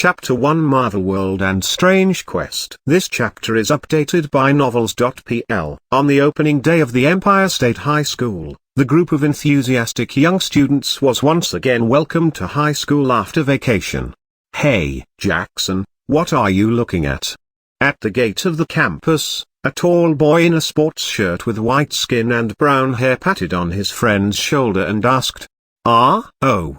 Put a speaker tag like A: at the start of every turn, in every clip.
A: Chapter 1 Marvel World and Strange Quest. This chapter is updated by novels.pl. On the opening day of the Empire State High School, the group of enthusiastic young students was once again welcomed to high school after vacation. "Hey, Jackson, what are you looking at?" At the gate of the campus, a tall boy in a sports shirt with white skin and brown hair patted on his friend's shoulder and asked, "Oh.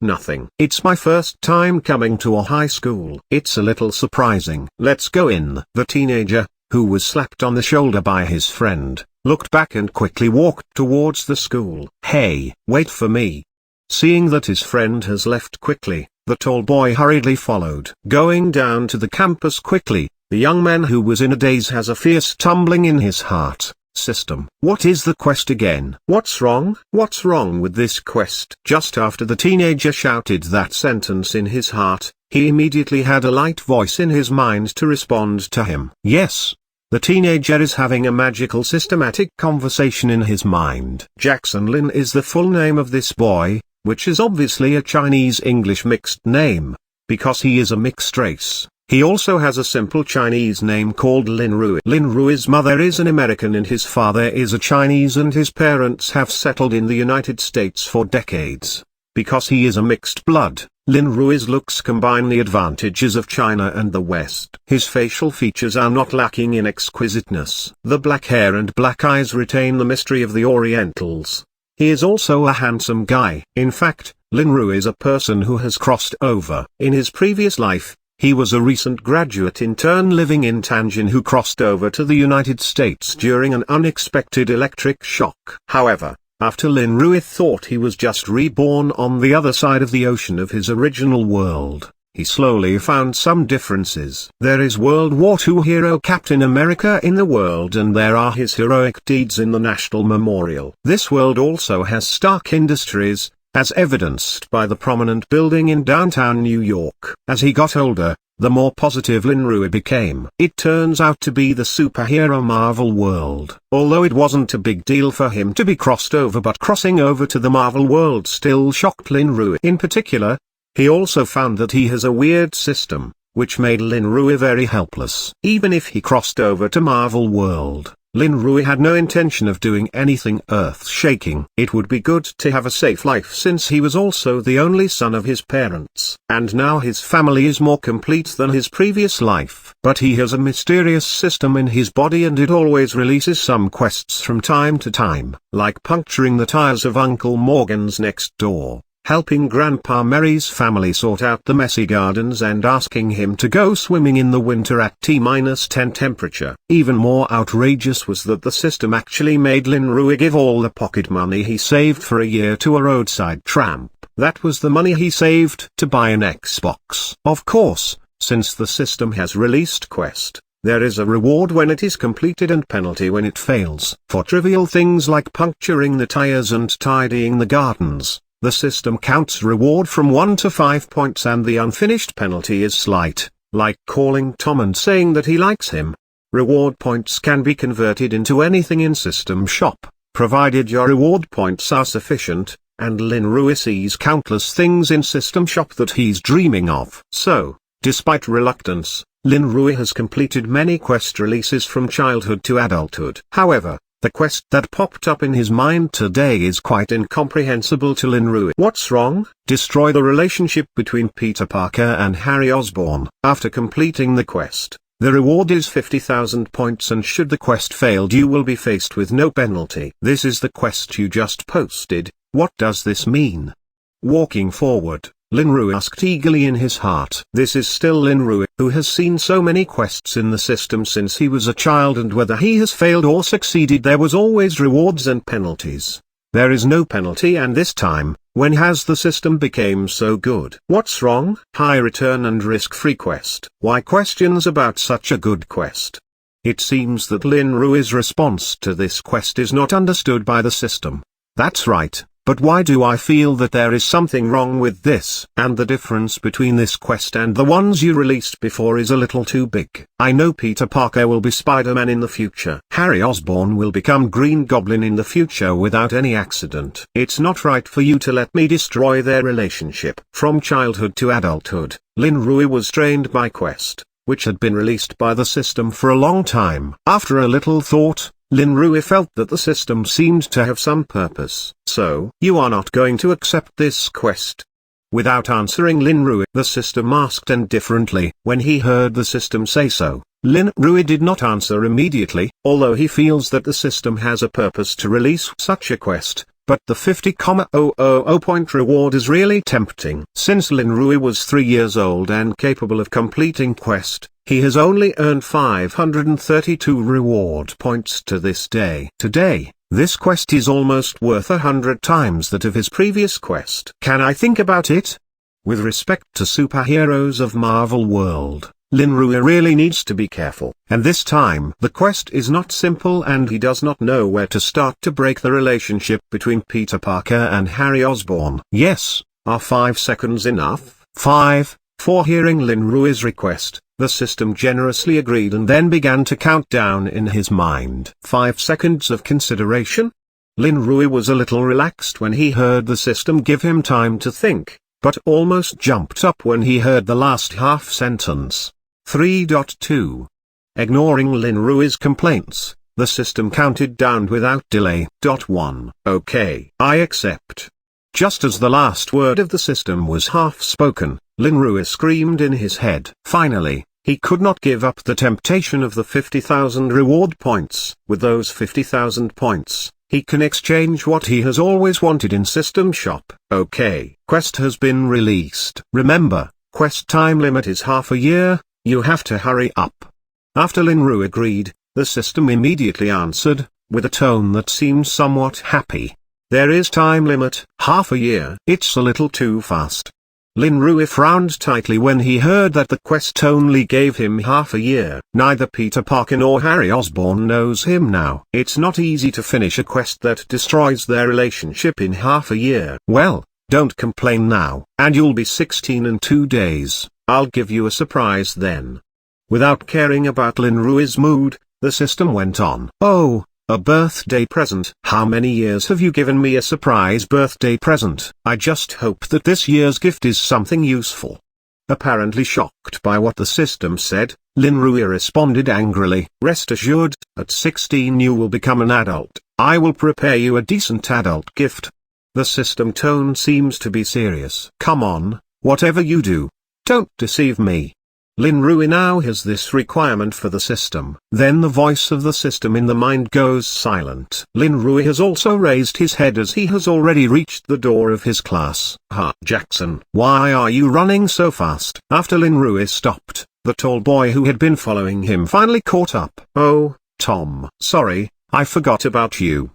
A: Nothing. It's my first time coming to a high school. It's a little surprising. Let's go in." The teenager, who was slapped on the shoulder by his friend, looked back and quickly walked towards the school. "Hey, wait for me." Seeing that his friend has left quickly, the tall boy hurriedly followed. Going down to the campus quickly, the young man who was in a daze has a fierce tumbling in his heart. System. What is the quest again? What's wrong? What's wrong with this quest? Just after the teenager shouted that sentence in his heart, he immediately had a light voice in his mind to respond to him. Yes. The teenager is having a magical systematic conversation in his mind. Jackson Lin is the full name of this boy, which is obviously a Chinese-English mixed name, because he is a mixed race. He also has a simple Chinese name called Lin Rui. Lin Rui's mother is an American and his father is a Chinese, and his parents have settled in the United States for decades. Because he is a mixed blood, Lin Rui's looks combine the advantages of China and the West. His facial features are not lacking in exquisiteness. The black hair and black eyes retain the mystery of the Orientals. He is also a handsome guy. In fact, Lin Rui is a person who has crossed over. In his previous life, he was a recent graduate intern living in Tianjin who crossed over to the United States during an unexpected electric shock. However, after Lin Rui thought he was just reborn on the other side of the ocean of his original world, he slowly found some differences. There is World War II hero Captain America in the world, and there are his heroic deeds in the National Memorial. This world also has Stark Industries, as evidenced by the prominent building in downtown New York. As he got older, the more positive Lin Rui became. It turns out to be the superhero Marvel world. Although it wasn't a big deal for him to be crossed over, but crossing over to the Marvel world still shocked Lin Rui. In particular, he also found that he has a weird system, which made Lin Rui very helpless. Even if he crossed over to Marvel world, Lin Rui had no intention of doing anything earth-shaking. It would be good to have a safe life since he was also the only son of his parents. And now his family is more complete than his previous life. But he has a mysterious system in his body, and it always releases some quests from time to time, like puncturing the tires of Uncle Morgan's next door, helping Grandpa Mary's family sort out the messy gardens, and asking him to go swimming in the winter at T-10 temperature. Even more outrageous was that the system actually made Lin Rui give all the pocket money he saved for a year to a roadside tramp. That was the money he saved to buy an Xbox. Of course, since the system has released quest, there is a reward when it is completed and penalty when it fails. For trivial things like puncturing the tires and tidying the gardens, the system counts reward from 1 to 5 points, and the unfinished penalty is slight, like calling Tom and saying that he likes him. Reward points can be converted into anything in System Shop, provided your reward points are sufficient, and Lin Rui sees countless things in System Shop that he's dreaming of. So, despite reluctance, Lin Rui has completed many quest releases from childhood to adulthood. However, the quest that popped up in his mind today is quite incomprehensible to Lin Rui. What's wrong? Destroy the relationship between Peter Parker and Harry Osborn. After completing the quest, the reward is 50,000 points, and should the quest fail, you will be faced with no penalty. This is the quest you just posted. What does this mean? Walking forward, Lin Rui asked eagerly in his heart. This is still Lin Rui, who has seen so many quests in the system since he was a child, and whether he has failed or succeeded, there was always rewards and penalties. There is no penalty, and this time, when has the system became so good? What's wrong? High return and risk-free quest. Why questions about such a good quest? It seems that Lin Rui's response to this quest is not understood by the system. That's right. But why do I feel that there is something wrong with this? And the difference between this quest and the ones you released before is a little too big. I know Peter Parker will be Spider-Man in the future. Harry Osborn will become Green Goblin in the future without any accident. It's not right for you to let me destroy their relationship. From childhood to adulthood, Lin Rui was trained by Quest, which had been released by the system for a long time. After a little thought, Lin Rui felt that the system seemed to have some purpose. So, you are not going to accept this quest? Without answering Lin Rui, the system asked, and differently, when he heard the system say so, Lin Rui did not answer immediately, although he feels that the system has a purpose to release such a quest. But the 50,000 point reward is really tempting. Since Lin Rui was 3 years old and capable of completing Quest, he has only earned 532 reward points to this day. Today, this quest is almost worth 100 times that of his previous quest. Can I think about it? With respect to superheroes of Marvel World, Lin Rui really needs to be careful. And this time the quest is not simple and he does not know where to start to break the relationship between Peter Parker and Harry Osborn. Yes, are 5 seconds enough? 5. For hearing Lin Rui's request, the system generously agreed and then began to count down in his mind. 5 seconds of consideration? Lin Rui was a little relaxed when he heard the system give him time to think, but almost jumped up when he heard the last half sentence. 3.2. Ignoring Lin Rui's complaints, the system counted down without delay. 1. Okay, I accept. Just as the last word of the system was half spoken, Lin Rui screamed in his head. Finally, he could not give up the temptation of the 50,000 reward points. With those 50,000 points, he can exchange what he has always wanted in System Shop. Okay, Quest has been released. Remember, Quest time limit is half a year. You have to hurry up. After Lin Rui agreed, the system immediately answered, with a tone that seemed somewhat happy. There is time limit, half a year. It's a little too fast. Lin Rui frowned tightly when he heard that the quest only gave him half a year. Neither Peter Parker nor Harry Osborn knows him now. It's not easy to finish a quest that destroys their relationship in half a year. Well, don't complain now, and you'll be 16 in 2 days. I'll give you a surprise then. Without caring about Lin Rui's mood, the system went on. Oh, a birthday present. How many years have you given me a surprise birthday present? I just hope that this year's gift is something useful. Apparently shocked by what the system said, Lin Rui responded angrily. Rest assured, at 16 you will become an adult. I will prepare you a decent adult gift. The system tone seems to be serious. Come on, whatever you do, don't deceive me. Lin Rui now has this requirement for the system. Then the voice of the system in the mind goes silent. Lin Rui has also raised his head as he has already reached the door of his class. Jackson, why are you running so fast? After Lin Rui stopped, the tall boy who had been following him finally caught up. Oh, Tom. Sorry, I forgot about you.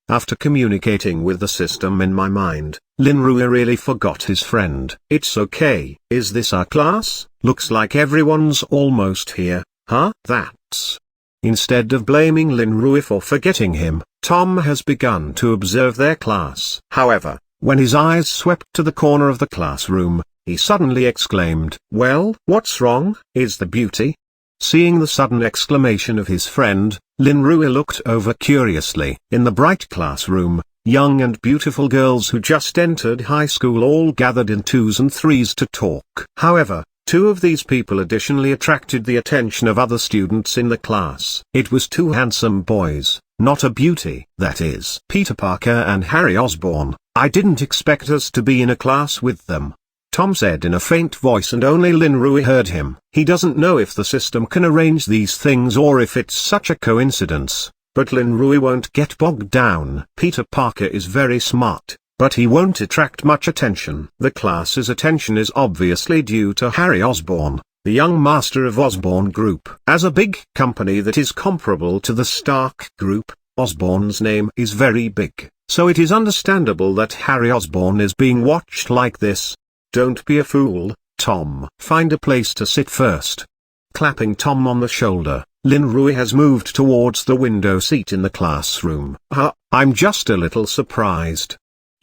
A: After communicating with the system in my mind, Lin Rui really forgot his friend. It's okay. Is this our class? Looks like everyone's almost here. Huh? That's... Instead of blaming Lin Rui for forgetting him, Tom has begun to observe their class. However, when his eyes swept to the corner of the classroom, he suddenly exclaimed, "Well, what's wrong? Is the beauty?" Seeing the sudden exclamation of his friend, Lin Rui looked over curiously. In the bright classroom, young and beautiful girls who just entered high school all gathered in 2s and 3s to talk. However, 2 of these people additionally attracted the attention of other students in the class. It was 2 handsome boys, not a beauty. That is, Peter Parker and Harry Osborn. I didn't expect us to be in a class with them, Tom said in a faint voice, and only Lin Rui heard him. He doesn't know if the system can arrange these things or if it's such a coincidence, but Lin Rui won't get bogged down. Peter Parker is very smart, but he won't attract much attention. The class's attention is obviously due to Harry Osborn, the young master of Osborn Group. As a big company that is comparable to the Stark Group, Osborn's name is very big, so it is understandable that Harry Osborn is being watched like this. Don't be a fool, Tom. Find a place to sit first. Clapping Tom on the shoulder, Lin Rui has moved towards the window seat in the classroom. I'm just a little surprised.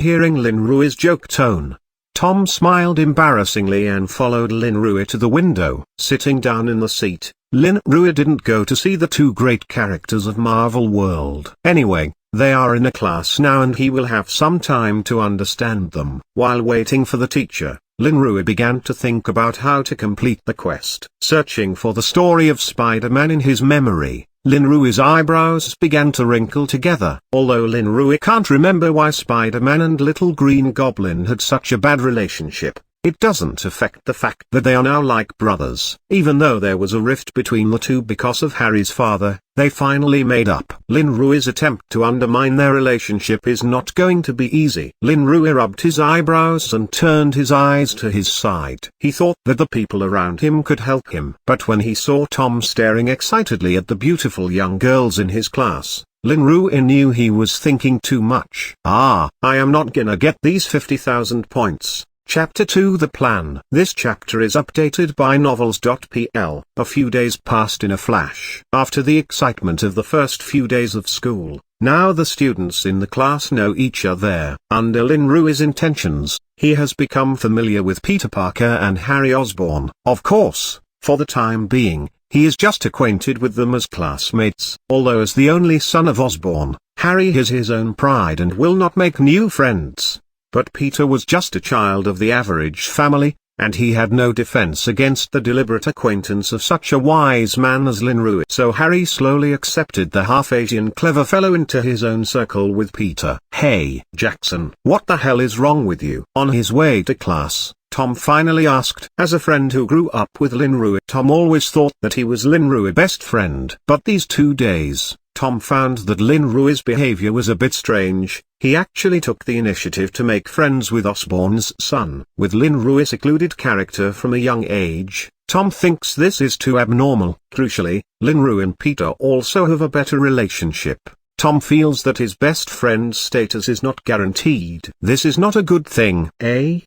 A: Hearing Lin Rui's joke tone, Tom smiled embarrassingly and followed Lin Rui to the window. Sitting down in the seat, Lin Rui didn't go to see the two great characters of Marvel World. Anyway, they are in a class now and he will have some time to understand them. While waiting for the teacher, Lin Rui began to think about how to complete the quest. Searching for the story of Spider-Man in his memory, Lin Rui's eyebrows began to wrinkle together. Although Lin Rui can't remember why Spider-Man and Little Green Goblin had such a bad relationship, it doesn't affect the fact that they are now like brothers. Even though there was a rift between the two because of Harry's father, they finally made up. Lin Rui's attempt to undermine their relationship is not going to be easy. Lin Rui rubbed his eyebrows and turned his eyes to his side. He thought that the people around him could help him. But when he saw Tom staring excitedly at the beautiful young girls in his class, Lin Rui knew he was thinking too much. I am not gonna get these 50,000 points. Chapter 2 The Plan. This chapter is updated by novels.pl. A few days passed in a flash. After the excitement of the first few days of school, now the students in the class know each other. Under Lin Rui's intentions, he has become familiar with Peter Parker and Harry Osborn. Of course, for the time being, he is just acquainted with them as classmates. Although as the only son of Osborn, Harry has his own pride and will not make new friends. But Peter was just a child of the average family, and he had no defense against the deliberate acquaintance of such a wise man as Lin Rui. So Harry slowly accepted the half-Asian clever fellow into his own circle with Peter. Hey, Jackson, what the hell is wrong with you? On his way to class, Tom finally asked. As a friend who grew up with Lin Rui, Tom always thought that he was Lin Rui's best friend. But these 2 days, Tom found that Lin Rui's behavior was a bit strange. He actually took the initiative to make friends with Osborn's son. With Lin Rui's secluded character from a young age, Tom thinks this is too abnormal. Crucially, Lin Rui and Peter also have a better relationship. Tom feels that his best friend's status is not guaranteed. This is not a good thing.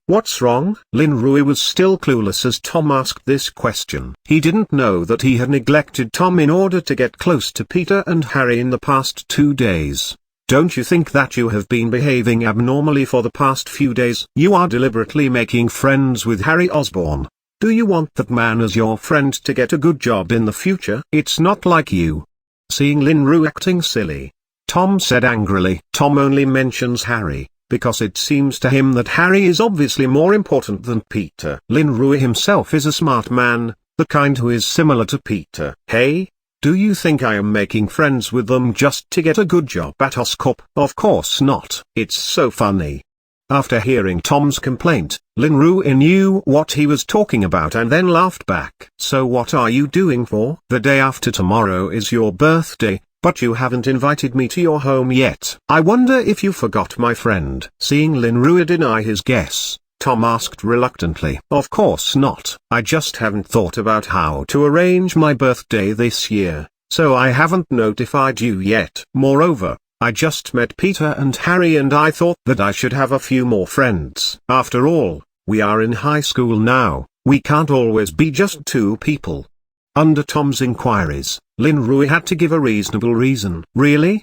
A: What's wrong? Lin Rui was still clueless as Tom asked this question. He didn't know that he had neglected Tom in order to get close to Peter and Harry in the past 2 days. Don't you think that you have been behaving abnormally for the past few days? You are deliberately making friends with Harry Osborn. Do you want that man as your friend to get a good job in the future? It's not like you. Seeing Lin Rui acting silly, Tom said angrily. Tom only mentions Harry, because it seems to him that Harry is obviously more important than Peter. Lin Rui himself is a smart man, the kind who is similar to Peter. Hey, do you think I am making friends with them just to get a good job at Oscorp? Of course not. It's so funny. After hearing Tom's complaint, Lin Rui knew what he was talking about and then laughed back. So what are you doing for? The day after tomorrow is your birthday, but you haven't invited me to your home yet. I wonder if you forgot my friend. Seeing Lin Rui deny his guess, Tom asked reluctantly. Of course not. I just haven't thought about how to arrange my birthday this year, so I haven't notified you yet. Moreover, I just met Peter and Harry and I thought that I should have a few more friends. After all, we are in high school now, we can't always be just 2 people. Under Tom's inquiries, Lin Rui had to give a reasonable reason. Really?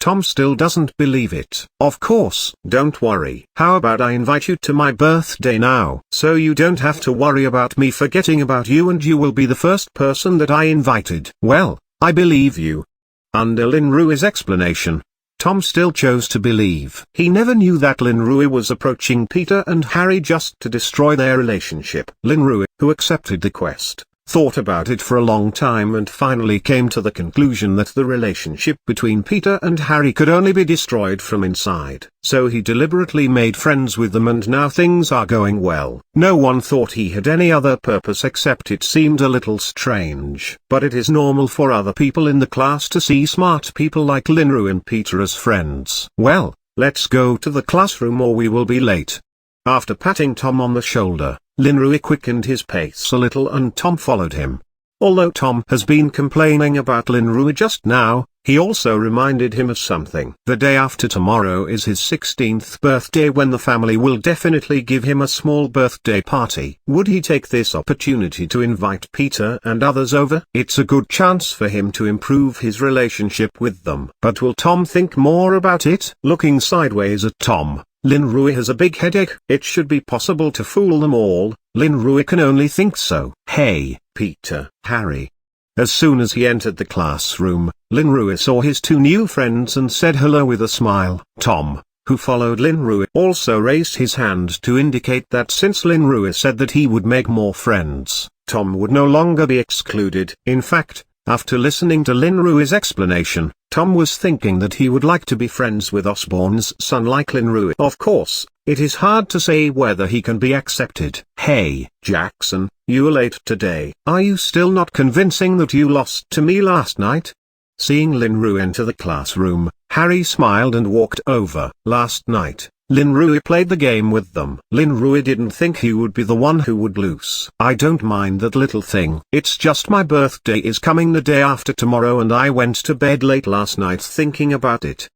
A: Tom still doesn't believe it. Of course. Don't worry. How about I invite you to my birthday now? So you don't have to worry about me forgetting about you and you will be the first person that I invited. Well, I believe you. Under Lin Rui's explanation, Tom still chose to believe. He never knew that Lin Rui was approaching Peter and Harry just to destroy their relationship. Lin Rui, who accepted the quest, thought about it for a long time and finally came to the conclusion that the relationship between Peter and Harry could only be destroyed from inside. So he deliberately made friends with them and now things are going well. No one thought he had any other purpose except it seemed a little strange. But it is normal for other people in the class to see smart people like Lin Rui and Peter as friends. Well, let's go to the classroom or we will be late. After patting Tom on the shoulder, Lin Rui quickened his pace a little and Tom followed him. Although Tom has been complaining about Linrui just now, he also reminded him of something. The day after tomorrow is his 16th birthday, when the family will definitely give him a small birthday party. Would he take this opportunity to invite Peter and others over? It's a good chance for him to improve his relationship with them. But will Tom think more about it? Looking sideways at Tom, Linrui has a big headache. It should be possible to fool them all. Linrui can only think so. Hey, Peter, Harry. As soon as he entered the classroom, Linrui saw his two new friends and said hello with a smile. Tom, who followed Linrui, also raised his hand to indicate that since Linrui said that he would make more friends, Tom would no longer be excluded. In fact, after listening to Linrui's explanation, Tom was thinking that he would like to be friends with Osborne's son like Linrui. Of course, it is hard to say whether he can be accepted. Hey, Jackson, you were late today. Are you still not convincing that you lost to me last night? Seeing Linrui enter the classroom, Harry smiled and walked over. Last night, Linrui played the game with them. Linrui didn't think he would be the one who would lose. I don't mind that little thing. It's just my birthday is coming the day after tomorrow and I went to bed late last night thinking about it.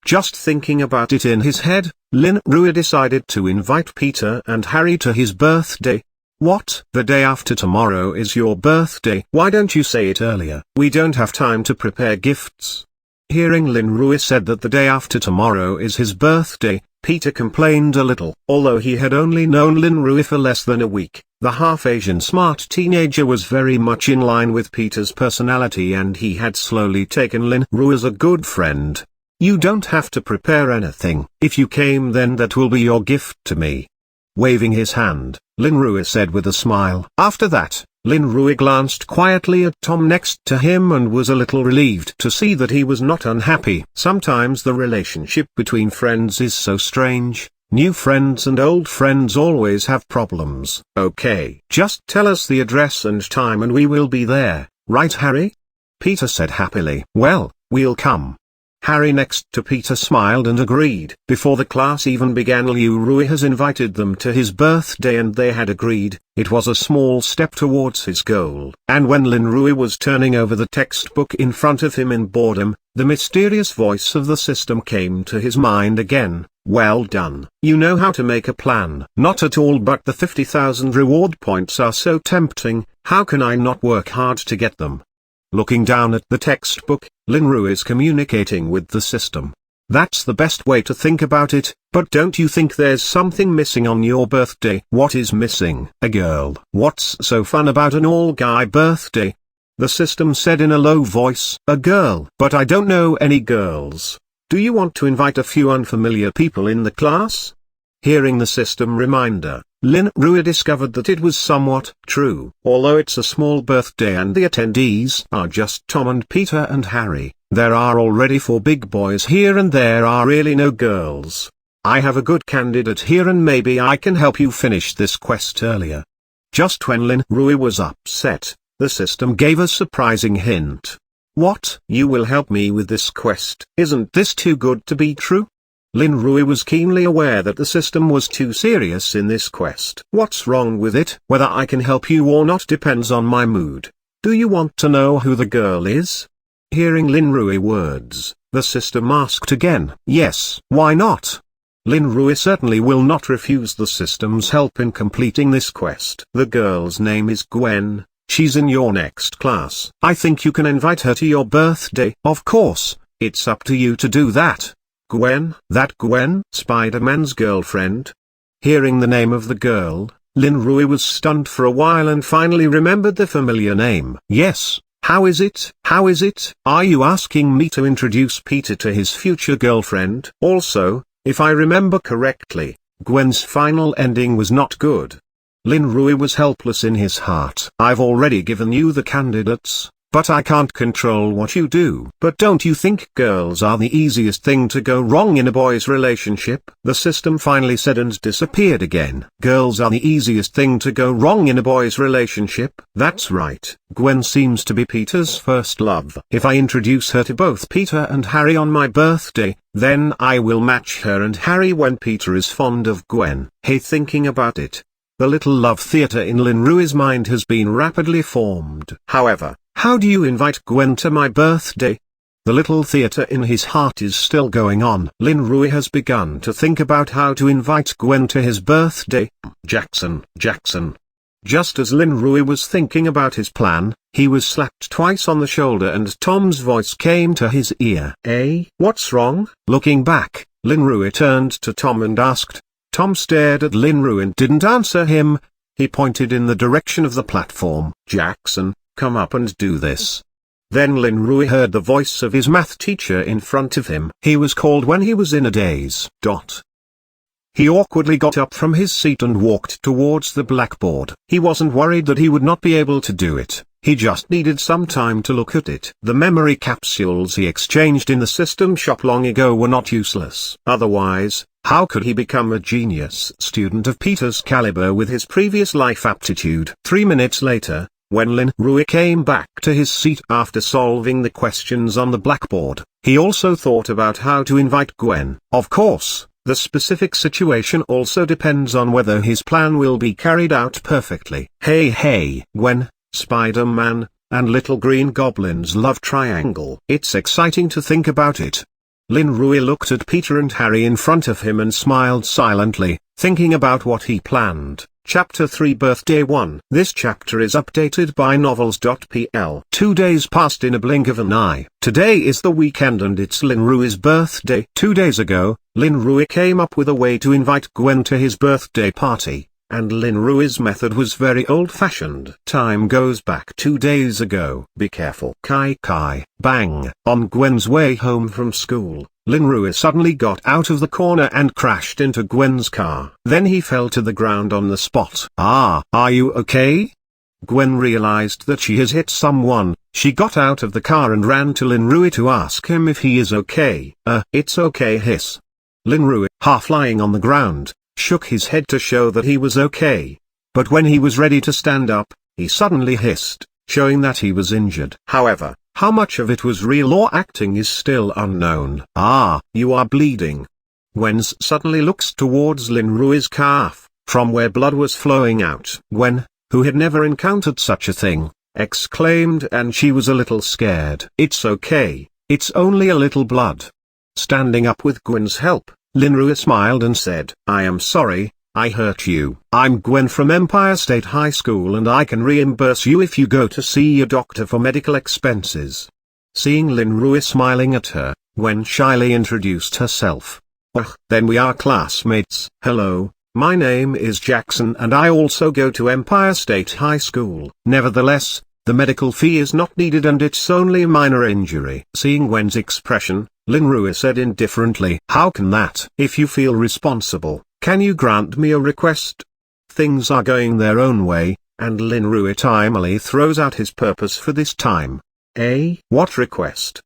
A: Just thinking about it in his head, Linrui decided to invite Peter and Harry to his birthday. What? The day after tomorrow is your birthday? Why don't you say it earlier? We don't have time to prepare gifts. Hearing Linrui said that the day after tomorrow is his birthday, Peter complained a little. Although he had only known Linrui for less than a week, the half-Asian smart teenager was very much in line with Peter's personality and he had slowly taken Linrui as a good friend. You don't have to prepare anything. If you came, then that will be your gift to me. Waving his hand, Linrui said with a smile. After that, Linrui glanced quietly at Tom next to him and was a little relieved to see that he was not unhappy. Sometimes the relationship between friends is so strange. New friends and old friends always have problems. Okay, just tell us the address and time and we will be there, right Harry? Peter said happily. Well, we'll come. Harry next to Peter smiled and agreed. Before the class even began, Linrui has invited them to his birthday and they had agreed. It was a small step towards his goal. And when Linrui was turning over the textbook in front of him in boredom, the mysterious voice of the system came to his mind again. Well done. You know how to make a plan. Not at all, but the 50,000 reward points are so tempting. How can I not work hard to get them? Looking down at the textbook, Linrui is communicating with the system. That's the best way to think about it, but don't you think there's something missing on your birthday? What is missing? A girl. What's so fun about an all-guy birthday? The system said in a low voice. A girl. But I don't know any girls. Do you want to invite a few unfamiliar people in the class? Hearing the system reminder, Linrui discovered that it was somewhat true. Although it's a small birthday and the attendees are just Tom and Peter and Harry, there are already 4 big boys here and there are really no girls. I have a good candidate here and maybe I can help you finish this quest earlier. Just when Linrui was upset, the system gave a surprising hint. What? You will help me with this quest? Isn't this too good to be true? Linrui was keenly aware that the system was too serious in this quest. What's wrong with it? Whether I can help you or not depends on my mood. Do you want to know who the girl is? Hearing Linrui words, the system asked again. Yes. Why not? Linrui certainly will not refuse the system's help in completing this quest. The girl's name is Gwen. She's in your next class. I think you can invite her to your birthday. Of course, it's up to you to do that. Gwen? That Gwen? Spider-Man's girlfriend? Hearing the name of the girl, Linrui was stunned for a while and finally remembered the familiar name. Yes. How is it? How is it? Are you asking me to introduce Peter to his future girlfriend? Also, if I remember correctly, Gwen's final ending was not good. Linrui was helpless in his heart. I've already given you the candidates, but I can't control what you do. But don't you think girls are the easiest thing to go wrong in a boy's relationship? The system finally said and disappeared again. Girls are the easiest thing to go wrong in a boy's relationship? That's right. Gwen seems to be Peter's first love. If I introduce her to both Peter and Harry on my birthday, then I will match her and Harry when Peter is fond of Gwen. Hey, thinking about it, The little love theater in Lin Rui's mind has been rapidly formed. However, how do you invite Gwen to my birthday? The little theater in his heart is still going on. Lin Rui has begun to think about how to invite Gwen to his birthday. Jackson. Just as Lin Rui was thinking about his plan, he was slapped twice on the shoulder and Tom's voice came to his ear. "Hey, what's wrong?" Looking back, Lin Rui turned to Tom and asked. Tom stared at Lin Rui and didn't answer him. He pointed in the direction of the platform. "Jackson, come up and do this." Then Lin Rui heard the voice of his math teacher in front of him. He was called when he was in a daze. He awkwardly got up from his seat and walked towards the blackboard. He wasn't worried that he would not be able to do it, he just needed some time to look at it. The memory capsules he exchanged in the system shop long ago were not useless. Otherwise, how could he become a genius student of Peter's caliber with his previous life aptitude? 3 minutes later, when Lin Rui came back to his seat after solving the questions on the blackboard, he also thought about how to invite Gwen. Of course, the specific situation also depends on whether his plan will be carried out perfectly. Hey, Gwen, Spider-Man, and Little Green Goblin's love triangle. It's exciting to think about it. Lin Rui looked at Peter and Harry in front of him and smiled silently, thinking about what he planned. Chapter 3 Birthday 1. This chapter is updated by novels.pl. 2 days passed in a blink of an eye. Today is the weekend and it's Lin Rui's birthday. 2 days ago, Lin Rui came up with a way to invite Gwen to his birthday party, and Lin Rui's method was very old-fashioned. Time goes back 2 days ago. Be careful. Kai, bang. On Gwen's way home from school, Lin Rui suddenly got out of the corner and crashed into Gwen's car. Then he fell to the ground on the spot. Are you okay? Gwen realized that she has hit someone. She got out of the car and ran to Lin Rui to ask him if he is okay. It's okay, hiss. Lin Rui, half lying on the ground, shook his head to show that he was okay. But when he was ready to stand up, he suddenly hissed, showing that he was injured. However, how much of it was real or acting is still unknown. You are bleeding. Gwen suddenly looks towards Lin Rui's calf, from where blood was flowing out. Gwen, who had never encountered such a thing, exclaimed, and she was a little scared. It's okay, it's only a little blood. Standing up with Gwen's help, Lin Rui smiled and said, I am sorry, I hurt you. I'm Gwen from Empire State High School and I can reimburse you if you go to see your doctor for medical expenses. Seeing Lin Rui smiling at her, Gwen shyly introduced herself. Then we are classmates. Hello, my name is Jackson and I also go to Empire State High School. Nevertheless, the medical fee is not needed and it's only a minor injury. Seeing Gwen's expression, Lin Rui said indifferently, how can that? If you feel responsible, can you grant me a request? Things are going their own way, and Lin Rui timely throws out his purpose for this time. What request?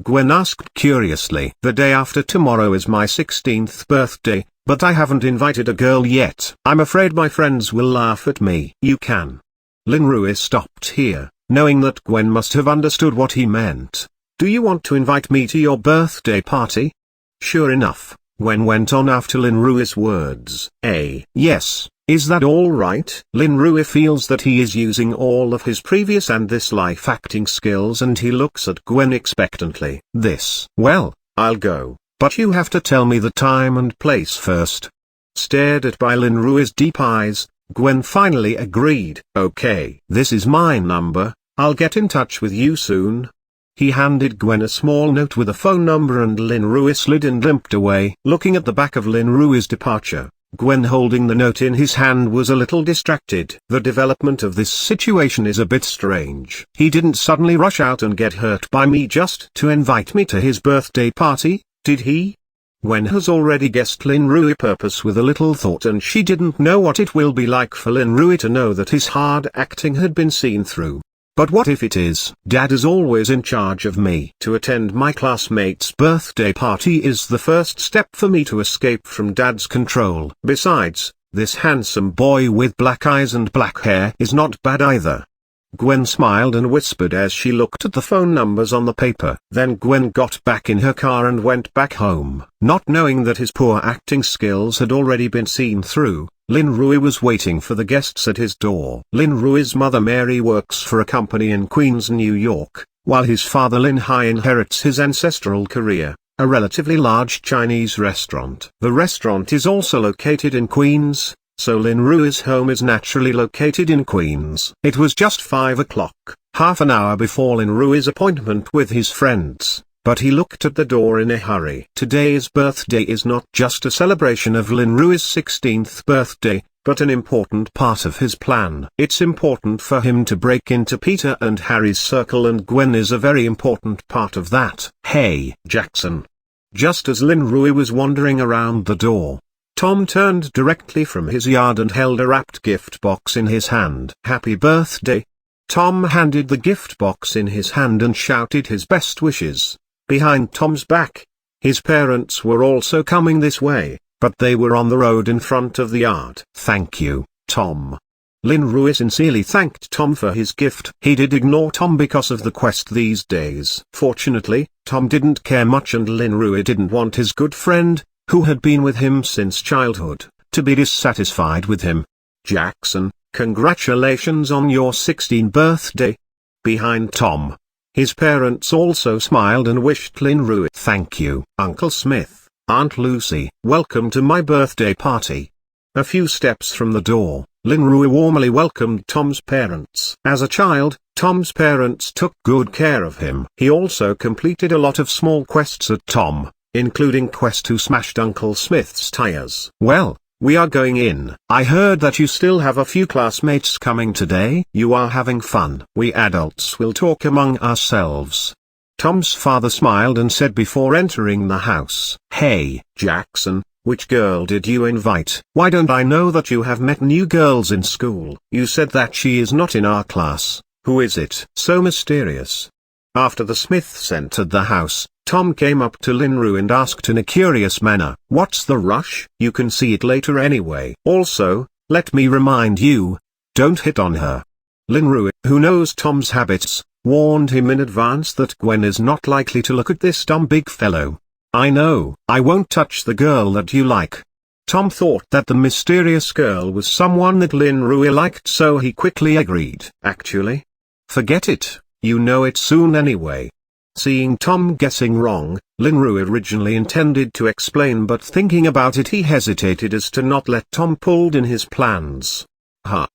A: Gwen asked curiously. The day after tomorrow is my 16th birthday, but I haven't invited a girl yet. I'm afraid my friends will laugh at me. You can. Lin Rui stopped here, knowing that Gwen must have understood what he meant. Do you want to invite me to your birthday party? Sure enough, Gwen went on after Lin Rui's words. Yes, is that all right? Lin Rui feels that he is using all of his previous and this life acting skills and he looks at Gwen expectantly. Well, I'll go, but you have to tell me the time and place first. Stared at by Lin Rui's deep eyes, Gwen finally agreed. Okay. This is my number, I'll get in touch with you soon. He handed Gwen a small note with a phone number and Lin Rui slid and limped away. Looking at the back of Lin Rui's departure, Gwen holding the note in his hand was a little distracted. The development of this situation is a bit strange. He didn't suddenly rush out and get hurt by me just to invite me to his birthday party, did he? Gwen has already guessed Lin Rui's purpose with a little thought and she didn't know what it will be like for Lin Rui to know that his hard acting had been seen through. But what if it is? Dad is always in charge of me. To attend my classmate's birthday party is the first step for me to escape from Dad's control. Besides, this handsome boy with black eyes and black hair is not bad either. Gwen smiled and whispered as she looked at the phone numbers on the paper. Then Gwen got back in her car and went back home. Not knowing that his poor acting skills had already been seen through, Lin Rui was waiting for the guests at his door. Lin Rui's mother Mary works for a company in Queens, New York, while his father Lin Hai inherits his ancestral career, a relatively large Chinese restaurant. The restaurant is also located in Queens, so Lin Rui's home is naturally located in Queens. It was just 5 o'clock, half an hour before Lin Rui's appointment with his friends, but he looked at the door in a hurry. Today's birthday is not just a celebration of Lin Rui's 16th birthday, but an important part of his plan. It's important for him to break into Peter and Harry's circle, and Gwen is a very important part of that. Hey, Jackson. Just as Lin Rui was wandering around the door, Tom turned directly from his yard and held a wrapped gift box in his hand. Happy birthday. Tom handed the gift box in his hand and shouted his best wishes. Behind Tom's back, his parents were also coming this way, but they were on the road in front of the yard. Thank you, Tom. Lin Rui sincerely thanked Tom for his gift. He did ignore Tom because of the quest these days. Fortunately, Tom didn't care much, and Lin Rui didn't want his good friend, who had been with him since childhood, to be dissatisfied with him. Jackson, congratulations on your 16th birthday. Behind Tom, his parents also smiled and wished Lin Rui. Thank you, Uncle Smith, Aunt Lucy. Welcome to my birthday party. A few steps from the door, Lin Rui warmly welcomed Tom's parents. As a child, Tom's parents took good care of him. He also completed a lot of small quests at Tom, including quest to smashed Uncle Smith's tires. Well, we are going in. I heard that you still have a few classmates coming today. You are having fun. We adults will talk among ourselves. Tom's father smiled and said before entering the house. Hey, Jackson, which girl did you invite? Why don't I know that you have met new girls in school? You said that she is not in our class. Who is it? So mysterious. After the Smiths entered the house, Tom came up to Lin Rui and asked in a curious manner, "What's the rush? You can see it later anyway. Also, let me remind you, don't hit on her." Lin Rui, who knows Tom's habits, warned him in advance that Gwen is not likely to look at this dumb big fellow. "I know, I won't touch the girl that you like." Tom thought that the mysterious girl was someone that Lin Rui liked, so he quickly agreed. "Actually, forget it, you know it soon anyway." Seeing Tom guessing wrong, Lin Rui originally intended to explain, but thinking about it he hesitated as to not let Tom pulled in his plans.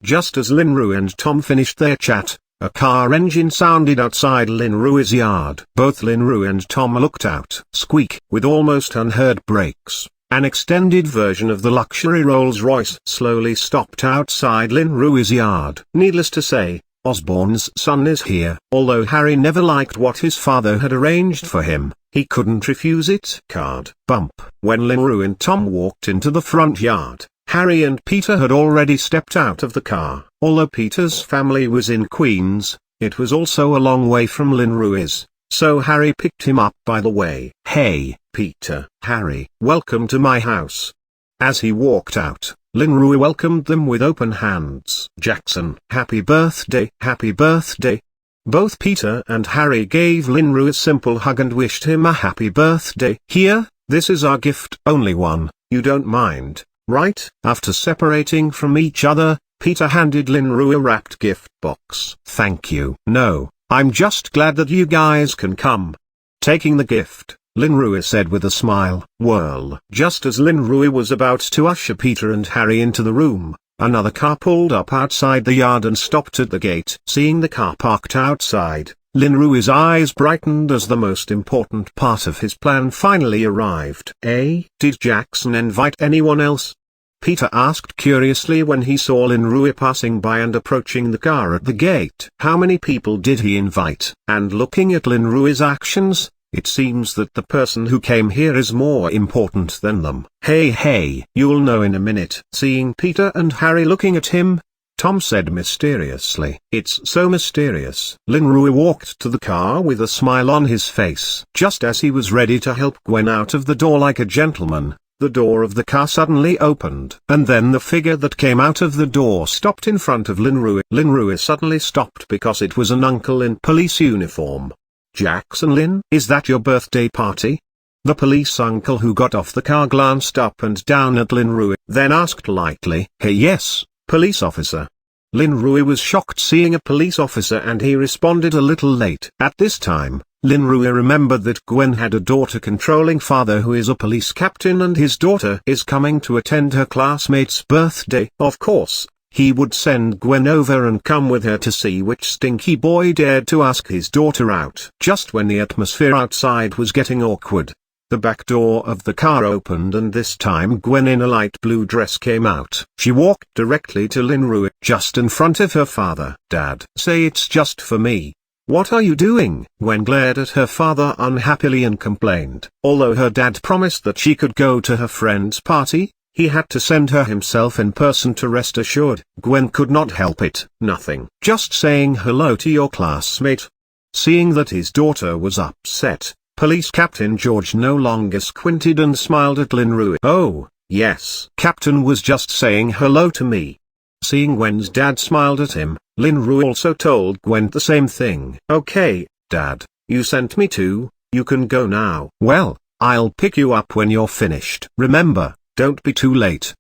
A: Just as Lin Rui and Tom finished their chat, a car engine sounded outside Lin Rui's yard. Both Lin Rui and Tom looked out. Squeak! With almost unheard brakes, an extended version of the luxury Rolls-Royce slowly stopped outside Lin Rui's yard. Needless to say, Osborne's son is here. Although Harry never liked what his father had arranged for him, he couldn't refuse it. Card bump. When Lin Rui and Tom walked into the front yard, Harry and Peter had already stepped out of the car. Although Peter's family was in Queens, it was also a long way from Lin Rui's, so Harry picked him up by the way. "Hey, Peter." "Harry, welcome to my house." As he walked out, Lin Rui welcomed them with open hands. "Jackson, happy birthday." "Happy birthday." Both Peter and Harry gave Lin Rui a simple hug and wished him a happy birthday. "Here, this is our gift." "Only one, you don't mind, right?" After separating from each other, Peter handed Lin Rui a wrapped gift box. "Thank you." "No, I'm just glad that you guys can come." Taking the gift, Lin Rui said with a smile. "Whirl." Just as Lin Rui was about to usher Peter and Harry into the room, another car pulled up outside the yard and stopped at the gate. Seeing the car parked outside, Lin Rui's eyes brightened as the most important part of his plan finally arrived. Did Jackson invite anyone else?" Peter asked curiously when he saw Lin Rui passing by and approaching the car at the gate. "How many people did he invite?" And looking at Lin Rui's actions, it seems that the person who came here is more important than them. Hey, you'll know in a minute." Seeing Peter and Harry looking at him, Tom said mysteriously, "It's so mysterious." Lin Rui walked to the car with a smile on his face. Just as he was ready to help Gwen out of the door like a gentleman, The door of the car suddenly opened, and then the figure that came out of the door stopped in front of Lin Rui. Lin Rui suddenly stopped because it was an uncle in police uniform. "Jackson Lin, is that your birthday party?" The police uncle who got off the car glanced up and down at Lin Rui, then asked lightly, "Hey, yes, police officer." Lin Rui was shocked seeing a police officer and he responded a little late. At this time, Lin Rui remembered that Gwen had a daughter-controlling father who is a police captain and his daughter is coming to attend her classmate's birthday. Of course, he would send Gwen over and come with her to see which stinky boy dared to ask his daughter out. Just when the atmosphere outside was getting awkward, the back door of the car opened and this time Gwen in a light blue dress came out. She walked directly to Lin Rui, just in front of her father. "Dad, say it's just for me. What are you doing?" Gwen glared at her father unhappily and complained. Although her dad promised that she could go to her friend's party, he had to send her himself in person to rest assured. Gwen could not help it. "Nothing. Just saying hello to your classmate." Seeing that his daughter was upset, Police Captain George no longer squinted and smiled at Lin Rui. "Oh, yes. Captain was just saying hello to me." Seeing Gwen's dad smiled at him, Lin Rui also told Gwen the same thing. "Okay, Dad, you sent me to, you can go now." "Well, I'll pick you up when you're finished. Remember, don't be too late."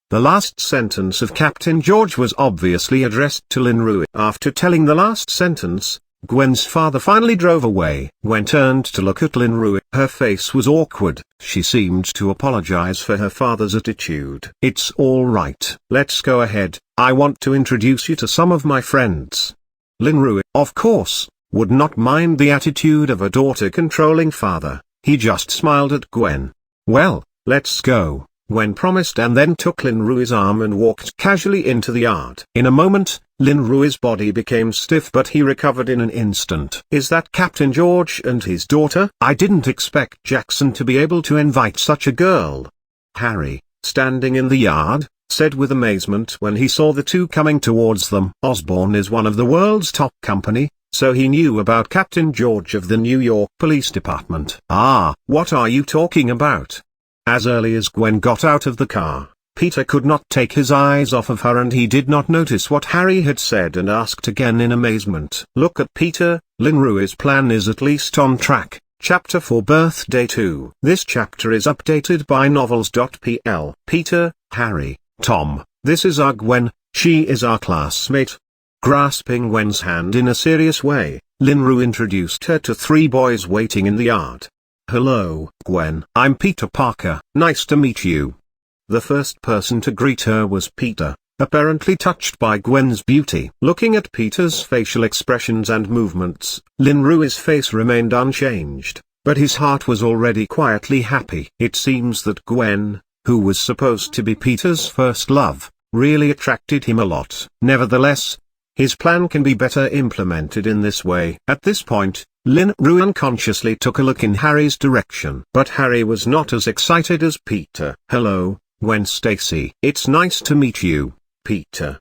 A: The last sentence of Captain George was obviously addressed to Lin Rui. After telling the last sentence, Gwen's father finally drove away. Gwen turned to look at Lin Rui. Her face was awkward. She seemed to apologize for her father's attitude. "It's all right. Let's go ahead. I want to introduce you to some of my friends." Lin Rui, of course, would not mind the attitude of a daughter-controlling father. He just smiled at Gwen. "Well, let's go," Gwen promised and then took Lin Rui's arm and walked casually into the yard. In a moment, Lin Rui's body became stiff but he recovered in an instant. "Is that Captain George and his daughter? I didn't expect Jackson to be able to invite such a girl." Harry, standing in the yard, said with amazement when he saw the two coming towards them. Osborne is one of the world's top company, so he knew about Captain George of the New York Police Department. "Ah, what are you talking about?" As early as Gwen got out of the car, Peter could not take his eyes off of her and he did not notice what Harry had said and asked again in amazement. "Look at Peter, Lin Rui's plan is at least on track." Chapter 4 Birthday 2. This chapter is updated by novels.pl. "Peter, Harry, Tom, this is our Gwen, she is our classmate." Grasping Gwen's hand in a serious way, Lin Rui introduced her to three boys waiting in the yard. "Hello, Gwen. I'm Peter Parker. Nice to meet you." The first person to greet her was Peter, apparently touched by Gwen's beauty. Looking at Peter's facial expressions and movements, Lin Rui's face remained unchanged, but his heart was already quietly happy. It seems that Gwen, who was supposed to be Peter's first love, really attracted him a lot. Nevertheless, his plan can be better implemented in this way. At this point, Lin Rui unconsciously took a look in Harry's direction. But Harry was not as excited as Peter. "Hello, Gwen Stacy. It's nice to meet you, Peter."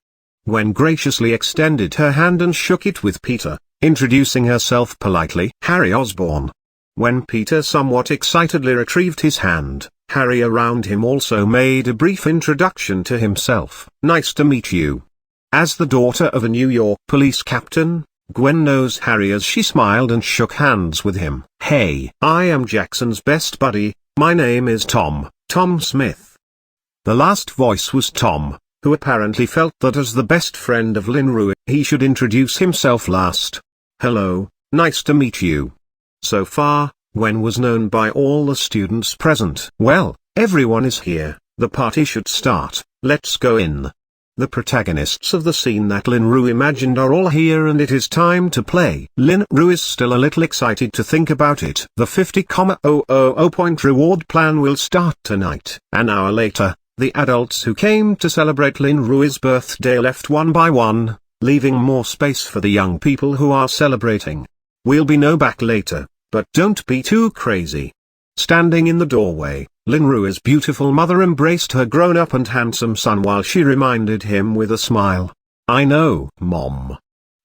A: Gwen graciously extended her hand and shook it with Peter, introducing herself politely. "Harry Osborne." When Peter somewhat excitedly retrieved his hand, Harry around him also made a brief introduction to himself. "Nice to meet you." As the daughter of a New York police captain, Gwen knows Harry as she smiled and shook hands with him. "Hey, I am Jackson's best buddy, my name is Tom Smith." The last voice was Tom, who apparently felt that as the best friend of Lin Rui, he should introduce himself last. "Hello, nice to meet you." So far, Gwen was known by all the students present. "Well, everyone is here, the party should start, let's go in." The protagonists of the scene that Lin Rui imagined are all here and it is time to play. Lin Rui is still a little excited to think about it. The 50,000 point reward plan will start tonight. An hour later, the adults who came to celebrate Lin Rui's birthday left one by one, leaving more space for the young people who are celebrating. "We'll be back later, but don't be too crazy." Standing in the doorway, Lin Rui's beautiful mother embraced her grown-up and handsome son while she reminded him with a smile. "I know, Mom.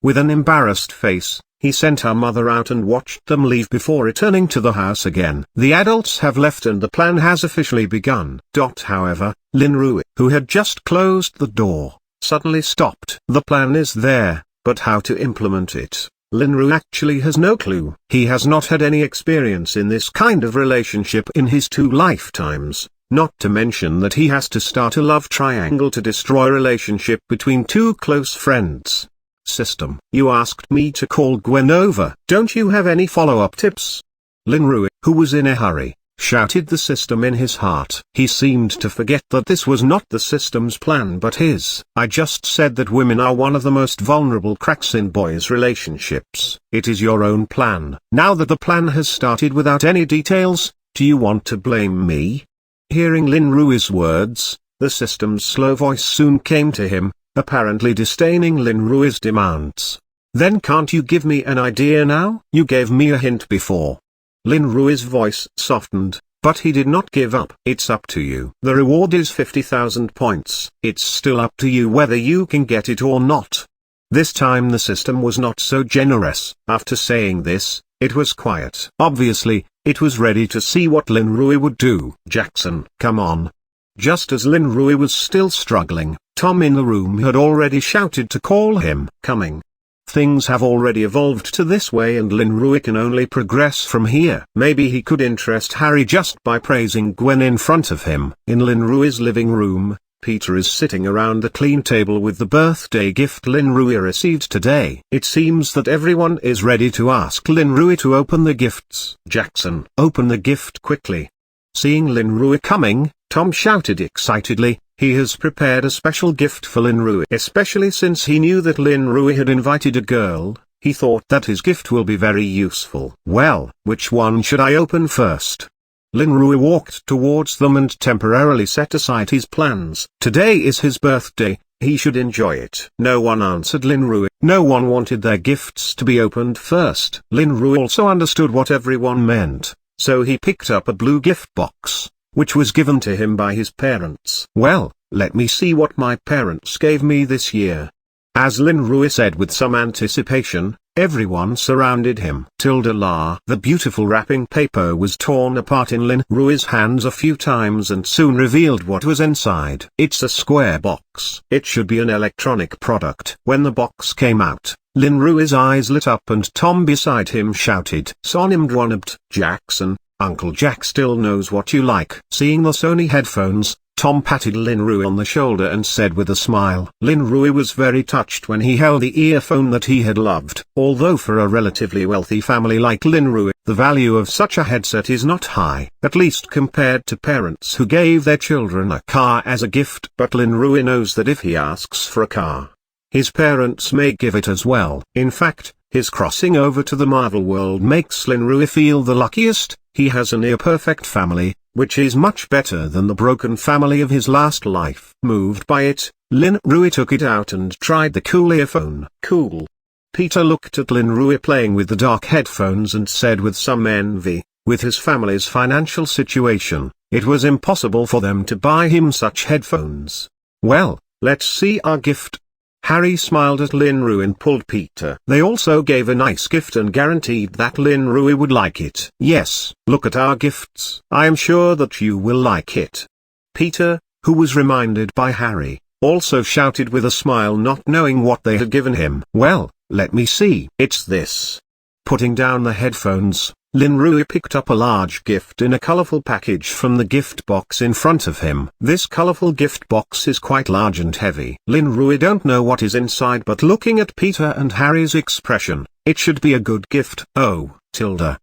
A: With an embarrassed face, he sent her mother out and watched them leave before returning to the house again. The adults have left and the plan has officially begun. However, Lin Rui, who had just closed the door, suddenly stopped. The plan is there, but how to implement it? Lin Rui actually has no clue. He has not had any experience in this kind of relationship in his 2 lifetimes, not to mention that he has to start a love triangle to destroy relationship between 2 close friends. System. You asked me to call Gwen over. Don't you have any follow-up tips? Lin Rui, who was in a hurry, shouted the system in his heart. He seemed to forget that this was not the system's plan but his. I just said that women are one of the most vulnerable cracks in boys' relationships. It is your own plan. Now that the plan has started without any details, do you want to blame me? Hearing Lin Rui's words, the system's slow voice soon came to him, apparently disdaining Lin Rui's demands. Then can't you give me an idea now? You gave me a hint before. Lin Rui's voice softened, but he did not give up. It's up to you. The reward is 50,000 points. It's still up to you whether you can get it or not. This time the system was not so generous. After saying this, it was quiet. Obviously, it was ready to see what Lin Rui would do. Jackson, come on. Just as Lin Rui was still struggling, Tom in the room had already shouted to call him. Coming. Things have already evolved to this way and Lin Rui can only progress from here. Maybe he could interest Harry just by praising Gwen in front of him. In Lin Rui's living room, Peter is sitting around the clean table with the birthday gift Lin Rui received today. It seems that everyone is ready to ask Lin Rui to open the gifts. Jackson, open the gift quickly. Seeing Lin Rui coming, Tom shouted excitedly. He has prepared a special gift for Lin Rui. Especially since he knew that Lin Rui had invited a girl, he thought that his gift will be very useful. Well, which one should I open first? Lin Rui walked towards them and temporarily set aside his plans. Today is his birthday, he should enjoy it. No one answered Lin Rui. No one wanted their gifts to be opened first. Lin Rui also understood what everyone meant, so he picked up a blue gift box, which was given to him by his parents. Well, let me see what my parents gave me this year. As Lin Rui said with some anticipation, everyone surrounded him. The beautiful wrapping paper was torn apart in Lin Rui's hands a few times and soon revealed what was inside. It's a square box. It should be an electronic product. When the box came out, Lin Rui's eyes lit up and Tom beside him shouted, Sonimdwanabd, Jackson. Uncle Jack still knows what you like. Seeing the Sony headphones, Tom patted Lin Rui on the shoulder and said with a smile. Lin Rui was very touched when he held the earphone that he had loved. Although for a relatively wealthy family like Lin Rui, the value of such a headset is not high, at least compared to parents who gave their children a car as a gift. But Lin Rui knows that if he asks for a car, his parents may give it as well. In fact, his crossing over to the Marvel world makes Lin Rui feel the luckiest. He has a near-perfect family, which is much better than the broken family of his last life. Moved by it, Lin Rui took it out and tried the cool earphone. Cool. Peter looked at Lin Rui playing with the dark headphones and said with some envy, with his family's financial situation, it was impossible for them to buy him such headphones. Well, let's see our gift. Harry smiled at Lin Rui and pulled Peter. They also gave a nice gift and guaranteed that Lin Rui would like it. Yes, look at our gifts. I am sure that you will like it. Peter, who was reminded by Harry, also shouted with a smile, not knowing what they had given him. Well, let me see. It's this. Putting down the headphones, Lin Rui picked up a large gift in a colorful package from the gift box in front of him. This colorful gift box is quite large and heavy. Lin Rui don't know what is inside, but looking at Peter and Harry's expression, it should be a good gift. Oh, tilde.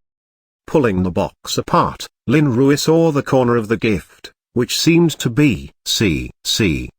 A: Pulling the box apart, Lin Rui saw the corner of the gift, which seemed to be C.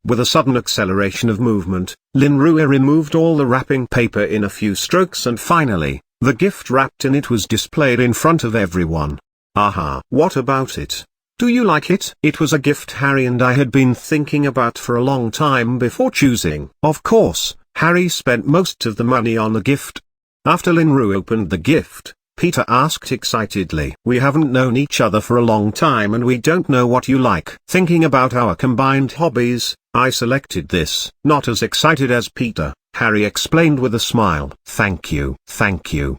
A: With a sudden acceleration of movement, Lin Rui removed all the wrapping paper in a few strokes and finally, the gift wrapped in it was displayed in front of everyone. Aha! What about it? Do you like it? It was a gift Harry and I had been thinking about for a long time before choosing. Of course, Harry spent most of the money on the gift. After Lin Rui opened the gift, Peter asked excitedly, we haven't known each other for a long time and we don't know what you like. Thinking about our combined hobbies, I selected this. Not as excited as Peter, Harry explained with a smile. Thank you.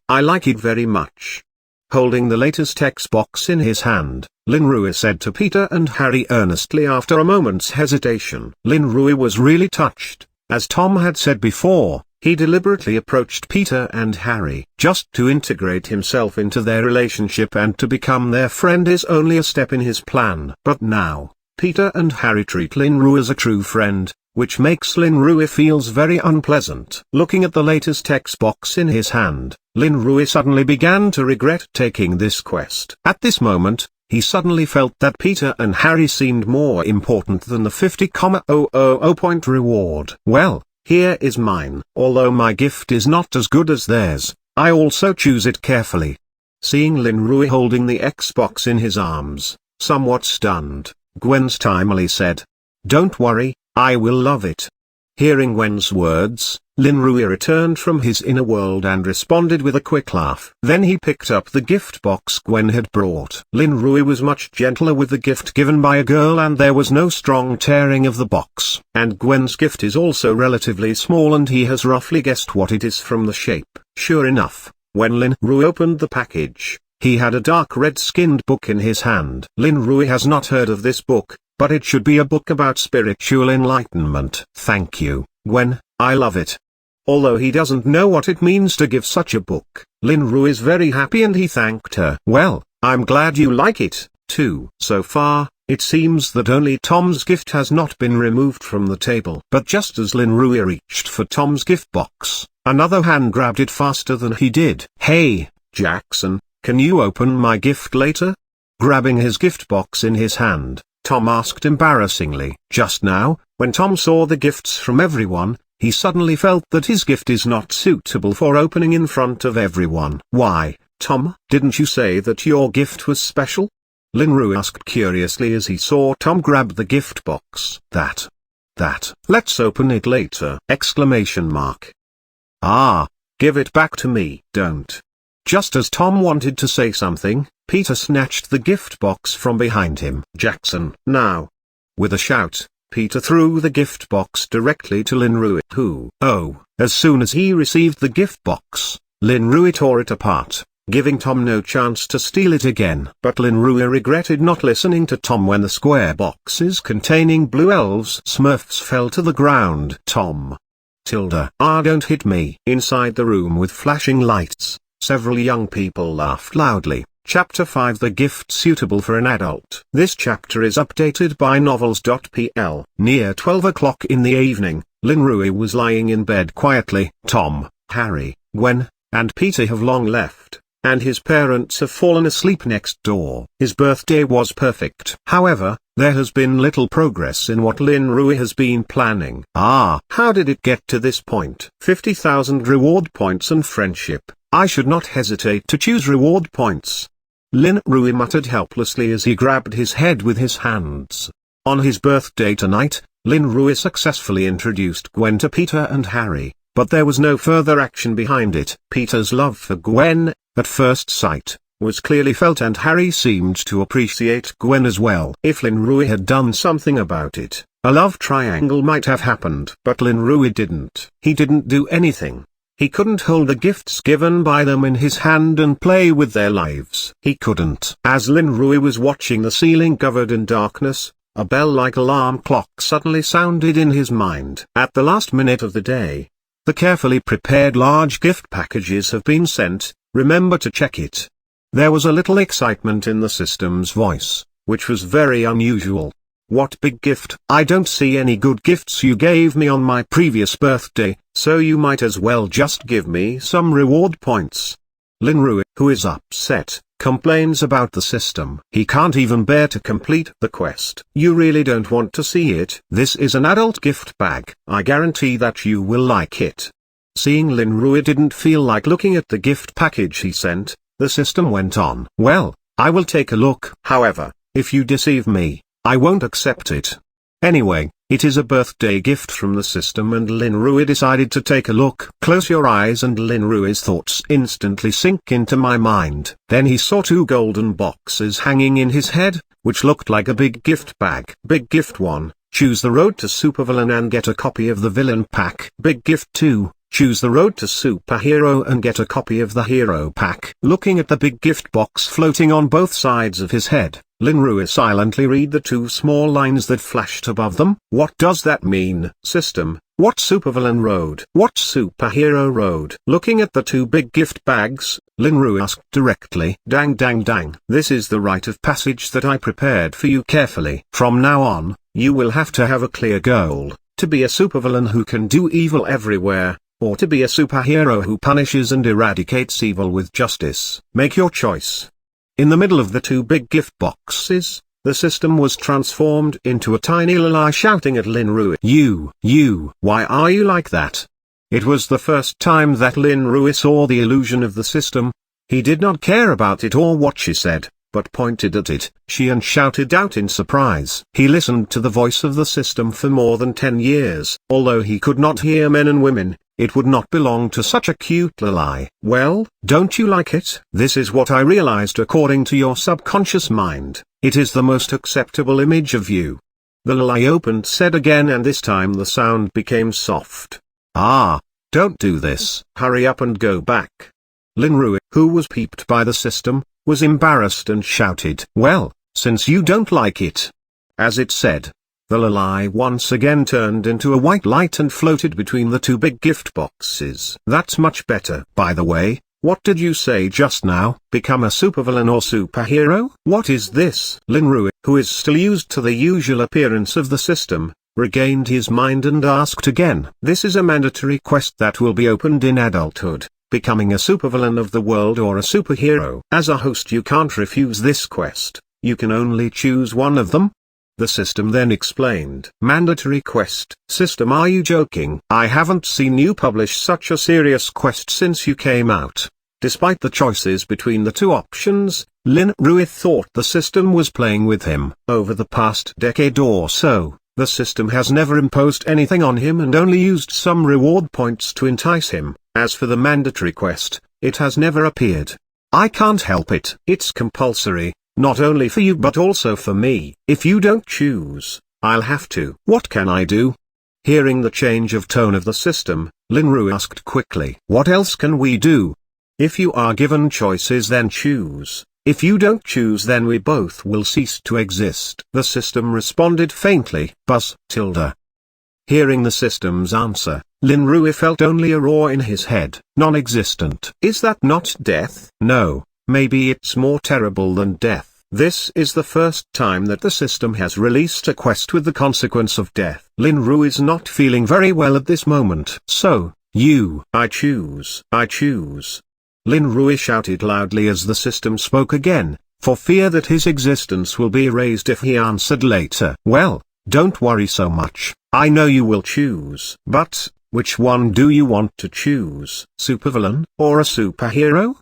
A: I like it very much. Holding the latest text box in his hand, Lin Rui said to Peter and Harry earnestly after a moment's hesitation. Lin Rui was really touched. As Tom had said before, he deliberately approached Peter and Harry. Just to integrate himself into their relationship and to become their friend is only a step in his plan. But now, Peter and Harry treat Lin Rui as a true friend, which makes Lin Rui feels very unpleasant. Looking at the latest text box in his hand, Lin Rui suddenly began to regret taking this quest. At this moment, he suddenly felt that Peter and Harry seemed more important than the 50,000 point reward. Well, here is mine. Although my gift is not as good as theirs, I also choose it carefully. Seeing Lin Rui holding the Xbox in his arms, somewhat stunned, Gwen timely said, "Don't worry, I will love it." Hearing Gwen's words, Lin Rui returned from his inner world and responded with a quick laugh. Then he picked up the gift box Gwen had brought. Lin Rui was much gentler with the gift given by a girl and there was no strong tearing of the box. And Gwen's gift is also relatively small and he has roughly guessed what it is from the shape. Sure enough, when Lin Rui opened the package, he had a dark red-skinned book in his hand. Lin Rui has not heard of this book, but it should be a book about spiritual enlightenment. Thank you, Gwen, I love it. Although he doesn't know what it means to give such a book, Lin Rui is very happy and he thanked her. Well, I'm glad you like it, too. So far, it seems that only Tom's gift has not been removed from the table. But just as Lin Rui reached for Tom's gift box, another hand grabbed it faster than he did. Hey, Jackson, can you open my gift later? Grabbing his gift box in his hand, Tom asked embarrassingly. Just now, when Tom saw the gifts from everyone, he suddenly felt that his gift is not suitable for opening in front of everyone. Why, Tom, didn't you say that your gift was special? Lin Rui asked curiously as he saw Tom grab the gift box. That. Let's open it later! Exclamation mark. Ah, give it back to me. Don't. Just as Tom wanted to say something, Peter snatched the gift box from behind him. Jackson, now. With a shout, Peter threw the gift box directly to Lin Rui, who, as soon as he received the gift box, Lin Rui tore it apart, giving Tom no chance to steal it again. But Lin Rui regretted not listening to Tom when the square boxes containing blue elves Smurfs fell to the ground. Tom. Don't hit me. Inside the room with flashing lights, several young people laughed loudly. Chapter 5: The Gift Suitable for an Adult. This chapter is updated by novels.pl. Near 12 o'clock in the evening, Lin Rui was lying in bed quietly. Tom, Harry, Gwen, and Peter have long left, and his parents have fallen asleep next door. His birthday was perfect. However, there has been little progress in what Lin Rui has been planning. How did it get to this point? 50,000 reward points and friendship. I should not hesitate to choose reward points. Lin Rui muttered helplessly as he grabbed his head with his hands. On his birthday tonight, Lin Rui successfully introduced Gwen to Peter and Harry, but there was no further action behind it. Peter's love for Gwen, at first sight, was clearly felt and Harry seemed to appreciate Gwen as well. If Lin Rui had done something about it, a love triangle might have happened. But Lin Rui didn't. He didn't do anything. He couldn't hold the gifts given by them in his hand and play with their lives. He couldn't. As Lin Rui was watching the ceiling covered in darkness, a bell-like alarm clock suddenly sounded in his mind. At the last minute of the day, the carefully prepared large gift packages have been sent, remember to check it. There was a little excitement in the system's voice, which was very unusual. What big gift? I don't see any good gifts you gave me on my previous birthday, so you might as well just give me some reward points. Lin Rui, who is upset, complains about the system. He can't even bear to complete the quest. You really don't want to see it? This is an adult gift bag. I guarantee that you will like it. Seeing Lin Rui didn't feel like looking at the gift package he sent, the system went on. Well, I will take a look. However, if you deceive me, I won't accept it. Anyway, it is a birthday gift from the system and Lin Rui decided to take a look. Close your eyes and Lin Rui's thoughts instantly sink into my mind. Then he saw two golden boxes hanging in his head, which looked like a big gift bag. Big gift 1, choose the road to supervillain and get a copy of the villain pack. Big gift 2, choose the road to superhero and get a copy of the hero pack. Looking at the big gift box floating on both sides of his head, Linrui silently read the 2 small lines that flashed above them. What does that mean? System, what supervillain road? What superhero road? Looking at the 2 big gift bags, Linrui asked directly. Dang dang dang. This is the rite of passage that I prepared for you carefully. From now on, you will have to have a clear goal, to be a supervillain who can do evil everywhere, or to be a superhero who punishes and eradicates evil with justice. Make your choice. In the middle of the 2 big gift boxes, the system was transformed into a tiny Lalai shouting at Linrui. You, why are you like that? It was the first time that Linrui saw the illusion of the system. He did not care about it or what she said, but pointed at it, and shouted out in surprise. He listened to the voice of the system for more than 10 years. Although he could not hear men and women, it would not belong to such a cute Lalai. Well, don't you like it? This is what I realized according to your subconscious mind. It is the most acceptable image of you. The Lalai opened said again, and this time the sound became soft. Ah, don't do this. Hurry up and go back. Linrui, who was peeped by the system, was embarrassed and shouted. Well, since you don't like it. As it said, the Lalai once again turned into a white light and floated between the 2 big gift boxes. That's much better. By the way, what did you say just now? Become a supervillain or superhero? What is this? Linrui, who is still used to the usual appearance of the system, regained his mind and asked again. This is a mandatory quest that will be opened in adulthood. Becoming a supervillain of the world or a superhero. As a host you can't refuse this quest, you can only choose one of them. The system then explained. Mandatory quest. System, are you joking? I haven't seen you publish such a serious quest since you came out. Despite the choices between the 2 options, Linrui thought the system was playing with him. Over the past decade or so, the system has never imposed anything on him and only used some reward points to entice him. As for the mandatory quest, it has never appeared. I can't help it. It's compulsory, not only for you but also for me. If you don't choose, I'll have to. What can I do? Hearing the change of tone of the system, Linrui asked quickly. What else can we do? If you are given choices then choose. If you don't choose then we both will cease to exist. The system responded faintly. Buzz, tilde. Hearing the system's answer, Linrui felt only a roar in his head. Non-existent. Is that not death? No, maybe it's more terrible than death. This is the first time that the system has released a quest with the consequence of death. Linrui is not feeling very well at this moment. So, I choose. Linrui shouted loudly as the system spoke again, for fear that his existence will be erased if he answered later. Well, don't worry so much, I know you will choose. But, which one do you want to choose? Supervillain, or a superhero?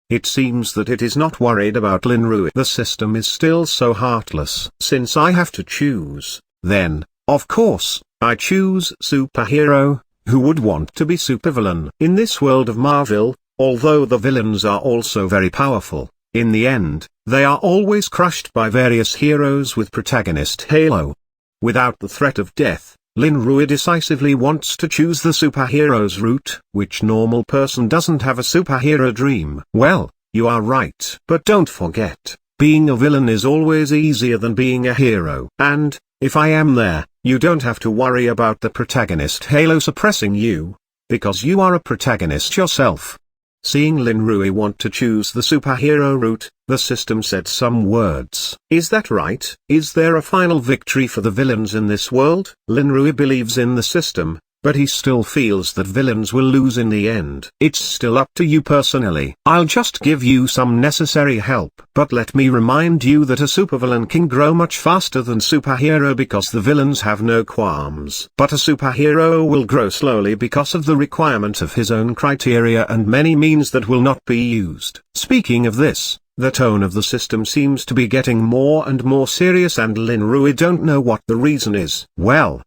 A: It seems that it is not worried about Linrui. The system is still so heartless. Since I have to choose, then, of course, I choose superhero. Who would want to be supervillain? In this world of Marvel, although the villains are also very powerful, in the end, they are always crushed by various heroes with protagonist halo. Without the threat of death, Linrui decisively wants to choose the superhero's route. Which normal person doesn't have a superhero dream? Well, you are right. But don't forget, being a villain is always easier than being a hero. And, if I am there, you don't have to worry about the protagonist halo suppressing you, because you are a protagonist yourself. Seeing Linrui want to choose the superhero route, the system said some words. Is that right? Is there a final victory for the villains in this world? Linrui believes in the system, but he still feels that villains will lose in the end. It's still up to you personally. I'll just give you some necessary help. But let me remind you that a supervillain can grow much faster than superhero because the villains have no qualms. But a superhero will grow slowly because of the requirement of his own criteria and many means that will not be used. Speaking of this, the tone of the system seems to be getting more and more serious and Linrui don't know what the reason is. Well,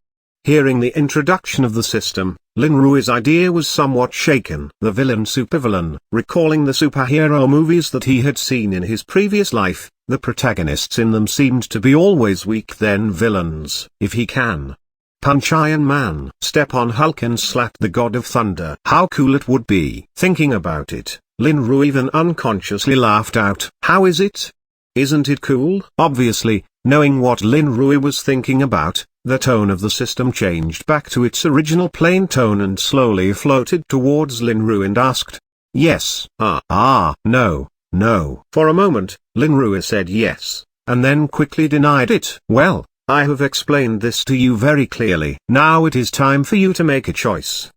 A: hearing the introduction of the system, Linrui's idea was somewhat shaken. The villain supervillain, recalling the superhero movies that he had seen in his previous life, The protagonists in them seemed to be always weak then villains. If he can punch Iron Man, step on Hulk and slap the God of Thunder, how cool it would be. Thinking about it, Linru even unconsciously laughed out. How is it? Isn't it cool? Obviously, knowing what Linru was thinking about, the tone of the system changed back to its original plain tone and slowly floated towards Linru and asked, yes, no, no. For a moment, Linru said yes, and then quickly denied it. Well, I have explained this to you very clearly. Now it is time for you to make a choice.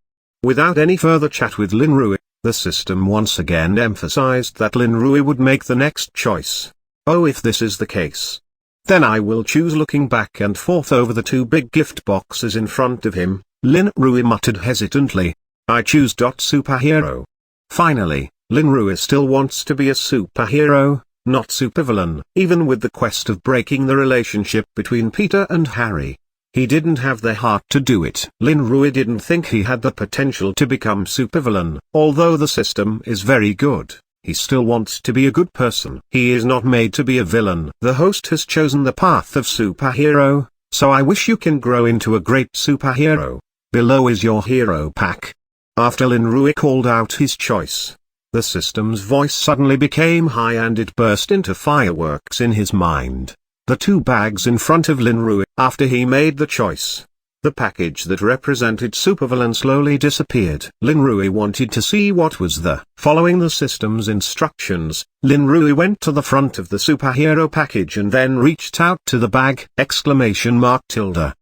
A: Without any further chat with Linru, the system once again emphasized that Linru would make the next choice. Oh, if this is the case, then I will choose. Looking back and forth over the two big gift boxes in front of him, Linru muttered hesitantly, I choose. Superhero. Finally, Linru still wants to be a superhero, not supervillain. Even with the quest of breaking the relationship between Peter and Harry, he didn't have the heart to do it. Linru didn't think he had the potential to become supervillain. Although the system is very good, he still wants to be a good person. He is not made to be a villain. The host has chosen the path of superhero, so I wish you can grow into a great superhero. Below is your hero pack. After Linru called out his choice, the system's voice suddenly became high and it burst into fireworks in his mind. The two bags in front of Linru. After he made the choice, the package that represented supervillain slowly disappeared. Linru wanted to see what was there. Following the system's instructions, Linru went to the front of the superhero package and then reached out to the bag! Tilde.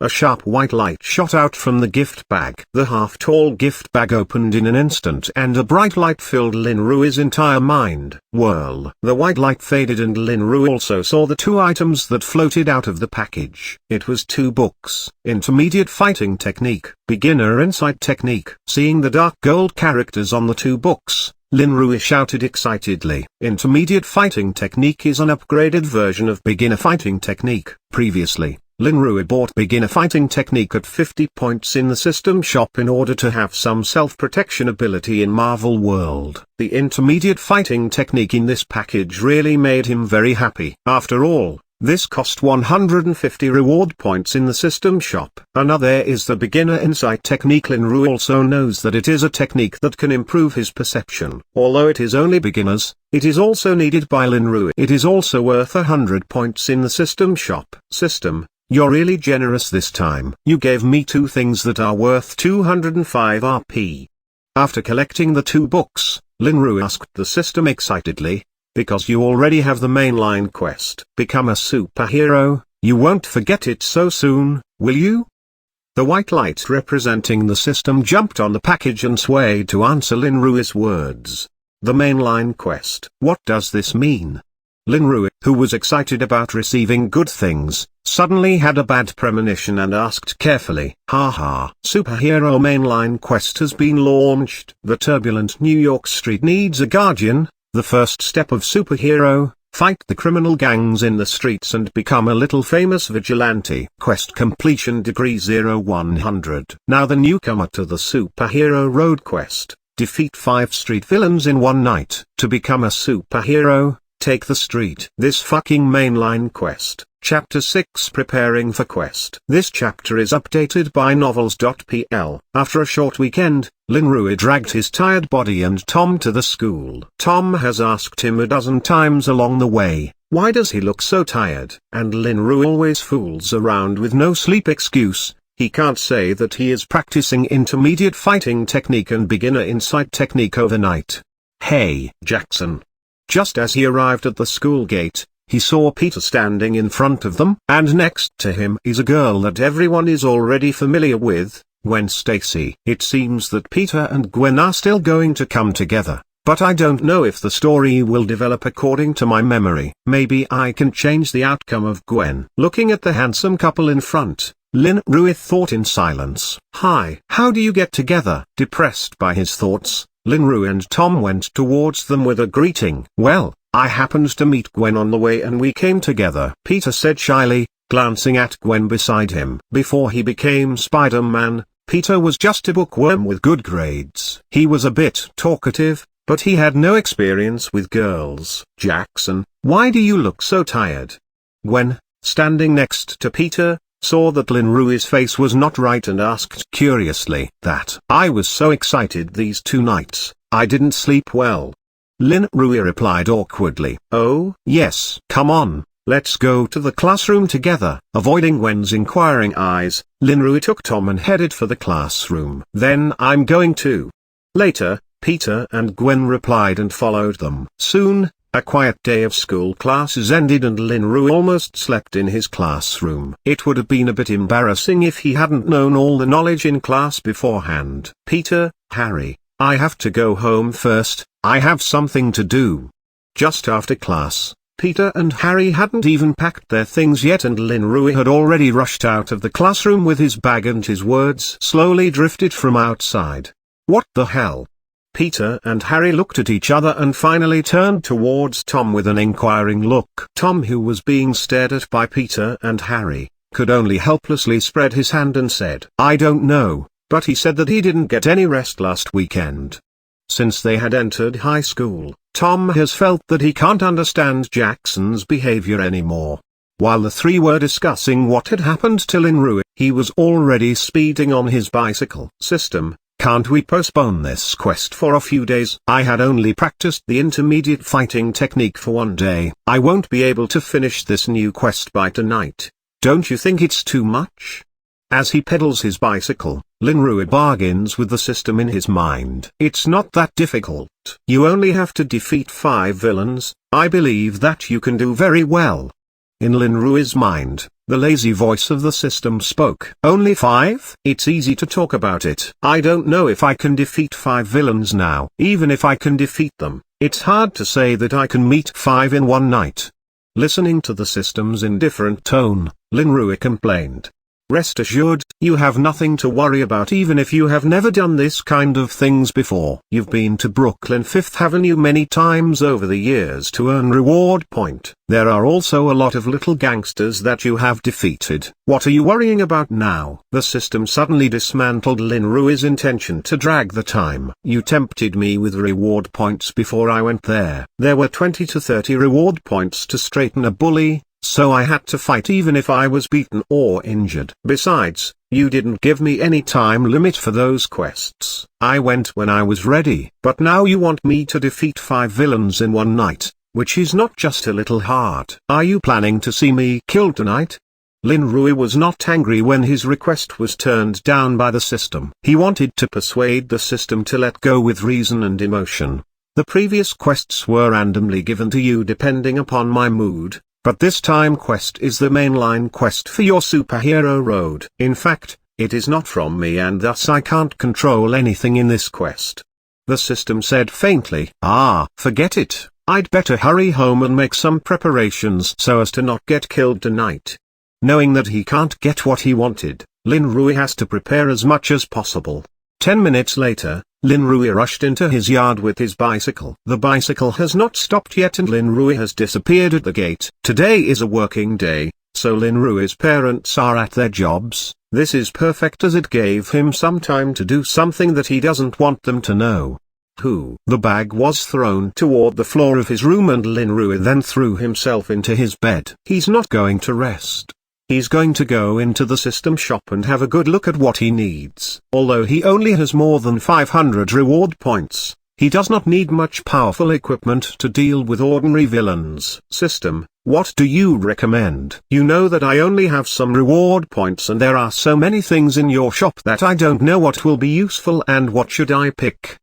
A: A sharp white light shot out from the gift bag. The half-tall gift bag opened in an instant and a bright light filled Linru's entire mind. Whirl. The white light faded and Linru also saw the two items that floated out of the package. It was two books. Intermediate Fighting Technique, Beginner Insight Technique. Seeing the dark gold characters on the two books, Linru shouted excitedly. Intermediate Fighting Technique is an upgraded version of Beginner Fighting Technique. Previously, Linru bought Beginner Fighting Technique at 50 points in the system shop in order to have some self-protection ability in Marvel World. The Intermediate Fighting Technique in this package really made him very happy. After all, this cost 150 reward points in the system shop. Another is the Beginner Insight Technique. Linru also knows that it is a technique that can improve his perception. Although it is only beginners, it is also needed by Linru. It is also worth 100 points in the system shop. System, you're really generous this time. You gave me two things that are worth 205 RP. After collecting the two books, Linru asked the system excitedly, because you already have the mainline quest. Become a superhero, you won't forget it so soon, will you? The white light representing the system jumped on the package and swayed to answer Linru's words. The mainline quest. What does this mean? Linru, who was excited about receiving good things, suddenly had a bad premonition and asked carefully, haha. Superhero mainline quest has been launched. The turbulent New York street needs a guardian. The first step of superhero, fight the criminal gangs in the streets and become a little famous vigilante. Quest completion degree 0-100. Now the newcomer to the superhero road quest, defeat 5 street villains in one night. To become a superhero, take the street. This fucking mainline quest. Chapter 6 Preparing for Quest. This chapter is updated by novels.pl. After a short weekend, Linru dragged his tired body and Tom to the school. Tom has asked him a dozen times along the way, why does he look so tired? And Linru always fools around with no sleep excuse. He can't say that he is practicing Intermediate Fighting Technique and Beginner Insight Technique overnight. Hey, Jackson. Just as he arrived at the school gate, he saw Peter standing in front of them, and next to him is a girl that everyone is already familiar with, Gwen Stacy. It seems that Peter and Gwen are still going to come together, but I don't know if the story will develop according to my memory. Maybe I can change the outcome of Gwen. Looking at the handsome couple in front, Linru thought in silence. Hi. How do you get together? Depressed by his thoughts, Linru and Tom went towards them with a greeting. Well, I happened to meet Gwen on the way and we came together, Peter said shyly, glancing at Gwen beside him. Before he became Spider-Man, Peter was just a bookworm with good grades. He was a bit talkative, But he had no experience with girls. "Jackson, why do you look so tired?" Gwen, standing next to Peter, saw that Lin Rui's face was not right and asked curiously, "That I was so excited these 2 nights, I didn't sleep well." Lin Rui replied awkwardly, "Oh, yes. Come on, let's go to the classroom together." Avoiding Gwen's inquiring eyes, Lin Rui took Tom and headed for the classroom. "Then I'm going too." Later, Peter and Gwen replied and followed them. Soon, a quiet day of school classes ended and Lin Rui almost slept in his classroom. It would have been a bit embarrassing if he hadn't known all the knowledge in class beforehand. "Peter, Harry, I have to go home first, I have something to do." Just after class, Peter and Harry hadn't even packed their things yet and Lin Rui had already rushed out of the classroom with his bag and his words slowly drifted from outside. "What the hell?" Peter and Harry looked at each other and finally turned towards Tom with an inquiring look. Tom, who was being stared at by Peter and Harry, could only helplessly spread his hand and said, "I don't know, but he said that he didn't get any rest last weekend." Since they had entered high school, Tom has felt that he can't understand Jackson's behavior anymore. While the 3 were discussing what had happened to Lin Rui, he was already speeding on his bicycle. "System, can't we postpone this quest for a few days? I had only practiced the intermediate fighting technique for 1 day. I won't be able to finish this new quest by tonight. Don't you think it's too much?" As he pedals his bicycle, Lin Rui bargains with the system in his mind. "It's not that difficult. You only have to defeat 5 villains, I believe that you can do very well." In Lin Rui's mind, the lazy voice of the system spoke. "Only 5? It's easy to talk about it. I don't know if I can defeat 5 villains now. Even if I can defeat them, it's hard to say that I can meet 5 in 1 night." Listening to the system's indifferent tone, Lin Rui complained, "Rest assured, you have nothing to worry about even if you have never done this kind of things before. You've been to Brooklyn 5th Avenue many times over the years to earn reward point. There are also a lot of little gangsters that you have defeated. What are you worrying about now?" The system suddenly dismantled Lin Rui's intention to drag the time. "You tempted me with reward points before I went there. There were 20 to 30 reward points to straighten a bully, so I had to fight even if I was beaten or injured. Besides, you didn't give me any time limit for those quests. I went when I was ready. But now you want me to defeat 5 villains in 1 night, which is not just a little hard. Are you planning to see me killed tonight?" Lin Rui was not angry when his request was turned down by the system. He wanted to persuade the system to let go with reason and emotion. "The previous quests were randomly given to you depending upon my mood. But this time quest is the mainline quest for your superhero road. In fact, it is not from me and thus I can't control anything in this quest." The system said faintly, "Forget it. I'd better hurry home and make some preparations so as to not get killed tonight." Knowing that he can't get what he wanted, Lin Rui has to prepare as much as possible. 10 minutes later, Lin Rui rushed into his yard with his bicycle. The bicycle has not stopped yet and Lin Rui has disappeared at the gate. Today is a working day, so Lin Rui's parents are at their jobs. This is perfect as it gave him some time to do something that he doesn't want them to know. The bag was thrown toward the floor of his room and Lin Rui then threw himself into his bed. He's not going to rest. He's going to go into the system shop and have a good look at what he needs. Although he only has more than 500 reward points, he does not need much powerful equipment to deal with ordinary villains. "System, what do you recommend? You know that I only have some reward points and there are so many things in your shop that I don't know what will be useful and what should I pick."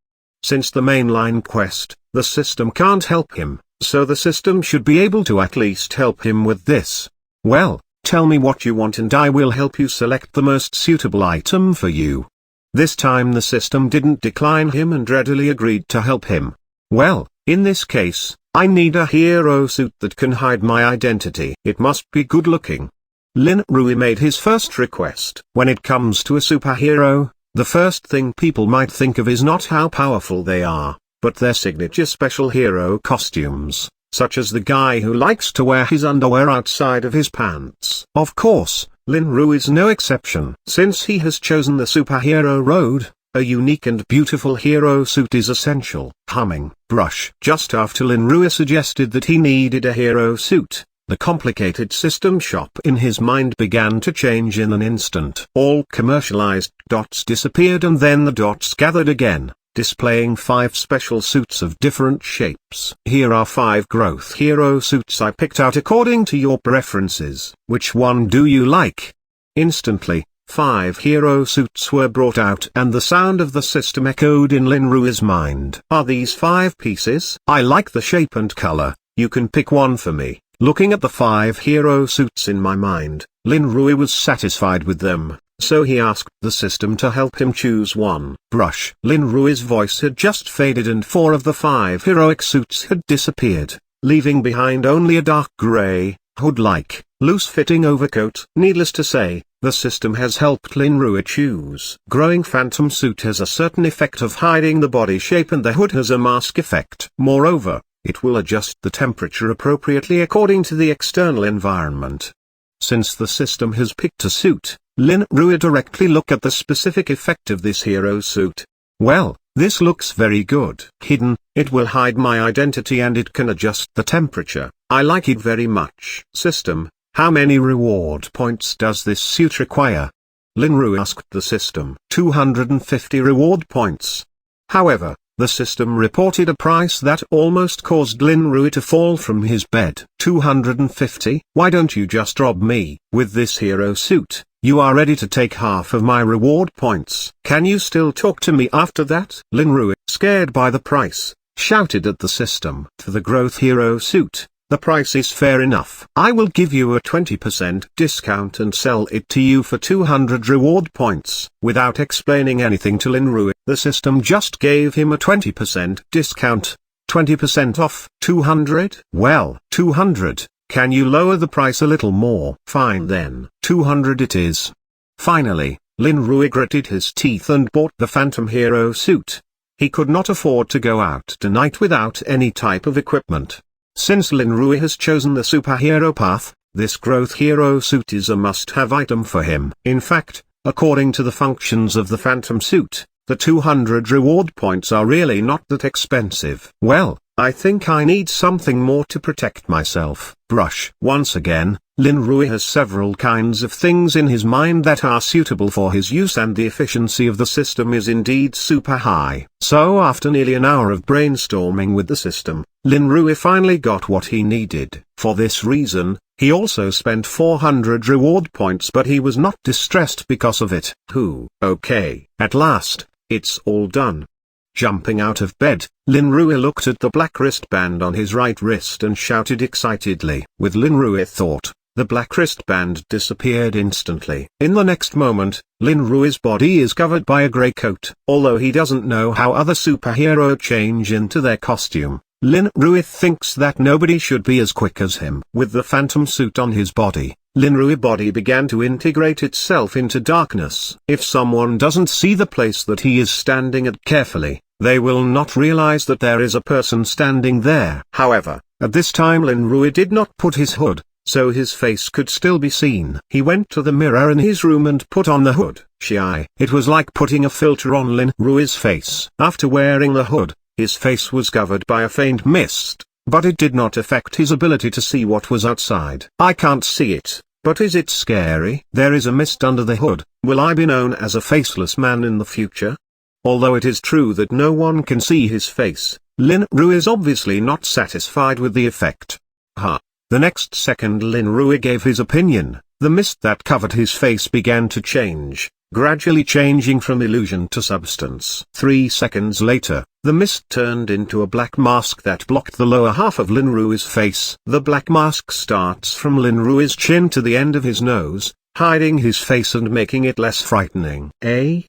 A: Since the mainline quest, the system can't help him, so the system should be able to at least help him with this. "Well, tell me what you want and I will help you select the most suitable item for you." This time the system didn't decline him and readily agreed to help him. "Well, in this case, I need a hero suit that can hide my identity. It must be good looking." Lin Rui made his first request. When it comes to a superhero, the first thing people might think of is not how powerful they are, but their signature special hero costumes, such as the guy who likes to wear his underwear outside of his pants. Of course, Lin Rui is no exception. Since he has chosen the superhero road, A unique and beautiful hero suit is essential. Humming. Brush. Just after Lin Rui suggested that he needed a hero suit, the complicated system shop in his mind began to change in an instant. All commercialized dots disappeared and then the dots gathered again, displaying 5 special suits of different shapes. Here are 5 growth hero suits I picked out according to your preferences. Which one do you like? Instantly, 5 hero suits were brought out and the sound of the system echoed in Lin Rui's mind. Are these 5 pieces? I like the shape and color, you can pick one for me. Looking at the 5 hero suits in my mind, Lin Rui was satisfied with them, so he asked the system to help him choose one. Brush. Lin Rui's voice had just faded and 4 of the 5 heroic suits had disappeared, leaving behind only a dark gray, hood-like, loose-fitting overcoat. Needless to say, the system has helped Lin Rui choose. Growing phantom suit has a certain effect of hiding the body shape and the hood has a mask effect. Moreover, it will adjust the temperature appropriately according to the external environment. Since the system has picked a suit, Lin Rui directly look at the specific effect of this hero suit. Well, this looks very good. Hidden, it will hide my identity and it can adjust the temperature. I like it very much. System, how many reward points does this suit require? Lin Rui asked the system. 250 reward points. However, the system reported a price that almost caused Lin Rui to fall from his bed. 250? Why don't you just rob me? With this hero suit, you are ready to take half of my reward points. Can you still talk to me after that? Lin Rui, scared by the price, shouted at the system. For the growth hero suit, the price is fair enough. I will give you a 20% discount and sell it to you for 200 reward points. Without explaining anything to Lin Rui, the system just gave him a 20% discount. 20% off. 200? Well, 200. Can you lower the price a little more? Fine then. 200 it is. Finally, Lin Rui gritted his teeth and bought the phantom hero suit. He could not afford to go out tonight without any type of equipment. Since Lin Rui has chosen the superhero path, this growth hero suit is a must-have item for him. In fact, according to the functions of the phantom suit, the 200 reward points are really not that expensive. Well, I think I need something more to protect myself. Brush. Once again, Lin Rui has several kinds of things in his mind that are suitable for his use and the efficiency of the system is indeed super high. So after nearly an hour of brainstorming with the system, Lin Rui finally got what he needed. For this reason, he also spent 400 reward points but he was not distressed because of it. Okay, at last, it's all done. Jumping out of bed, Lin Rui looked at the black wristband on his right wrist and shouted excitedly. With Lin Rui thought, the black wristband disappeared instantly. In the next moment, Lin Rui's body is covered by a grey coat. Although he doesn't know how other superheroes change into their costume, Lin Rui thinks that nobody should be as quick as him. With the phantom suit on his body, Lin Rui's body began to integrate itself into darkness. If someone doesn't see the place that he is standing at carefully, they will not realize that there is a person standing there. However, at this time Lin Rui did not put his hood, so his face could still be seen. He went to the mirror in his room and put on the hood. It was like putting a filter on Lin Rui's face. After wearing the hood, his face was covered by a faint mist, but it did not affect his ability to see what was outside. I can't see it, but is it scary? There is a mist under the hood. Will I be known as a faceless man in the future? Although it is true that no one can see his face, Lin Rui is obviously not satisfied with the effect. The next second Lin Rui gave his opinion. The mist that covered his face began to change, gradually changing from illusion to substance. 3 seconds later, the mist turned into a black mask that blocked the lower half of Lin Rui's face. The black mask starts from Lin Rui's chin to the end of his nose, hiding his face and making it less frightening.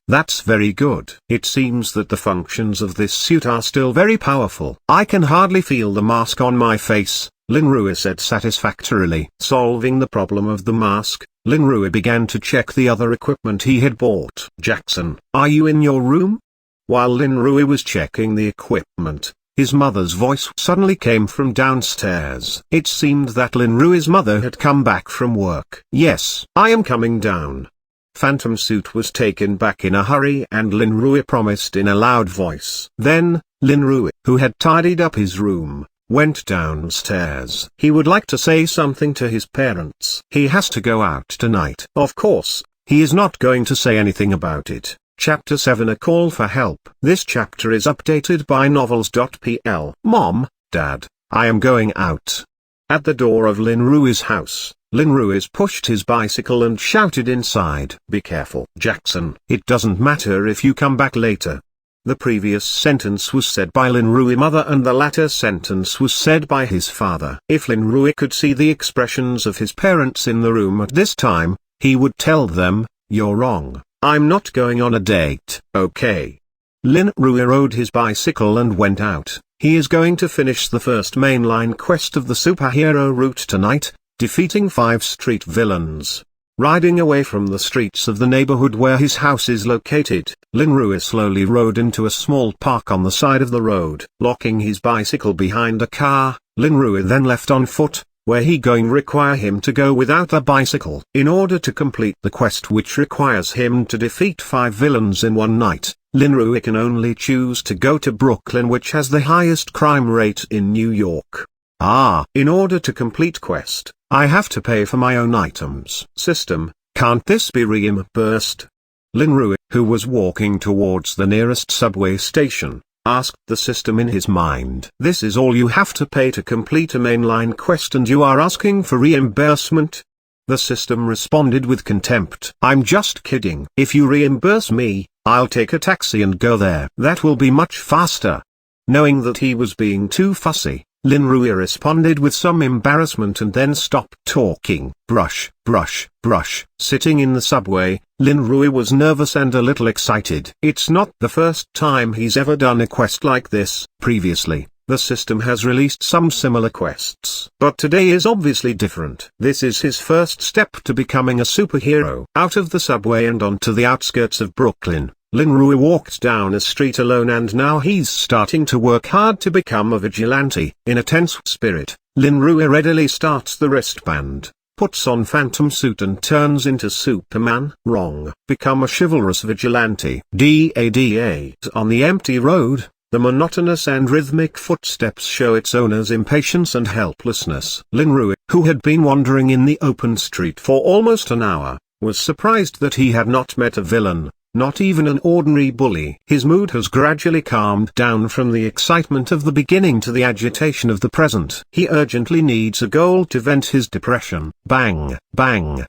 A: That's very good. It seems that the functions of this suit are still very powerful. I can hardly feel the mask on my face, Lin Rui said satisfactorily. Solving the problem of the mask, Lin Rui began to check the other equipment he had bought. Jackson, are you in your room? While Lin Rui was checking the equipment, his mother's voice suddenly came from downstairs. It seemed that Lin Rui's mother had come back from work. Yes, I am coming down. Phantom Suit was taken back in a hurry and Lin Rui promised in a loud voice. Then, Lin Rui, who had tidied up his room, went downstairs. He would like to say something to his parents. He has to go out tonight. Of course, he is not going to say anything about it. Chapter 7, A Call for Help. This chapter is updated by novels.pl. Mom, Dad, I am going out. At the door of Lin Rui's house, Lin Ruiz pushed his bicycle and shouted inside. Be careful, Jackson. It doesn't matter if you come back later. The previous sentence was said by Lin Rui's mother and the latter sentence was said by his father. If Lin Rui could see the expressions of his parents in the room at this time, he would tell them, "You're wrong. I'm not going on a date." Okay. Lin Rui rode his bicycle and went out. He is going to finish the first mainline quest of the superhero route tonight, defeating 5 street villains. Riding away from the streets of the neighborhood where his house is located, Lin Rui slowly rode into a small park on the side of the road. Locking his bicycle behind a car, Lin Rui then left on foot. Where he going require him to go without a bicycle. In order to complete the quest which requires him to defeat 5 villains in one night, Lin Rui can only choose to go to Brooklyn, which has the highest crime rate in New York. In order to complete quest, I have to pay for my own items. System, can't this be reimbursed? Lin Rui, who was walking towards the nearest subway station, asked the system in his mind. This is all you have to pay to complete a mainline quest and you are asking for reimbursement? The system responded with contempt. I'm just kidding. If you reimburse me, I'll take a taxi and go there. That will be much faster. Knowing that he was being too fussy, Lin Rui responded with some embarrassment and then stopped talking. Brush, brush, brush. Sitting in the subway, Lin Rui was nervous and a little excited. It's not the first time he's ever done a quest like this. Previously, the system has released some similar quests. But today is obviously different. This is his first step to becoming a superhero. Out of the subway and onto the outskirts of Brooklyn, Lin Rui walked down a street alone and now he's starting to work hard to become a vigilante. In a tense spirit, Lin Rui readily starts the wristband, puts on Phantom Suit and turns into Superman. Wrong. Become a chivalrous vigilante. DADA. On the empty road, the monotonous and rhythmic footsteps show its owner's impatience and helplessness. Lin Rui, who had been wandering in the open street for almost an hour, was surprised that he had not met a villain. Not even an ordinary bully. His mood has gradually calmed down from the excitement of the beginning to the agitation of the present. He urgently needs a goal to vent his depression. Bang, bang.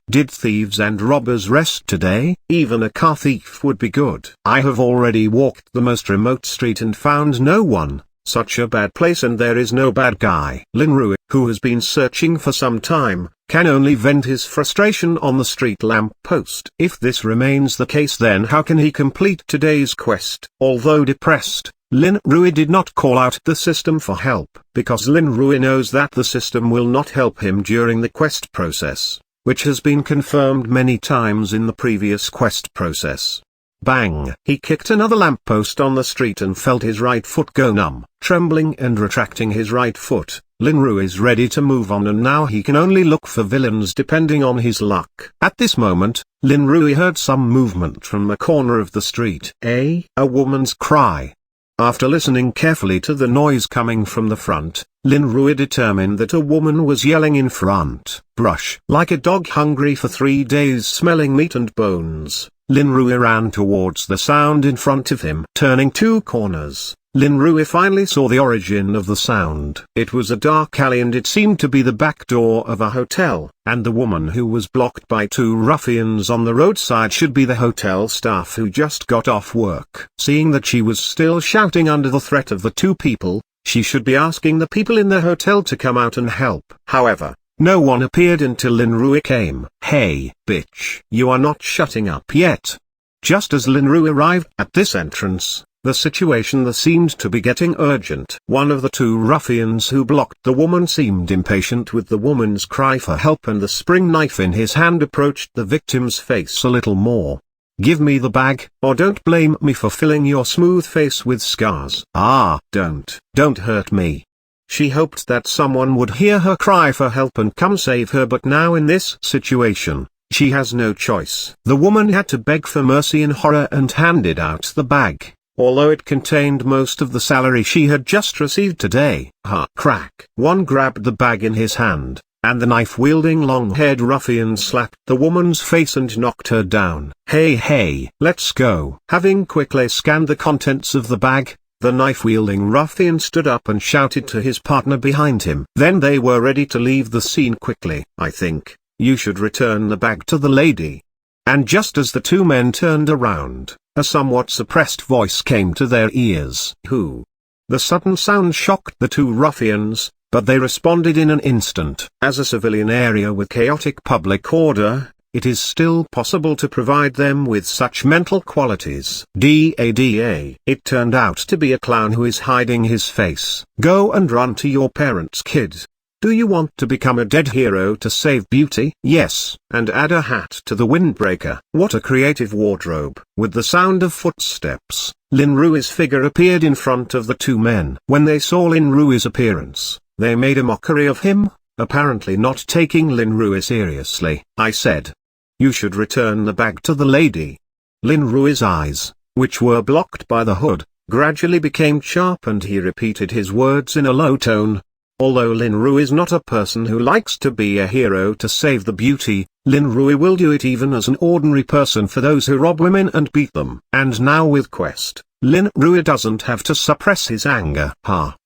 A: Did thieves and robbers rest today? Even a car thief would be good. I have already walked the most remote street and found no one. Such a bad place and there is no bad guy. Lin Rui, who has been searching for some time, can only vent his frustration on the street lamp post. If this remains the case, then how can he complete today's quest? Although depressed, Lin Rui did not call out the system for help, because Lin Rui knows that the system will not help him during the quest process, which has been confirmed many times in the previous quest process. Bang! He kicked another lamppost on the street and felt his right foot go numb. Trembling and retracting his right foot, Lin Rui is ready to move on and now he can only look for villains depending on his luck. At this moment, Lin Rui heard some movement from a corner of the street. A woman's cry. After listening carefully to the noise coming from the front, Lin Rui determined that a woman was yelling in front. Brush. Like a dog hungry for 3 days smelling meat and bones, Lin Rui ran towards the sound in front of him. Turning 2 corners, Lin Rui finally saw the origin of the sound. It was a dark alley and it seemed to be the back door of a hotel, and the woman who was blocked by 2 ruffians on the roadside should be the hotel staff who just got off work. Seeing that she was still shouting under the threat of the 2 people, she should be asking the people in the hotel to come out and help. However, no one appeared until Lin Rui came. Hey, bitch. You are not shutting up yet. Just as Lin Rui arrived at this entrance, the situation seemed to be getting urgent. One of the 2 ruffians who blocked the woman seemed impatient with the woman's cry for help, and the spring knife in his hand approached the victim's face a little more. Give me the bag, or don't blame me for filling your smooth face with scars. Don't hurt me. She hoped that someone would hear her cry for help and come save her, but now in this situation, She has no choice. The woman had to beg for mercy in horror and handed out the bag, although it contained most of the salary she had just received today. Crack. One grabbed the bag in his hand, and the knife-wielding long-haired ruffian slapped the woman's face and knocked her down. Hey, let's go. Having quickly scanned the contents of the bag, the knife-wielding ruffian stood up and shouted to his partner behind him. Then they were ready to leave the scene quickly. I think you should return the bag to the lady. And just as the two men turned around, a somewhat suppressed voice came to their ears. Who? The sudden sound shocked the two ruffians, but they responded in an instant. As a civilian area with chaotic public order, it is still possible to provide them with such mental qualities. DADA. It turned out to be a clown who is hiding his face. Go and run to your parents, kid. Do you want to become a dead hero to save beauty? Yes. And add a hat to the windbreaker. What a creative wardrobe. With the sound of footsteps, Lin Rui's figure appeared in front of the two men. When they saw Lin Rui's appearance, they made a mockery of him, apparently not taking Lin Rui seriously. I said, you should return the bag to the lady. Lin Rui's eyes, which were blocked by the hood, gradually became sharp and he repeated his words in a low tone. Although Lin Rui is not a person who likes to be a hero to save the beauty, Lin Rui will do it even as an ordinary person for those who rob women and beat them. And now with Quest, Lin Rui doesn't have to suppress his anger.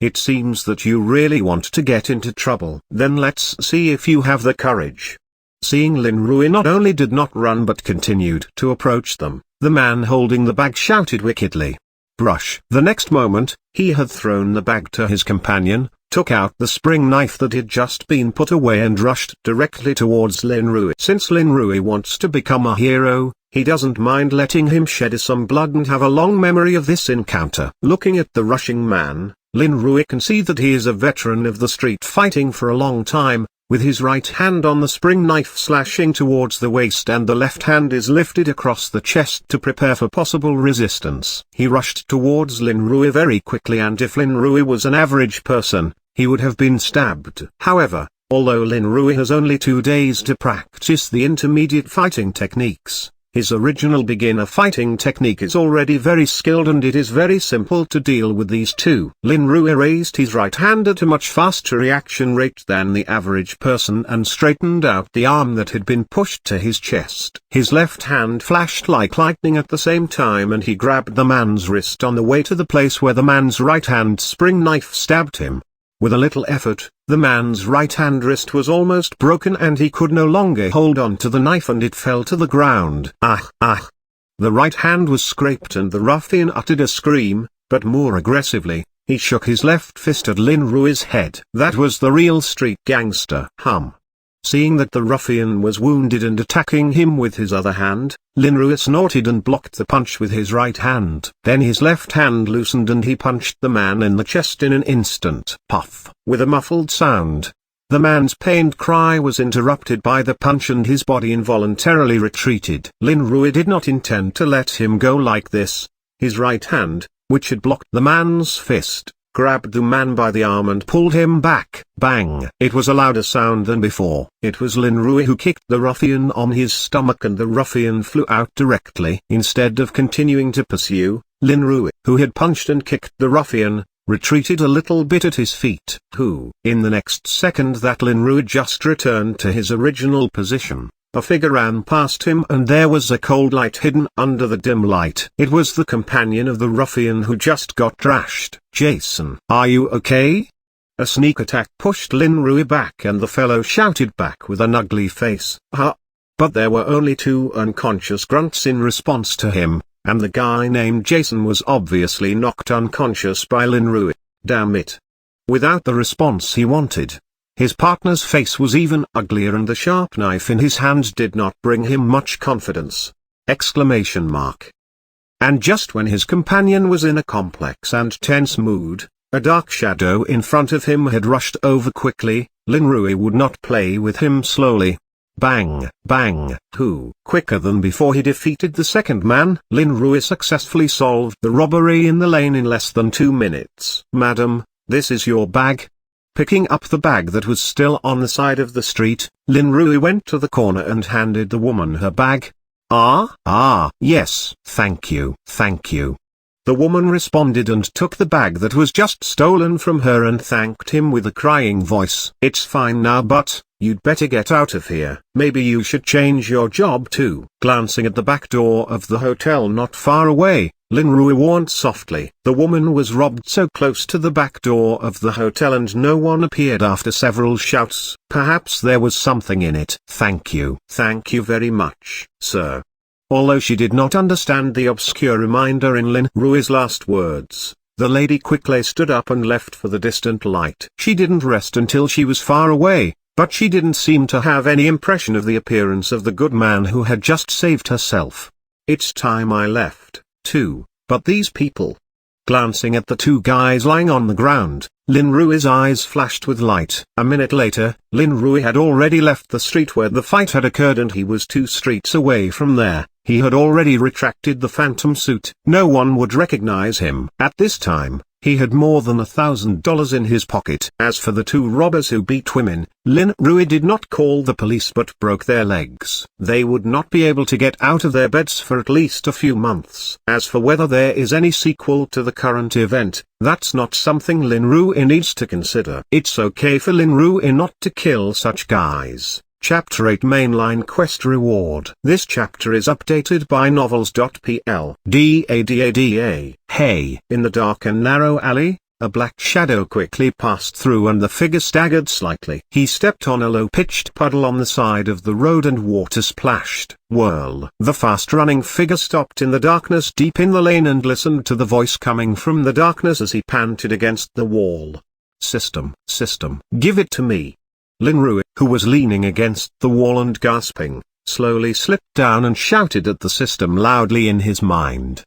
A: It seems that you really want to get into trouble. Then let's see if you have the courage. Seeing Lin Rui not only did not run but continued to approach them, the man holding the bag shouted wickedly. Brush. The next moment, he had thrown the bag to his companion, took out the spring knife that had just been put away and rushed directly towards Lin Rui. Since Lin Rui wants to become a hero, he doesn't mind letting him shed some blood and have a long memory of this encounter. Looking at the rushing man, Lin Rui can see that he is a veteran of the street fighting for a long time, with his right hand on the spring knife slashing towards the waist and the left hand is lifted across the chest to prepare for possible resistance. He rushed towards Lin Rui very quickly, and if Lin Rui was an average person, he would have been stabbed. However, although Lin Rui has only 2 days to practice the intermediate fighting techniques, his original beginner fighting technique is already very skilled and it is very simple to deal with these two. Lin Rui raised his right hand at a much faster reaction rate than the average person and straightened out the arm that had been pushed to his chest. His left hand flashed like lightning at the same time and he grabbed the man's wrist on the way to the place where the man's right hand spring knife stabbed him. With a little effort, the man's right-hand wrist was almost broken and he could no longer hold on to the knife and it fell to the ground. The right hand was scraped and the ruffian uttered a scream, but more aggressively, he shook his left fist at Lin Rui's head. That was the real street gangster. Seeing that the ruffian was wounded and attacking him with his other hand, Lin Rui snorted and blocked the punch with his right hand. Then his left hand loosened and he punched the man in the chest in an instant. Puff. With a muffled sound, the man's pained cry was interrupted by the punch and his body involuntarily retreated. Lin Rui did not intend to let him go like this. His right hand, which had blocked the man's fist, grabbed the man by the arm and pulled him back. Bang! It was a louder sound than before. It was Lin Rui who kicked the ruffian on his stomach and the ruffian flew out directly. Instead of continuing to pursue, Lin Rui, who had punched and kicked the ruffian, retreated a little bit at his feet. In the next second that Lin Rui just returned to his original position, a figure ran past him and there was a cold light hidden under the dim light. It was the companion of the ruffian who just got trashed. Jason, are you okay? A sneak attack pushed Lin Rui back and the fellow shouted back with an ugly face. But there were only 2 unconscious grunts in response to him, and the guy named Jason was obviously knocked unconscious by Lin Rui. Damn it. Without the response he wanted. His partner's face was even uglier and the sharp knife in his hand did not bring him much confidence. And just when his companion was in a complex and tense mood, a dark shadow in front of him had rushed over quickly. Lin Rui would not play with him slowly. Bang, bang. Quicker than before he defeated the second man, Lin Rui successfully solved the robbery in the lane in less than 2 minutes. Madam, this is your bag. Picking up the bag that was still on the side of the street, Lin Rui went to the corner and handed the woman her bag. Yes, thank you, thank you. The woman responded and took the bag that was just stolen from her and thanked him with a crying voice. It's fine now, but you'd better get out of here. Maybe you should change your job too. Glancing at the back door of the hotel not far away, Lin Rui warned softly. The woman was robbed so close to the back door of the hotel and no one appeared after several shouts. Perhaps there was something in it. Thank you very much, sir. Although she did not understand the obscure reminder in Lin Rui's last words, the lady quickly stood up and left for the distant light. She didn't rest until she was far away, but she didn't seem to have any impression of the appearance of the good man who had just saved herself. It's time I left, too, but these people. Glancing at the two guys lying on the ground, Lin Rui's eyes flashed with light. A minute later, Lin Rui had already left the street where the fight had occurred and he was 2 streets away from there. He had already retracted the phantom suit. No one would recognize him. At this time, he had more than $1,000 in his pocket. As for the 2 robbers who beat women, Lin Rui did not call the police but broke their legs. They would not be able to get out of their beds for at least a few months. As for whether there is any sequel to the current event, that's not something Lin Rui needs to consider. It's okay for Lin Rui not to kill such guys. Chapter 8 Mainline Quest Reward. This chapter is updated by novels.pl. Dada. Hey. In the dark and narrow alley, a black shadow quickly passed through and the figure staggered slightly. He stepped on a low-pitched puddle on the side of the road and water splashed. Whirl. The fast-running figure stopped in the darkness deep in the lane and listened to the voice coming from the darkness as he panted against the wall. System, give it to me. Lin Rui, who was leaning against the wall and gasping, slowly slipped down and shouted at the system loudly in his mind.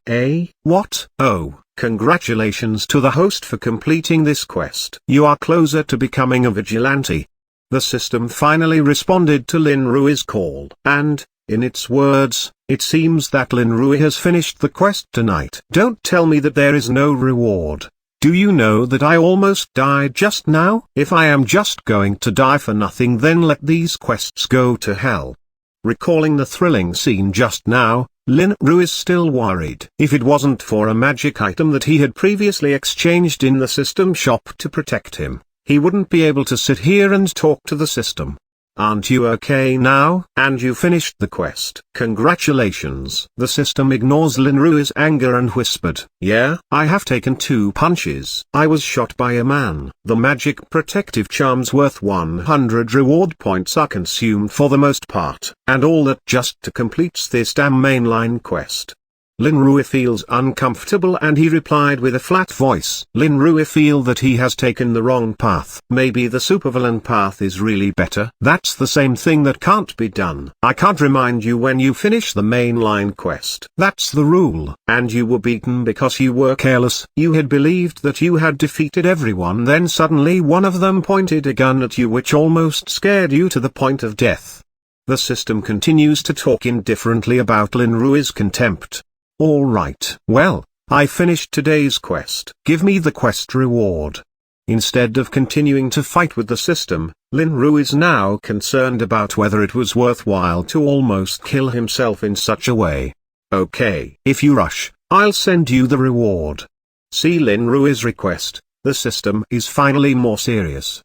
A: What? Oh, congratulations to the host for completing this quest. You are closer to becoming a vigilante. The system finally responded to Lin Rui's call. And, in its words, it seems that Lin Rui has finished the quest tonight. Don't tell me that there is no reward. Do you know that I almost died just now? If I am just going to die for nothing, then let these quests go to hell. Recalling the thrilling scene just now, Lin Rui is still worried. If it wasn't for a magic item that he had previously exchanged in the system shop to protect him, he wouldn't be able to sit here and talk to the system. Aren't you okay now? And you finished the quest. Congratulations. The system ignores Lin Rui's anger and whispered, yeah, I have taken 2 punches. I was shot by a man. The magic protective charms worth 100 reward points are consumed for the most part, and all that just to complete this damn mainline quest. Lin Rui feels uncomfortable and he replied with a flat voice. Lin Rui feel that he has taken the wrong path. Maybe the supervillain path is really better. That's the same thing that can't be done. I can't remind you when you finish the mainline quest. That's the rule. And you were beaten because you were careless. You had believed that you had defeated everyone, then suddenly one of them pointed a gun at you which almost scared you to the point of death. The system continues to talk indifferently about Lin Rui's contempt. Alright. Well, I finished today's quest. Give me the quest reward. Instead of continuing to fight with the system, Lin Rui is now concerned about whether it was worthwhile to almost kill himself in such a way. Okay. If you rush, I'll send you the reward. See Lin Rui's request. The system is finally more serious!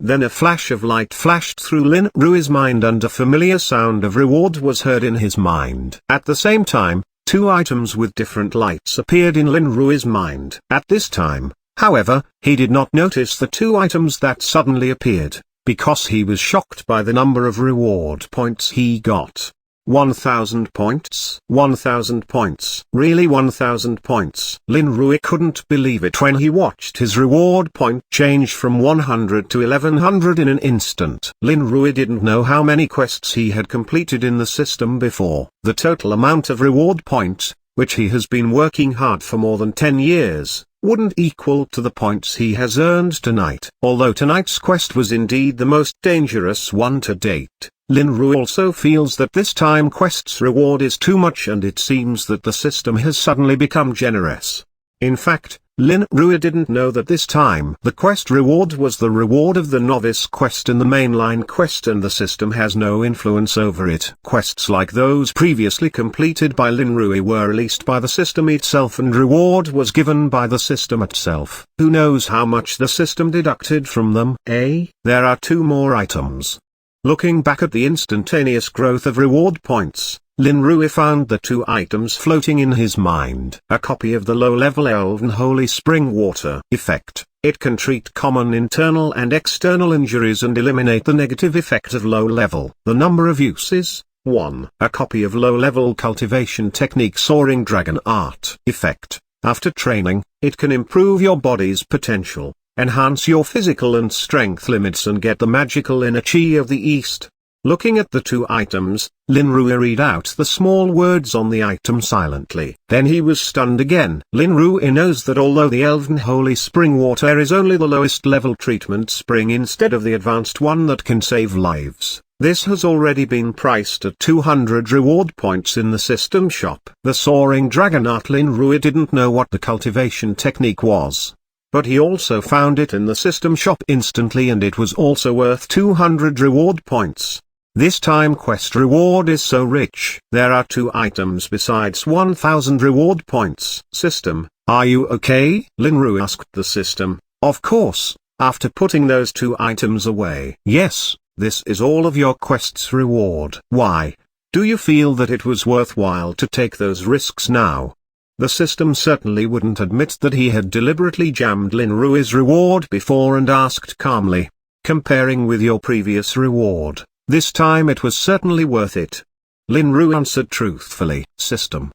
A: Then a flash of light flashed through Lin Rui's mind and a familiar sound of reward was heard in his mind. At the same time, 2 items with different lights appeared in Lin Rui's mind. At this time, however, he did not notice the 2 items that suddenly appeared, because he was shocked by the number of reward points he got. 1,000 points? 1,000 points? Really 1,000 points? Lin Rui couldn't believe it when he watched his reward point change from 100 to 1,100 in an instant. Lin Rui didn't know how many quests he had completed in the system before. The total amount of reward points, which he has been working hard for more than 10 years, wouldn't equal to the points he has earned tonight. Although tonight's quest was indeed the most dangerous one to date, Lin Rui also feels that this time quest's reward is too much and it seems that the system has suddenly become generous. In fact, Lin Rui didn't know that this time the quest reward was the reward of the novice quest in the mainline quest, and the system has no influence over it. Quests like those previously completed by Lin Rui were released by the system itself, and reward was given by the system itself. Who knows how much the system deducted from them? There are 2 more items. Looking back at the instantaneous growth of reward points, Lin Rui found the 2 items floating in his mind. A copy of the low-level Elven Holy Spring Water effect. It can treat common internal and external injuries and eliminate the negative effect of low level. The number of uses: 1. A copy of low-level cultivation technique Soaring Dragon Art effect. After training, it can improve your body's potential, enhance your physical and strength limits, and get the magical inner chi of the East. Looking at the 2 items, Lin Rui read out the small words on the item silently. Then he was stunned again. Lin Rui knows that although the Elven Holy Spring Water is only the lowest level treatment spring instead of the advanced one that can save lives, this has already been priced at 200 reward points in the system shop. The Soaring Dragon Art. Lin Rui didn't know what the cultivation technique was, but he also found it in the system shop instantly, and it was also worth 200 reward points. This time quest reward is so rich. There are 2 items besides 1000 reward points. System, are you okay? Lin Rui asked the system. Of course, after putting those 2 items away. Yes, this is all of your quest's reward. Why? Do you feel that it was worthwhile to take those risks now? The system certainly wouldn't admit that he had deliberately jammed Lin Rui's reward before, and asked calmly. Comparing with your previous reward, this time it was certainly worth it. Lin Rui answered truthfully. System.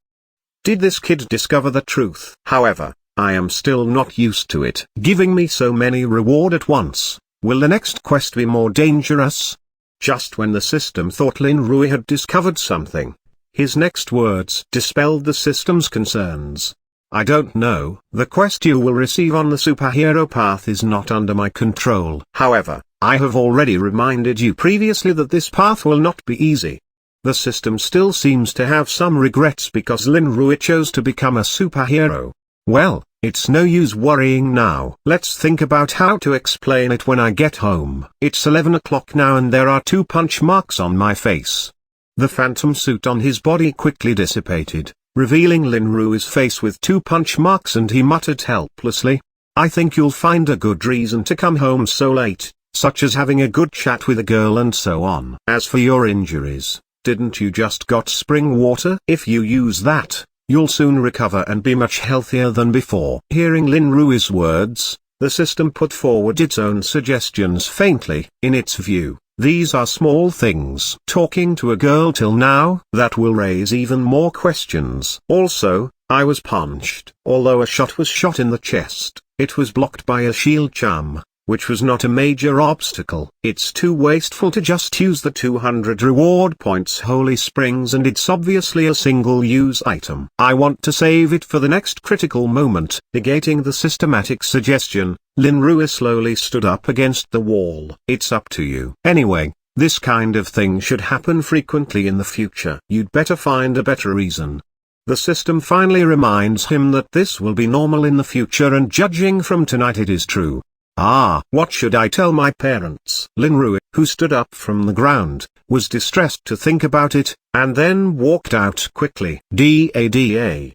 A: Did this kid discover the truth? However, I am still not used to it. Giving me so many reward at once. Will the next quest be more dangerous? Just when the system thought Lin Rui had discovered something, his next words dispelled the system's concerns. I don't know. The quest you will receive on the superhero path is not under my control. However, I have already reminded you previously that this path will not be easy. The system still seems to have some regrets because Lin Rui chose to become a superhero. Well, it's no use worrying now. Let's think about how to explain it when I get home. It's 11 o'clock now and there are 2 punch marks on my face. The phantom suit on his body quickly dissipated, revealing Lin Rui's face with 2 punch marks, and he muttered helplessly. I think you'll find a good reason to come home so late, such as having a good chat with a girl and so on. As for your injuries, didn't you just got spring water? If you use that, you'll soon recover and be much healthier than before. Hearing Lin Rui's words, the system put forward its own suggestions faintly. In its view, these are small things. Talking to a girl till now, that will raise even more questions. Also, I was punched. Although a shot was shot in the chest, it was blocked by a shield charm, which was not a major obstacle. It's too wasteful to just use the 200 reward points Holy Springs, and it's obviously a single-use item. I want to save it for the next critical moment. Negating the systematic suggestion, Lin Rui slowly stood up against the wall. It's up to you. Anyway, this kind of thing should happen frequently in the future. You'd better find a better reason. The system finally reminds him that this will be normal in the future, and judging from tonight it is true. What should I tell my parents? Lin Rui, who stood up from the ground, was distressed to think about it, and then walked out quickly. Da.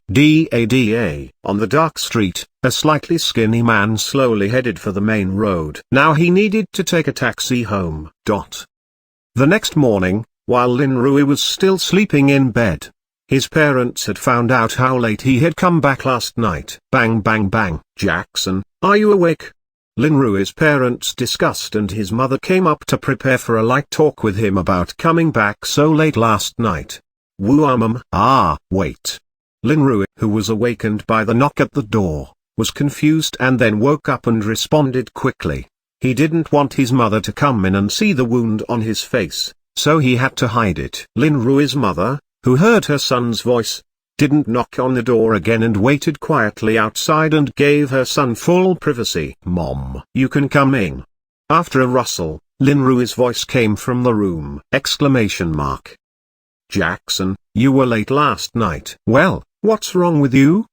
A: On the dark street, a slightly skinny man slowly headed for the main road. Now he needed to take a taxi home. The next morning, while Lin Rui was still sleeping in bed, his parents had found out how late he had come back last night. Bang bang bang. Jackson, are you awake? Lin Rui's parents discussed, and his mother came up to prepare for a light talk with him about coming back so late last night. Wait. Lin Rui, who was awakened by the knock at the door, was confused and then woke up and responded quickly. He didn't want his mother to come in and see the wound on his face, so he had to hide it. Lin Rui's mother, who heard her son's voice, didn't knock on the door again and waited quietly outside and gave her son full privacy. Mom, you can come in. After a rustle, Lin Rui's voice came from the room. Jackson, you were late last night. Well, what's wrong with you?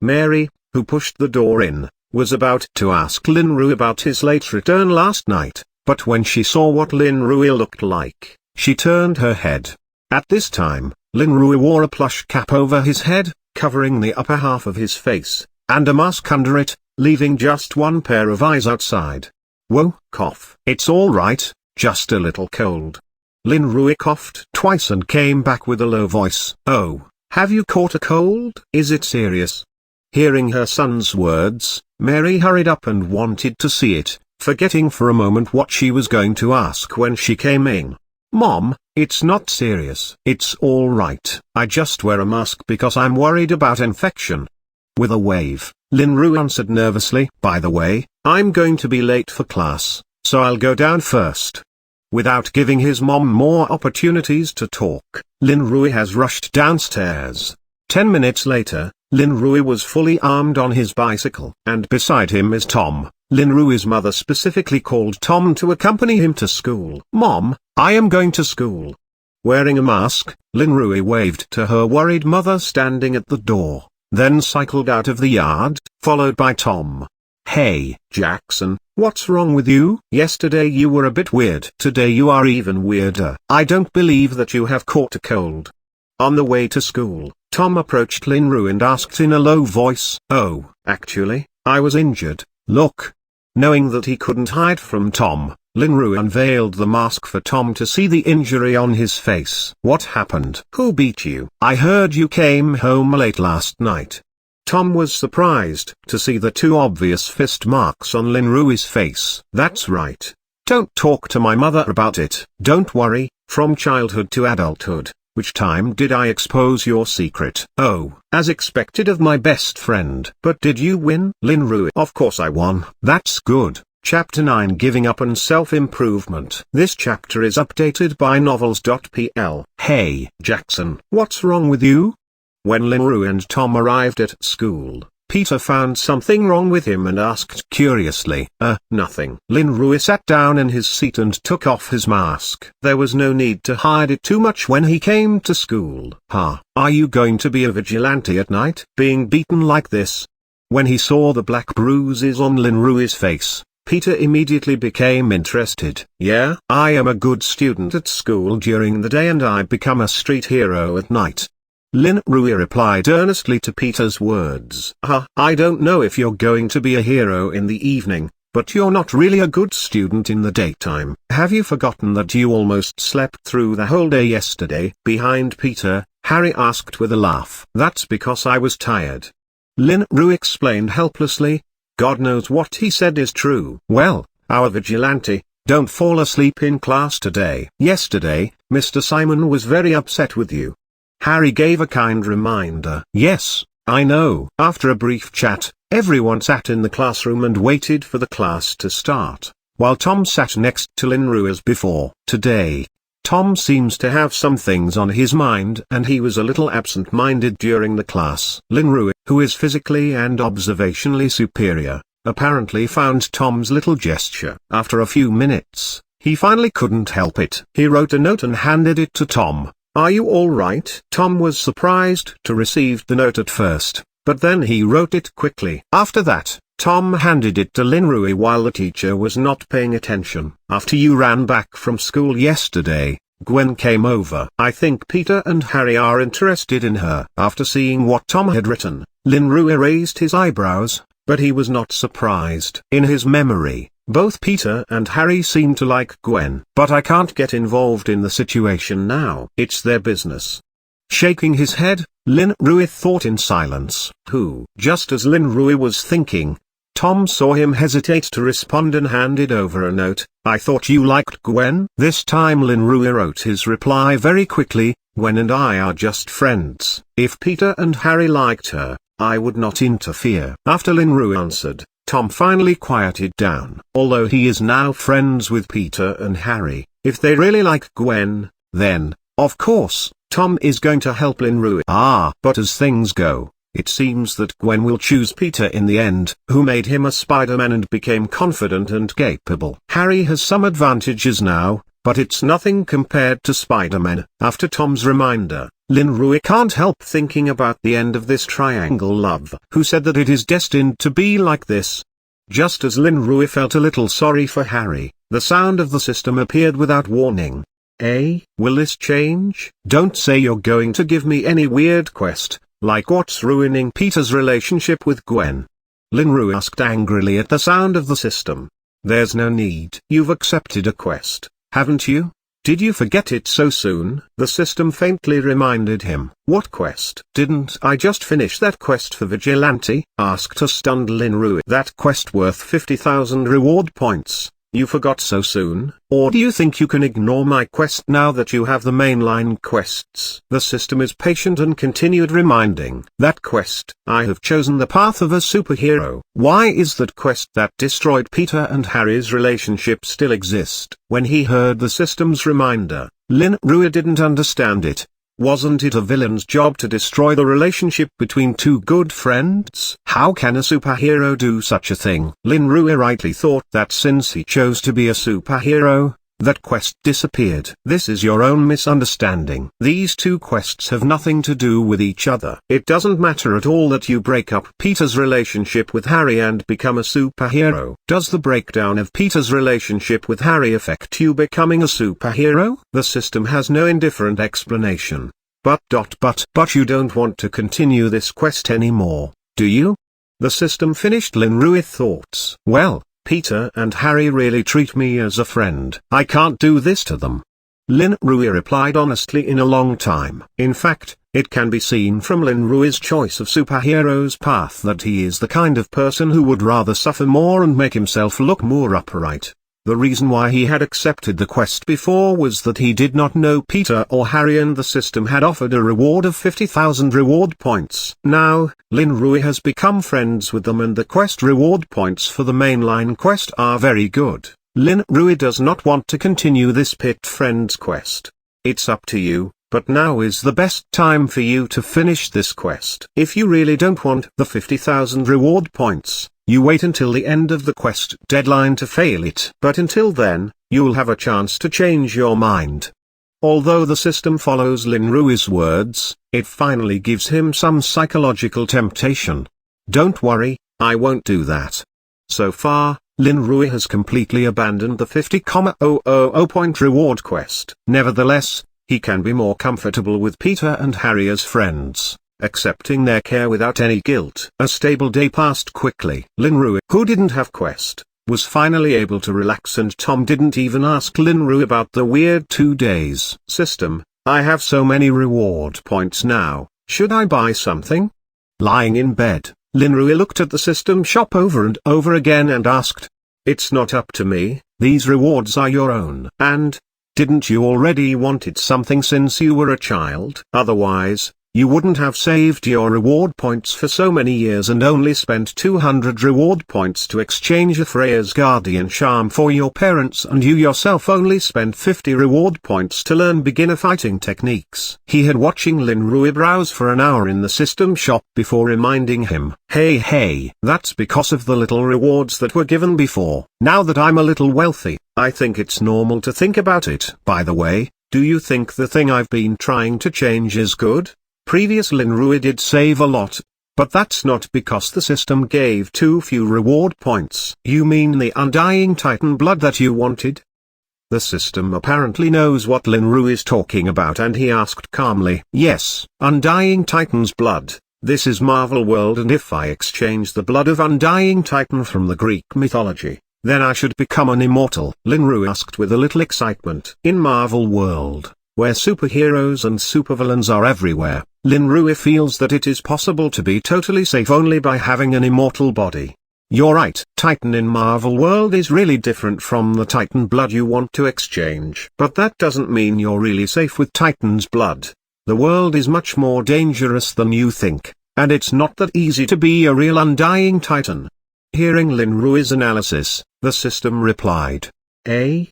A: Mary, who pushed the door in, was about to ask Lin Rui about his late return last night, but when she saw what Lin Rui looked like, she turned her head. At this time, Lin Rui wore a plush cap over his head, covering the upper half of his face, and a mask under it, leaving just one pair of eyes outside. Whoa, cough. It's all right, just a little cold. Lin Rui coughed twice and came back with a low voice. Oh, have you caught a cold? Is it serious? Hearing her son's words, Mary hurried up and wanted to see it, forgetting for a moment what she was going to ask when she came in. Mom, it's not serious. It's all right. I just wear a mask because I'm worried about infection. With a wave, Lin Rui answered nervously, by the way, I'm going to be late for class, so I'll go down first. Without giving his mom more opportunities to talk, Lin Rui has rushed downstairs. 10 minutes later, Lin Rui was fully armed on his bicycle, and beside him is Tom. Lin Rui's mother specifically called Tom to accompany him to school. Mom, I am going to school. Wearing a mask, Lin Rui waved to her worried mother standing at the door, then cycled out of the yard, followed by Tom. Hey, Jackson, what's wrong with you? Yesterday you were a bit weird. Today you are even weirder. I don't believe that you have caught a cold. On the way to school, Tom approached Lin Rui and asked in a low voice, Oh, actually, I was injured, look. Knowing that he couldn't hide from Tom, Lin Rui unveiled the mask for Tom to see the injury on his face. What happened? Who beat you? I heard you came home late last night. Tom was surprised to see the two obvious fist marks on Lin Rui's face. That's right. Don't talk to my mother about it. Don't worry, from childhood to adulthood. Which time did I expose your secret? Oh, as expected of my best friend. But did you win? Lin Rui. Of course I won. That's good. Chapter 9, Giving Up and Self-Improvement. This chapter is updated by novels.pl. Hey, Jackson. What's wrong with you? When Lin Rui and Tom arrived at school, Peter found something wrong with him and asked curiously, nothing. Lin Rui sat down in his seat and took off his mask. There was no need to hide it too much when he came to school. Are you going to be a vigilante at night? Being beaten like this? When he saw the black bruises on Lin Rui's face, Peter immediately became interested. Yeah, I am a good student at school during the day and I become a street hero at night. Lin Rui replied earnestly to Peter's words. I don't know if you're going to be a hero in the evening, but you're not really a good student in the daytime. Have you forgotten that you almost slept through the whole day yesterday? Behind Peter, Harry asked with a laugh. That's because I was tired. Lin Rui explained helplessly. God knows what he said is true. Well, our vigilante, don't fall asleep in class today. Yesterday, Mr. Simon was very upset with you. Harry gave a kind reminder. Yes, I know. After a brief chat, everyone sat in the classroom and waited for the class to start, while Tom sat next to Lin Rui as before. Today, Tom seems to have some things on his mind and he was a little absent-minded during the class. Lin Rui, who is physically and observationally superior, apparently found Tom's little gesture. After a few minutes, he finally couldn't help it. He wrote a note and handed it to Tom. Are you all right? Tom was surprised to receive the note at first, but then he wrote it quickly. After that, Tom handed it to Lin Rui while the teacher was not paying attention. After you ran back from school yesterday, Gwen came over. I think Peter and Harry are interested in her. After seeing what Tom had written, Lin Rui raised his eyebrows, but he was not surprised. In his memory, both Peter and Harry seem to like Gwen. But I can't get involved in the situation now. It's their business. Shaking his head, Lin Rui thought in silence. Just as Lin Rui was thinking, Tom saw him hesitate to respond and handed over a note. I thought you liked Gwen? This time Lin Rui wrote his reply very quickly. Gwen and I are just friends. If Peter and Harry liked her, I would not interfere. After Lin Rui answered, Tom finally quieted down. Although he is now friends with Peter and Harry, if they really like Gwen, then, of course, Tom is going to help Lin Rui. But as things go, it seems that Gwen will choose Peter in the end, who made him a Spider-Man and became confident and capable. Harry has some advantages now, but it's nothing compared to Spider-Man. After Tom's reminder, Lin Rui can't help thinking about the end of this triangle love. Who said that it is destined to be like this? Just as Lin Rui felt a little sorry for Harry, the sound of the system appeared without warning. Will this change? Don't say you're going to give me any weird quest, like what's ruining Peter's relationship with Gwen. Lin Rui asked angrily at the sound of the system. There's no need. You've accepted a quest, haven't you? Did you forget it so soon? The system faintly reminded him. What quest? Didn't I just finish that quest for Vigilante? Asked a stunned Lin Rui. That quest worth 50,000 reward points. You forgot so soon? Or do you think you can ignore my quest now that you have the mainline quests? The system is patient and continued reminding. That quest. I have chosen the path of a superhero. Why is that quest that destroyed Peter and Harry's relationship still exist? When he heard the system's reminder, Lin Rui didn't understand it. Wasn't it a villain's job to destroy the relationship between two good friends? How can a superhero do such a thing? Lin Rui rightly thought that since he chose to be a superhero, that quest disappeared. This is your own misunderstanding. These two quests have nothing to do with each other. It doesn't matter at all that you break up Peter's relationship with Harry and become a superhero. Does the breakdown of Peter's relationship with Harry affect you becoming a superhero? The system has no indifferent explanation. But you don't want to continue this quest anymore, do you? The system finished Lin Rui's thoughts. Well, Peter and Harry really treat me as a friend. I can't do this to them. Lin Rui replied honestly in a long time. In fact, it can be seen from Lin Rui's choice of superhero's path that he is the kind of person who would rather suffer more and make himself look more upright. The reason why he had accepted the quest before was that he did not know Peter or Harry and the system had offered a reward of 50,000 reward points. Now, Lin Rui has become friends with them and the quest reward points for the mainline quest are very good. Lin Rui does not want to continue this pit friends quest. It's up to you, but now is the best time for you to finish this quest. If you really don't want the 50,000 reward points, you wait until the end of the quest deadline to fail it. But until then, you'll have a chance to change your mind. Although the system follows Lin Rui's words, it finally gives him some psychological temptation. Don't worry, I won't do that. So far, Lin Rui has completely abandoned the 50,000 point reward quest. Nevertheless, he can be more comfortable with Peter and Harry as friends, accepting their care without any guilt. A stable day passed quickly. Lin Rui, who didn't have quest, was finally able to relax and Tom didn't even ask Lin Rui about the weird 2 days. System, I have so many reward points now, should I buy something? Lying in bed, Lin Rui looked at the system shop over and over again and asked, it's not up to me, these rewards are your own. And, didn't you already wanted something since you were a child? Otherwise, you wouldn't have saved your reward points for so many years and only spent 200 reward points to exchange a Freya's Guardian charm for your parents, and you yourself only spent 50 reward points to learn beginner fighting techniques. He had watching Lin Rui browse for an hour in the system shop before reminding him, hey, that's because of the little rewards that were given before. Now that I'm a little wealthy, I think it's normal to think about it. By the way, do you think the thing I've been trying to change is good? Previous Lin Rui did save a lot, but that's not because the system gave too few reward points. You mean the Undying Titan blood that you wanted? The system apparently knows what Lin Rui is talking about and he asked calmly. Yes, Undying Titan's blood. This is Marvel World, and if I exchange the blood of Undying Titan from the Greek mythology, then I should become an immortal. Lin Rui asked with a little excitement. In Marvel World, where superheroes and supervillains are everywhere, Lin Rui feels that it is possible to be totally safe only by having an immortal body. You're right, Titan in Marvel World is really different from the Titan blood you want to exchange. But that doesn't mean you're really safe with Titan's blood. The world is much more dangerous than you think, and it's not that easy to be a real Undying Titan. Hearing Lin Rui's analysis, the system replied,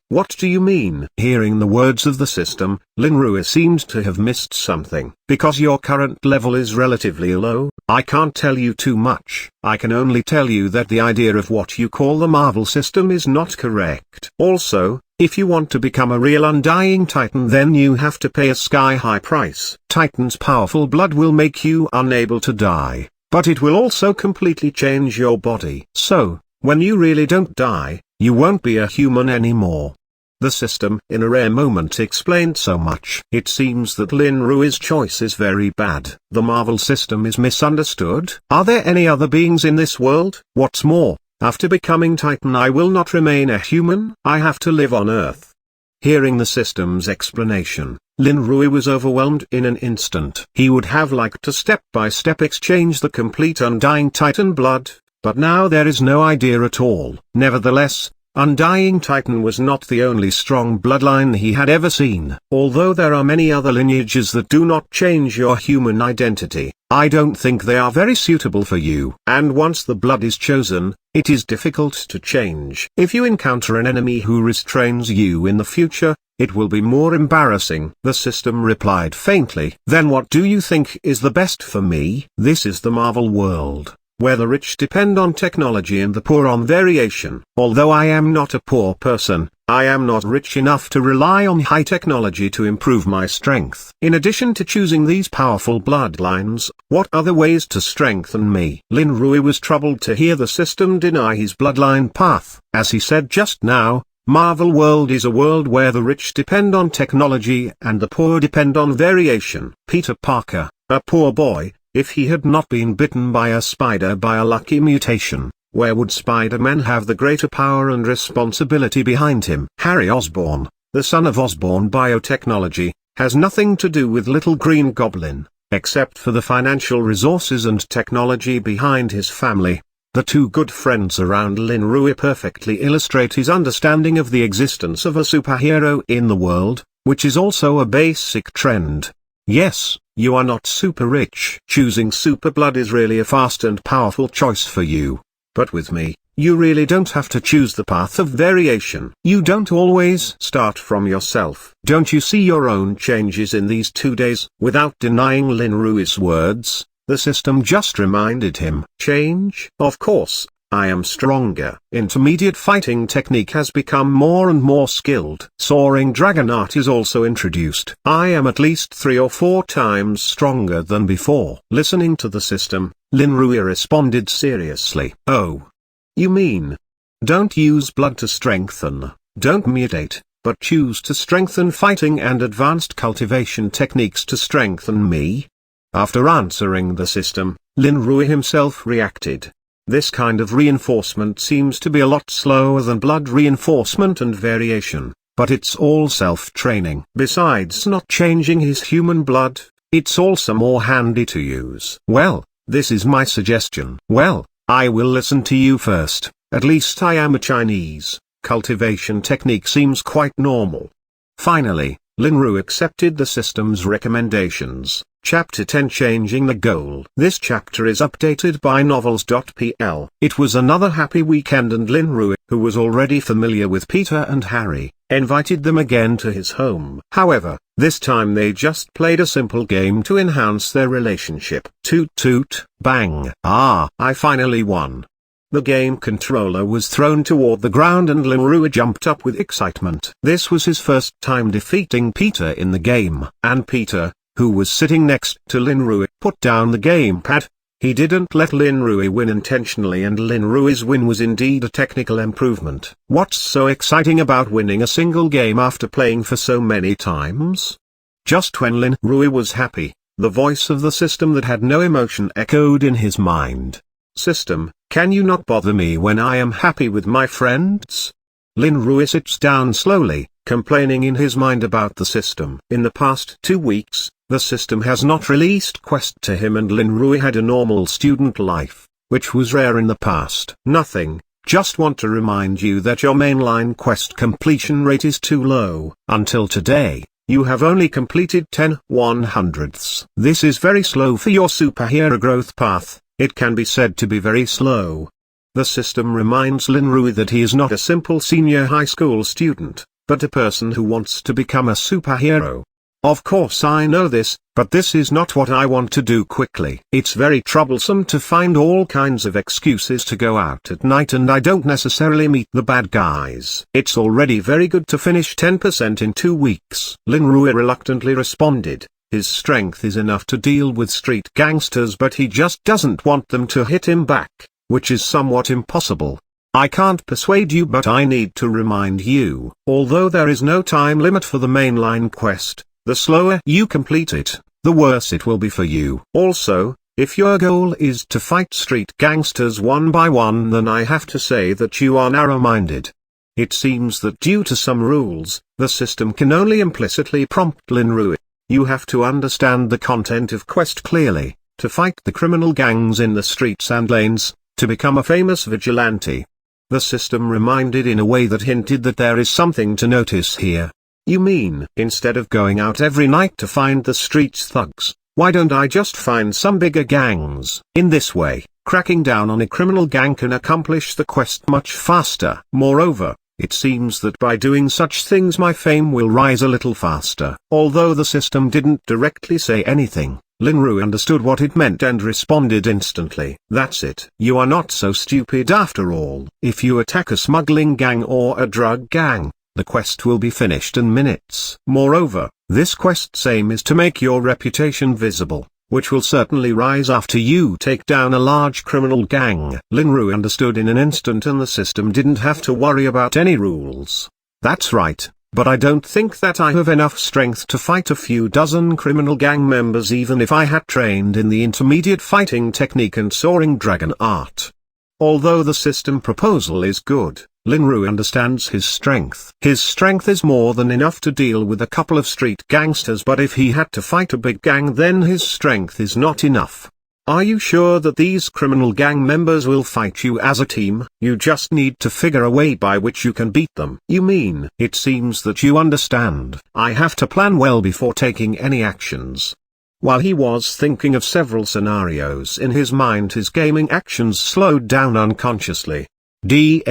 A: What do you mean? Hearing the words of the system, Lin Rui seemed to have missed something. Because your current level is relatively low, I can't tell you too much. I can only tell you that the idea of what you call the Marvel system is not correct. Also, if you want to become a real undying Titan, then you have to pay a sky-high price. Titan's powerful blood will make you unable to die, but it will also completely change your body. So, when you really don't die, you won't be a human anymore. The system, in a rare moment, explained so much. It seems that Lin Rui's choice is very bad. The Marvel system is misunderstood. Are there any other beings in this world? What's more, after becoming Titan I will not remain a human. I have to live on Earth. Hearing the system's explanation, Lin Rui was overwhelmed in an instant. He would have liked to step-by-step exchange the complete undying Titan blood, but now there is no idea at all. Nevertheless, Undying Titan was not the only strong bloodline he had ever seen. Although there are many other lineages that do not change your human identity, I don't think they are very suitable for you. And once the blood is chosen, it is difficult to change. If you encounter an enemy who restrains you in the future, it will be more embarrassing. The system replied faintly. Then what do you think is the best for me? This is the Marvel world, where the rich depend on technology and the poor on variation. Although I am not a poor person, I am not rich enough to rely on high technology to improve my strength. In addition to choosing these powerful bloodlines, what other ways to strengthen me? Lin Rui was troubled to hear the system deny his bloodline path. As he said just now, Marvel world is a world where the rich depend on technology and the poor depend on variation. Peter Parker, a poor boy, if he had not been bitten by a spider by a lucky mutation, where would Spider-Man have the greater power and responsibility behind him? Harry Osborn, the son of Osborn biotechnology, has nothing to do with Little Green Goblin, except for the financial resources and technology behind his family. The two good friends around Lin Rui perfectly illustrate his understanding of the existence of a superhero in the world, which is also a basic trend. Yes, you are not super rich. Choosing super blood is really a fast and powerful choice for you. But with me, you really don't have to choose the path of variation. You don't always start from yourself. Don't you see your own changes in these 2 days? Without denying Lin Rui's words, the system just reminded him. Change? Of course. I am stronger. Intermediate fighting technique has become more and more skilled. Soaring dragon art is also introduced. I am at least 3 or 4 times stronger than before. Listening to the system, Lin Rui responded seriously. Oh. You mean? Don't use blood to strengthen, don't mutate, but choose to strengthen fighting and advanced cultivation techniques to strengthen me? After answering the system, Lin Rui himself reacted. This kind of reinforcement seems to be a lot slower than blood reinforcement and variation, but it's all self-training. Besides not changing his human blood, it's also more handy to use. Well, this is my suggestion. Well, I will listen to you first. At least I am a Chinese. Cultivation technique seems quite normal. Finally, Lin Rui accepted the system's recommendations. Chapter 10, Changing the Goal. This chapter is updated by novels.pl. It was another happy weekend and Lin Rui, who was already familiar with Peter and Harry, invited them again to his home. However, this time they just played a simple game to enhance their relationship. Toot toot, bang. Ah, I finally won. The game controller was thrown toward the ground and Lin Rui jumped up with excitement. This was his first time defeating Peter in the game. And Peter, who was sitting next to Lin Rui, put down the gamepad. He didn't let Lin Rui win intentionally, and Lin Rui's win was indeed a technical improvement. What's so exciting about winning a single game after playing for so many times? Just when Lin Rui was happy, the voice of the system that had no emotion echoed in his mind. System, can you not bother me when I am happy with my friends? Lin Rui sits down slowly, complaining in his mind about the system. In the past 2 weeks, the system has not released quest to him and Lin Rui had a normal student life, which was rare in the past. Nothing, just want to remind you that your mainline quest completion rate is too low. Until today, you have only completed 10/100ths. This is very slow for your superhero growth path. It can be said to be very slow. The system reminds Lin Rui that he is not a simple senior high school student, but a person who wants to become a superhero. Of course I know this, but this is not what I want to do quickly. It's very troublesome to find all kinds of excuses to go out at night, and I don't necessarily meet the bad guys. It's already very good to finish 10% in 2 weeks. Lin Rui reluctantly responded. His strength is enough to deal with street gangsters, but he just doesn't want them to hit him back, which is somewhat impossible. I can't persuade you, but I need to remind you, although there is no time limit for the mainline quest, the slower you complete it, the worse it will be for you. Also, if your goal is to fight street gangsters one by one, then I have to say that you are narrow-minded. It seems that due to some rules, the system can only implicitly prompt Lin Rui. You have to understand the content of quest clearly, to fight the criminal gangs in the streets and lanes, to become a famous vigilante. The system reminded in a way that hinted that there is something to notice here. You mean, instead of going out every night to find the street's thugs, why don't I just find some bigger gangs? In this way, cracking down on a criminal gang can accomplish the quest much faster. Moreover, it seems that by doing such things my fame will rise a little faster. Although the system didn't directly say anything, Lin Rui understood what it meant and responded instantly. That's it. You are not so stupid after all. If you attack a smuggling gang or a drug gang, the quest will be finished in minutes. Moreover, this quest's aim is to make your reputation visible, which will certainly rise after you take down a large criminal gang. Lin Rui understood in an instant, and the system didn't have to worry about any rules. That's right, but I don't think that I have enough strength to fight a few dozen criminal gang members, even if I had trained in the intermediate fighting technique and soaring dragon art. Although the system proposal is good, Lin Rui understands his strength. His strength is more than enough to deal with a couple of street gangsters, but if he had to fight a big gang, then his strength is not enough. Are you sure that these criminal gang members will fight you as a team? You just need to figure a way by which you can beat them. You mean, it seems that you understand. I have to plan well before taking any actions. While he was thinking of several scenarios in his mind, his gaming actions slowed down unconsciously. Da,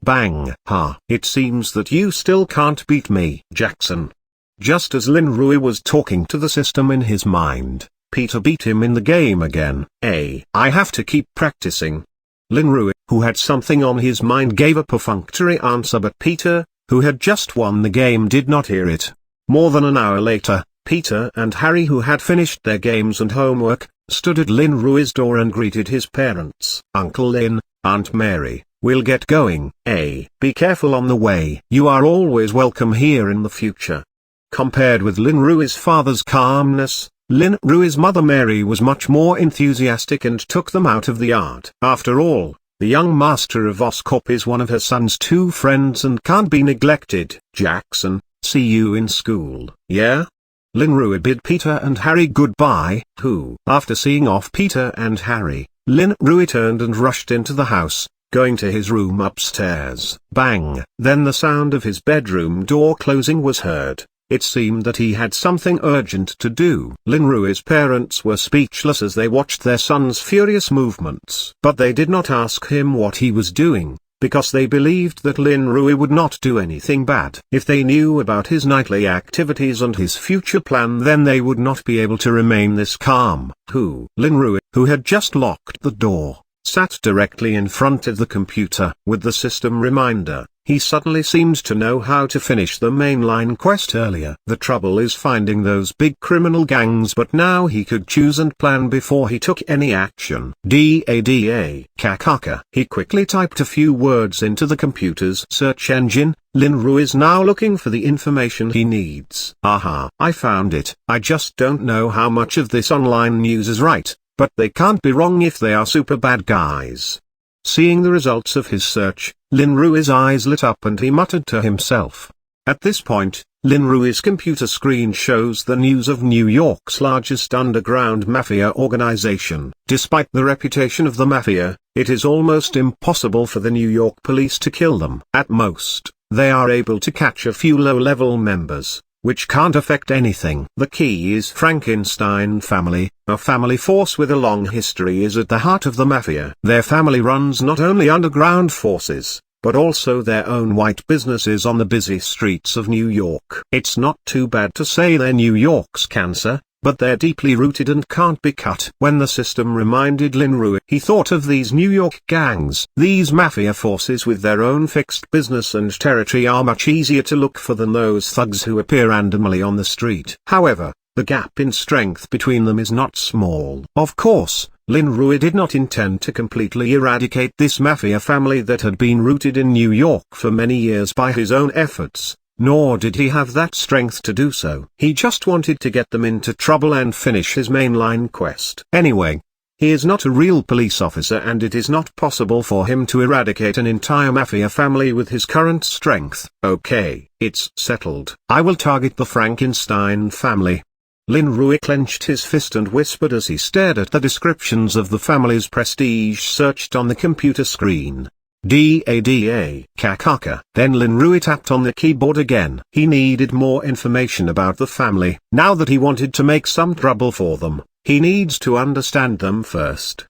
A: bang, ha. It seems that you still can't beat me, Jackson. Just as Lin Rui was talking to the system in his mind, Peter beat him in the game again. I have to keep practicing. Lin Rui, who had something on his mind, gave a perfunctory answer, but Peter, who had just won the game, did not hear it. More than an hour later, Peter and Harry, who had finished their games and homework, stood at Lin Rui's door and greeted his parents. Uncle Lin, Aunt Mary, we'll get going. Be careful on the way. You are always welcome here in the future. Compared with Lin Rui's father's calmness, Lin Rui's mother Mary was much more enthusiastic and took them out of the yard. After all, the young master of Oscorp is one of her son's 2 friends and can't be neglected. Jackson, see you in school. Yeah? Lin Rui bid Peter and Harry goodbye. After seeing off Peter and Harry, Lin Rui turned and rushed into the house, going to his room upstairs. Bang! Then the sound of his bedroom door closing was heard. It seemed that he had something urgent to do. Lin Rui's parents were speechless as they watched their son's furious movements. But they did not ask him what he was doing, because they believed that Lin Rui would not do anything bad. If they knew about his nightly activities and his future plan, then they would not be able to remain this calm. Lin Rui, who had just locked the door, sat directly in front of the computer. With the system reminder, he suddenly seemed to know how to finish the mainline quest earlier. The trouble is finding those big criminal gangs, but now he could choose and plan before he took any action. Kakaka. He quickly typed a few words into the computer's search engine. Lin Rui is now looking for the information he needs. Aha, I found it. I just don't know how much of this online news is right, but they can't be wrong if they are super bad guys. Seeing the results of his search, Lin Rui's eyes lit up and he muttered to himself. At this point, Lin Rui's computer screen shows the news of New York's largest underground mafia organization. Despite the reputation of the mafia, it is almost impossible for the New York police to kill them. At most, they are able to catch a few low-level members, which can't affect anything. The key is Frankenstein family, a family force with a long history, is at the heart of the mafia. Their family runs not only underground forces, but also their own white businesses on the busy streets of New York. It's not too bad to say they're New York's cancer, but they're deeply rooted and can't be cut. When the system reminded Linrui, he thought of these New York gangs. These mafia forces with their own fixed business and territory are much easier to look for than those thugs who appear randomly on the street. However, the gap in strength between them is not small. Of course, Linrui did not intend to completely eradicate this mafia family that had been rooted in New York for many years by his own efforts, nor did he have that strength to do so. He just wanted to get them into trouble and finish his mainline quest. Anyway, he is not a real police officer, and it is not possible for him to eradicate an entire mafia family with his current strength. Okay, it's settled. I will target the Frankenstein family. Linrui clenched his fist and whispered as he stared at the descriptions of the family's prestige searched on the computer screen. DADA, Kakaka. Then Linrui tapped on the keyboard again. He needed more information about the family. Now that he wanted to make some trouble for them, he needs to understand them first.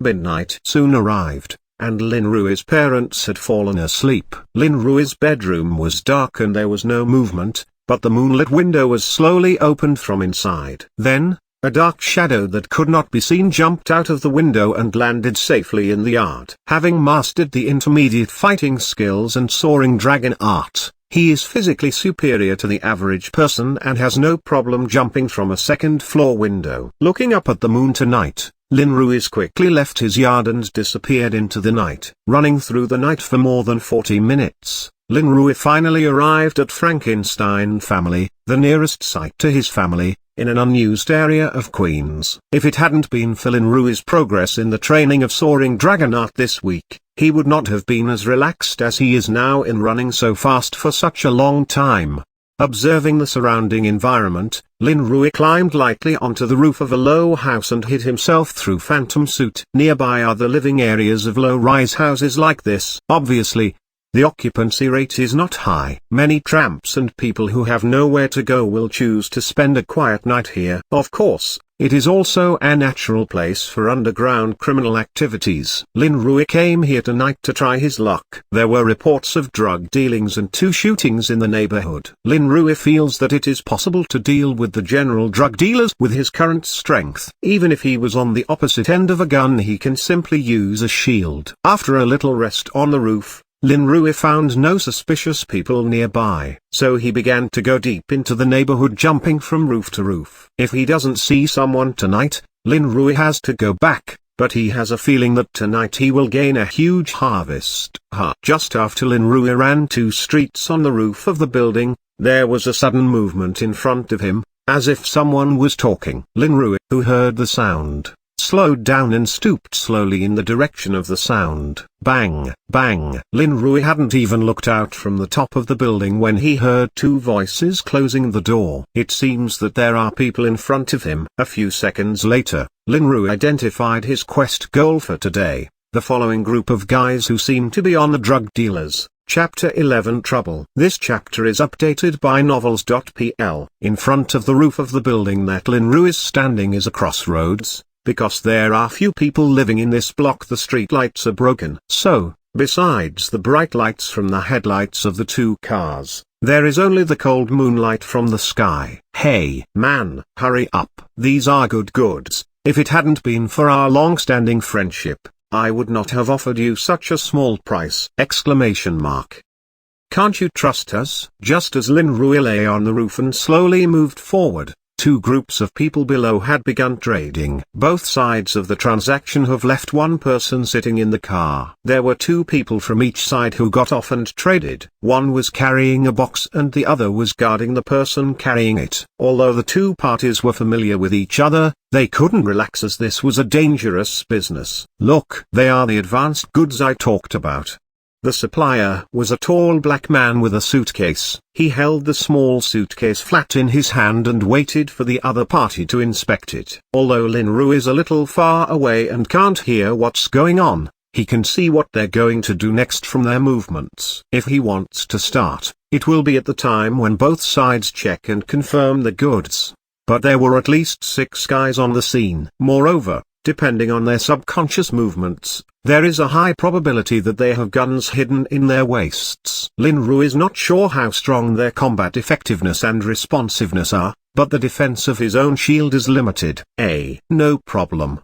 A: Midnight soon arrived, and Linrui's parents had fallen asleep. Linrui's bedroom was dark and there was no movement, but the moonlit window was slowly opened from inside. Then, a dark shadow that could not be seen jumped out of the window and landed safely in the yard. Having mastered the intermediate fighting skills and soaring dragon art, he is physically superior to the average person and has no problem jumping from a second-floor window. Looking up at the moon tonight, Linrui quickly left his yard and disappeared into the night. Running through the night for more than 40 minutes, Linrui finally arrived at Frankenstein family, the nearest site to his family, in an unused area of Queens. If it hadn't been for Linrui's progress in the training of soaring dragon art this week, he would not have been as relaxed as he is now in running so fast for such a long time. Observing the surrounding environment, Linrui climbed lightly onto the roof of a low house and hid himself through phantom suit. Nearby are the living areas of low-rise houses like this. Obviously, the occupancy rate is not high. Many tramps and people who have nowhere to go will choose to spend a quiet night here. Of course, it is also a natural place for underground criminal activities. Linrui came here tonight to try his luck. There were reports of drug dealings and 2 shootings in the neighborhood. Linrui feels that it is possible to deal with the general drug dealers with his current strength. Even if he was on the opposite end of a gun, he can simply use a shield. After a little rest on the roof, Linrui found no suspicious people nearby, so he began to go deep into the neighborhood, jumping from roof to roof. If he doesn't see someone tonight, Linrui has to go back, but he has a feeling that tonight he will gain a huge harvest. Just after Linrui ran 2 streets on the roof of the building, there was a sudden movement in front of him, as if someone was talking. Linrui, who heard the sound, slowed down and stooped slowly in the direction of the sound. Bang, bang. Linrui hadn't even looked out from the top of the building when he heard 2 voices closing the door. It seems that there are people in front of him. A few seconds later, Linrui identified his quest goal for today, the following group of guys who seem to be on the drug dealers. Chapter 11 Trouble. This chapter is updated by novels.pl. In front of the roof of the building that Linrui is standing is a crossroads. Because there are few people living in this block, the street lights are broken. So, besides the bright lights from the headlights of the 2 cars, there is only the cold moonlight from the sky. Hey, man, hurry up. These are good goods. If it hadn't been for our long-standing friendship, I would not have offered you such a small price! Can't you trust us? Just as Linrui lay on the roof and slowly moved forward, 2 groups of people below had begun trading. Both sides of the transaction have left one person sitting in the car. There were 2 people from each side who got off and traded. One was carrying a box and the other was guarding the person carrying it. Although the 2 parties were familiar with each other, they couldn't relax as this was a dangerous business. Look, they are the advanced goods I talked about. The supplier was a tall black man with a suitcase. He held the small suitcase flat in his hand and waited for the other party to inspect it. Although Linrui is a little far away and can't hear what's going on, he can see what they're going to do next from their movements. If he wants to start, It will be at the time when both sides check and confirm the goods. But there were at least 6 guys on the scene. Moreover, depending on their subconscious movements, there is a high probability that they have guns hidden in their waists. Lin Ru is not sure how strong their combat effectiveness and responsiveness are, but the defense of his own shield is limited. No problem.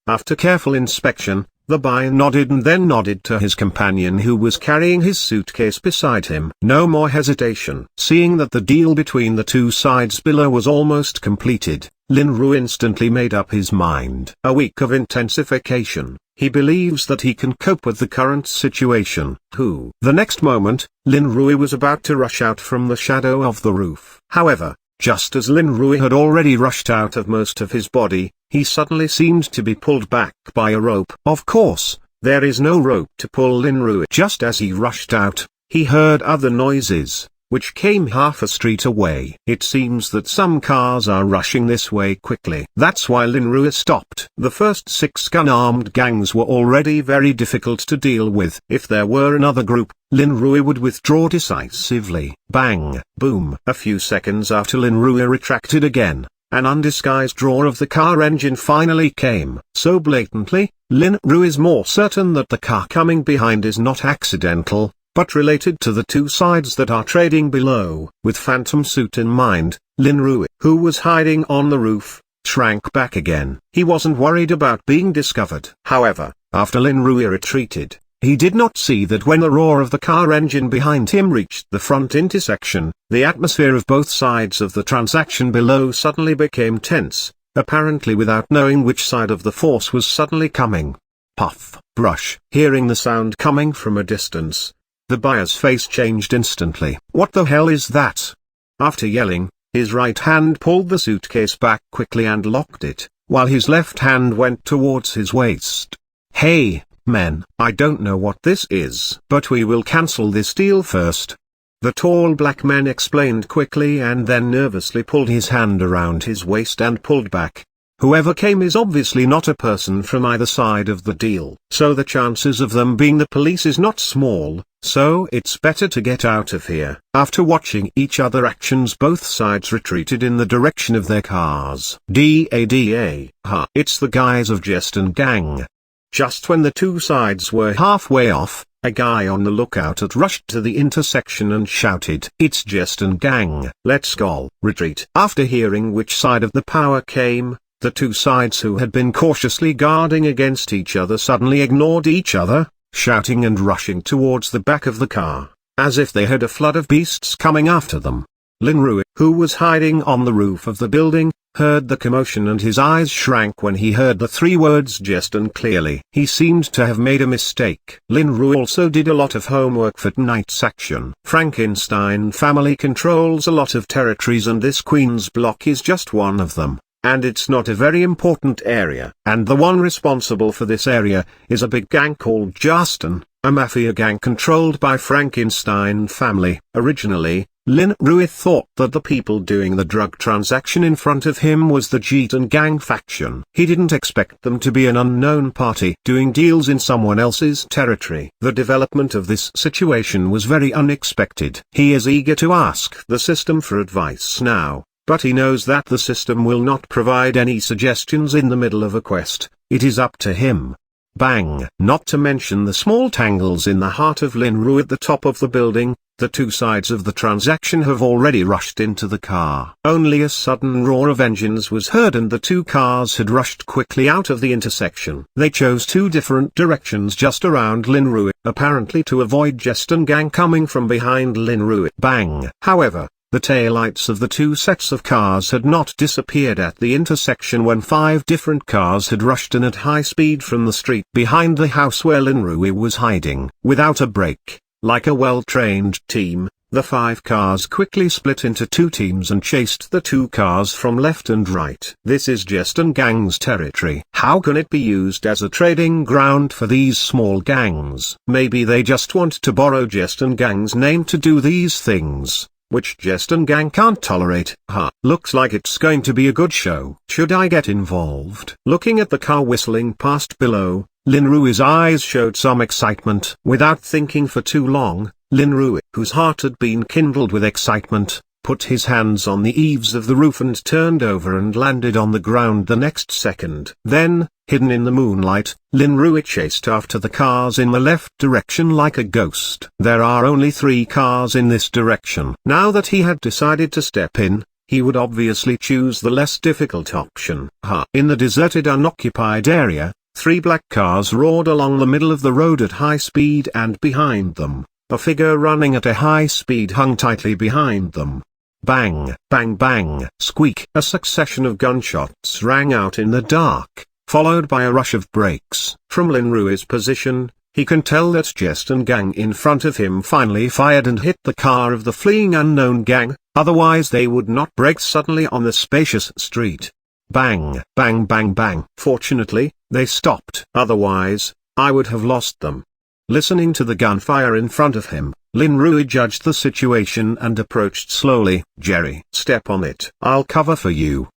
A: After careful inspection, the buyer nodded and then nodded to his companion who was carrying his suitcase beside him. No more hesitation. Seeing that the deal between the two sides below was almost completed, Lin Ru instantly made up his mind. A week of intensification. He believes that he can cope with the current situation. The next moment, Lin Ru was about to rush out from the shadow of the roof. However, just as Lin Ru had already rushed out of most of his body, he suddenly seemed to be pulled back by a rope. Of course, there is no rope to pull Lin Ru. Just as he rushed out, he heard other noises, which came half a street away. It seems that some cars are rushing this way quickly. That's why Lin Ru stopped. The first 6 gun-armed gangs were already very difficult to deal with. If there were another group, Lin Ru would withdraw decisively. Bang! Boom! A few seconds after Lin Ru retracted again, an undisguised roar of the car engine finally came. So blatantly, Lin Ru is more certain that the car coming behind is not accidental, but related to the two sides that are trading below. With Phantom Suit in mind, Lin Ru, who was hiding on the roof, shrank back again. He wasn't worried about being discovered. However, after Lin Ru retreated, he did not see that when the roar of the car engine behind him reached the front intersection, the atmosphere of both sides of the transaction below suddenly became tense, apparently without knowing which side of the force was suddenly coming. Puff, brush. Hearing the sound coming from a distance, the buyer's face changed instantly. What the hell is that? After yelling, his right hand pulled the suitcase back quickly and locked it, while his left hand went towards his waist. Hey, men, I don't know what this is, but we will cancel this deal first. The tall black man explained quickly and then nervously pulled his hand around his waist and pulled back. Whoever came is obviously not a person from either side of the deal, so the chances of them being the police is not small, so it's better to get out of here. After watching each other actions, both sides retreated in the direction of their cars. It's the guys of Jeston Gang. Just when the two sides were halfway off, a guy on the lookout had rushed to the intersection and shouted, "It's Jeston Gang, let's go." Retreat. After hearing which side of the power came, the two sides who had been cautiously guarding against each other suddenly ignored each other, shouting and rushing towards the back of the car, as if they had a flood of beasts coming after them. Lin Ru, who was hiding on the roof of the building, heard the commotion and his eyes shrank when he heard the 3 words Jeston clearly. He seemed to have made a mistake. Lin Ru also did a lot of homework for tonight's action. Frankenstein family controls a lot of territories and this Queen's Block is just one of them. And it's not a very important area. And the one responsible for this area is a big gang called Justin, a mafia gang controlled by Frankenstein family. Originally, Lin Ru thought that the people doing the drug transaction in front of him was the Jeston Gang faction. He didn't expect them to be an unknown party doing deals in someone else's territory. The development of this situation was very unexpected. He is eager to ask the system for advice now, but he knows that the system will not provide any suggestions in the middle of a quest. It is up to him. Bang! Not to mention the small tangles in the heart of Lin Ru at the top of the building, the two sides of the transaction have already rushed into the car. Only a sudden roar of engines was heard and the two cars had rushed quickly out of the intersection. They chose 2 different directions just around Lin Ru, apparently to avoid Jeston Gang coming from behind Lin Ru. Bang! However, the taillights of the 2 sets of cars had not disappeared at the intersection when 5 different cars had rushed in at high speed from the street behind the house where Lin Ru was hiding. Without a break, like a well-trained team, the 5 cars quickly split into 2 teams and chased the 2 cars from left and right. This is Jeston Gang's territory. How can it be used as a trading ground for these small gangs? Maybe they just want to borrow Jeston Gang's name to do these things, which Jeston Gang can't tolerate. Looks like it's going to be a good show. Should I get involved? Looking at the car whistling past below, Lin Ru's eyes showed some excitement. Without thinking for too long, Lin Rui, whose heart had been kindled with excitement, put his hands on the eaves of the roof and turned over and landed on the ground the next second. Then, hidden in the moonlight, Lin Rui chased after the cars in the left direction like a ghost. There are only 3 cars in this direction. Now that he had decided to step in, he would obviously choose the less difficult option. In the deserted unoccupied area, 3 black cars roared along the middle of the road at high speed, and behind them, a figure running at a high speed hung tightly behind them. Bang, bang bang, squeak. A succession of gunshots rang out in the dark, followed by a rush of brakes. From Lin Rui's position, he can tell that Jest and gang in front of him finally fired and hit the car of the fleeing unknown gang, otherwise they would not brake suddenly on the spacious street. Bang, bang bang bang. Fortunately, they stopped. Otherwise, I would have lost them. Listening to the gunfire in front of him, Lin Rui judged the situation and approached slowly. Jerry, step on it. I'll cover for you.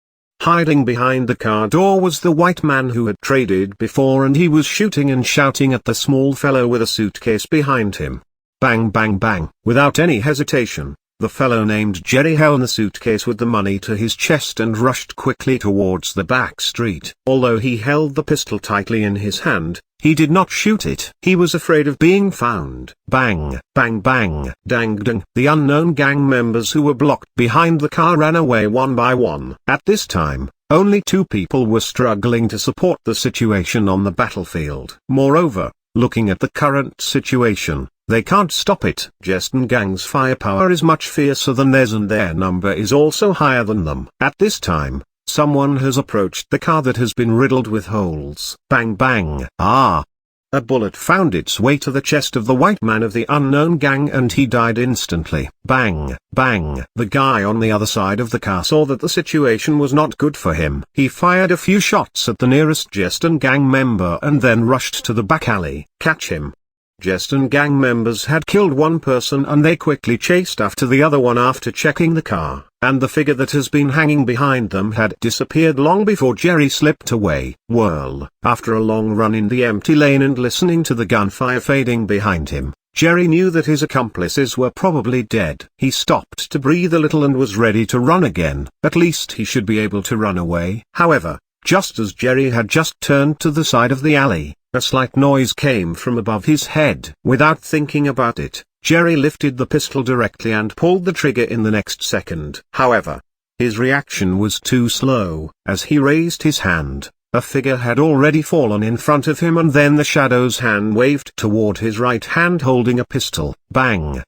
A: Hiding behind the car door was the white man who had traded before, and he was shooting and shouting at the small fellow with a suitcase behind him. Bang bang bang. Without any hesitation, the fellow named Jerry held the suitcase with the money to his chest and rushed quickly towards the back street. Although he held the pistol tightly in his hand, he did not shoot it. He was afraid of being found. Bang, bang bang, dang dang. The unknown gang members who were blocked behind the car ran away one by one. At this time, only 2 people were struggling to support the situation on the battlefield. Moreover, looking at the current situation, they can't stop it. Jest and gang's firepower is much fiercer than theirs, and their number is also higher than them. At this time, someone has approached the car that has been riddled with holes. Bang bang. A bullet found its way to the chest of the white man of the unknown gang, and he died instantly. Bang, bang. The guy on the other side of the car saw that the situation was not good for him. He fired a few shots at the nearest Jest and gang member and then rushed to the back alley. Catch him. Jest and gang members had killed one person, and they quickly chased after the other one after checking the car, and the figure that has been hanging behind them had disappeared long before Jerry slipped away. Whirl. After a long run in the empty lane and listening to the gunfire fading behind him, Jerry knew that his accomplices were probably dead. He stopped to breathe a little and was ready to run again. At least he should be able to run away. However, just as Jerry had just turned to the side of the alley, a slight noise came from above his head. Without thinking about it, Jerry lifted the pistol directly and pulled the trigger in the next second. However, his reaction was too slow. As he raised his hand, a figure had already fallen in front of him, and then the shadow's hand waved toward his right hand holding a pistol. Bang!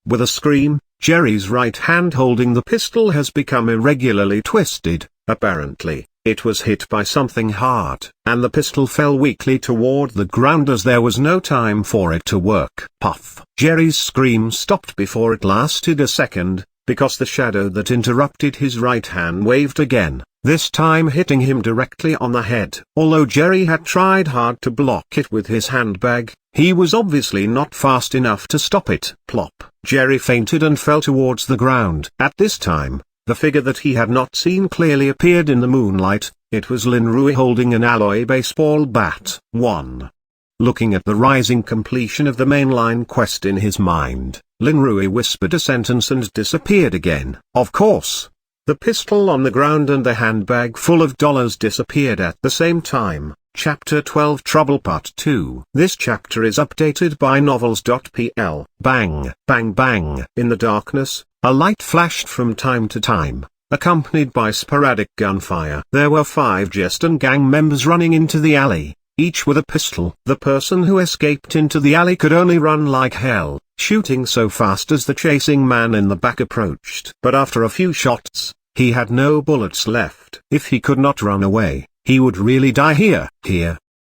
A: With a scream, Jerry's right hand holding the pistol has become irregularly twisted. Apparently, it was hit by something hard, and the pistol fell weakly toward the ground as there was no time for it to work. Puff! Jerry's scream stopped before it lasted a second, because the shadow that interrupted his right hand waved again, this time hitting him directly on the head. Although Jerry had tried hard to block it with his handbag, he was obviously not fast enough to stop it. Plop! Jerry fainted and fell towards the ground. At this time, the figure that he had not seen clearly appeared in the moonlight. It was Lin Rui holding an alloy baseball bat. 1. Looking at the rising completion of the mainline quest in his mind, Lin Rui whispered a sentence and disappeared again. Of course, the pistol on the ground and the handbag full of dollars disappeared at the same time. Chapter 12 Trouble Part 2. This chapter is updated by novels.pl. Bang, bang bang. In the darkness, a light flashed from time to time, accompanied by sporadic gunfire. There were 5 Jest and gang members running into the alley, each with a pistol. The person who escaped into the alley could only run like hell, shooting so fast as the chasing man in the back approached. But after a few shots, he had no bullets left. If he could not run away, he would really die here.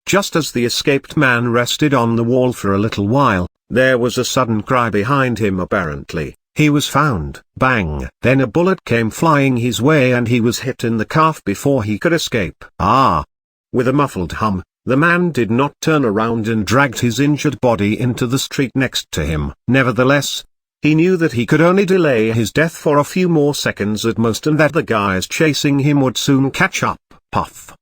A: Just as the escaped man rested on the wall for a little while, there was a sudden cry behind him. Apparently, he was found. Bang! Then a bullet came flying his way and he was hit in the calf before he could escape. With a muffled hum, the man did not turn around and dragged his injured body into the street next to him. Nevertheless, he knew that he could only delay his death for a few more seconds at most, and that the guys chasing him would soon catch up. Puff!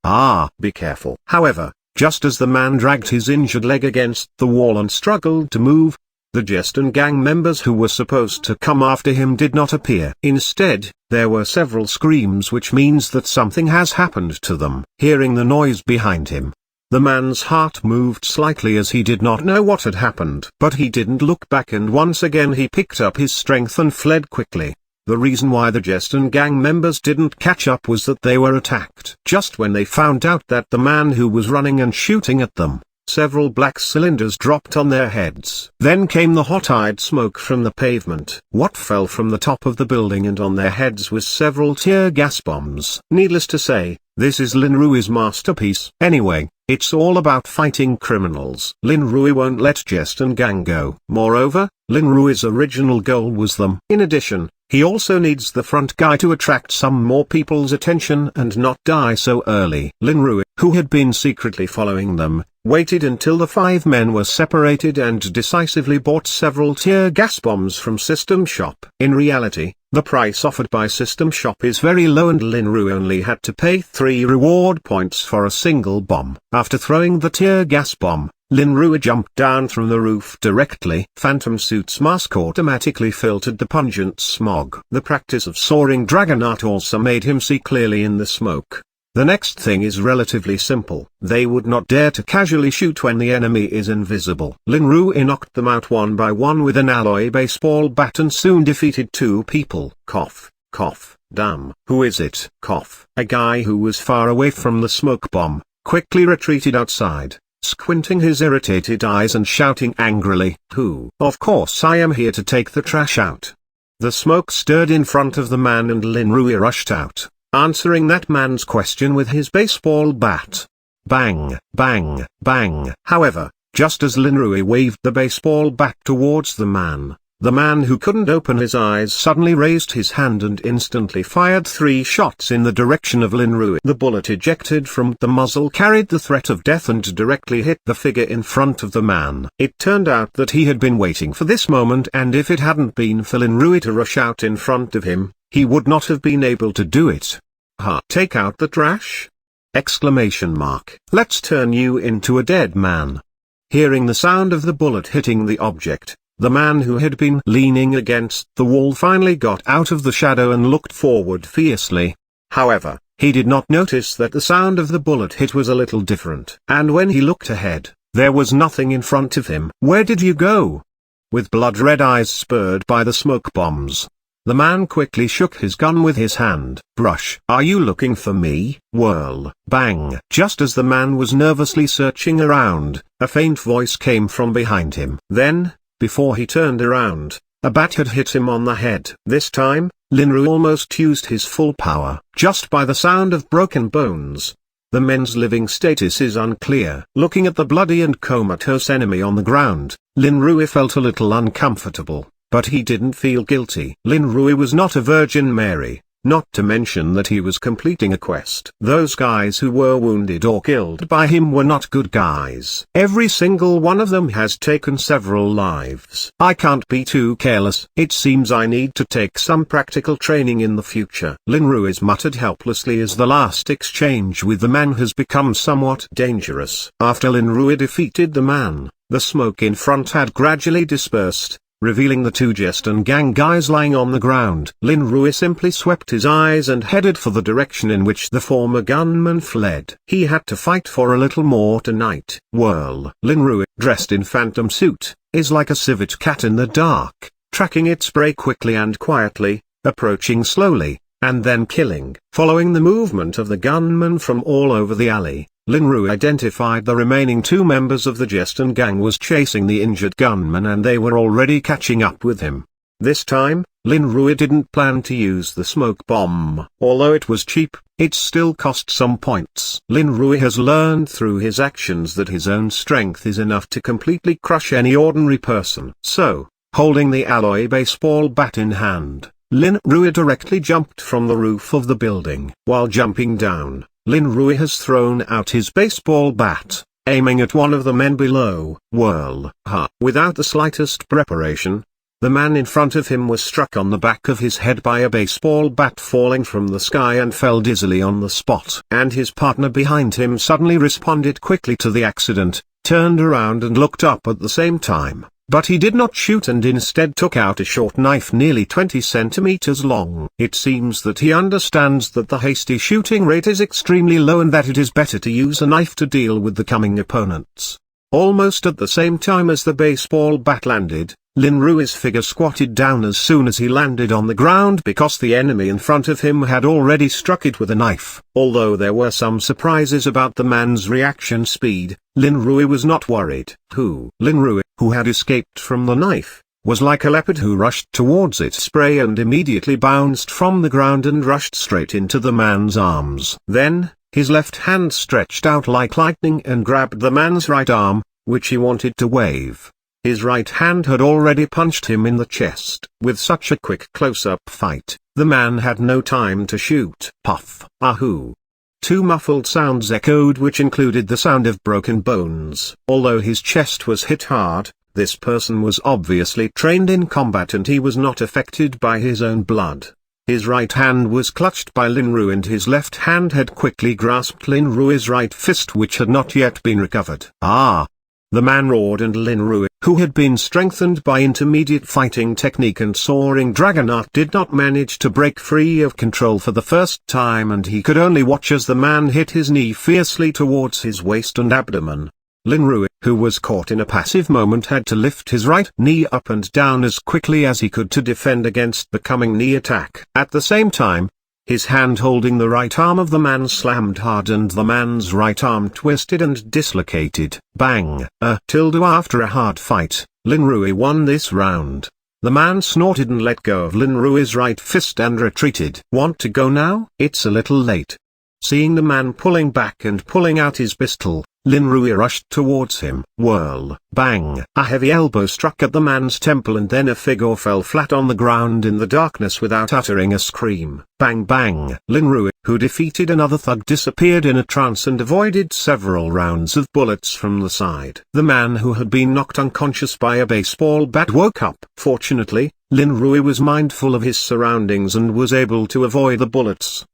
A: Be careful. However, just as the man dragged his injured leg against the wall and struggled to move, The Jeston gang members who were supposed to come after him did not appear. Instead, there were several screams, which means that something has happened to them. Hearing the noise behind him, the man's heart moved slightly as he did not know what had happened. But he didn't look back, and once again he picked up his strength and fled quickly. The reason why the Jeston gang members didn't catch up was that they were attacked. Just when they found out that the man who was running and shooting at them, several black cylinders dropped on their heads. Then came the hot-eyed smoke from the pavement. What fell from the top of the building and on their heads was several tear gas bombs. Needless to say, this is Lin Rui's masterpiece. Anyway, it's all about fighting criminals. Lin Rui won't let Jeston gang go. Moreover, Lin Rui's original goal was them. In addition, he also needs the front guy to attract some more people's attention and not die so early. Lin Rui, who had been secretly following them, waited until the 5 men were separated and decisively bought several tear gas bombs from System Shop. In reality, the price offered by System Shop is very low, and Lin Rui only had to pay 3 reward points for a single bomb. After throwing the tear gas bomb, Lin Rui jumped down from the roof directly. Phantom Suit's mask automatically filtered the pungent smog. The practice of soaring dragon art also made him see clearly in the smoke. The next thing is relatively simple. They would not dare to casually shoot when the enemy is invisible. Lin Rui knocked them out one by one with an alloy baseball bat and soon defeated 2 people. Cough, cough, damn. Who is it? Cough. A guy who was far away from the smoke bomb, quickly retreated outside, squinting his irritated eyes and shouting angrily, "Who?" "Of course I am here to take the trash out." The smoke stirred in front of the man and Lin Rui rushed out, answering that man's question with his baseball bat. Bang, bang, bang. However, just as Lin Rui waved the baseball bat towards the man who couldn't open his eyes suddenly raised his hand and instantly fired 3 shots in the direction of Lin Rui. The bullet ejected from the muzzle carried the threat of death and directly hit the figure in front of the man. It turned out that he had been waiting for this moment, and if it hadn't been for Lin Rui to rush out in front of him, he would not have been able to do it. Ha! Take out the trash? Exclamation mark. Let's turn you into a dead man. Hearing the sound of the bullet hitting the object, the man who had been leaning against the wall finally got out of the shadow and looked forward fiercely. However, he did not notice that the sound of the bullet hit was a little different. And when he looked ahead, there was nothing in front of him. Where did you go? With blood-red eyes spurred by the smoke bombs, the man quickly shook his gun with his hand. Brush. Are you looking for me? Whirl. Bang. Just as the man was nervously searching around, a faint voice came from behind him. Then, before he turned around, a bat had hit him on the head. This time, Lin Rui almost used his full power. Just by the sound of broken bones, the men's living status is unclear. Looking at the bloody and comatose enemy on the ground, Lin Rui felt a little uncomfortable. But he didn't feel guilty. Lin Rui was not a Virgin Mary, not to mention that he was completing a quest. Those guys who were wounded or killed by him were not good guys. Every single one of them has taken several lives. I can't be too careless. It seems I need to take some practical training in the future. Lin Rui muttered helplessly as the last exchange with the man has become somewhat dangerous. After Lin Rui defeated the man, the smoke in front had gradually dispersed, revealing the 2 Jeston gang guys lying on the ground. Lin Rui simply swept his eyes and headed for the direction in which the former gunman fled. He had to fight for a little more tonight. Whirl. Lin Rui, dressed in phantom suit, is like a civet cat in the dark, tracking its prey quickly and quietly, approaching slowly, and then killing. Following the movement of the gunman from all over the alley, Lin Rui identified the remaining 2 members of the Jeston gang was chasing the injured gunman, and they were already catching up with him. This time, Lin Rui didn't plan to use the smoke bomb. Although it was cheap, it still cost some points. Lin Rui has learned through his actions that his own strength is enough to completely crush any ordinary person. So, holding the alloy baseball bat in hand, Lin Rui directly jumped from the roof of the building. While jumping down, Lin Rui has thrown out his baseball bat, aiming at one of the men below. Whirl. Ha! Without the slightest preparation, the man in front of him was struck on the back of his head by a baseball bat falling from the sky and fell dizzily on the spot. And his partner behind him suddenly responded quickly to the accident, turned around and looked up at the same time. but he did not shoot and instead took out a short knife nearly 20 centimeters long. It seems that he understands that the hasty shooting rate is extremely low and that it is better to use a knife to deal with the coming opponents. Almost at the same time as the baseball bat landed, Lin Rui's figure squatted down as soon as he landed on the ground because the enemy in front of him had already struck it with a knife. Although there were some surprises about the man's reaction speed, Lin Rui was not worried. Lin Rui, who had escaped from the knife, was like a leopard who rushed towards its prey and immediately bounced from the ground and rushed straight into the man's arms. Then, his left hand stretched out like lightning and grabbed the man's right arm, which he wanted to wave. His right hand had already punched him in the chest. With such a quick close-up fight, the man had no time to shoot. Puff. Ahoo. Two muffled sounds echoed which included the sound of broken bones. Although his chest was hit hard, this person was obviously trained in combat and he was not affected by his own blood. His right hand was clutched by Lin Rui and his left hand had quickly grasped Lin Rui's right fist which had not yet been recovered. Ah! The man roared and Lin Rui, who had been strengthened by intermediate fighting technique and soaring dragon art, did not manage to break free of control for the first time and he could only watch as the man hit his knee fiercely towards his waist and abdomen. Lin Rui, who was caught in a passive moment, had to lift his right knee up and down as quickly as he could to defend against the coming knee attack. At the same time, his hand holding the right arm of the man slammed hard and the man's right arm twisted and dislocated. Bang! After a hard fight, Lin Rui won this round. The man snorted and let go of Lin Rui's right fist and retreated. Want to go now? It's a little late. Seeing the man pulling back and pulling out his pistol, Lin Rui rushed towards him. Whirl! Bang! A heavy elbow struck at the man's temple and then a figure fell flat on the ground in the darkness without uttering a scream. Bang bang! Lin Rui, who defeated another thug, disappeared in a trance and avoided several rounds of bullets from the side. The man who had been knocked unconscious by a baseball bat woke up. Fortunately, Lin Rui was mindful of his surroundings and was able to avoid the bullets.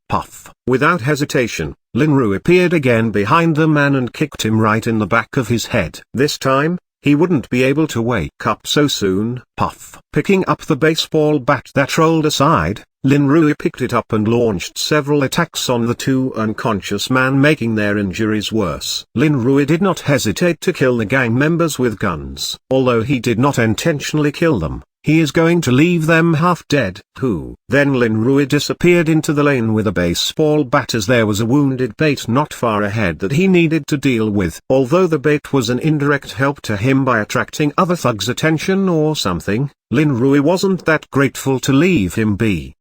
A: Puff! Without hesitation, Lin Rui appeared again behind the man and kicked him right in the back of his head. This time, he wouldn't be able to wake up so soon. Puff! Picking up the baseball bat that rolled aside, Lin Rui picked it up and launched several attacks on the two unconscious men, making their injuries worse. Lin Rui did not hesitate to kill the gang members with guns. Although he did not intentionally kill them, he is going to leave them half dead. Then Lin Rui disappeared into the lane with a baseball bat as there was a wounded Bace not far ahead that he needed to deal with. Although the bait was an indirect help to him by attracting other thugs' attention or something, Lin Rui wasn't that grateful to leave him be.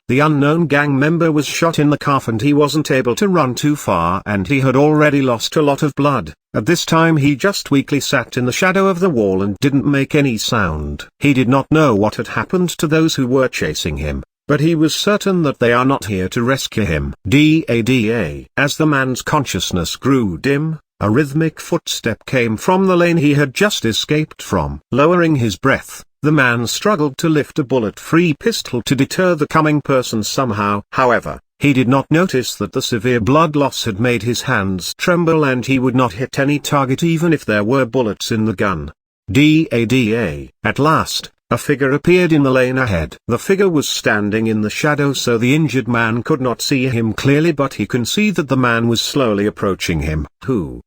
A: The unknown gang member was shot in the calf and he wasn't able to run too far and he had already lost a lot of blood. At this time he just weakly sat in the shadow of the wall and didn't make any sound. He did not know what had happened to those who were chasing him, but he was certain that they are not here to rescue him. Da. As the man's consciousness grew dim, a rhythmic footstep came from the lane he had just escaped from. Lowering his breath, the man struggled to lift a bullet-free pistol to deter the coming person somehow. However, he did not notice that the severe blood loss had made his hands tremble and he would not hit any target even if there were bullets in the gun. Da. At last, a figure appeared in the lane ahead. The figure was standing in the shadow so the injured man could not see him clearly, but he could see that the man was slowly approaching him.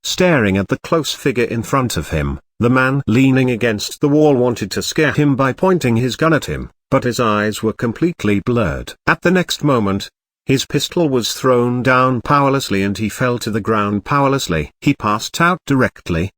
A: Staring at the close figure in front of him, the man leaning against the wall wanted to scare him by pointing his gun at him, but his eyes were completely blurred. At the next moment, his pistol was thrown down powerlessly and he fell to the ground powerlessly. He passed out directly.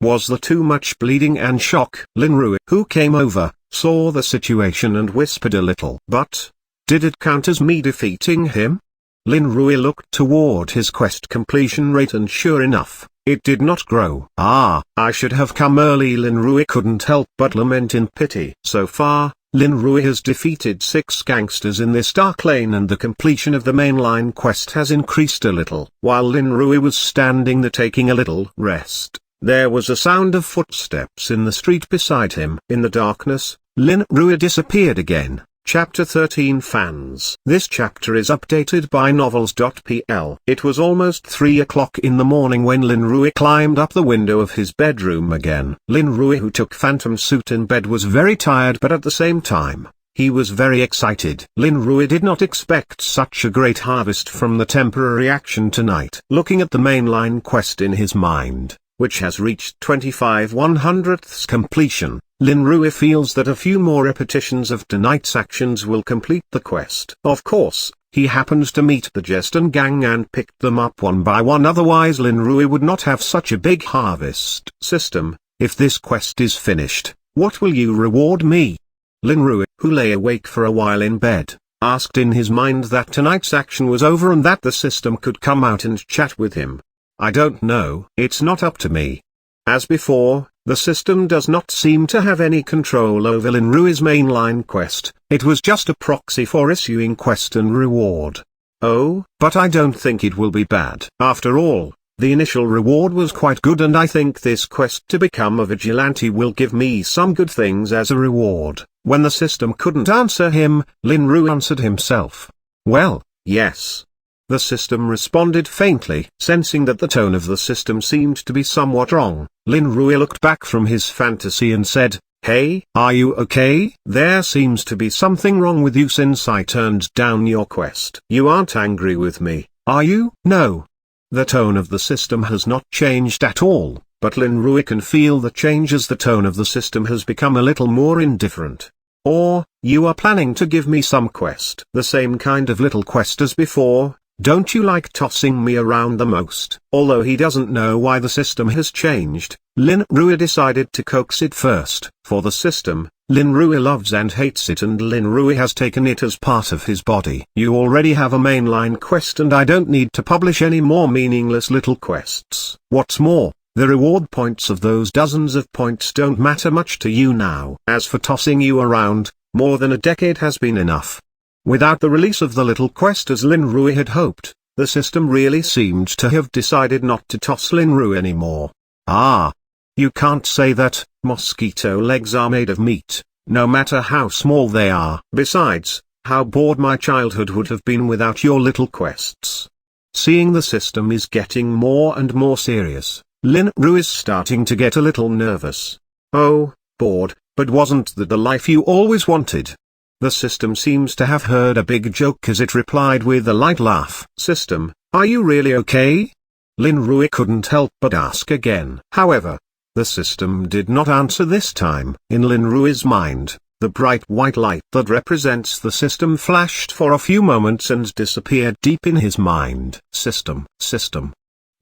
A: Was there too much bleeding and shock? Lin Rui, who came over, saw the situation and whispered a little. But, did it count as me defeating him? Lin Rui looked toward his quest completion rate and sure enough, it did not grow. I should have come early. Lin Rui couldn't help but lament in pity. So far, Lin Rui has defeated 6 gangsters in this dark lane and the completion of the mainline quest has increased a little. While Lin Rui was standing there taking a little rest, there was a sound of footsteps in the street beside him. In the darkness, Lin Rui disappeared again. Chapter 13 Fans. This chapter is updated by novels.pl. It was almost 3 o'clock in the morning when Lin Rui climbed up the window of his bedroom again. Lin Rui, who took Phantom Suit in bed, was very tired, but at the same time, he was very excited. Lin Rui did not expect such a great harvest from the temporary action tonight. Looking at the mainline quest in his mind, which has reached 25/100ths completion, Lin Rui feels that a few more repetitions of tonight's actions will complete the quest. Of course, he happens to meet the Jeston gang and picked them up one by one, otherwise Lin Rui would not have such a big harvest. System, if this quest is finished, what will you reward me? Lin Rui, who lay awake for a while in bed, asked in his mind that tonight's action was over and that the system could come out and chat with him. I don't know. It's not up to me. As before, the system does not seem to have any control over Lin Rui's mainline quest. It was just a proxy for issuing quest and reward. Oh, but I don't think it will be bad. After all, the initial reward was quite good, and I think this quest to become a vigilante will give me some good things as a reward. When the system couldn't answer him, Lin Rui answered himself. Well, yes. The system responded faintly. Sensing that the tone of the system seemed to be somewhat wrong, Lin Rui looked back from his fantasy and said, "Hey, are you okay? There seems to be something wrong with you since I turned down your quest. You aren't angry with me, are you?" No. The tone of the system has not changed at all, but Lin Rui can feel the change as the tone of the system has become a little more indifferent. Or, you are planning to give me some quest. The same kind of little quest as before. Don't you like tossing me around the most? Although he doesn't know why the system has changed, Lin Rui decided to coax it first. For the system, Lin Rui loves and hates it, and Lin Rui has taken it as part of his body. You already have a mainline quest and I don't need to publish any more meaningless little quests. What's more, the reward points of those dozens of points don't matter much to you now. As for tossing you around, more than a decade has been enough. Without the release of the little quest as Lin Rui had hoped, the system really seemed to have decided not to toss Lin Rui anymore. Ah! You can't say that. Mosquito legs are made of meat, no matter how small they are. Besides, how bored my childhood would have been without your little quests. Seeing the system is getting more and more serious, Lin Rui is starting to get a little nervous. Oh, bored, but wasn't that the life you always wanted? The system seems to have heard a big joke as it replied with a light laugh. System, are you really okay? Lin Rui couldn't help but ask again. However, the system did not answer this time. In Lin Rui's mind, the bright white light that represents the system flashed for a few moments and disappeared deep in his mind. System, system.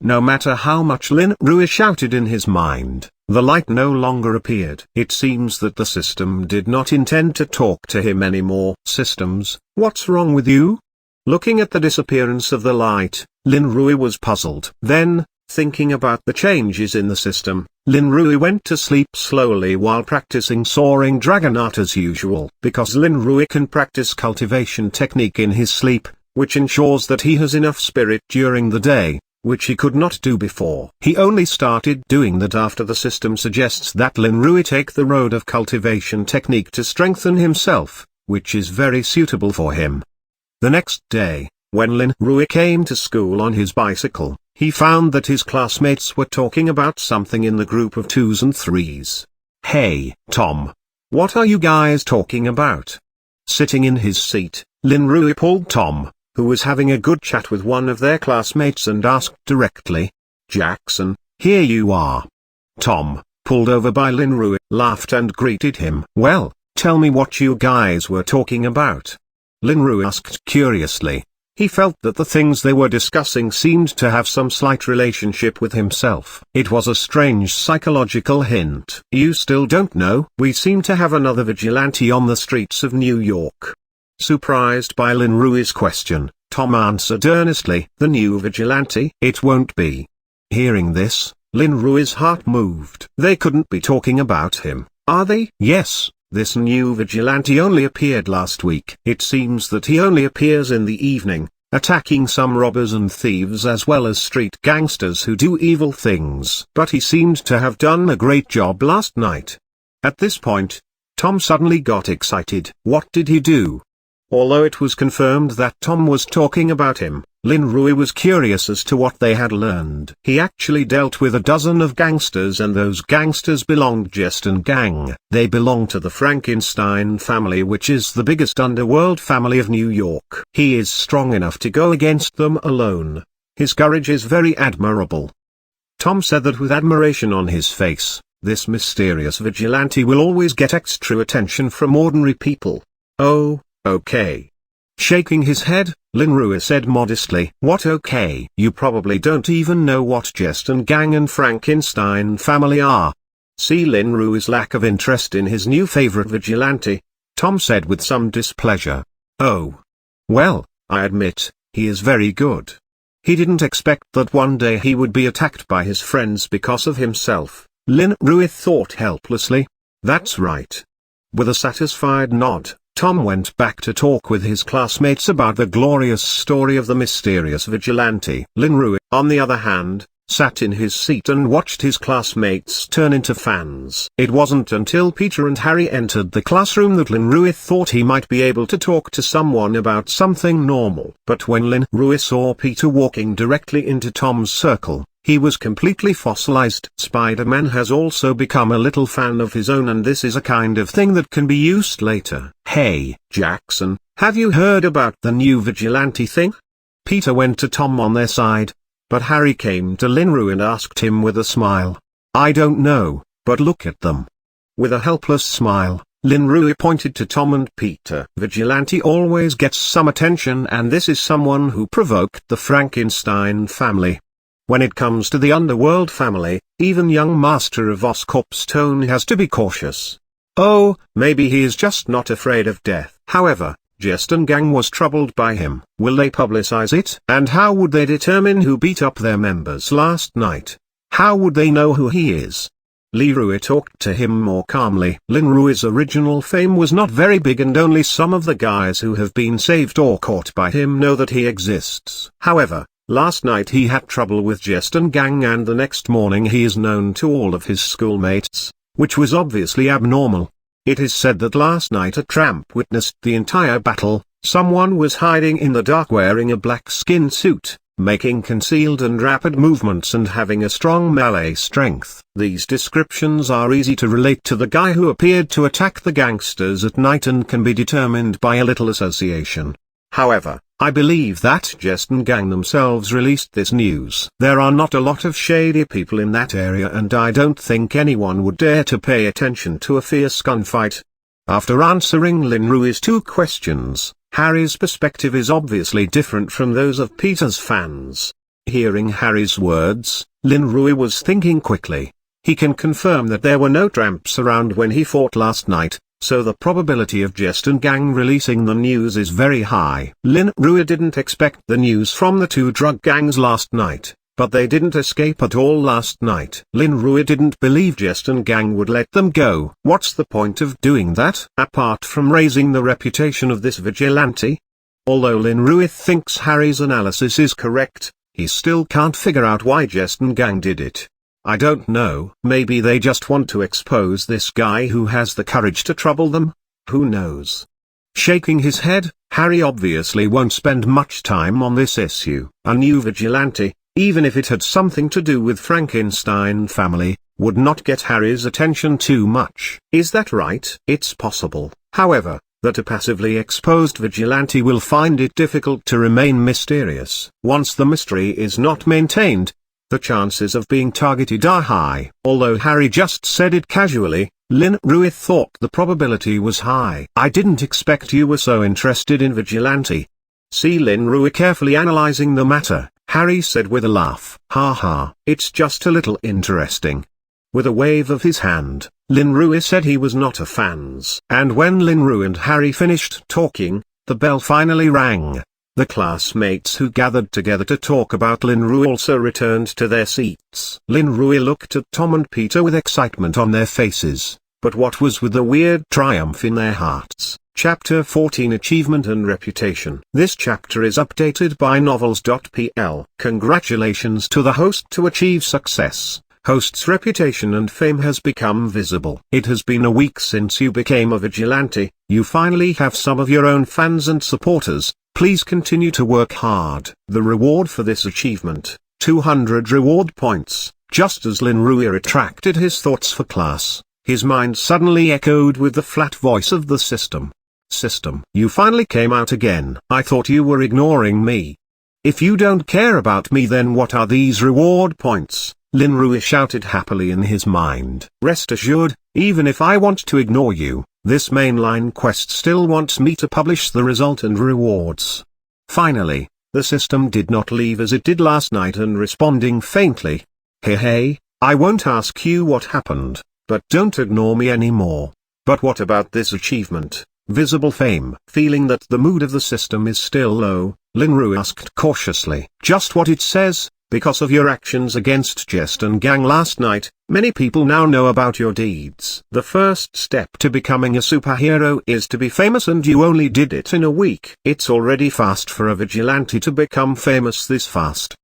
A: No matter how much Lin Rui shouted in his mind, the light no longer appeared. It seems that the system did not intend to talk to him anymore. Systems, what's wrong with you? Looking at the disappearance of the light, Lin Rui was puzzled. Then, thinking about the changes in the system, Lin Rui went to sleep slowly while practicing Soaring Dragon Art as usual. Because Lin Rui can practice cultivation technique in his sleep, which ensures that he has enough spirit during the day, which he could not do before. He only started doing that after the system suggests that Lin Rui take the road of cultivation technique to strengthen himself, which is very suitable for him. The next day, when Lin Rui came to school on his bicycle, he found that his classmates were talking about something in the group of 2s and 3s. Hey, Tom. What are you guys talking about? Sitting in his seat, Lin Rui pulled Tom, who was having a good chat with one of their classmates, and asked directly, Jackson, here you are. Tom, pulled over by Lin Rui, laughed and greeted him. Well, tell me what you guys were talking about. Lin Rui asked curiously. He felt that the things they were discussing seemed to have some slight relationship with himself. It was a strange psychological hint. You still don't know? We seem to have another vigilante on the streets of New York. Surprised by Lin Rui's question, Tom answered earnestly, the new vigilante? It won't be. Hearing this, Lin Rui's heart moved. They couldn't be talking about him, are they? Yes, this new vigilante only appeared last week. It seems that he only appears in the evening, attacking some robbers and thieves as well as street gangsters who do evil things. But he seemed to have done a great job last night. At this point, Tom suddenly got excited. What did he do? Although it was confirmed that Tom was talking about him, Lin Rui was curious as to what they had learned. He actually dealt with a dozen of gangsters, and those gangsters belonged Jeston Gang. They belong to the Frankenstein family, which is the biggest underworld family of New York. He is strong enough to go against them alone. His courage is very admirable. Tom said that with admiration on his face. This mysterious vigilante will always get extra attention from ordinary people. Oh, okay. Shaking his head, Lin Rui said modestly, "What okay? You probably don't even know what Jeston Gang and Frankenstein family are." See Lin Rui's lack of interest in his new favorite vigilante. Tom said with some displeasure. "Oh. Well, I admit, he is very good." He didn't expect that one day he would be attacked by his friends because of himself. Lin Rui thought helplessly. That's right. With a satisfied nod, Tom went back to talk with his classmates about the glorious story of the mysterious vigilante. Lin Rui, on the other hand, sat in his seat and watched his classmates turn into fans. It wasn't until Peter and Harry entered the classroom that Lin Rui thought he might be able to talk to someone about something normal. But when Lin Rui saw Peter walking directly into Tom's circle, he was completely fossilized. Spider-Man has also become a little fan of his own, and this is a kind of thing that can be used later. "Hey, Jackson, have you heard about the new vigilante thing?" Peter went to Tom on their side, but Harry came to Lin Rui and asked him with a smile. "I don't know, but look at them." With a helpless smile, Lin Rui pointed to Tom and Peter. Vigilante always gets some attention, and this is someone who provoked the Frankenstein family. When it comes to the Underworld family, even young Master of Oscorp's Tone has to be cautious. Oh, maybe he is just not afraid of death. However, Jeston Gang was troubled by him. Will they publicize it? And how would they determine who beat up their members last night? How would they know who he is? Lin Rui talked to him more calmly. Lin Rui's original fame was not very big, and only some of the guys who have been saved or caught by him know that he exists. However, last night he had trouble with Jeston Gang, and the next morning he is known to all of his schoolmates, which was obviously abnormal. It is said that last night a tramp witnessed the entire battle. Someone was hiding in the dark wearing a black skin suit, making concealed and rapid movements and having a strong melee strength. These descriptions are easy to relate to the guy who appeared to attack the gangsters at night and can be determined by a little association. However, I believe that Jeston Gang themselves released this news. There are not a lot of shady people in that area, and I don't think anyone would dare to pay attention to a fierce gunfight. After answering Lin Rui's two questions, Harry's perspective is obviously different from those of Peter's fans. Hearing Harry's words, Lin Rui was thinking quickly. He can confirm that there were no tramps around when he fought last night, so the probability of Jeston Gang releasing the news is very high. Lin Rui didn't expect the news from the two drug gangs last night, but they didn't escape at all last night. Lin Rui didn't believe Jeston Gang would let them go. What's the point of doing that, apart from raising the reputation of this vigilante? Although Lin Rui thinks Harry's analysis is correct, he still can't figure out why Jeston Gang did it. I don't know. Maybe they just want to expose this guy who has the courage to trouble them? Who knows? Shaking his head, Harry obviously won't spend much time on this issue. A new vigilante, even if it had something to do with Frankenstein family, would not get Harry's attention too much. Is that right? It's possible, however, that a passively exposed vigilante will find it difficult to remain mysterious. Once the mystery is not maintained, the chances of being targeted are high. Although Harry just said it casually, Lin Rui thought the probability was high. I didn't expect you were so interested in vigilante. See Lin Rui carefully analyzing the matter, Harry said with a laugh. Ha, it's just a little interesting. With a wave of his hand, Lin Rui said he was not a fan. And when Lin Rui and Harry finished talking, the bell finally rang. The classmates who gathered together to talk about Lin Rui also returned to their seats. Lin Rui looked at Tom and Peter with excitement on their faces, but what was with the weird triumph in their hearts? Chapter 14 Achievement and Reputation. This chapter is updated by novels.pl. Congratulations to the host to achieve success. host's reputation and fame has become visible. It has been a week since you became a vigilante. You finally have some of your own fans and supporters. Please continue to work hard. The reward for this achievement, 200 reward points. Just as Lin Rui retracted his thoughts for class, his mind suddenly echoed with the flat voice of the system. System, you finally came out again. I thought you were ignoring me. If you don't care about me, then what are these reward points? Lin Rui shouted happily in his mind. Rest assured, even if I want to ignore you, this mainline quest still wants me to publish the result and rewards. Finally, the system did not leave as it did last night and responding faintly. Hey, I won't ask you what happened, but don't ignore me anymore. But what about this achievement? Visible fame. Feeling that the mood of the system is still low, Lin Rui asked cautiously. Just what it says. Because of your actions against Jest and Gang last night, many people now know about your deeds. The first step to becoming a superhero is to be famous, and you only did it in a week. It's already fast for a vigilante to become famous this fast.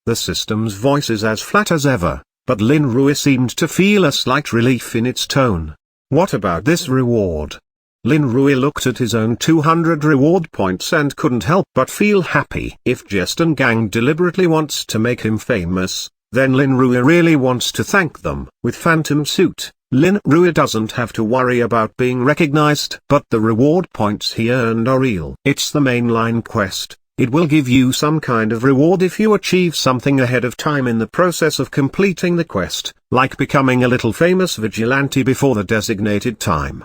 A: The system's voice is as flat as ever, but Lin Rui seemed to feel a slight relief in its tone. What about this reward? Lin Rui looked at his own 200 reward points and couldn't help but feel happy. If Jest and Gang deliberately wants to make him famous, then Lin Rui really wants to thank them. With Phantom Suit, Lin Rui doesn't have to worry about being recognized, but the reward points he earned are real. It's the mainline quest. It will give you some kind of reward if you achieve something ahead of time in the process of completing the quest, like becoming a little famous vigilante before the designated time.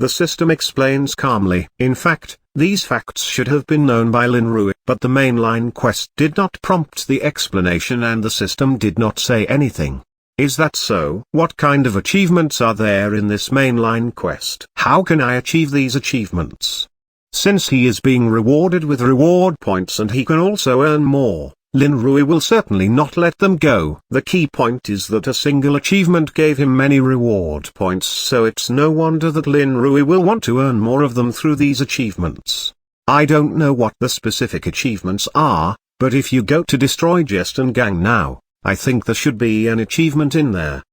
A: The system explains calmly. In fact, these facts should have been known by Lin Rui, but the mainline quest did not prompt the explanation and the system did not say anything. Is that so? What kind of achievements are there in this mainline quest? How can I achieve these achievements? Since he is being rewarded with reward points and he can also earn more, Lin Rui will certainly not let them go. The key point is that a single achievement gave him many reward points, so it's no wonder that Lin Rui will want to earn more of them through these achievements. I don't know what the specific achievements are, but if you go to destroy Jest and Gang now, I think there should be an achievement in there.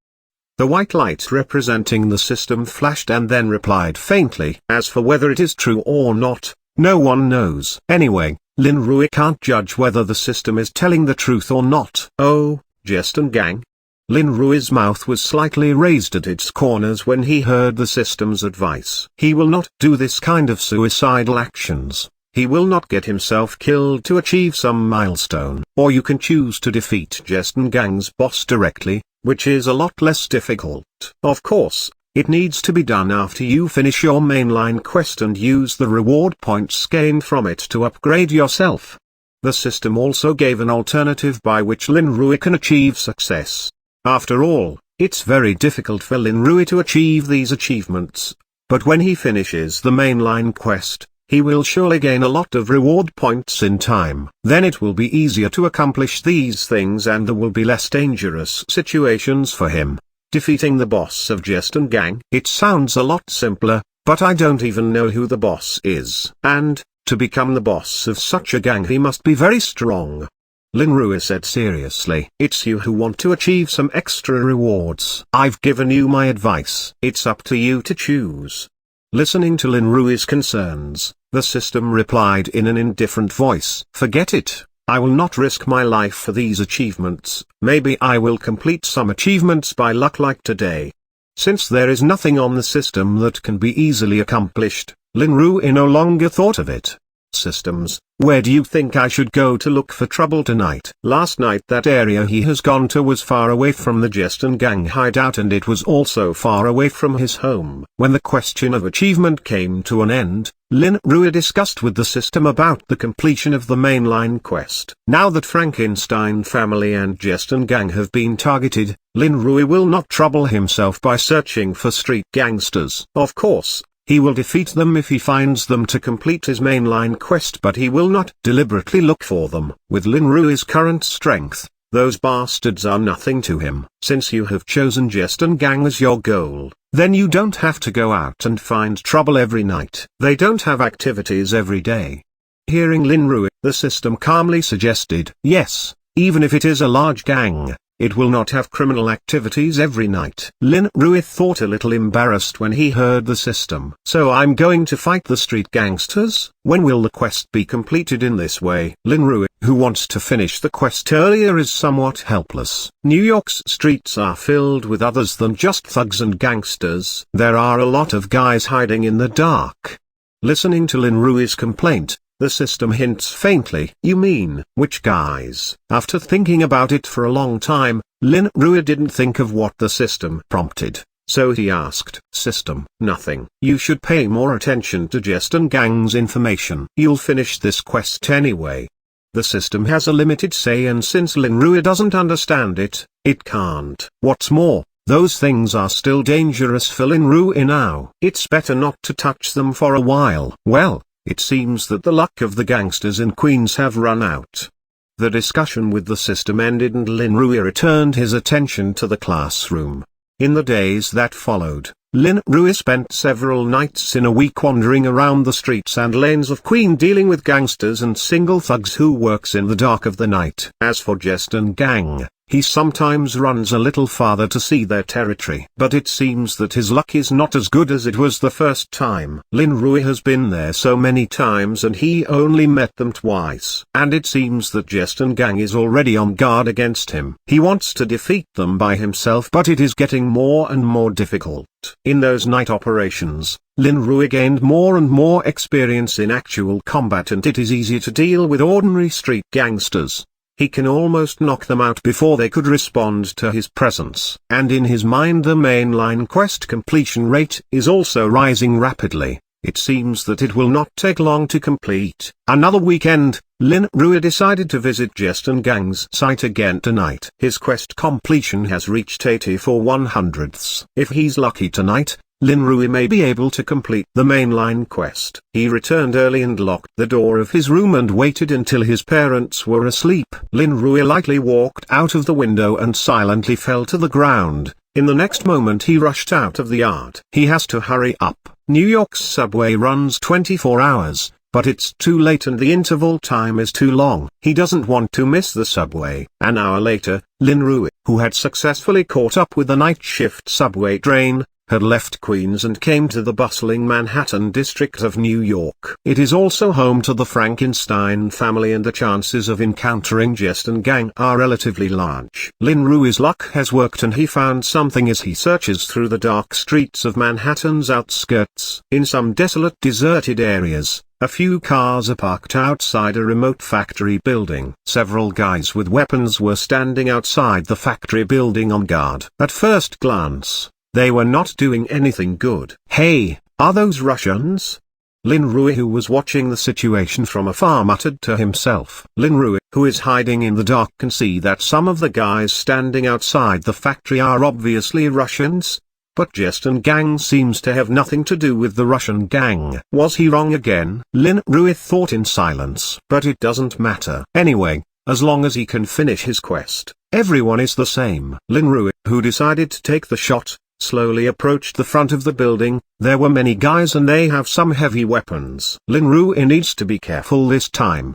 A: The white light representing the system flashed and then replied faintly. As for whether it is true or not, no one knows. Anyway, Lin Rui can't judge whether the system is telling the truth or not. Oh, Jest and Gang? Lin Rui's mouth was slightly raised at its corners when he heard the system's advice. He will not do this kind of suicidal actions. He will not get himself killed to achieve some milestone. Or you can choose to defeat Jest and Gang's boss directly, which is a lot less difficult. Of course, it needs to be done after you finish your mainline quest and use the reward points gained from it to upgrade yourself. The system also gave an alternative by which Lin Rui can achieve success. After all, it's very difficult for Lin Rui to achieve these achievements, but when he finishes the mainline quest, he will surely gain a lot of reward points in time. Then it will be easier to accomplish these things and there will be less dangerous situations for him. Defeating the boss of Jest and Gang. It sounds a lot simpler, but I don't even know who the boss is. And, to become the boss of such a gang he must be very strong. Lin Rui said seriously. It's you who want to achieve some extra rewards. I've given you my advice. It's up to you to choose. Listening to Lin Rui's concerns, the system replied in an indifferent voice. Forget it. I will not risk my life for these achievements. Maybe I will complete some achievements by luck like today. Since there is nothing on the system that can be easily accomplished, Lin Rui no longer thought of it. Systems, where do you think I should go to look for trouble tonight? Last night that area he has gone to was far away from the Jest and Gang hideout and it was also far away from his home. When the question of achievement came to an end, Lin Rui discussed with the system about the completion of the mainline quest. Now that Frankenstein family and Jest and Gang have been targeted, Lin Rui will not trouble himself by searching for street gangsters. Of course, he will defeat them if he finds them to complete his mainline quest, but he will not deliberately look for them. With Lin Rui's current strength, those bastards are nothing to him. Since you have chosen Jest and Gang as your goal, then you don't have to go out and find trouble every night. They don't have activities every day. Hearing Lin Rui, the system calmly suggested, yes, even if it is a large gang, It will not have criminal activities every night. Lin Rui thought a little embarrassed when he heard the system. So I'm going to fight the street gangsters? When will the quest be completed in this way? Lin Rui, who wants to finish the quest earlier, is somewhat helpless. New York's streets are filled with others than just thugs and gangsters. There are a lot of guys hiding in the dark. Listening to Lin Rui's complaint, the system hints faintly. You mean, which guys? After thinking about it for a long time, Lin Rui didn't think of what the system prompted. So he asked, System, nothing. You should pay more attention to Justin Gang's information. You'll finish this quest anyway. The system has a limited say, and since Lin Rui doesn't understand it, it can't. What's more, those things are still dangerous for Lin Rui now. It's better not to touch them for a while. Well, it seems that the luck of the gangsters in Queens have run out. The discussion with the system ended and Lin Rui returned his attention to the classroom. In the days that followed, Lin Rui spent several nights in a week wandering around the streets and lanes of Queen dealing with gangsters and single thugs who works in the dark of the night. As for Justin Gang, he sometimes runs a little farther to see their territory. But it seems that his luck is not as good as it was the first time. Lin Rui has been there so many times and he only met them twice. And it seems that Justin Gang is already on guard against him. He wants to defeat them by himself, but it is getting more and more difficult. In those night operations, Lin Rui gained more and more experience in actual combat, and it is easier to deal with ordinary street gangsters. He can almost knock them out before they could respond to his presence. And in his mind the mainline quest completion rate is also rising rapidly. It seems that it will not take long to complete. Another weekend, Lin Rui decided to visit Justin Gang's site again tonight. His quest completion has reached 84/100ths. If he's lucky tonight, Lin Rui may be able to complete the mainline quest. He returned early and locked the door of his room and waited until his parents were asleep. Lin Rui lightly walked out of the window and silently fell to the ground. In the next moment he rushed out of the yard. He has to hurry up. New York's subway runs 24 hours, but it's too late and the interval time is too long. He doesn't want to miss the subway. An hour later, Lin Rui, who had successfully caught up with the night shift subway train, had left Queens and came to the bustling Manhattan district of New York. It is also home to the Frankenstein family, and the chances of encountering Justin Gang are relatively large. Lin Rui's luck has worked and he found something as he searches through the dark streets of Manhattan's outskirts. In some desolate, deserted areas, a few cars are parked outside a remote factory building. Several guys with weapons were standing outside the factory building on guard. At first glance, they were not doing anything good. Hey, are those Russians? Lin Rui, who was watching the situation from afar, muttered to himself. Lin Rui, who is hiding in the dark, can see that some of the guys standing outside the factory are obviously Russians. But Justin Gang seems to have nothing to do with the Russian gang. Was he wrong again? Lin Rui thought in silence. But it doesn't matter. Anyway, as long as he can finish his quest, everyone is the same. Lin Rui, who decided to take the shot, slowly approached the front of the building. There were many guys and they have some heavy weapons. Lin Rui needs to be careful this time.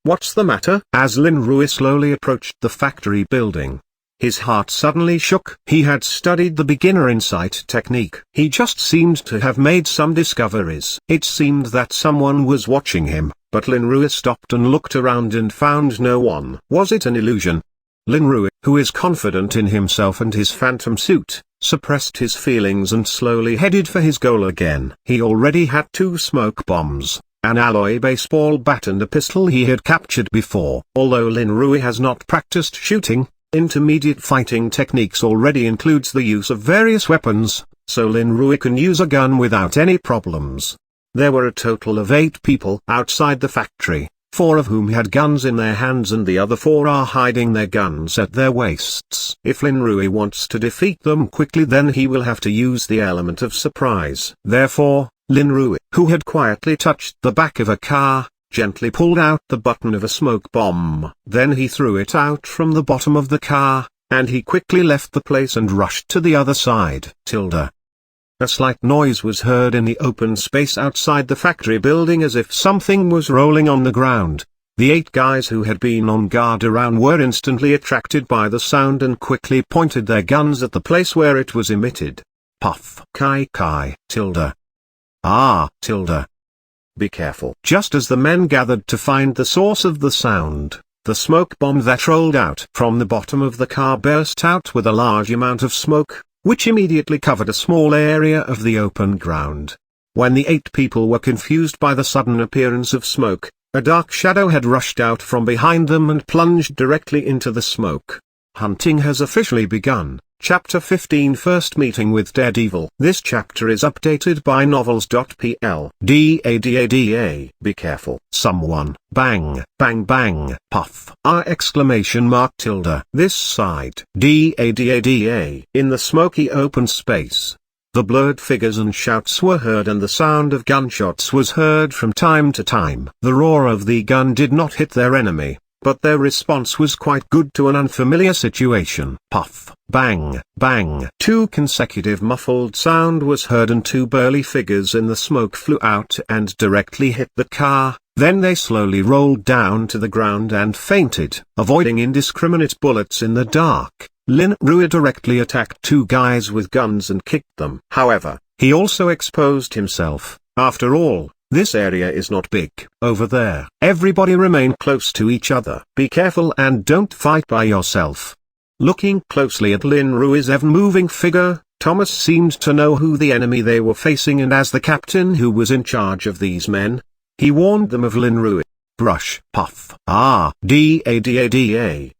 A: What's the matter? As Lin Rui slowly approached the factory building, his heart suddenly shook. He had studied the beginner insight technique. He just seemed to have made some discoveries. It seemed that someone was watching him, but Lin Rui stopped and looked around and found no one. Was it an illusion? Lin Rui, who is confident in himself and his phantom suit, suppressed his feelings and slowly headed for his goal again. He already had 2 smoke bombs, an alloy baseball bat and a pistol he had captured before. Although Lin Rui has not practiced shooting, intermediate fighting techniques already includes the use of various weapons, so Lin Rui can use a gun without any problems. There were a total of 8 people outside the factory, 4 of whom had guns in their hands and the other 4 are hiding their guns at their waists. If Lin Rui wants to defeat them quickly, then he will have to use the element of surprise. Therefore, Lin Rui, who had quietly touched the back of a car, gently pulled out the button of a smoke bomb. Then he threw it out from the bottom of the car, and he quickly left the place and rushed to the other side. A slight noise was heard in the open space outside the factory building, as if something was rolling on the ground. The 8 guys who had been on guard around were instantly attracted by the sound and quickly pointed their guns at the place where it was emitted. Puff. Kai Kai. Tilde. Ah, tilde. Be careful. Just as the men gathered to find the source of the sound, the smoke bomb that rolled out from the bottom of the car burst out with a large amount of smoke, which immediately covered a small area of the open ground. When the 8 people were confused by the sudden appearance of smoke, a dark shadow had rushed out from behind them and plunged directly into the smoke. Hunting has officially begun. Chapter 15 First Meeting with Daredevil. This chapter is updated by novels.pl. Daada. Be careful. Someone. Bang. Bang bang. Puff. Exclamation mark tilde. This side. Daada. In the smoky open space. The blurred figures and shouts were heard and the sound of gunshots was heard from time to time. The roar of the gun did not hit their enemy, but their response was quite good to an unfamiliar situation. Puff, bang, bang. 2 consecutive muffled sound was heard and 2 burly figures in the smoke flew out and directly hit the car. Then they slowly rolled down to the ground and fainted. Avoiding indiscriminate bullets in the dark, Lin Rui directly attacked 2 guys with guns and kicked them. However, he also exposed himself. After all, this area is not big. Over there. Everybody remain close to each other. Be careful and don't fight by yourself. Looking closely at Lin Rui's ever-moving figure, Thomas seemed to know who the enemy they were facing, and as the captain who was in charge of these men, he warned them of Lin Rui. Brush. Puff. Daada.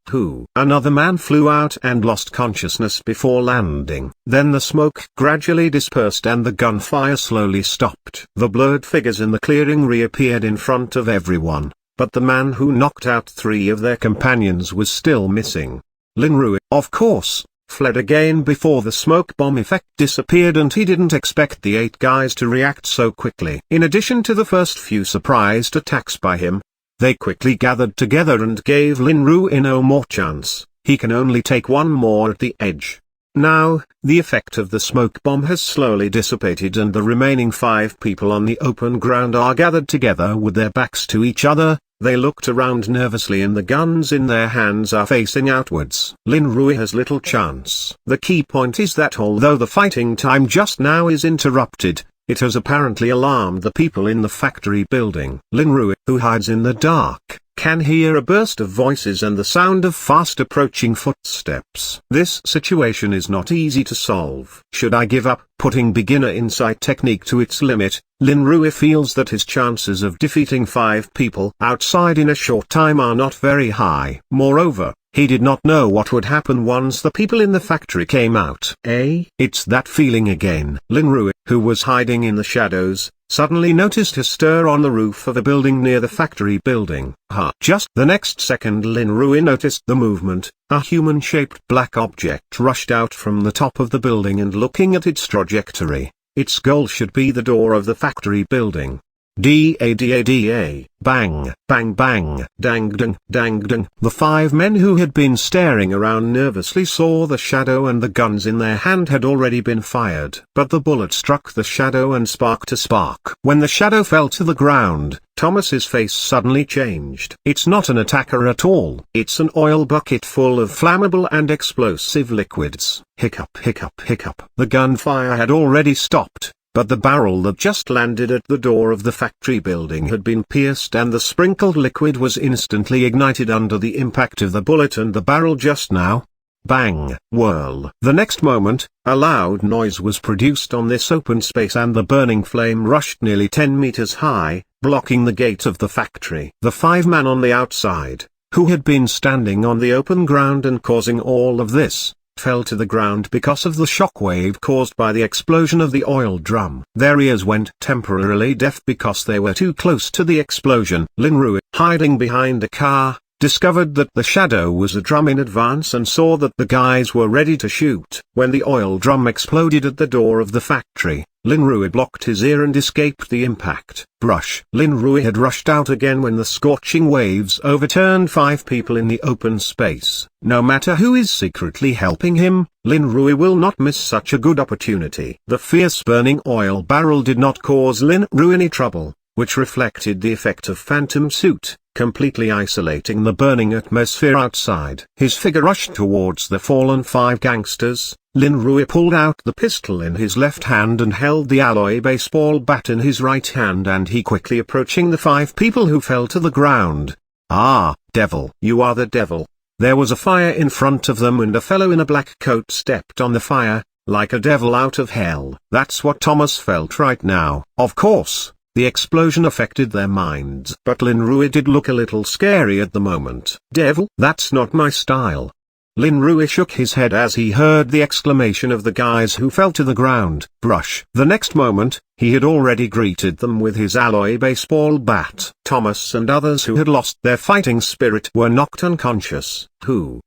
A: Who? Another man flew out and lost consciousness before landing. Then the smoke gradually dispersed and the gunfire slowly stopped. The blurred figures in the clearing reappeared in front of everyone, but the man who knocked out 3 of their companions was still missing. Lin Rui, of course, fled again before the smoke bomb effect disappeared, and he didn't expect the 8 guys to react so quickly. In addition to the first few surprised attacks by him, they quickly gathered together and gave Lin Rui no more chance. He can only take one more at the edge. Now, the effect of the smoke bomb has slowly dissipated and the remaining 5 people on the open ground are gathered together with their backs to each other. They looked around nervously and the guns in their hands are facing outwards. Lin Rui has little chance. The key point is that although the fighting time just now is interrupted, it has apparently alarmed the people in the factory building. Lin Rui, who hides in the dark, can hear a burst of voices and the sound of fast approaching footsteps. This situation is not easy to solve. Should I give up? Putting beginner insight technique to its limit, Lin Rui feels that his chances of defeating 5 people outside in a short time are not very high. Moreover, he did not know what would happen once the people in the factory came out. It's that feeling again. Lin Rui, who was hiding in the shadows, suddenly noticed a stir on the roof of a building near the factory building. Just the next second Lin Rui noticed the movement. A human-shaped black object rushed out from the top of the building, and looking at its trajectory, its goal should be the door of the factory building. Daada. Bang, bang bang, dang dang, dang dang. The 5 men who had been staring around nervously saw the shadow, and the guns in their hand had already been fired. But the bullet struck the shadow and sparked a spark. When the shadow fell to the ground, Thomas's face suddenly changed. It's not an attacker at all. It's an oil bucket full of flammable and explosive liquids. Hiccup hiccup hiccup. The gunfire had already stopped, but the barrel that just landed at the door of the factory building had been pierced, and the sprinkled liquid was instantly ignited under the impact of the bullet and the barrel just now. Bang, whirl. The next moment, a loud noise was produced on this open space and the burning flame rushed nearly 10 meters high, blocking the gate of the factory. The 5 men on the outside, who had been standing on the open ground and causing all of this, fell to the ground because of the shockwave caused by the explosion of the oil drum. Their ears went temporarily deaf because they were too close to the explosion. Lin Rui, hiding behind a car, discovered that the shadow was a drum in advance and saw that the guys were ready to shoot. When the oil drum exploded at the door of the factory, Lin Rui blocked his ear and escaped the impact. Brush. Lin Rui had rushed out again when the scorching waves overturned 5 people in the open space. No matter who is secretly helping him, Lin Rui will not miss such a good opportunity. The fierce burning oil barrel did not cause Lin Rui any trouble. which reflected the effect of phantom suit, completely isolating the burning atmosphere outside. His figure rushed towards the fallen 5 gangsters. Lin Rui pulled out the pistol in his left hand and held the alloy baseball bat in his right hand, and he quickly approaching the 5 people who fell to the ground. "Ah, devil. You are the devil." There was a fire in front of them and a fellow in a black coat stepped on the fire, like a devil out of hell. That's what Thomas felt right now. Of course, the explosion affected their minds, but Lin Rui did look a little scary at the moment. "Devil? That's not my style." Lin Rui shook his head as he heard the exclamation of the guys who fell to the ground. Brush. The next moment, he had already greeted them with his alloy baseball bat. Thomas and others who had lost their fighting spirit were knocked unconscious.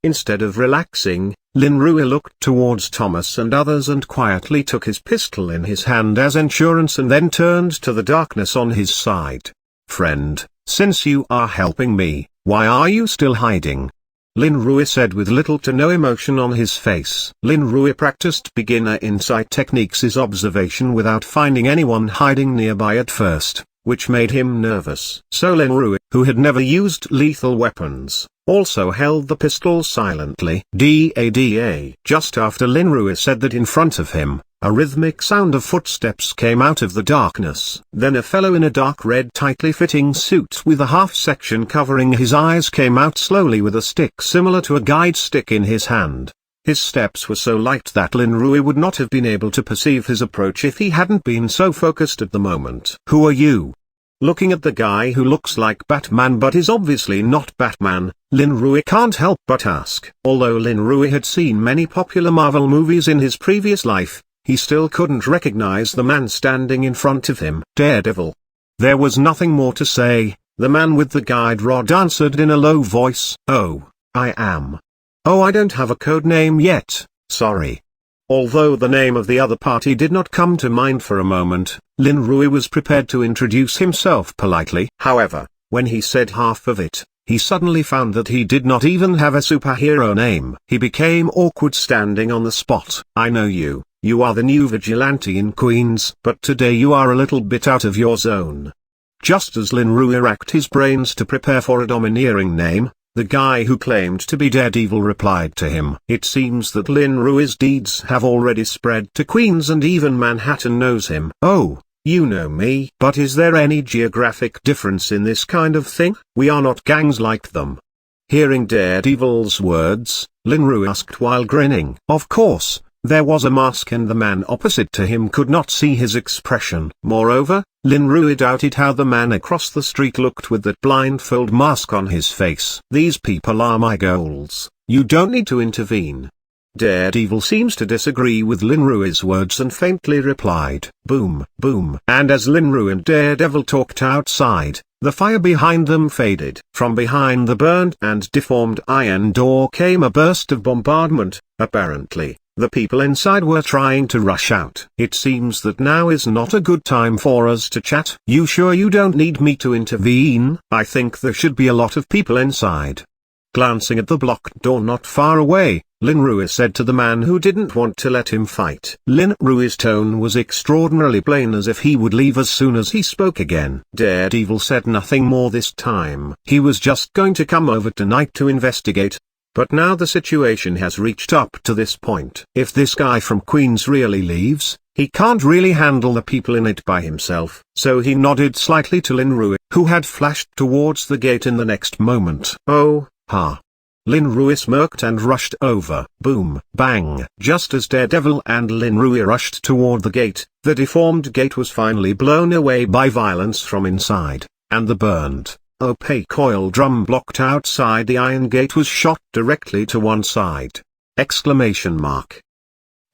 A: Instead of relaxing, Lin Rui looked towards Thomas and others and quietly took his pistol in his hand as insurance and then turned to the darkness on his side. "Friend, since you are helping me, why are you still hiding?" Lin Rui said with little to no emotion on his face. Lin Rui practiced beginner insight techniques, his observation without finding anyone hiding nearby at first, which made him nervous. So Lin Rui, who had never used lethal weapons, also held the pistol silently. Da. Just after Lin Rui said that, in front of him, a rhythmic sound of footsteps came out of the darkness. Then a fellow in a dark red tightly fitting suit with a half section covering his eyes came out slowly with a stick similar to a guide stick in his hand. His steps were so light that Lin Rui would not have been able to perceive his approach if he hadn't been so focused at the moment. "Who are you?" Looking at the guy who looks like Batman but is obviously not Batman, Lin Rui can't help but ask. Although Lin Rui had seen many popular Marvel movies in his previous life, he still couldn't recognize the man standing in front of him. "Daredevil." There was nothing more to say. The man with the guide rod answered in a low voice. "Oh, I am. Oh, I don't have a code name yet, sorry." Although the name of the other party did not come to mind for a moment, Lin Rui was prepared to introduce himself politely. However, when he said half of it, he suddenly found that he did not even have a superhero name. He became awkward standing on the spot. "I know you. You are the new vigilante in Queens, but today you are a little bit out of your zone." Just as Lin Rui racked his brains to prepare for a domineering name, the guy who claimed to be Daredevil replied to him. It seems that Lin Rui's deeds have already spread to Queens and even Manhattan knows him. "Oh, you know me. But is there any geographic difference in this kind of thing? We are not gangs like them." Hearing Daredevil's words, Lin Rui asked while grinning. Of course, there was a mask and the man opposite to him could not see his expression. Moreover, Lin Rui doubted how the man across the street looked with that blindfold mask on his face. "These people are my goals. You don't need to intervene." Daredevil seems to disagree with Lin Rui's words and faintly replied, "Boom, boom." And as Lin Rui and Daredevil talked outside, the fire behind them faded. From behind the burned and deformed iron door came a burst of bombardment. Apparently, the people inside were trying to rush out. "It seems that now is not a good time for us to chat. You sure you don't need me to intervene? I think there should be a lot of people inside." Glancing at the blocked door not far away, Lin Rui said to the man who didn't want to let him fight. Lin Rui's tone was extraordinarily plain, as if he would leave as soon as he spoke again. Daredevil said nothing more this time. He was just going to come over tonight to investigate. But now the situation has reached up to this point. If this guy from Queens really leaves, he can't really handle the people in it by himself. So he nodded slightly to Lin Rui, who had flashed towards the gate in the next moment. "Oh, ha." Lin Rui smirked and rushed over. Boom, bang. Just as Daredevil and Lin Rui rushed toward the gate, the deformed gate was finally blown away by violence from inside, and the burned, opaque oil drum blocked outside the iron gate was shot directly to one side. Exclamation mark.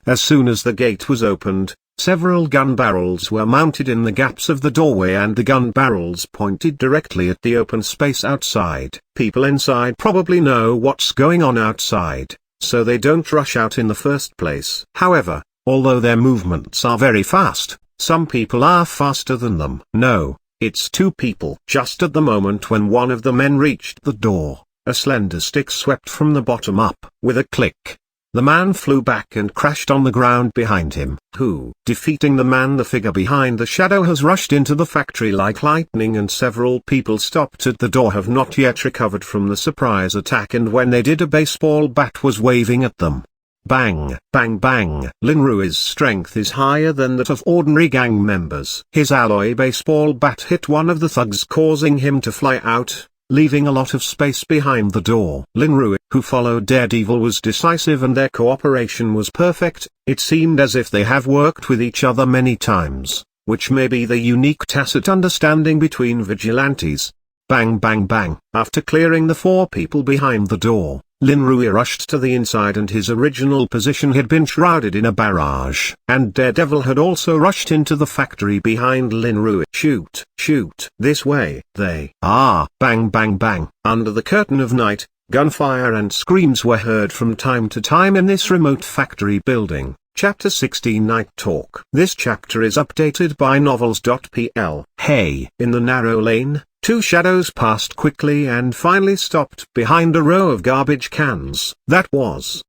A: As soon as the gate was opened, several gun barrels were mounted in the gaps of the doorway and the gun barrels pointed directly at the open space outside. People inside probably know what's going on outside, so they don't rush out in the first place. However, although their movements are very fast, some people are faster than them. No, it's two people. Just at the moment when one of the men reached the door, a slender stick swept from the bottom up. With a click, The man flew back and crashed on the ground behind him. Who? Defeating the man, the figure behind the shadow has rushed into the factory like lightning, and several people stopped at the door have not yet recovered from the surprise attack, and when they did, a baseball bat was waving at them. Bang, bang, bang. Lin Rui's strength is higher than that of ordinary gang members. His alloy baseball bat hit one of the thugs, causing him to fly out, leaving a lot of space behind the door. Lin Rui, who followed Daredevil, was decisive and their cooperation was perfect. It seemed as if they have worked with each other many times, which may be the unique tacit understanding between vigilantes. Bang, bang, bang. After clearing the 4 people behind the door, Lin Rui rushed to the inside, and his original position had been shrouded in a barrage. And Daredevil had also rushed into the factory behind Lin Rui. Shoot, shoot. This way. They are. Bang, bang, bang. Under the curtain of night, gunfire and screams were heard from time to time in this remote factory building. Chapter 16 Night Talk. This chapter is updated by novels.pl. Hey. In the narrow lane, 2 shadows passed quickly and finally stopped behind a row of garbage cans. That was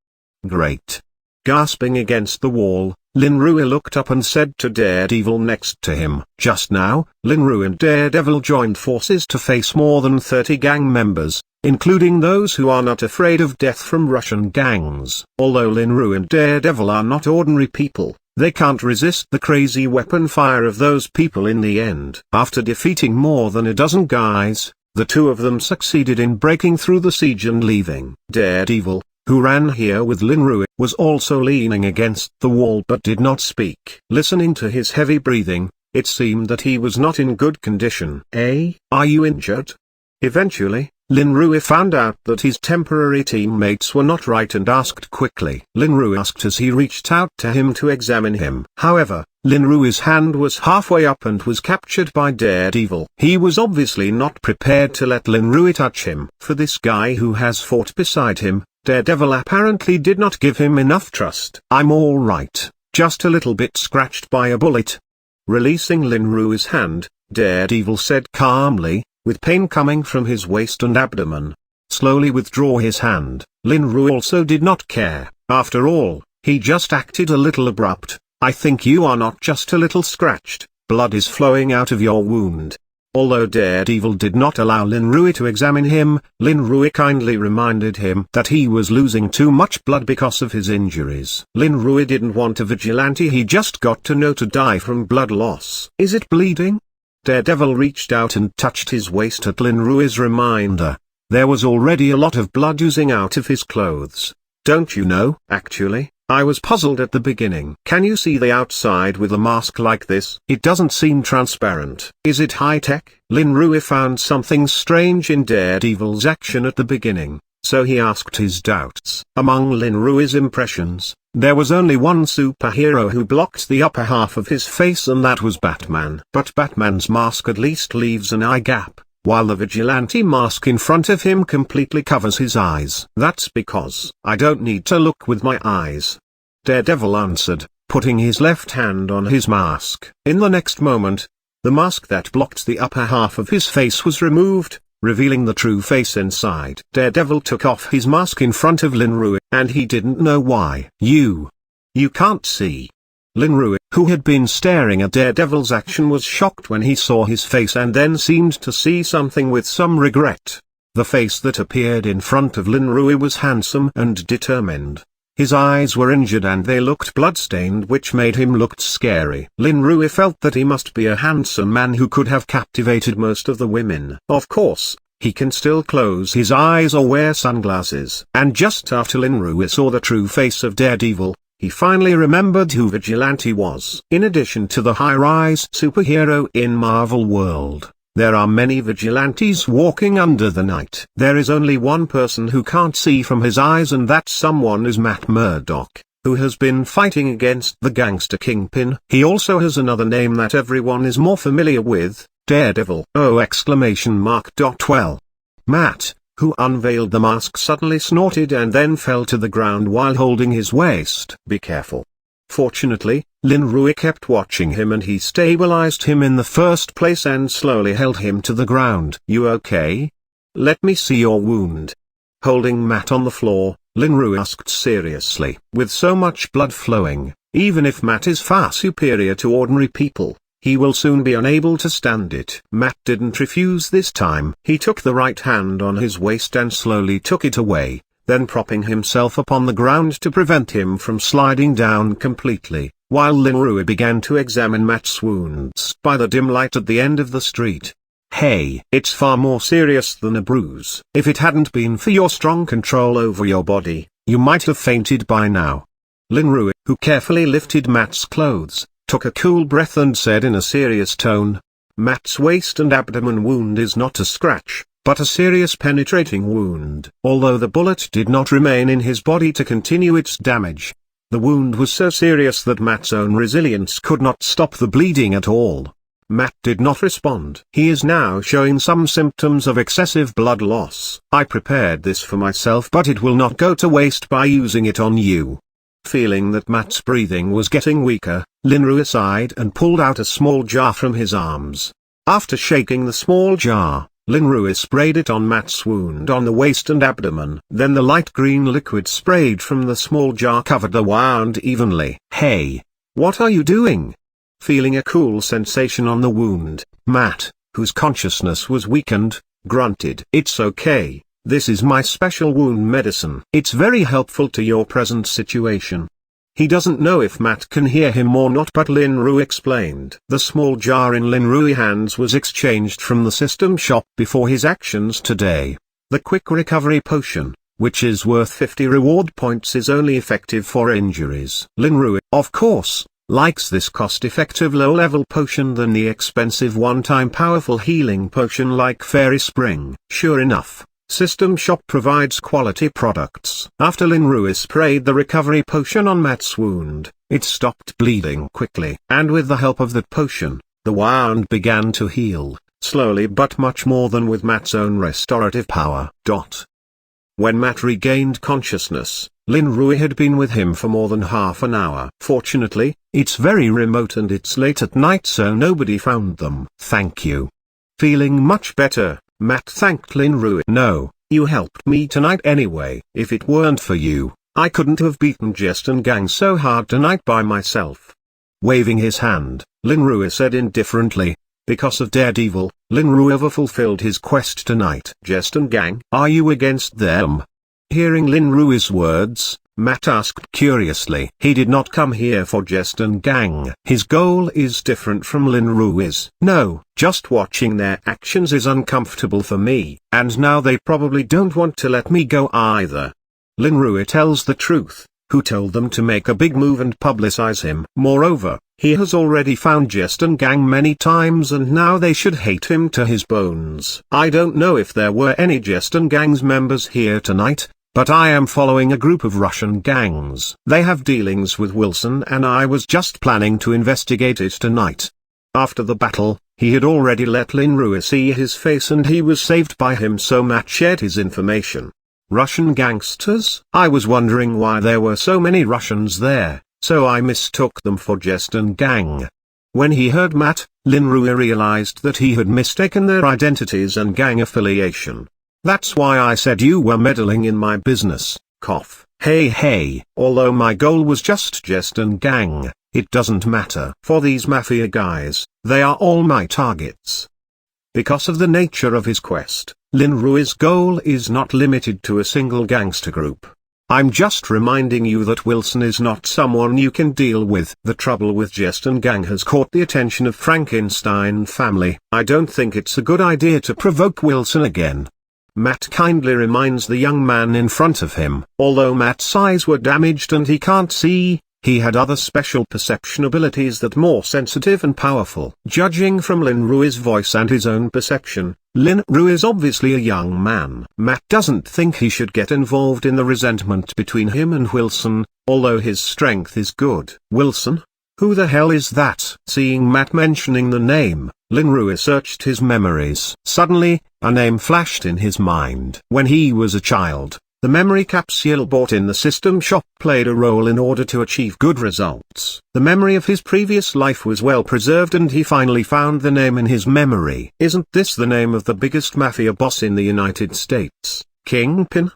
A: great. Gasping against the wall, Lin Rui looked up and said to Daredevil next to him, "Just now, Lin Rui and Daredevil joined forces to face more than 30 gang members, including those who are not afraid of death from Russian gangs. Although Lin Rui and Daredevil are not ordinary people, they can't resist the crazy weapon fire of those people in the end. After defeating more than a dozen guys, the 2 of them succeeded in breaking through the siege and leaving. Daredevil, who ran here with Lin Rui, was also leaning against the wall but did not speak. Listening to his heavy breathing, it seemed that he was not in good condition. Are you injured?" Eventually, Lin Rui found out that his temporary teammates were not right and asked quickly. Lin Rui asked as he reached out to him to examine him. However, Lin Rui's hand was halfway up and was captured by Daredevil. He was obviously not prepared to let Lin Rui touch him. For this guy who has fought beside him, Daredevil apparently did not give him enough trust. "I'm all right, just a little bit scratched by a bullet." Releasing Lin Rui's hand, Daredevil said calmly, with pain coming from his waist and abdomen, "Slowly withdraw his hand." Lin Rui also did not care. After all, he just acted a little abrupt. "I think you are not just a little scratched, blood is flowing out of your wound." Although Daredevil did not allow Lin Rui to examine him, Lin Rui kindly reminded him that he was losing too much blood because of his injuries. Lin Rui didn't want a vigilante he just got to know to die from blood loss. "Is it bleeding?" Daredevil reached out and touched his waist at Lin Rui's reminder. There was already a lot of blood oozing out of his clothes. "Don't you know?" "Actually, I was puzzled at the beginning. Can you see the outside with a mask like this? It doesn't seem transparent. Is it high-tech?" Lin Rui found something strange in Daredevil's action at the beginning, so he asked his doubts. Among Lin Rui's impressions, there was only one superhero who blocked the upper half of his face, and that was Batman. But Batman's mask at least leaves an eye gap, while the vigilante mask in front of him completely covers his eyes. "That's because I don't need to look with my eyes," Daredevil answered, putting his left hand on his mask. In the next moment, the mask that blocked the upper half of his face was removed, revealing the true face inside. Daredevil took off his mask in front of Lin Rui, and he didn't know why. You can't see." Lin Rui, who had been staring at Daredevil's action, was shocked when he saw his face and then seemed to see something with some regret. The face that appeared in front of Lin Rui was handsome and determined. His eyes were injured and they looked bloodstained, which made him look scary. Lin Rui felt that he must be a handsome man who could have captivated most of the women. Of course, he can still close his eyes or wear sunglasses. And just after Lin Rui saw the true face of Daredevil, he finally remembered who Vigilante was. In addition to the high-rise superhero in Marvel World, there are many vigilantes walking under the night. There is only one person who can't see from his eyes, and that someone is Matt Murdock, who has been fighting against the gangster Kingpin. He also has another name that everyone is more familiar with, Daredevil. Oh! Well, Matt, who unveiled the mask, suddenly snorted and then fell to the ground while holding his waist. Be careful. Fortunately, Lin Rui kept watching him and he stabilized him in the first place and slowly held him to the ground. You okay? Let me see your wound. Holding Matt on the floor, Linru asked seriously. With so much blood flowing, even if Matt is far superior to ordinary people, he will soon be unable to stand it. Matt didn't refuse this time. He took the right hand on his waist and slowly took it away, then propping himself upon the ground to prevent him from sliding down completely, while Linru began to examine Matt's wounds by the dim light at the end of the street. Hey, it's far more serious than a bruise. If it hadn't been for your strong control over your body, you might have fainted by now. Linru, who carefully lifted Matt's clothes, took a cool breath and said in a serious tone, Matt's waist and abdomen wound is not a scratch, but a serious penetrating wound. Although the bullet did not remain in his body to continue its damage, the wound was so serious that Matt's own resilience could not stop the bleeding at all. Matt did not respond. He is now showing some symptoms of excessive blood loss. I prepared this for myself, but it will not go to waste by using it on you. Feeling that Matt's breathing was getting weaker, Linru sighed and pulled out a small jar from his arms. After shaking the small jar, Linru sprayed it on Matt's wound on the waist and abdomen. Then the light green liquid sprayed from the small jar covered the wound evenly. Hey, what are you doing? Feeling a cool sensation on the wound, Matt, whose consciousness was weakened, grunted. It's okay, this is my special wound medicine. It's very helpful to your present situation. He doesn't know if Matt can hear him or not, but Linru explained. The small jar in Linru's hands was exchanged from the system shop before his actions today. The quick recovery potion, which is worth 50 reward points, is only effective for injuries. Linru, of course, likes this cost-effective low-level potion than the expensive one-time powerful healing potion like Fairy Spring. Sure enough, System Shop provides quality products. After Linru sprayed the recovery potion on Matt's wound, it stopped bleeding quickly. And with the help of that potion, the wound began to heal, slowly but much more than with Matt's own restorative power. When Matt regained consciousness, Linru had been with him for more than half an hour. Fortunately, it's very remote and it's late at night, so nobody found them. Thank you. Feeling much better, Matt thanked Linru. No, you helped me tonight anyway. If it weren't for you, I couldn't have beaten Jest and gang so hard tonight by myself. Waving his hand, Linru said indifferently, because of Daredevil, Linru overfulfilled his quest tonight. Jest and gang, are you against them? Hearing Linru's words, Matt asked curiously. He did not come here for Jest and gang. His goal is different from Linru's. No, just watching their actions is uncomfortable for me, and now they probably don't want to let me go either. Linru tells the truth. Who told them to make a big move and publicize him? Moreover, he has already found Jest and gang many times and now they should hate him to his bones. I don't know if there were any Jest and gang's members here tonight, but I am following a group of Russian gangs. They have dealings with Wilson and I was just planning to investigate it tonight. After the battle, he had already let Linru see his face and he was saved by him, so Matt shared his information. Russian gangsters? I was wondering why there were so many Russians there, so I mistook them for Jest and gang. When he heard Matt, Linru realized that he had mistaken their identities and gang affiliation. That's why I said you were meddling in my business. Cough. Hey, although my goal was just Jest and gang, it doesn't matter. For these mafia guys, they are all my targets. Because of the nature of his quest, Linru's goal is not limited to a single gangster group. I'm just reminding you that Wilson is not someone you can deal with. The trouble with Jest and gang has caught the attention of Frankenstein family. I don't think it's a good idea to provoke Wilson again. Matt kindly reminds the young man in front of him. Although Matt's eyes were damaged and he can't see, he had other special perception abilities that more sensitive and powerful. Judging from Linru's voice and his own perception, Linru is obviously a young man. Matt doesn't think he should get involved in the resentment between him and Wilson, although his strength is good. Wilson? Who the hell is that? Seeing Matt mentioning the name, Linru searched his memories. Suddenly, a name flashed in his mind. When he was a child, the memory capsule bought in the system shop played a role in order to achieve good results. The memory of his previous life was well preserved and he finally found the name in his memory. Isn't this the name of the biggest mafia boss in the United States? Kingpin?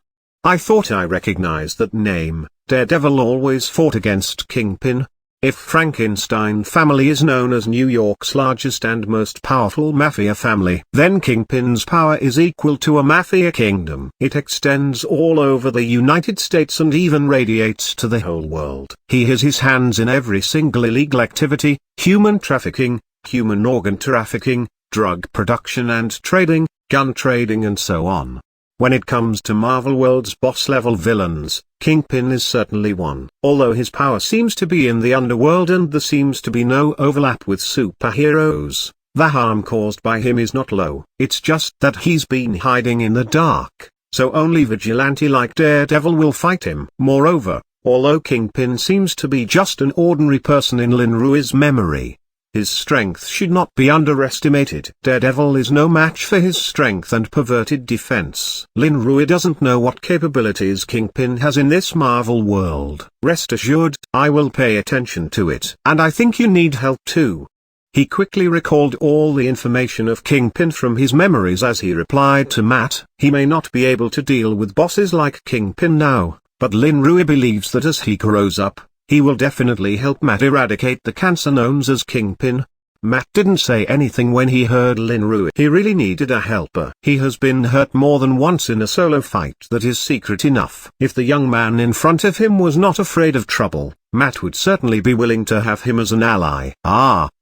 A: I thought I recognized that name. Daredevil always fought against Kingpin. If Frankenstein family is known as New York's largest and most powerful mafia family, then Kingpin's power is equal to a mafia kingdom. It extends all over the United States and even radiates to the whole world. He has his hands in every single illegal activity: human trafficking, human organ trafficking, drug production and trading, gun trading, and so on. When it comes to Marvel World's boss-level villains, Kingpin is certainly one. Although his power seems to be in the underworld and there seems to be no overlap with superheroes, the harm caused by him is not low. It's just that he's been hiding in the dark, so only vigilante like Daredevil will fight him. Moreover, although Kingpin seems to be just an ordinary person in Lin Rui's memory, his strength should not be underestimated. Daredevil is no match for his strength and perverted defense. Lin Rui doesn't know what capabilities Kingpin has in this Marvel world. Rest assured, I will pay attention to it. And I think you need help too. He quickly recalled all the information of Kingpin from his memories as he replied to Matt. He may not be able to deal with bosses like Kingpin now, but Lin Rui believes that as he grows up, he will definitely help Matt eradicate the cancer known as Kingpin. Matt didn't say anything when he heard Lin Rui. He really needed a helper. He has been hurt more than once in a solo fight that is secret enough. If the young man in front of him was not afraid of trouble, Matt would certainly be willing to have him as an ally.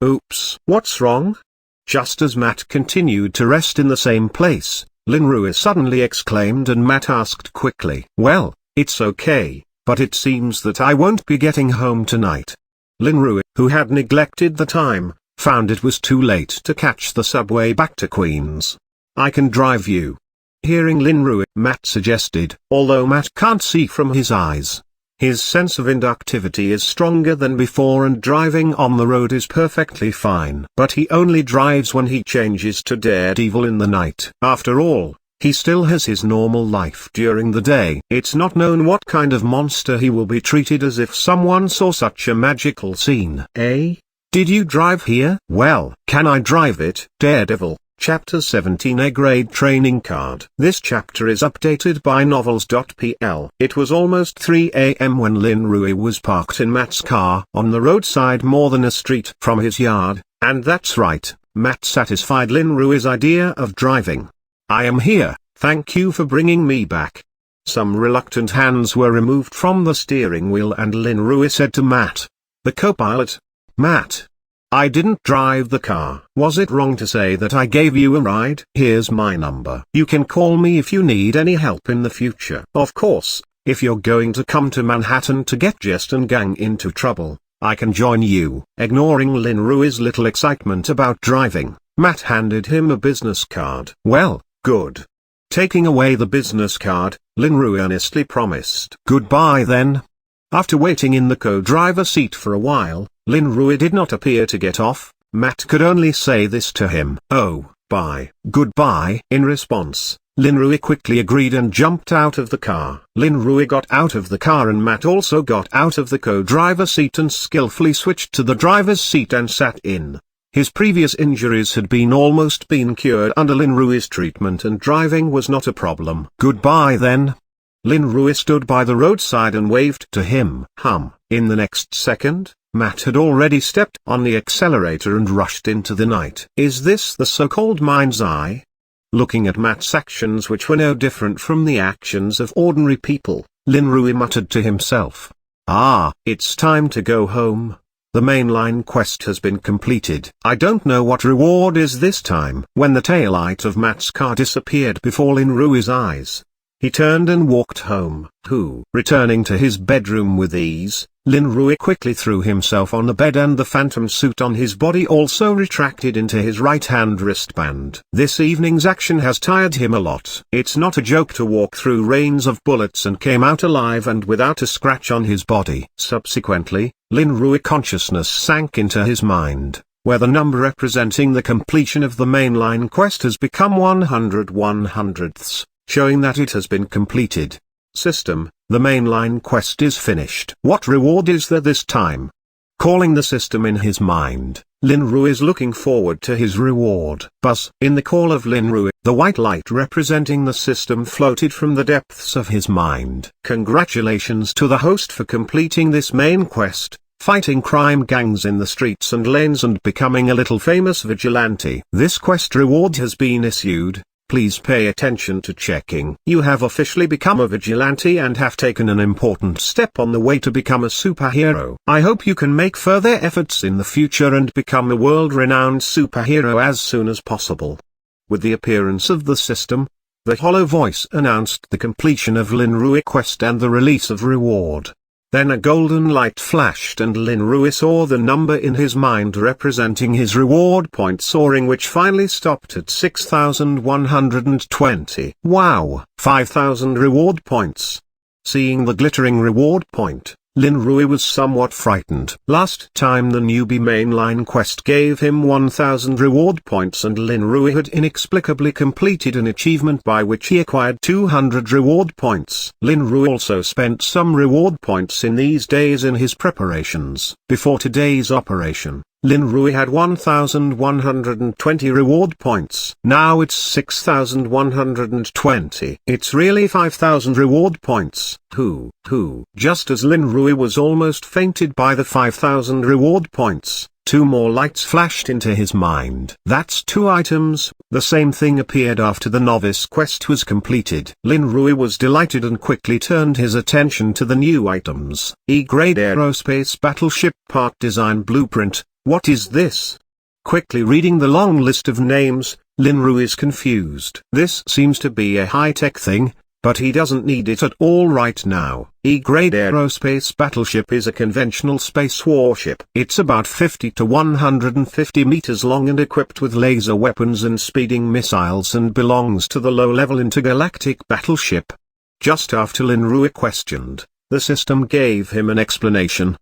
A: Oops. What's wrong? Just as Matt continued to rest in the same place, Lin Rui suddenly exclaimed and Matt asked quickly, "Well, it's okay. But it seems that I won't be getting home tonight." Lin Rui, who had neglected the time, found it was too late to catch the subway back to Queens. "I can drive you." Hearing Lin Rui, Matt suggested, although Matt can't see from his eyes. His sense of inductivity is stronger than before and driving on the road is perfectly fine. But he only drives when he changes to Daredevil in the night. After all, he still has his normal life during the day. It's not known what kind of monster he will be treated as if someone saw such a magical scene. Did you drive here? Well, can I drive it? Daredevil, Chapter 17, a grade training card. This chapter is updated by novels.pl. It was almost 3 a.m. when Lin Rui was parked in Matt's car on the roadside more than a street from his yard, and that's right, Matt satisfied Lin Rui's idea of driving. "I am here, thank you for bringing me back." Some reluctant hands were removed from the steering wheel and Lin Rui said to Matt, the co-pilot, "Matt, I didn't drive the car. Was it wrong to say that I gave you a ride? Here's my number. You can call me if you need any help in the future. Of course, if you're going to come to Manhattan to get Jest and gang into trouble, I can join you." Ignoring Lin Rui's little excitement about driving, Matt handed him a business card. "Well, good." Taking away the business card, Lin Rui earnestly promised, "Goodbye then." After waiting in the co-driver seat for a while, Lin Rui did not appear to get off. Matt could only say this to him, "Oh, bye." "Goodbye." In response, Lin Rui quickly agreed and jumped out of the car. Lin Rui got out of the car and Matt also got out of the co-driver seat and skillfully switched to the driver's seat and sat in. His previous injuries had almost been cured under Lin Rui's treatment and driving was not a problem. "Goodbye then." Lin Rui stood by the roadside and waved to him. In the next second, Matt had already stepped on the accelerator and rushed into the night. Is this the so-called mind's eye? Looking at Matt's actions, which were no different from the actions of ordinary people, Lin Rui muttered to himself, "It's time to go home. The mainline quest has been completed. I don't know what reward is this time." When the taillight of Matt's car disappeared before Lin Rui's eyes, he turned and walked home. Returning to his bedroom with ease, Lin Rui quickly threw himself on the bed and the phantom suit on his body also retracted into his right-hand wristband. This evening's action has tired him a lot. It's not a joke to walk through rains of bullets and came out alive and without a scratch on his body. Subsequently, Lin Rui consciousness sank into his mind, where the number representing the completion of the mainline quest has become 100/100ths, showing that it has been completed. System, the mainline quest is finished. What reward is there this time? calling the system in his mind. Lin Ru is looking forward to his reward. Buzz. In the call of Lin Ru, the white light representing the system floated from the depths of his mind. Congratulations to the host for completing this main quest, fighting crime gangs in the streets and lanes and becoming a little famous vigilante. This quest reward has been issued. Please pay attention to checking. You have officially become a vigilante and have taken an important step on the way to become a superhero. I hope you can make further efforts in the future and become a world-renowned superhero as soon as possible. With the appearance of the system, the hollow voice announced the completion of Lin Rui's quest and the release of reward. Then a golden light flashed and Lin Rui saw the number in his mind representing his reward point soaring, which finally stopped at 6,120. Wow! 5,000 reward points. Seeing the glittering reward point, Lin Rui was somewhat frightened. Last time the newbie mainline quest gave him 1,000 reward points and Lin Rui had inexplicably completed an achievement by which he acquired 200 reward points. Lin Rui also spent some reward points in these days in his preparations. Before today's operation, Lin Rui had 1,120 reward points. Now it's 6,120. It's really 5,000 reward points. Just as Lin Rui was almost fainted by the 5,000 reward points, two more lights flashed into his mind. That's 2 items. The same thing appeared after the novice quest was completed. Lin Rui was delighted and quickly turned his attention to the new items. E-grade aerospace battleship part design blueprint. What is this? Quickly reading the long list of names, Lin Rui is confused. This seems to be a high-tech thing, but he doesn't need it at all right now. E-grade aerospace battleship is a conventional space warship. It's about 50 to 150 meters long and equipped with laser weapons and speeding missiles and belongs to the low-level intergalactic battleship. Just after Lin Rui questioned, the system gave him an explanation.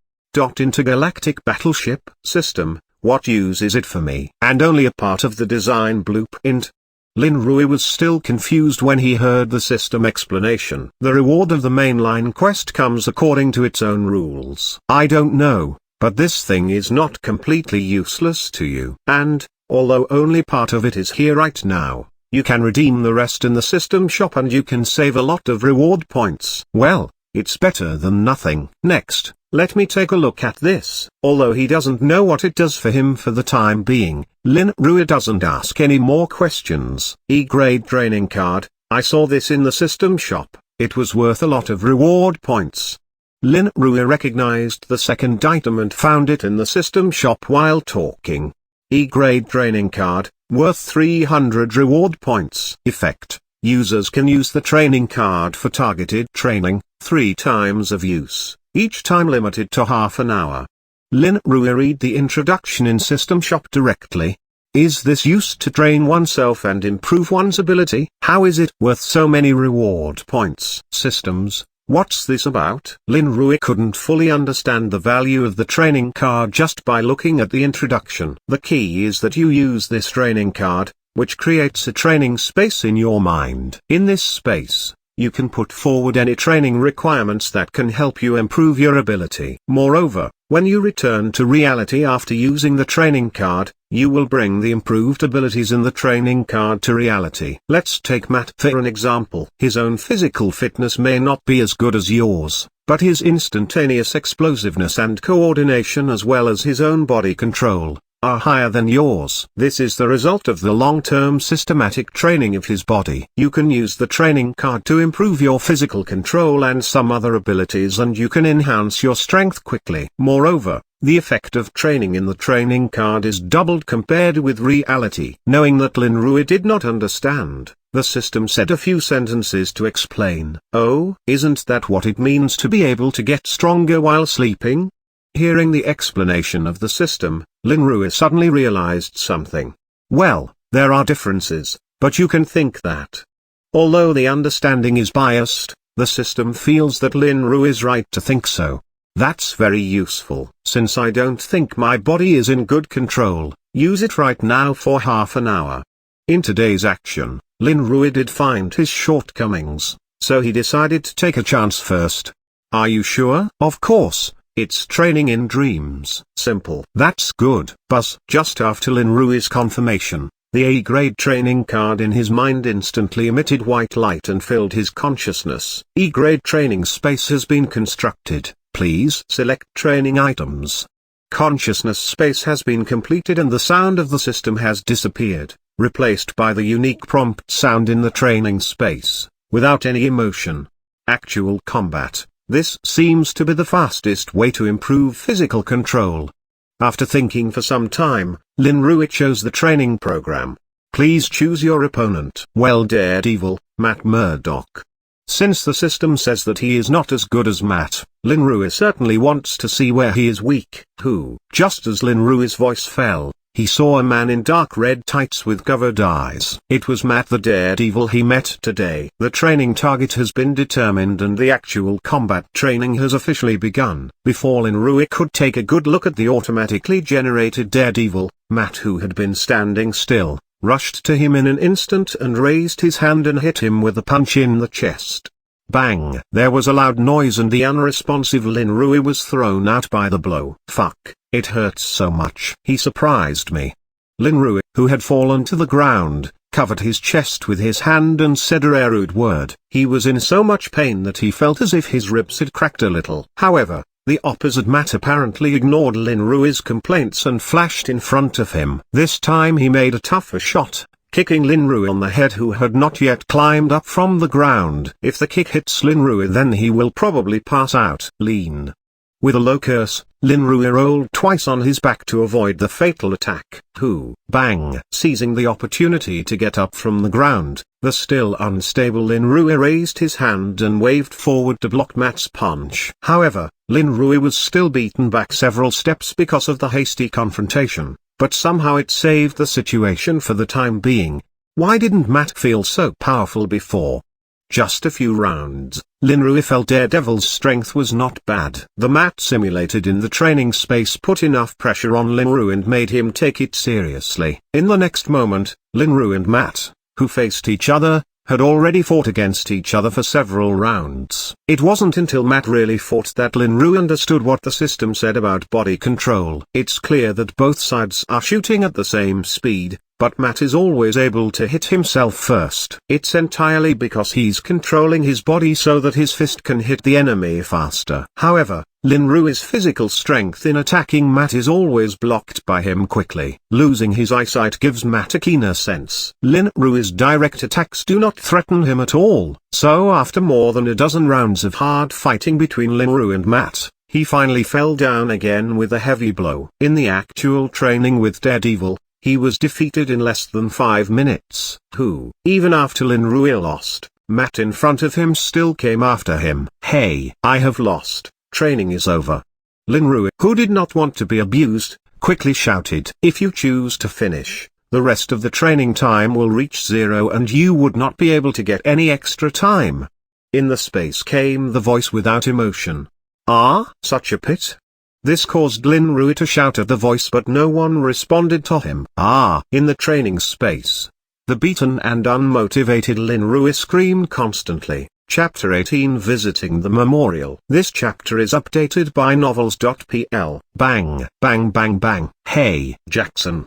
A: Intergalactic battleship system, what use is it for me? And only a part of the design blueprint. Lin Rui was still confused when he heard the system explanation. The reward of the mainline quest comes according to its own rules. I don't know, but this thing is not completely useless to you. And, although only part of it is here right now, you can redeem the rest in the system shop and you can save a lot of reward points. Well, it's better than nothing. Next, let me take a look at this. Although he doesn't know what it does for him for the time being, Lin Rui doesn't ask any more questions. E-grade training card, I saw this in the system shop, it was worth a lot of reward points. Lin Rui recognized the second item and found it in the system shop while talking. E-grade training card, worth 300 reward points. Effect, users can use the training card for targeted training, 3 times of use. Each time limited to half an hour. Lin Rui read the introduction in System Shop directly. Is this used to train oneself and improve one's ability? How is it worth so many reward points? Systems, what's this about? Lin Rui couldn't fully understand the value of the training card just by looking at the introduction. The key is that you use this training card, which creates a training space in your mind. In this space, you can put forward any training requirements that can help you improve your ability. Moreover, when you return to reality after using the training card, you will bring the improved abilities in the training card to reality. Let's take Matt for an example. His own physical fitness may not be as good as yours, but his instantaneous explosiveness and coordination as well as his own body control are higher than yours. This is the result of the long-term systematic training of his body. You can use the training card to improve your physical control and some other abilities, and you can enhance your strength quickly. Moreover, the effect of training in the training card is doubled compared with reality. Knowing that Lin Rui did not understand, the system said a few sentences to explain. Oh, isn't that what it means to be able to get stronger while sleeping? Hearing the explanation of the system, Lin Rui suddenly realized something. Well, there are differences, but you can think that. Although the understanding is biased, the system feels that Lin Rui is right to think so. That's very useful. Since I don't think my body is in good control, use it right now for half an hour. In today's action, Lin Rui did find his shortcomings, so he decided to take a chance first. Are you sure? Of course. It's training in dreams. Simple. That's good. Buzz. Just after Lin Rui's confirmation, the A-grade training card in his mind instantly emitted white light and filled his consciousness. E-grade training space has been constructed. Please select training items. Consciousness space has been completed and the sound of the system has disappeared, replaced by the unique prompt sound in the training space, without any emotion. Actual combat. This seems to be the fastest way to improve physical control. After thinking for some time, Lin Rui chose the training program. Please choose your opponent. Well, Daredevil, Matt Murdock. Since the system says that he is not as good as Matt, Lin Rui certainly wants to see where he is weak. Who? Just as Lin Rui's voice fell, he saw a man in dark red tights with covered eyes. It was Matt the Daredevil he met today. The training target has been determined and the actual combat training has officially begun. Before Lin Rui could take a good look at the automatically generated Daredevil, Matt, who had been standing still, rushed to him in an instant and raised his hand and hit him with a punch in the chest. Bang! There was a loud noise and the unresponsive Lin Rui was thrown out by the blow. Fuck, it hurts so much. He surprised me. Lin Rui, who had fallen to the ground, covered his chest with his hand and said a rude word. He was in so much pain that he felt as if his ribs had cracked a little. However, the opposite Matt apparently ignored Lin Rui's complaints and flashed in front of him. This time he made a tougher shot, kicking Lin Rui on the head, who had not yet climbed up from the ground. If the kick hits Lin Rui, then he will probably pass out. Lean. With a low curse, Lin Rui rolled twice on his back to avoid the fatal attack. Who? Bang! Seizing the opportunity to get up from the ground, the still unstable Lin Rui raised his hand and waved forward to block Matt's punch. However, Lin Rui was still beaten back several steps because of the hasty confrontation, but somehow it saved the situation for the time being. Why didn't Matt feel so powerful before? Just a few rounds, Lin Rui felt Daredevil's strength was not bad. The mat simulated in the training space put enough pressure on Lin Rui and made him take it seriously. In the next moment, Lin Rui and Matt, who faced each other, had already fought against each other for several rounds. It wasn't until Matt really fought that Lin Rui understood what the system said about body control. It's clear that both sides are shooting at the same speed, but Matt is always able to hit himself first. It's entirely because he's controlling his body so that his fist can hit the enemy faster. However, Lin Rui's physical strength in attacking Matt is always blocked by him quickly. Losing his eyesight gives Matt a keener sense. Lin Rui's direct attacks do not threaten him at all, so after more than a dozen rounds of hard fighting between Lin Rui and Matt, he finally fell down again with a heavy blow. In the actual training with Daredevil, he was defeated in less than 5 minutes. Who? Even after Lin Rui lost, Matt in front of him still came after him. Hey, I have lost. Training is over. Lin Rui, who did not want to be abused, quickly shouted. If you choose to finish, the rest of the training time will reach 0 and you would not be able to get any extra time. In the space came the voice without emotion. Ah, such a pit? This caused Lin Rui to shout at the voice, but no one responded to him. Ah! In the training space, the beaten and unmotivated Lin Rui screamed constantly. Chapter 18, Visiting the Memorial. This chapter is updated by novels.pl. Bang, bang, bang, bang. Hey, Jackson.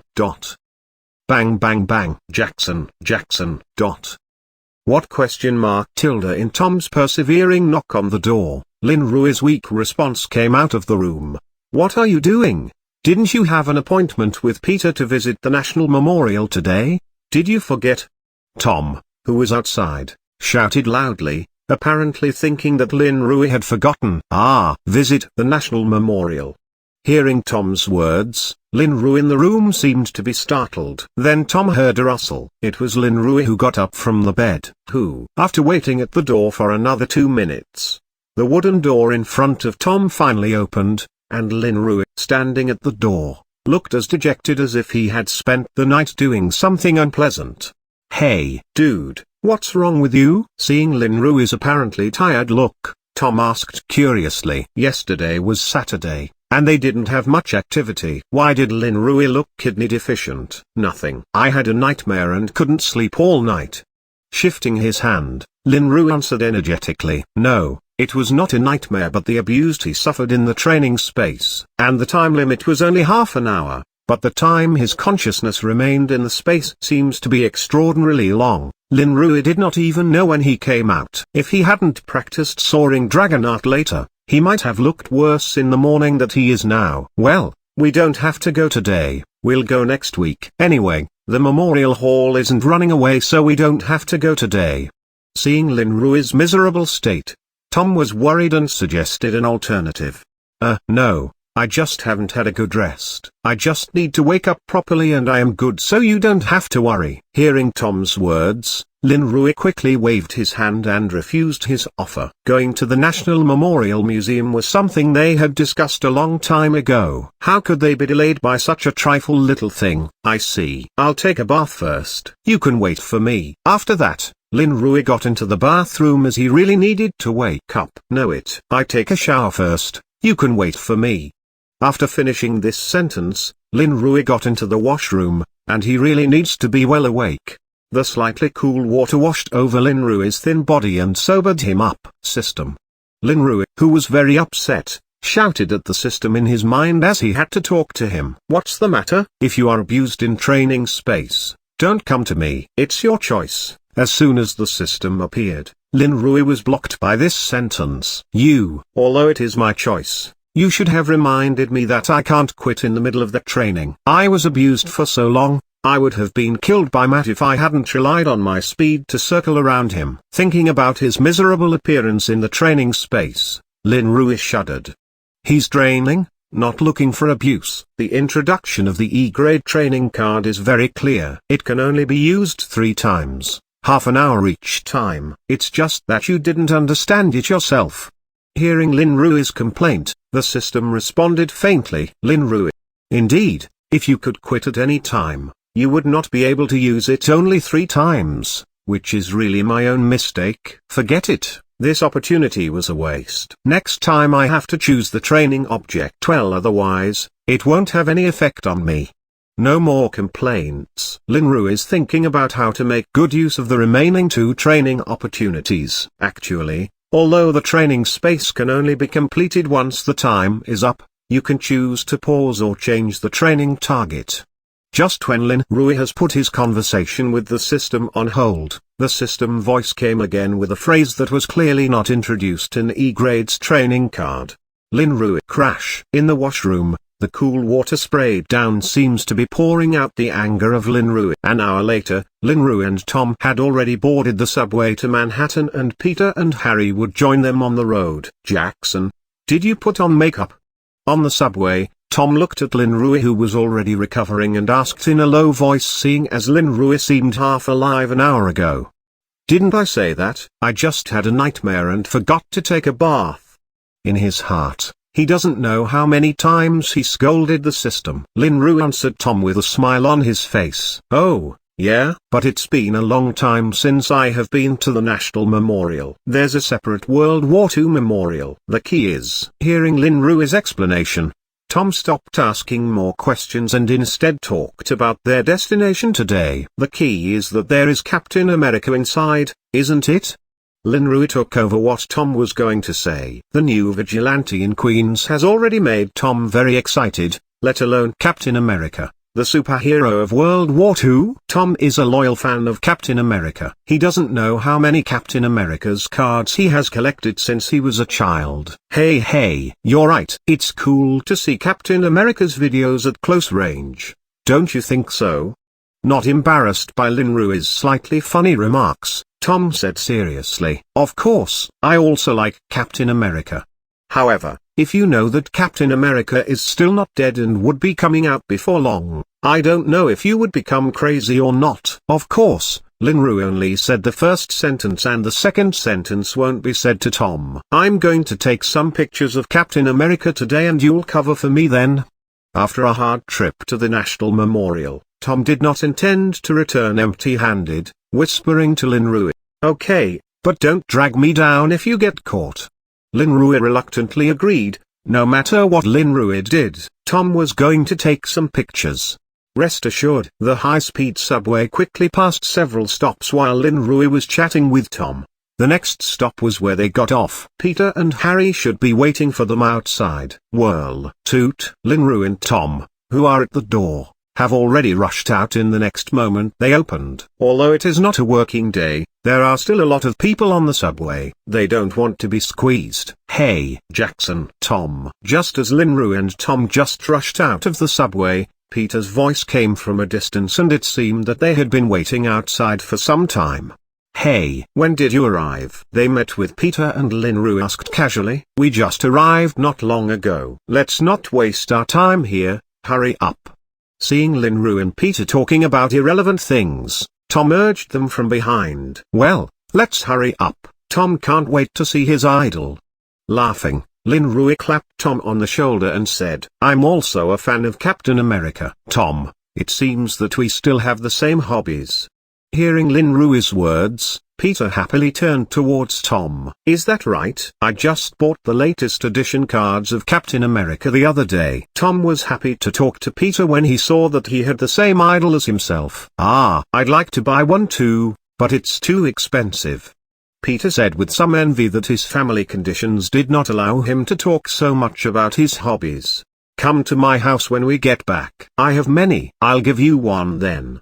A: Bang, bang, bang. Jackson. What? Tilde in Tom's persevering knock on the door. Lin Rui's weak response came out of the room. What are you doing? Didn't you have an appointment with Peter to visit the National Memorial today? Did you forget? Tom, who was outside, shouted loudly, apparently thinking that Lin Rui had forgotten. Visit the National Memorial. Hearing Tom's words, Lin Rui in the room seemed to be startled. Then Tom heard a rustle. It was Lin Rui who got up from the bed. Who? After waiting at the door for another 2 minutes, the wooden door in front of Tom finally opened, and Lin Rui, standing at the door, looked as dejected as if he had spent the night doing something unpleasant. Hey, dude, what's wrong with you? Seeing Lin Rui's apparently tired look, Tom asked curiously. Yesterday was Saturday, and they didn't have much activity. Why did Lin Rui look kidney deficient? Nothing. I had a nightmare and couldn't sleep all night. Shifting his hand, Lin Rui answered energetically. No, It was not a nightmare but the abuse he suffered in the training space. And the time limit was only half an hour, but the time his consciousness remained in the space seems to be extraordinarily long. Lin Rui did not even know when he came out. If he hadn't practiced soaring dragon art later, he might have looked worse in the morning than he is now. Well, we don't have to go today, we'll go next week. Anyway, the memorial hall isn't running away so we don't have to go today. Seeing Lin Rui's miserable state, Tom was worried and suggested an alternative. No, I just haven't had a good rest. I just need to wake up properly and I am good so you don't have to worry. Hearing Tom's words, Lin Rui quickly waved his hand and refused his offer. Going to the National Memorial Museum was something they had discussed a long time ago. How could they be delayed by such a trifle little thing? I see. I'll take a bath first. You can wait for me. After that, Lin Rui got into the bathroom as he really needed to wake up. I take a shower first. You can wait for me. After finishing this sentence, Lin Rui got into the washroom, and he really needs to be well awake. The slightly cool water washed over Lin Rui's thin body and sobered him up. System. Lin Rui, who was very upset, shouted at the system in his mind as he had to talk to him. What's the matter? If you are abused in training space, don't come to me. It's your choice. As soon as the system appeared, Lin Rui was blocked by this sentence. Although it is my choice, you should have reminded me that I can't quit in the middle of the training. I was abused for so long, I would have been killed by Matt if I hadn't relied on my speed to circle around him. Thinking about his miserable appearance in the training space, Lin Rui shuddered. He's training, not looking for abuse. The introduction of the E-grade training card is very clear. It can only be used 3 times, half an hour each time. It's just that you didn't understand it yourself. Hearing Lin Rui's complaint, the system responded faintly. Lin Rui. Indeed, if you could quit at any time, you would not be able to use it only 3 times, which is really my own mistake. Forget it, this opportunity was a waste. Next time I have to choose the training object well, otherwise, it won't have any effect on me. No more complaints. Lin Rui is thinking about how to make good use of the remaining 2 training opportunities. Actually, although the training space can only be completed once the time is up, you can choose to pause or change the training target. Just when Lin Rui has put his conversation with the system on hold, the system voice came again with a phrase that was clearly not introduced in E-grade's training card. Lin Rui. Crash. In the washroom, the cool water sprayed down seems to be pouring out the anger of Lin Rui. An hour later, Lin Rui and Tom had already boarded the subway to Manhattan and Peter and Harry would join them on the road. Jackson, did you put on makeup? On the subway, Tom looked at Lin Rui who was already recovering and asked in a low voice seeing as Lin Rui seemed half alive an hour ago. Didn't I say that? I just had a nightmare and forgot to take a bath. In his heart, he doesn't know how many times he scolded the system. Lin Rui answered Tom with a smile on his face. Oh, yeah, but it's been a long time since I have been to the National Memorial. There's a separate World War II memorial. The key is. Hearing Lin Rui's explanation, Tom stopped asking more questions and instead talked about their destination today. The key is that there is Captain America inside, isn't it? Lin Rui took over what Tom was going to say. The new vigilante in Queens has already made Tom very excited, let alone Captain America, the superhero of World War II. Tom is a loyal fan of Captain America. He doesn't know how many Captain America's cards he has collected since he was a child. Hey, you're right. It's cool to see Captain America's videos at close range. Don't you think so? Not embarrassed by Lin Rui's slightly funny remarks, Tom said seriously. Of course, I also like Captain America. However, if you know that Captain America is still not dead and would be coming out before long, I don't know if you would become crazy or not. Of course, Lin Rui only said the first sentence and the second sentence won't be said to Tom. I'm going to take some pictures of Captain America today and you'll cover for me then. After a hard trip to the National Memorial, Tom did not intend to return empty-handed, whispering to Lin Rui, "Okay, but don't drag me down if you get caught." Lin Rui reluctantly agreed. No matter what Lin Rui did, Tom was going to take some pictures. Rest assured. The high-speed subway quickly passed several stops while Lin Rui was chatting with Tom. The next stop was where they got off. Peter and Harry should be waiting for them outside. Whirl. Toot. Linru and Tom, who are at the door, have already rushed out in the next moment they opened. Although it is not a working day, there are still a lot of people on the subway. They don't want to be squeezed. Hey, Jackson. Tom. Just as Linru and Tom just rushed out of the subway, Peter's voice came from a distance and it seemed that they had been waiting outside for some time. Hey, when did you arrive? They met with Peter and Linru asked casually. We just arrived not long ago. Let's not waste our time here, hurry up. Seeing Linru and Peter talking about irrelevant things, Tom urged them from behind. Well, let's hurry up. Tom can't wait to see his idol. Laughing, Linru clapped Tom on the shoulder and said, I'm also a fan of Captain America. Tom, it seems that we still have the same hobbies. Hearing Linru's words, Peter happily turned towards Tom. Is that right? I just bought the latest edition cards of Captain America the other day. Tom was happy to talk to Peter when he saw that he had the same idol as himself. Ah, I'd like to buy one too, but it's too expensive. Peter said with some envy that his family conditions did not allow him to talk so much about his hobbies. Come to my house when we get back. I have many. I'll give you one then.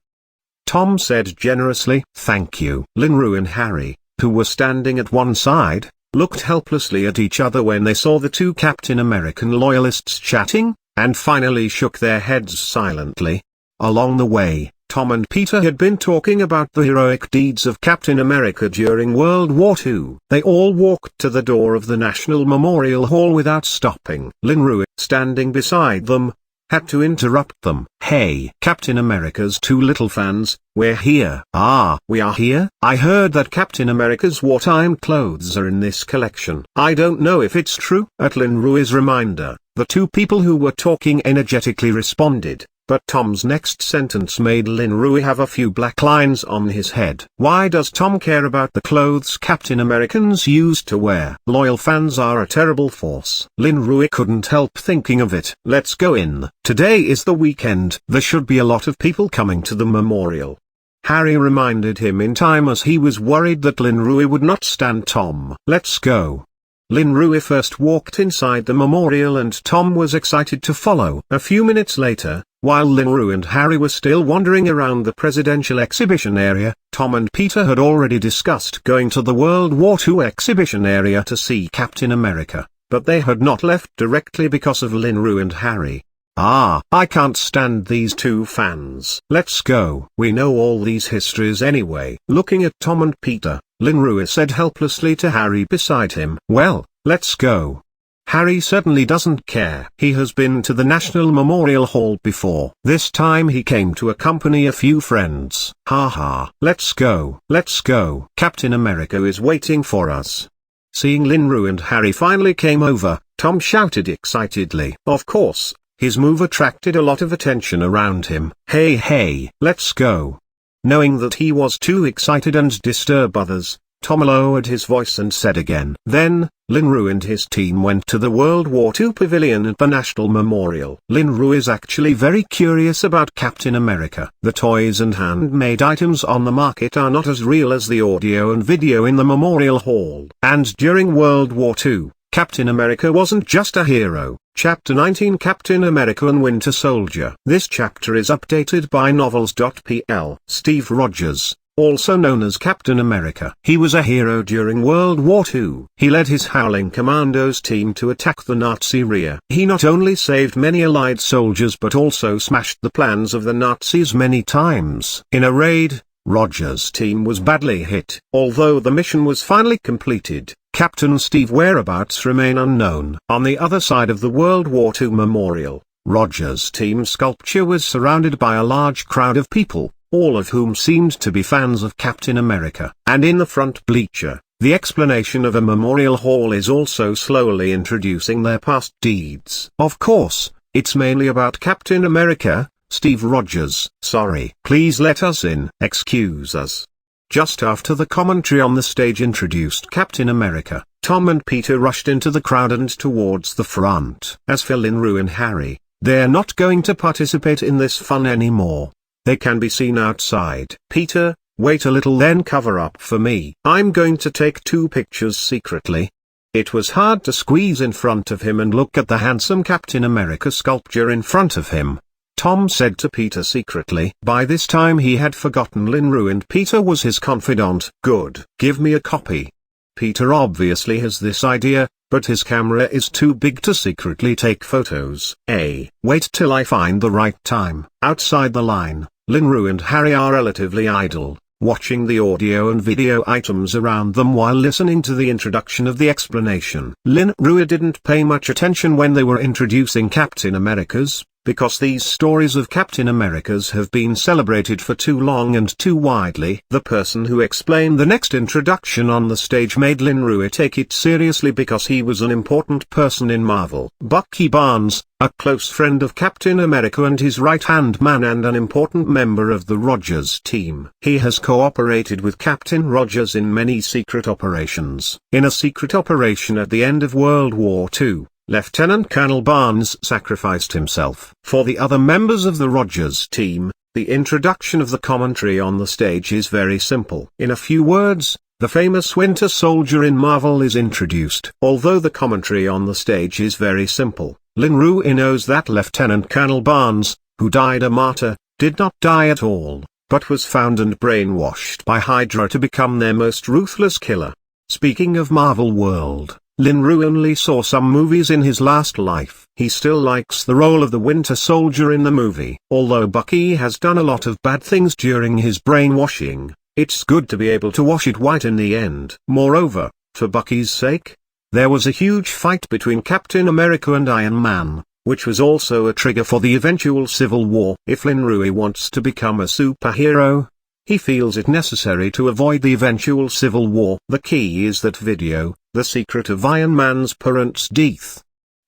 A: Tom said generously. Thank you. Linru and Harry, who were standing at one side, looked helplessly at each other when they saw the two Captain American loyalists chatting, and finally shook their heads silently. Along the way, Tom and Peter had been talking about the heroic deeds of Captain America during World War II. They all walked to the door of the National Memorial Hall without stopping. Linru, standing beside them, had to interrupt them. Hey, Captain America's two little fans, we're here. Ah, we are here? I heard that Captain America's wartime clothes are in this collection. I don't know if it's true. At Linru's reminder, the two people who were talking energetically responded, but Tom's next sentence made Linru have a few black lines on his head. Why does Tom care about the clothes Captain Americans used to wear? Loyal fans are a terrible force. Linru couldn't help thinking of it. Let's go in. Today is the weekend. There should be a lot of people coming to the memorial. Harry reminded him in time as he was worried that Linru would not stand Tom. Let's go. Linru first walked inside the memorial and Tom was excited to follow. A few minutes later, while Linru and Harry were still wandering around the presidential exhibition area, Tom and Peter had already discussed going to the World War II exhibition area to see Captain America, but they had not left directly because of Linru and Harry. Ah, I can't stand these two fans. Let's go. We know all these histories anyway. Looking at Tom and Peter, Linru said helplessly to Harry beside him. Well, let's go. Harry certainly doesn't care. He has been to the National Memorial Hall before. This time he came to accompany a few friends. Ha ha. Let's go. Let's go. Captain America is waiting for us. Seeing Linru and Harry finally came over, Tom shouted excitedly. Of course, his move attracted a lot of attention around him. Hey hey, let's go. Knowing that he was too excited and disturb others, Tom lowered his voice and said again. Then, Linru and his team went to the World War II pavilion at the National Memorial. Linru is actually very curious about Captain America. The toys and handmade items on the market are not as real as the audio and video in the Memorial Hall. And during World War II, Captain America wasn't just a hero. Chapter 19 Captain America and Winter Soldier. This chapter is updated by novels.pl. Steve Rogers, also known as Captain America. He was a hero during World War II. He led his Howling Commandos team to attack the Nazi rear. He not only saved many Allied soldiers but also smashed the plans of the Nazis many times. In a raid, Rogers' team was badly hit. Although the mission was finally completed, Captain Steve's whereabouts remain unknown. On the other side of the World War II memorial, Rogers' team's sculpture was surrounded by a large crowd of people, all of whom seemed to be fans of Captain America. And in the front bleacher, the explanation of a memorial hall is also slowly introducing their past deeds. Of course, it's mainly about Captain America, Steve Rogers. Sorry. Please let us in. Excuse us. Just after the commentary on the stage introduced Captain America, Tom and Peter rushed into the crowd and towards the front. As for Linru and Harry, they're not going to participate in this fun anymore. They can be seen outside. Peter, Wait a little, then cover up for me. I'm going to take 2 pictures secretly. It was hard to squeeze in front of him and look at the handsome Captain America sculpture in front of him. Tom said to Peter secretly. By this time he had forgotten Linru and Peter was his confidant. Good. Give me a copy. Peter obviously has this idea, but his camera is too big to secretly take photos. Wait till I find the right time. Outside the line, Linru and Harry are relatively idle, watching the audio and video items around them while listening to the introduction of the explanation. Linru didn't pay much attention when they were introducing Captain America's, because these stories of Captain America's have been celebrated for too long and too widely. The person who explained the next introduction on the stage made Linru take it seriously because he was an important person in Marvel. Bucky Barnes, a close friend of Captain America and his right-hand man and an important member of the Rogers team. He has cooperated with Captain Rogers in many secret operations. In a secret operation at the end of World War II, Lieutenant Colonel Barnes sacrificed himself. For the other members of the Rogers team, the introduction of the commentary on the stage is very simple. In a few words, the famous Winter Soldier in Marvel is introduced. Although the commentary on the stage is very simple, Linru knows that Lieutenant Colonel Barnes, who died a martyr, did not die at all, but was found and brainwashed by Hydra to become their most ruthless killer. Speaking of Marvel World, Linru only saw some movies in his last life. He still likes the role of the Winter Soldier in the movie. Although Bucky has done a lot of bad things during his brainwashing, it's good to be able to wash it white in the end. Moreover, for Bucky's sake, there was a huge fight between Captain America and Iron Man, which was also a trigger for the eventual civil war. If Linru wants to become a superhero, he feels it necessary to avoid the eventual civil war. The key is that video, The Secret of Iron Man's Parents' Death.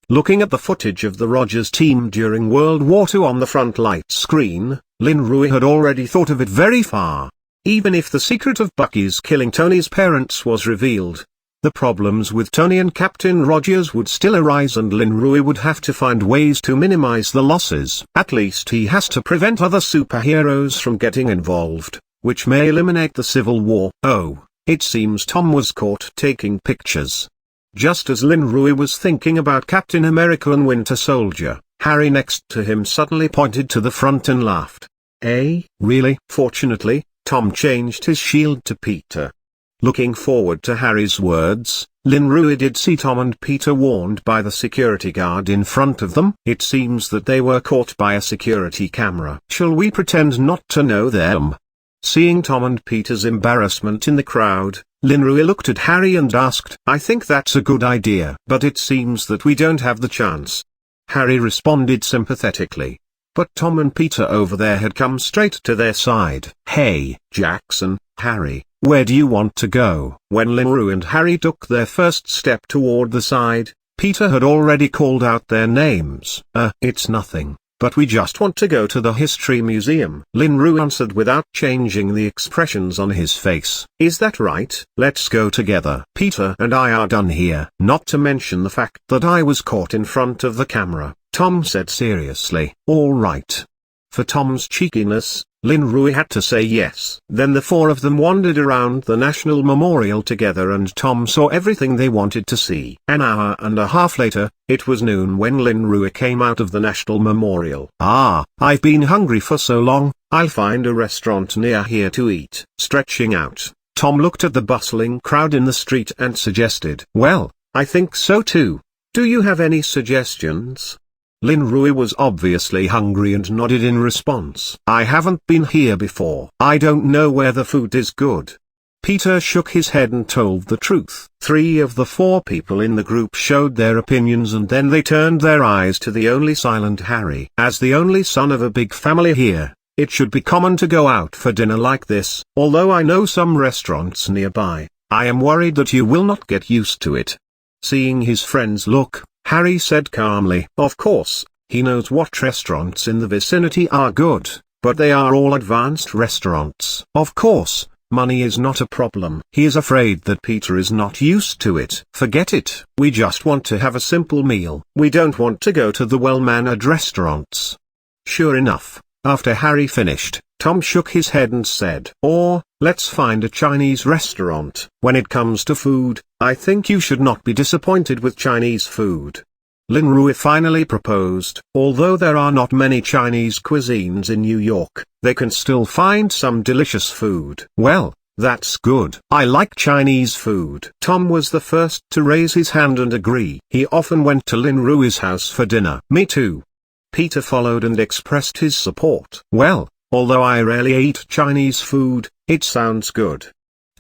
A: Looking at the footage of the Rogers team during World War II on the front light screen, Linru had already thought of it very far. Even if the secret of Bucky's killing Tony's parents was revealed, the problems with Tony and Captain Rogers would still arise and Linru would have to find ways to minimize the losses. At least he has to prevent other superheroes from getting involved, which may eliminate the civil war. Oh, it seems Tom was caught taking pictures. Just as Linru was thinking about Captain America and Winter Soldier, Harry next to him suddenly pointed to the front and laughed. Really? Fortunately, Tom changed his shield to Peter. Looking forward to Harry's words, Linru did see Tom and Peter warned by the security guard in front of them. It seems that they were caught by a security camera. Shall we pretend not to know them? Seeing Tom and Peter's embarrassment in the crowd, Linru looked at Harry and asked, I think that's a good idea. But it seems that we don't have the chance. Harry responded sympathetically. But Tom and Peter over there had come straight to their side. Hey, Jackson, Harry, where do you want to go? When Linru and Harry took their first step toward the side, Peter had already called out their names. It's nothing, but we just want to go to the History Museum. Linru answered without changing the expressions on his face. Is that right? Let's go together. Peter and I are done here. Not to mention the fact that I was caught in front of the camera, Tom said seriously. All right. For Tom's cheekiness, Linru had to say yes. Then the four of them wandered around the National Memorial together and Tom saw everything they wanted to see. An hour and a half later, it was noon when Linru came out of the National Memorial. I've been hungry for so long, I'll find a restaurant near here to eat. Stretching out, Tom looked at the bustling crowd in the street and suggested, well, I think so too. Do you have any suggestions? Linru was obviously hungry and nodded in response. I haven't been here before. I don't know where the food is good. Peter shook his head and told the truth. 3 of the 4 people in the group showed their opinions and then they turned their eyes to the only silent Harry. As the only son of a big family here, it should be common to go out for dinner like this. Although I know some restaurants nearby, I am worried that you will not get used to it. Seeing his friend's look, Harry said calmly, of course, he knows what restaurants in the vicinity are good, but they are all advanced restaurants. Of course, money is not a problem. He is afraid that Peter is not used to it. Forget it. We just want to have a simple meal. We don't want to go to the well-mannered restaurants. Sure enough, after Harry finished, Tom shook his head and said, or, let's find a Chinese restaurant. When it comes to food, I think you should not be disappointed with Chinese food. Lin Rui finally proposed. Although there are not many Chinese cuisines in New York, they can still find some delicious food. Well, that's good. I like Chinese food. Tom was the first to raise his hand and agree. He often went to Lin Rui's house for dinner. Me too. Peter followed and expressed his support. Well, although I rarely eat Chinese food, it sounds good.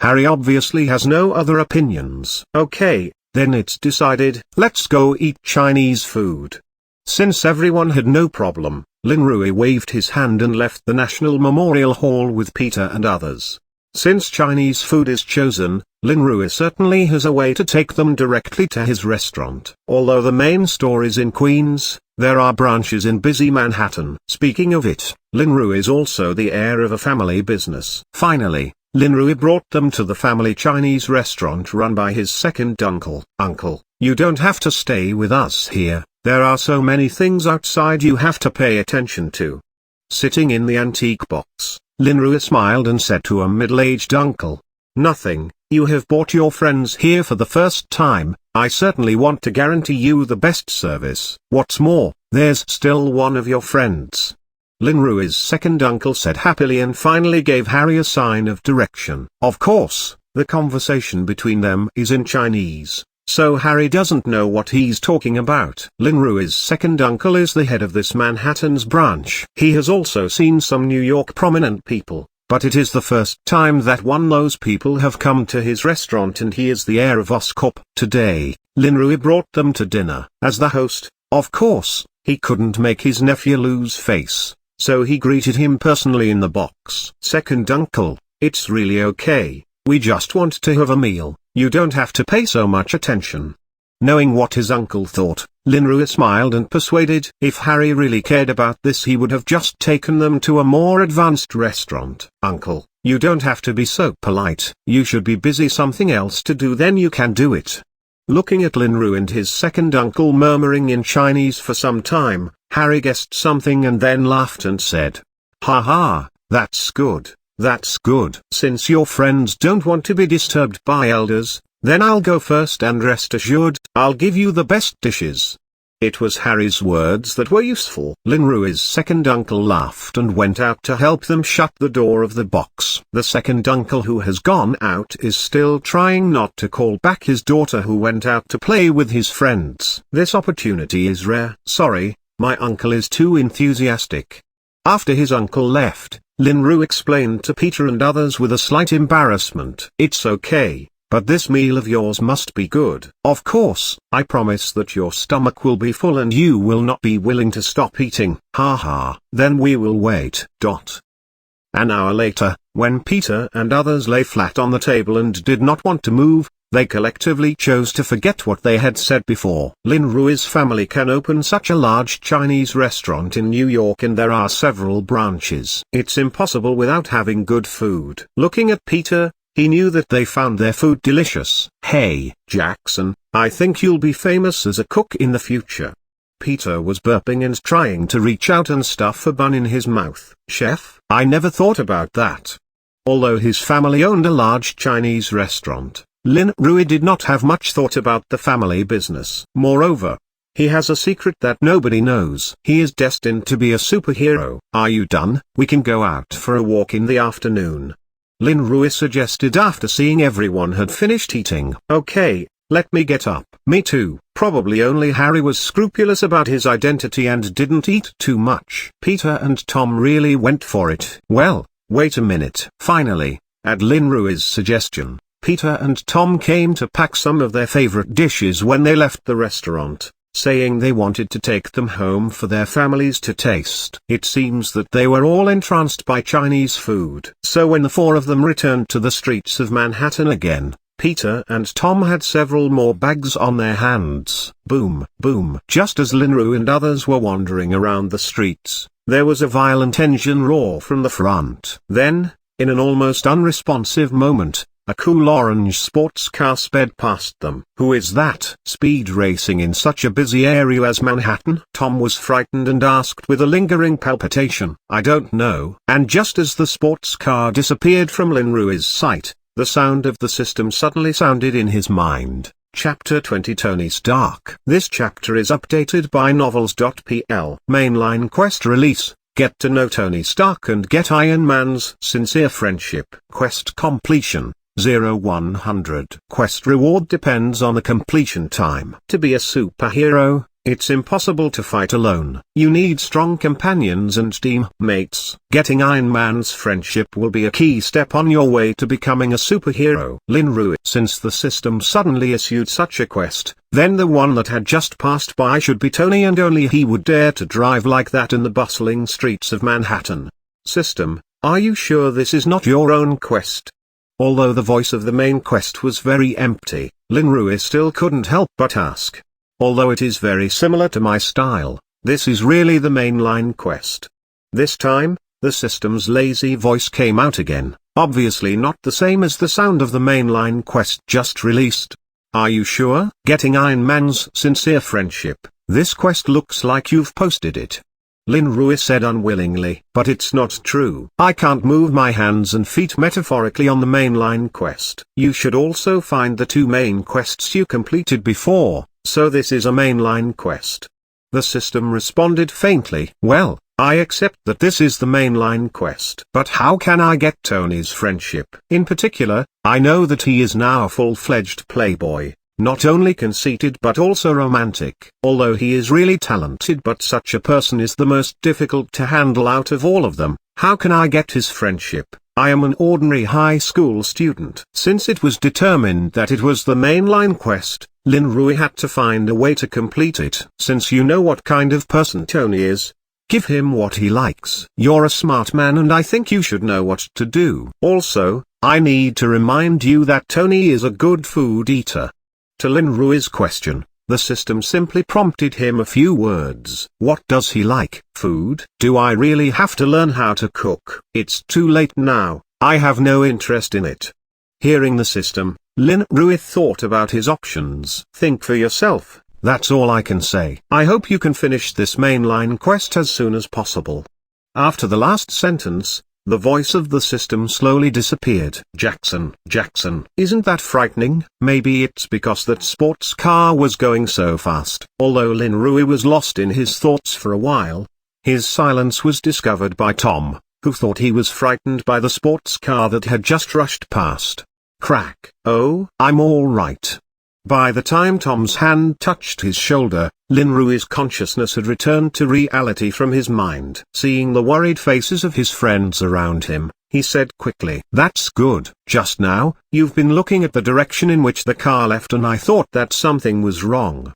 A: Harry obviously has no other opinions. Okay, then it's decided. Let's go eat Chinese food. Since everyone had no problem, Lin Rui waved his hand and left the National Memorial Hall with Peter and others. Since Chinese food is chosen, Lin Rui certainly has a way to take them directly to his restaurant. Although the main store is in Queens, there are branches in busy Manhattan. Speaking of it, Lin Rui is also the heir of a family business. Finally, Lin Rui brought them to the family Chinese restaurant run by his second uncle. Uncle, you don't have to stay with us here, there are so many things outside you have to pay attention to. Sitting in the antique box, Lin Rui smiled and said to a middle-aged uncle, "Nothing, you have brought your friends here for the first time, I certainly want to guarantee you the best service. What's more, there's still one of your friends." Lin Rui's second uncle said happily and finally gave Harry a sign of direction. Of course, the conversation between them is in Chinese, so Harry doesn't know what he's talking about. Lin Rui's second uncle is the head of this Manhattan's branch. He has also seen some New York prominent people, but it is the first time that those people have come to his restaurant, and he is the heir of Oscorp. Today, Lin Rui brought them to dinner. As the host, of course, he couldn't make his nephew lose face, so he greeted him personally in the box. "Second uncle, it's really okay, we just want to have a meal, you don't have to pay so much attention." Knowing what his uncle thought, Lin Rui smiled and persuaded. If Harry really cared about this, he would have just taken them to a more advanced restaurant. "Uncle, you don't have to be so polite. You should be busy something else to do, then you can do it." Looking at Lin Rui and his second uncle murmuring in Chinese for some time, Harry guessed something and then laughed and said, "Ha ha, that's good, that's good. Since your friends don't want to be disturbed by elders, then I'll go first, and rest assured, I'll give you the best dishes." It was Harry's words that were useful. Lin Rui's second uncle laughed and went out to help them shut the door of the box. The second uncle who has gone out is still trying not to call back his daughter who went out to play with his friends. This opportunity is rare. "Sorry, my uncle is too enthusiastic." After his uncle left, Lin Rui explained to Peter and others with a slight embarrassment, "It's okay, but this meal of yours must be good. Of course, I promise that your stomach will be full and you will not be willing to stop eating." "Ha ha, then we will wait." An hour later, when Peter and others lay flat on the table and did not want to move, they collectively chose to forget what they had said before. Lin Rui's family can open such a large Chinese restaurant in New York, and there are several branches. It's impossible without having good food. Looking at Peter, he knew that they found their food delicious. "Hey, Jackson, I think you'll be famous as a cook in the future." Peter was burping and trying to reach out and stuff a bun in his mouth. "Chef, I never thought about that." Although his family owned a large Chinese restaurant, Lin Rui did not have much thought about the family business. Moreover, he has a secret that nobody knows. He is destined to be a superhero. "Are you done? We can go out for a walk in the afternoon," Lin Rui suggested after seeing everyone had finished eating. "Okay, let me get up." "Me too." Probably only Harry was scrupulous about his identity and didn't eat too much. Peter and Tom really went for it. "Well, wait a minute." Finally, at Lin Rui's suggestion, Peter and Tom came to pack some of their favorite dishes when they left the restaurant, saying they wanted to take them home for their families to taste. It seems that they were all entranced by Chinese food. So when the four of them returned to the streets of Manhattan again, Peter and Tom had several more bags on their hands. Boom, boom. Just as Lin Rui and others were wandering around the streets, there was a violent engine roar from the front. Then, in an almost unresponsive moment, A cool orange sports car sped past them. "Who is that speed racing in such a busy area as Manhattan?" Tom was frightened and asked with a lingering palpitation. "I don't know." And just as the sports car disappeared from Lin Rui's sight, the sound of the system suddenly sounded in his mind. Chapter 20 Tony Stark. This chapter is updated by novels.pl. Mainline quest release. Get to know Tony Stark and get Iron Man's sincere friendship. Quest completion. 0-100. Quest reward depends on the completion time. To be a superhero, it's impossible to fight alone. You need strong companions and teammates. Getting Iron Man's friendship will be a key step on your way to becoming a superhero. Lin Rui. Since the system suddenly issued such a quest, then the one that had just passed by should be Tony, and only he would dare to drive like that in the bustling streets of Manhattan. System, are you sure this is not your own quest? Although the voice of the main quest was very empty, Lin Rui still couldn't help but ask. Although it is very similar to my style, this is really the mainline quest. This time, the system's lazy voice came out again, obviously not the same as the sound of the mainline quest just released. Are you sure? Getting Iron Man's sincere friendship. This quest looks like you've posted it. Lin Rui said unwillingly. But it's not true. I can't move my hands and feet metaphorically on the mainline quest. You should also find the two main quests you completed before, so this is a mainline quest. The system responded faintly. Well, I accept that this is the mainline quest. But how can I get Tony's friendship? In particular, I know that he is now a full-fledged playboy. Not only conceited but also romantic. Although he is really talented, but such a person is the most difficult to handle out of all of them. How can I get his friendship? I am an ordinary high school student. Since it was determined that it was the mainline quest, Lin Rui had to find a way to complete it. Since you know what kind of person Tony is, give him what he likes. You're a smart man and I think you should know what to do. Also, I need to remind you that Tony is a good food eater. To Lin Rui's question, the system simply prompted him a few words. What does he like? Food? Do I really have to learn how to cook? It's too late now, I have no interest in it. Hearing the system, Lin Rui thought about his options. Think for yourself, that's all I can say. I hope you can finish this mainline quest as soon as possible. After the last sentence, the voice of the system slowly disappeared. Jackson, isn't that frightening? Maybe it's because that sports car was going so fast. Although Lin Rui was lost in his thoughts for a while, his silence was discovered by Tom, who thought he was frightened by the sports car that had just rushed past. Crack. Oh, I'm all right. By the time Tom's hand touched his shoulder, Lin Rui's consciousness had returned to reality from his mind. Seeing the worried faces of his friends around him, he said quickly, "That's good. Just now, you've been looking at the direction in which the car left and I thought that something was wrong."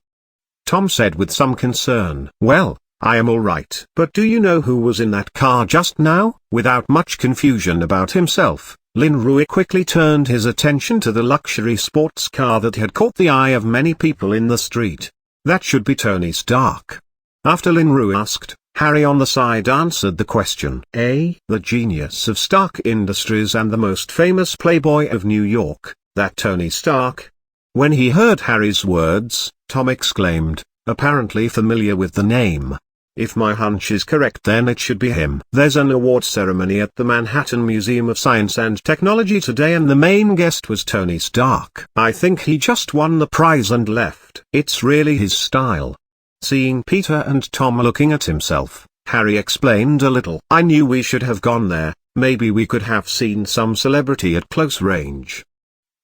A: Tom said with some concern, "Well, I am all right. But do you know who was in that car just now?" Without much confusion about himself, Lin Rui quickly turned his attention to the luxury sports car that had caught the eye of many people in the street. That should be Tony Stark. After Lin Rui asked, Harry on the side answered the question. The genius of Stark Industries and the most famous playboy of New York, that Tony Stark. When he heard Harry's words, Tom exclaimed, apparently familiar with the name. If my hunch is correct, then it should be him. There's an award ceremony at the Manhattan Museum of Science and Technology today and the main guest was Tony Stark. I think he just won the prize and left. It's really his style. Seeing Peter and Tom looking at himself, Harry explained a little. I knew we should have gone there, maybe we could have seen some celebrity at close range.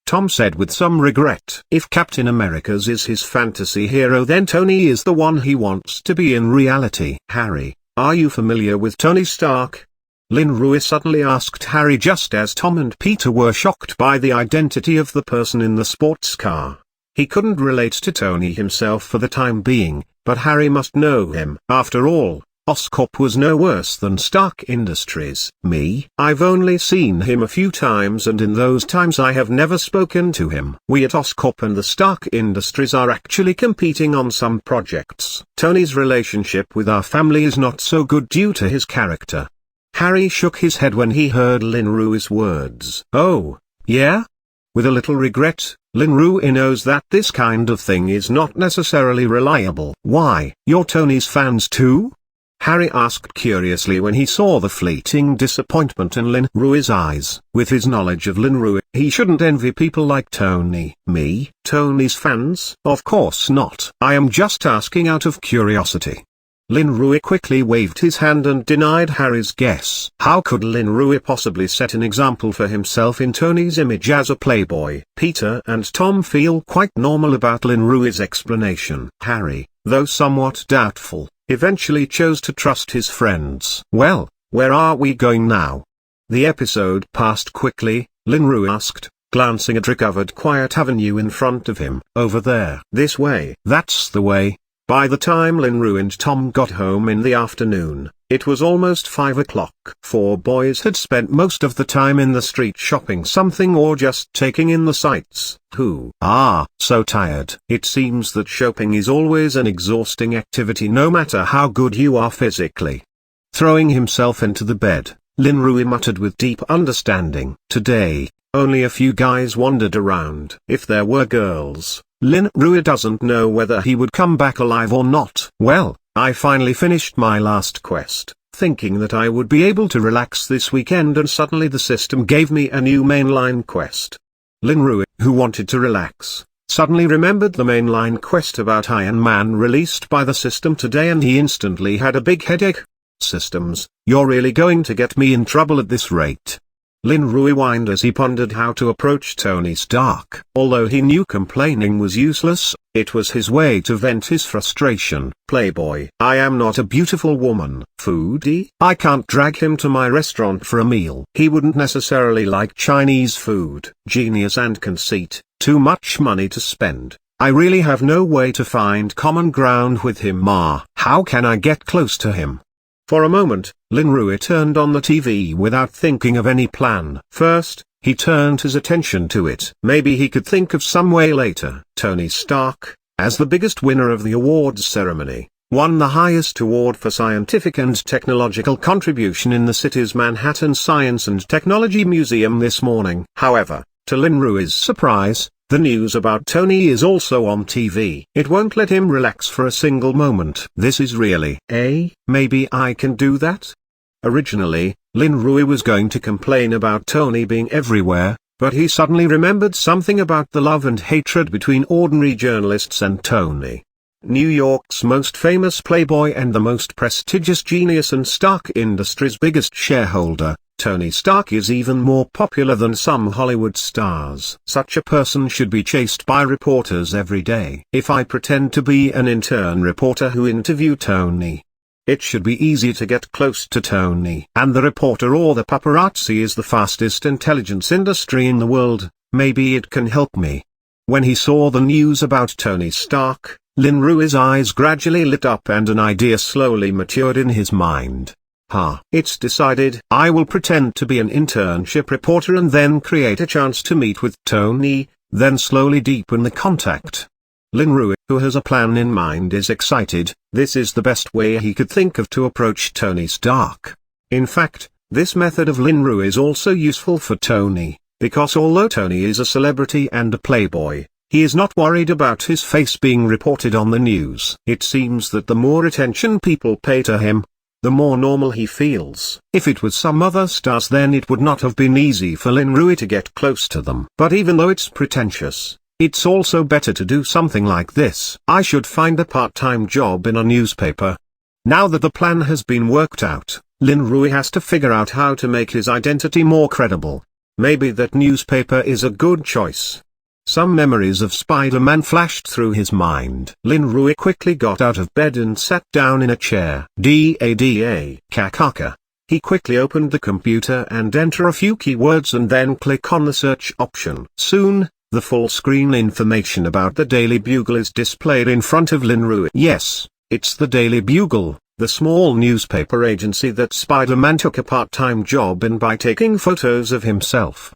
A: Tom said with some regret. If Captain America's is his fantasy hero, then Tony is the one he wants to be in reality. Harry, are you familiar with Tony Stark? Lin Rui suddenly asked Harry just as Tom and Peter were shocked by the identity of the person in the sports car. He couldn't relate to Tony himself for the time being, but Harry must know him. After all, Oscorp was no worse than Stark Industries. Me? I've only seen him a few times and in those times I have never spoken to him. We at Oscorp and the Stark Industries are actually competing on some projects. Tony's relationship with our family is not so good due to his character. Harry shook his head when he heard Lin Rui's words. Oh, yeah? With a little regret, Lin Rui knows that this kind of thing is not necessarily reliable. Why, you're Tony's fans too? Harry asked curiously when he saw the fleeting disappointment in Lin Rui's eyes. With his knowledge of Lin Rui, he shouldn't envy people like Tony. Me? Tony's fans? Of course not. I am just asking out of curiosity. Lin Rui quickly waved his hand and denied Harry's guess. How could Lin Rui possibly set an example for himself in Tony's image as a playboy? Peter and Tom feel quite normal about Lin Rui's explanation. Harry, though somewhat doubtful, eventually chose to trust his friends. Well, where are we going now? The episode passed quickly, Lin Rui asked, glancing at recovered quiet avenue in front of him. Over there. This way. That's the way. By the time Lin Rui and Tom got home in the afternoon, it was almost 5 o'clock. 4 boys had spent most of the time in the street shopping something or just taking in the sights. Who are so tired. It seems that shopping is always an exhausting activity no matter how good you are physically. Throwing himself into the bed, Lin Rui muttered with deep understanding. Today, only a few guys wandered around. If there were girls, Lin Rui doesn't know whether he would come back alive or not. Well, I finally finished my last quest, thinking that I would be able to relax this weekend, and suddenly the system gave me a new mainline quest. Lin Rui, who wanted to relax, suddenly remembered the mainline quest about Iron Man released by the system today, and he instantly had a big headache. Systems, you're really going to get me in trouble at this rate. Lin Rui whined as he pondered how to approach Tony Stark. Although he knew complaining was useless, it was his way to vent his frustration. Playboy. I am not a beautiful woman. Foodie. I can't drag him to my restaurant for a meal. He wouldn't necessarily like Chinese food. Genius and conceit. Too much money to spend. I really have no way to find common ground with him. Ma. How can I get close to him? For a moment, Lin Rui turned on the TV without thinking of any plan. First, he turned his attention to it. Maybe he could think of some way later. Tony Stark, as the biggest winner of the awards ceremony, won the highest award for scientific and technological contribution in the city's Manhattan Science and Technology Museum this morning. However, to Lin Rui's surprise, the news about Tony is also on TV. It won't let him relax for a single moment. This is really, maybe I can do that? Originally, Lin Rui was going to complain about Tony being everywhere, but he suddenly remembered something about the love and hatred between ordinary journalists and Tony. New York's most famous playboy and the most prestigious genius and Stark Industries' biggest shareholder, Tony Stark is even more popular than some Hollywood stars. Such a person should be chased by reporters every day. If I pretend to be an intern reporter who interviewed Tony, it should be easy to get close to Tony. And the reporter or the paparazzi is the fastest intelligence industry in the world. Maybe it can help me. When he saw the news about Tony Stark, Lin Rui's eyes gradually lit up and an idea slowly matured in his mind. It's decided. I will pretend to be an internship reporter and then create a chance to meet with Tony, then slowly deepen the contact. Lin Rui, who has a plan in mind, is excited. This is the best way he could think of to approach Tony Stark. In fact, this method of Lin Rui is also useful for Tony, because although Tony is a celebrity and a playboy, he is not worried about his face being reported on the news. It seems that the more attention people pay to him, the more normal he feels. If it was some other stars, then it would not have been easy for Lin Rui to get close to them. But even though it's pretentious, it's also better to do something like this. I should find a part-time job in a newspaper. Now that the plan has been worked out, Lin Rui has to figure out how to make his identity more credible. Maybe that newspaper is a good choice. Some memories of Spider-Man flashed through his mind. Lin Rui quickly got out of bed and sat down in a chair. Kakaka. He quickly opened the computer and entered a few keywords and then click on the search option. Soon, the full screen information about the Daily Bugle is displayed in front of Lin Rui. Yes, it's the Daily Bugle, the small newspaper agency that Spider-Man took a part-time job in by taking photos of himself.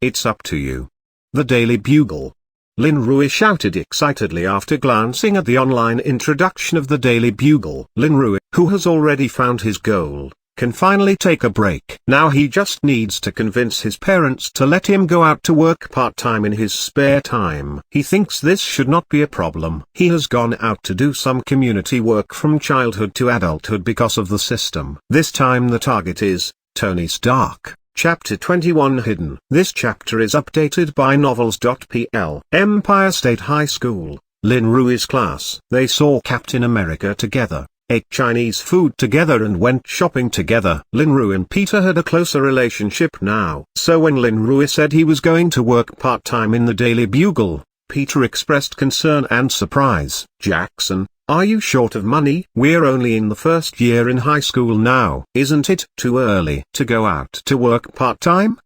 A: It's up to you. The Daily Bugle. Lin Rui shouted excitedly after glancing at the online introduction of the Daily Bugle. Lin Rui, who has already found his goal, can finally take a break. Now he just needs to convince his parents to let him go out to work part-time in his spare time. He thinks this should not be a problem. He has gone out to do some community work from childhood to adulthood because of the system. This time the target is Tony Stark. Chapter 21 Hidden. This chapter is updated by novels.pl. Empire State High School, Lin Rui's class. They saw Captain America together, ate Chinese food together and went shopping together. Lin Rui and Peter had a closer relationship now. So when Lin Rui said he was going to work part-time in the Daily Bugle, Peter expressed concern and surprise. Jackson, are you short of money? We're only in the first year in high school now. Isn't it too early to go out to work part-time?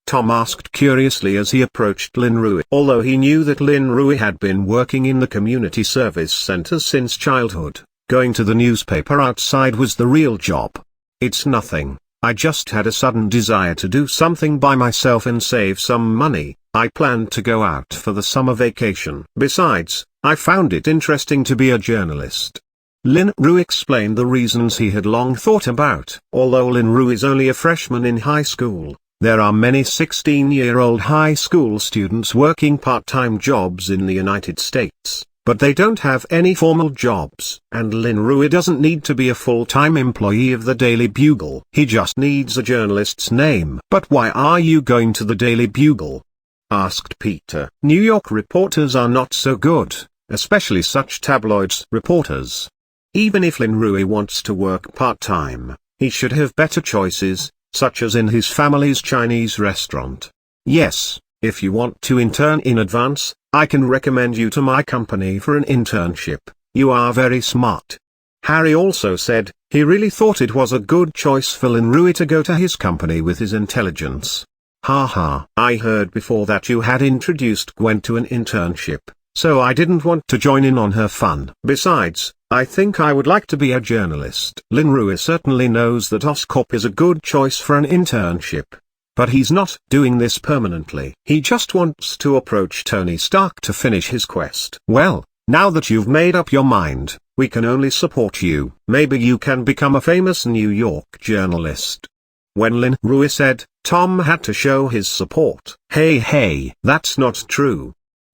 A: Tom asked curiously as he approached Lin Rui. Although he knew that Lin Rui had been working in the community service center since childhood, going to the newspaper outside was the real job. It's nothing. I just had a sudden desire to do something by myself and save some money. I planned to go out for the summer vacation. Besides, I found it interesting to be a journalist. Lin Rui explained the reasons he had long thought about. Although Lin Rui is only a freshman in high school, there are many 16-year-old high school students working part-time jobs in the United States, but they don't have any formal jobs. And Lin Rui doesn't need to be a full-time employee of the Daily Bugle. He just needs a journalist's name. But why are you going to the Daily Bugle? Asked Peter. New York reporters are not so good, especially such tabloids reporters. Even if Lin Rui wants to work part-time, he should have better choices, such as in his family's Chinese restaurant. Yes, if you want to intern in advance, I can recommend you to my company for an internship. You are very smart. Harry also said, he really thought it was a good choice for Lin Rui to go to his company with his intelligence. Haha. I heard before that you had introduced Gwen to an internship, so I didn't want to join in on her fun. Besides, I think I would like to be a journalist. Lin Rui certainly knows that Oscorp is a good choice for an internship, but he's not doing this permanently. He just wants to approach Tony Stark to finish his quest. Well, now that you've made up your mind, we can only support you. Maybe you can become a famous New York journalist. When Lin Rui said, Tom had to show his support. Hey, that's not true.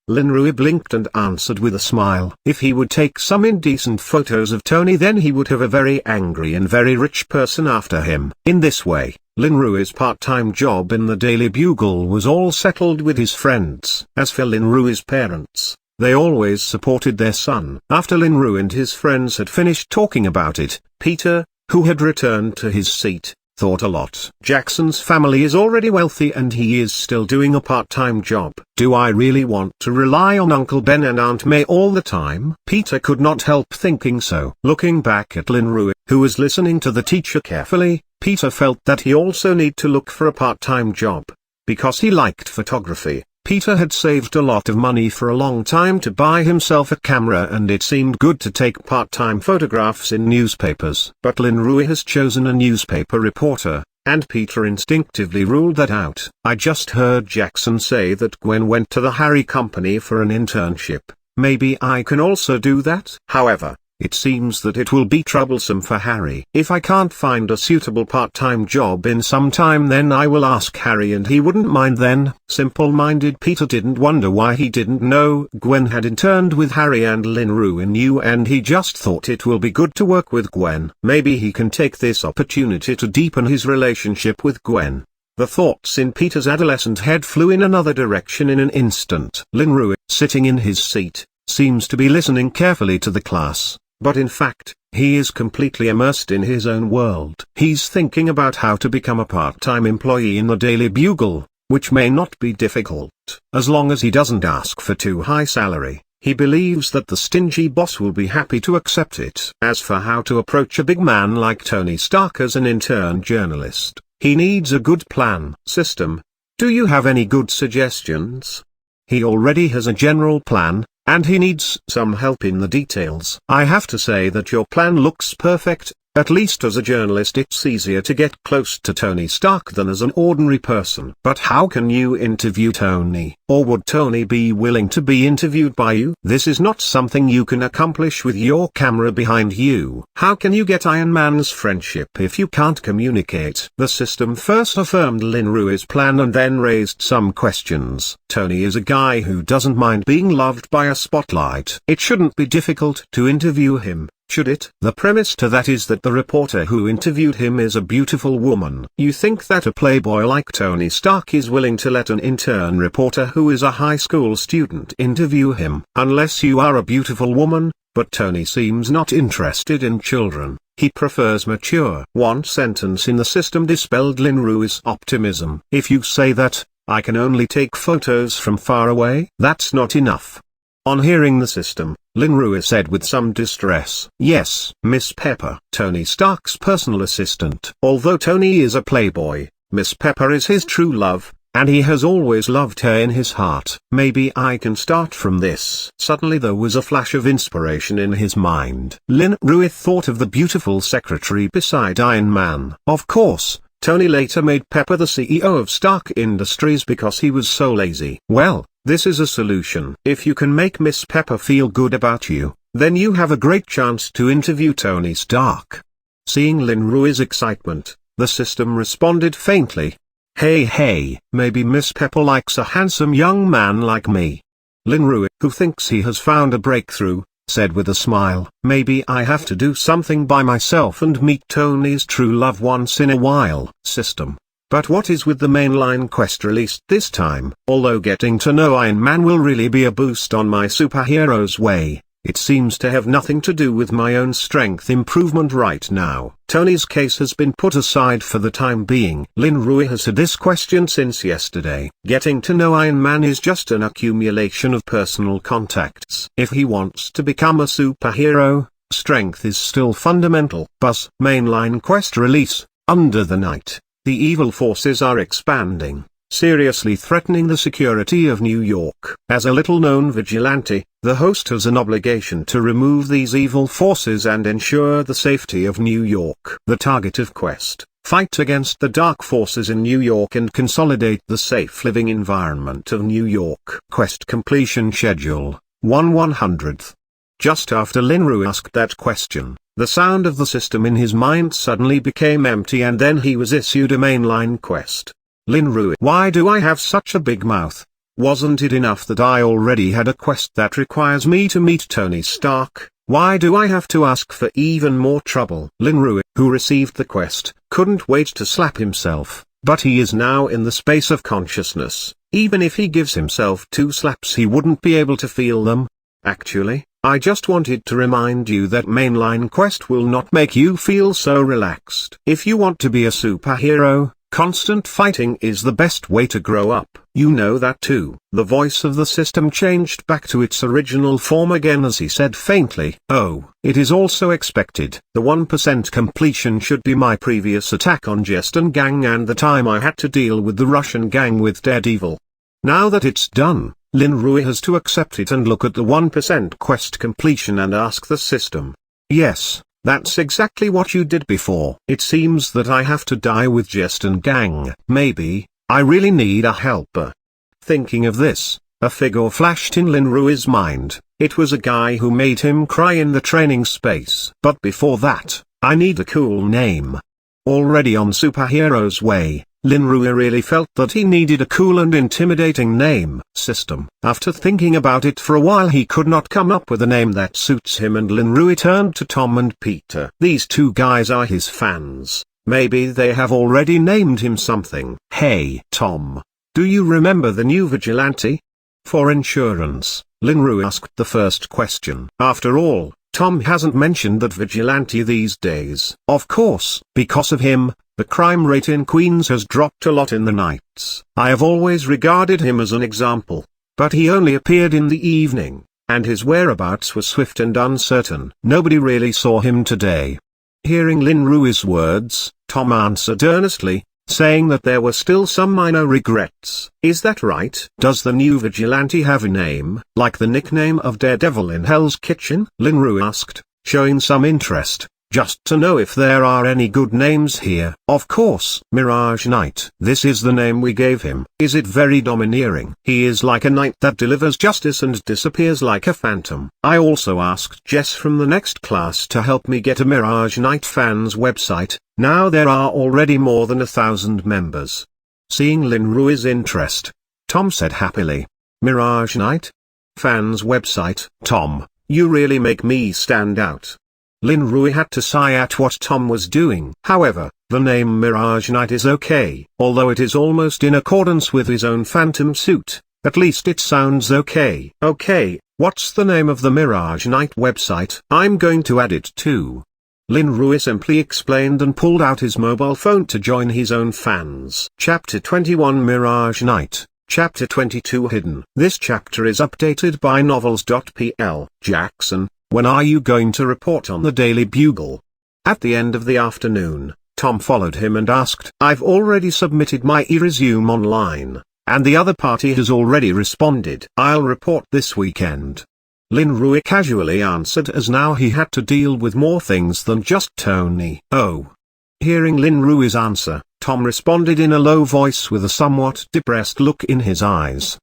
A: Lin Rui blinked and answered with a smile. If he would take some indecent photos of Tony, then he would have a very angry and very rich person after him. In this way, Lin Rui's part-time job in the Daily Bugle was all settled with his friends. As for Lin Rui's parents, they always supported their son. After Lin Rui and his friends had finished talking about it, Peter, who had returned to his seat, thought a lot. Jackson's family is already wealthy and he is still doing a part-time job. Do I really want to rely on Uncle Ben and Aunt May all the time? Peter could not help thinking so. Looking back at Lin Rui, who was listening to the teacher carefully, Peter felt that he also need to look for a part-time job. Because he liked photography, Peter had saved a lot of money for a long time to buy himself a camera, and it seemed good to take part-time photographs in newspapers. But Lin Rui has chosen a newspaper reporter, and Peter instinctively ruled that out. I just heard Jackson say that Gwen went to the Harry company for an internship. Maybe I can also do that? However, it seems that it will be troublesome for Harry. If I can't find a suitable part-time job in some time, then I will ask Harry and he wouldn't mind then. Simple-minded Peter didn't wonder why he didn't know Gwen had interned with Harry, and Lin Rui knew, and he just thought it will be good to work with Gwen. Maybe he can take this opportunity to deepen his relationship with Gwen. The thoughts in Peter's adolescent head flew in another direction in an instant. Lin Rui, sitting in his seat, seems to be listening carefully to the class. But in fact, he is completely immersed in his own world. He's thinking about how to become a part-time employee in the Daily Bugle, which may not be difficult, as long as he doesn't ask for too high salary. He believes that the stingy boss will be happy to accept it. As for how to approach a big man like Tony Stark as an intern journalist, he needs a good plan. System, do you have any good suggestions? He already has a general plan, and he needs some help in the details. I have to say that your plan looks perfect, At least as a journalist it's easier to get close to Tony Stark than as an ordinary person. But how can you interview Tony? Or would Tony be willing to be interviewed by you? This is not something you can accomplish with your camera behind you. How can you get Iron Man's friendship if you can't communicate? The system first affirmed Lin Rui's plan and then raised some questions. Tony is a guy who doesn't mind being loved by a spotlight. It shouldn't be difficult to interview him, should it? The premise to that is that the reporter who interviewed him is a beautiful woman. You think that a playboy like Tony Stark is willing to let an intern reporter who is a high school student interview him? Unless you are a beautiful woman, but Tony seems not interested in children. He prefers mature. One sentence in the system dispelled Lin Rui's optimism. If you say that, I can only take photos from far away, that's not enough. On hearing the system, Lin Rui said with some distress, "Yes, Miss Pepper." Tony Stark's personal assistant. Although Tony is a playboy, Miss Pepper is his true love, and he has always loved her in his heart. Maybe I can start from this. Suddenly there was a flash of inspiration in his mind. Lin Rui thought of the beautiful secretary beside Iron Man. Of course, Tony later made Pepper the CEO of Stark Industries because he was so lazy. Well, this is a solution. If you can make Miss Pepper feel good about you, then you have a great chance to interview Tony Stark. Seeing Lin Rui's excitement, the system responded faintly. Hey, maybe Miss Pepper likes a handsome young man like me. Lin Rui, who thinks he has found a breakthrough, said with a smile, "Maybe I have to do something by myself and meet Tony's true love once in a while." System. But what is with the mainline quest released this time? Although getting to know Iron Man will really be a boost on my superhero's way, it seems to have nothing to do with my own strength improvement right now. Tony's case has been put aside for the time being. Lin Rui has had this question since yesterday. Getting to know Iron Man is just an accumulation of personal contacts. If he wants to become a superhero, strength is still fundamental. Buzz. Mainline quest release. Under the Night. The evil forces are expanding, seriously threatening the security of New York. As a little-known vigilante, the host has an obligation to remove these evil forces and ensure the safety of New York. The target of quest: fight against the dark forces in New York and consolidate the safe living environment of New York. Quest completion schedule: 1/100th. Just after Lin Rui asked that question, the sound of the system in his mind suddenly became empty and then he was issued a mainline quest. Lin Rui. Why do I have such a big mouth? Wasn't it enough that I already had a quest that requires me to meet Tony Stark? Why do I have to ask for even more trouble? Lin Rui, who received the quest, couldn't wait to slap himself, but he is now in the space of consciousness. Even if he gives himself 2 slaps he wouldn't be able to feel them. Actually, I just wanted to remind you that mainline quest will not make you feel so relaxed. If you want to be a superhero, constant fighting is the best way to grow up. You know that too. The voice of the system changed back to its original form again as he said faintly, "Oh, it is also expected. The 1% completion should be my previous attack on Jeston Gang and the time I had to deal with the Russian gang with Daredevil. Now that it's done, Lin Rui has to accept it and look at the 1% quest completion and ask the system. Yes, that's exactly what you did before. It seems that I have to die with Jeston Gang. Maybe, I really need a helper." Thinking of this, a figure flashed in Lin Rui's mind. It was a guy who made him cry in the training space. But before that, I need a cool name. Already on superhero's way, Lin Rui really felt that he needed a cool and intimidating name. System. After thinking about it for a while he could not come up with a name that suits him and Lin Rui turned to Tom and Peter. These 2 guys are his fans. Maybe they have already named him something. "Hey Tom, do you remember the new vigilante?" For insurance, Lin Rui asked the first question. After all, Tom hasn't mentioned that vigilante these days. Of course, because of him, the crime rate in Queens has dropped a lot in the nights. I have always regarded him as an example, but he only appeared in the evening, and his whereabouts were swift and uncertain. Nobody really saw him today. Hearing Lin Rui's words, Tom answered earnestly, saying that there were still some minor regrets. "Is that right? Does the new vigilante have a name, like the nickname of Daredevil in Hell's Kitchen?" Lin Rui asked, showing some interest. just to know if there are any good names here. Of course, Mirage Knight. This is the name we gave him. Is it very domineering? He is like a knight that delivers justice and disappears like a phantom. I also asked Jess from the next class to help me get a Mirage Knight fans website. Now there are already more than 1,000 members. Seeing Lin Rui's interest, Tom said happily. Mirage Knight? Fans website. Tom, you really make me stand out. Lin Rui had to sigh at what Tom was doing. However, the name Mirage Knight is okay. Although it is almost in accordance with his own phantom suit, at least it sounds okay. Okay, what's the name of the Mirage Knight website? I'm going to add it too. Lin Rui simply explained and pulled out his mobile phone to join his own fans. Chapter 21 Mirage Knight. Chapter 22 Hidden. This chapter is updated by novels.pl. Jackson, when are you going to report on the Daily Bugle? At the end of the afternoon, Tom followed him and asked, I've already submitted my e-resume online, and the other party has already responded. I'll report this weekend. Lin Rui casually answered, as now he had to deal with more things than just Tony. Oh. Hearing Lin Rui's answer, Tom responded in a low voice with a somewhat depressed look in his eyes.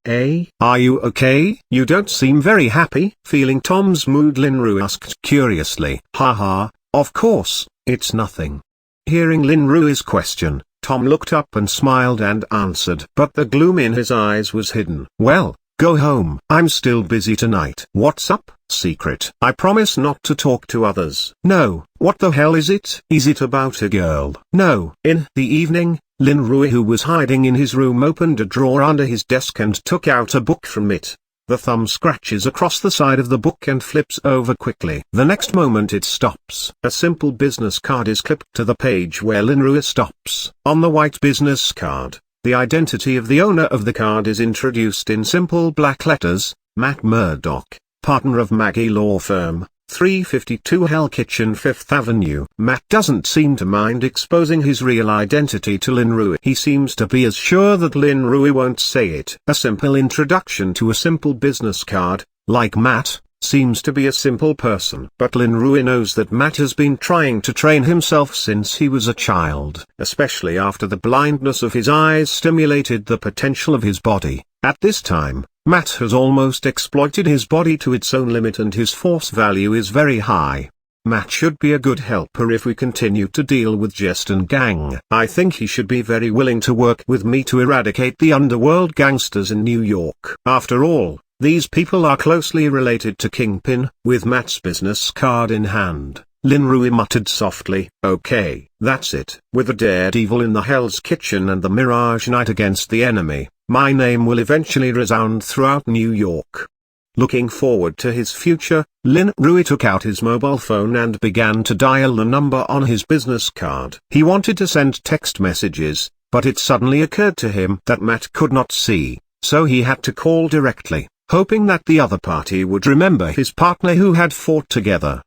A: Are you okay? You don't seem very happy. Feeling Tom's mood, Lin Rui asked curiously. Haha, of course, it's nothing. Hearing Lin Rui's question, Tom looked up and smiled and answered. But the gloom in his eyes was hidden. Well, go home. I'm still busy tonight. What's up? Secret. I promise not to talk to others. No. What the hell is it? Is it about a girl? No. In the evening, Lin Rui, who was hiding in his room, opened a drawer under his desk and took out a book from it. The thumb scratches across the side of the book and flips over quickly. The next moment it stops. A simple business card is clipped to the page where Lin Rui stops. On the white business card, the identity of the owner of the card is introduced in simple black letters: Matt Murdock, partner of Maggie Law Firm, 352 Hell Kitchen, 5th Avenue. Matt doesn't seem to mind exposing his real identity to Lin Rui. He seems to be as sure that Lin Rui won't say it. A simple introduction to a simple business card, like Matt, seems to be a simple person. But Lin Rui knows that Matt has been trying to train himself since he was a child, especially after the blindness of his eyes stimulated the potential of his body. At this time, Matt has almost exploited his body to its own limit and his force value is very high. Matt should be a good helper if we continue to deal with Jest and gang. I think he should be very willing to work with me to eradicate the underworld gangsters in New York. After all, these people are closely related to Kingpin. With Matt's business card in hand, Lin Rui muttered softly, okay, that's it. With the Daredevil in the Hell's Kitchen and the Mirage Knight against the enemy, my name will eventually resound throughout New York. Looking forward to his future, Lin Rui took out his mobile phone and began to dial the number on his business card. He wanted to send text messages, but it suddenly occurred to him that Matt could not see, so he had to call directly, hoping that the other party would remember his partner who had fought together.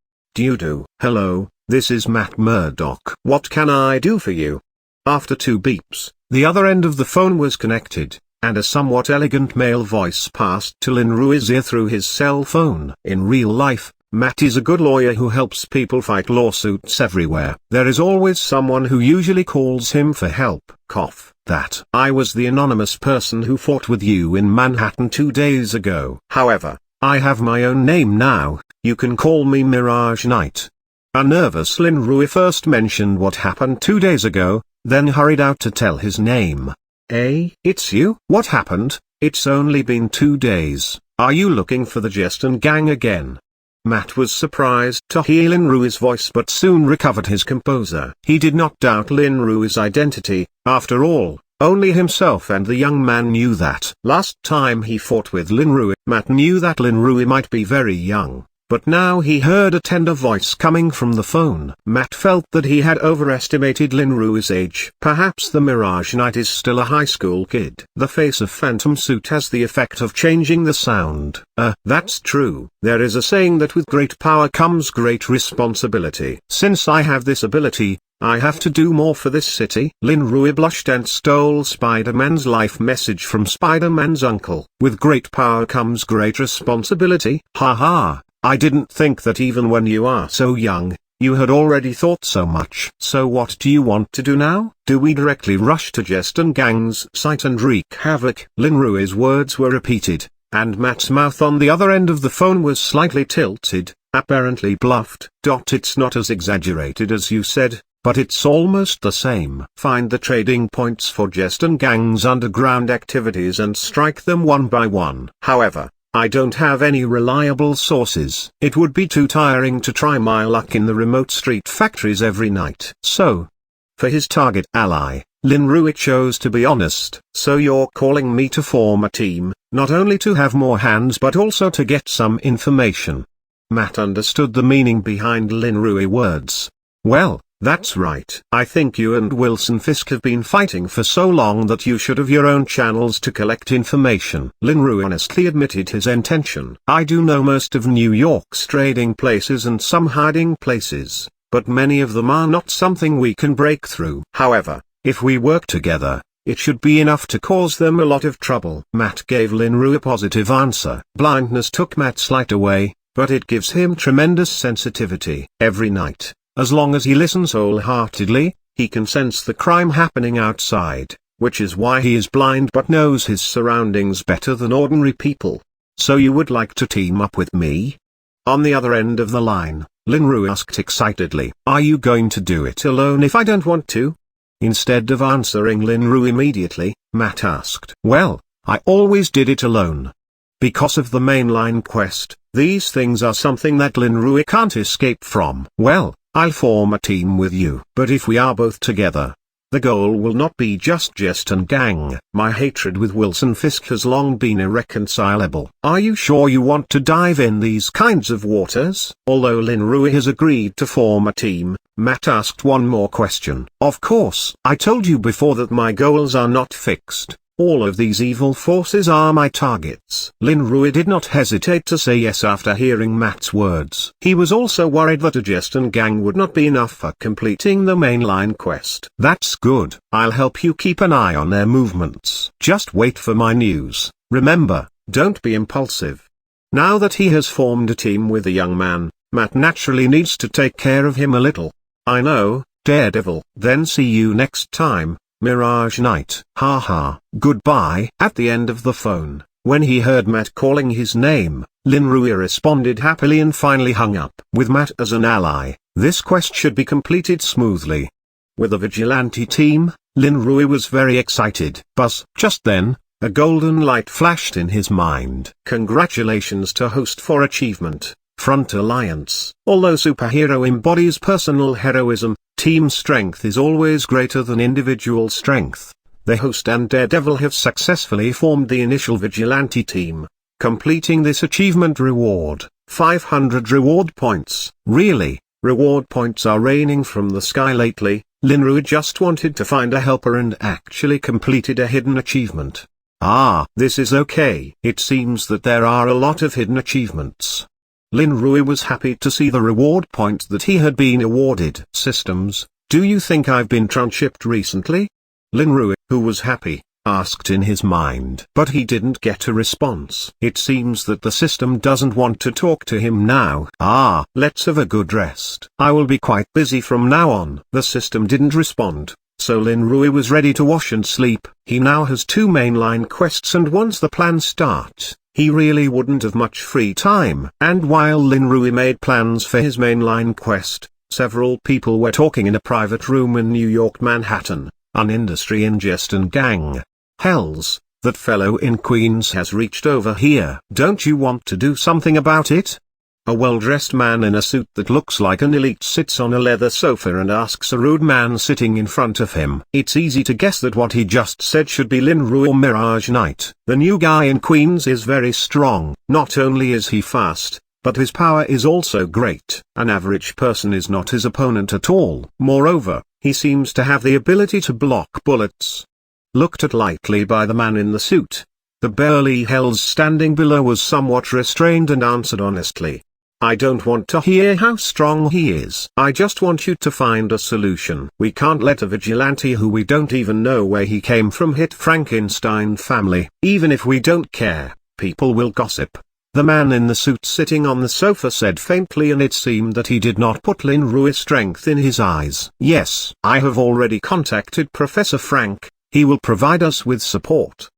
A: Hello, this is Matt Murdock. What can I do for you? After 2 beeps, the other end of the phone was connected, and a somewhat elegant male voice passed to Lin Rui's ear through his cell phone. In real life, Matt is a good lawyer who helps people fight lawsuits everywhere. There is always someone who usually calls him for help. Cough. That. I was the anonymous person who fought with you in Manhattan 2 days ago. However, I have my own name now. You can call me Mirage Knight. A nervous Lin Rui first mentioned what happened 2 days ago, then hurried out to tell his name. It's you? What happened? It's only been 2 days. Are you looking for the Jest and gang again? Matt was surprised to hear Lin Rui's voice but soon recovered his composure. He did not doubt Lin Rui's identity. After all, only himself and the young man knew that. Last time he fought with Lin Rui, Matt knew that Lin Rui might be very young. But now he heard a tender voice coming from the phone. Matt felt that he had overestimated Lin Rui's age. Perhaps the Mirage Knight is still a high school kid. The face of Phantom Suit has the effect of changing the sound. That's true. There is a saying that with great power comes great responsibility. Since I have this ability, I have to do more for this city. Lin Rui blushed and stole Spider-Man's life message from Spider-Man's uncle. With great power comes great responsibility. Haha. I didn't think that even when you are so young, You had already thought so much. So what do you want to do now? Do we directly rush to Jeston Gang's site and wreak havoc? Lin Rui's words were repeated, and Matt's mouth on the other end of the phone was slightly tilted, apparently bluffed. It's not as exaggerated as you said, but it's almost the same. Find the trading points for Jeston Gang's underground activities and strike them one by one. However, I don't have any reliable sources. It would be too tiring to try my luck in the remote street factories every night. So, for his target ally, Lin Rui chose to be honest. So you're calling me to form a team, not only to have more hands but also to get some information. Matt understood the meaning behind Lin Rui's words. Well, that's right. I think you and Wilson Fisk have been fighting for so long that you should have your own channels to collect information. Lin Rui honestly admitted his intention. I do know most of New York's trading places and some hiding places, but many of them are not something we can break through. However, if we work together, it should be enough to cause them a lot of trouble. Matt gave Lin Rui a positive answer. Blindness took Matt's light away, but it gives him tremendous sensitivity. Every night, as long as he listens wholeheartedly, he can sense the crime happening outside, which is why he is blind but knows his surroundings better than ordinary people. So you would like to team up with me? On the other end of the line, Lin Rui asked excitedly. Are you going to do it alone if I don't want to? Instead of answering Lin Rui immediately, Matt asked. Well, I always did it alone. Because of the mainline quest, these things are something that Lin Rui can't escape from. Well, I'll form a team with you. But if we are both together, the goal will not be just Jeston Gang. My hatred with Wilson Fisk has long been irreconcilable. Are you sure you want to dive in these kinds of waters? Although Lin Rui has agreed to form a team, Matt asked one more question. Of course. I told you before that my goals are not fixed. All of these evil forces are my targets. Lin Rui did not hesitate to say yes after hearing Matt's words. He was also worried that a Jeston Gang would not be enough for completing the mainline quest. That's good. I'll help you keep an eye on their movements. Just wait for my news. Remember, don't be impulsive. Now that he has formed a team with the young man, Matt naturally needs to take care of him a little. I know, Daredevil. Then see you next time. Mirage Knight. Haha. Goodbye. At the end of the phone, when he heard Matt calling his name, Lin Rui responded happily and finally hung up. With Matt as an ally, this quest should be completed smoothly. With a vigilante team, Lin Rui was very excited. But just then, a golden light flashed in his mind. Congratulations to host for achievement, Front Alliance. Although superhero embodies personal heroism, team strength is always greater than individual strength. The host and Daredevil have successfully formed the initial vigilante team, completing this achievement reward, 500 reward points. Really, reward points are raining from the sky lately. Lin Rui just wanted to find a helper and actually completed a hidden achievement. Ah, this is okay. It seems that there are a lot of hidden achievements. Lin Rui was happy to see the reward points that he had been awarded. Systems, do you think I've been transshipped recently? Lin Rui, who was happy, asked in his mind. But he didn't get a response. It seems that the system doesn't want to talk to him now. Ah, let's have a good rest. I will be quite busy from now on. The system didn't respond, so Lin Rui was ready to wash and sleep. He now has 2 mainline quests, and once the plan starts, he really wouldn't have much free time. And while Lin Rui made plans for his mainline quest, several people were talking in a private room in New York, Manhattan, an industry in Jeston Gang. Hells, that fellow in Queens has reached over here. Don't you want to do something about it? A well-dressed man in a suit that looks like an elite sits on a leather sofa and asks a rude man sitting in front of him. It's easy to guess that what he just said should be Lin Rui or Mirage Knight. The new guy in Queens is very strong. Not only is he fast, but his power is also great. An average person is not his opponent at all. Moreover, he seems to have the ability to block bullets. Looked at lightly by the man in the suit, the burly Hells standing below was somewhat restrained and answered honestly. I don't want to hear how strong he is. I just want you to find a solution. We can't let a vigilante who we don't even know where he came from hit Frankenstein family. Even if we don't care, people will gossip. The man in the suit sitting on the sofa said faintly, and it seemed that he did not put Lin Rui's strength in his eyes. Yes, I have already contacted Professor Frank, he will provide us with support.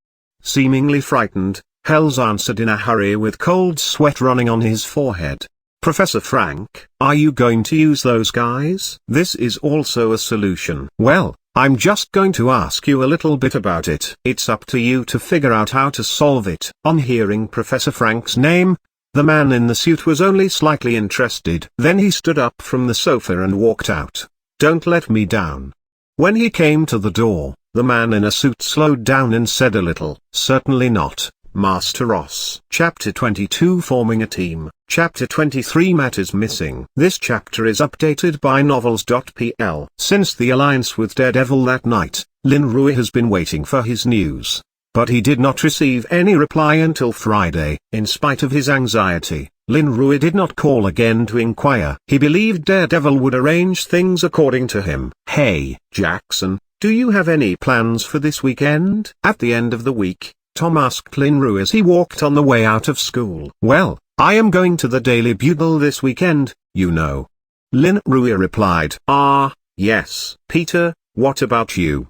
A: Seemingly frightened, Hells answered in a hurry with cold sweat running on his forehead. Professor Frank, are you going to use those guys? This is also a solution. Well, I'm just going to ask you a little bit about it. It's up to you to figure out how to solve it. On hearing Professor Frank's name, the man in the suit was only slightly interested. Then he stood up from the sofa and walked out. Don't let me down. When he came to the door, the man in a suit slowed down and said a little, certainly not, Master Ross. Chapter 22 Forming a Team. Chapter 23 Matters Missing. This chapter is updated by novels.pl. Since the alliance with Daredevil that night, Lin Rui has been waiting for his news. But he did not receive any reply until Friday. In spite of his anxiety, Lin Rui did not call again to inquire. He believed Daredevil would arrange things according to him. Hey, Jackson, do you have any plans for this weekend? At the end of the week, Tom asked Lin Rui as he walked on the way out of school. Well, I am going to the Daily Bugle this weekend, you know. Lin Rui replied. Yes. Peter, what about you?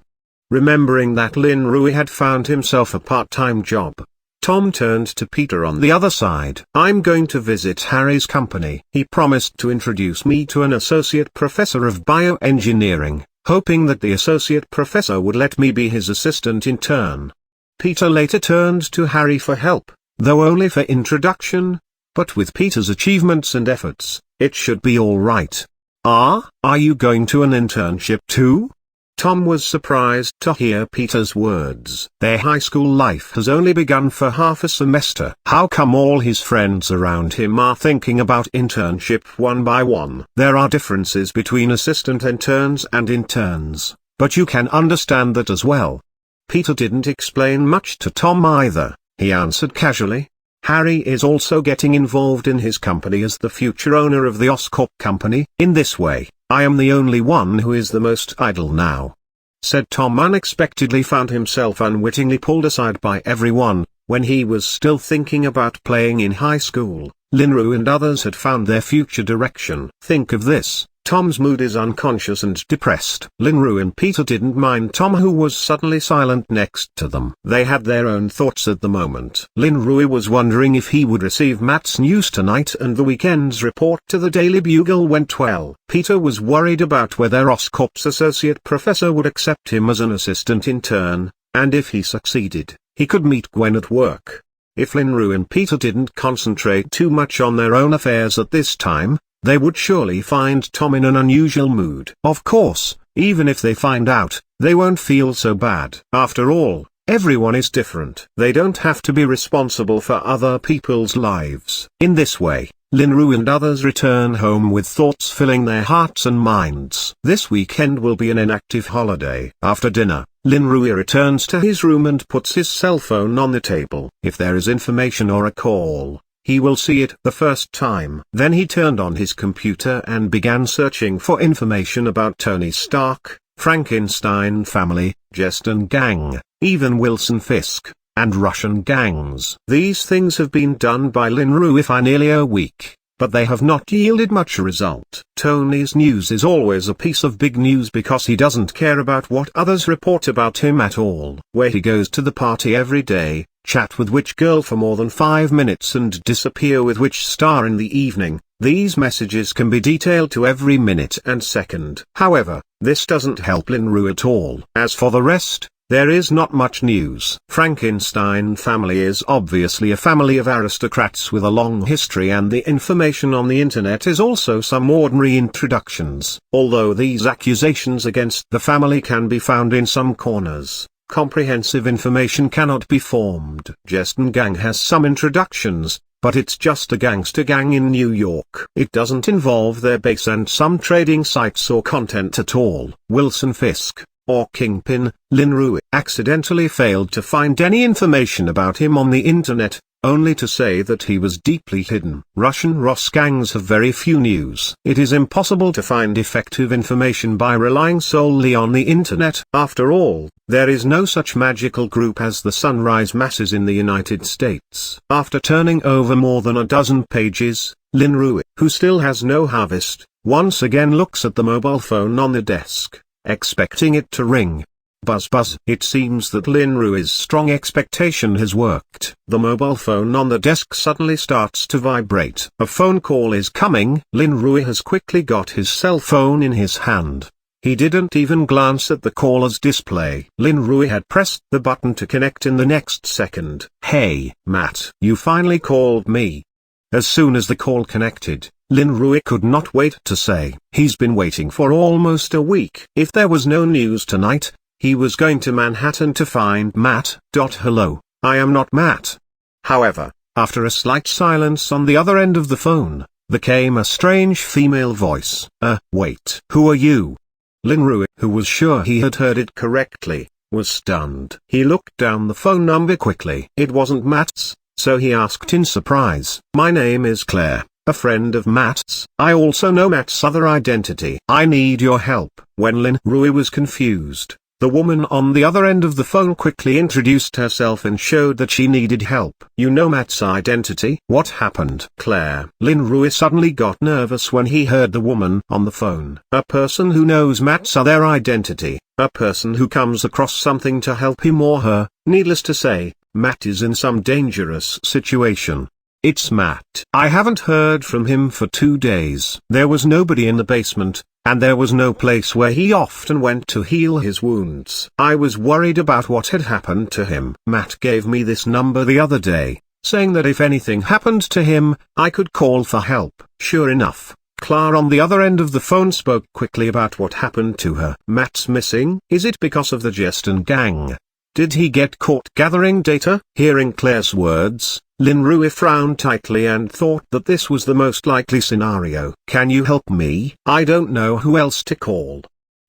A: Remembering that Lin Rui had found himself a part-time job, Tom turned to Peter on the other side. I'm going to visit Harry's company. He promised to introduce me to an associate professor of bioengineering, hoping that the associate professor would let me be his assistant intern. Peter later turned to Harry for help, though only for introduction. But with Peter's achievements and efforts, it should be all right. Are you going to an internship too? Tom was surprised to hear Peter's words. Their high school life has only begun for half a semester. How come all his friends around him are thinking about internship one by one? There are differences between assistant interns and interns, but you can understand that as well. Peter didn't explain much to Tom either. He answered casually. Harry is also getting involved in his company as the future owner of the Oscorp company. In this way, I am the only one who is the most idle now, said Tom. Unexpectedly found himself unwittingly pulled aside by everyone. When he was still thinking about playing in high school, Lin Rui and others had found their future direction. Think of this. Tom's mood is unconscious and depressed. Lin Rui and Peter didn't mind Tom, who was suddenly silent next to them. They had their own thoughts at the moment. Lin Rui was wondering if he would receive Matt's news tonight, and the weekend's report to the Daily Bugle went well. Peter was worried about whether Oscorp's associate professor would accept him as an assistant intern, and if he succeeded, he could meet Gwen at work. If Lin Rui and Peter didn't concentrate too much on their own affairs at this time, they would surely find Tom in an unusual mood. Of course, even if they find out, they won't feel so bad. After all, everyone is different. They don't have to be responsible for other people's lives. In this way, Lin Rui and others return home with thoughts filling their hearts and minds. This weekend will be an inactive holiday. After dinner, Lin Rui returns to his room and puts his cell phone on the table. If there is information or a call, he will see it the first time. Then he turned on his computer and began searching for information about Tony Stark, Frankenstein family, Jeston gang, even Wilson Fisk, and Russian gangs. These things have been done by Lin Rui for nearly a week, but they have not yielded much result. Tony's news is always a piece of big news because he doesn't care about what others report about him at all. Where he goes to the party every day, chat with which girl for more than 5 minutes and disappear with which star in the evening, these messages can be detailed to every minute and second. However, this doesn't help Lin Rui at all. As for the rest, there is not much news. Frankenstein family is obviously a family of aristocrats with a long history, and the information on the internet is also some ordinary introductions. Although these accusations against the family can be found in some corners, comprehensive information cannot be formed. Jeston gang has some introductions, but it's just a gangster gang in New York. It doesn't involve their base and some trading sites or content at all. Wilson Fisk, or Kingpin, Lin Rui accidentally failed to find any information about him on the internet, only to say that he was deeply hidden. Russian Ross gangs have very few news. It is impossible to find effective information by relying solely on the internet. After all, there is no such magical group as the Sunrise Masses in the United States. After turning over more than a dozen pages, Lin Rui, who still has no harvest, once again looks at the mobile phone on the desk, expecting it to ring. Buzz buzz. It seems that Lin Rui's strong expectation has worked. The mobile phone on the desk suddenly starts to vibrate. A phone call is coming. Lin Rui has quickly got his cell phone in his hand. He didn't even glance at the caller's display. Lin Rui had pressed the button to connect in the next second. "Hey, Matt, you finally called me." As soon as the call connected, Lin Rui could not wait to say, he's been waiting for almost a week. If there was no news tonight, he was going to Manhattan to find Matt. Hello, I am not Matt. However, after a slight silence on the other end of the phone, there came a strange female voice. Wait. Who are you? Lin Rui, who was sure he had heard it correctly, was stunned. He looked down the phone number quickly. It wasn't Matt's, so he asked in surprise. My name is Claire, a friend of Matt's. I also know Matt's other identity. I need your help. When Lin Rui was confused, the woman on the other end of the phone quickly introduced herself and showed that she needed help. You know Matt's identity? What happened? Claire. Lin Rui suddenly got nervous when he heard the woman on the phone. A person who knows Matt's other identity. A person who comes across something to help him or her. Needless to say, Matt is in some dangerous situation. It's Matt. I haven't heard from him for 2 days. There was nobody in the basement, and there was no place where he often went to heal his wounds. I was worried about what had happened to him. Matt gave me this number the other day, saying that if anything happened to him, I could call for help. Sure enough, Claire on the other end of the phone spoke quickly about what happened to her. Matt's missing? Is it because of the Jeston gang? Did he get caught gathering data? Hearing Claire's words, Lin Rui frowned tightly and thought that this was the most likely scenario. Can you help me? I don't know who else to call.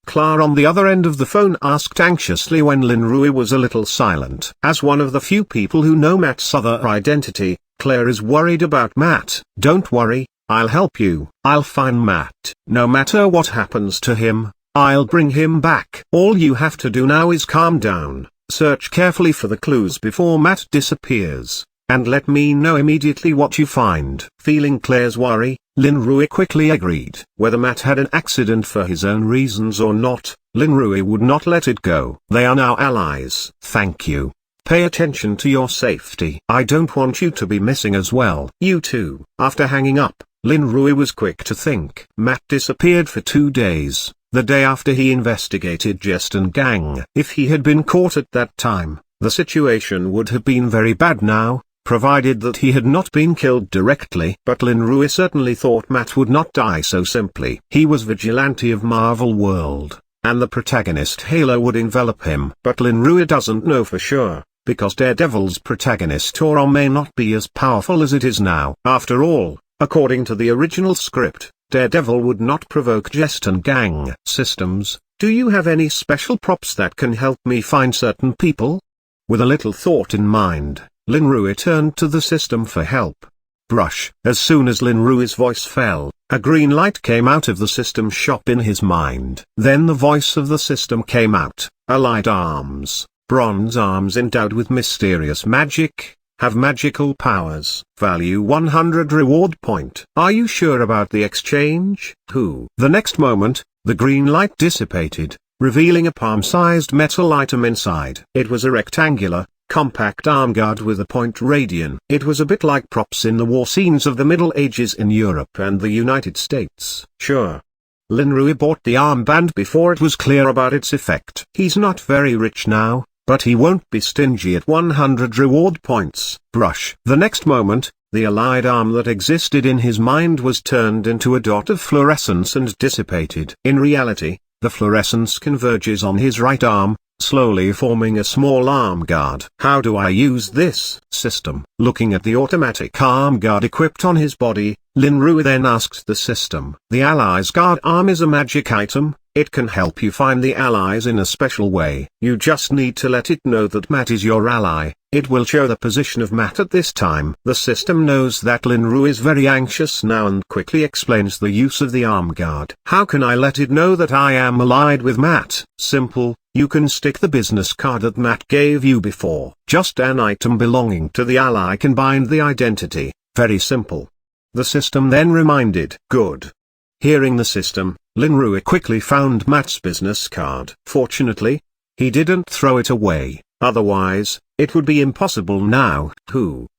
A: Claire on the other end of the phone asked anxiously when Lin Rui was a little silent. As one of the few people who know Matt's other identity, Claire is worried about Matt. Don't worry, I'll help you. I'll find Matt. No matter what happens to him, I'll bring him back. All you have to do now is calm down, search carefully for the clues before Matt disappears, and let me know immediately what you find. Feeling Claire's worry, Lin Rui quickly agreed. Whether Matt had an accident for his own reasons or not, Lin Rui would not let it go. They are now allies. Thank you. Pay attention to your safety. I don't want you to be missing as well. You too. After hanging up, Lin Rui was quick to think. Matt disappeared for 2 days, the day after he investigated Jeston gang. If he had been caught at that time, the situation would have been very bad now, provided that he had not been killed directly. But Lin Rui certainly thought Matt would not die so simply. He was vigilante of Marvel World, and the protagonist halo would envelop him. But Lin Rui doesn't know for sure, because Daredevil's protagonist aura may not be as powerful as it is now. After all, according to the original script, Daredevil would not provoke Jeston gang. Systems, do you have any special props that can help me find certain people? With a little thought in mind, Lin Rui turned to the system for help. Brush. As soon as Lin Rui's voice fell, a green light came out of the system shop in his mind. Then the voice of the system came out. Allied arms, bronze arms endowed with mysterious magic, have magical powers. Value 100 reward point. Are you sure about the exchange? Who? The next moment, the green light dissipated, revealing a palm-sized metal item inside. It was a rectangular, compact arm guard with a point radian. It was a bit like props in the war scenes of the Middle Ages in Europe and the United States. Sure. Lin Rui bought the armband before it was clear about its effect. He's not very rich now, but he won't be stingy at 100 reward points. Brush. The next moment, the allied arm that existed in his mind was turned into a dot of fluorescence and dissipated. In reality, the fluorescence converges on his right arm, slowly forming a small arm guard. How do I use this system? Looking at the automatic arm guard equipped on his body, Lin Rui then asked the system. The ally's guard arm is a magic item, It can help you find the allies in a special way. You just need to let it know that Matt is your ally. It will show the position of Matt at this time. The system knows that Linru is very anxious now and quickly explains the use of the arm guard. How can I let it know that I am allied with Matt? Simple, you can stick the business card that Matt gave you before. Just an item belonging to the ally can bind the identity. Very simple. The system then reminded. Good. Hearing the system, Linru quickly found Matt's business card. Fortunately, he didn't throw it away. Otherwise, it would be impossible now.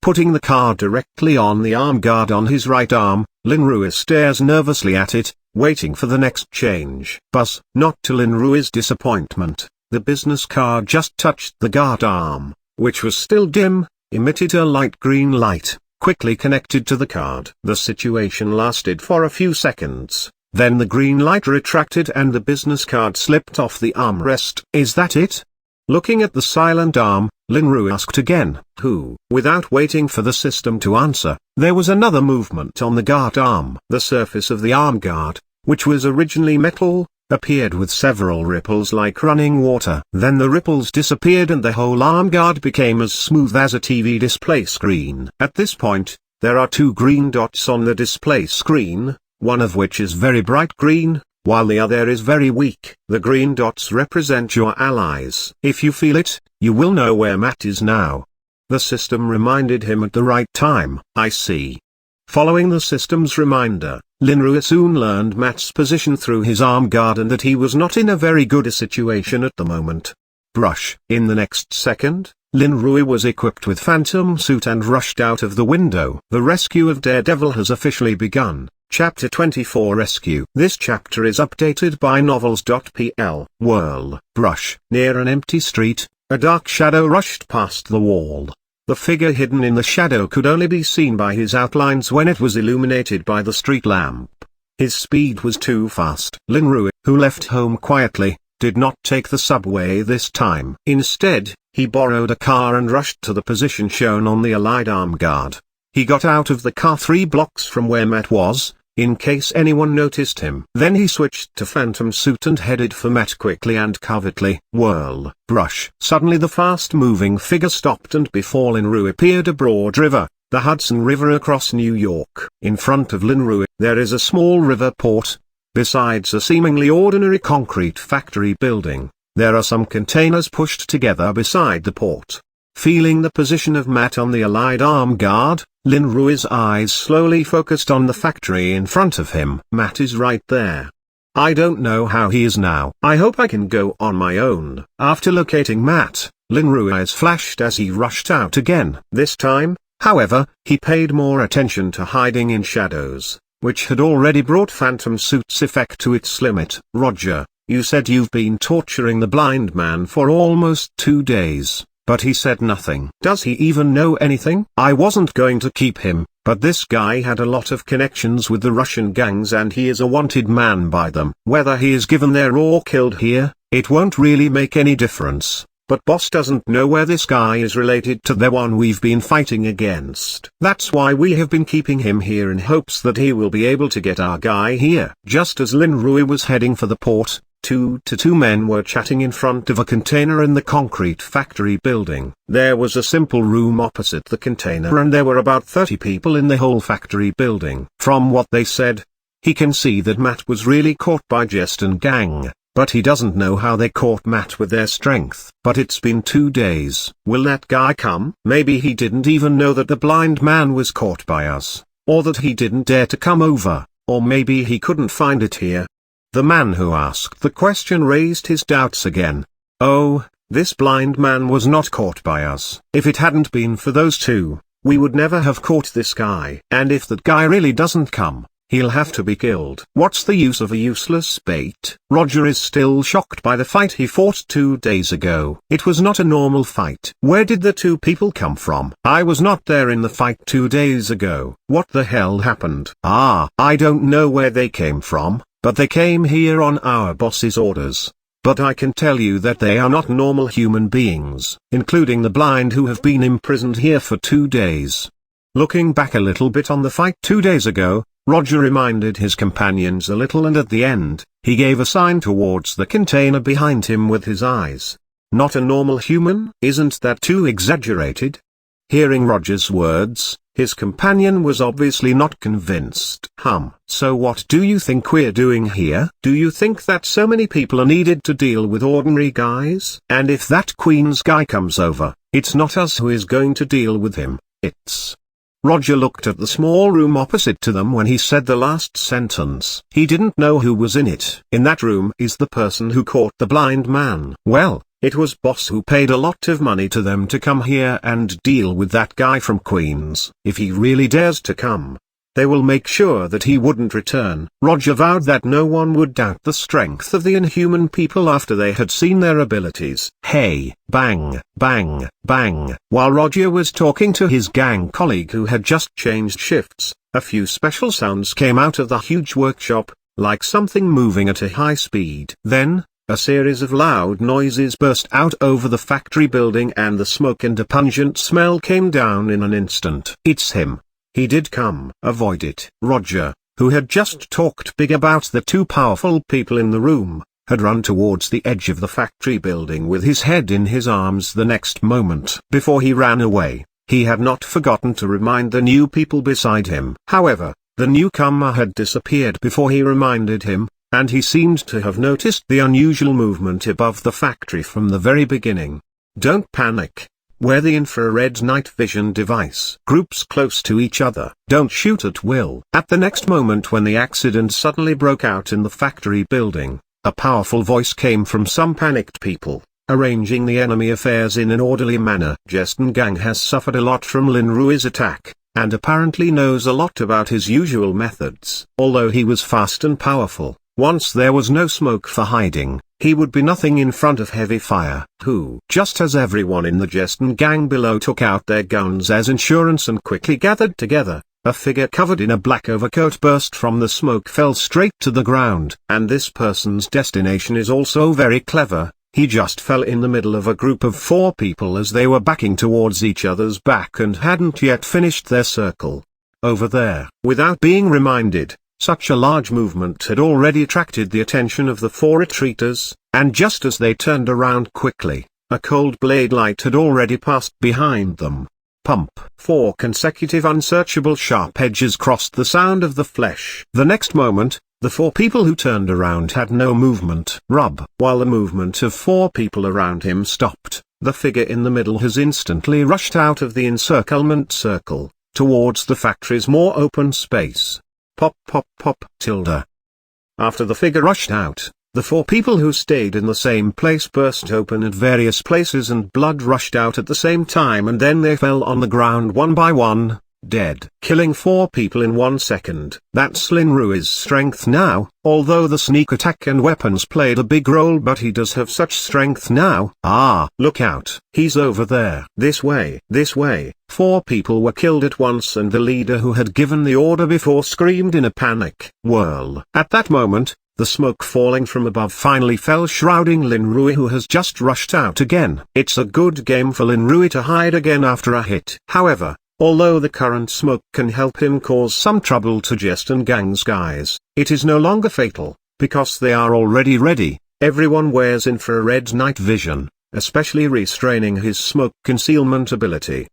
A: Putting the card directly on the arm guard on his right arm, Linru stares nervously at it, waiting for the next change. Buzz. Not to Linru's disappointment, the business card just touched the guard arm, which was still dim, emitted a light green light, quickly connected to the card. The situation lasted for a few seconds. Then the green light retracted and the business card slipped off the armrest. Is that it? Looking at the silent arm, Linru asked again. Without waiting for the system to answer, there was another movement on the guard arm. The surface of the arm guard, which was originally metal, appeared with several ripples like running water. Then the ripples disappeared and the whole arm guard became as smooth as a TV display screen. At this point, there are two green dots on the display screen, one of which is very bright green, while the other is very weak. The green dots represent your allies. If you feel it, you will know where Matt is now. The system reminded him at the right time. I see. Following the system's reminder, Linru soon learned Matt's position through his arm guard and that he was not in a very good situation at the moment. Brush. In the next second, Linru was equipped with phantom suit and rushed out of the window. The rescue of Daredevil has officially begun. Chapter 24 Rescue. This chapter is updated by novels.pl. Whirl. Brush. Near an empty street, a dark shadow rushed past the wall. The figure hidden in the shadow could only be seen by his outlines when it was illuminated by the street lamp. His speed was too fast. Linru, who left home quietly, did not take the subway this time. Instead, he borrowed a car and rushed to the position shown on the allied arm guard. He got out of the car 3 blocks from where Matt was, in case anyone noticed him. Then he switched to phantom suit and headed for Matt quickly and covertly. Whirl. Brush. Suddenly the fast-moving figure stopped and before Linru appeared a broad river, the Hudson River across New York. In front of Linru, there is a small river port. Besides a seemingly ordinary concrete factory building, there are some containers pushed together beside the port. Feeling the position of Matt on the allied arm guard, Linru's eyes slowly focused on the factory in front of him. Matt is right there. I don't know how he is now. I hope I can go on my own. After locating Matt, Linru's eyes flashed as he rushed out again. This time, however, he paid more attention to hiding in shadows, which had already brought Phantom Suit's effect to its limit. Roger, you said you've been torturing the blind man for almost 2 days. But he said nothing. Does he even know anything? I wasn't going to keep him, but this guy had a lot of connections with the Russian gangs and he is a wanted man by them. Whether he is given there or killed here, it won't really make any difference. But boss doesn't know where this guy is related to the one we've been fighting against. That's why we have been keeping him here in hopes that he will be able to get our guy here. Just as Linru was heading for the port, two men were chatting in front of a container in the concrete factory building. There was a simple room opposite the container and there were about 30 people in the whole factory building. From what they said, he can see that Matt was really caught by Jest and gang, but he doesn't know how they caught Matt with their strength. But it's been 2 days. Will that guy come? Maybe he didn't even know that the blind man was caught by us, or that he didn't dare to come over, or maybe he couldn't find it here. The man who asked the question raised his doubts again. Oh, this blind man was not caught by us. If it hadn't been for those two, we would never have caught this guy. And if that guy really doesn't come, he'll have to be killed. What's the use of a useless bait? Roger is still shocked by the fight he fought 2 days ago. It was not a normal fight. Where did the 2 people come from? I was not there in the fight 2 days ago. What the hell happened? I don't know where they came from, but they came here on our boss's orders. But I can tell you that they are not normal human beings, including the blind who have been imprisoned here for 2 days. Looking back a little bit on the fight 2 days ago, Roger reminded his companions a little, and at the end, he gave a sign towards the container behind him with his eyes. Not a normal human? Isn't that too exaggerated? Hearing Roger's words, his companion was obviously not convinced. So what do you think we're doing here? Do you think that so many people are needed to deal with ordinary guys? And if that Queen's guy comes over, it's not us who is going to deal with him, it's... Roger looked at the small room opposite to them when he said the last sentence. He didn't know who was in it. In that room is the person who caught the blind man. Well, it was Boss who paid a lot of money to them to come here and deal with that guy from Queens. If he really dares to come, they will make sure that he wouldn't return. Roger vowed that no one would doubt the strength of the Inhuman people after they had seen their abilities. Hey, bang, bang, bang. While Roger was talking to his gang colleague who had just changed shifts, a few special sounds came out of the huge workshop, like something moving at a high speed. Then, a series of loud noises burst out over the factory building, and the smoke and a pungent smell came down in an instant. It's him. He did come. Avoid it. Roger, who had just talked big about the two powerful people in the room, had run towards the edge of the factory building with his head in his arms the next moment. Before he ran away, he had not forgotten to remind the new people beside him. However, the newcomer had disappeared before he reminded him, and he seemed to have noticed the unusual movement above the factory from the very beginning. Don't panic. Wear the infrared night vision device. Groups close to each other. Don't shoot at will. At the next moment, when the accident suddenly broke out in the factory building, a powerful voice came from some panicked people, arranging the enemy affairs in an orderly manner. Jestin Gang has suffered a lot from Lin Rui's attack, and apparently knows a lot about his usual methods. Although he was fast and powerful, once there was no smoke for hiding, he would be nothing in front of heavy fire. Just as everyone in the Jestin Gang below took out their guns as insurance and quickly gathered together, a figure covered in a black overcoat burst from the smoke, fell straight to the ground. And this person's destination is also very clever. He just fell in the middle of a group of 4 people as they were backing towards each other's back and hadn't yet finished their circle. Over there. Without being reminded, such a large movement had already attracted the attention of the 4 retreaters, and just as they turned around quickly, a cold blade light had already passed behind them. Pump. 4 consecutive unsearchable sharp edges crossed the sound of the flesh. The next moment, the 4 people who turned around had no movement. Rub. While the movement of 4 people around him stopped, the figure in the middle has instantly rushed out of the encirclement circle, towards the factory's more open space. Pop pop pop tilde. After the figure rushed out, the 4 people who stayed in the same place burst open at various places and blood rushed out at the same time, and then they fell on the ground one by one, dead. Killing 4 people in 1 second. That's Lin Rui's strength now. Although the sneak attack and weapons played a big role, but he does have such strength now. Ah, look out. He's over there. This way. This way. 4 people were killed at once, and the leader who had given the order before screamed in a panic. Whirl. At that moment, the smoke falling from above finally fell, shrouding Lin Rui, who has just rushed out again. It's a good game for Lin Rui to hide again after a hit. However, although the current smoke can help him cause some trouble to Jestin Gang's guys, it is no longer fatal, because they are already ready. Everyone wears infrared night vision, especially restraining his smoke concealment ability.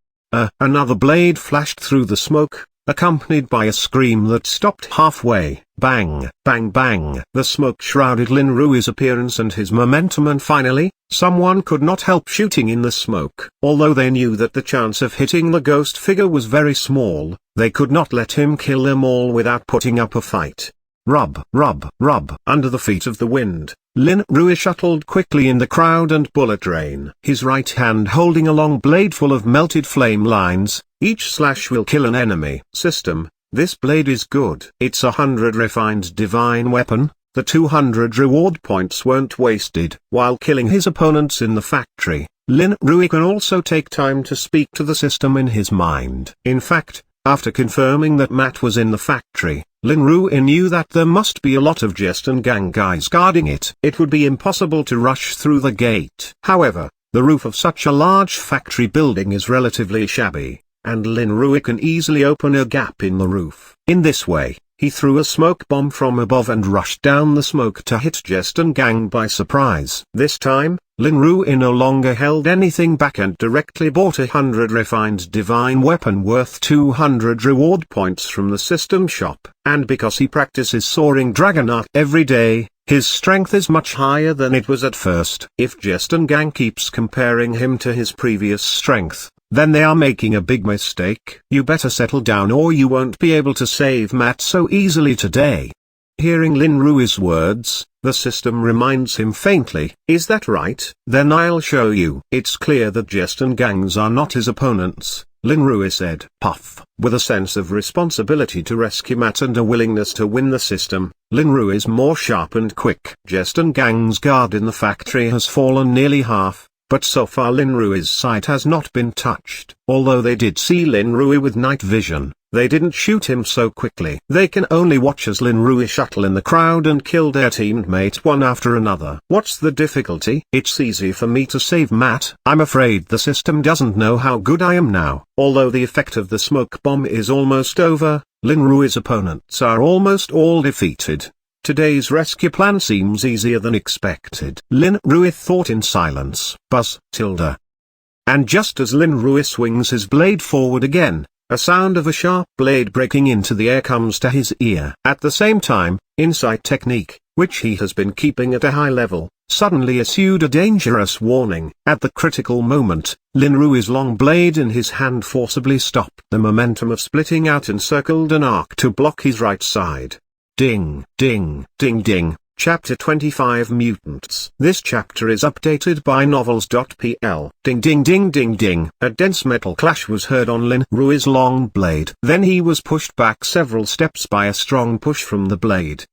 A: Another blade flashed through the smoke, accompanied by a scream that stopped halfway. Bang, bang, bang. The smoke shrouded Lin Rui's appearance and his momentum, and finally, someone could not help shooting in the smoke. Although they knew that the chance of hitting the ghost figure was very small, they could not let him kill them all without putting up a fight. Rub, rub, rub. Under the feet of the wind, Lin Rui shuttled quickly in the crowd and bullet rain. His right hand holding a long blade full of melted flame lines. Each slash will kill an enemy. System. This blade is good. It's 100 refined divine weapon. The 200 reward points weren't wasted. While killing his opponents in the factory, Lin Rui can also take time to speak to the system in his mind. In fact, after confirming that Matt was in the factory, Lin Rui knew that there must be a lot of Jestin Gang guys guarding it. It would be impossible to rush through the gate. However, the roof of such a large factory building is relatively shabby. and Lin Rui can easily open a gap in the roof. In this way, he threw a smoke bomb from above and rushed down the smoke to hit Jeston Gang by surprise. This time, Lin Rui no longer held anything back and directly bought 100 refined divine weapon worth 200 reward points from the system shop. And because he practices soaring dragon art every day, his strength is much higher than it was at first. If Jeston Gang keeps comparing him to his previous strength, then they are making a big mistake. You better settle down or you won't be able to save Matt so easily today. Hearing Lin Rui's words, the system reminds him faintly, "Is that right? Then I'll show you." It's clear that Jeston Gangs are not his opponents, Lin Rui said. Puff. With a sense of responsibility to rescue Matt and a willingness to win the system, Lin Rui is more sharp and quick. Jeston Gang's guard in the factory has fallen nearly half, but so far Lin Rui's sight has not been touched. Although they did see Lin Rui with night vision, they didn't shoot him so quickly. They can only watch as Lin Rui shuttle in the crowd and kill their teammate one after another. What's the difficulty? It's easy for me to save Matt. I'm afraid the system doesn't know how good I am now. Although the effect of the smoke bomb is almost over, Lin Rui's opponents are almost all defeated. Today's rescue plan seems easier than expected. Lin Rui thought in silence. Buzz, tilde. And just as Lin Rui swings his blade forward again, a sound of a sharp blade breaking into the air comes to his ear. At the same time, Insight Technique, which he has been keeping at a high level, suddenly issued a dangerous warning. At the critical moment, Lin Rui's long blade in his hand forcibly stopped the momentum of splitting out and circled an arc to block his right side. Ding, ding, ding ding. Chapter 25 Mutants. This chapter is updated by novels.pl. Ding ding ding ding ding. A dense metal clash was heard on Lin Rui's long blade. Then he was pushed back several steps by a strong push from the blade.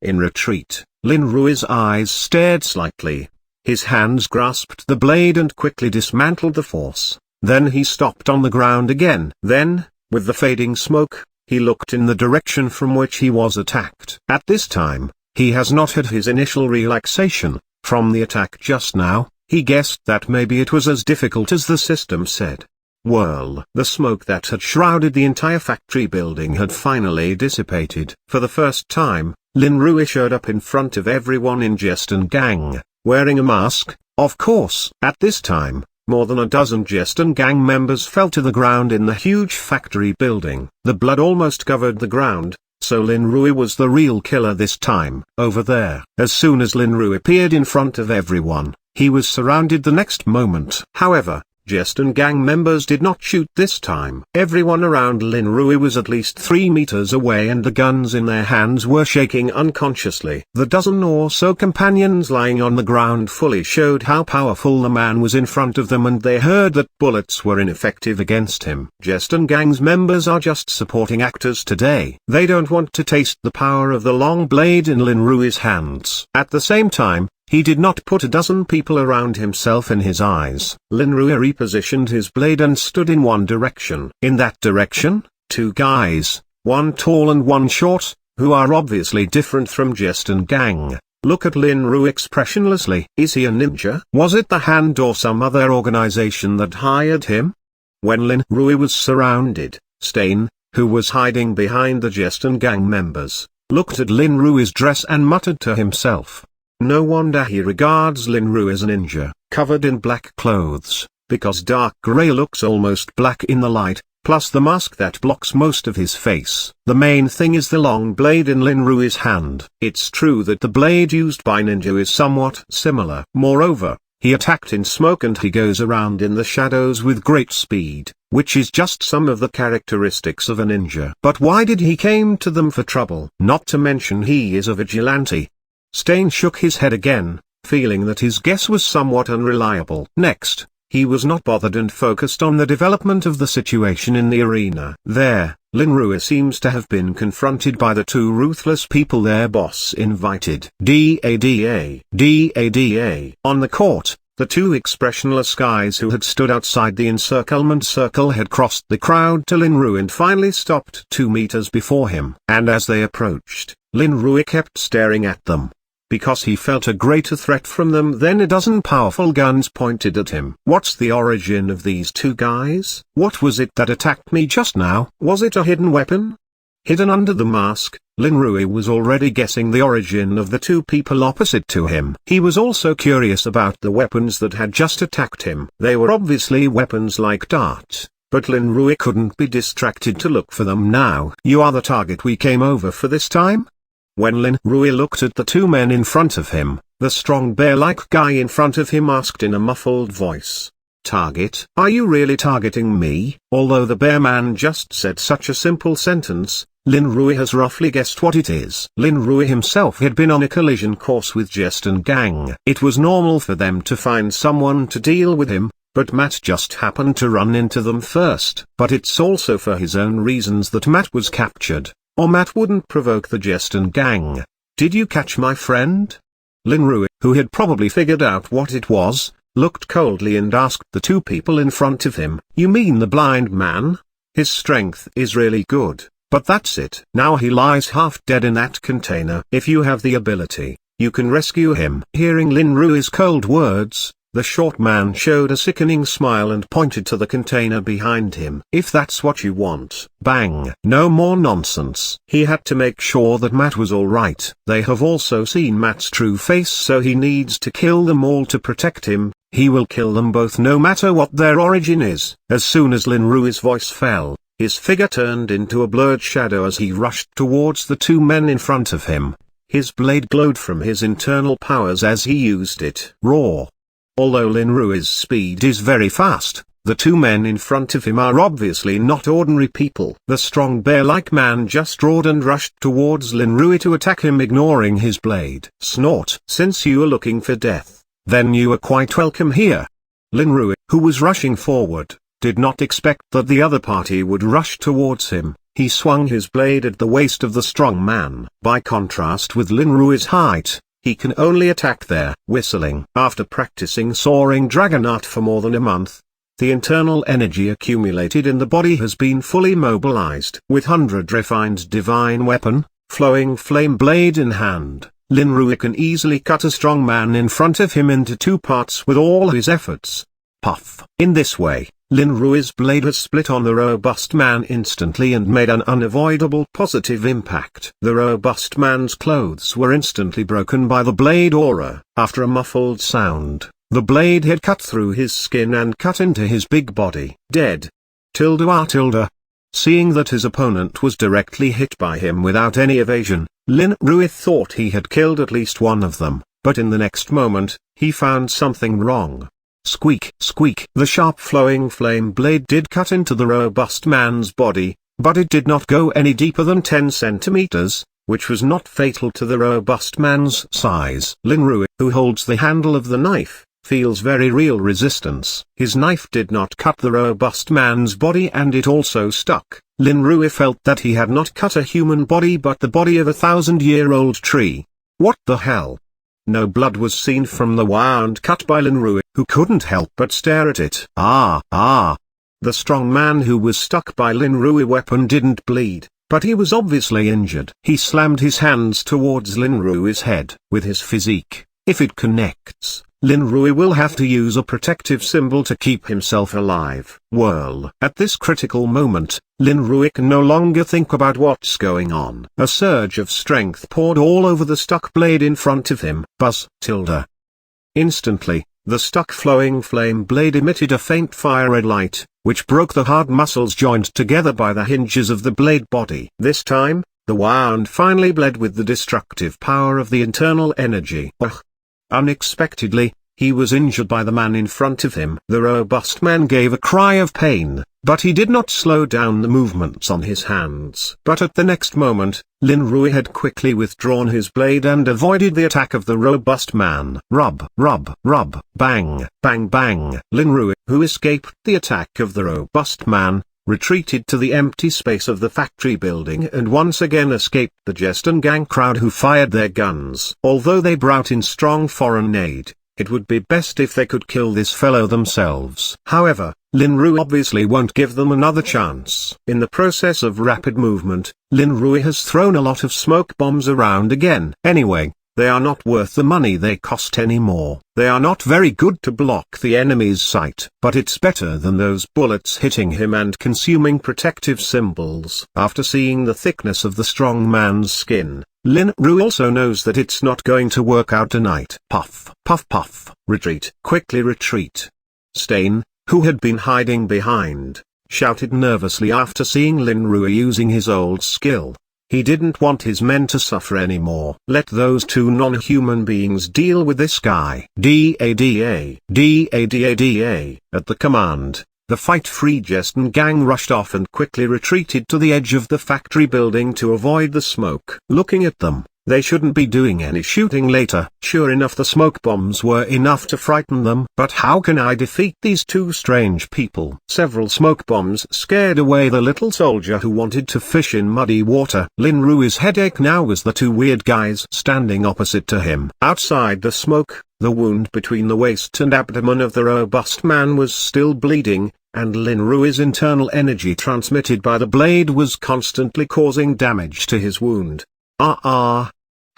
A: In retreat, Lin Rui's eyes stared slightly. His hands grasped the blade and quickly dismantled the force. Then he stopped on the ground again. Then, with the fading smoke, he looked in the direction from which he was attacked. At this time, he has not had his initial relaxation. From the attack just now, he guessed that maybe it was as difficult as the system said. Whirl. The smoke that had shrouded the entire factory building had finally dissipated. For the first time, Lin Rui showed up in front of everyone in Jeston Gang, wearing a mask, of course. At this time, more than a dozen Jeston Gang members fell to the ground in the huge factory building. The blood almost covered the ground, so Lin Rui was the real killer this time. Over there. As soon as Lin Rui appeared in front of everyone, he was surrounded the next moment. However, Jeston Gang members did not shoot this time. Everyone around Lin Rui was at least 3 meters away and the guns in their hands were shaking unconsciously. The dozen or so companions lying on the ground fully showed how powerful the man was in front of them, and they heard that bullets were ineffective against him. Jeston Gang's members are just supporting actors today. They don't want to taste the power of the long blade in Lin Rui's hands. At the same time, he did not put a dozen people around himself in his eyes. Lin Rui repositioned his blade and stood in one direction. In that direction, 2 guys, one tall and one short, who are obviously different from Jeston Gang, look at Lin Rui expressionlessly. Is he a ninja? Was it the Hand or some other organization that hired him? When Lin Rui was surrounded, Stain, who was hiding behind the Jeston Gang members, looked at Lin Rui's dress and muttered to himself. No wonder he regards Lin Rui as a ninja, covered in black clothes, because dark gray looks almost black in the light, plus the mask that blocks most of his face. The main thing is the long blade in Lin Rui's hand. It's true that the blade used by ninja is somewhat similar. Moreover, he attacked in smoke and he goes around in the shadows with great speed, which is just some of the characteristics of a ninja. But why did he came to them for trouble? Not to mention he is a vigilante. Stain shook his head again, feeling that his guess was somewhat unreliable. Next, he was not bothered and focused on the development of the situation in the arena. There, Lin Rui seems to have been confronted by the 2 ruthless people their boss invited. DADA. On the court, the 2 expressionless guys who had stood outside the encirclement circle had crossed the crowd to Lin Rui and finally stopped 2 meters before him. And as they approached, Lin Rui kept staring at them. because he felt a greater threat from them than a dozen powerful guns pointed at him. What's the origin of these two guys? What was it that attacked me just now? Was it a hidden weapon? Hidden under the mask, Lin Rui was already guessing the origin of the two people opposite to him. He was also curious about the weapons that had just attacked him. They were obviously weapons like darts, but Lin Rui couldn't be distracted to look for them now. You are the target we came over for this time? When Lin Rui looked at the two men in front of him, the strong bear-like guy in front of him asked in a muffled voice, "Target? Are you really targeting me?" Although the bear man just said such a simple sentence, Lin Rui has roughly guessed what it is. Lin Rui himself had been on a collision course with Jest and gang. It was normal for them to find someone to deal with him, but Matt just happened to run into them first. But it's also for his own reasons that Matt was captured, or Matt wouldn't provoke the Jest and gang. "Did you catch my friend?" Lin Rui, who had probably figured out what it was, looked coldly and asked the two people in front of him, "You mean the blind man? His strength is really good, but that's it. Now he lies half dead in that container. If you have the ability, you can rescue him." Hearing Lin Rui's cold words, the short man showed a sickening smile and pointed to the container behind him. "If that's what you want." Bang! No more nonsense. He had to make sure that Matt was alright. They have also seen Matt's true face, so he needs to kill them all to protect him. He will kill them both no matter what their origin is. As soon as Lin Rui's voice fell, his figure turned into a blurred shadow as he rushed towards the two men in front of him. His blade glowed from his internal powers as he used it. Roar! Although Lin Rui's speed is very fast, the two men in front of him are obviously not ordinary people. The strong bear-like man just roared and rushed towards Lin Rui to attack him, ignoring his blade. Snort! "Since you are looking for death, then you are quite welcome here." Lin Rui, who was rushing forward, did not expect that the other party would rush towards him. He swung his blade at the waist of the strong man. By contrast with Lin Rui's height, he can only attack there. Whistling. After practicing soaring dragon art for more than a month, the internal energy accumulated in the body has been fully mobilized. With 100 refined divine weapon, flowing flame blade in hand, Lin Rui can easily cut a strong man in front of him into two parts with all his efforts. Puff. In this way, Lin Rui's blade has split on the robust man instantly and made an unavoidable positive impact. The robust man's clothes were instantly broken by the blade aura. After a muffled sound, the blade had cut through his skin and cut into his big body. Dead. Tilde. Seeing that his opponent was directly hit by him without any evasion, Lin Rui thought he had killed at least one of them, but in the next moment, he found something wrong. Squeak, squeak. The sharp flowing flame blade did cut into the robust man's body, but it did not go any deeper than 10 centimeters, which was not fatal to the robust man's size. Lin Rui, who holds the handle of the knife, feels very real resistance. His knife did not cut the robust man's body and it also stuck. Lin Rui felt that he had not cut a human body but the body of a 1,000-year-old tree. What the hell? No blood was seen from the wound cut by Lin Rui, who couldn't help but stare at it. The strong man who was stuck by Lin Rui's weapon didn't bleed, but he was obviously injured. He slammed his hands towards Lin Rui's head. With his physique, if it connects, Lin Rui will have to use a protective symbol to keep himself alive. Whirl. At this critical moment, Lin Rui can no longer think about what's going on. A surge of strength poured all over the stuck blade in front of him. Buzz. Instantly, the stuck flowing flame blade emitted a faint fire-red light, which broke the hard muscles joined together by the hinges of the blade body. This time, the wound finally bled with the destructive power of the internal energy. Unexpectedly, he was injured by the man in front of him. The robust man gave a cry of pain, but he did not slow down the movements on his hands. But at the next moment, Lin Rui had quickly withdrawn his blade and avoided the attack of the robust man. Rub, rub, rub, bang, bang, bang. Lin Rui, who escaped the attack of the robust man, retreated to the empty space of the factory building and once again escaped the Jest and gang crowd who fired their guns. Although they brought in strong foreign aid, it would be best if they could kill this fellow themselves. However, Lin Rui obviously won't give them another chance. In the process of rapid movement, Lin Rui has thrown a lot of smoke bombs around again. Anyway, They are not worth the money they cost anymore. They are not very good to block the enemy's sight, but it's better than those bullets hitting him and consuming protective symbols. After seeing the thickness of the strong man's skin, Lin Ru also knows that it's not going to work out tonight. Puff, puff, puff. Retreat. Quickly retreat. Stain, who had been hiding behind, shouted nervously after seeing Lin Ru using his old skill. He didn't want his men to suffer anymore. Let those two non-human beings deal with this guy. D-A-D-A. D-A-D-A-D-A. At the command, the fight-free Jeston gang rushed off and quickly retreated to the edge of the factory building to avoid the smoke. Looking at them, they shouldn't be doing any shooting later. Sure enough, the smoke bombs were enough to frighten them. But how can I defeat these two strange people? Several smoke bombs scared away the little soldier who wanted to fish in muddy water. Lin Rui's headache now was the two weird guys standing opposite to him. Outside the smoke, the wound between the waist and abdomen of the robust man was still bleeding, and Lin Rui's internal energy transmitted by the blade was constantly causing damage to his wound.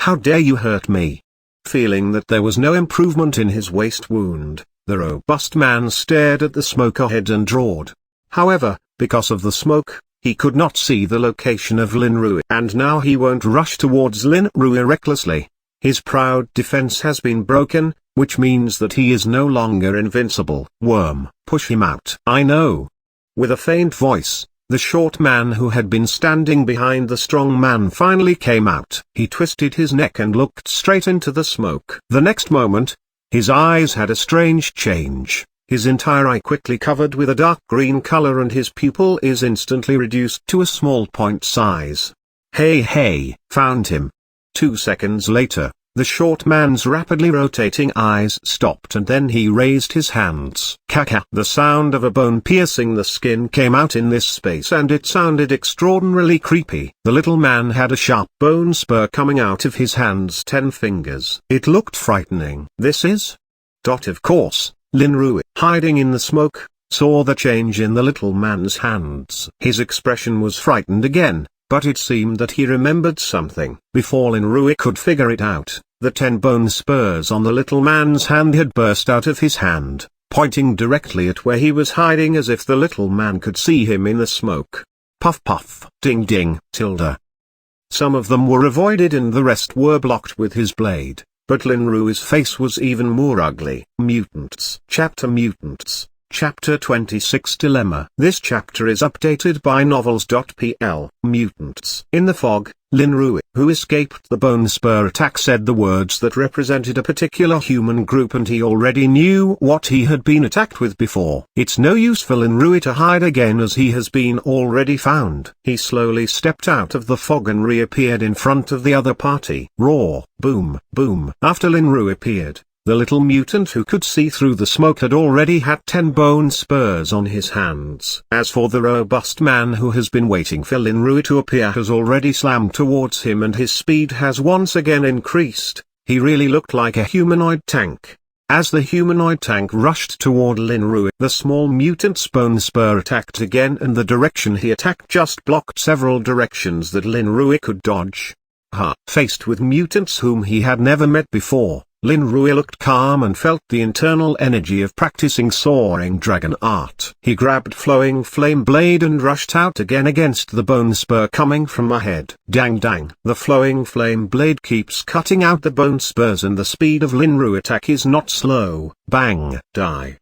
A: How dare you hurt me? Feeling that there was no improvement in his waist wound, the robust man stared at the smoke ahead and roared. However, because of the smoke, he could not see the location of Lin Rui, and now he won't rush towards Lin Rui recklessly. His proud defense has been broken, which means that he is no longer invincible. Worm, push him out. I know. With a faint voice, the short man who had been standing behind the strong man finally came out. He twisted his neck and looked straight into the smoke. The next moment, his eyes had a strange change. His entire eye quickly covered with a dark green color and his pupil is instantly reduced to a small point size. Hey, found him. 2 seconds later, the short man's rapidly rotating eyes stopped and then he raised his hands. Kaka! The sound of a bone piercing the skin came out in this space and it sounded extraordinarily creepy. The little man had a sharp bone spur coming out of his hand's 10 fingers. It looked frightening. This is? Of course, Lin Rui, hiding in the smoke, saw the change in the little man's hands. His expression was frightened again, but it seemed that he remembered something. Before Lin Rui could figure it out, the 10 bone spurs on the little man's hand had burst out of his hand, pointing directly at where he was hiding as if the little man could see him in the smoke. Puff puff, ding ding, tilde. Some of them were avoided and the rest were blocked with his blade, but Lin Rui's face was even more ugly. Mutants. Chapter 26 Dilemma. This chapter is updated by novels.pl. Mutants. In the fog, Lin Rui, who escaped the bone spur attack, said the words that represented a particular human group and he already knew what he had been attacked with before. It's no use for Lin Rui to hide again as he has been already found. He slowly stepped out of the fog and reappeared in front of the other party. Roar, boom, boom. After Lin Rui appeared, the little mutant who could see through the smoke had already had 10 bone spurs on his hands. As for the robust man who has been waiting for Lin Rui to appear, has already slammed towards him and his speed has once again increased. He really looked like a humanoid tank. As the humanoid tank rushed toward Lin Rui, the small mutant's bone spur attacked again and the direction he attacked just blocked several directions that Lin Rui could dodge. Faced with mutants whom he had never met before, Lin Rui looked calm and felt the internal energy of practicing soaring dragon art. He grabbed flowing flame blade and rushed out again against the bone spur coming from ahead. Dang dang. The flowing flame blade keeps cutting out the bone spurs and the speed of Lin Rui attack is not slow. Bang. Die.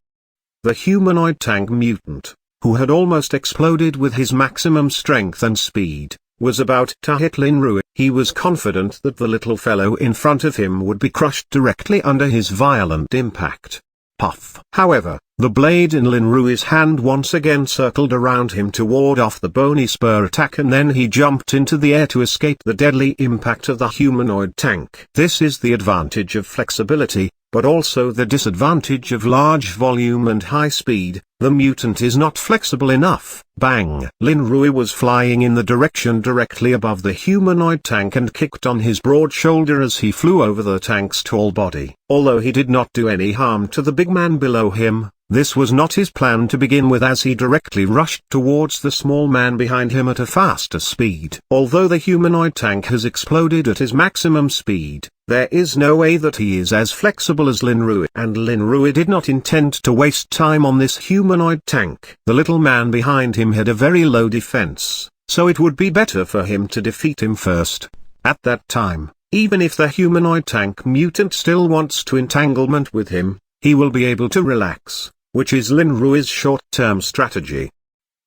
A: The humanoid tank mutant, who had almost exploded with his maximum strength and speed, was about to hit Lin Rui. He was confident that the little fellow in front of him would be crushed directly under his violent impact. Puff. However, the blade in Lin Rui's hand once again circled around him to ward off the bony spur attack and then he jumped into the air to escape the deadly impact of the humanoid tank. This is the advantage of flexibility, but also the disadvantage of large volume and high speed. The mutant is not flexible enough. Bang! Lin Rui was flying in the direction directly above the humanoid tank and kicked on his broad shoulder as he flew over the tank's tall body. Although he did not do any harm to the big man below him, This was not his plan to begin with, as he directly rushed towards the small man behind him at a faster speed. Although the humanoid tank has exploded at his maximum speed, there is no way that he is as flexible as Lin Rui, and Lin Rui did not intend to waste time on this humanoid tank. The little man behind him had a very low defense, so it would be better for him to defeat him first. At that time, even if the humanoid tank mutant still wants to entanglement with him, he will be able to relax, which is Lin Rui's short-term strategy.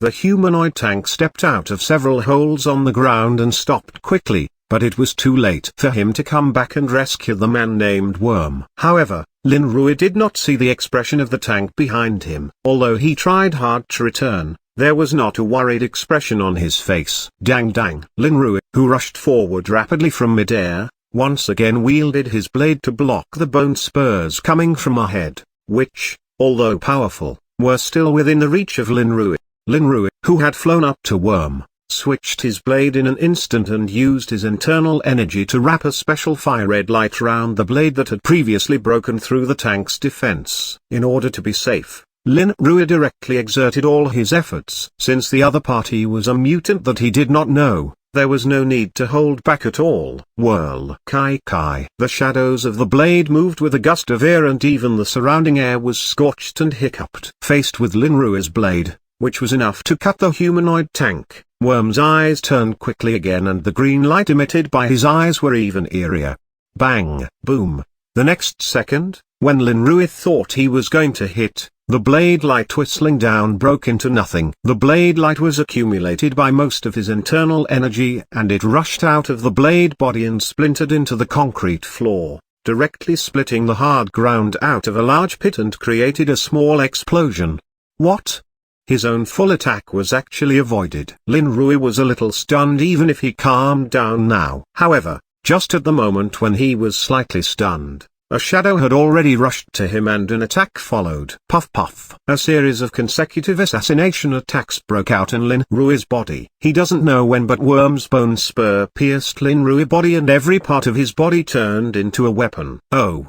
A: The humanoid tank stepped out of several holes on the ground and stopped quickly, but it was too late for him to come back and rescue the man named Worm. However, Lin Rui did not see the expression of the tank behind him. Although he tried hard to return, there was not a worried expression on his face. Dang dang. Lin Rui, who rushed forward rapidly from midair, once again wielded his blade to block the bone spurs coming from ahead, which, although powerful, were still within the reach of Lin Rui. Lin Rui, who had flown up to Worm, switched his blade in an instant and used his internal energy to wrap a special fire-red light round the blade that had previously broken through the tank's defense. In order to be safe, Lin Rui directly exerted all his efforts. Since the other party was a mutant that he did not know, there was no need to hold back at all. Whirl. Kai Kai. The shadows of the blade moved with a gust of air, and even the surrounding air was scorched and hiccuped. Faced with Lin Rui's blade, which was enough to cut the humanoid tank, Worm's eyes turned quickly again, and the green light emitted by his eyes were even eerier. Bang. Boom. The next second, when Lin Rui thought he was going to hit, the blade light whistling down broke into nothing. The blade light was accumulated by most of his internal energy, and it rushed out of the blade body and splintered into the concrete floor, directly splitting the hard ground out of a large pit and created a small explosion. What? His own full attack was actually avoided. Lin Rui was a little stunned, even if he calmed down now. However, just at the moment when he was slightly stunned, a shadow had already rushed to him and an attack followed. Puff puff. A series of consecutive assassination attacks broke out in Lin Rui's body. He doesn't know when, but Worm's bone spur pierced Lin Rui's body and every part of his body turned into a weapon. Oh,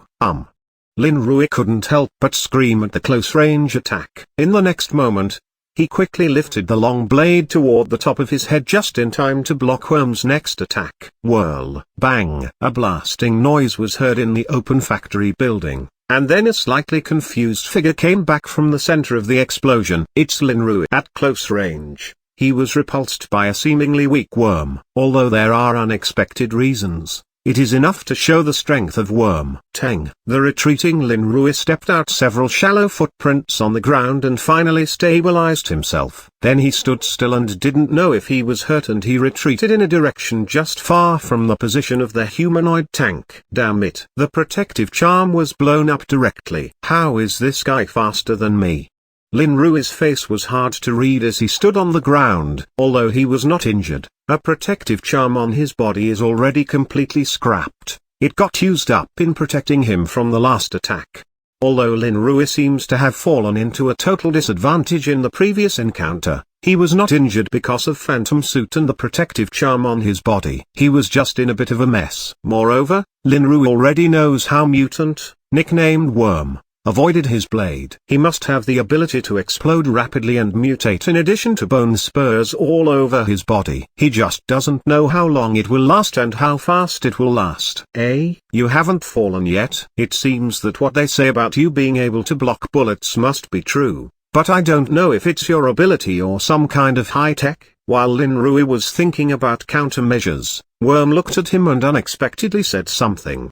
A: Lin Rui couldn't help but scream at the close-range attack. In the next moment, he quickly lifted the long blade toward the top of his head just in time to block Worm's next attack. Whirl. Bang. A blasting noise was heard in the open factory building, and then a slightly confused figure came back from the center of the explosion. It's Lin Rui. At close range, he was repulsed by a seemingly weak Worm. Although there are unexpected reasons, it is enough to show the strength of Worm. Tang. The retreating Lin Rui stepped out several shallow footprints on the ground and finally stabilized himself. Then he stood still and didn't know if he was hurt, and he retreated in a direction just far from the position of the humanoid tank. Damn it. The protective charm was blown up directly. How is this guy faster than me? Lin Rui's face was hard to read as he stood on the ground. Although he was not injured, a protective charm on his body is already completely scrapped. It got used up in protecting him from the last attack. Although Lin Rui seems to have fallen into a total disadvantage in the previous encounter, he was not injured because of Phantom Suit and the protective charm on his body. He was just in a bit of a mess. Moreover, Lin Rui already knows how Mutant, nicknamed Worm, avoided his blade. He must have the ability to explode rapidly and mutate, in addition to bone spurs all over his body. He just doesn't know how long it will last and how fast it will last. You haven't fallen yet. It seems that what they say about you being able to block bullets must be true, but I don't know if it's your ability or some kind of high-tech. While Lin Rui was thinking about countermeasures, Worm looked at him and unexpectedly said something.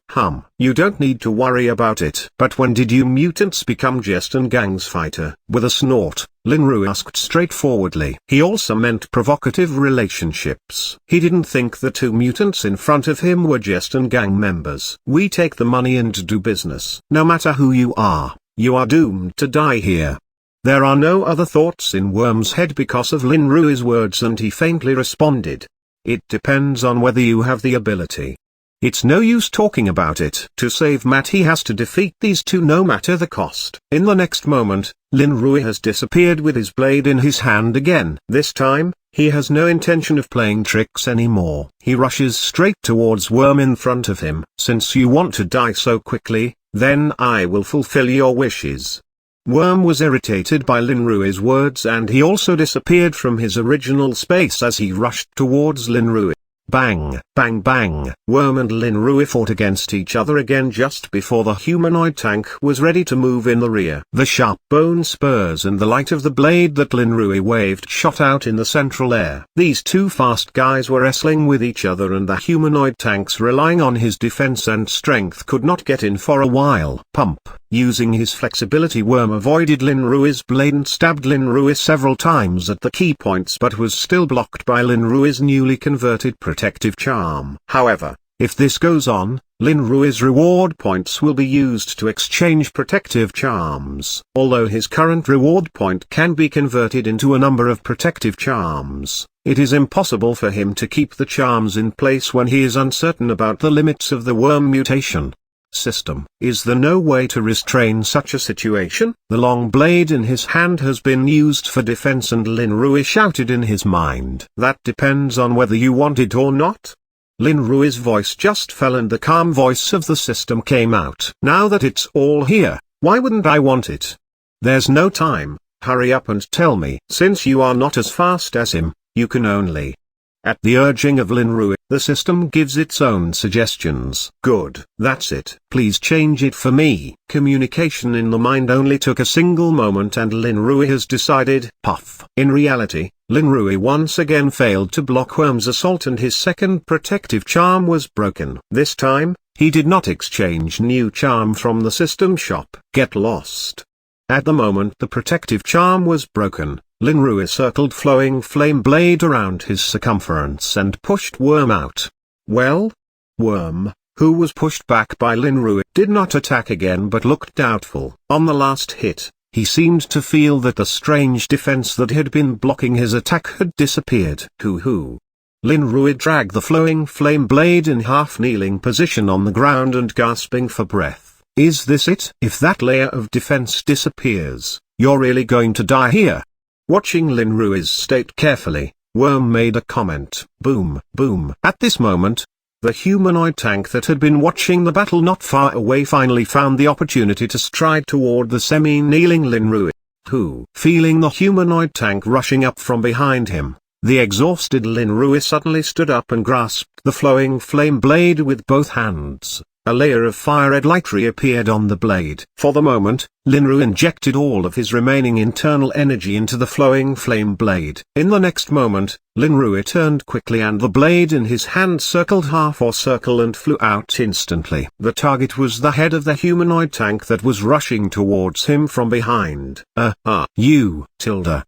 A: You don't need to worry about it. But when did you mutants become Jestan Gang's fighter? With a snort, Lin Rui asked straightforwardly. He also meant provocative relationships. He didn't think the two mutants in front of him were Jestan Gang members. We take the money and do business. No matter who you are doomed to die here. There are no other thoughts in Worm's head because of Lin Rui's words, and he faintly responded. It depends on whether you have the ability. It's no use talking about it. To save Matt, he has to defeat these two no matter the cost. In the next moment, Lin Rui has disappeared with his blade in his hand again. This time, he has no intention of playing tricks anymore. He rushes straight towards Worm in front of him. Since you want to die so quickly, then I will fulfill your wishes. Worm was irritated by Lin Rui's words and he also disappeared from his original space as he rushed towards Lin Rui. Bang, bang bang, Worm and Lin Rui fought against each other again just before the humanoid tank was ready to move in the rear. The sharp bone spurs and the light of the blade that Lin Rui waved shot out in the central air. These two fast guys were wrestling with each other and the humanoid tanks, relying on his defense and strength, could not get in for a while. Pump. Using his flexibility, Worm avoided Lin Rui's blade and stabbed Lin Rui several times at the key points, but was still blocked by Lin Rui's newly converted protective charm. However, if this goes on, Lin Rui's reward points will be used to exchange protective charms. Although his current reward point can be converted into a number of protective charms, it is impossible for him to keep the charms in place when he is uncertain about the limits of the worm mutation system. Is there no way to restrain such a situation? The long blade in his hand has been used for defense, and Lin Rui shouted in his mind. That depends on whether you want it or not. Lin Rui's voice just fell and the calm voice of the system came out. Now that it's all here, why wouldn't I want it? There's no time, hurry up and tell me. Since you are not as fast as him, you can only. At the urging of Lin Rui, the system gives its own suggestions. Good, that's it. Please change it for me. Communication in the mind only took a single moment and Lin Rui has decided. Puff. In reality, Lin Rui once again failed to block Worm's assault and his second protective charm was broken. This time, he did not exchange new charm from the system shop. Get lost. At the moment the protective charm was broken, Lin Rui circled flowing flame blade around his circumference and pushed Worm out. Well? Worm, who was pushed back by Lin Rui, did not attack again but looked doubtful. On the last hit, he seemed to feel that the strange defense that had been blocking his attack had disappeared. Hoo-hoo. Lin Rui dragged the flowing flame blade in half-kneeling position on the ground and gasping for breath. Is this it? If that layer of defense disappears, you're really going to die here. Watching Lin Rui's state carefully, Worm made a comment. Boom, boom. At this moment, the humanoid tank that had been watching the battle not far away finally found the opportunity to stride toward the semi-kneeling Lin Rui. Who? Feeling the humanoid tank rushing up from behind him, the exhausted Lin Rui suddenly stood up and grasped the flowing flame blade with both hands. A layer of fire red light reappeared on the blade. For the moment, Lin Rui injected all of his remaining internal energy into the flowing flame blade. In the next moment, Lin Rui turned quickly and the blade in his hand circled half or circle and flew out instantly. The target was the head of the humanoid tank that was rushing towards him from behind. You, Tilda.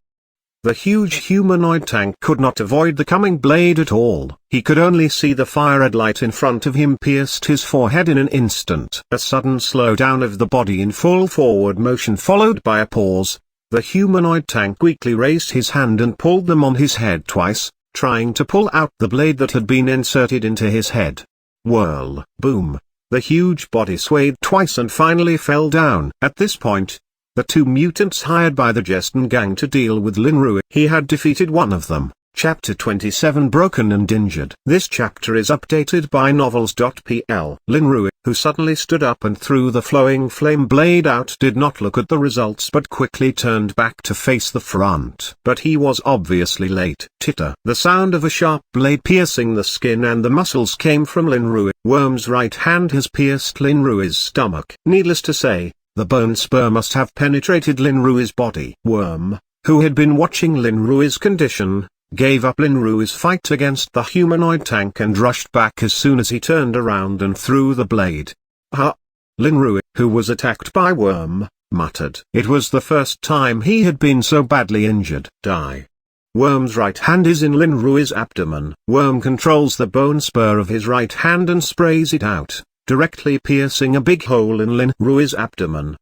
A: The huge humanoid tank could not avoid the coming blade at all. He could only see the fire red light in front of him pierced his forehead in an instant. A sudden slowdown of the body in full forward motion followed by a pause. The humanoid tank weakly raised his hand and pulled them on his head twice, trying to pull out the blade that had been inserted into his head. Whirl, boom. The huge body swayed twice and finally fell down. At this point, the two mutants hired by the Jeston gang to deal with Lin Rui. He had defeated one of them. Chapter 27 Broken and Injured. This chapter is updated by novels.pl. Lin Rui, who suddenly stood up and threw the flowing flame blade out, did not look at the results but quickly turned back to face the front. But he was obviously late. Titter. The sound of a sharp blade piercing the skin and the muscles came from Lin Rui. Worm's right hand has pierced Lin Rui's stomach. Needless to say, the bone spur must have penetrated Lin Rui's body. Worm, who had been watching Lin Rui's condition, gave up Lin Rui's fight against the humanoid tank and rushed back as soon as he turned around and threw the blade. Ha! Lin Rui, who was attacked by Worm, muttered. It was the first time he had been so badly injured. Die. Worm's right hand is in Lin Rui's abdomen. Worm controls the bone spur of his right hand and sprays it out, directly piercing a big hole in Lin Rui's abdomen.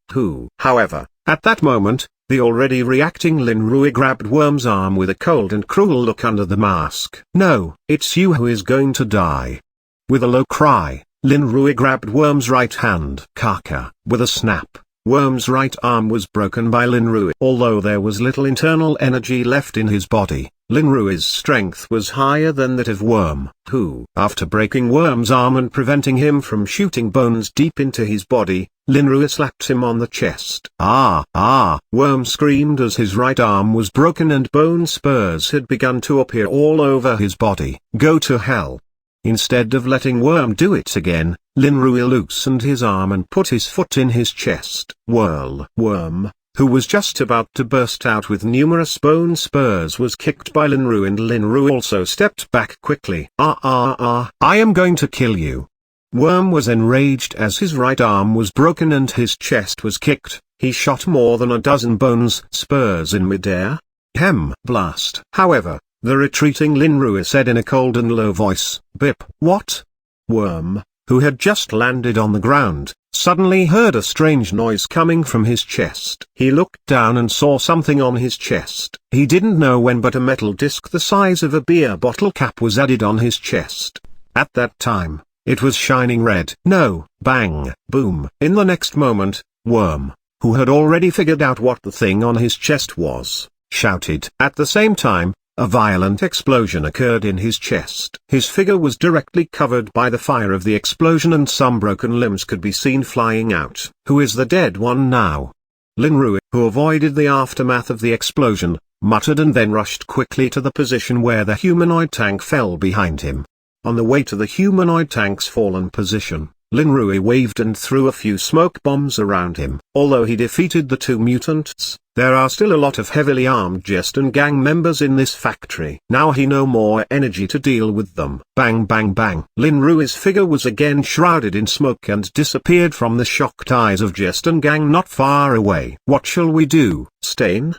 A: However, at that moment, the already reacting Lin Rui grabbed Worm's arm with a cold and cruel look under the mask. No, it's you who is going to die. With a low cry, Lin Rui grabbed Worm's right hand. Kaka. With a snap, Worm's right arm was broken by Linrui. Although there was little internal energy left in his body, Linrui's strength was higher than that of Worm, who, after breaking Worm's arm and preventing him from shooting bones deep into his body, Linrui slapped him on the chest. Ah, ah! Worm screamed as his right arm was broken and bone spurs had begun to appear all over his body. Go to hell! Instead of letting Worm do it again, Linrui loosened his arm and put his foot in his chest. Worm, who was just about to burst out with numerous bone spurs, was kicked by Linrui, and Linrui also stepped back quickly. I am going to kill you. Worm was enraged as his right arm was broken and his chest was kicked. He shot more than a dozen bone spurs in midair. Blast. However, the retreating Linrui said in a cold and low voice, "Bip." What? Worm, who had just landed on the ground, suddenly heard a strange noise coming from his chest. He looked down and saw something on his chest. He didn't know when, but a metal disc the size of a beer bottle cap was added on his chest. At that time, it was shining red. No! Bang! Boom! In the next moment, Worm, who had already figured out what the thing on his chest was, shouted. At the same time, a violent explosion occurred in his chest. His figure was directly covered by the fire of the explosion and some broken limbs could be seen flying out. Who is the dead one now? Linrui, who avoided the aftermath of the explosion, muttered and then rushed quickly to the position where the humanoid tank fell behind him. On the way to the humanoid tank's fallen position, Linrui waved and threw a few smoke bombs around him. Although he defeated the two mutants, there are still a lot of heavily armed Jeston gang members in this factory. Now he no more energy to deal with them. Bang bang bang. Linrui's figure was again shrouded in smoke and disappeared from the shocked eyes of Jeston gang not far away. What shall we do, Stain?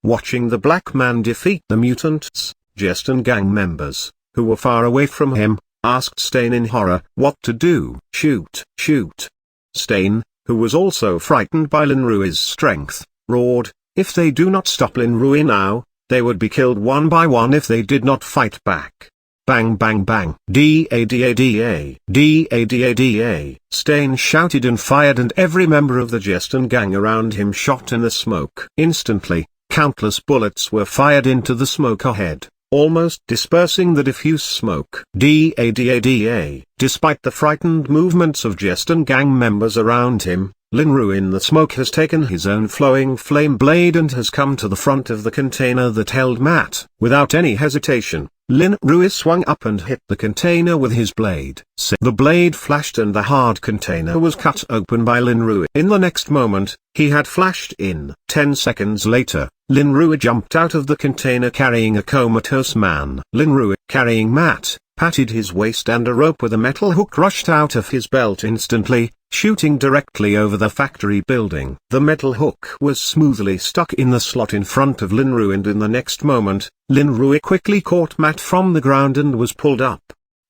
A: Watching the black man defeat the mutants, Jeston gang members, who were far away from him, asked Stain in horror. What to do? Shoot, shoot. Stain, who was also frightened by Linrui's strength, roared, if they do not stop Linrui now, they would be killed one by one if they did not fight back. Bang bang bang. Da-da-da-da. Da-da-da-da. Stain shouted and fired, and every member of the Jeston gang around him shot in the smoke. Instantly, countless bullets were fired into the smoke ahead, almost dispersing the diffuse smoke. Da-da-da-da. Despite the frightened movements of Jeston gang members around him, Linrui in the smoke has taken his own flowing flame blade and has come to the front of the container that held Matt. Without any hesitation, Linrui swung up and hit the container with his blade. The blade flashed and the hard container was cut open by Linrui. In the next moment, he had flashed in. 10 seconds later, Linrui jumped out of the container carrying a comatose man. Linrui, carrying Matt, patted his waist and a rope with a metal hook rushed out of his belt instantly, shooting directly over the factory building. The metal hook was smoothly stuck in the slot in front of Linrui, and in the next moment, Linrui quickly caught Matt from the ground and was pulled up.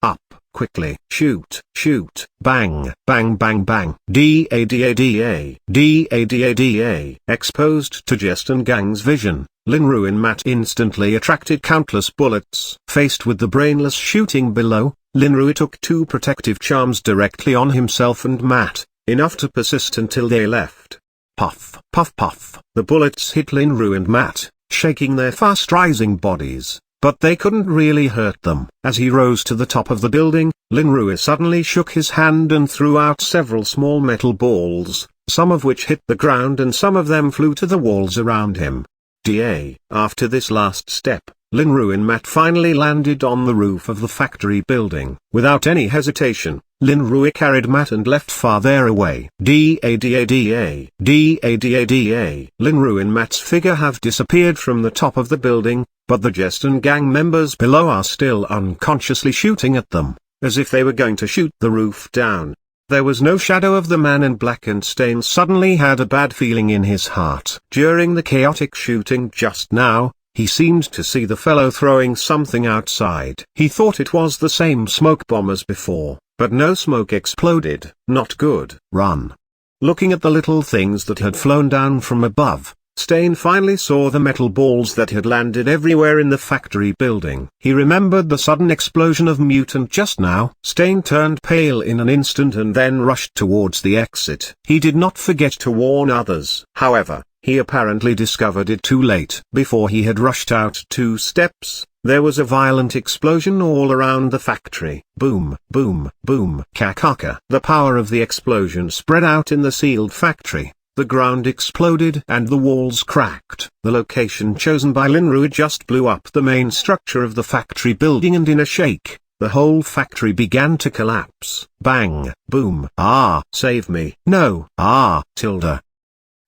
A: Up, quickly. Shoot, shoot. Bang, bang bang bang. Da-da-da-da. Da-da-da-da. Exposed to Jeston gang's vision, Linrui and Matt instantly attracted countless bullets. Faced with the brainless shooting below, Linrui took 2 protective charms directly on himself and Matt, enough to persist until they left. Puff, puff puff. The bullets hit Linrui and Matt, shaking their fast-rising bodies, but they couldn't really hurt them. As he rose to the top of the building, Linrui suddenly shook his hand and threw out several small metal balls, some of which hit the ground and some of them flew to the walls around him. After this last step, Linrui and Matt finally landed on the roof of the factory building. Without any hesitation, Linrui carried Matt and left farther away. Da-da-da-da. Da-da-da-da. Linrui and Matt's figure have disappeared from the top of the building, but the Jeston gang members below are still unconsciously shooting at them, as if they were going to shoot the roof down. There was no shadow of the man in black, and Stain suddenly had a bad feeling in his heart. During the chaotic shooting just now, he seemed to see the fellow throwing something outside. He thought it was the same smoke bomb as before, but no smoke exploded. Not good. Run. Looking at the little things that had flown down from above, Stain finally saw the metal balls that had landed everywhere in the factory building. He remembered the sudden explosion of mutant just now. Stain turned pale in an instant and then rushed towards the exit. He did not forget to warn others. However, he apparently discovered it too late. Before he had rushed out 2 steps, there was a violent explosion all around the factory. Boom, boom, boom, kakaka. The power of the explosion spread out in the sealed factory. The ground exploded and the walls cracked. The location chosen by Linrui just blew up the main structure of the factory building, and in a shake, the whole factory began to collapse. Bang, boom. Ah, save me. No. Ah, tilde.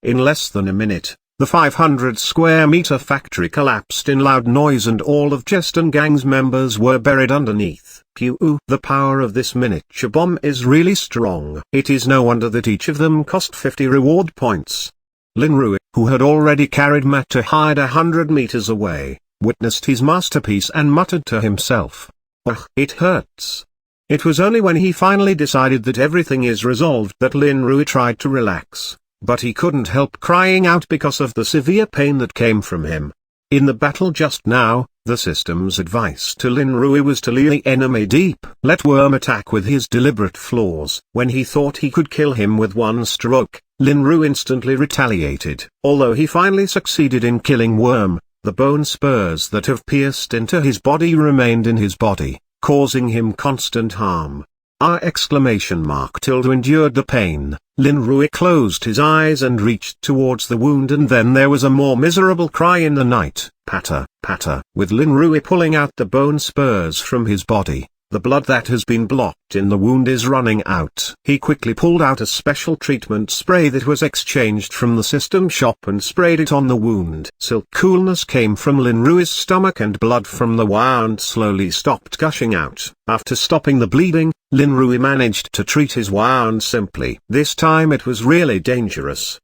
A: In less than a minute, the 500 square meter factory collapsed in loud noise and all of Jeston Gang's members were buried underneath. Pew! The power of this miniature bomb is really strong. It is no wonder that each of them cost 50 reward points. Linrui, who had already carried Matt to hide 100 meters away, witnessed his masterpiece and muttered to himself, "Ugh, it hurts." It was only when he finally decided that everything is resolved that Linrui tried to relax. But he couldn't help crying out because of the severe pain that came from him. In the battle just now, the system's advice to Linrui was to leave the enemy deep. Let Worm attack with his deliberate flaws. When he thought he could kill him with one stroke, Linrui instantly retaliated. Although he finally succeeded in killing Worm, the bone spurs that have pierced into his body remained in his body, causing him constant harm. Tilde endured the pain. Linrui closed his eyes and reached towards the wound, and then there was a more miserable cry in the night. Patter, patter. With Linrui pulling out the bone spurs from his body, the blood that has been blocked in the wound is running out. He quickly pulled out a special treatment spray that was exchanged from the system shop and sprayed it on the wound. Silk coolness came from Linrui's stomach and blood from the wound slowly stopped gushing out. After stopping the bleeding, Linrui managed to treat his wound simply. This time it was really dangerous.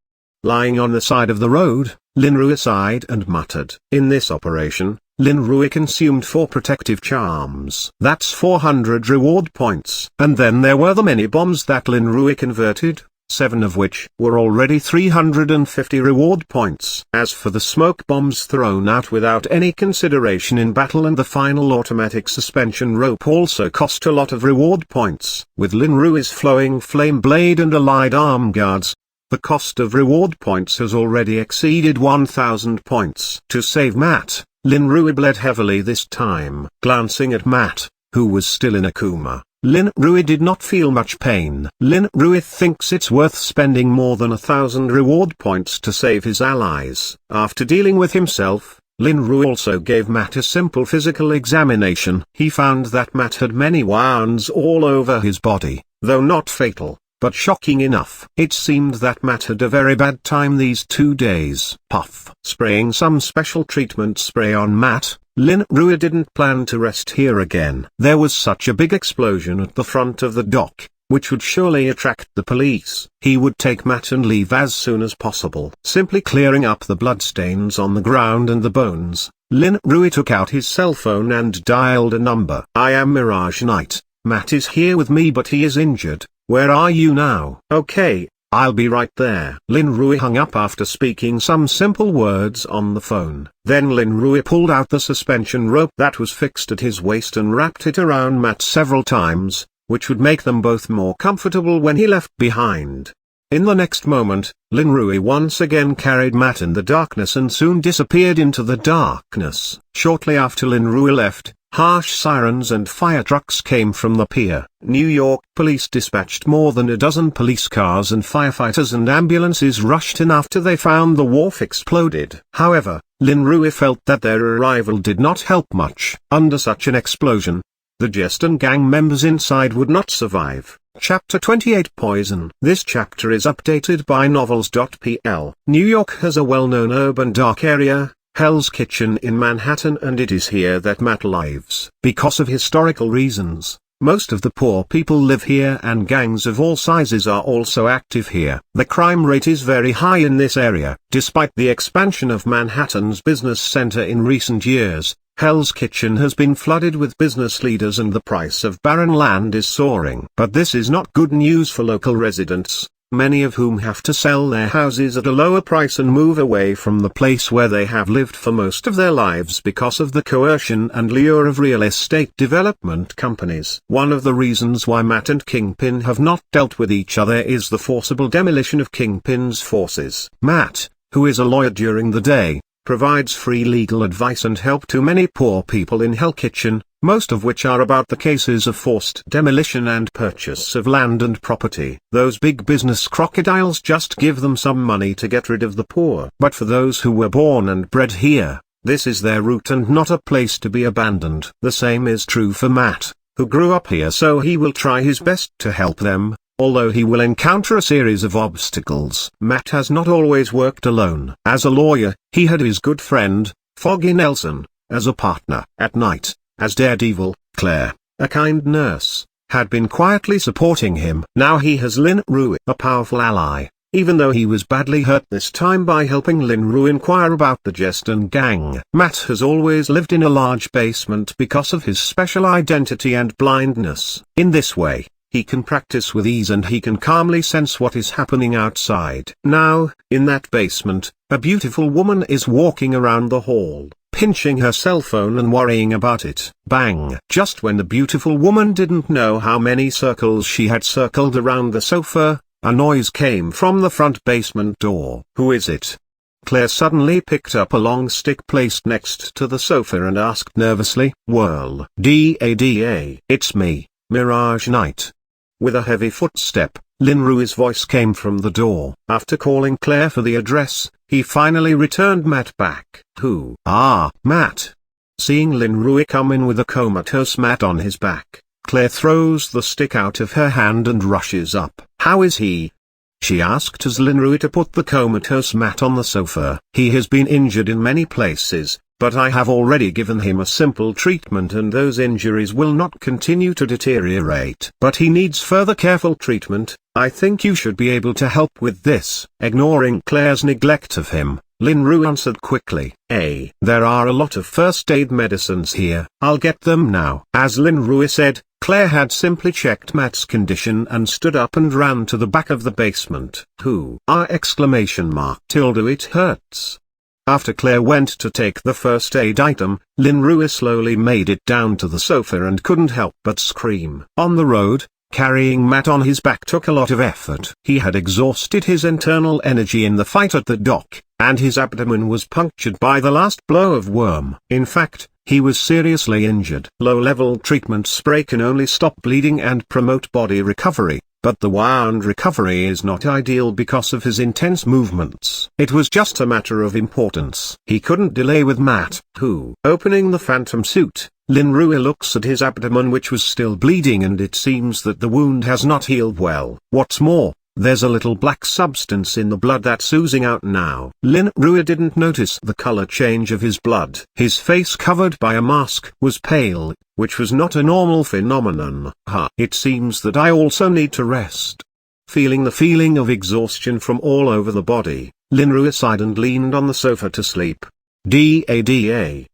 A: Lying on the side of the road, Linrui sighed and muttered. In this operation, Linrui consumed 4 protective charms. That's 400 reward points. And then there were the many bombs that Linrui converted, 7 of which were already 350 reward points. As for the smoke bombs thrown out without any consideration in battle, and the final automatic suspension rope also cost a lot of reward points. With Linrui's flowing flame blade and allied arm guards, the cost of reward points has already exceeded 1,000 points. To save Matt, Linrui bled heavily this time. Glancing at Matt, who was still in a coma, Linrui did not feel much pain. Linrui thinks it's worth spending more than 1,000 reward points to save his allies. After dealing with himself, Linrui also gave Matt a simple physical examination. He found that Matt had many wounds all over his body, though not fatal. But shocking enough, it seemed that Matt had a very bad time these 2 days. Puff. Spraying some special treatment spray on Matt, Linrui didn't plan to rest here again. There was such a big explosion at the front of the dock, which would surely attract the police. He would take Matt and leave as soon as possible. Simply clearing up the bloodstains on the ground and the bones, Linrui took out his cell phone and dialed a number. "I am Mirage Knight. Matt is here with me, but he is injured. Where are you now?" "Okay, I'll be right there." Linrui hung up after speaking some simple words on the phone. Then Linrui pulled out the suspension rope that was fixed at his waist and wrapped it around Matt several times, which would make them both more comfortable when he left behind. In the next moment, Linrui once again carried Matt in the darkness and soon disappeared into the darkness. Shortly after Linrui left, harsh sirens and fire trucks came from the pier. New York police dispatched more than a dozen police cars, and firefighters and ambulances rushed in after they found the wharf exploded. However, Linrui felt that their arrival did not help much. Under such an explosion, the Jeston gang members inside would not survive. Chapter 28 Poison. This chapter is updated by novels.pl. New York has a well-known urban dark area, Hell's Kitchen in Manhattan, and it is here that Matt lives. Because of historical reasons, most of the poor people live here, and gangs of all sizes are also active here. The crime rate is very high in this area. Despite the expansion of Manhattan's business center in recent years, Hell's Kitchen has been flooded with business leaders and the price of barren land is soaring. But this is not good news for local residents. many of whom have to sell their houses at a lower price and move away from the place where they have lived for most of their lives because of the coercion and lure of real estate development companies. One of the reasons why Matt and Kingpin have not dealt with each other is the forcible demolition of Kingpin's forces. Matt, who is a lawyer during the day, provides free legal advice and help to many poor people in Hell Kitchen, most of which are about the cases of forced demolition and purchase of land and property. Those big business crocodiles just give them some money to get rid of the poor. But for those who were born and bred here, this is their root and not a place to be abandoned. The same is true for Matt, who grew up here, so he will try his best to help them, although he will encounter a series of obstacles. Matt has not always worked alone. As a lawyer, he had his good friend, Foggy Nelson, as a partner. At night, as Daredevil, Claire, a kind nurse, had been quietly supporting him. Now he has Lin Rui, a powerful ally, even though he was badly hurt this time by helping Lin Rui inquire about the Jeston gang. Matt has always lived in a large basement because of his special identity and blindness. In this way, he can practice with ease and he can calmly sense what is happening outside. Now, in that basement, a beautiful woman is walking around the hall, pinching her cell phone and worrying about it. Bang! Just when the beautiful woman didn't know how many circles she had circled around the sofa, a noise came from the front basement door. Who is it? Claire suddenly picked up a long stick placed next to the sofa and asked nervously, "Whirl." "Dada, it's me, Mirage Knight." With a heavy footstep, Lin Rui's voice came from the door. After calling Claire for the address, he finally returned Matt back. "Who?" "Ah, Matt." Seeing Lin Rui come in with a comatose Matt on his back, Claire throws the stick out of her hand and rushes up. "How is he?" she asked as Lin Rui put the comatose Matt on the sofa. "He has been injured in many places, but I have already given him a simple treatment and those injuries will not continue to deteriorate. But he needs further careful treatment. I think you should be able to help with this." Ignoring Claire's neglect of him, Lin Rui answered quickly, "There are a lot of first aid medicines here. I'll get them now." As Lin Rui said, Claire had simply checked Matt's condition and stood up and ran to the back of the basement. "Who?" "It hurts." After Claire went to take the first aid item, Lin Rui slowly made it down to the sofa and couldn't help but scream. On the road, carrying Matt on his back took a lot of effort. He had exhausted his internal energy in the fight at the dock, and his abdomen was punctured by the last blow of Worm. In fact, he was seriously injured. Low-level treatment spray can only stop bleeding and promote body recovery, but the wound recovery is not ideal because of his intense movements. It was just a matter of importance. He couldn't delay with Matt. "Who?" Opening the phantom suit, Lin Rui looks at his abdomen which was still bleeding and it seems that the wound has not healed well. What's more, there's a little black substance in the blood that's oozing out now. Lin Rui didn't notice the color change of his blood. His face covered by a mask was pale, which was not a normal phenomenon. It seems that I also need to rest. Feeling the feeling of exhaustion from all over the body, Lin Rui sighed and leaned on the sofa to sleep. Dada.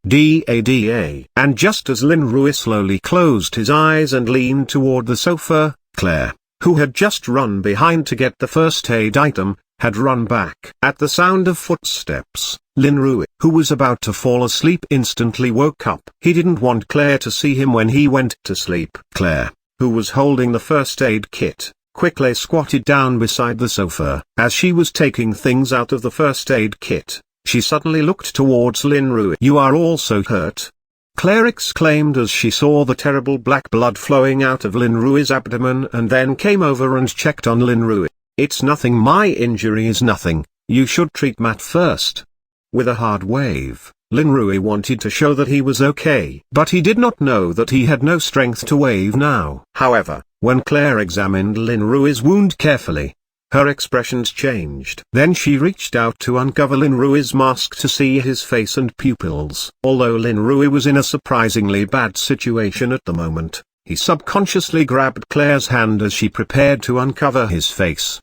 A: And just as Lin Rui slowly closed his eyes and leaned toward the sofa, Claire, who had just run behind to get the first aid item, had run back. At the sound of footsteps, Lin Rui, who was about to fall asleep, instantly woke up. He didn't want Claire to see him when he went to sleep. Claire, who was holding the first aid kit, quickly squatted down beside the sofa. As she was taking things out of the first aid kit, she suddenly looked towards Lin Rui. "You are also hurt?" Claire exclaimed as she saw the terrible black blood flowing out of Lin Rui's abdomen and then came over and checked on Lin Rui. "It's nothing, my injury is nothing, you should treat Matt first." With a hard wave, Lin Rui wanted to show that he was okay. But he did not know that he had no strength to wave now. However, when Claire examined Lin Rui's wound carefully, her expressions changed. Then she reached out to uncover Lin Rui's mask to see his face and pupils. Although Lin Rui was in a surprisingly bad situation at the moment, he subconsciously grabbed Claire's hand as she prepared to uncover his face.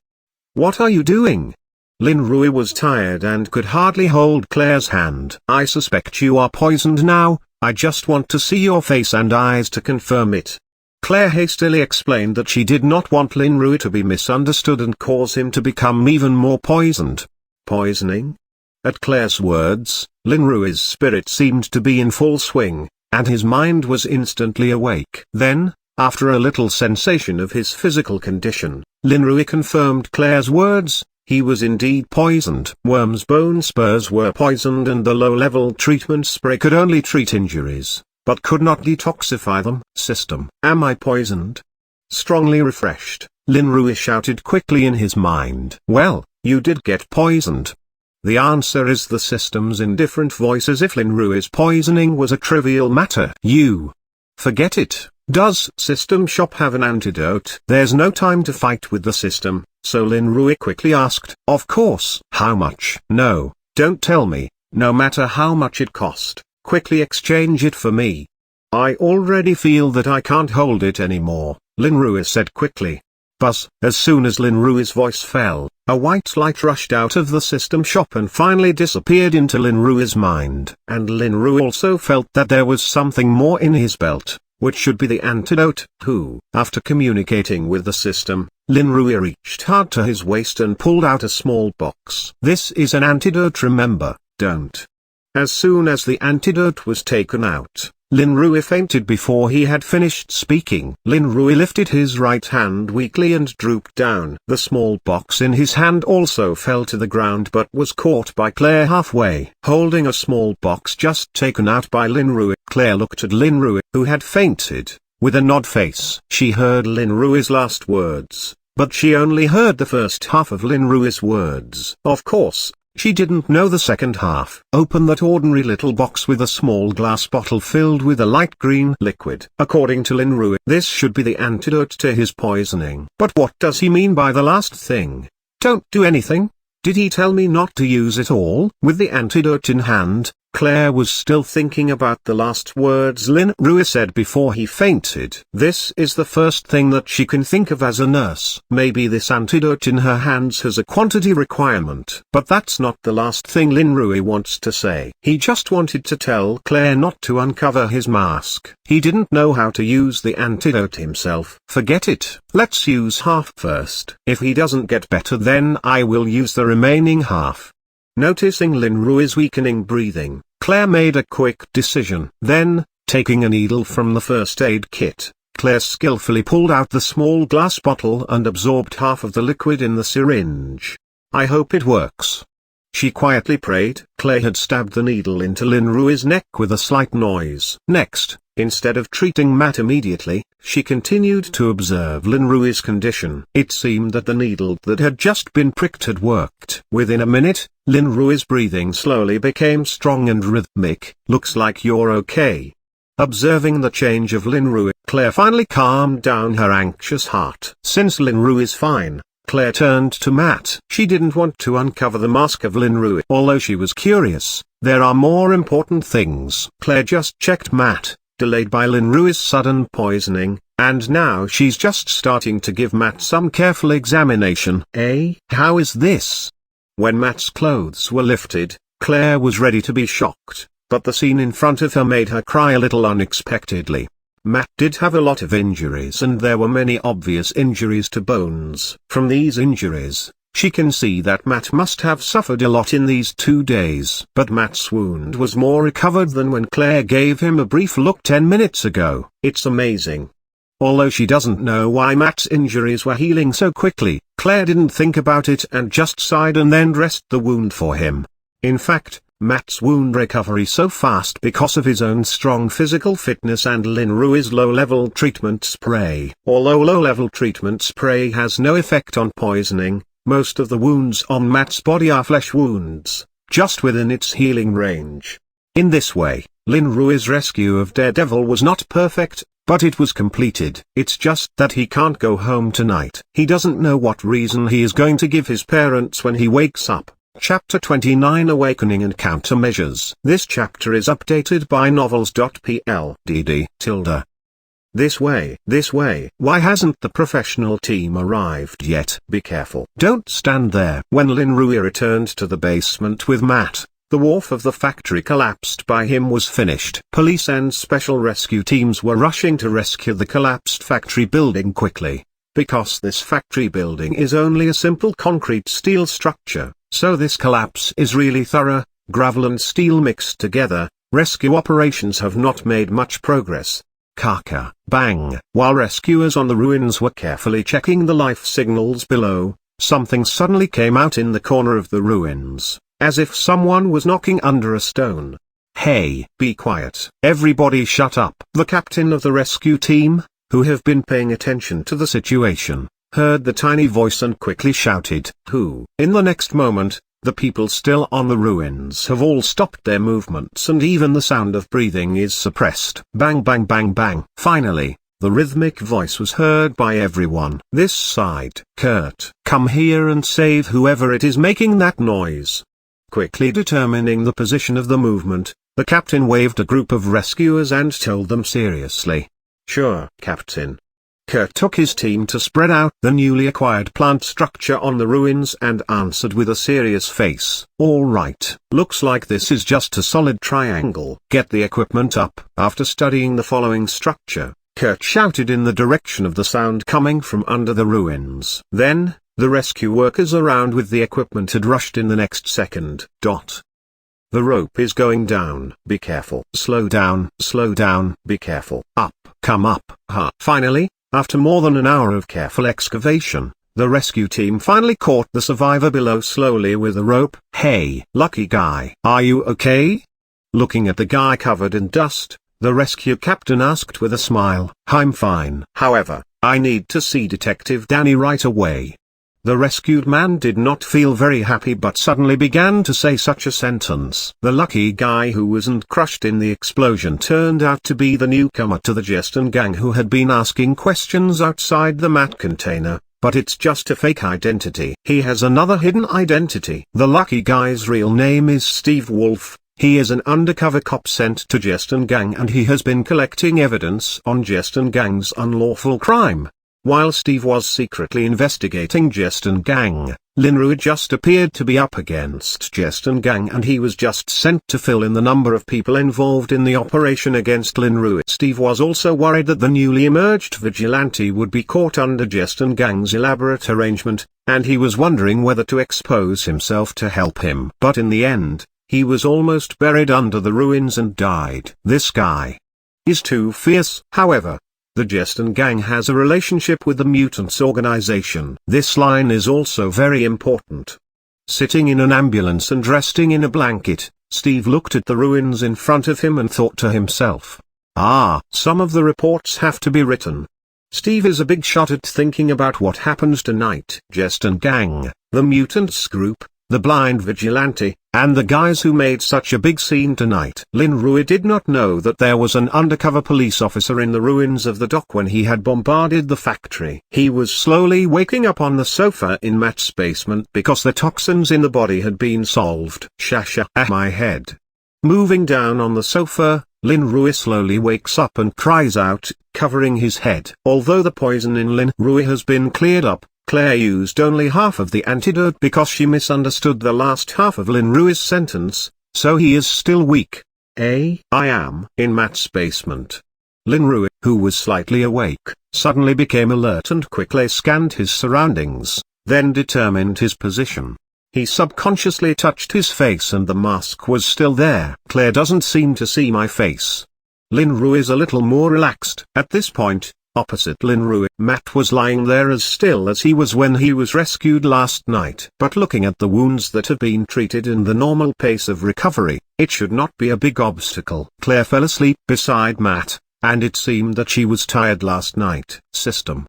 A: "What are you doing?" Lin Rui was tired and could hardly hold Claire's hand. "I suspect you are poisoned now, I just want to see your face and eyes to confirm it." Claire hastily explained that she did not want Lin Rui to be misunderstood and cause him to become even more poisoned. Poisoning? At Claire's words, Lin Rui's spirit seemed to be in full swing, and his mind was instantly awake. Then, after a little sensation of his physical condition, Lin Rui confirmed Claire's words. He was indeed poisoned. Worm's bone spurs were poisoned and the low-level treatment spray could only treat injuries, but could not detoxify them. System. Am I poisoned? Strongly refreshed, Lin Rui shouted quickly in his mind. Well, you did get poisoned. The answer is the systems in different voices. If Lin Rui's poisoning was a trivial matter, you forget it. Does System Shop have an antidote? There's no time to fight with the system, so Lin Rui quickly asked. Of course. How much? No, don't tell me. No matter how much it cost, quickly exchange it for me. I already feel that I can't hold it anymore, Lin Rui said quickly. Buzz. As soon as Lin Rui's voice fell, a white light rushed out of the System Shop and finally disappeared into Lin Rui's mind. And Lin Rui also felt that there was something more in his belt, which should be the antidote. After communicating with the system, Lin Rui reached hard to his waist and pulled out a small box. This is an antidote, remember, don't. As soon as the antidote was taken out, Lin Rui fainted before he had finished speaking. Lin Rui lifted his right hand weakly and drooped down. The small box in his hand also fell to the ground but was caught by Claire halfway. Holding a small box just taken out by Lin Rui, Claire looked at Lin Rui, who had fainted, with a nod face. She heard Lin Rui's last words, but she only heard the first half of Lin Rui's words. Of course, she didn't know the second half. Open that ordinary little box with a small glass bottle filled with a light green liquid. According to Lin Rui, this should be the antidote to his poisoning. But what does he mean by the last thing? Don't do anything? Did he tell me not to use it all? With the antidote in hand, Claire was still thinking about the last words Lin Rui said before he fainted. This is the first thing that she can think of as a nurse. Maybe this antidote in her hands has a quantity requirement. But that's not the last thing Lin Rui wants to say. He just wanted to tell Claire not to uncover his mask. He didn't know how to use the antidote himself. Forget it. Let's use half first. If he doesn't get better, then I will use the remaining half. Noticing Lin Rui's weakening breathing, Claire made a quick decision. Then, taking a needle from the first aid kit, Claire skillfully pulled out the small glass bottle and absorbed half of the liquid in the syringe. I hope it works. She quietly prayed. Claire had stabbed the needle into Lin Rui's neck with a slight noise. Next, instead of treating Matt immediately, she continued to observe Lin Rui's condition. It seemed that the needle that had just been pricked had worked. Within a minute, Lin Rui's breathing slowly became strong and rhythmic. Looks like you're okay. Observing the change of Lin Rui, Claire finally calmed down her anxious heart. Since Lin Rui is fine, Claire turned to Matt. She didn't want to uncover the mask of Lin Rui. Although she was curious, there are more important things. Claire just checked Matt, delayed by Lin Rui's sudden poisoning, and now she's just starting to give Matt some careful examination. How is this? When Matt's clothes were lifted, Claire was ready to be shocked, but the scene in front of her made her cry a little unexpectedly. Matt did have a lot of injuries and there were many obvious injuries to bones. From these injuries, she can see that Matt must have suffered a lot in these 2 days. But Matt's wound was more recovered than when Claire gave him a brief look 10 minutes ago. It's amazing. Although she doesn't know why Matt's injuries were healing so quickly, Claire didn't think about it and just sighed and then dressed the wound for him. In fact, Matt's wound recovery so fast because of his own strong physical fitness and Lin Rui's low-level treatment spray. Although low-level treatment spray has no effect on poisoning, most of the wounds on Matt's body are flesh wounds, just within its healing range. In this way, Lin Rui's rescue of Daredevil was not perfect, but it was completed. It's just that he can't go home tonight. He doesn't know what reason he is going to give his parents when he wakes up. Chapter 29 Awakening and Countermeasures. This chapter is updated by novels.pl. dd. This way. Why hasn't the professional team arrived yet? Be careful. Don't stand there. When Lin Rui returned to the basement with Matt, The wharf of the factory collapsed by him was finished. Police and special rescue teams were rushing to rescue the collapsed factory building quickly. Because this factory building is only a simple concrete steel structure, so this collapse is really thorough, gravel and steel mixed together. Rescue operations have not made much progress. Kaka, bang. While rescuers on the ruins were carefully checking the life signals below, something suddenly came out in the corner of the ruins, as if someone was knocking under a stone. Hey, be quiet. Everybody shut up. The captain of the rescue team, who have been paying attention to the situation, heard the tiny voice and quickly shouted, "Who?" In the next moment, the people still on the ruins have all stopped their movements and even the sound of breathing is suppressed. Bang bang bang bang. Finally, the rhythmic voice was heard by everyone. This side. Kurt, come here and save whoever it is making that noise. Quickly determining the position of the movement, the captain waved a group of rescuers and told them seriously. Sure, Captain. Kurt took his team to spread out the newly acquired plant structure on the ruins and answered with a serious face. All right, looks like this is just a solid triangle. Get the equipment up. After studying the following structure, Kurt shouted in the direction of the sound coming from under the ruins. Then, the rescue workers around with the equipment had rushed in the next second. The rope is going down. Be careful. Slow down, be careful. Up, come up. Finally, after more than an hour of careful excavation, the rescue team finally caught the survivor below slowly with a rope. Hey, lucky guy. Are you okay? Looking at the guy covered in dust, the rescue captain asked with a smile. I'm fine. However, I need to see Detective Danny right away. The rescued man did not feel very happy but suddenly began to say such a sentence. The lucky guy who wasn't crushed in the explosion turned out to be the newcomer to the Jeston gang who had been asking questions outside the mat container, but it's just a fake identity. He has another hidden identity. The lucky guy's real name is Steve Wolf. He is an undercover cop sent to Jeston gang and he has been collecting evidence on Jeston gang's unlawful crime. While Steve was secretly investigating Jeston gang, Linrui just appeared to be up against Jeston gang and he was just sent to fill in the number of people involved in the operation against Linrui. Steve was also worried that the newly emerged vigilante would be caught under Jeston gang's elaborate arrangement, and he was wondering whether to expose himself to help him. But in the end, he was almost buried under the ruins and died. This guy is too fierce. However, the Jeston gang has a relationship with the Mutants organization. This line is also very important. Sitting in an ambulance and resting in a blanket, Steve looked at the ruins in front of him and thought to himself, some of the reports have to be written. Steve is a big shot at thinking about what happened tonight. Jeston gang, the Mutants group, the blind vigilante, and the guys who made such a big scene tonight. Linrui did not know that there was an undercover police officer in the ruins of the dock when he had bombarded the factory. He was slowly waking up on the sofa in Matt's basement because the toxins in the body had been solved. My head. Moving down on the sofa, Linrui slowly wakes up and cries out, covering his head. Although the poison in Linrui has been cleared up, Claire used only half of the antidote because she misunderstood the last half of Linrui's sentence, so he is still weak. I am in Matt's basement. Linrui, who was slightly awake, suddenly became alert and quickly scanned his surroundings, then determined his position. He subconsciously touched his face and the mask was still there. Claire doesn't seem to see my face. Linrui is a little more relaxed. At this point, opposite Linrui, Matt was lying there as still as he was when he was rescued last night. But looking at the wounds that have been treated and the normal pace of recovery, it should not be a big obstacle. Claire fell asleep beside Matt, and it seemed that she was tired last night. System.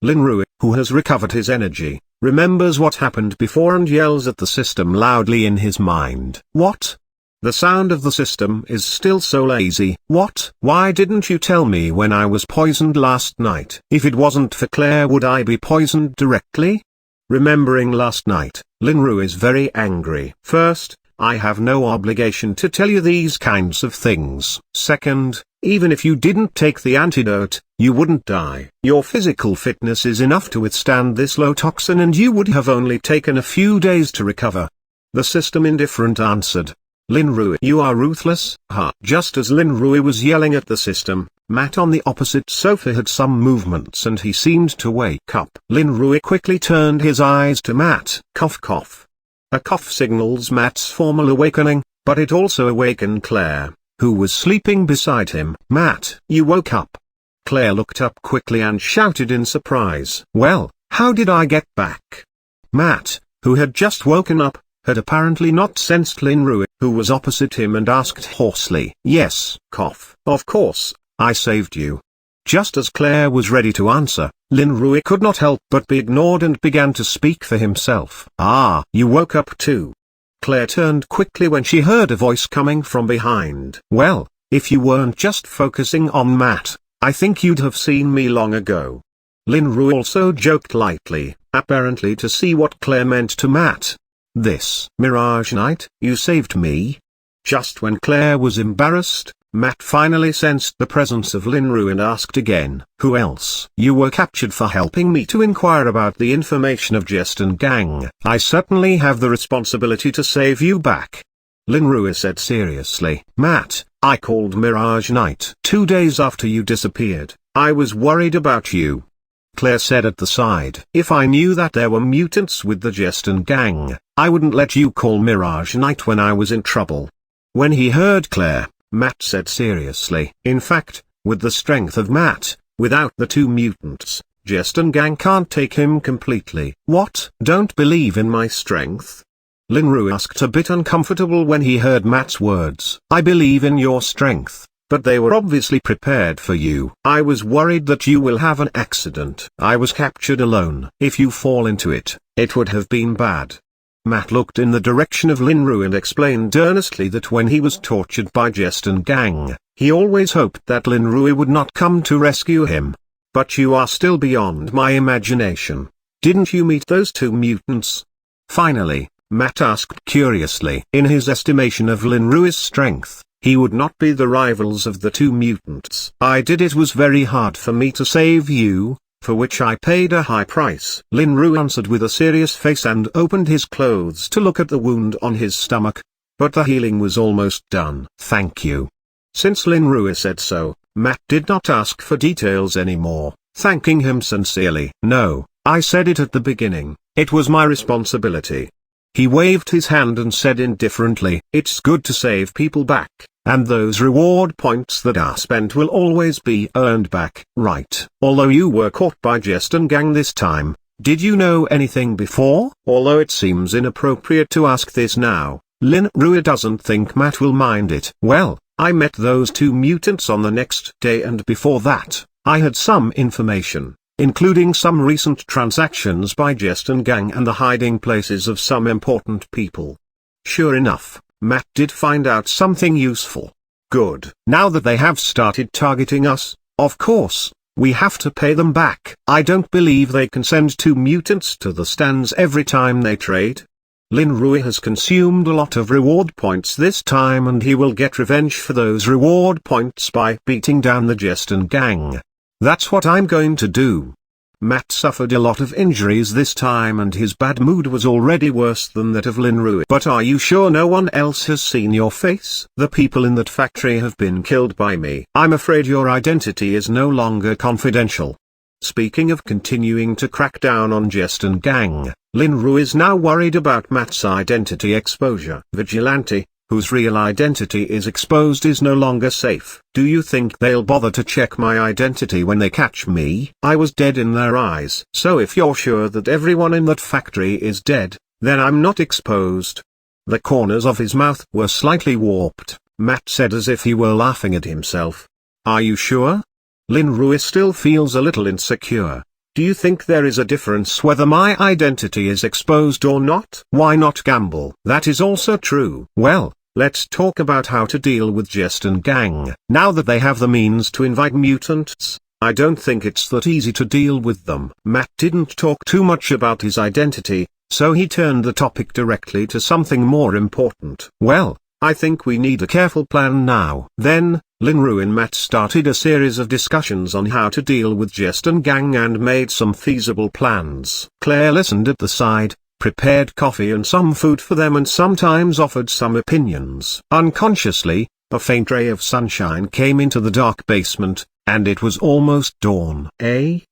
A: Linrui, who has recovered his energy, remembers what happened before and yells at the system loudly in his mind. What? The sound of the system is still so lazy. What? Why didn't you tell me when I was poisoned last night? If it wasn't for Claire, would I be poisoned directly? Remembering last night, Linrui is very angry. First, I have no obligation to tell you these kinds of things. Second, even if you didn't take the antidote, you wouldn't die. Your physical fitness is enough to withstand this low toxin and you would have only taken a few days to recover. The system indifferent answered. Lin Rui, you are ruthless, huh? Just as Lin Rui was yelling at the system, Matt on the opposite sofa had some movements and he seemed to wake up. Lin Rui quickly turned his eyes to Matt. Cough cough. A cough signals Matt's formal awakening, but it also awakened Claire, who was sleeping beside him. Matt, you woke up. Claire looked up quickly and shouted in surprise. Well, how did I get back? Matt, who had just woken up, had apparently not sensed Lin Rui, who was opposite him, and asked hoarsely. Yes, cough. Of course, I saved you. Just as Claire was ready to answer, Lin Rui could not help but be ignored and began to speak for himself. Ah, you woke up too. Claire turned quickly when she heard a voice coming from behind. Well, if you weren't just focusing on Matt, I think you'd have seen me long ago. Lin Rui also joked lightly, apparently to see what Claire meant to Matt. This Mirage Knight, you saved me? Just when Claire was embarrassed, Matt finally sensed the presence of Lin Rui and asked again. Who else? You were captured for helping me to inquire about the information of Jest and Gang. I certainly have the responsibility to save you back. Lin Rui said seriously. Matt, I called Mirage Knight 2 days after you disappeared. I was worried about you. Claire said at the side. If I knew that there were mutants with the Jest and Gang, I wouldn't let you call Mirage Knight when I was in trouble. When he heard Claire, Matt said seriously. In fact, with the strength of Matt, without the 2 mutants, Jest and Gang can't take him completely. What? Don't believe in my strength? Lin Rui asked, a bit uncomfortable when he heard Matt's words. I believe in your strength, but they were obviously prepared for you. I was worried that you will have an accident. I was captured alone. If you fall into it, it would have been bad. Matt looked in the direction of Lin Rui and explained earnestly that when he was tortured by Jest and Gang, he always hoped that Lin Rui would not come to rescue him. But you are still beyond my imagination. Didn't you meet those 2 mutants? Finally, Matt asked curiously. In his estimation of Lin Rui's strength, he would not be the rivals of the 2 mutants. I did. It was very hard for me to save you, for which I paid a high price. Lin Rui answered with a serious face and opened his clothes to look at the wound on his stomach, but the healing was almost done. Thank you. Since Lin Rui said so, Matt did not ask for details anymore, thanking him sincerely. No, I said it at the beginning, it was my responsibility. He waved his hand and said indifferently, it's good to save people back, and those reward points that are spent will always be earned back. Right. Although you were caught by Jest and Gang this time, did you know anything before? Although it seems inappropriate to ask this now, Lin Rui doesn't think Matt will mind it. Well, I met those 2 mutants on the next day, and before that, I had some information, including some recent transactions by Jest and Gang and the hiding places of some important people. Sure enough, Matt did find out something useful. Good. Now that they have started targeting us, of course, we have to pay them back. I don't believe they can send 2 mutants to the stands every time they trade. Lin Rui has consumed a lot of reward points this time, and he will get revenge for those reward points by beating down the Jest and Gang. That's what I'm going to do. Matt suffered a lot of injuries this time, and his bad mood was already worse than that of Lin Rui. But are you sure no one else has seen your face? The people in that factory have been killed by me. I'm afraid your identity is no longer confidential. Speaking of continuing to crack down on Jest and Gang, Lin Rui is now worried about Matt's identity exposure. Vigilante, whose real identity is exposed, is no longer safe. Do you think they'll bother to check my identity when they catch me? I was dead in their eyes. So if you're sure that everyone in that factory is dead, then I'm not exposed. The corners of his mouth were slightly warped. Matt said as if he were laughing at himself. Are you sure? Lin Rui still feels a little insecure. Do you think there is a difference whether my identity is exposed or not? Why not gamble? That is also true. Well, let's talk about how to deal with Jest and Gang. Now that they have the means to invite mutants, I don't think it's that easy to deal with them. Matt didn't talk too much about his identity, so he turned the topic directly to something more important. Well, I think we need a careful plan now. Then, Lin Rui and Matt started a series of discussions on how to deal with Jest and Gang and made some feasible plans. Claire listened at the side, prepared coffee and some food for them and sometimes offered some opinions. Unconsciously, a faint ray of sunshine came into the dark basement, and it was almost dawn.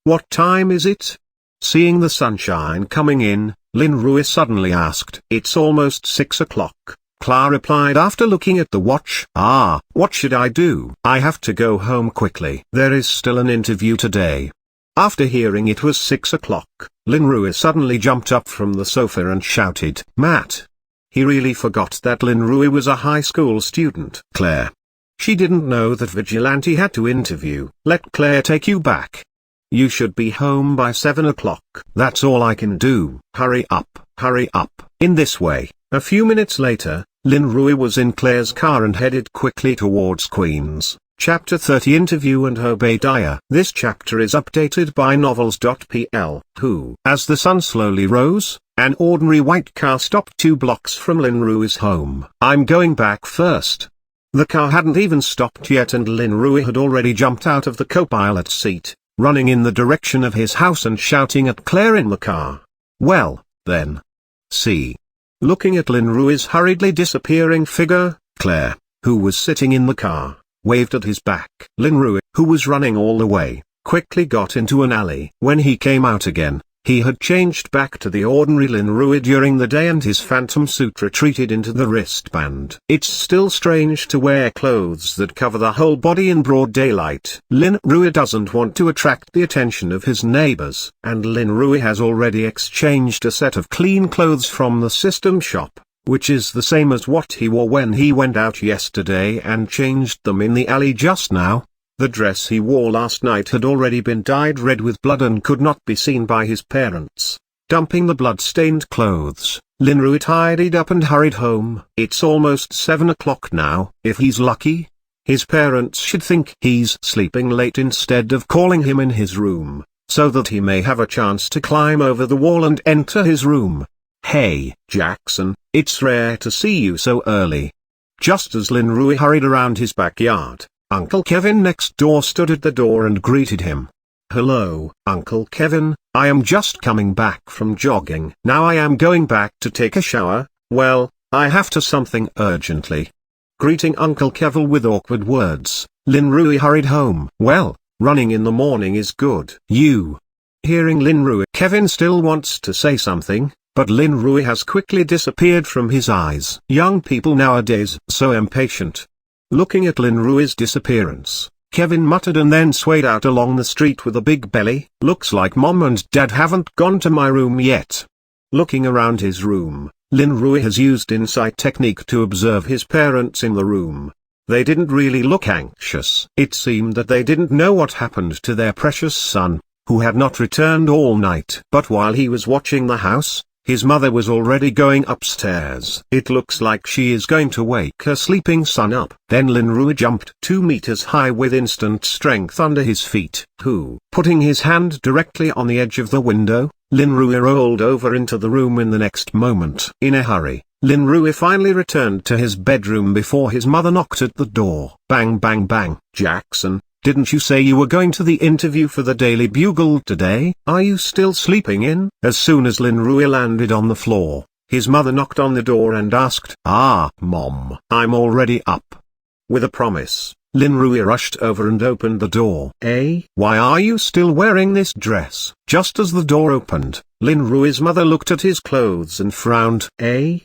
A: What time is it? Seeing the sunshine coming in, Lin Rui suddenly asked. It's almost 6 o'clock, Clara replied after looking at the watch. What should I do? I have to go home quickly. There is still an interview today. After hearing it was 6 o'clock, Lin Rui suddenly jumped up from the sofa and shouted, Matt! He really forgot that Lin Rui was a high school student. Claire. She didn't know that Vigilante had to interview. Let Claire take you back. You should be home by 7 o'clock. That's all I can do. Hurry up, hurry up. In this way, a few minutes later, Lin Rui was in Claire's car and headed quickly towards Queens. Chapter 30 Interview and Obadiah. This chapter is updated by novels.pl. As the sun slowly rose, an ordinary white car stopped 2 blocks from Lin Rui's home. I'm going back first. The car hadn't even stopped yet and Lin Rui had already jumped out of the co-pilot seat, running in the direction of his house and shouting at Claire in the car. Well, then. See. Looking at Lin Rui's hurriedly disappearing figure, Claire, who was sitting in the car, waved at his back. Lin Rui, who was running all the way, quickly got into an alley. When he came out again, he had changed back to the ordinary Lin Rui during the day and his phantom suit retreated into the wristband. It's still strange to wear clothes that cover the whole body in broad daylight. Lin Rui doesn't want to attract the attention of his neighbors. And Lin Rui has already exchanged a set of clean clothes from the system shop, which is the same as what he wore when he went out yesterday and changed them in the alley just now. The dress he wore last night had already been dyed red with blood and could not be seen by his parents. Dumping the blood-stained clothes, Lin Rui tidied up and hurried home. It's almost 7 o'clock now. If he's lucky, his parents should think he's sleeping late instead of calling him in his room, so that he may have a chance to climb over the wall and enter his room. Hey, Jackson, it's rare to see you so early. Just as Lin Rui hurried around his backyard, Uncle Kevin next door stood at the door and greeted him. Hello, Uncle Kevin, I am just coming back from jogging. Now I am going back to take a shower. Well, I have to something urgently. Greeting Uncle Kevin with awkward words, Lin Rui hurried home. Well, running in the morning is good. Hearing Lin Rui, Kevin still wants to say something, but Lin Rui has quickly disappeared from his eyes. Young people nowadays so impatient. Looking at Lin Rui's disappearance, Kevin muttered and then swayed out along the street with a big belly. Looks like Mom and Dad haven't gone to my room yet. Looking around his room, Lin Rui has used insight technique to observe his parents in the room. They didn't really look anxious. It seemed that they didn't know what happened to their precious son, who had not returned all night. But while he was watching the house, his mother was already going upstairs. It looks like she is going to wake her sleeping son up. Then Lin Rui jumped 2 meters high with instant strength under his feet. Putting his hand directly on the edge of the window, Lin Rui rolled over into the room in the next moment. In a hurry, Lin Rui finally returned to his bedroom before his mother knocked at the door. Bang bang bang. Jackson, didn't you say you were going to the interview for the Daily Bugle today? Are you still sleeping in? As soon as Lin Rui landed on the floor, his mother knocked on the door and asked, Mom, I'm already up. With a promise, Lin Rui rushed over and opened the door. Why are you still wearing this dress? Just as the door opened, Lin Rui's mother looked at his clothes and frowned.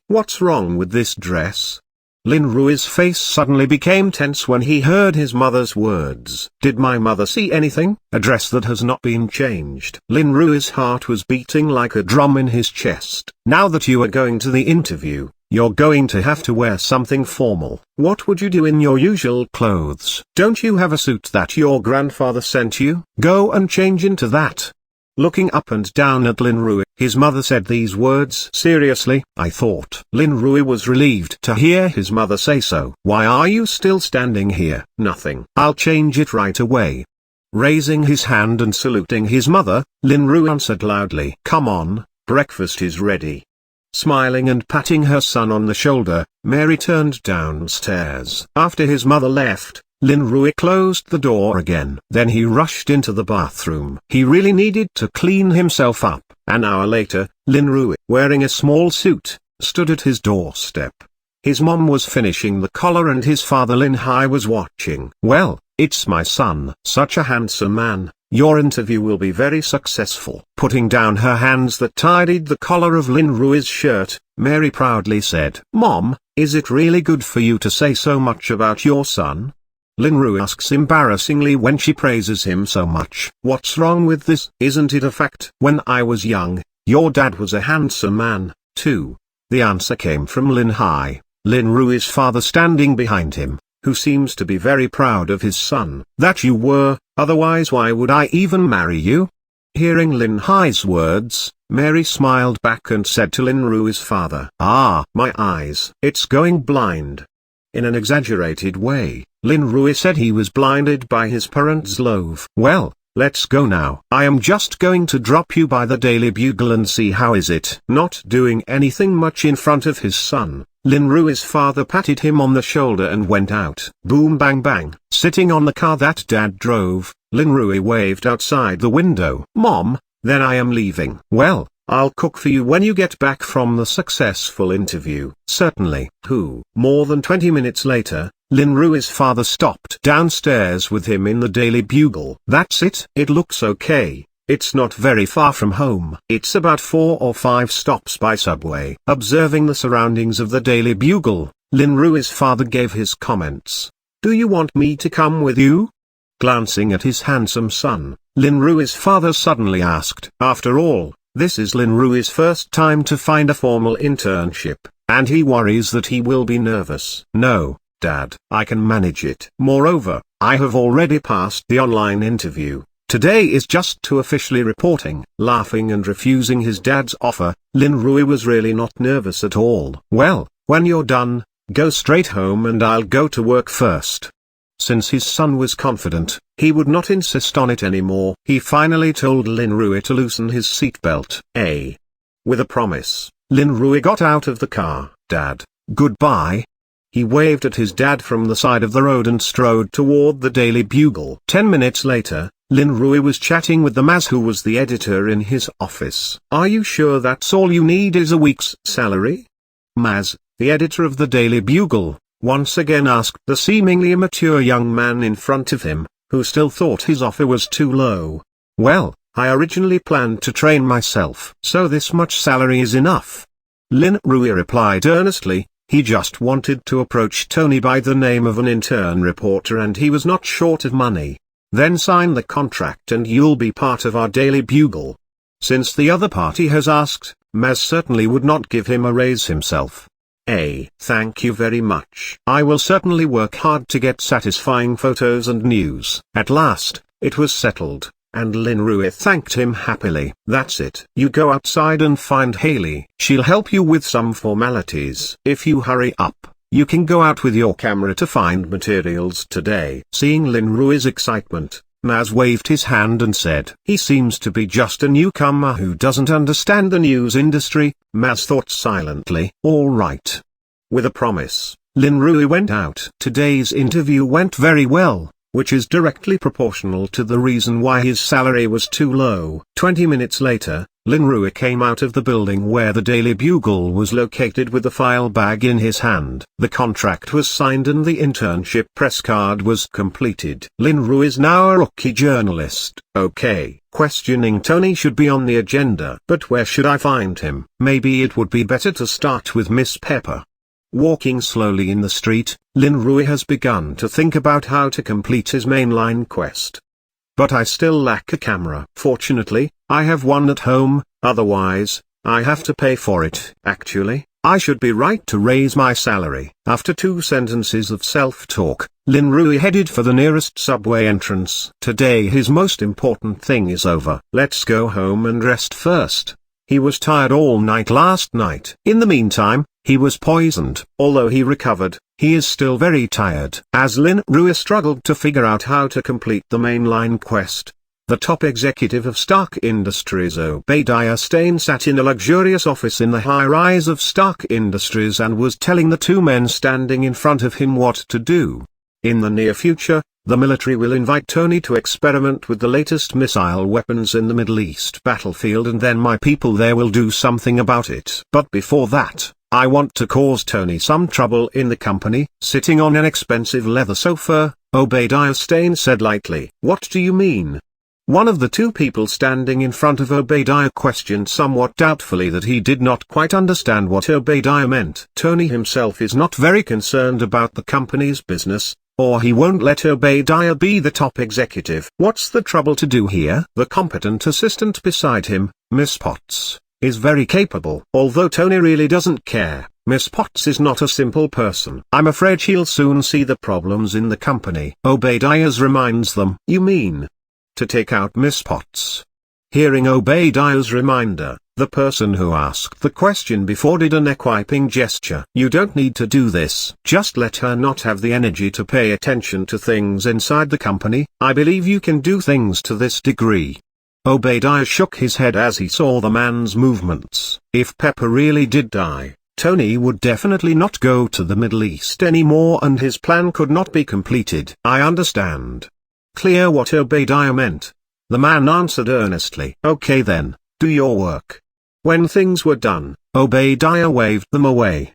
A: What's wrong with this dress? Lin Rui's face suddenly became tense when he heard his mother's words. Did my mother see anything? A dress that has not been changed. Lin Rui's heart was beating like a drum in his chest. Now that you are going to the interview, you're going to have to wear something formal. What would you do in your usual clothes? Don't you have a suit that your grandfather sent you? Go and change into that. Looking up and down at Lin Rui, his mother said these words. Seriously, I thought. Lin Rui was relieved to hear his mother say so. Why are you still standing here? Nothing. I'll change it right away. Raising his hand and saluting his mother, Lin Rui answered loudly. Come on, breakfast is ready. Smiling and patting her son on the shoulder, Mary turned downstairs. After his mother left, Lin Rui closed the door again. Then he rushed into the bathroom. He really needed to clean himself up. An hour later, Lin Rui, wearing a small suit, stood at his doorstep. His mom was finishing the collar and his father Lin Hai was watching. "Well, it's my son. Such a handsome man. Your interview will be very successful." Putting down her hands that tidied the collar of Lin Rui's shirt, Mary proudly said, "Mom, is it really good for you to say so much about your son?" Lin Rui asks embarrassingly when she praises him so much. "What's wrong with this? Isn't it a fact? When I was young, your dad was a handsome man, too." The answer came from Lin Hai, Lin Rui's father standing behind him, who seems to be very proud of his son. "That you were, otherwise why would I even marry you?" Hearing Lin Hai's words, Mary smiled back and said to Lin Rui's father, "Ah, my eyes. It's going blind." In an exaggerated way, Lin Rui said he was blinded by his parents' love. "Well, let's go now. I am just going to drop you by the Daily Bugle and see how is it." Not doing anything much in front of his son, Lin Rui's father patted him on the shoulder and went out. Boom bang bang. Sitting on the car that Dad drove, Lin Rui waved outside the window. "Mom, then I am leaving." "Well, I'll cook for you when you get back from the successful interview." "Certainly." More than 20 minutes later, Lin Rui's father stopped downstairs with him in the Daily Bugle. "That's it. It looks okay. It's not very far from home. It's about 4 or 5 stops by subway." Observing the surroundings of the Daily Bugle, Lin Rui's father gave his comments. "Do you want me to come with you?" Glancing at his handsome son, Lin Rui's father suddenly asked. After all, this is Lin Rui's first time to find a formal internship, and he worries that he will be nervous. "No, Dad, I can manage it. Moreover, I have already passed the online interview. Today is just to officially reporting." Laughing and refusing his dad's offer, Lin Rui was really not nervous at all. "Well, when you're done, go straight home and I'll go to work first." Since his son was confident, he would not insist on it anymore. He finally told Lin Rui to loosen his seatbelt. With a promise, Lin Rui got out of the car. "Dad, goodbye." He waved at his dad from the side of the road and strode toward the Daily Bugle. 10 minutes later, Lin Rui was chatting with the Maz, who was the editor in his office. "Are you sure that's all you need is a week's salary?" Maz, the editor of the Daily Bugle, once again asked the seemingly immature young man in front of him, who still thought his offer was too low. "Well, I originally planned to train myself, so this much salary is enough." Lin Rui replied earnestly. He just wanted to approach Tony by the name of an intern reporter and he was not short of money. "Then sign the contract and you'll be part of our Daily Bugle." Since the other party has asked, Maz certainly would not give him a raise himself. "Thank you very much. I will certainly work hard to get satisfying photos and news." At last, it was settled, and Lin Rui thanked him happily. "That's it. You go outside and find Haley. She'll help you with some formalities. If you hurry up, you can go out with your camera to find materials today." Seeing Lin Rui's excitement, Maz waved his hand and said, "He seems to be just a newcomer who doesn't understand the news industry." Maz thought silently. "All right." With a promise, Lin Rui went out. Today's interview went very well, which is directly proportional to the reason why his salary was too low. 20 minutes later, Lin Rui came out of the building where the Daily Bugle was located with the file bag in his hand. The contract was signed and the internship press card was completed. Lin Rui is now a rookie journalist. Okay, questioning Tony should be on the agenda. But where should I find him? Maybe it would be better to start with Miss Pepper. Walking slowly in the street, Lin Rui has begun to think about how to complete his mainline quest. "But I still lack a camera. Fortunately, I have one at home, otherwise, I have to pay for it. Actually, I should be right to raise my salary." After 2 sentences of self-talk, Lin Rui headed for the nearest subway entrance. Today his most important thing is over. Let's go home and rest first. He was tired all night last night. In the meantime, he was poisoned. Although he recovered, he is still very tired. As Lin Rui struggled to figure out how to complete the mainline quest, the top executive of Stark Industries, Obadiah Stane, sat in a luxurious office in the high-rise of Stark Industries and was telling the 2 men standing in front of him what to do. In the near future, The military will invite Tony to experiment with the latest missile weapons in the Middle East battlefield, and then my people there will do something about it. But before that, I want to cause Tony some trouble in the company." Sitting on an expensive leather sofa, Obadiah Stane said lightly. "What do you mean?" One of the two people standing in front of Obadiah questioned somewhat doubtfully that he did not quite understand what Obadiah meant. Tony himself is not very concerned about the company's business, or he won't let Obadiah be the top executive. "What's the trouble to do here?" The competent assistant beside him, Miss Potts, is very capable. Although Tony really doesn't care, Miss Potts is not a simple person. "I'm afraid she'll soon see the problems in the company," Obadiah reminds them. "You mean to take out Miss Potts?" Hearing Obadiah's reminder, the person who asked the question before did an equiping gesture. "You don't need to do this. Just let her not have the energy to pay attention to things inside the company. I believe you can do things to this degree." Obadiah shook his head as he saw the man's movements. If Pepper really did die, Tony would definitely not go to the Middle East anymore and his plan could not be completed. "I understand." Clear what Obadiah meant, the man answered earnestly. "Okay then, do your work." When things were done, Obadiah waved them away.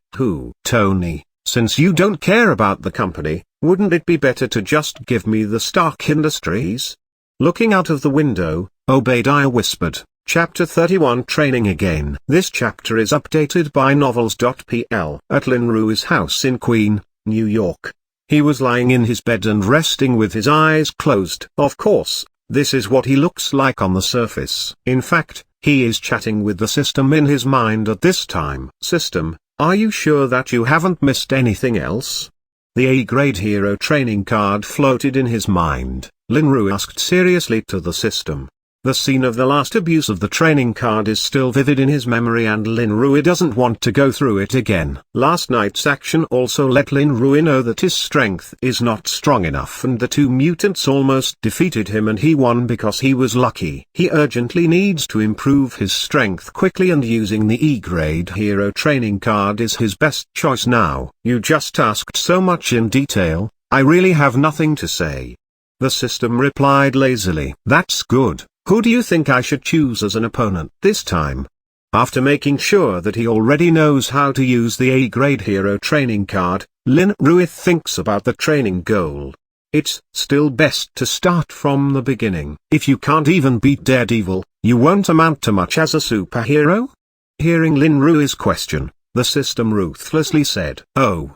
A: "Tony, since you don't care about the company, wouldn't it be better to just give me the Stark Industries?" Looking out of the window, Obadiah whispered, Chapter 31 Training Again. This chapter is updated by novels.pl. At Lynn Rue's house in Queen, New York. He was lying in his bed and resting with his eyes closed. Of course, this is what he looks like on the surface. In fact, he is chatting with the system in his mind at this time. "System, are you sure that you haven't missed anything else?" The A-grade hero training card floated in his mind. Lynn Rue asked seriously to the system. The scene of the last abuse of the training card is still vivid in his memory and Lynn Rue doesn't want to go through it again. Last night's action also let Lynn Rue know that his strength is not strong enough and the two mutants almost defeated him and he won because he was lucky. He urgently needs to improve his strength quickly and using the E-grade hero training card is his best choice now. "You just asked so much in detail, I really have nothing to say," the system replied lazily. "That's good. Who do you think I should choose as an opponent this time?" After making sure that he already knows how to use the A-grade hero training card, Lynn Rue thinks about the training goal. It's still best to start from the beginning. If you can't even beat Daredevil, you won't amount to much as a superhero? Hearing Lynn Rue's question, the system ruthlessly said, "Oh.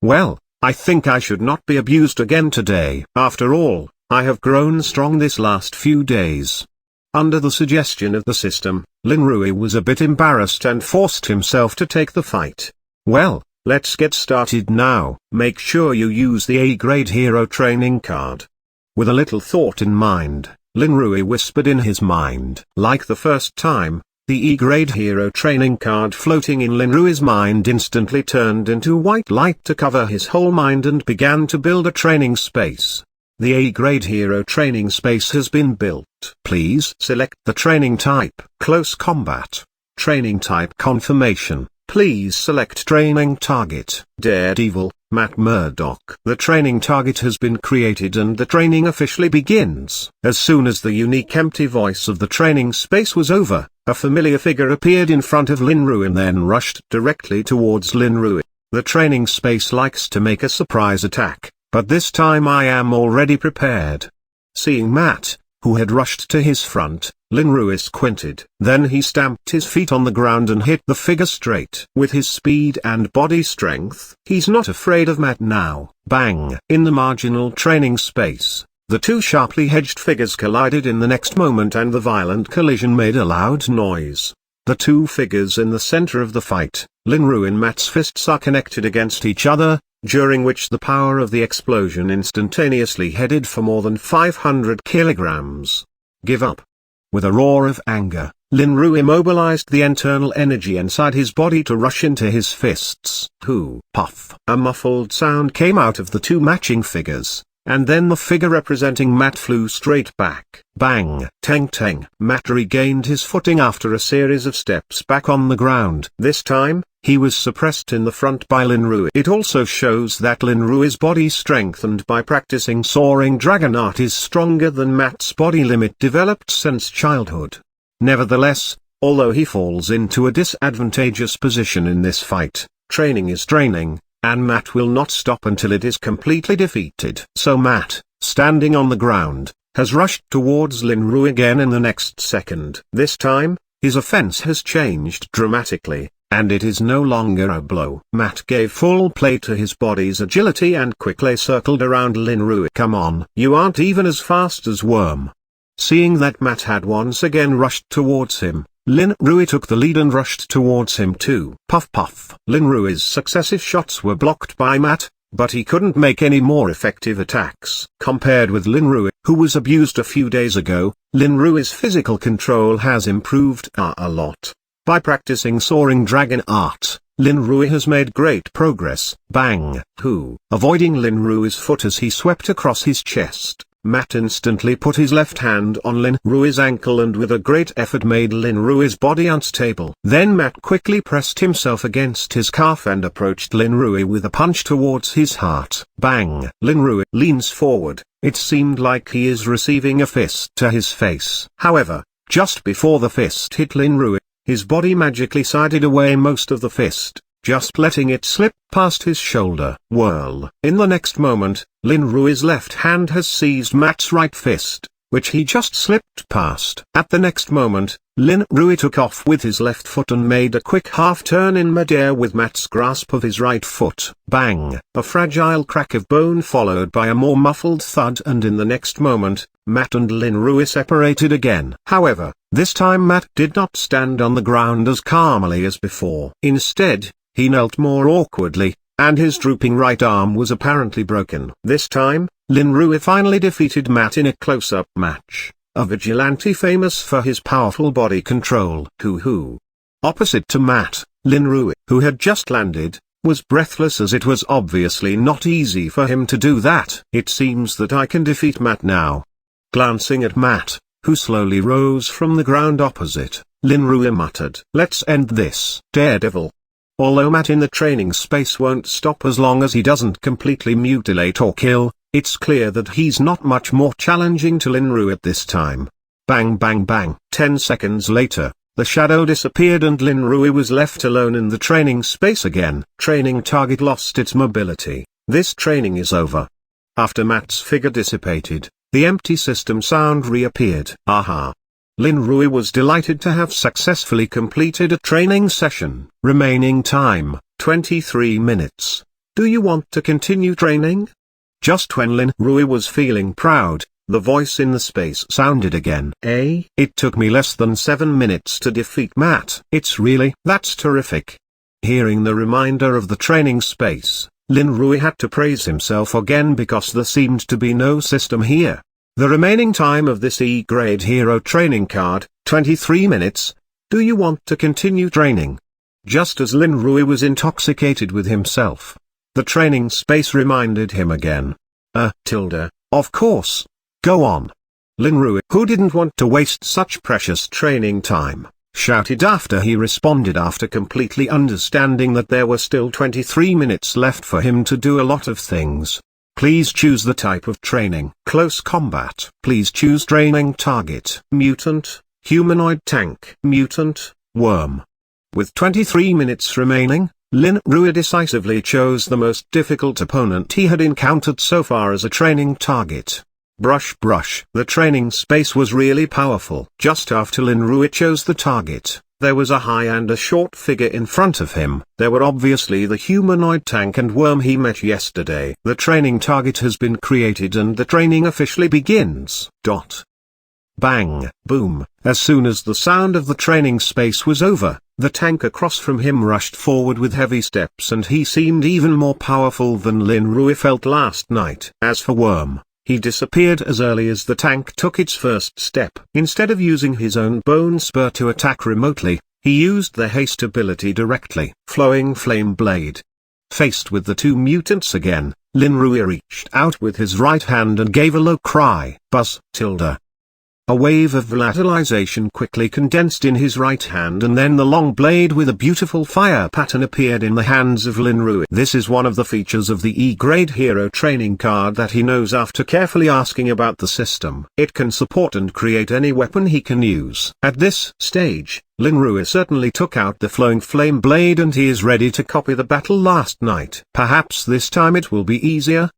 A: Well, I think I should not be abused again today. After all, I have grown strong this last few days." Under the suggestion of the system, Lynn Rue was a bit embarrassed and forced himself to take the fight. "Well, let's get started now. Make sure you use the A-grade hero training card." With a little thought in mind, Lynn Rue whispered in his mind. Like the first time, the E-grade hero training card floating in Lynn Rue's mind instantly turned into white light to cover his whole mind and began to build a training space. The A-grade hero training space has been built. Please select the training type. Close combat. Training type confirmation. Please select training target. Daredevil, Matt Murdock. The training target has been created and the training officially begins. As soon as the unique empty voice of the training space was over, a familiar figure appeared in front of Lynn Rue and then rushed directly towards Lynn Rue. The training space likes to make a surprise attack, but this time I am already prepared. Seeing Matt, who had rushed to his front, Lynn Rue squinted. Then he stamped his feet on the ground and hit the figure straight. With his speed and body strength, he's not afraid of Matt now. Bang! In the marginal training space, the two sharply hedged figures collided in the next moment and the violent collision made a loud noise. The two figures in the center of the fight, Lynn Rue and Matt's fists are connected against each other, during which the power of the explosion instantaneously headed for more than 500 kilograms. "Give up." With a roar of anger, Lynn Rue immobilized the internal energy inside his body to rush into his fists. Puff. A muffled sound came out of the two matching figures, and then the figure representing Matt flew straight back. Bang! Tang tang. Matt regained his footing after a series of steps back on the ground. This time, He was suppressed in the front by Lin Rui. It also shows that Lin Rui's body strengthened by practicing soaring dragon art is stronger than Matt's body limit developed since childhood. Nevertheless, although he falls into a disadvantageous position in this fight, training is draining, and Matt will not stop until it is completely defeated. So Matt, standing on the ground, has rushed towards Lin Rui again in the next second. This time, his offense has changed dramatically, and it is no longer a blow. Matt gave full play to his body's agility and quickly circled around Lin Rui. Come on, you aren't even as fast as Worm. Seeing that Matt had once again rushed towards him, Lin Rui took the lead and rushed towards him too. Puff puff. Lin Rui's successive shots were blocked by Matt, but he couldn't make any more effective attacks. Compared with Lin Rui, who was abused a few days ago, Lin Rui's physical control has improved a lot. By practicing soaring dragon art, Lin Rui has made great progress. Bang! Avoiding Lin Rui's foot as he swept across his chest, Matt instantly put his left hand on Lin Rui's ankle and with a great effort made Lin Rui's body unstable. Then Matt quickly pressed himself against his calf and approached Lin Rui with a punch towards his heart. Bang! Lin Rui leans forward. It seemed like he is receiving a fist to his face. However, just before the fist hit Lin Rui, his body magically sided away most of the fist, just letting it slip past his shoulder. Whirl. In the next moment, Lin Rui's left hand has seized Matt's right fist, which he just slipped past. At the next moment, Lin Rui took off with his left foot and made a quick half-turn in midair with Matt's grasp of his right foot. Bang! A fragile crack of bone followed by a more muffled thud, and in the next moment, Matt and Lin Rui separated again. However, this time Matt did not stand on the ground as calmly as before. Instead, he knelt more awkwardly, and his drooping right arm was apparently broken. This time, Lin Rui finally defeated Matt in a close-up match, a vigilante famous for his powerful body control. Opposite to Matt, Lin Rui, who had just landed, was breathless as it was obviously not easy for him to do that. It seems that I can defeat Matt now. Glancing at Matt, who slowly rose from the ground opposite, Lin Rui muttered, "Let's end this." Daredevil. Although Matt in the training space won't stop as long as he doesn't completely mutilate or kill, it's clear that he's not much more challenging to Lin Rui at this time. Bang bang bang. 10 seconds later, the shadow disappeared and Lin Rui was left alone in the training space again. Training target lost its mobility. This training is over. After Matt's figure dissipated, the empty system sound reappeared. Aha! Lin Rui was delighted to have successfully completed a training session. Remaining time, 23 minutes. Do you want to continue training? Just when Lin Rui was feeling proud, the voice in the space sounded again. It took me less than 7 minutes to defeat Matt. That's terrific. Hearing the reminder of the training space, Lin Rui had to praise himself again because there seemed to be no system here. The remaining time of this E-grade hero training card, 23 minutes. Do you want to continue training? Just as Lin Rui was intoxicated with himself, the training space reminded him again. Of course. Go on. Lin Rui, who didn't want to waste such precious training time, shouted after he responded after completely understanding that there were still 23 minutes left for him to do a lot of things. Please choose the type of training. Close combat. Please choose training target. Mutant, humanoid tank. Mutant, worm. With 23 minutes remaining, Lin Rui decisively chose the most difficult opponent he had encountered so far as a training target. Brush. The training space was really powerful. Just after Lin Rui chose the target, there was a high and a short figure in front of him. They were obviously the humanoid tank and worm he met yesterday. The training target has been created and the training officially begins. Bang, boom. As soon as the sound of the training space was over, the tank across from him rushed forward with heavy steps and he seemed even more powerful than Lin Rui felt last night. As for Worm, he disappeared as early as the tank took its first step. Instead of using his own bone spur to attack remotely, he used the haste ability directly. Flowing flame blade. Faced with the two mutants again, Lin Rui reached out with his right hand and gave a low cry. Buzz. A wave of volatilization quickly condensed in his right hand, and then the long blade with a beautiful fire pattern appeared in the hands of Lin Rui. This is one of the features of the E-grade hero training card that he knows after carefully asking about the system. It can support and create any weapon he can use. At this stage, Lin Rui certainly took out the flowing flame blade and he is ready to copy the battle last night. Perhaps this time it will be easier.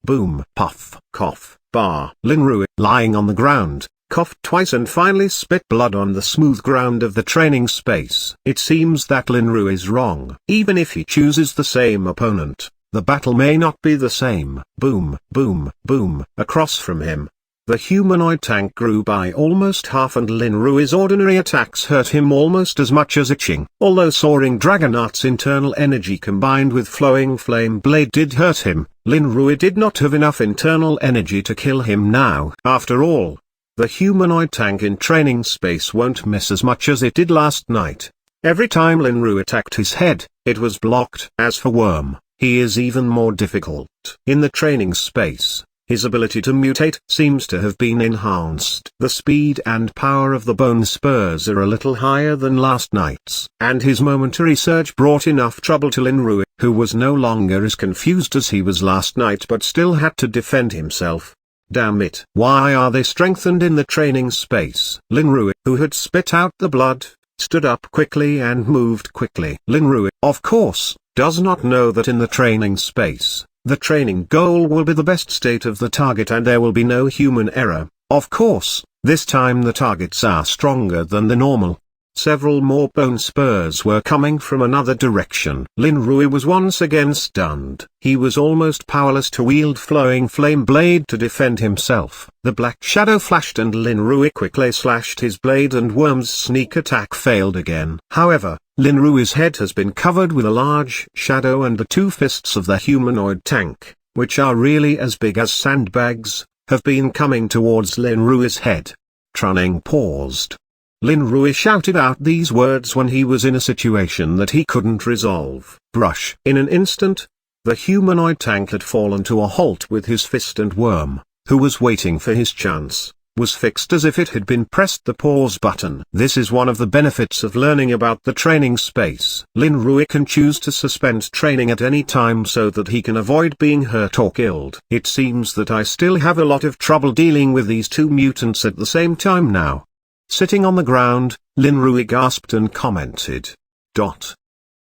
A: Boom, puff, cough, bar. Lin Rui, lying on the ground, coughed twice and finally spit blood on the smooth ground of the training space. It seems that Lin Rui is wrong. Even if he chooses the same opponent, the battle may not be the same. Boom, boom, boom. Across from him, the humanoid tank grew by almost half, and Lin Rui's ordinary attacks hurt him almost as much as itching. Although soaring Dragonart's internal energy combined with flowing flame blade did hurt him, Lin Rui did not have enough internal energy to kill him now. After all, the humanoid tank in training space won't miss as much as it did last night. Every time Lin Rui attacked his head, it was blocked. As for Worm, he is even more difficult. In the training space, his ability to mutate seems to have been enhanced. The speed and power of the bone spurs are a little higher than last night's, and his momentary surge brought enough trouble to Lin Rui, who was no longer as confused as he was last night but still had to defend himself. Damn it. Why are they strengthened in the training space? Lin Rui, who had spit out the blood, stood up quickly and moved quickly. Lin Rui, of course, does not know that in the training space, the training goal will be the best state of the target and there will be no human error. Of course, this time the targets are stronger than the normal. Several more bone spurs were coming from another direction. Lin Rui was once again stunned. He was almost powerless to wield flowing flame blade to defend himself. The black shadow flashed and Lin Rui quickly slashed his blade and Worm's sneak attack failed again. However, Lin Rui's head has been covered with a large shadow and the two fists of the humanoid tank, which are really as big as sandbags, have been coming towards Lin Rui's head. Trunning paused. Lin Rui shouted out these words when he was in a situation that he couldn't resolve. Brush. In an instant, the humanoid tank had fallen to a halt with his fist, and Worm, who was waiting for his chance, was fixed as if it had been pressed the pause button. This is one of the benefits of learning about the training space. Lin Rui can choose to suspend training at any time so that he can avoid being hurt or killed. It seems that I still have a lot of trouble dealing with these two mutants at the same time now. Sitting on the ground, Lin Rui gasped and commented.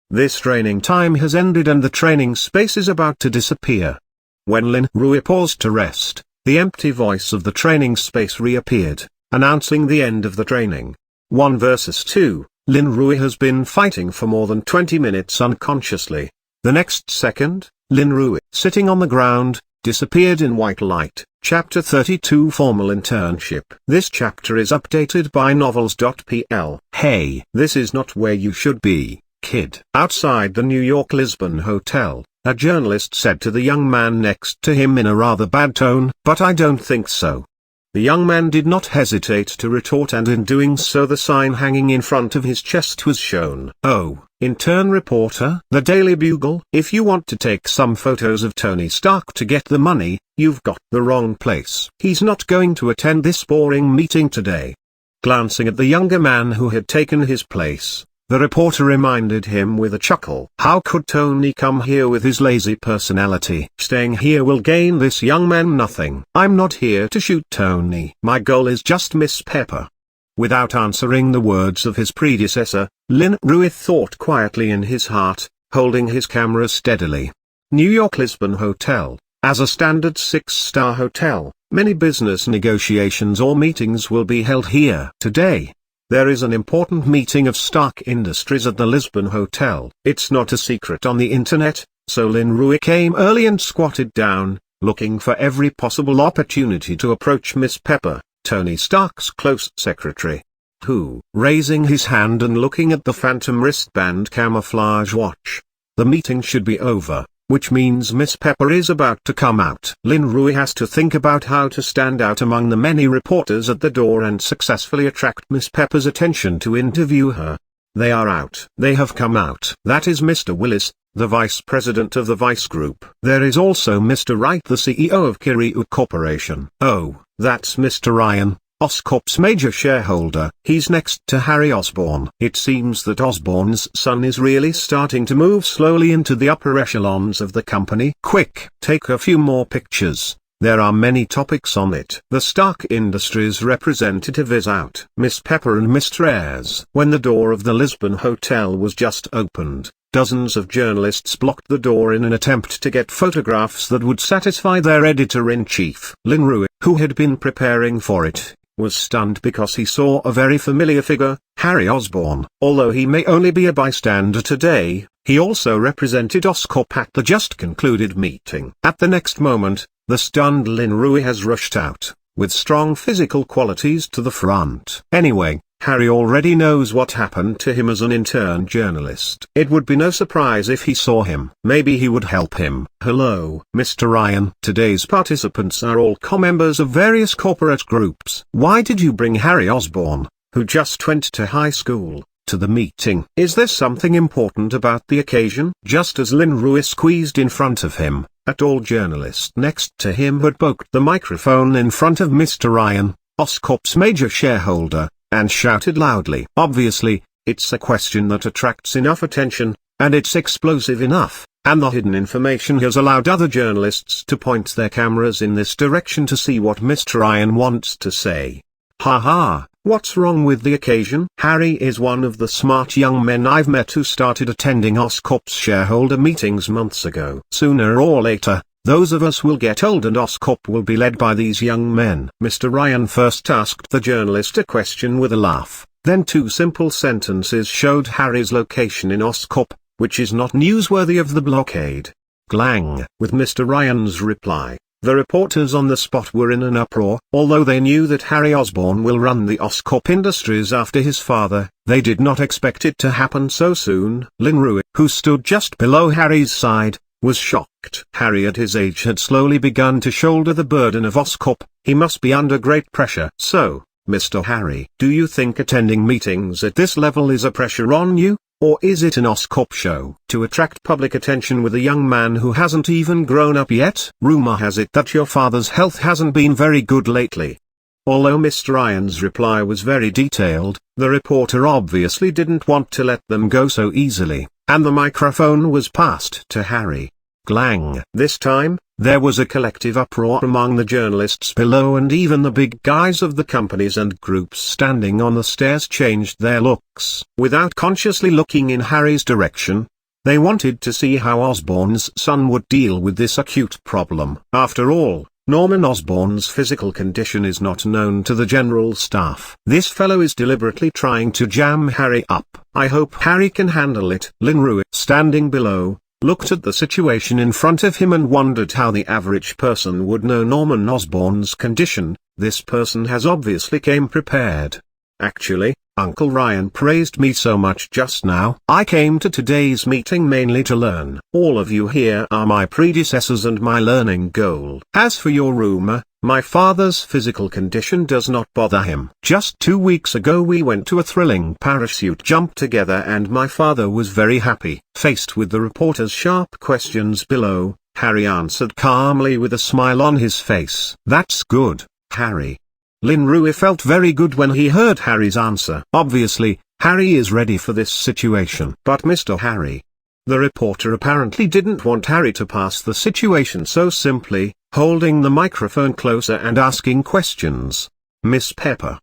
A: This training time has ended and the training space is about to disappear. When Lin Rui paused to rest, the empty voice of the training space reappeared, announcing the end of the training. 1 versus 2, Lin Rui has been fighting for more than 20 minutes unconsciously. The next second, Lin Rui, sitting on the ground, disappeared in white light. Chapter 32 Formal Internship. This chapter is updated by novels.pl. Hey, this is not where you should be, kid. Outside the New York-Lisbon hotel, a journalist said to the young man next to him in a rather bad tone, "But I don't think so." The young man did not hesitate to retort, and in doing so the sign hanging in front of his chest was shown. "Oh, intern reporter, the Daily Bugle. If you want to take some photos of Tony Stark to get the money, you've got the wrong place. He's not going to attend this boring meeting today." Glancing at the younger man who had taken his place, the reporter reminded him with a chuckle. How could Tony come here with his lazy personality? Staying here will gain this young man nothing. I'm not here to shoot Tony. My goal is just Miss Pepper. Without answering the words of his predecessor, Lin Rui thought quietly in his heart, holding his camera steadily. New York-Lisbon Hotel. As a standard 6-star hotel, many business negotiations or meetings will be held here. Today, there is an important meeting of Stark Industries at the Lisbon Hotel. It's not a secret on the internet, so Lin Rui came early and squatted down, looking for every possible opportunity to approach Miss Pepper, Tony Stark's close secretary. Who, raising his hand and looking at the phantom wristband camouflage watch. The meeting should be over, which means Miss Pepper is about to come out. Lin Rui has to think about how to stand out among the many reporters at the door and successfully attract Miss Pepper's attention to interview her. They are out. They have come out. That is Mr. Willis, the vice president of the Vice Group. There is also Mr. Wright, the CEO of Kiryu Corporation. Oh, That's Mr. Ryan, Oscorp's major shareholder. He's next to Harry Osborn. It seems that Osborn's son is really starting to move slowly into the upper echelons of the company. Quick, take a few more pictures. There are many topics on it. The Stark Industries representative is out. Miss Pepper and Mr. Ayres. When the door of the Lisbon hotel was just opened, dozens of journalists blocked the door in an attempt to get photographs that would satisfy their editor-in-chief. Lynn Ruick, who had been preparing for it, was stunned because he saw a very familiar figure, Harry Osborn. Although he may only be a bystander today, he also represented Oscorp at the just concluded meeting. At the next moment, the stunned Lynn Ruick has rushed out, with strong physical qualities to the front. Anyway, Harry already knows what happened to him as an intern journalist. It would be no surprise if he saw him. Maybe he would help him. Hello, Mr. Ryan. Today's participants are all co-members of various corporate groups. Why did you bring Harry Osborn, who just went to high school, to the meeting? Is there something important about the occasion? Just as Lynn Ruick squeezed in front of him, a tall journalist next to him had poked the microphone in front of Mr. Ryan, Oscorp's major shareholder, and shouted loudly. Obviously, it's a question that attracts enough attention, and it's explosive enough, and the hidden information has allowed other journalists to point their cameras in this direction to see what Mr. Ryan wants to say. Haha, what's wrong with the occasion? Harry is one of the smart young men I've met who started attending Oscorp's shareholder meetings months ago. Sooner or later, those of us will get old and Oscorp will be led by these young men. Mr. Ryan first asked the journalist a question with a laugh, then two simple sentences showed Harry's location in Oscorp, which is not newsworthy of the blockade. Glang. With Mr. Ryan's reply, the reporters on the spot were in an uproar. Although they knew that Harry Osborn will run the Oscorp Industries after his father, they did not expect it to happen so soon. Lynn Ruick, who stood just below Harry's side, was shocked. Harry at his age had slowly begun to shoulder the burden of Oscorp. He must be under great pressure. So, Mr. Harry, do you think attending meetings at this level is a pressure on you? Or is it an Oscorp show to attract public attention with a young man who hasn't even grown up yet? Rumor has it that your father's health hasn't been very good lately. Although Mr. Ryan's reply was very detailed, the reporter obviously didn't want to let them go so easily, and the microphone was passed to Harry. Glang. This time, there was a collective uproar among the journalists below, and even the big guys of the companies and groups standing on the stairs changed their looks. Without consciously looking in Harry's direction, they wanted to see how Osborn's son would deal with this acute problem. After all, Norman Osborn's physical condition is not known to the general staff. This fellow is deliberately trying to jam Harry up. I hope Harry can handle it. Lynn Ruick, standing below, looked at the situation in front of him and wondered how the average person would know Norman Osborn's condition. This person has obviously came prepared. Actually, Uncle Ryan praised me so much just now. I came to today's meeting mainly to learn. All of you here are my predecessors and my learning goal. As for your rumor, my father's physical condition does not bother him. Just 2 weeks ago we went to a thrilling parachute jump together and my father was very happy. Faced with the reporter's sharp questions below, Harry answered calmly with a smile on his face. That's good, Harry. Lynn Ruick felt very good when he heard Harry's answer. Obviously, Harry is ready for this situation. But Mr. Harry. The reporter apparently didn't want Harry to pass the situation so simply, holding the microphone closer and asking questions. Miss Pepper.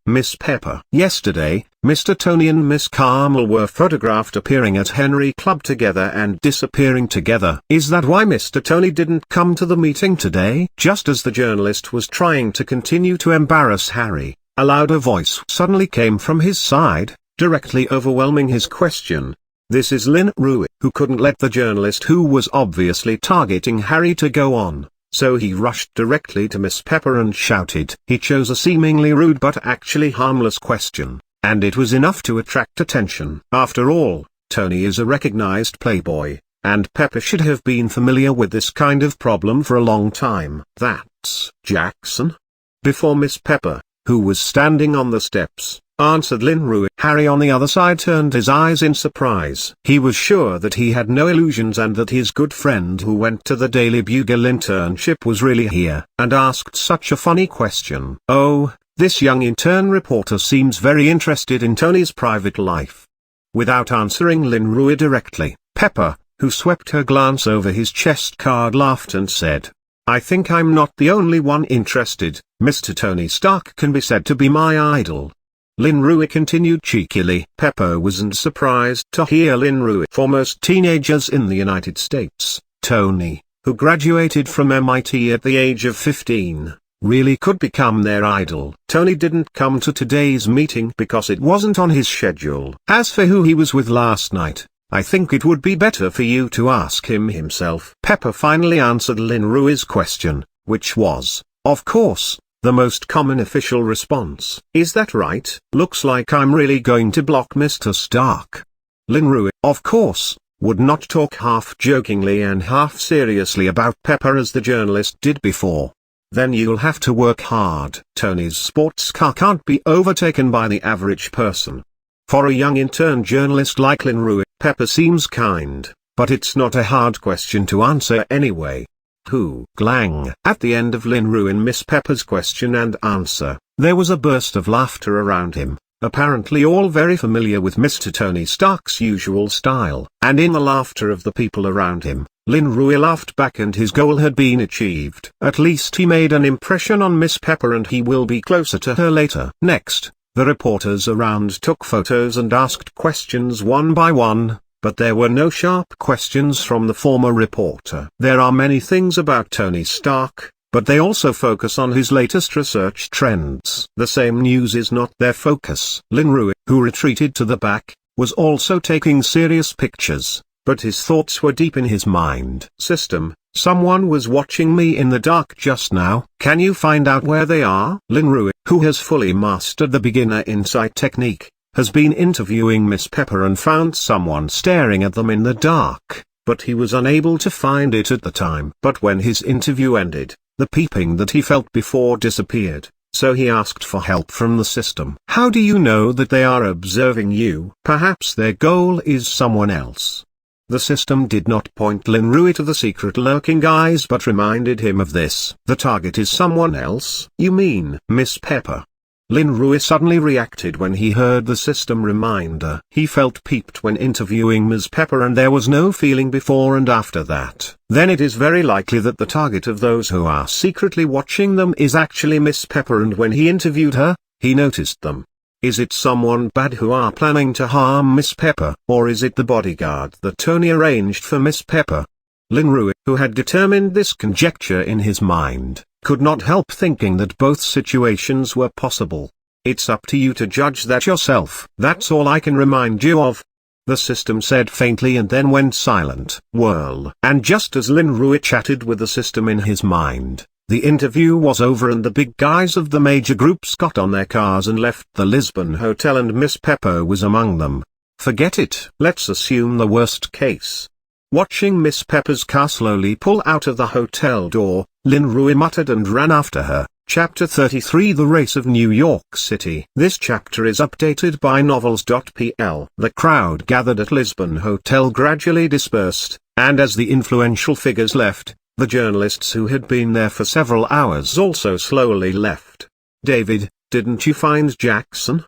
A: Yesterday, Mr. Tony and Miss Carmel were photographed appearing at Henry Club together and disappearing together. Is that why Mr. Tony didn't come to the meeting today? Just as the journalist was trying to continue to embarrass Harry, a louder voice suddenly came from his side, directly overwhelming his question. This is Lynn Ruick, who couldn't let the journalist who was obviously targeting Harry to go on. So he rushed directly to Miss Pepper and shouted. He chose a seemingly rude but actually harmless question, and it was enough to attract attention. After all, Tony is a recognized playboy, and Pepper should have been familiar with this kind of problem for a long time. That's Jackson? Before Miss Pepper, who was standing on the steps, answered Lynn Ruick. Harry on the other side turned his eyes in surprise. He was sure that he had no illusions and that his good friend who went to the Daily Bugle internship was really here, and asked such a funny question. Oh, this young intern reporter seems very interested in Tony's private life. Without answering Lynn Rui directly, Pepper, who swept her glance over his chest card, laughed and said, I think I'm not the only one interested. Mr. Tony Stark can be said to be my idol. Lynn Rui continued cheekily. Pepper wasn't surprised to hear Lynn Rui. For most teenagers in the United States, Tony, who graduated from MIT at the age of 15, really could become their idol. Tony didn't come to today's meeting because it wasn't on his schedule. As for who he was with last night, I think it would be better for you to ask him himself. Pepper finally answered Lynn Rui's question, which was, of course, the most common official response. Is that right? Looks like I'm really going to block Mr. Stark. Lynn Rui, of course, would not talk half jokingly and half seriously about Pepper as the journalist did before. Then you'll have to work hard. Tony's sports car can't be overtaken by the average person. For a young intern journalist like Lynn Rui, Pepper seems kind, but it's not a hard question to answer anyway. Who? Glang. At the end of Lynn Rui and Miss Pepper's question and answer, there was a burst of laughter around him, apparently all very familiar with Mr. Tony Stark's usual style. And in the laughter of the people around him, Lynn Rui laughed back, and his goal had been achieved. At least he made an impression on Miss Pepper, and he will be closer to her later. Next, the reporters around took photos and asked questions one by one, but there were no sharp questions from the former reporter. There are many things about Tony Stark, but they also focus on his latest research trends. The same news is not their focus. Lynn Rui, who retreated to the back, was also taking serious pictures, but his thoughts were deep in his mind. System, someone was watching me in the dark just now. Can you find out where they are? Lynn Rui, who has fully mastered the beginner insight technique, has been interviewing Miss Pepper and found someone staring at them in the dark, but he was unable to find it at the time. But when his interview ended, the peeping that he felt before disappeared, so he asked for help from the system. How do you know that they are observing you? Perhaps their goal is someone else. The system did not point Lynn Rui to the secret lurking eyes, but reminded him of this. The target is someone else? You mean Miss Pepper? Lynn Rui suddenly reacted when he heard the system reminder. He felt peeped when interviewing Ms. Pepper, and there was no feeling before and after that. Then it is very likely that the target of those who are secretly watching them is actually Miss Pepper, and when he interviewed her, he noticed them. Is it someone bad who are planning to harm Miss Pepper, or is it the bodyguard that Tony arranged for Miss Pepper? Lynn Rui, who had determined this conjecture in his mind, could not help thinking that both situations were possible. It's up to you to judge that yourself. That's all I can remind you of, the system said faintly, and then went silent. Whirl. And just as Lynn Rui chatted with the system in his mind, the interview was over and the big guys of the major groups got on their cars and left the Lisbon hotel, and Miss Pepper was among them. Forget it. Let's assume the worst case. Watching Miss Pepper's car slowly pull out of the hotel door, Lynn Rui muttered and ran after her. Chapter 33: The Race of New York City. This chapter is updated by novels.pl. The crowd gathered at Lisbon Hotel gradually dispersed, and as the influential figures left, the journalists who had been there for several hours also slowly left. David, didn't you find Jackson?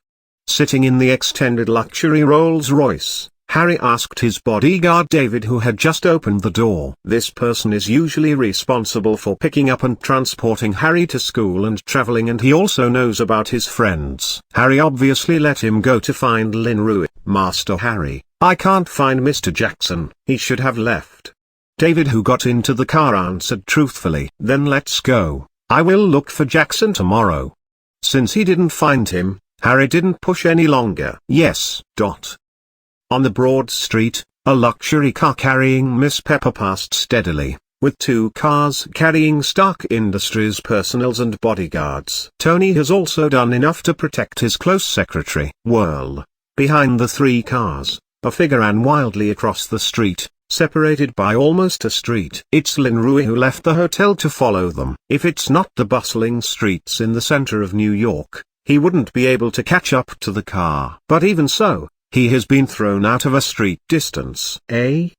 A: Sitting in the extended luxury Rolls-Royce, Harry asked his bodyguard David, who had just opened the door. This person is usually responsible for picking up and transporting Harry to school and traveling, and he also knows about his friends. Harry obviously let him go to find Lynn Rui. Master Harry, I can't find Mr. Jackson. He should have left. David, who got into the car, answered truthfully. Then let's go. I will look for Jackson tomorrow. Since he didn't find him, Harry didn't push any longer. Yes. On the broad street, a luxury car carrying Miss Pepper passed steadily, with two cars carrying Stark Industries personnels and bodyguards. Tony has also done enough to protect his close secretary. Whirl. Behind the three cars, a figure ran wildly across the street, separated by almost a street. It's Lynn Rui, who left the hotel to follow them. If it's not the bustling streets in the center of New York, he wouldn't be able to catch up to the car. But even so, he has been thrown out of a street distance.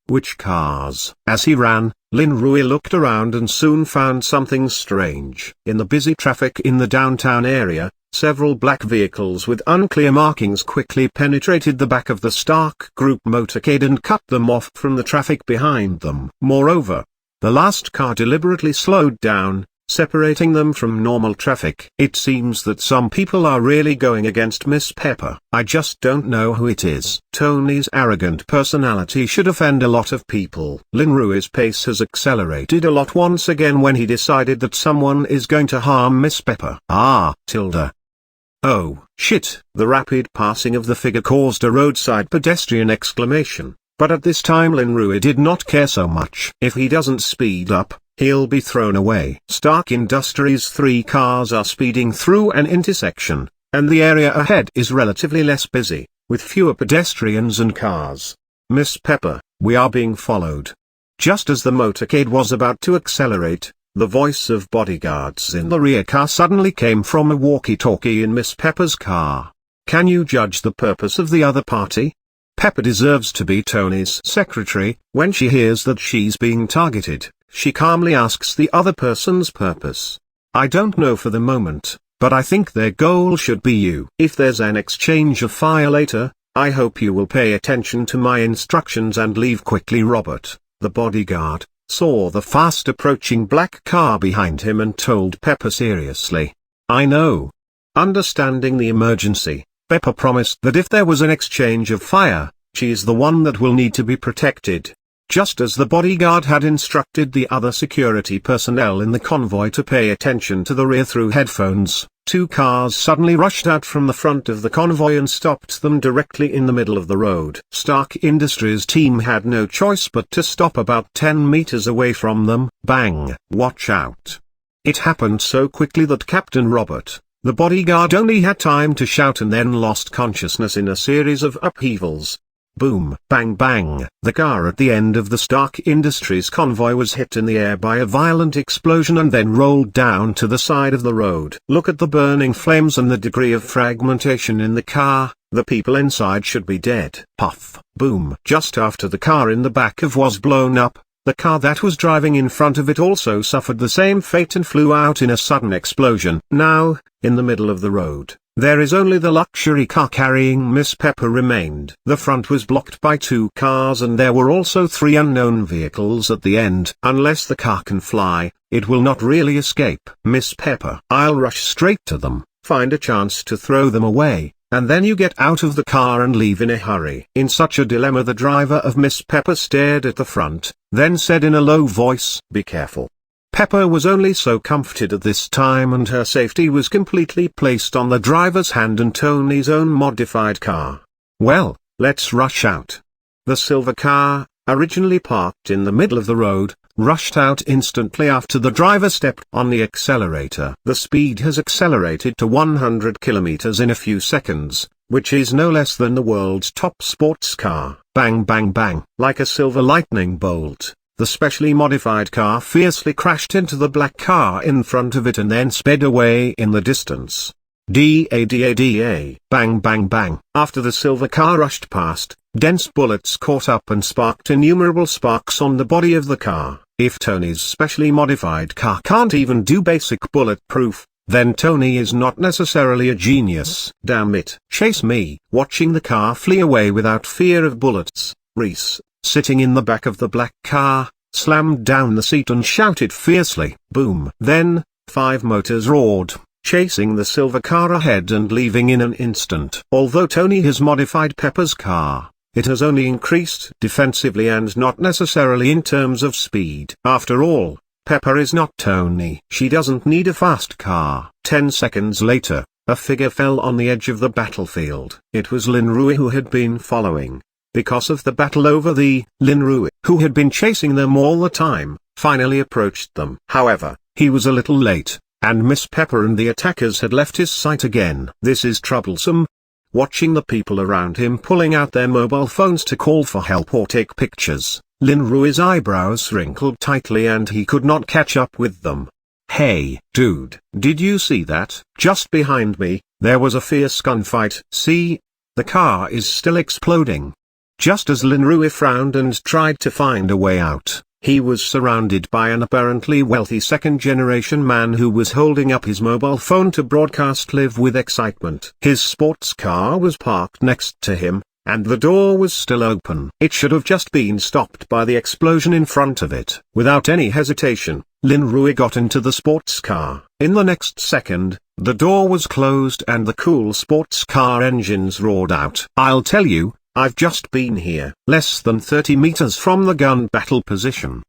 A: Which cars? As he ran, Lin Rui looked around and soon found something strange. In the busy traffic in the downtown area, several black vehicles with unclear markings quickly penetrated the back of the Stark Group motorcade and cut them off from the traffic behind them. Moreover, the last car deliberately slowed down, separating them from normal traffic. It seems that some people are really going against Miss Pepper. I just don't know who it is. Tony's arrogant personality should offend a lot of people. Lin Rui's pace has accelerated a lot once again when he decided that someone is going to harm Miss Pepper. Oh, shit. The rapid passing of the figure caused a roadside pedestrian exclamation. But at this time Lin Rui did not care so much. If he doesn't speed up, he'll be thrown away. Stark Industries' 3 cars are speeding through an intersection, and the area ahead is relatively less busy, with fewer pedestrians and cars. Miss Pepper, we are being followed. Just as the motorcade was about to accelerate, the voice of bodyguards in the rear car suddenly came from a walkie-talkie in Miss Pepper's car. Can you judge the purpose of the other party? Pepper deserves to be Tony's secretary. When she hears that she's being targeted, she calmly asks the other person's purpose. I don't know for the moment, but I think their goal should be you. If there's an exchange of fire later, I hope you will pay attention to my instructions and leave quickly. Robert, the bodyguard, saw the fast approaching black car behind him and told Pepper seriously. I know. Understanding the emergency, Pepper promised that if there was an exchange of fire, she's the one that will need to be protected. Just as the bodyguard had instructed the other security personnel in the convoy to pay attention to the rear through headphones, 2 cars suddenly rushed out from the front of the convoy and stopped them directly in the middle of the road. Stark Industries' team had no choice but to stop about 10 meters away from them. Bang! Watch out! It happened so quickly that Captain Robert, the bodyguard, only had time to shout and then lost consciousness in a series of upheavals. Boom! Bang bang! The car at the end of the Stark Industries convoy was hit in the air by a violent explosion and then rolled down to the side of the road. Look at the burning flames and the degree of fragmentation in the car. The people inside should be dead. Puff! Boom! Just after the car in the back of was blown up, the car that was driving in front of it also suffered the same fate and flew out in a sudden explosion. Now, in the middle of the road, there is only the luxury car carrying Miss Pepper remained. The front was blocked by 2 cars and there were also 3 unknown vehicles at the end. Unless the car can fly, it will not really escape. Miss Pepper, I'll rush straight to them, find a chance to throw them away, and then you get out of the car and leave in a hurry. In such a dilemma, the driver of Miss Pepper stared at the front, then said in a low voice, "Be careful." Pepper was only so comforted at this time and her safety was completely placed on the driver's hand and Tony's own modified car. Well, let's rush out. The silver car, originally parked in the middle of the road, rushed out instantly after the driver stepped on the accelerator. The speed has accelerated to 100 kilometers in a few seconds, which is no less than the world's top sports car. Bang bang bang. Like a silver lightning bolt, the specially modified car fiercely crashed into the black car in front of it and then sped away in the distance. Da. Bang bang bang. After the silver car rushed past, dense bullets caught up and sparked innumerable sparks on the body of the car. If Tony's specially modified car can't even do basic bulletproof, then Tony is not necessarily a genius. Damn it. Chase me. Watching the car flee away without fear of bullets, Reese, sitting in the back of the black car, slammed down the seat and shouted fiercely. Boom. Then, 5 motors roared, chasing the silver car ahead and leaving in an instant. Although Tony has modified Pepper's car, it has only increased defensively and not necessarily in terms of speed. After all, Pepper is not Tony. She doesn't need a fast car. 10 seconds later, a figure fell on the edge of the battlefield. It was Lin Rui who had been following. Because of the battle over Lin Rui, who had been chasing them all the time, finally approached them. However, he was a little late, and Miss Pepper and the attackers had left his sight again. This is troublesome. Watching the people around him pulling out their mobile phones to call for help or take pictures, Lin Rui's eyebrows wrinkled tightly and he could not catch up with them. Hey, dude, did you see that? Just behind me, There was a fierce gunfight. See? The car is still exploding. Just as Lin Rui frowned and tried to find a way out, he was surrounded by an apparently wealthy second-generation man who was holding up his mobile phone to broadcast live with excitement. His sports car was parked next to him, and the door was still open. It should have just been stopped by the explosion in front of it. Without any hesitation, Lin Rui got into the sports car. In the next second, the door was closed and the cool sports car engines roared out. I'll tell you, I've just been here. Less than 30 meters from the gun battle position.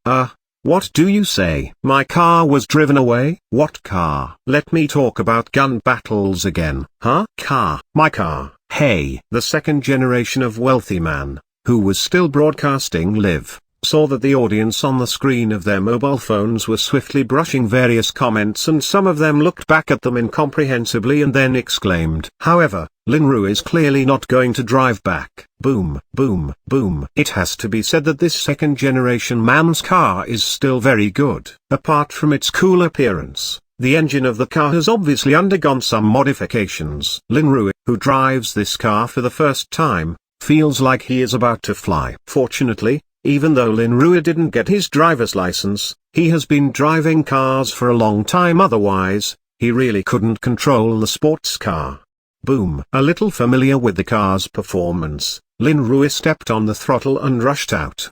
A: What do you say? My car was driven away? What car? Let me talk about gun battles again. Huh? Car. My car. Hey. The second generation of wealthy man, who was still broadcasting live, saw that the audience on the screen of their mobile phones were swiftly brushing various comments, and some of them looked back at them incomprehensibly and then exclaimed. However, Lin Rui is clearly not going to drive back. Boom, boom, boom. It has to be said that this second generation man's car is still very good. Apart from its cool appearance, the engine of the car has obviously undergone some modifications. Lin Rui, who drives this car for the first time, feels like he is about to fly. Fortunately, even though Lin Rui didn't get his driver's license, he has been driving cars for a long time, otherwise, he really couldn't control the sports car. Boom. A little familiar with the car's performance, Lin Rui stepped on the throttle and rushed out.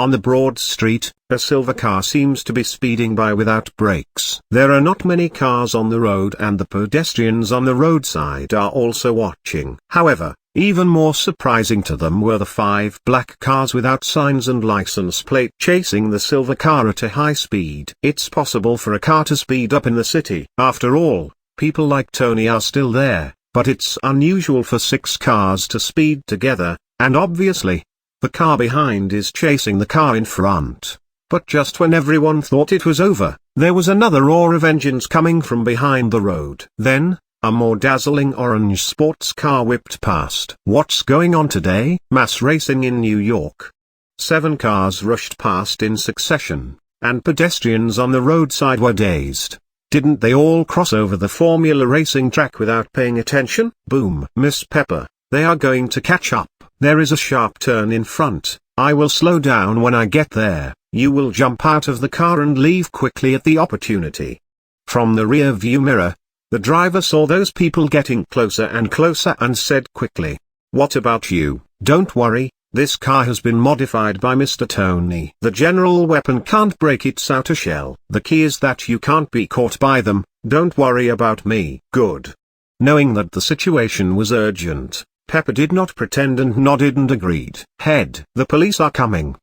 A: On the broad street, a silver car seems to be speeding by without brakes. There are not many cars on the road and the pedestrians on the roadside are also watching. However, even more surprising to them were the 5 black cars without signs and license plate chasing the silver car at a high speed. It's possible for a car to speed up in the city. After all, people like Tony are still there, but it's unusual for 6 cars to speed together, and obviously, the car behind is chasing the car in front. But just when everyone thought it was over, there was another roar of engines coming from behind the road. Then, a more dazzling orange sports car whipped past. What's going on today? Mass racing in New York. 7 cars rushed past in succession, and pedestrians on the roadside were dazed. Didn't they all cross over the Formula racing track without paying attention? Boom. Miss Pepper, they are going to catch up. There is a sharp turn in front. I will slow down when I get there. You will jump out of the car and leave quickly at the opportunity. From the rear view mirror, the driver saw those people getting closer and closer and said quickly, "What about you? Don't worry, this car has been modified by Mr. Tony. The general weapon can't break its outer shell. The key is that you can't be caught by them. Don't worry about me." Good. Knowing that the situation was urgent, Pepper did not pretend and nodded and agreed. Head. The police are coming.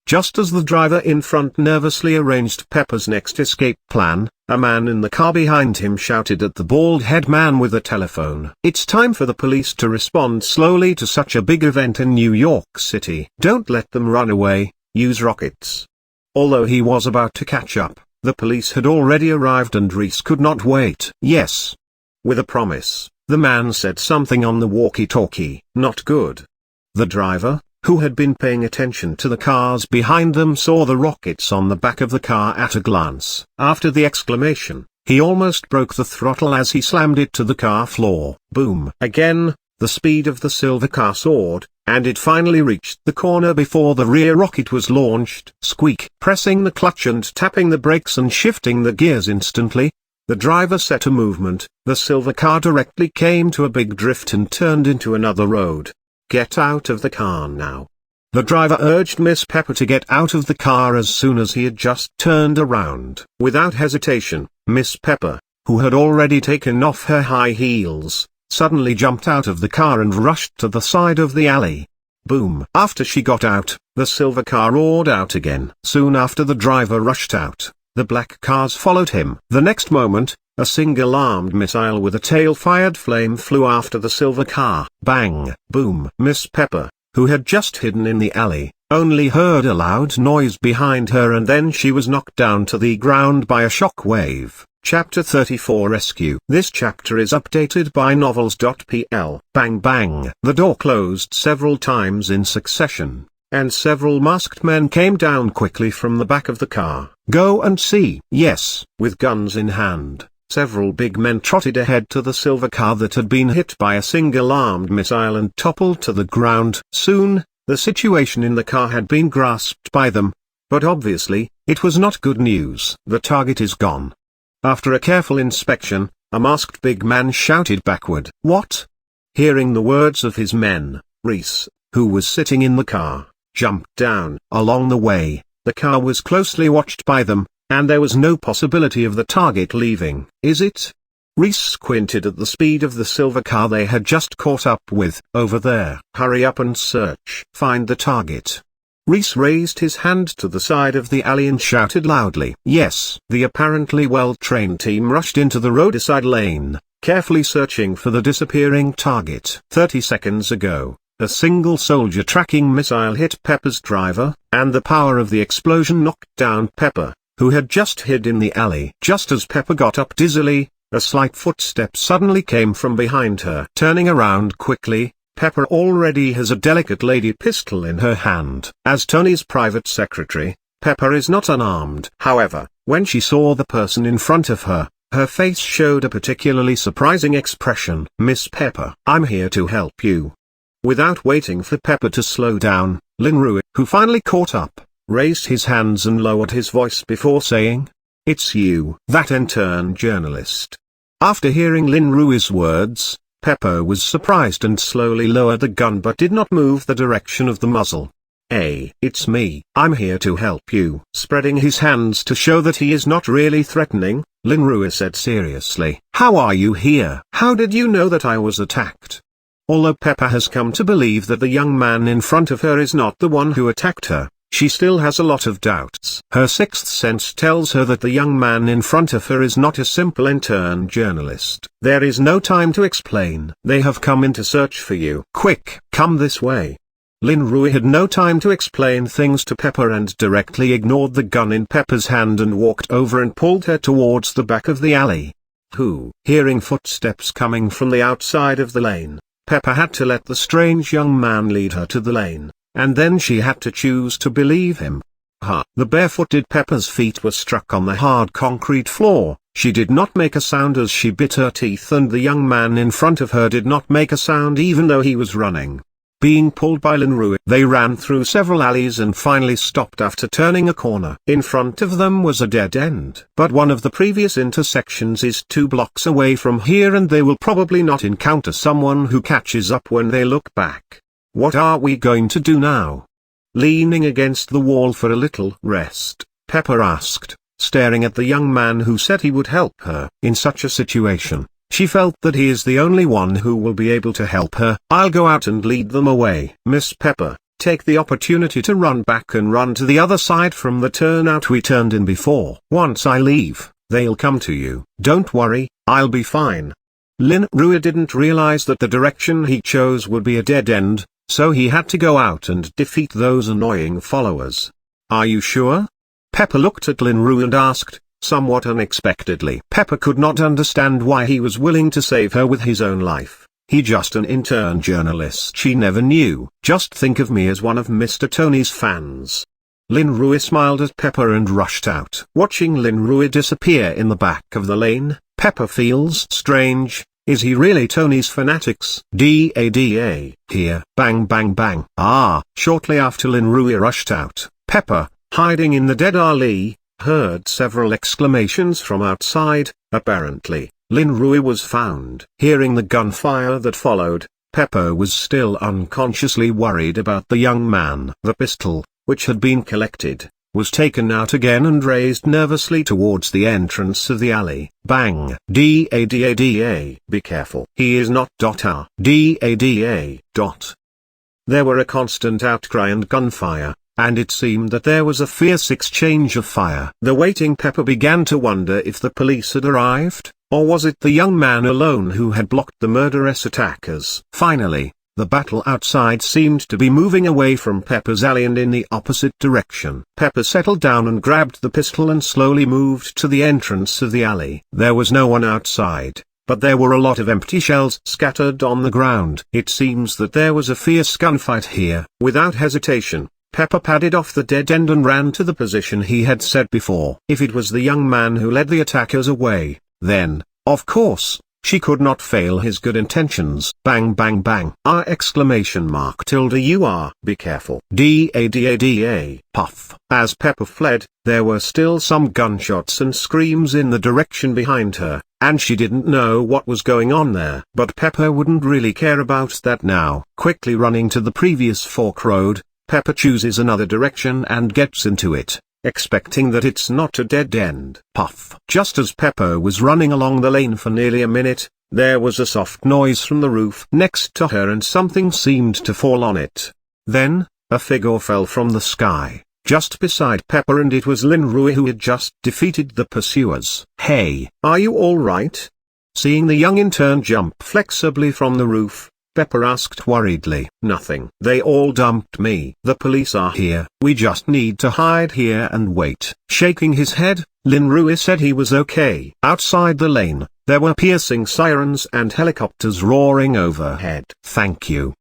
A: Just as the driver in front nervously arranged Pepper's next escape plan, a man in the car behind him shouted at the bald-head man with a telephone. It's time for the police to respond slowly to such a big event in New York City. Don't let them run away, use rockets. Although he was about to catch up, the police had already arrived and Reese could not wait. Yes. With a promise, the man said something on the walkie-talkie. Not good. The driver, who had been paying attention to the cars behind them, saw the rockets on the back of the car at a glance. After the exclamation, he almost broke the throttle as he slammed it to the car floor. Boom. Again, the speed of the silver car soared, and it finally reached the corner before the rear rocket was launched. Squeak. Pressing the clutch and tapping the brakes and shifting the gears instantly, the driver set a movement. The silver car directly came to a big drift and turned into another road. Get out of the car now. The driver urged Miss Pepper to get out of the car as soon as he had just turned around. Without hesitation, Miss Pepper, who had already taken off her high heels, suddenly jumped out of the car and rushed to the side of the alley. Boom. After she got out, the silver car roared out again. Soon after the driver rushed out, the black cars followed him. The next moment, a single-armed missile with a tail-fired flame flew after the silver car. Bang! Boom! Miss Pepper, who had just hidden in the alley, only heard a loud noise behind her and then she was knocked down to the ground by a shock wave. Chapter 34 Rescue. This chapter is updated by novels.pl. Bang bang! The door closed several times in succession, and several masked men came down quickly from the back of the car. Go and see. Yes. With guns in hand, Several big men trotted ahead to the silver car that had been hit by a single armed missile and toppled to the ground. Soon, the situation in the car had been grasped by them. But obviously, it was not good news. The target is gone. After a careful inspection, a masked big man shouted backward. What? Hearing the words of his men, Reese, who was sitting in the car, jumped down. Along the way, the car was closely watched by them, and there was no possibility of the target leaving. Is it? Reese squinted at the speed of the silver car they had just caught up with. Over there. Hurry up and search. Find the target. Reese raised his hand to the side of the alley and shouted loudly. Yes. The apparently well-trained team rushed into the roadside lane, carefully searching for the disappearing target. 30 seconds ago, a single soldier tracking missile hit Pepper's driver, and the power of the explosion knocked down Pepper, who had just hid in the alley. Just as Pepper got up dizzily, a slight footstep suddenly came from behind her. Turning around quickly, Pepper already has a delicate lady pistol in her hand. As Tony's private secretary, Pepper is not unarmed. However, when she saw the person in front of her, her face showed a particularly surprising expression. Miss Pepper, I'm here to help you. Without waiting for Pepper to slow down, Lin Rui, who finally caught up, raised his hands and lowered his voice before saying, It's you, that intern journalist. After hearing Lin Rui's words, Pepper was surprised and slowly lowered the gun but did not move the direction of the muzzle. Hey, it's me. I'm here to help you. Spreading his hands to show that he is not really threatening, Lin Rui said seriously. How are you here? How did you know that I was attacked? Although Pepper has come to believe that the young man in front of her is not the one who attacked her, she still has a lot of doubts. Her sixth sense tells her that the young man in front of her is not a simple intern journalist. There is no time to explain. They have come in to search for you. Quick, come this way. Lin Rui had no time to explain things to Pepper and directly ignored the gun in Pepper's hand and walked over and pulled her towards the back of the alley. Hearing footsteps coming from the outside of the lane, Pepper had to let the strange young man lead her to the lane. And then she had to choose to believe him. The barefooted Pepper's feet were struck on the hard concrete floor. She did not make a sound as she bit her teeth, and the young man in front of her did not make a sound even though he was running. Being pulled by Lin Rui, they ran through several alleys and finally stopped after turning a corner. In front of them was a dead end. But one of the previous intersections is 2 blocks away from here, and they will probably not encounter someone who catches up when they look back. What are we going to do now? Leaning against the wall for a little rest, Pepper asked, staring at the young man who said he would help her. In such a situation, she felt that he is the only one who will be able to help her. I'll go out and lead them away. Miss Pepper, take the opportunity to run back and run to the other side from the turnout we turned in before. Once I leave, they'll come to you. Don't worry, I'll be fine. Lin Rui didn't realize that the direction he chose would be a dead end, so he had to go out and defeat those annoying followers. Are you sure? Pepper looked at Lin Rui and asked, somewhat unexpectedly. Pepper could not understand why he was willing to save her with his own life. He just an intern journalist she never knew. Just think of me as one of Mr. Tony's fans. Lin Rui smiled at Pepper and rushed out. Watching Lin Rui disappear in the back of the lane, Pepper feels strange. Is he really Tony's fanatics? Dada. Here. Bang bang bang. Shortly after Lin Rui rushed out, Pepper, hiding in the dead alley, heard several exclamations from outside. Apparently, Lin Rui was found. Hearing the gunfire that followed, Pepper was still unconsciously worried about the young man. The pistol, which had been collected, was taken out again and raised nervously towards the entrance of the alley. Bang. Dada. Be careful. He is not. Dada. There were a constant outcry and gunfire, and it seemed that there was a fierce exchange of fire. The waiting Pepper began to wonder if the police had arrived, or was it the young man alone who had blocked the murderous attackers. Finally, the battle outside seemed to be moving away from Pepper's alley and in the opposite direction. Pepper settled down and grabbed the pistol and slowly moved to the entrance of the alley. There was no one outside, but there were a lot of empty shells scattered on the ground. It seems that there was a fierce gunfight here. Without hesitation, Pepper padded off the dead end and ran to the position he had said before. If it was the young man who led the attackers away, Then, of course, she could not fail his good intentions. Bang bang bang. You are. Be careful. Da. Puff. As Pepper fled, there were still some gunshots and screams in the direction behind her, and she didn't know what was going on there. But Pepper wouldn't really care about that now. Quickly running to the previous fork road, Pepper chooses another direction and gets into it, expecting that it's not a dead end. Puff. Just as Pepper was running along the lane for nearly a minute, there was a soft noise from the roof next to her and something seemed to fall on it. Then, a figure fell from the sky, just beside Pepper, and it was Lin Rui, who had just defeated the pursuers. Hey, are you alright? Seeing the young intern jump flexibly from the roof, Pepper asked worriedly. Nothing. They all dumped me. The police are here. We just need to hide here and wait. Shaking his head, Lin Rui said he was okay. Outside the lane, there were piercing sirens and helicopters roaring overhead. Thank you.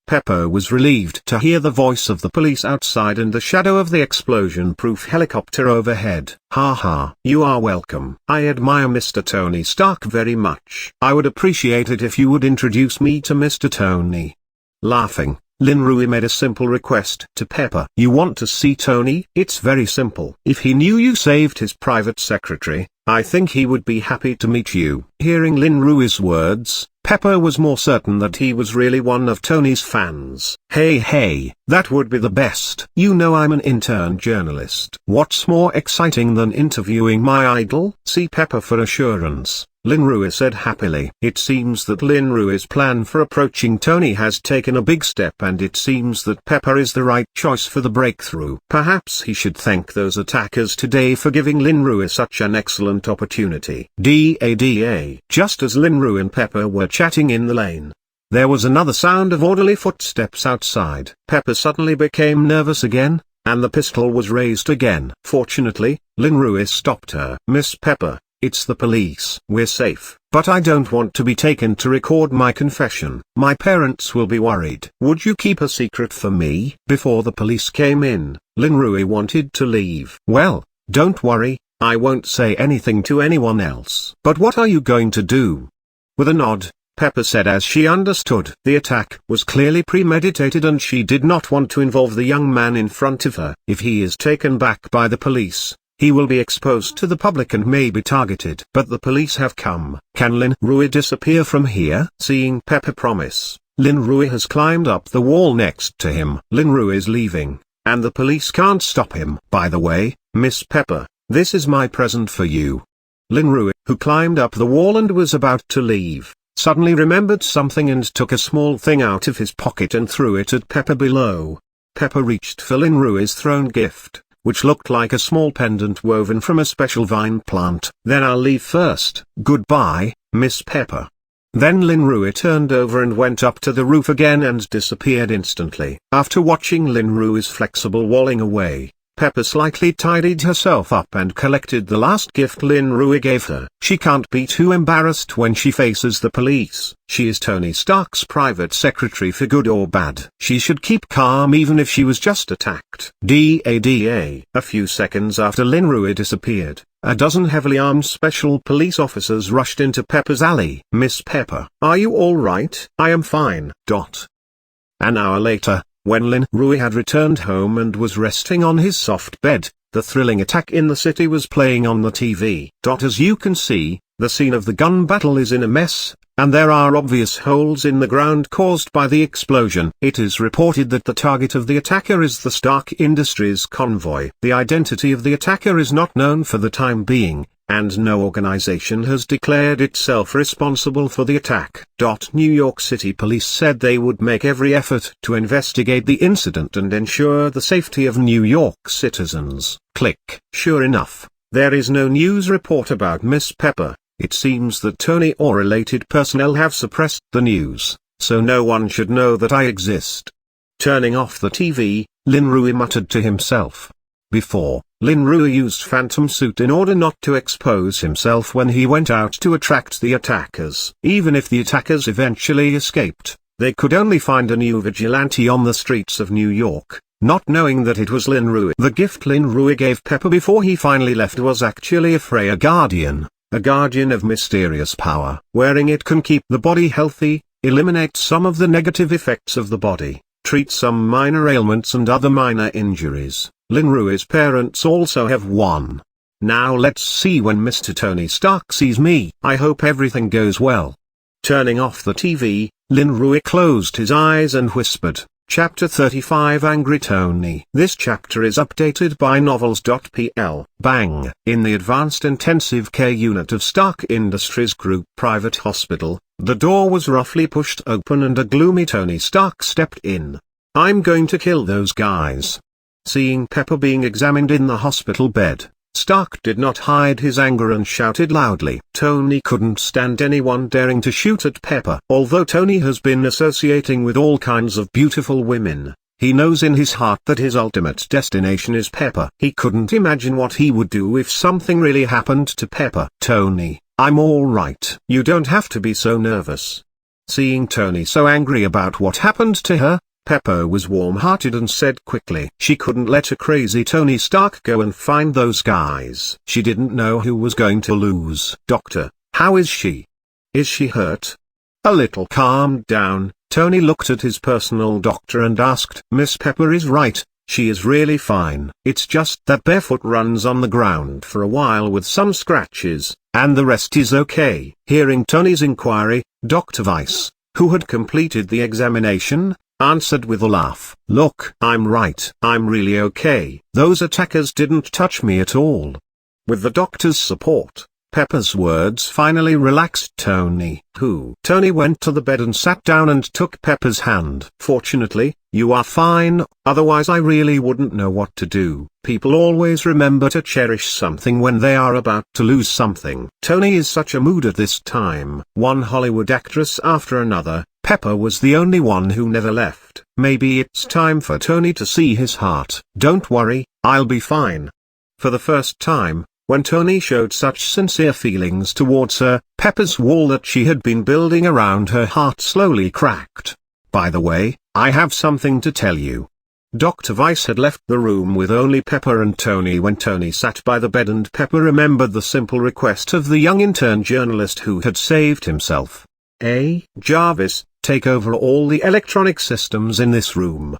A: Pepper was relieved to hear the voice of the police outside and the shadow of the explosion-proof helicopter overhead. Haha. You are welcome. I admire Mr. Tony Stark very much. I would appreciate it if you would introduce me to Mr. Tony. Laughing, Lin Rui made a simple request to Pepper. You want to see Tony? It's very simple. If he knew you saved his private secretary, I think he would be happy to meet you. Hearing Lin Rui's words, Pepper was more certain that he was really one of Tony's fans. Hey, that would be the best. You know I'm an intern journalist. What's more exciting than interviewing my idol? See Pepper for assurance, Lin Rui said happily. It seems that Lin Rui's plan for approaching Tony has taken a big step, and it seems that Pepper is the right choice for the breakthrough. Perhaps he should thank those attackers today for giving Lin Rui such an excellent opportunity. Da. Just as Lin Rui and Pepper were chatting in the lane, there was another sound of orderly footsteps outside. Pepper suddenly became nervous again, and the pistol was raised again. Fortunately, Lin Rui stopped her. Miss Pepper, it's the police. We're safe, but I don't want to be taken to record my confession. My parents will be worried. Would you keep a secret for me? Before the police came in, Lin Rui wanted to leave. Well, don't worry, I won't say anything to anyone else. But what are you going to do? With a nod, Pepper said as she understood. The attack was clearly premeditated and she did not want to involve the young man in front of her. If he is taken back by the police, he will be exposed to the public and may be targeted. But the police have come. Can Lin Rui disappear from here? Seeing Pepper promise, Lin Rui has climbed up the wall next to him. Lin Rui is leaving, and the police can't stop him. By the way, Miss Pepper, this is my present for you. Lin Rui, who climbed up the wall and was about to leave, suddenly remembered something and took a small thing out of his pocket and threw it at Pepper below. Pepper reached for Lin Rui's thrown gift, which looked like a small pendant woven from a special vine plant. Then I'll leave first. Goodbye, Miss Pepper. Then Lin Rui turned over and went up to the roof again and disappeared instantly. After watching Lin Rui's flexible walling away, Pepper slightly tidied herself up and collected the last gift Lin Rui gave her. She can't be too embarrassed when she faces the police. She is Tony Stark's private secretary for good or bad. She should keep calm even if she was just attacked. Da. A few seconds after Lin Rui disappeared, a dozen heavily armed special police officers rushed into Pepper's alley. Miss Pepper, are you alright? I am fine. An hour later, when Lin Rui had returned home and was resting on his soft bed, the thrilling attack in the city was playing on the TV. As you can see, the scene of the gun battle is in a mess, and there are obvious holes in the ground caused by the explosion. It is reported that the target of the attacker is the Stark Industries convoy. The identity of the attacker is not known for the time being, and no organization has declared itself responsible for the attack. New York City Police said they would make every effort to investigate the incident and ensure the safety of New York citizens. Click. Sure enough, there is no news report about Miss Pepper. It seems that Tony or related personnel have suppressed the news, so no one should know that I exist. Turning off the TV, Lin Rui muttered to himself. Before, Lin Rui used Phantom Suit in order not to expose himself when he went out to attract the attackers. Even if the attackers eventually escaped, they could only find a new vigilante on the streets of New York, not knowing that it was Lin Rui. The gift Lin Rui gave Pepper before he finally left was actually a Freya Guardian, a guardian of mysterious power. Wearing it can keep the body healthy, eliminate some of the negative effects of the body, treat some minor ailments and other minor injuries. Linrui's parents also have one. Now let's see when Mr. Tony Stark sees me. I hope everything goes well. Turning off the TV, Linrui closed his eyes and whispered, Chapter 35 Angry Tony. This chapter is updated by novels.pl. Bang! In the Advanced Intensive Care Unit of Stark Industries Group Private Hospital, the door was roughly pushed open and a gloomy Tony Stark stepped in. I'm going to kill those guys. Seeing Pepper being examined in the hospital bed, Stark did not hide his anger and shouted loudly. Tony couldn't stand anyone daring to shoot at Pepper. Although Tony has been associating with all kinds of beautiful women, he knows in his heart that his ultimate destination is Pepper. He couldn't imagine what he would do if something really happened to Pepper. Tony, I'm all right. You don't have to be so nervous. Seeing Tony so angry about what happened to her, Pepper was warm-hearted and said quickly she couldn't let a crazy Tony Stark go and find those guys. She didn't know who was going to lose. Doctor, how is she? Is she hurt? A little calmed down, Tony looked at his personal doctor and asked, Miss Pepper is right, she is really fine. It's just that Barefoot runs on the ground for a while with some scratches, and the rest is okay. Hearing Tony's inquiry, Dr. Weiss, who had completed the examination, answered with a laugh. Look, I'm right. I'm really okay. Those attackers didn't touch me at all. With the doctor's support, Pepper's words finally relaxed Tony. Tony went to the bed and sat down and took Pepper's hand. Fortunately, you are fine, otherwise I really wouldn't know what to do. People always remember to cherish something when they are about to lose something. Tony is such a mood at this time. One Hollywood actress after another, Pepper was the only one who never left. Maybe it's time for Tony to see his heart. Don't worry, I'll be fine. For the first time, when Tony showed such sincere feelings towards her, Pepper's wall that she had been building around her heart slowly cracked. By the way, I have something to tell you. Dr. Weiss had left the room with only Pepper and Tony when Tony sat by the bed and Pepper remembered the simple request of the young intern journalist who had saved himself. Jarvis, take over all the electronic systems in this room.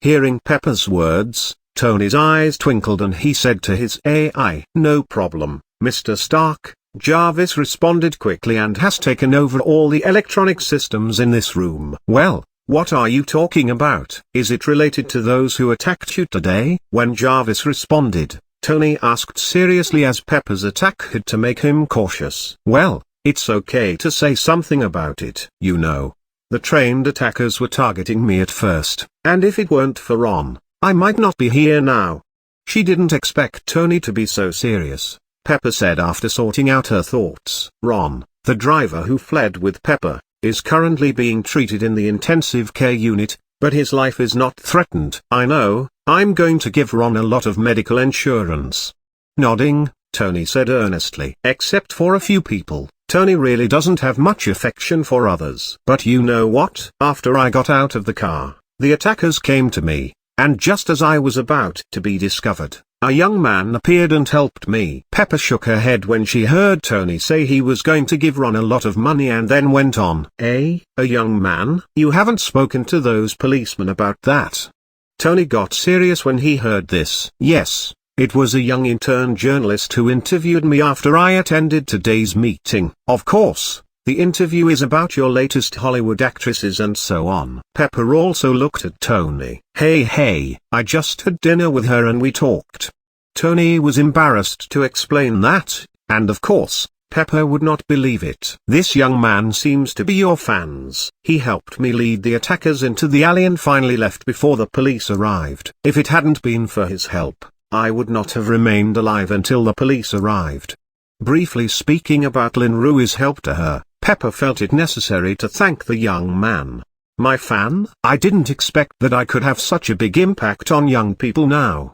A: Hearing Pepper's words, Tony's eyes twinkled and he said to his AI, No problem, Mr. Stark. Jarvis responded quickly and has taken over all the electronic systems in this room. Well, what are you talking about? Is it related to those who attacked you today? When Jarvis responded, Tony asked seriously as Pepper's attack had to make him cautious. Well, it's okay to say something about it. You know, the trained attackers were targeting me at first, and if it weren't for Ron, I might not be here now. She didn't expect Tony to be so serious, Pepper said after sorting out her thoughts. Ron, the driver who fled with Pepper, is currently being treated in the intensive care unit, but his life is not threatened. I know, I'm going to give Ron a lot of medical insurance. Nodding, Tony said earnestly. Except for a few people, Tony really doesn't have much affection for others. But you know what? After I got out of the car, the attackers came to me, and just as I was about to be discovered, a young man appeared and helped me. Pepper shook her head when she heard Tony say he was going to give Ron a lot of money and then went on. A young man? You haven't spoken to those policemen about that? Tony got serious when he heard this. Yes, it was a young intern journalist who interviewed me after I attended today's meeting. Of course, the interview is about your latest Hollywood actresses and so on. Pepper also looked at Tony. Hey, I just had dinner with her and we talked. Tony was embarrassed to explain that, and of course, Pepper would not believe it. This young man seems to be your fans. He helped me lead the attackers into the alley and finally left before the police arrived. If it hadn't been for his help, I would not have remained alive until the police arrived. Briefly speaking about Linrui's help to her, Pepper felt it necessary to thank the young man. My fan? I didn't expect that I could have such a big impact on young people now.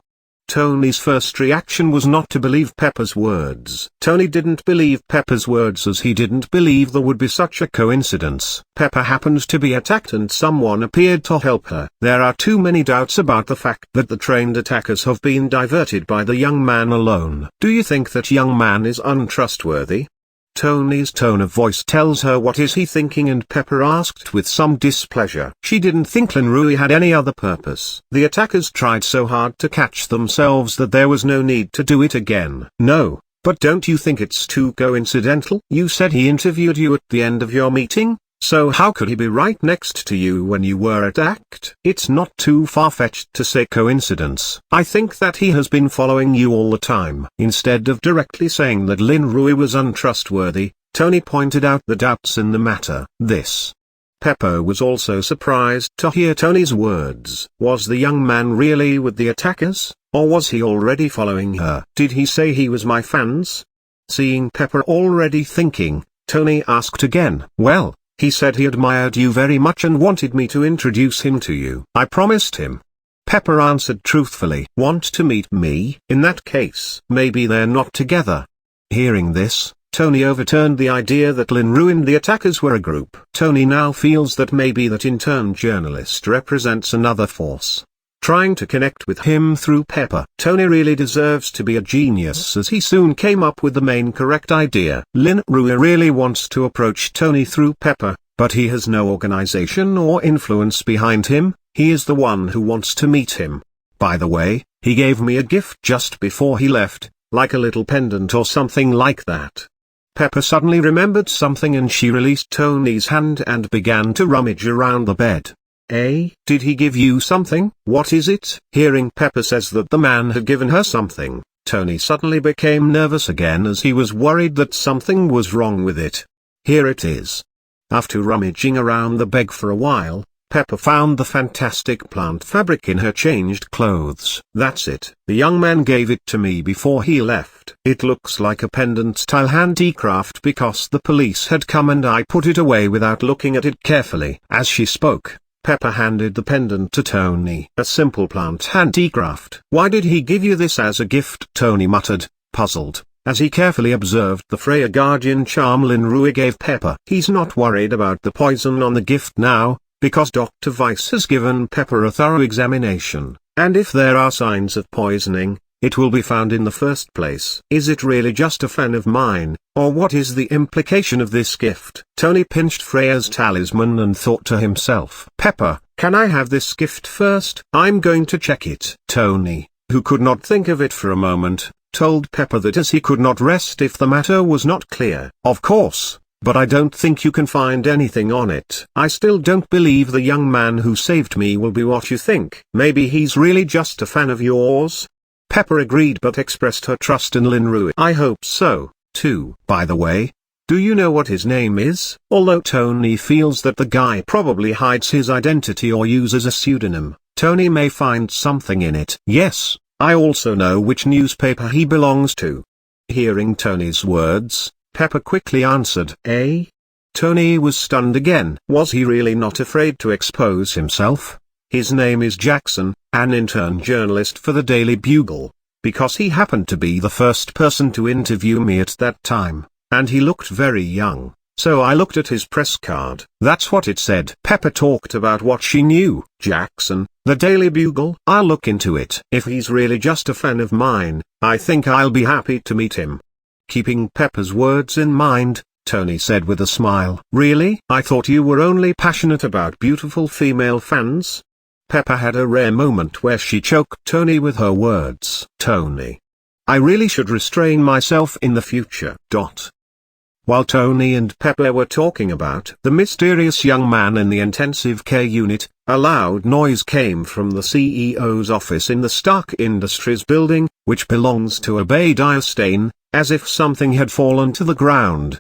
A: Tony's first reaction was not to believe Pepper's words. Tony didn't believe Pepper's words as he didn't believe there would be such a coincidence. Pepper happened to be attacked and someone appeared to help her. There are too many doubts about the fact that the trained attackers have been diverted by the young man alone. Do you think that young man is untrustworthy? Tony's tone of voice tells her what is he thinking, and Pepper asked with some displeasure. She didn't think Lin Rui had any other purpose. The attackers tried so hard to catch themselves that there was no need to do it again. No, but don't you think it's too coincidental? You said he interviewed you at the end of your meeting, so how could he be right next to you when you were attacked? It's not too far-fetched to say coincidence. I think that he has been following you all the time. Instead of directly saying that Lin Rui was untrustworthy, Tony pointed out the doubts in the matter. Pepper was also surprised to hear Tony's words. Was the young man really with the attackers, or was he already following her? Did he say he was my fans? Seeing Pepper already thinking, Tony asked again. Well, he said he admired you very much and wanted me to introduce him to you. I promised him. Pepper answered truthfully. Want to meet me? In that case, maybe they're not together. Hearing this, Tony overturned the idea that Lin Rui and the attackers were a group. Tony now feels that maybe that intern journalist represents another force, trying to connect with him through Pepper. Tony really deserves to be a genius, as he soon came up with the main correct idea. Lin Rui really wants to approach Tony through Pepper, but he has no organization or influence behind him. He is the one who wants to meet him. By the way, he gave me a gift just before he left, like a little pendant or something like that. Pepper suddenly remembered something and she released Tony's hand and began to rummage around the bed. Did he give you something? What is it? Hearing Pepper says that the man had given her something, Tony suddenly became nervous again, as he was worried that something was wrong with it. Here it is. After rummaging around the bed for a while, Pepper found the fantastic plant fabric in her changed clothes. That's it. The young man gave it to me before he left. It looks like a pendant-style handicraft because the police had come and I put it away without looking at it carefully. As she spoke, Pepper handed the pendant to Tony. A simple plant handicraft. Why did he give you this as a gift? Tony muttered, puzzled, as he carefully observed the Freya Guardian charm Lin Rui gave Pepper. He's not worried about the poison on the gift now, because Dr. Weiss has given Pepper a thorough examination, and if there are signs of poisoning, it will be found in the first place. Is it really just a fan of mine, or what is the implication of this gift? Tony pinched Freya's talisman and thought to himself, Pepper, can I have this gift first? I'm going to check it. Tony, who could not think of it for a moment, told Pepper that as he could not rest if the matter was not clear. Of course. But I don't think you can find anything on it. I still don't believe the young man who saved me will be what you think. Maybe he's really just a fan of yours? Pepper agreed but expressed her trust in Lin Rui. I hope so, too. By the way, do you know what his name is? Although Tony feels that the guy probably hides his identity or uses a pseudonym, Tony may find something in it. Yes, I also know which newspaper he belongs to. Hearing Tony's words, Pepper quickly answered. Tony was stunned again. Was he really not afraid to expose himself? His name is Jackson, an intern journalist for the Daily Bugle, because he happened to be the first person to interview me at that time, and he looked very young, so I looked at his press card. That's what it said. Pepper talked about what she knew. Jackson, the Daily Bugle? I'll look into it. If he's really just a fan of mine, I think I'll be happy to meet him. Keeping Pepper's words in mind, Tony said with a smile. Really? I thought you were only passionate about beautiful female fans? Pepper had a rare moment where she choked Tony with her words. Tony, I really should restrain myself in the future. While Tony and Pepper were talking about the mysterious young man in the intensive care unit, a loud noise came from the CEO's office in the Stark Industries building, which belongs to Obadiah, as if something had fallen to the ground.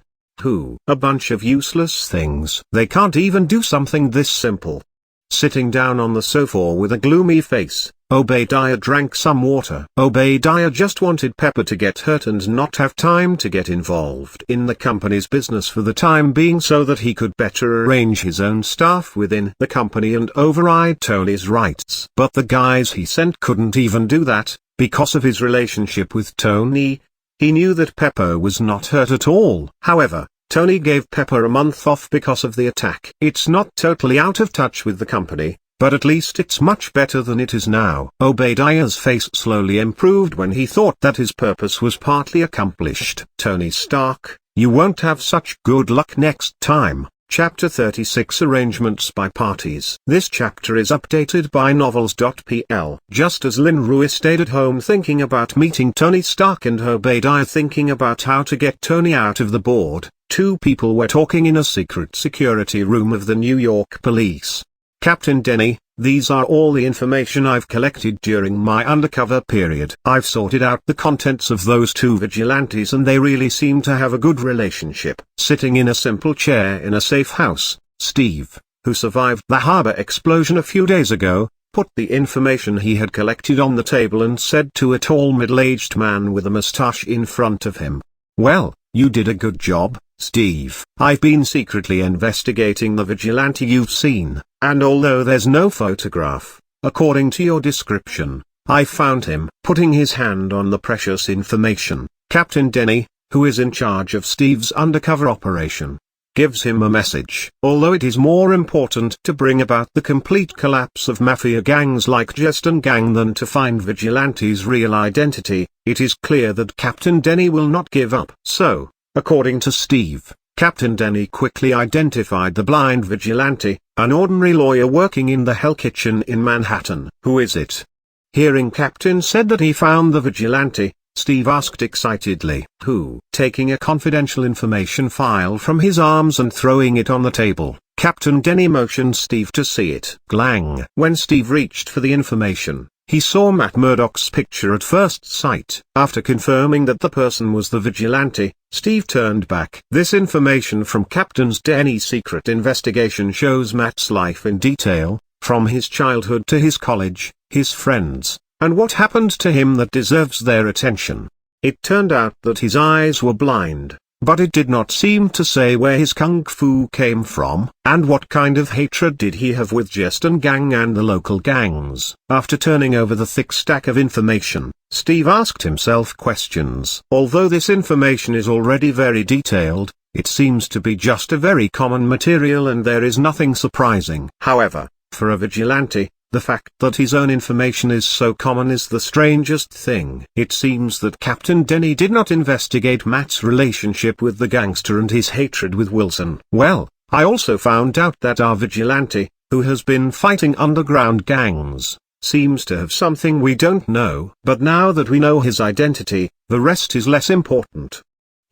A: A bunch of useless things. They can't even do something this simple. Sitting down on the sofa with a gloomy face, Obadiah drank some water. Obadiah just wanted Pepper to get hurt and not have time to get involved in the company's business for the time being, so that he could better arrange his own staff within the company and override Tony's rights. But the guys he sent couldn't even do that, because of his relationship with Tony. He knew that Pepper was not hurt at all. However, Tony gave Pepper a month off because of the attack. It's not totally out of touch with the company, but at least it's much better than it is now. Obadiah's face slowly improved when he thought that his purpose was partly accomplished. Tony Stark, You won't have such good luck next time. Chapter 36 Arrangements by Parties. This chapter is updated by novels.pl. Just as Lynn Rui stayed at home thinking about meeting Tony Stark and Obadiah thinking about how to get Tony out of the board, two people were talking in a secret security room of the New York police. Captain Denny, these are all the information I've collected during my undercover period. I've sorted out the contents of those two vigilantes and they really seem to have a good relationship. Sitting in a simple chair in a safe house, Steve, who survived the harbor explosion a few days ago, put the information he had collected on the table and said to a tall middle-aged man with a mustache in front of him, "Well, you did a good job, Steve. I've been secretly investigating the vigilante you've seen, and although there's no photograph, according to your description, I found him." Putting his hand on the precious information, Captain Denny, who is in charge of Steve's undercover operation, gives him a message. Although it is more important to bring about the complete collapse of mafia gangs like Jeston Gang than to find Vigilante's real identity, it is clear that Captain Denny will not give up. So, according to Steve, Captain Denny quickly identified the blind vigilante, an ordinary lawyer working in the Hell Kitchen in Manhattan. "Who is it?" Hearing Captain said that he found the vigilante, Steve asked excitedly. "Who?" Taking a confidential information file from his arms and throwing it on the table, Captain Denny motioned Steve to see it. Glang. When Steve reached for the information, he saw Matt Murdock's picture at first sight. After confirming that the person was the vigilante, Steve turned back. This information from Captain Denny's secret investigation shows Matt's life in detail, from his childhood to his college, his friends, and what happened to him that deserves their attention. It turned out that his eyes were blind, but it did not seem to say where his kung fu came from, and what kind of hatred did he have with Jeston Gang and the local gangs. After turning over the thick stack of information, Steve asked himself questions. Although this information is already very detailed, it seems to be just a very common material and there is nothing surprising. However, for a vigilante, the fact that his own information is so common is the strangest thing. It seems that Captain Denny did not investigate Matt's relationship with the gangster and his hatred with Wilson. "Well, I also found out that our vigilante, who has been fighting underground gangs, seems to have something we don't know. But now that we know his identity, the rest is less important."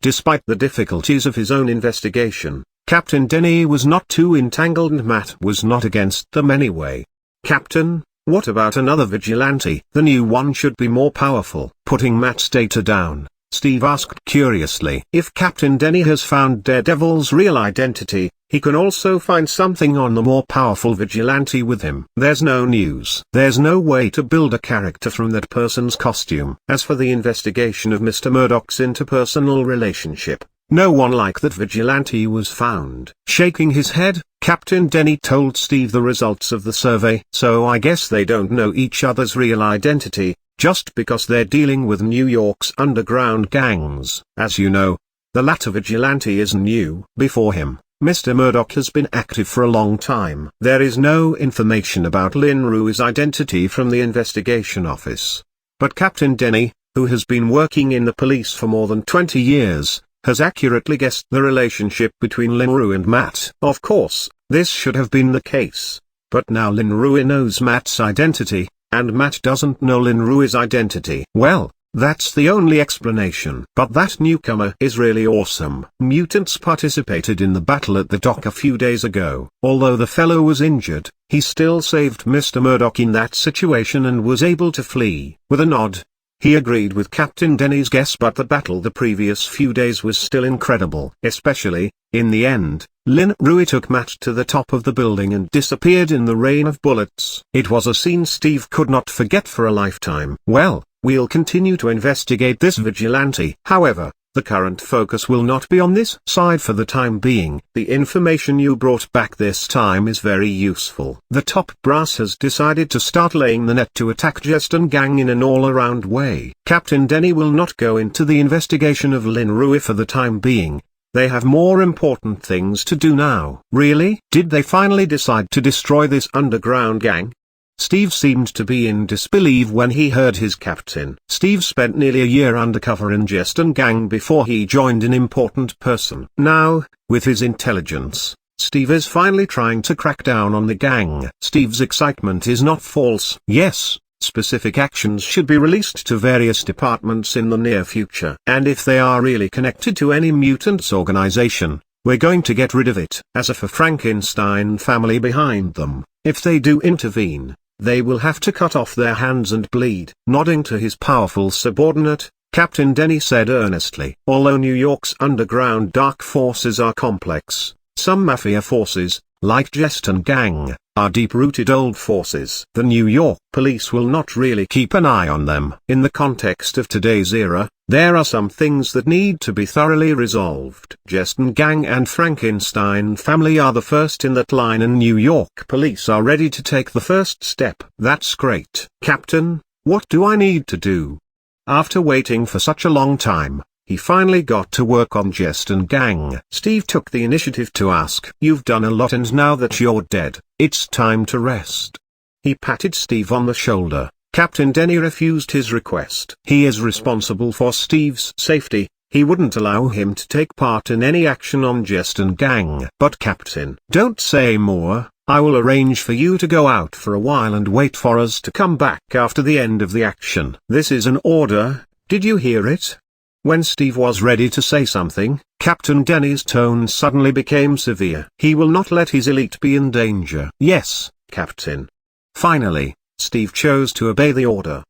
A: Despite the difficulties of his own investigation, Captain Denny was not too entangled and Matt was not against them anyway. "Captain, what about another vigilante? The new one should be more powerful." Putting Matt's data down, Steve asked curiously. "If Captain Denny has found Daredevil's real identity, he can also find something on the more powerful vigilante with him. There's no news. There's no way to build a character from that person's costume. As for the investigation of Mr. Murdock's interpersonal relationship, no one like that vigilante was found." Shaking his head, Captain Denny told Steve the results of the survey. "So I guess they don't know each other's real identity, just because they're dealing with New York's underground gangs. As you know, the latter vigilante is new. Before him, Mr. Murdock has been active for a long time. There is no information about Lynn Rui's identity from the investigation office. But Captain Denny, who has been working in the police for more than 20 years, has accurately guessed the relationship between Lynn Rui and Matt. Of course, this should have been the case. But now Lynn Rui knows Matt's identity, and Matt doesn't know Lynn Rui's identity. Well, that's the only explanation. But that newcomer is really awesome. Mutants participated in the battle at the dock a few days ago. Although the fellow was injured, he still saved Mr. Murdock in that situation and was able to flee. With a nod, he agreed with Captain Denny's guess, but the battle the previous few days was still incredible. Especially, in the end, Lynn Rui took Matt to the top of the building and disappeared in the rain of bullets. It was a scene Steve could not forget for a lifetime. "Well, we'll continue to investigate this vigilante. However, the current focus will not be on this side for the time being. The information you brought back this time is very useful. The top brass has decided to start laying the net to attack Jeston Gang in an all-around way. Captain Denny will not go into the investigation of Lynn Rui for the time being. They have more important things to do now." "Really? Did they finally decide to destroy this underground gang?" Steve seemed to be in disbelief when he heard his captain. Steve spent nearly a year undercover in Jeston Gang before he joined an important person. Now, with his intelligence, Steve is finally trying to crack down on the gang. Steve's excitement is not false. Yes, specific actions should be released to various departments in the near future. And if they are really connected to any mutants organization, we're going to get rid of it. As a Frankenstein family behind them, if they do intervene, they will have to cut off their hands and bleed. Nodding to his powerful subordinate, Captain Denny said earnestly, although New York's underground dark forces are complex, some mafia forces, like Jeston Gang, are deep-rooted old forces. The New York police will not really keep an eye on them. In the context of today's era, there are some things that need to be thoroughly resolved. Jeston Gang and Frankenstein family are the first in that line, and New York police are ready to take the first step. That's great. Captain, what do I need to do? After waiting for such a long time, he finally got to work on Jeston Gang. Steve took the initiative to ask, "You've done a lot, and now that you're dead, it's time to rest." He patted Steve on the shoulder. Captain Denny refused his request. He is responsible for Steve's safety. He wouldn't allow him to take part in any action on Jeston Gang. "But Captain, don't say more. I will arrange for you to go out for a while and wait for us to come back after the end of the action. This is an order, did you hear it?" When Steve was ready to say something, Captain Denny's tone suddenly became severe. "He will not let his elite be in danger." "Yes, Captain." Finally, Steve chose to obey the order.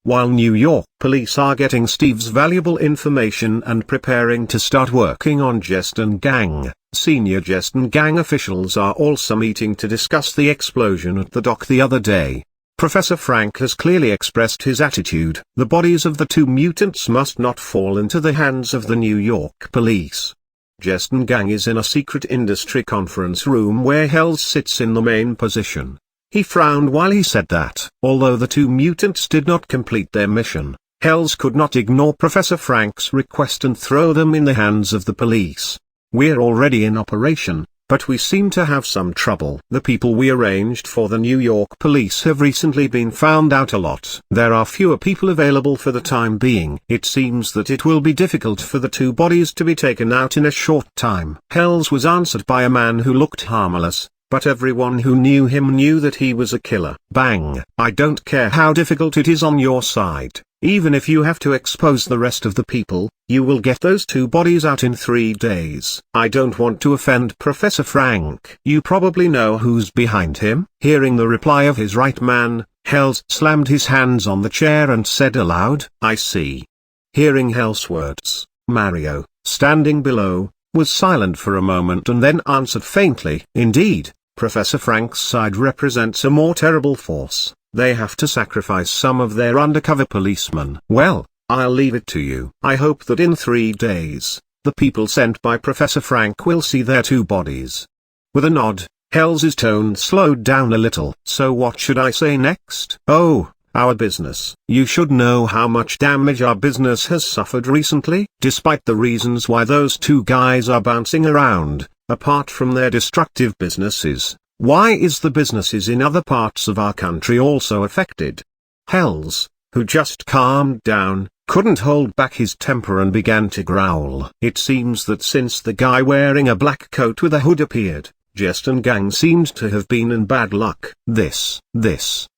A: While New York police are getting Steve's valuable information and preparing to start working on Jeston Gang, senior Jeston Gang officials are also meeting to discuss the explosion at the dock the other day. Professor Frank has clearly expressed his attitude. The bodies of the two mutants must not fall into the hands of the New York police. Jeston Gang is in a secret industry conference room where Hells sits in the main position. He frowned while he said that. Although the two mutants did not complete their mission, Hells could not ignore Professor Frank's request and throw them in the hands of the police. "We're already in operation, but we seem to have some trouble. The people we arranged for the New York police have recently been found out a lot. There are fewer people available for the time being. It seems that it will be difficult for the two bodies to be taken out in a short time." Hells was answered by a man who looked harmless, but everyone who knew him knew that he was a killer. Bang! "I don't care how difficult it is on your side. Even if you have to expose the rest of the people, you will get those two bodies out in 3 days. I don't want to offend Professor Frank. You probably know who's behind him." Hearing the reply of his right man, Hells slammed his hands on the chair and said aloud, "I see." Hearing Hell's words, Mario, standing below, was silent for a moment and then answered faintly, "Indeed, Professor Frank's side represents a more terrible force. They have to sacrifice some of their undercover policemen. Well, I'll leave it to you. I hope that in 3 days, the people sent by Professor Frank will see their two bodies." With a nod, Hell's tone slowed down a little. "So what should I say next?" "Oh, our business. You should know how much damage our business has suffered recently. Despite the reasons why those two guys are bouncing around, apart from their destructive businesses, why is the businesses in other parts of our country also affected?" Hells, who just calmed down, couldn't hold back his temper and began to growl. It seems that since the guy wearing a black coat with a hood appeared, Jeston Gang seemed to have been in bad luck. This.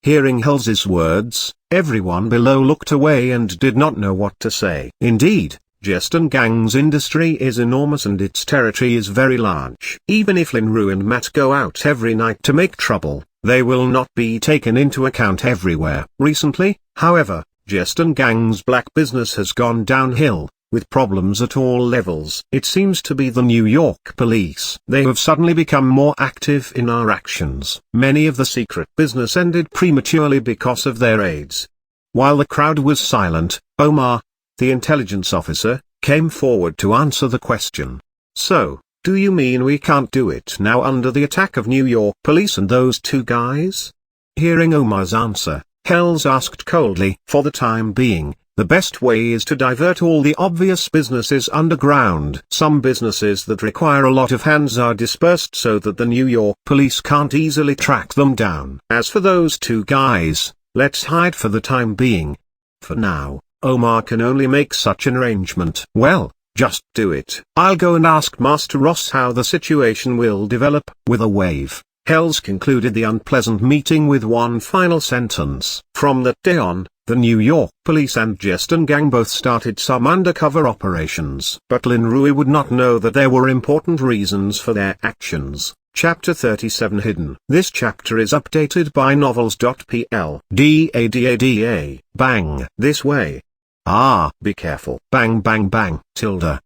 A: Hearing Hell's words, everyone below looked away and did not know what to say. Indeed, Jeston Gang's industry is enormous and its territory is very large. Even if Linru and Matt go out every night to make trouble, they will not be taken into account everywhere. Recently, however, Jeston Gang's black business has gone downhill, with problems at all levels. It seems to be the New York police. They have suddenly become more active in our actions. Many of the secret business ended prematurely because of their aides. While the crowd was silent, Omar, the intelligence officer, came forward to answer the question. "So, do you mean we can't do it now under the attack of New York police and those two guys?" Hearing Omar's answer, Hells asked coldly, "For the time being, The best way is to divert all the obvious businesses underground. Some businesses that require a lot of hands are dispersed so that the New York police can't easily track them down. As for those two guys, let's hide for the time being. For now, Omar can only make such an arrangement. Well, just do it. I'll go and ask Master Ross how the situation will develop. With a wave, Hells concluded the unpleasant meeting with one final sentence. From that day on, the New York police and Jeston gang both started some undercover operations. But Lin Rui would not know that there were important reasons for their actions. Chapter 37 Hidden. This chapter is updated by novels.pl. DADADA. Bang. This way. Ah, be careful. Bang bang bang. Tilde.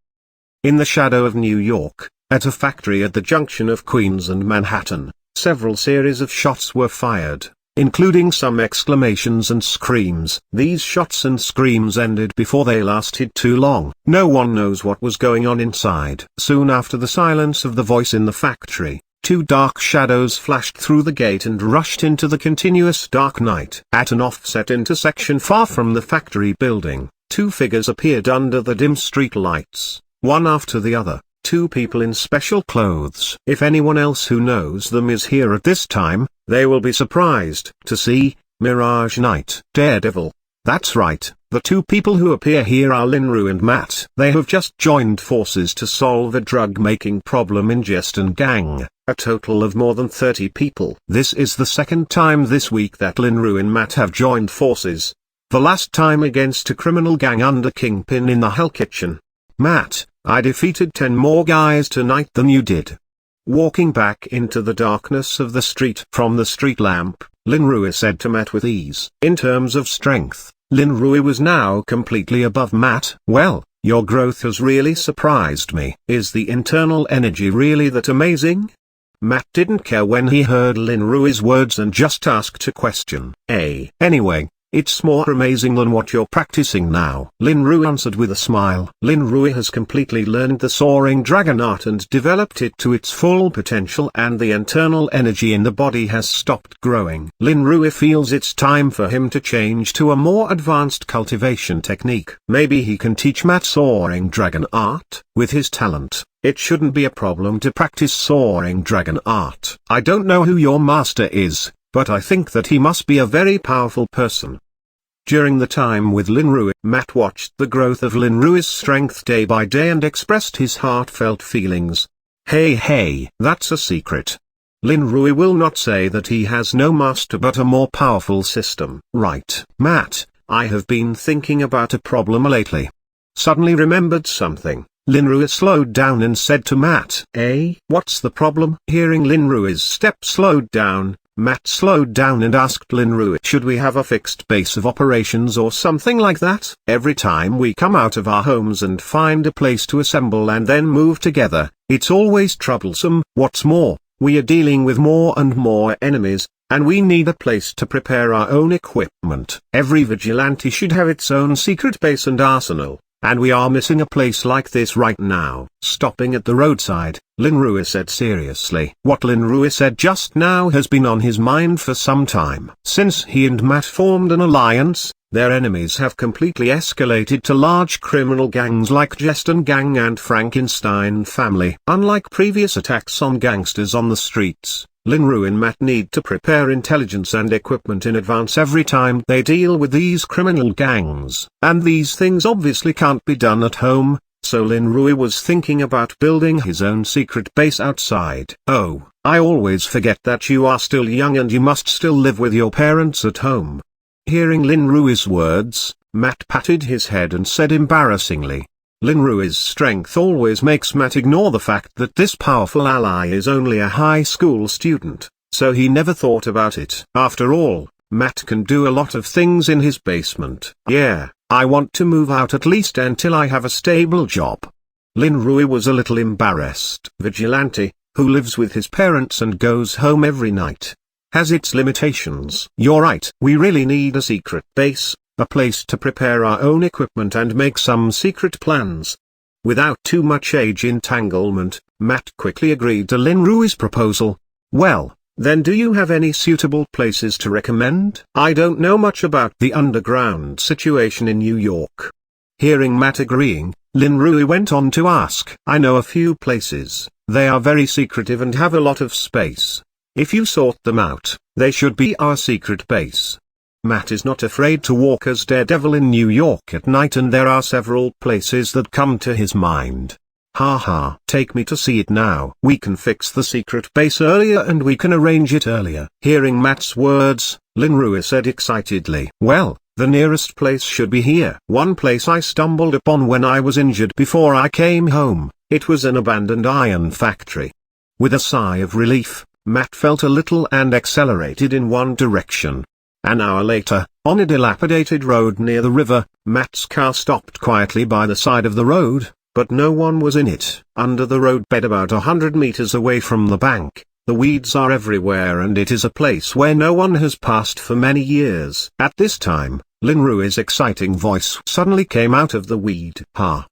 A: In the shadow of New York, at a factory at the junction of Queens and Manhattan, several series of shots were fired, including some exclamations and screams. These shots and screams ended before they lasted too long. No one knows what was going on inside. Soon after the silence of the voice in the factory, two dark shadows flashed through the gate and rushed into the continuous dark night. At an offset intersection far from the factory building, two figures appeared under the dim street lights, one after the other. Two people in special clothes. If anyone else who knows them is here at this time, they will be surprised to see Mirage Knight. Daredevil. That's right, the two people who appear here are Lin Rui and Matt. They have just joined forces to solve a drug-making problem in Jeston gang, a total of more than 30 people. This is the second time this week that Lin Rui and Matt have joined forces. The last time against a criminal gang under Kingpin in the Hell Kitchen. Matt, I defeated 10 more guys tonight than you did. Walking back into the darkness of the street from the street lamp, Lin Rui said to Matt with ease. In terms of strength, Lin Rui was now completely above Matt. Well, your growth has really surprised me. Is the internal energy really that amazing? Matt didn't care when he heard Lin Rui's words and just asked a question. Anyway, it's more amazing than what you're practicing now. Lin Rui answered with a smile. Lin Rui has completely learned the soaring dragon art and developed it to its full potential, and the internal energy in the body has stopped growing. Lin Rui feels it's time for him to change to a more advanced cultivation technique. Maybe he can teach Matt soaring dragon art. With his talent, it shouldn't be a problem to practice soaring dragon art. I don't know who your master is, but I think that he must be a very powerful person. During the time with Lin Rui, Matt watched the growth of Lin Rui's strength day by day and expressed his heartfelt feelings. Hey, that's a secret. Lin Rui will not say that he has no master but a more powerful system. Right. Matt, I have been thinking about a problem lately. Suddenly remembered something, Lin Rui slowed down and said to Matt. What's the problem? Hearing Lin Rui's step slowed down, Matt slowed down and asked Lin Rui, should we have a fixed base of operations or something like that? Every time we come out of our homes and find a place to assemble and then move together, it's always troublesome. What's more, we are dealing with more and more enemies, and we need a place to prepare our own equipment. Every vigilante should have its own secret base and arsenal, and we are missing a place like this right now. Stopping at the roadside, Lin Rui said seriously. What Lin Rui said just now has been on his mind for some time. Since he and Matt formed an alliance, their enemies have completely escalated to large criminal gangs like Jeston Gang and Frankenstein Family. Unlike previous attacks on gangsters on the streets, Lin Rui and Matt need to prepare intelligence and equipment in advance every time they deal with these criminal gangs. And these things obviously can't be done at home, so Lin Rui was thinking about building his own secret base outside. Oh, I always forget that you are still young and you must still live with your parents at home. Hearing Lin Rui's words, Matt patted his head and said embarrassingly, Lin Rui's strength always makes Matt ignore the fact that this powerful ally is only a high school student, so he never thought about it. After all, Matt can do a lot of things in his basement. Yeah, I want to move out at least until I have a stable job. Lin Rui was a little embarrassed. Vigilante, who lives with his parents and goes home every night, has its limitations. You're right, we really need a secret base, a place to prepare our own equipment and make some secret plans. Without too much age entanglement, Matt quickly agreed to Lin Rui's proposal. Well, Then do you have any suitable places to recommend? I don't know much about the underground situation in New York. Hearing Matt agreeing, Lin Rui went on to ask, I know a few places. They are very secretive and have a lot of space. If you sort them out, they should be our secret base. Matt is not afraid to walk as Daredevil in New York at night, and there are several places that come to his mind. Haha, take me to see it now. We can fix the secret base earlier and we can arrange it earlier. Hearing Matt's words, Lin Rui said excitedly, well, the nearest place should be here. One place I stumbled upon when I was injured before I came home. It was an abandoned iron factory. With a sigh of relief, Matt felt a little and accelerated in one direction. An hour later, on a dilapidated road near the river, Matt's car stopped quietly by the side of the road, but no one was in it. Under the roadbed about 100 meters away from the bank, the weeds are everywhere and it is a place where no one has passed for many years. At this time, Lin Rui's exciting voice suddenly came out of the weed.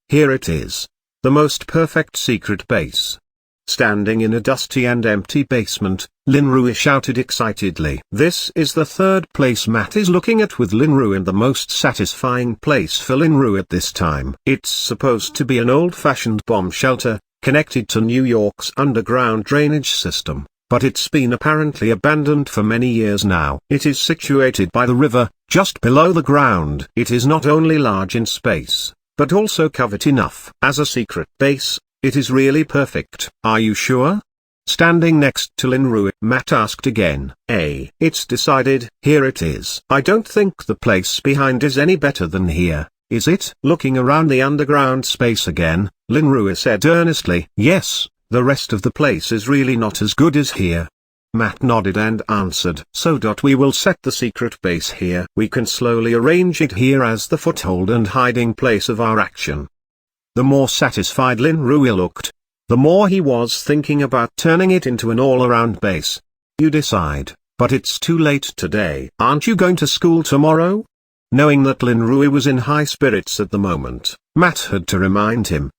A: Here it is. The most perfect secret base. Standing in a dusty and empty basement, Lin Rui shouted excitedly. This is the third place Matt is looking at with Lin Rui, and the most satisfying place for Lin Rui at this time. It's supposed to be an old-fashioned bomb shelter, connected to New York's underground drainage system, but it's been apparently abandoned for many years now. It is situated by the river, just below the ground. It is not only large in space, but also covered enough as a secret base. It is really perfect. Are you sure? Standing next to Lin Rui, Matt asked again. It's decided. Here it is. I don't think the place behind is any better than here, is it? Looking around the underground space again, Lin Rui said earnestly. Yes, the rest of the place is really not as good as here. Matt nodded and answered. So we will set the secret base here. We can slowly arrange it here as the foothold and hiding place of our action. The more satisfied Lin Rui looked, the more he was thinking about turning it into an all-around base. You decide, but it's too late today. Aren't you going to school tomorrow? Knowing that Lin Rui was in high spirits at the moment, Matt had to remind him.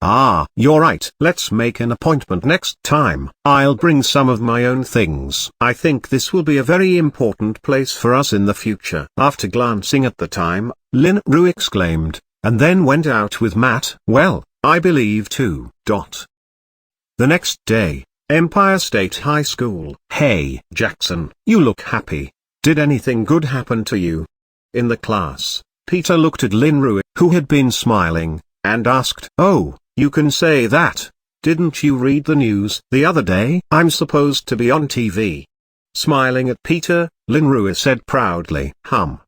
A: You're right. Let's make an appointment next time. I'll bring some of my own things. I think this will be a very important place for us in the future. After glancing at the time, Lin Rui exclaimed, and then went out with Matt. Well, I believe too. The next day, Empire State High School. Hey, Jackson, you look happy. Did anything good happen to you? In the class, Peter looked at Lin Rui, who had been smiling, and asked, Oh, you can say that. Didn't you read the news the other day? I'm supposed to be on TV. Smiling at Peter, Lin Rui said proudly,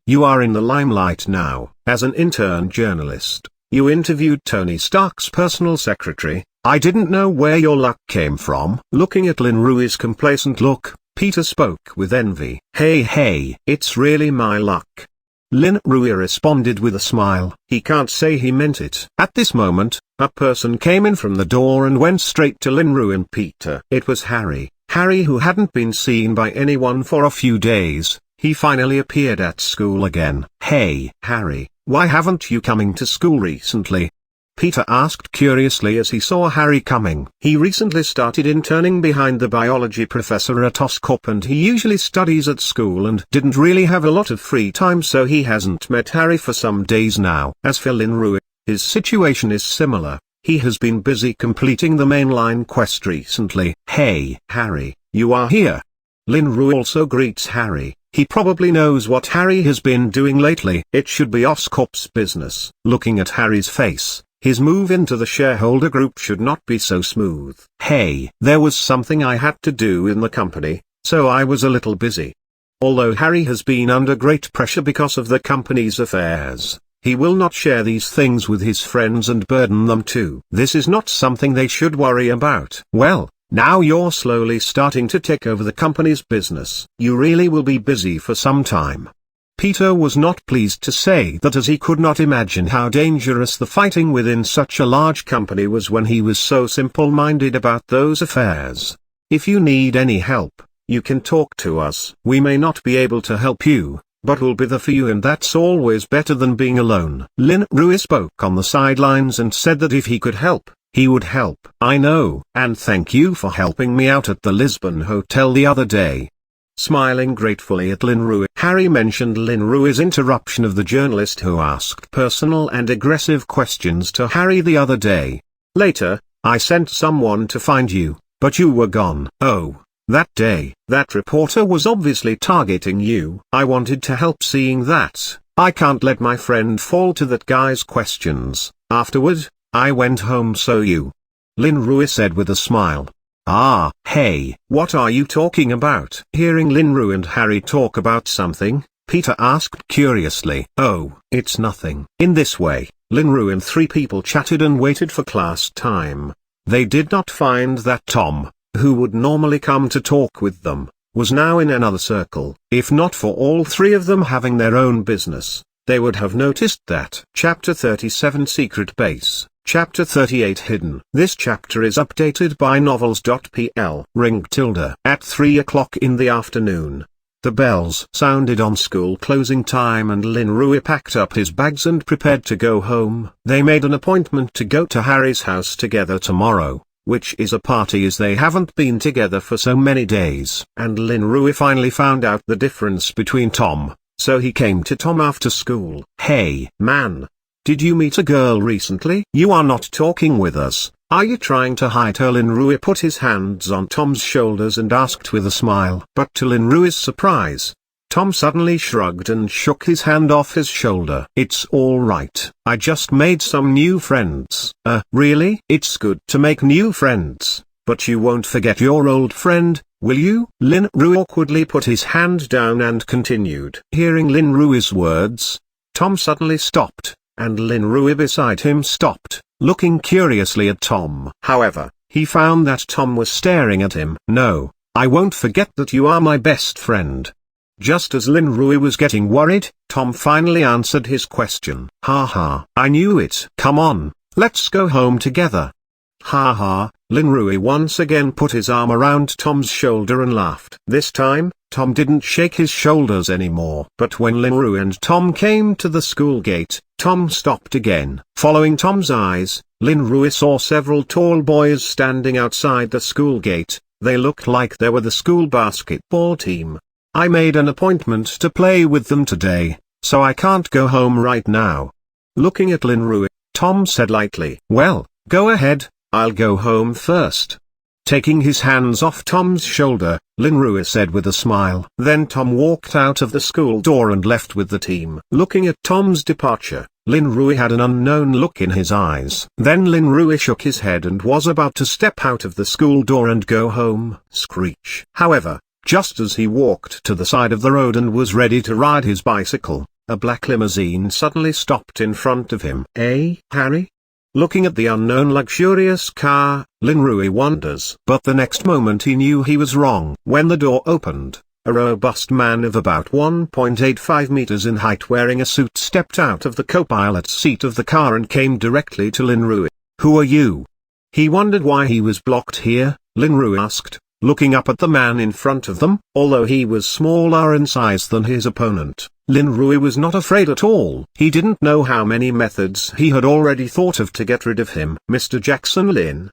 A: You are in the limelight now. As an intern journalist, you interviewed Tony Stark's personal secretary. I didn't know where your luck came from. Looking at Lin Rui's complacent look, Peter spoke with envy. Hey, it's really my luck. Lin Rui responded with a smile. He can't say he meant it. At this moment, a person came in from the door and went straight to Lin Rui and Peter. It was Harry. Harry, who hadn't been seen by anyone for a few days. He finally appeared at school again. Hey, Harry, why haven't you coming to school recently? Peter asked curiously as he saw Harry coming. He recently started interning behind the biology professor at Oscorp, and he usually studies at school and didn't really have a lot of free time, so he hasn't met Harry for some days now. As for Lin Rui, his situation is similar. He has been busy completing the Mainline quest recently. Hey, Harry, you are here. Lin Rui also greets Harry. He probably knows what Harry has been doing lately. It should be Oscorp's business. Looking at Harry's face, his move into the shareholder group should not be so smooth. Hey, there was something I had to do in the company, so I was a little busy. Although Harry has been under great pressure because of the company's affairs, he will not share these things with his friends and burden them too. This is not something they should worry about. Well, now you're slowly starting to take over the company's business. You really will be busy for some time. Peter was not pleased to say that, as he could not imagine how dangerous the fighting within such a large company was when he was so simple-minded about those affairs. If you need any help, you can talk to us. We may not be able to help you, but we'll be there for you, and that's always better than being alone. Lin Rui spoke on the sidelines and said that if he could help, he would help. I know, and thank you for helping me out at the Lisbon hotel the other day. smiling gratefully at Lin Rui. Harry mentioned Lin Rui's interruption of the journalist who asked personal and aggressive questions to Harry the other day. Later, I sent someone to find you, but you were gone. Oh, that day. That reporter was obviously targeting you. I wanted to help seeing that. I can't let my friend fall to that guy's questions. Afterward, I went home so you. Lin Rui said with a smile. Ah, hey, what are you talking about? Hearing Lin Rui and Harry talk about something, Peter asked curiously. Oh, it's nothing. In this way, Lin Rui and three people chatted and waited for class time. They did not find that Tom, who would normally come to talk with them, was now in another circle. If not for all three of them having their own business, they would have noticed that. Chapter 37 Secret Base. Chapter 38 Hidden. This chapter is updated by novels.pl. Ring tilde. At 3 o'clock in the afternoon. The bells sounded on school closing time and Lin Rui packed up his bags and prepared to go home. They made an appointment to go to Harry's house together tomorrow, which is a party as they haven't been together for so many days. And Lin Rui finally found out the difference between Tom, so he came to Tom after school. Hey, man. Did you meet a girl recently? You are not talking with us. Are you trying to hide her? Lin Rui put his hands on Tom's shoulders and asked with a smile. But to Lin Rui's surprise, Tom suddenly shrugged and shook his hand off his shoulder. It's all right. I just made some new friends. Really? It's good to make new friends, but you won't forget your old friend, will you? Lin Rui awkwardly put his hand down and continued. Hearing Lin Rui's words, Tom suddenly stopped, and Lin Rui beside him stopped, looking curiously at Tom. However, he found that Tom was staring at him. No, I won't forget that you are my best friend. Just as Lin Rui was getting worried, Tom finally answered his question. Ha ha, I knew it. Come on, let's go home together. Ha ha, Lin Rui once again put his arm around Tom's shoulder and laughed. This time, Tom didn't shake his shoulders anymore. But when Lin Rui and Tom came to the school gate, Tom stopped again. Following Tom's eyes, Lin Rui saw several tall boys standing outside the school gate. They looked like they were the school basketball team. I made an appointment to play with them today, so I can't go home right now. Looking at Lin Rui, Tom said lightly, well, go ahead, I'll go home first. Taking his hands off Tom's shoulder, Lin Rui said with a smile. Then Tom walked out of the school door and left with the team. Looking at Tom's departure, Lin Rui had an unknown look in his eyes. Then Lin Rui shook his head and was about to step out of the school door and go home. Screech. However, just as he walked to the side of the road and was ready to ride his bicycle, a black limousine suddenly stopped in front of him. Harry? Looking at the unknown luxurious car, Lin Rui wonders. But the next moment he knew he was wrong. When the door opened, a robust man of about 1.85 meters in height wearing a suit stepped out of the co-pilot's seat of the car and came directly to Lin Rui. Who are you? He wondered why he was blocked here, Lin Rui asked, looking up at the man in front of them. Although he was smaller in size than his opponent, Lin Rui was not afraid at all. He didn't know how many methods he had already thought of to get rid of him. Mr. Jackson Lin.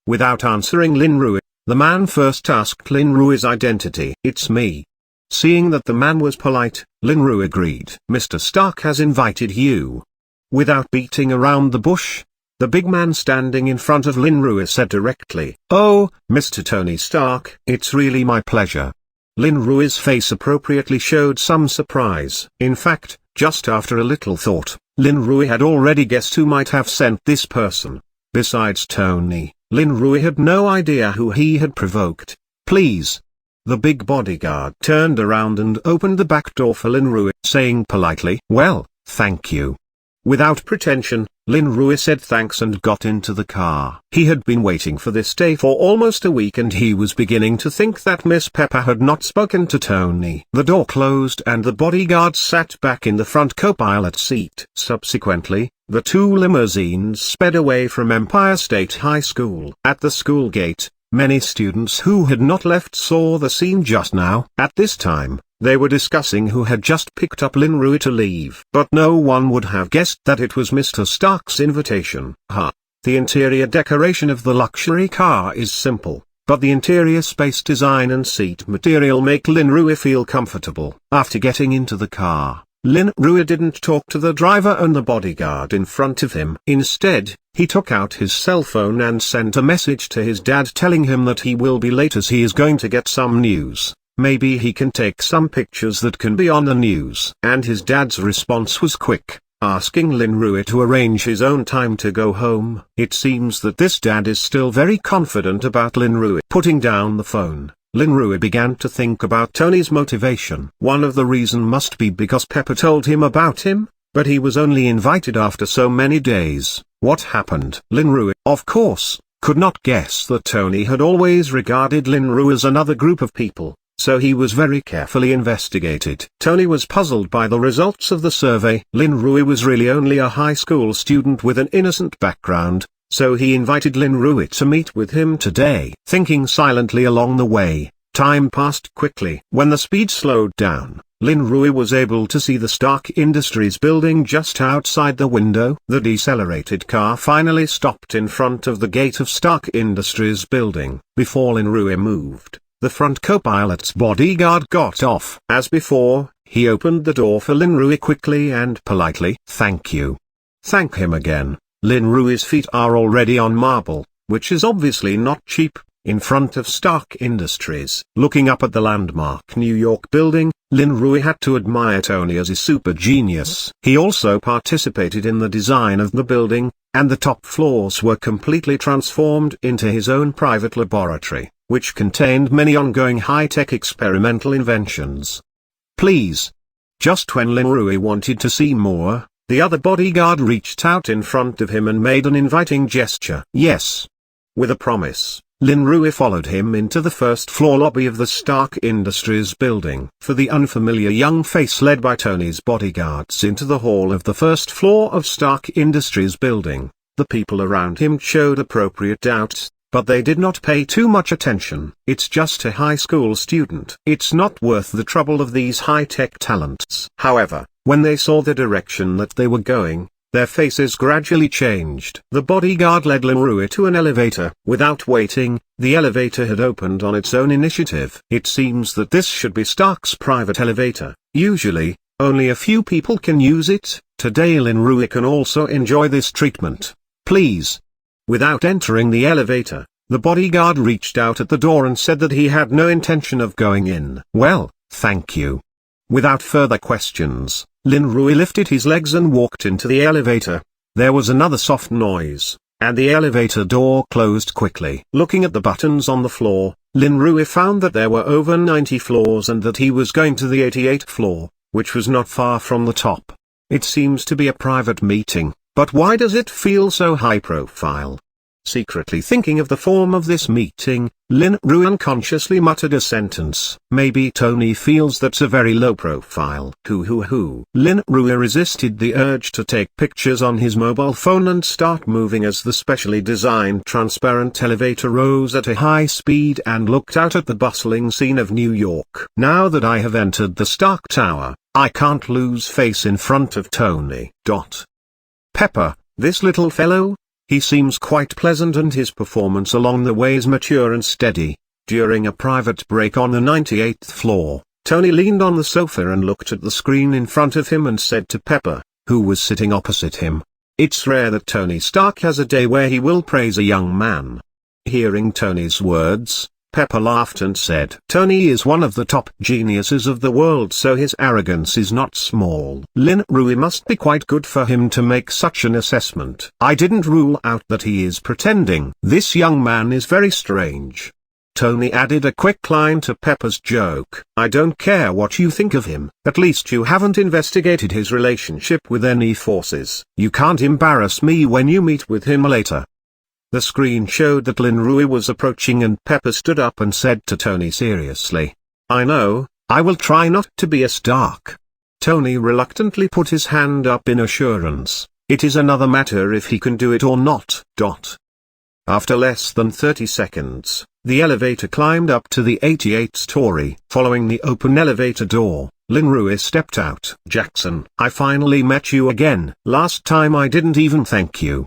A: Without answering Lin Rui, the man first asked Lin Rui's identity. It's me. Seeing that the man was polite, Lin Rui agreed. Mr. Stark has invited you. Without beating around the bush, the big man standing in front of Lin Rui said directly. Oh, Mr. Tony Stark. It's really my pleasure. Lin Rui's face appropriately showed some surprise. In fact, just after a little thought, Lin Rui had already guessed who might have sent this person. Besides Tony, Lin Rui had no idea who he had provoked. Please. The big bodyguard turned around and opened the back door for Lin Rui, saying politely, well, thank you. Without pretension, Lin Rui said thanks and got into the car. He had been waiting for this day for almost a week and he was beginning to think that Miss Pepper had not spoken to Tony. The door closed and the bodyguard sat back in the front co-pilot seat. Subsequently, the two limousines sped away from Empire State High School. At the school gate, many students who had not left saw the scene just now. At this time, they were discussing who had just picked up Lin Rui to leave. But no one would have guessed that it was Mr. Stark's invitation. The interior decoration of the luxury car is simple, but the interior space design and seat material make Lin Rui feel comfortable. After getting into the car, Lin Rui didn't talk to the driver and the bodyguard in front of him. Instead, he took out his cell phone and sent a message to his dad telling him that he will be late as he is going to get some news. Maybe he can take some pictures that can be on the news. And his dad's response was quick, asking Lin Rui to arrange his own time to go home. It seems that this dad is still very confident about Lin Rui. Putting down the phone, Lin Rui began to think about Tony's motivation. One of the reasons must be because Pepper told him about him, but he was only invited after so many days. What happened? Lin Rui, of course, could not guess that Tony had always regarded Lin Rui as another group of people, so he was very carefully investigated. Tony was puzzled by the results of the survey. Lin Rui was really only a high school student with an innocent background, so he invited Lin Rui to meet with him today. Thinking silently along the way, time passed quickly. When the speed slowed down, Lin Rui was able to see the Stark Industries building just outside the window. The decelerated car finally stopped in front of the gate of Stark Industries building. Before Lin Rui moved, the front co-pilot's bodyguard got off. As before, he opened the door for Lin Rui quickly and politely. Thank you. Thank him again. Lin Rui's feet are already on marble, which is obviously not cheap, in front of Stark Industries. Looking up at the landmark New York building, Lin Rui had to admire Tony as a super genius. He also participated in the design of the building, and the top floors were completely transformed into his own private laboratory, which contained many ongoing high-tech experimental inventions. Please. Just when Lin Rui wanted to see more, the other bodyguard reached out in front of him and made an inviting gesture. Yes. With a promise, Lin Rui followed him into the first-floor lobby of the Stark Industries building. For the unfamiliar young face led by Tony's bodyguards into the hall of the first floor of Stark Industries building, the people around him showed appropriate doubts, but they did not pay too much attention. It's just a high school student. It's not worth the trouble of these high-tech talents. However, when they saw the direction that they were going, their faces gradually changed. The bodyguard led Lin Rui to an elevator. Without waiting, the elevator had opened on its own initiative. It seems that this should be Stark's private elevator. Usually, only a few people can use it. Today Lin Rui can also enjoy this treatment. Please. Without entering the elevator, the bodyguard reached out at the door and said that he had no intention of going in. Well, thank you. Without further questions, Lin Rui lifted his legs and walked into the elevator. There was another soft noise, and the elevator door closed quickly. Looking at the buttons on the floor, Lin Rui found that there were over 90 floors and that he was going to the 88th floor, which was not far from the top. It seems to be a private meeting, but why does it feel so high profile? Secretly thinking of the form of this meeting, Lin Rui unconsciously muttered a sentence. Maybe Tony feels that's a very low profile. Lin Rui resisted the urge to take pictures on his mobile phone and start moving as the specially designed transparent elevator rose at a high speed and looked out at the bustling scene of New York. Now that I have entered the Stark Tower, I can't lose face in front of Tony. Pepper, this little fellow? He seems quite pleasant and his performance along the way is mature and steady. During a private break on the 98th floor, Tony leaned on the sofa and looked at the screen in front of him and said to Pepper, who was sitting opposite him, "It's rare that Tony Stark has a day where he will praise a young man." Hearing Tony's words, Pepper laughed and said, "Tony is one of the top geniuses of the world, so his arrogance is not small. Lin Rui must be quite good for him to make such an assessment. I didn't rule out that he is pretending. This young man is very strange." Tony added a quick line to Pepper's joke. "I don't care what you think of him, at least you haven't investigated his relationship with any forces. You can't embarrass me when you meet with him later." The screen showed that Lin Rui was approaching and Pepper stood up and said to Tony seriously, "I know, I will try not to be a Stark." Tony reluctantly put his hand up in assurance. It is another matter if he can do it or not. After less than 30 seconds, the elevator climbed up to the 88th story. Following the open elevator door, Lin Rui stepped out. "Jackson, I finally met you again. Last time I didn't even thank you."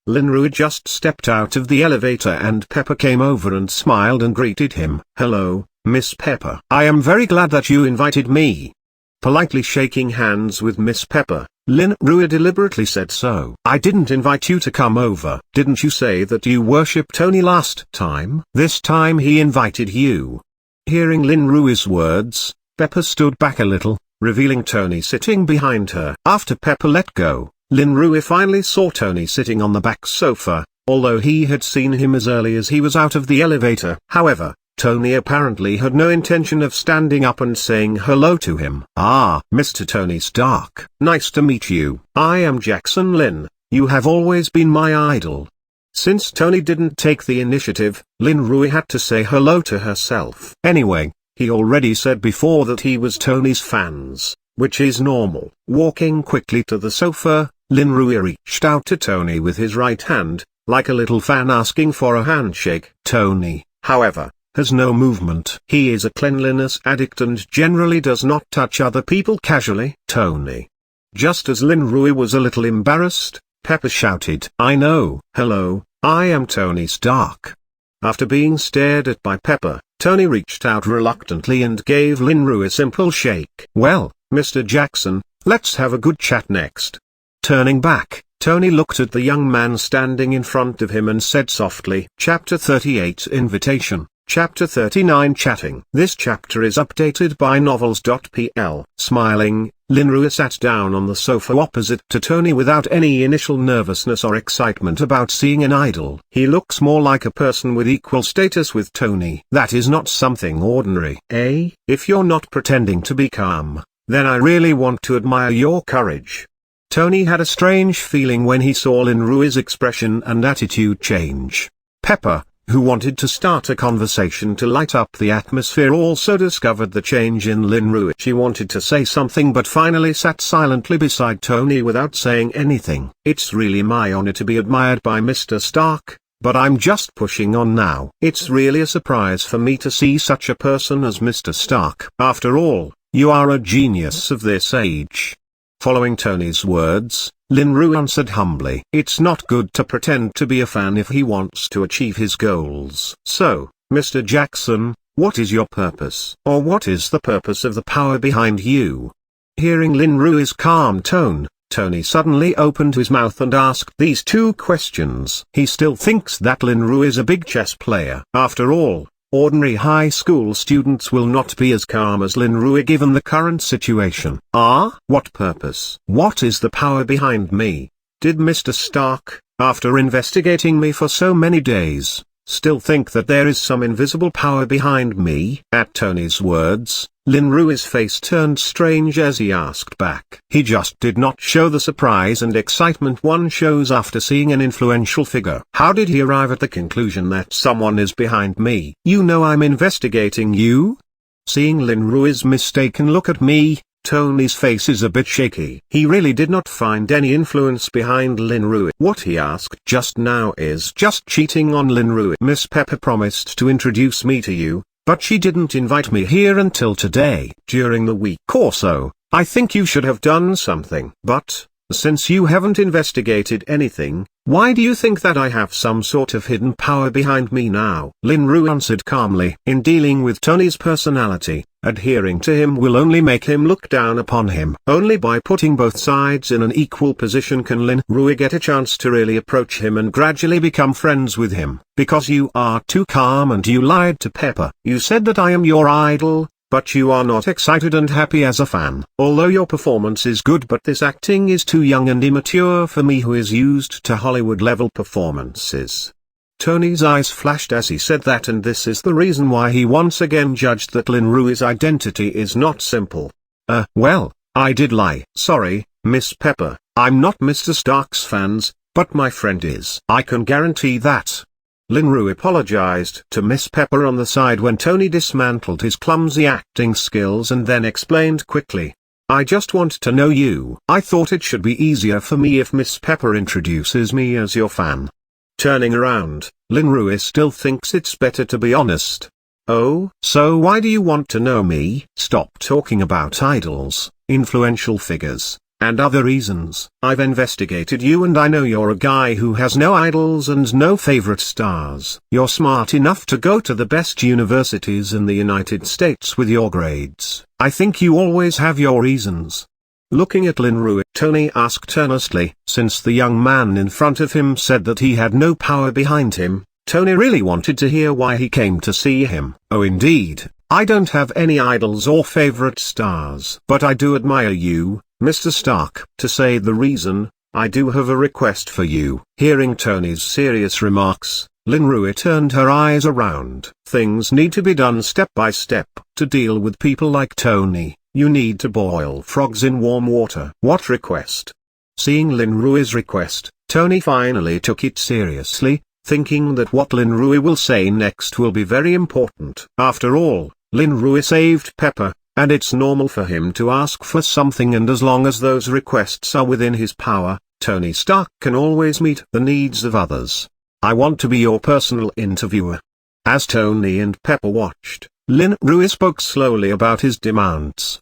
A: Lin Rui just stepped out of the elevator and Pepper came over and smiled and greeted him. "Hello, Miss Pepper. I am very glad that you invited me." Politely shaking hands with Miss Pepper, Lin Rui deliberately said, "So I didn't invite you to come over. Didn't you say that you worship Tony last time? This time he invited you." Hearing Lin Rui's words, Pepper stood back a little, revealing Tony sitting behind her. After Pepper let go, Lin Rui finally saw Tony sitting on the back sofa, although he had seen him as early as he was out of the elevator. However, Tony apparently had no intention of standing up and saying hello to him. "Ah, Mr. Tony Stark. Nice to meet you. I am Jackson Lin. You have always been my idol." Since Tony didn't take the initiative, Lin Rui had to say hello to herself. Anyway, he already said before that he was Tony's fans, which is normal. Walking quickly to the sofa, Lin Rui reached out to Tony with his right hand, like a little fan asking for a handshake. Tony, however, has no movement. He is a cleanliness addict and generally does not touch other people casually. Tony. Just as Lin Rui was a little embarrassed, Pepper shouted, "I know. Hello, I am Tony Stark." After being stared at by Pepper, Tony reached out reluctantly and gave Lin Rui a simple shake. "Well, Mr. Jackson, let's have a good chat next." Turning back, Tony looked at the young man standing in front of him and said softly, Chapter 38 Invitation. Chapter 39 Chatting. This chapter is updated by novels.pl. Smiling, Lin Rui sat down on the sofa opposite to Tony without any initial nervousness or excitement about seeing an idol. He looks more like a person with equal status with Tony. That is not something ordinary. If you're not pretending to be calm, then I really want to admire your courage. Tony had a strange feeling when he saw Lin Rui's expression and attitude change. Pepper, who wanted to start a conversation to light up the atmosphere, also discovered the change in Lin Rui. She wanted to say something but finally sat silently beside Tony without saying anything. "It's really my honor to be admired by Mr. Stark, but I'm just pushing on now. It's really a surprise for me to see such a person as Mr. Stark. After all, you are a genius of this age." Following Tony's words, Lin Rui answered humbly, "It's not good to pretend to be a fan if he wants to achieve his goals." "So, Mr. Jackson, what is your purpose? Or what is the purpose of the power behind you?" Hearing Lin Rui's calm tone, Tony suddenly opened his mouth and asked these two questions. He still thinks that Lin Rui is a big chess player. After all, ordinary high school students will not be as calm as Lin Rui given the current situation. What purpose? What is the power behind me? Did Mr. Stark, after investigating me for so many days, still think that there is some invisible power behind me? At Tony's words, Lin Rui's face turned strange as he asked back. He just did not show the surprise and excitement one shows after seeing an influential figure. How did he arrive at the conclusion that someone is behind me? "You know I'm investigating you?" Seeing Lin Rui's mistaken look at me, Tony's face is a bit shaky. He really did not find any influence behind Lin Rui. What he asked just now is just cheating on Lin Rui. "Miss Pepper promised to introduce me to you, but she didn't invite me here until today. During the week or so, I think you should have done something. But, since you haven't investigated anything, why do you think that I have some sort of hidden power behind me now?" Lin Rui answered calmly. In dealing with Tony's personality, adhering to him will only make him look down upon him. Only by putting both sides in an equal position can Lin Rui get a chance to really approach him and gradually become friends with him. "Because you are too calm and you lied to Pepper. You said that I am your idol, but you are not excited and happy as a fan. Although your performance is good, but this acting is too young and immature for me who is used to Hollywood-level performances." Tony's eyes flashed as he said that, and this is the reason why he once again judged that Lin Rui's identity is not simple. Well, I did lie. "Sorry, Miss Pepper, I'm not Mr. Stark's fans, but my friend is. I can guarantee that." Lin Rui apologized to Miss Pepper on the side when Tony dismantled his clumsy acting skills and then explained quickly, "I just want to know you. I thought it should be easier for me if Miss Pepper introduces me as your fan." Turning around, Lin Rui still thinks it's better to be honest. "Oh, so why do you want to know me?" "Stop talking about idols, influential figures, and other reasons. I've investigated you and I know you're a guy who has no idols and no favorite stars. You're smart enough to go to the best universities in the United States with your grades. I think you always have your reasons. Looking at Lin Rui, Tony asked earnestly. Since the young man in front of him said that he had no power behind him, Tony really wanted to hear why he came to see him. Oh indeed, I don't have any idols or favorite stars. But I do admire you, Mr. Stark. To say the reason, I do have a request for you. Hearing Tony's serious remarks, Lin Rui turned her eyes around. Things need to be done step by step. To deal with people like Tony, you need to boil frogs in warm water. What request? Seeing Lin Rui's request, Tony finally took it seriously, thinking that what Lin Rui will say next will be very important. After all, Lin Rui saved Pepper, and it's normal for him to ask for something, and as long as those requests are within his power, Tony Stark can always meet the needs of others. I want to be your personal interviewer. As Tony and Pepper watched, Lin Rui spoke slowly about his demands.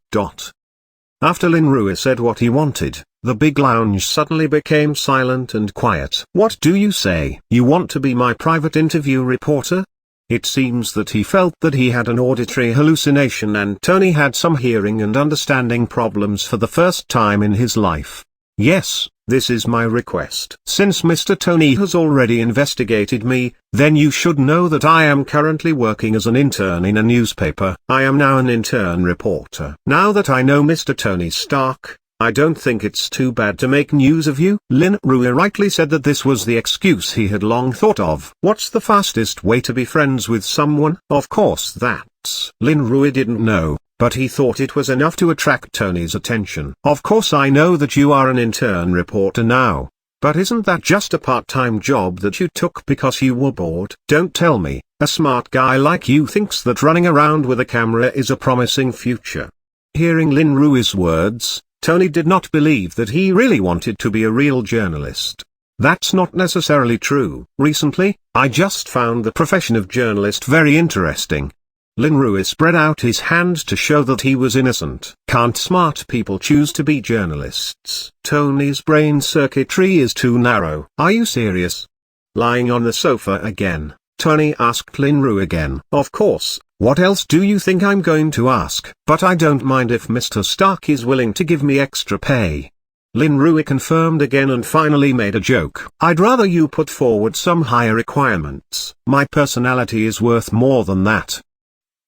A: After Lin Rui said what he wanted, the big lounge suddenly became silent and quiet. What do you say? You want to be my private interview reporter? It seems that he felt that he had an auditory hallucination and Tony had some hearing and understanding problems for the first time in his life. Yes, this is my request. Since Mr. Tony has already investigated me, then you should know that I am currently working as an intern in a newspaper. I am now an intern reporter. Now that I know Mr. Tony Stark, I don't think it's too bad to make news of you. Lin Rui rightly said that this was the excuse he had long thought of. What's the fastest way to be friends with someone? Of course that's. Lin Rui didn't know, but he thought it was enough to attract Tony's attention. Of course I know that you are an intern reporter now, but isn't that just a part-time job that you took because you were bored? Don't tell me, a smart guy like you thinks that running around with a camera is a promising future. Hearing Lin Rui's words, Tony did not believe that he really wanted to be a real journalist. That's not necessarily true. Recently, I just found the profession of journalist very interesting. Lin Rui spread out his hand to show that he was innocent. Can't smart people choose to be journalists? Tony's brain circuitry is too narrow. Are you serious? Lying on the sofa again, Tony asked Lin Rui again. Of course. What else do you think I'm going to ask? But I don't mind if Mr. Stark is willing to give me extra pay. Lin Rui confirmed again and finally made a joke. I'd rather you put forward some higher requirements. My personality is worth more than that.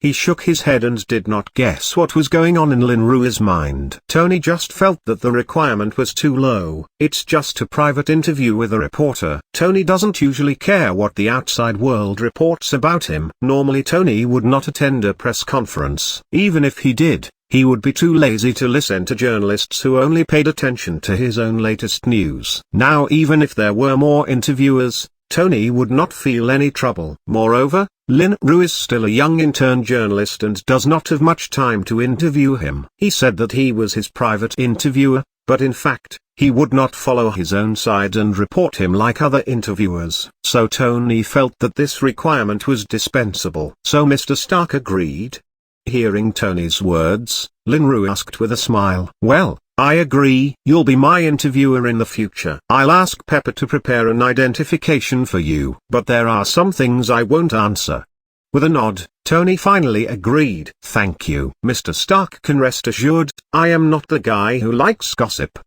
A: He shook his head and did not guess what was going on in Lin Rui's mind. Tony just felt that the requirement was too low. It's just a private interview with a reporter. Tony doesn't usually care what the outside world reports about him. Normally Tony would not attend a press conference. Even if he did, he would be too lazy to listen to journalists who only paid attention to his own latest news. Now even if there were more interviewers, Tony would not feel any trouble. Moreover, Lin Rui is still a young intern journalist and does not have much time to interview him. He said that he was his private interviewer, but in fact, he would not follow his own side and report him like other interviewers. So Tony felt that this requirement was dispensable. So Mr. Stark agreed. Hearing Tony's words, Lin Rui asked with a smile. Well, I agree. You'll be my interviewer in the future. I'll ask Pepper to prepare an identification for you. But there are some things I won't answer. With a nod, Tony finally agreed. Thank you. Mr. Stark can rest assured, I am not the guy who likes gossip.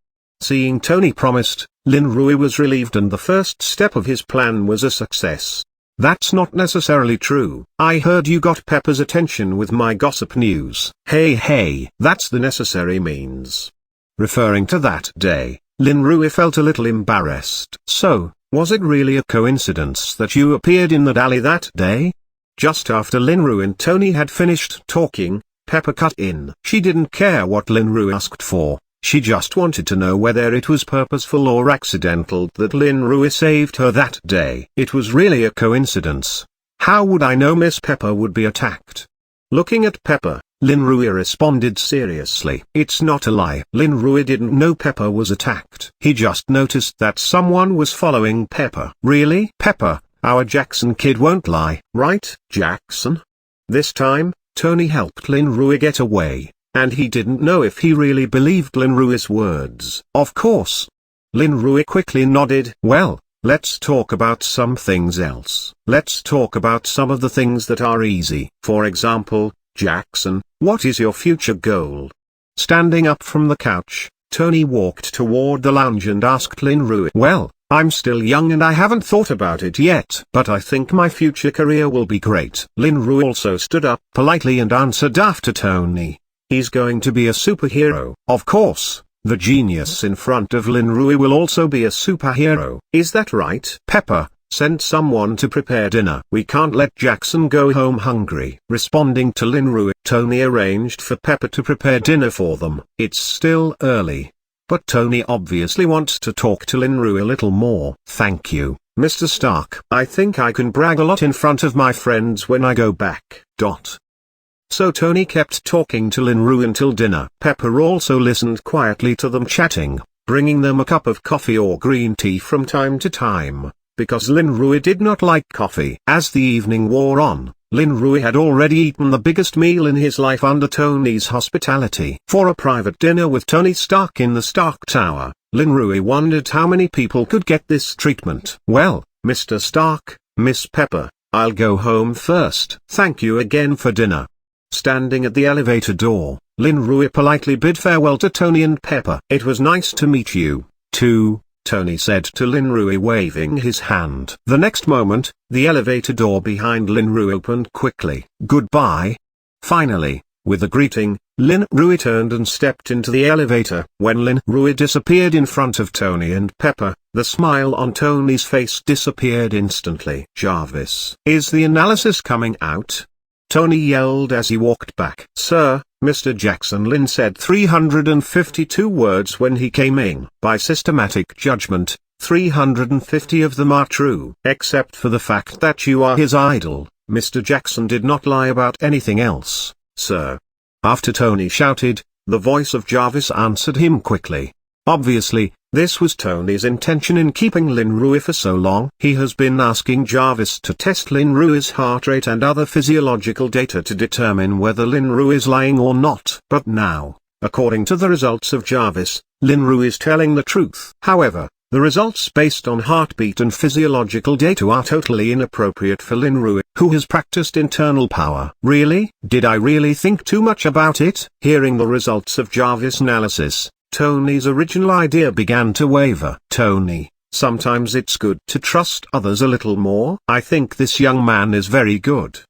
A: Seeing Tony promised, Lin Rui was relieved and the first step of his plan was a success. That's not necessarily true. I heard you got Pepper's attention with my gossip news. Hey, that's the necessary means. Referring to that day, Lin Rui felt a little embarrassed. So, was it really a coincidence that you appeared in the alley that day? Just after Lin Rui and Tony had finished talking, Pepper cut in. She didn't care what Lin Rui asked for, she just wanted to know whether it was purposeful or accidental that Lin Rui saved her that day. It was really a coincidence. How would I know Miss Pepper would be attacked? Looking at Pepper, Lin Rui responded seriously. It's not a lie. Lin Rui didn't know Pepper was attacked. He just noticed that someone was following Pepper. Really? Pepper, our Jackson kid won't lie. Right, Jackson? This time, Tony helped Lin Rui get away. and he didn't know if he really believed Lin Rui's words. Of course. Lin Rui quickly nodded. Well, let's talk about some things else. Let's talk about some of the things that are easy. For example, Jackson, what is your future goal? Standing up from the couch, Tony walked toward the lounge and asked Lin Rui. Well, I'm still young and I haven't thought about it yet, but I think my future career will be great. Lin Rui also stood up politely and answered after Tony. He's going to be a superhero. Of course, the genius in front of Lin Rui will also be a superhero. Is that right? Pepper, send someone to prepare dinner. We can't let Jackson go home hungry. Responding to Lin Rui, Tony arranged for Pepper to prepare dinner for them. It's still early, but Tony obviously wants to talk to Lin Rui a little more. Thank you, Mr. Stark. I think I can brag a lot in front of my friends when I go back. So Tony kept talking to Lin Rui until dinner. Pepper also listened quietly to them chatting, bringing them a cup of coffee or green tea from time to time, because Lin Rui did not like coffee. As the evening wore on, Lin Rui had already eaten the biggest meal in his life under Tony's hospitality. For a private dinner with Tony Stark in the Stark Tower, Lin Rui wondered how many people could get this treatment. Well, Mr. Stark, Miss Pepper, I'll go home first. Thank you again for dinner. Standing at the elevator door, Lin Rui politely bid farewell to Tony and Pepper. It was nice to meet you, too, Tony said to Lin Rui, waving his hand. The next moment, the elevator door behind Lin Rui opened quickly. Goodbye. Finally, with a greeting, Lin Rui turned and stepped into the elevator. When Lin Rui disappeared in front of Tony and Pepper, the smile on Tony's face disappeared instantly. Jarvis, is the analysis coming out? Tony yelled as he walked back. Sir, Mr. Jackson, Lin said 352 words when he came in. By systematic judgment, 350 of them are true. Except for the fact that you are his idol, Mr. Jackson did not lie about anything else, sir. After Tony shouted, the voice of Jarvis answered him quickly. Obviously, this was Tony's intention in keeping Lin Rui for so long. He has been asking Jarvis to test Lin Rui's heart rate and other physiological data to determine whether Lin Rui is lying or not. But now, according to the results of Jarvis, Lin Rui is telling the truth. However, the results based on heartbeat and physiological data are totally inappropriate for Lin Rui, who has practiced internal power. Really? Did I really think too much about it? Hearing the results of Jarvis' analysis, Tony's original idea began to waver. Tony, sometimes it's good to trust others a little more. I think this young man is very good.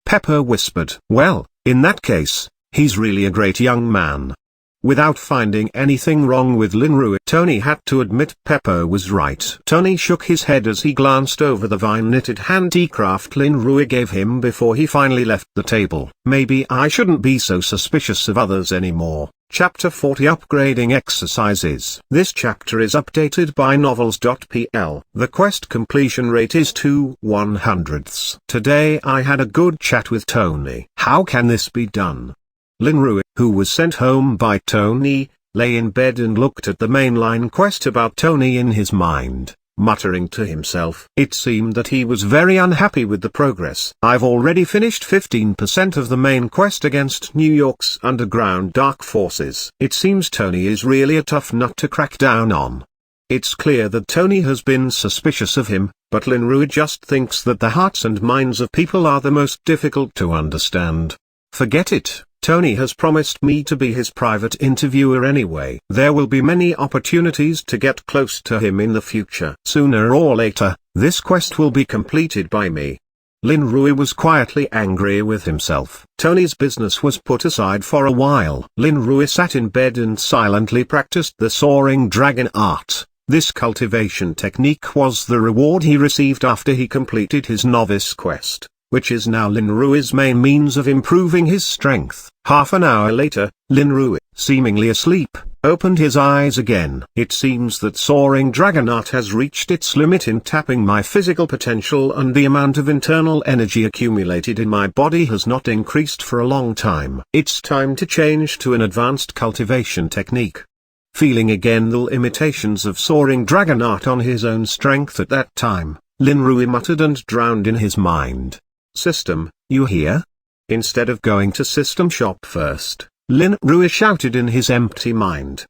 A: Pepper whispered. Well, in that case, he's really a great young man. Without finding anything wrong with Lin Rui, Tony had to admit Pepper was right. Tony shook his head as he glanced over the vine-knitted handicraft Lin Rui gave him before he finally left the table. Maybe I shouldn't be so suspicious of others anymore. Chapter 40 Upgrading Exercises. This chapter is updated by novels.pl. The quest completion rate is 2/100ths. Today I had a good chat with Tony. How can this be done? Lin Rui, who was sent home by Tony, lay in bed and looked at the mainline quest about Tony in his mind, muttering to himself. It seemed that he was very unhappy with the progress. I've already finished 15% of the main quest against New York's underground dark forces. It seems Tony is really a tough nut to crack down on. It's clear that Tony has been suspicious of him, but Lin Rui just thinks that the hearts and minds of people are the most difficult to understand. Forget it. Tony has promised me to be his private interviewer anyway. There will be many opportunities to get close to him in the future. Sooner or later, this quest will be completed by me. Lin Rui was quietly angry with himself. Tony's business was put aside for a while. Lin Rui sat in bed and silently practiced the soaring dragon art. This cultivation technique was the reward he received after he completed his novice quest, which is now Lin Rui's main means of improving his strength. Half an hour later, Lin Rui, seemingly asleep, opened his eyes again. It seems that soaring dragon art has reached its limit in tapping my physical potential, and the amount of internal energy accumulated in my body has not increased for a long time. It's time to change to an advanced cultivation technique. Feeling again the limitations of soaring dragon art on his own strength at that time, Lin Rui muttered and drowned in his mind. System, you here? Instead of going to System Shop first, Lin Rui shouted in his empty mind.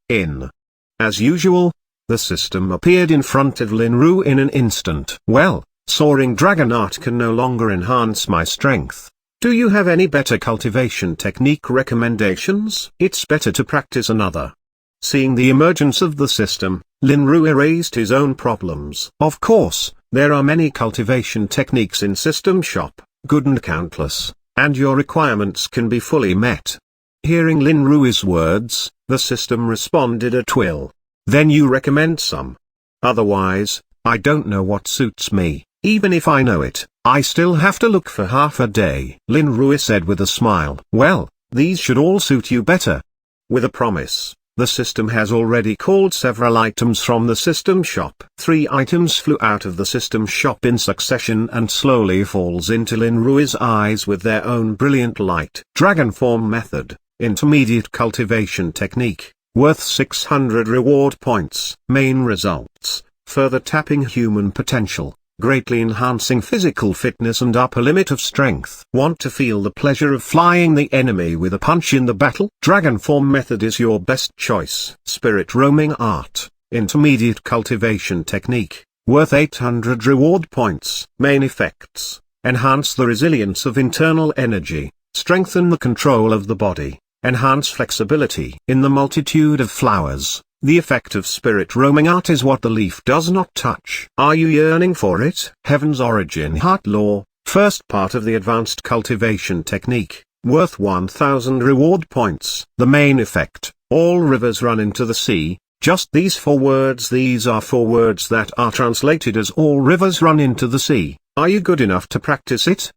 A: As usual, the system appeared in front of Lin Rui in an instant. Well, soaring dragon art can no longer enhance my strength. Do you have any better cultivation technique recommendations? It's better to practice another. Seeing the emergence of the system, Lin Rui erased his own problems. Of course, there are many cultivation techniques in System Shop, good and countless, and your requirements can be fully met. Hearing Lin Rui's words, the system responded at will. Then you recommend some. Otherwise, I don't know what suits me. Even if I know it, I still have to look for half a day. Lin Rui said with a smile. Well, these should all suit you better. With a promise, the system has already called several items from the System Shop. 3 items flew out of the System Shop in succession and slowly falls into Lin Rui's eyes with their own brilliant light. Dragon Form Method, Intermediate Cultivation Technique, worth 600 reward points. Main results, further tapping human potential, greatly enhancing physical fitness and upper limit of strength. Want to feel the pleasure of flying the enemy with a punch in the battle? Dragon Form Method is your best choice. Spirit Roaming Art, Intermediate Cultivation Technique, worth 800 reward points. Main effects, enhance the resilience of internal energy, strengthen the control of the body, enhance flexibility. In the multitude of flowers, the effect of Spirit Roaming Art is what the leaf does not touch. Are you yearning for it? Heaven's Origin Heart Law, first part of the Advanced Cultivation Technique, worth 1000 reward points. The main effect, all rivers run into the sea. Just these 4 words. These are 4 words that are translated as all rivers run into the sea. Are you good enough to practice it?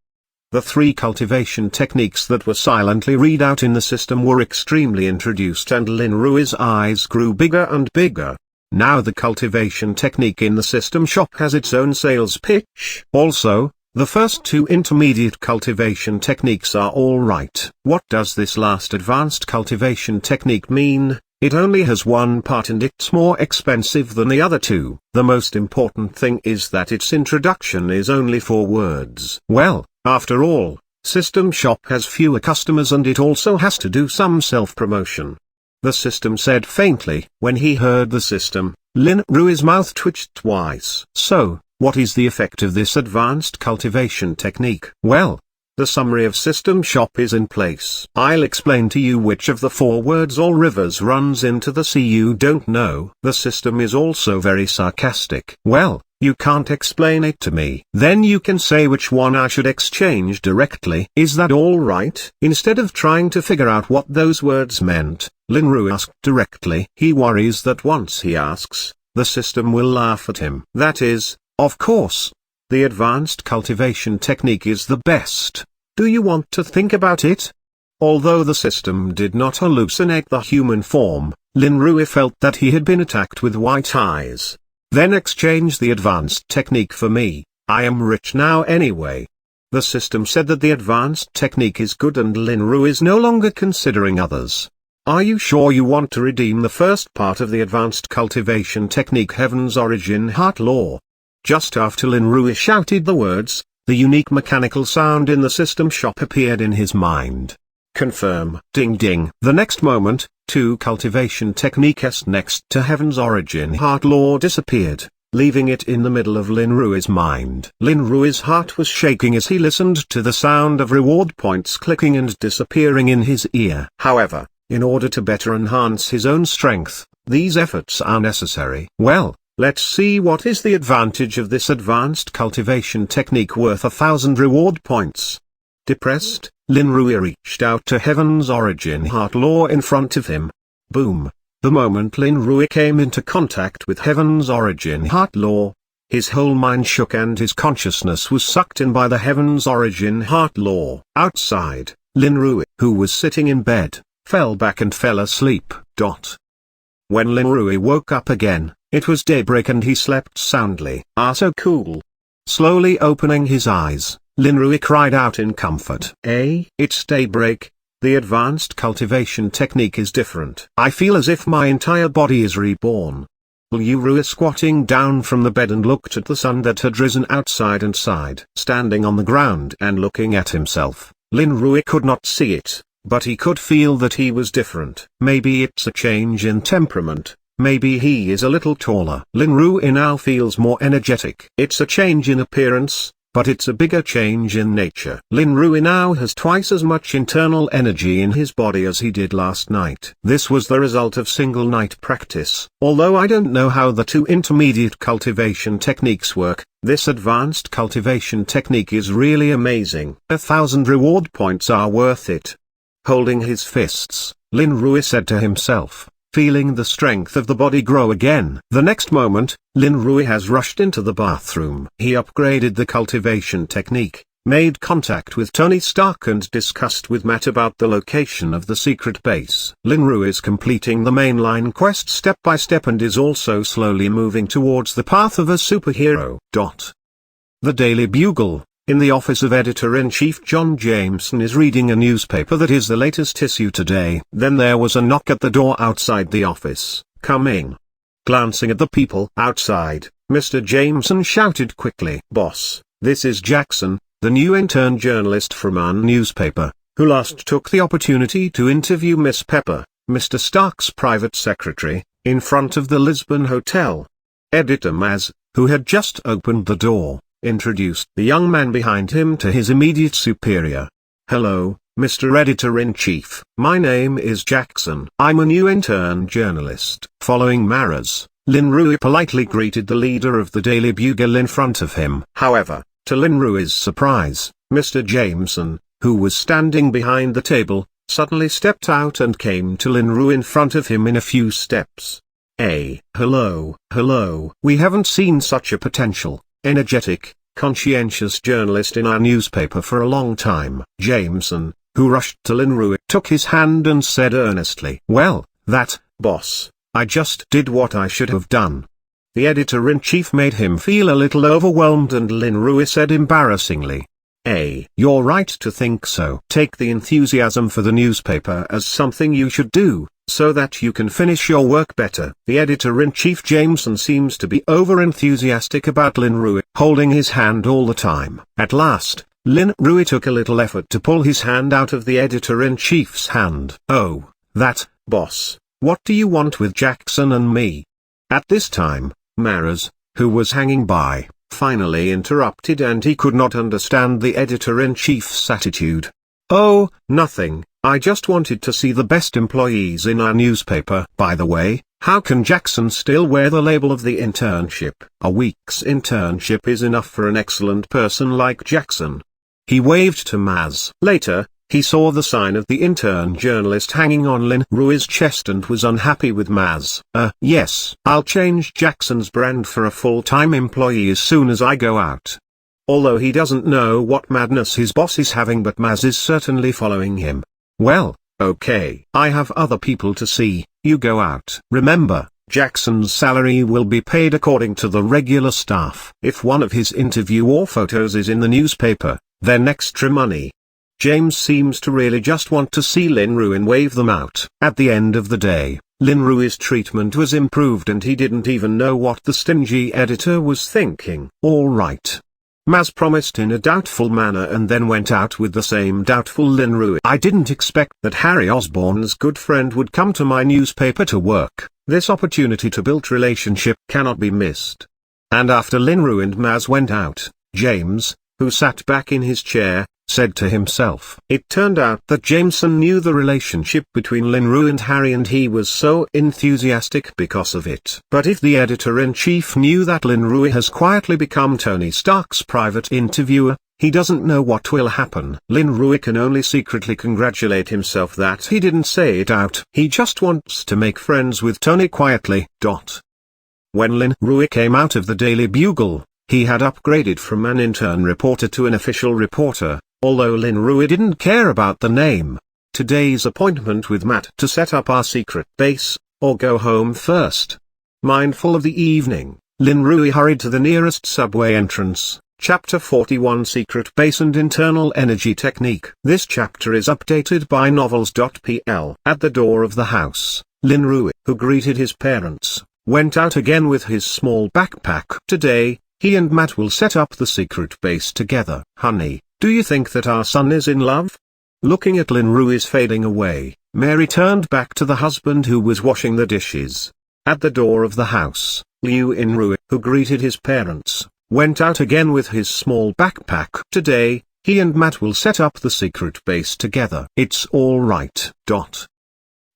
A: The 3 cultivation techniques that were silently read out in the system were extremely introduced and Lin Rui's eyes grew bigger and bigger. Now the cultivation technique in the System Shop has its own sales pitch. Also, the first 2 intermediate cultivation techniques are all right. What does this last advanced cultivation technique mean? It only has 1 part and it's more expensive than the other 2. The most important thing is that its introduction is only 4 words. Well, after all, System Shop has fewer customers and it also has to do some self-promotion. The system said faintly. When he heard the system, Lin Rui's mouth twitched twice. So, what is the effect of this advanced cultivation technique? Well, the summary of System Shop is in place. I'll explain to you which of the 4 words all rivers runs into the sea you don't know. The system is also very sarcastic. Well, you can't explain it to me. Then you can say which one I should exchange directly. Is that all right? Instead of trying to figure out what those words meant, Lin Rui asked directly. He worries that once he asks, the system will laugh at him. That is, of course, the advanced cultivation technique is the best. Do you want to think about it? Although the system did not hallucinate the human form, Lin Rui felt that he had been attacked with white eyes. Then exchange the advanced technique for me. I am rich now anyway. The system said that the advanced technique is good and Lin Rui is no longer considering others. Are you sure you want to redeem the first part of the advanced cultivation technique Heaven's Origin Heart Law? Just after Lin Rui shouted the words, the unique mechanical sound in the System Shop appeared in his mind. Confirm. Ding ding. The next moment, 2 cultivation techniques next to Heaven's Origin Heart Law disappeared, leaving it in the middle of Lin Rui's mind. Lin Rui's heart was shaking as he listened to the sound of reward points clicking and disappearing in his ear. However, in order to better enhance his own strength, these efforts are necessary. Well, let's see what is the advantage of this advanced cultivation technique worth 1000 reward points. Depressed, Lin Rui reached out to Heaven's Origin Heart Law in front of him. Boom. The moment Lin Rui came into contact with Heaven's Origin Heart Law, his whole mind shook and his consciousness was sucked in by the Heaven's Origin Heart Law. Outside, Lin Rui, who was sitting in bed, fell back and fell asleep. When Lin Rui woke up again, it was daybreak and he slept soundly. Ah, so cool. Slowly opening his eyes, Lin Rui cried out in comfort. It's daybreak. The advanced cultivation technique is different. I feel as if my entire body is reborn. Lin Rui squatting down from the bed and looked at the sun that had risen outside and sighed. Standing on the ground and looking at himself, Lin Rui could not see it, but he could feel that he was different. Maybe it's a change in temperament. Maybe he is a little taller. Lin Rui now feels more energetic. It's a change in appearance, but it's a bigger change in nature. Lin Rui now has twice as much internal energy in his body as he did last night. This was the result of single night practice. Although I don't know how the two intermediate cultivation techniques work, this advanced cultivation technique is really amazing. 1,000 reward points are worth it. Holding his fists, Lin Rui said to himself, feeling the strength of the body grow again. The next moment, Lin Rui has rushed into the bathroom. He upgraded the cultivation technique, made contact with Tony Stark and discussed with Matt about the location of the secret base. Lin Rui is completing the mainline quest step by step and is also slowly moving towards the path of a superhero. The Daily Bugle. In the office of Editor-in-Chief John Jameson is reading a newspaper that is the latest issue today. Then there was a knock at the door outside the office. "Come in." Glancing at the people outside, Mr. Jameson shouted quickly, "Boss, this is Jackson, the new intern journalist from our newspaper, who last took the opportunity to interview Miss Pepper, Mr. Stark's private secretary, in front of the Lisbon Hotel." Editor Maz, who had just opened the door, introduced the young man behind him to his immediate superior. "Hello, Mr. Editor-in-Chief. My name is Jackson. I'm a new intern journalist." Following Mara's, Lin Rui politely greeted the leader of the Daily Bugle in front of him. However, to Lin Rui's surprise, Mr. Jameson, who was standing behind the table, suddenly stepped out and came to Lin Rui in front of him in a few steps. Hello. We haven't seen such a potential, energetic, conscientious journalist in our newspaper for a long time." Jameson, who rushed to Lin Rui, took his hand and said earnestly, "Well, boss, I just did what I should have done." The editor-in-chief made him feel a little overwhelmed and Lin Rui said embarrassingly, "You're right to think so. Take the enthusiasm for the newspaper as something you should do, so that you can finish your work better." The editor-in-chief Jameson seems to be over-enthusiastic about Lin Rui, holding his hand all the time. At last, Lin Rui took a little effort to pull his hand out of the editor-in-chief's hand. "Oh, boss, what do you want with Jackson and me?" At this time, Maras, who was hanging by, finally interrupted and he could not understand the editor-in-chief's attitude. "Oh, nothing. I just wanted to see the best employees in our newspaper." By the way, how can Jackson still wear the label of the internship? A week's internship is enough for an excellent person like Jackson. He waved to Maz. Later, he saw the sign of the intern journalist hanging on Lin Rui's chest and was unhappy with Maz. Yes, I'll change Jackson's brand for a full-time employee as soon as I go out." Although he doesn't know what madness his boss is having, but Maz is certainly following him. "Well, okay. I have other people to see, you go out." Remember, Jackson's salary will be paid according to the regular staff. If one of his interview or photos is in the newspaper, then extra money. James seems to really just want to see Lin Rui and wave them out. At the end of the day, Lin Rui's treatment was improved and he didn't even know what the stingy editor was thinking. "All right." Maz promised in a doubtful manner and then went out with the same doubtful Lin Rui. "I didn't expect that Harry Osborn's good friend would come to my newspaper to work. This opportunity to build relationship cannot be missed." And after Lin Rui and Maz went out, James, who sat back in his chair, said to himself. It turned out that Jameson knew the relationship between Lin Rui and Harry and he was so enthusiastic because of it. But if the editor-in-chief knew that Lin Rui has quietly become Tony Stark's private interviewer, he doesn't know what will happen. Lin Rui can only secretly congratulate himself that he didn't say it out. He just wants to make friends with Tony quietly. When Lin Rui came out of the Daily Bugle, he had upgraded from an intern reporter to an official reporter, although Lin Rui didn't care about the name. Today's appointment with Matt to set up our secret base, or go home first. Mindful of the evening, Lin Rui hurried to the nearest subway entrance. Chapter 41 Secret Base and Internal Energy Technique. This chapter is updated by novels.pl. At the door of the house, Lin Rui, who greeted his parents, went out again with his small backpack. Today, he and Matt will set up the secret base together. Honey, do you think that our son is in love? Looking at Lin Rui's fading away, Mary turned back to the husband who was washing the dishes. At the door of the house, Liu Inrui, who greeted his parents, went out again with his small backpack. Today, he and Matt will set up the secret base together. It's all right.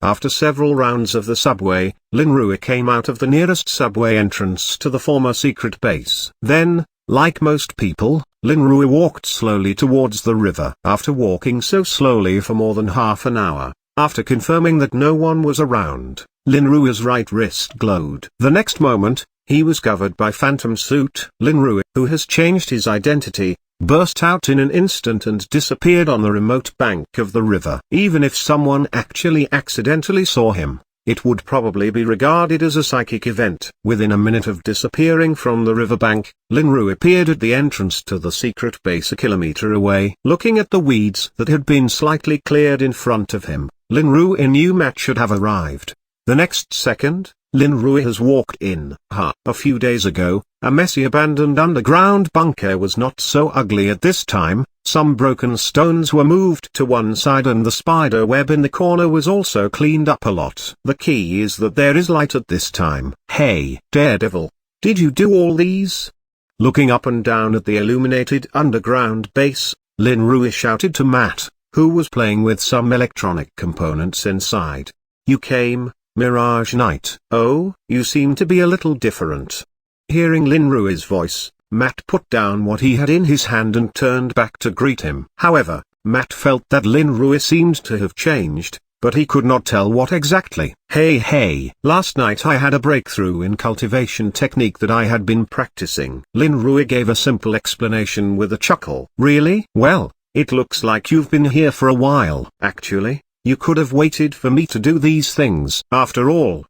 A: After several rounds of the subway, Lin Rui came out of the nearest subway entrance to the former secret base. Then, like most people, Lin Rui walked slowly towards the river. After walking so slowly for more than half an hour, after confirming that no one was around, Lin Rui's right wrist glowed. The next moment, he was covered by phantom suit. Lin Rui, who has changed his identity, burst out in an instant and disappeared on the remote bank of the river. Even if someone actually accidentally saw him, it would probably be regarded as a psychic event. Within a minute of disappearing from the riverbank, Lin Rui appeared at the entrance to the secret base a kilometer away. Looking at the weeds that had been slightly cleared in front of him, Lin Rui knew Matt should have arrived. The next second, Lin Rui has walked in. A few days ago, a messy abandoned underground bunker was not so ugly at this time. Some broken stones were moved to one side and the spider web in the corner was also cleaned up a lot. The key is that there is light at this time. Hey, Daredevil, did you do all these? Looking up and down at the illuminated underground base, Lin Rui shouted to Matt, who was playing with some electronic components inside. You came, Mirage Knight. Oh, you seem to be a little different. Hearing Lin Rui's voice, Matt put down what he had in his hand and turned back to greet him. However, Matt felt that Lin Rui seemed to have changed, but he could not tell what exactly. Hey, last night I had a breakthrough in cultivation technique that I had been practicing. Lin Rui gave a simple explanation with a chuckle. Really? Well, it looks like you've been here for a while. Actually, you could have waited for me to do these things. After all,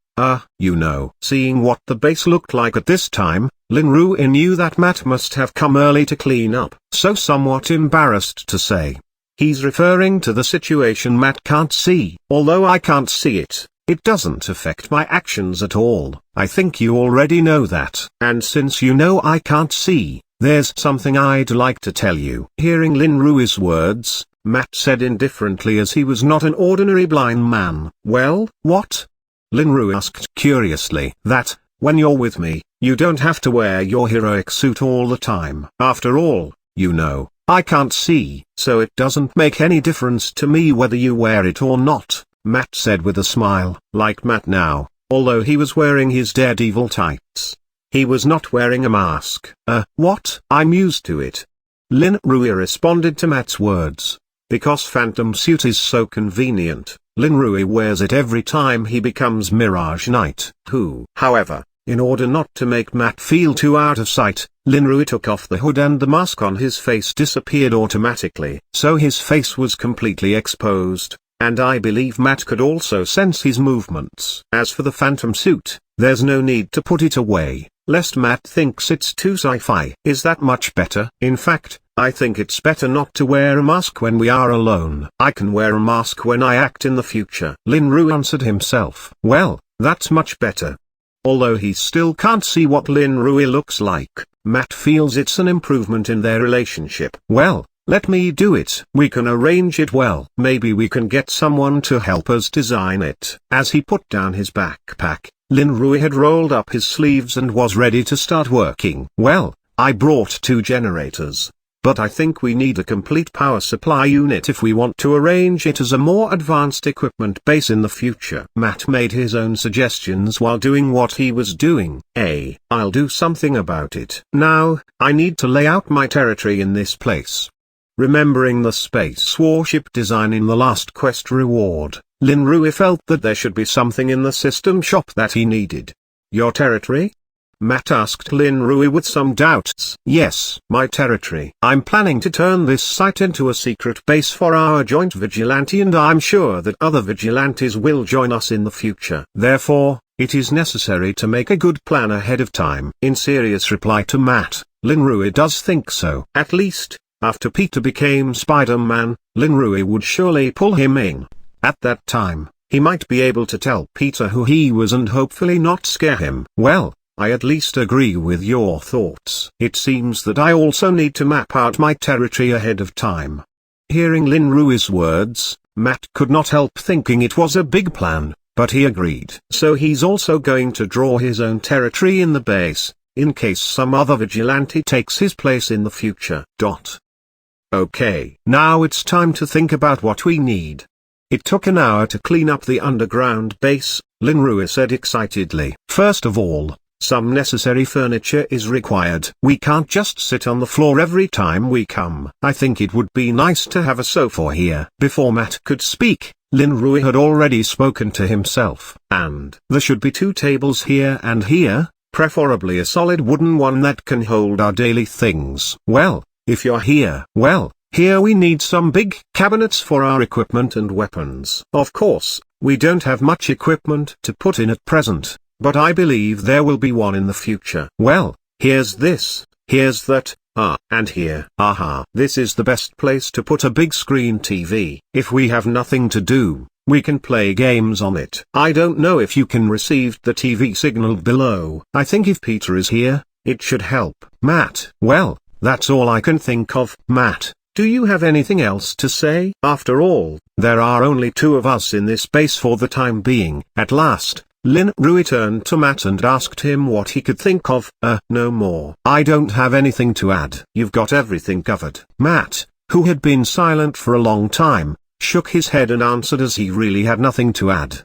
A: seeing what the base looked like at this time, Lin Rui knew that Matt must have come early to clean up. So somewhat embarrassed to say. He's referring to the situation Matt can't see. Although I can't see it, it doesn't affect my actions at all. I think you already know that. And since you know I can't see, there's something I'd like to tell you. Hearing Lin Rui's words, Matt said indifferently as he was not an ordinary blind man. Well, what? Lin Rui asked curiously. That, when you're with me, you don't have to wear your heroic suit all the time. After all, you know, I can't see, so it doesn't make any difference to me whether you wear it or not, Matt said with a smile. Like Matt now, although he was wearing his Daredevil tights, he was not wearing a mask. What? I'm used to it. Lin Rui responded to Matt's words. Because Phantom Suit is so convenient, Lin Rui wears it every time he becomes Mirage Knight. However, in order not to make Matt feel too out of sight, Lin Rui took off the hood and the mask on his face disappeared automatically. So his face was completely exposed, and I believe Matt could also sense his movements. As for the Phantom Suit, there's no need to put it away, lest Matt thinks it's too sci-fi. Is that much better? In fact, I think it's better not to wear a mask when we are alone. I can wear a mask when I act in the future. Lin Rui answered himself. Well, that's much better. Although he still can't see what Lin Rui looks like, Matt feels it's an improvement in their relationship. Well, let me do it. We can arrange it well. Maybe we can get someone to help us design it. As he put down his backpack, Lin Rui had rolled up his sleeves and was ready to start working. Well, I brought 2 generators. But I think we need a complete power supply unit if we want to arrange it as a more advanced equipment base in the future. Matt made his own suggestions while doing what he was doing. I'll do something about it. Now, I need to lay out my territory in this place. Remembering the space warship design in the last quest reward, Lin Rui felt that there should be something in the system shop that he needed. Your territory? Matt asked Lin Rui with some doubts. Yes, my territory. I'm planning to turn this site into a secret base for our joint vigilante and I'm sure that other vigilantes will join us in the future. Therefore, it is necessary to make a good plan ahead of time. In serious reply to Matt, Lin Rui does think so. At least, after Peter became Spider-Man, Lin Rui would surely pull him in. At that time, he might be able to tell Peter who he was and hopefully not scare him. Well, I at least agree with your thoughts. It seems that I also need to map out my territory ahead of time. Hearing Lin Rui's words, Matt could not help thinking it was a big plan, but he agreed. So he's also going to draw his own territory in the base, in case some other vigilante takes his place in the future. Okay, now it's time to think about what we need. It took an hour to clean up the underground base, Lin Rui said excitedly. First of all, some necessary furniture is required. We can't just sit on the floor every time we come. I think it would be nice to have a sofa here. Before Matt could speak, Lin Rui had already spoken to himself. And there should be 2 tables here and here, preferably a solid wooden one that can hold our daily things. Well, if you're here, well, here we need some big cabinets for our equipment and weapons. Of course, we don't have much equipment to put in at present, but I believe there will be one in the future. Well, here's this, here's that, and here. Aha. This is the best place to put a big screen TV. If we have nothing to do, we can play games on it. I don't know if you can receive the TV signal below. I think if Peter is here, it should help. Matt. Well, that's all I can think of. Matt, do you have anything else to say? After all, there are only 2 of us in this base for the time being. At last, Lin Rui turned to Matt and asked him what he could think of. No more. I don't have anything to add. You've got everything covered. Matt, who had been silent for a long time, shook his head and answered as he really had nothing to add.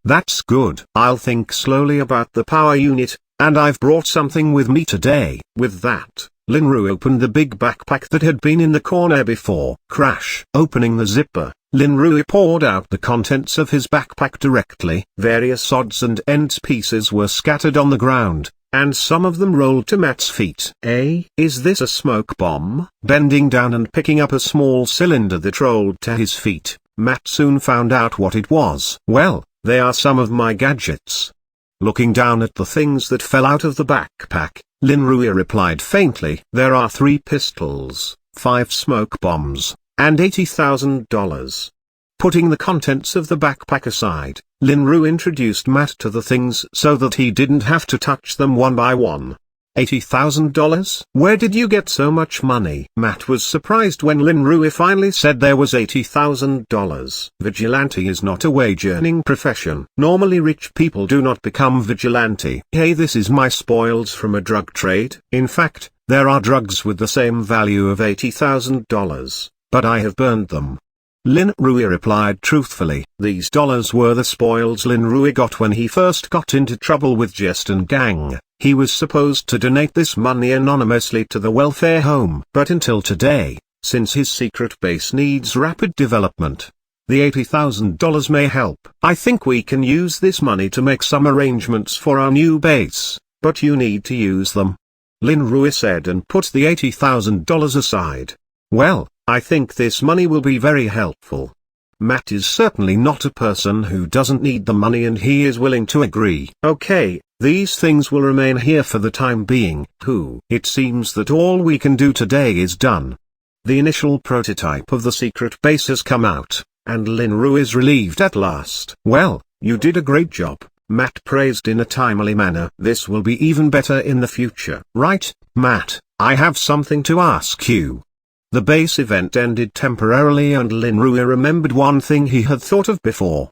A: That's good. I'll think slowly about the power unit, and I've brought something with me today. With that, Lin Rui opened the big backpack that had been in the corner before. Crash. Opening the zipper, Lin Rui poured out the contents of his backpack directly. Various odds and ends pieces were scattered on the ground, and some of them rolled to Matt's feet. Is this a smoke bomb? Bending down and picking up a small cylinder that rolled to his feet, Matt soon found out what it was. Well, they are some of my gadgets. Looking down at the things that fell out of the backpack, Lin Rui replied faintly. There are 3 pistols, 5 smoke bombs, and $80,000. Putting the contents of the backpack aside, Lin Rui introduced Matt to the things so that he didn't have to touch them one by one. $80,000? Where did you get so much money? Matt was surprised when Lin Rui finally said there was $80,000. Vigilante is not a wage-earning profession. Normally rich people do not become vigilante. Hey, this is my spoils from a drug trade. In fact, there are drugs with the same value of $80,000, but I have burned them. Lin Rui replied truthfully. These dollars were the spoils Lin Rui got when he first got into trouble with Jest and gang. He was supposed to donate this money anonymously to the welfare home. But until today, since his secret base needs rapid development, the $80,000 may help. I think we can use this money to make some arrangements for our new base, but you need to use them. Lin Rui said and put the $80,000 aside. Well, I think this money will be very helpful. Matt is certainly not a person who doesn't need the money, and he is willing to agree. Okay, these things will remain here for the time being. It seems that all we can do today is done. The initial prototype of the secret base has come out, and Lin Rui is relieved at last. Well, you did a great job, Matt praised in a timely manner. This will be even better in the future. Right, Matt, I have something to ask you. The base event ended temporarily and Lin Rui remembered one thing he had thought of before.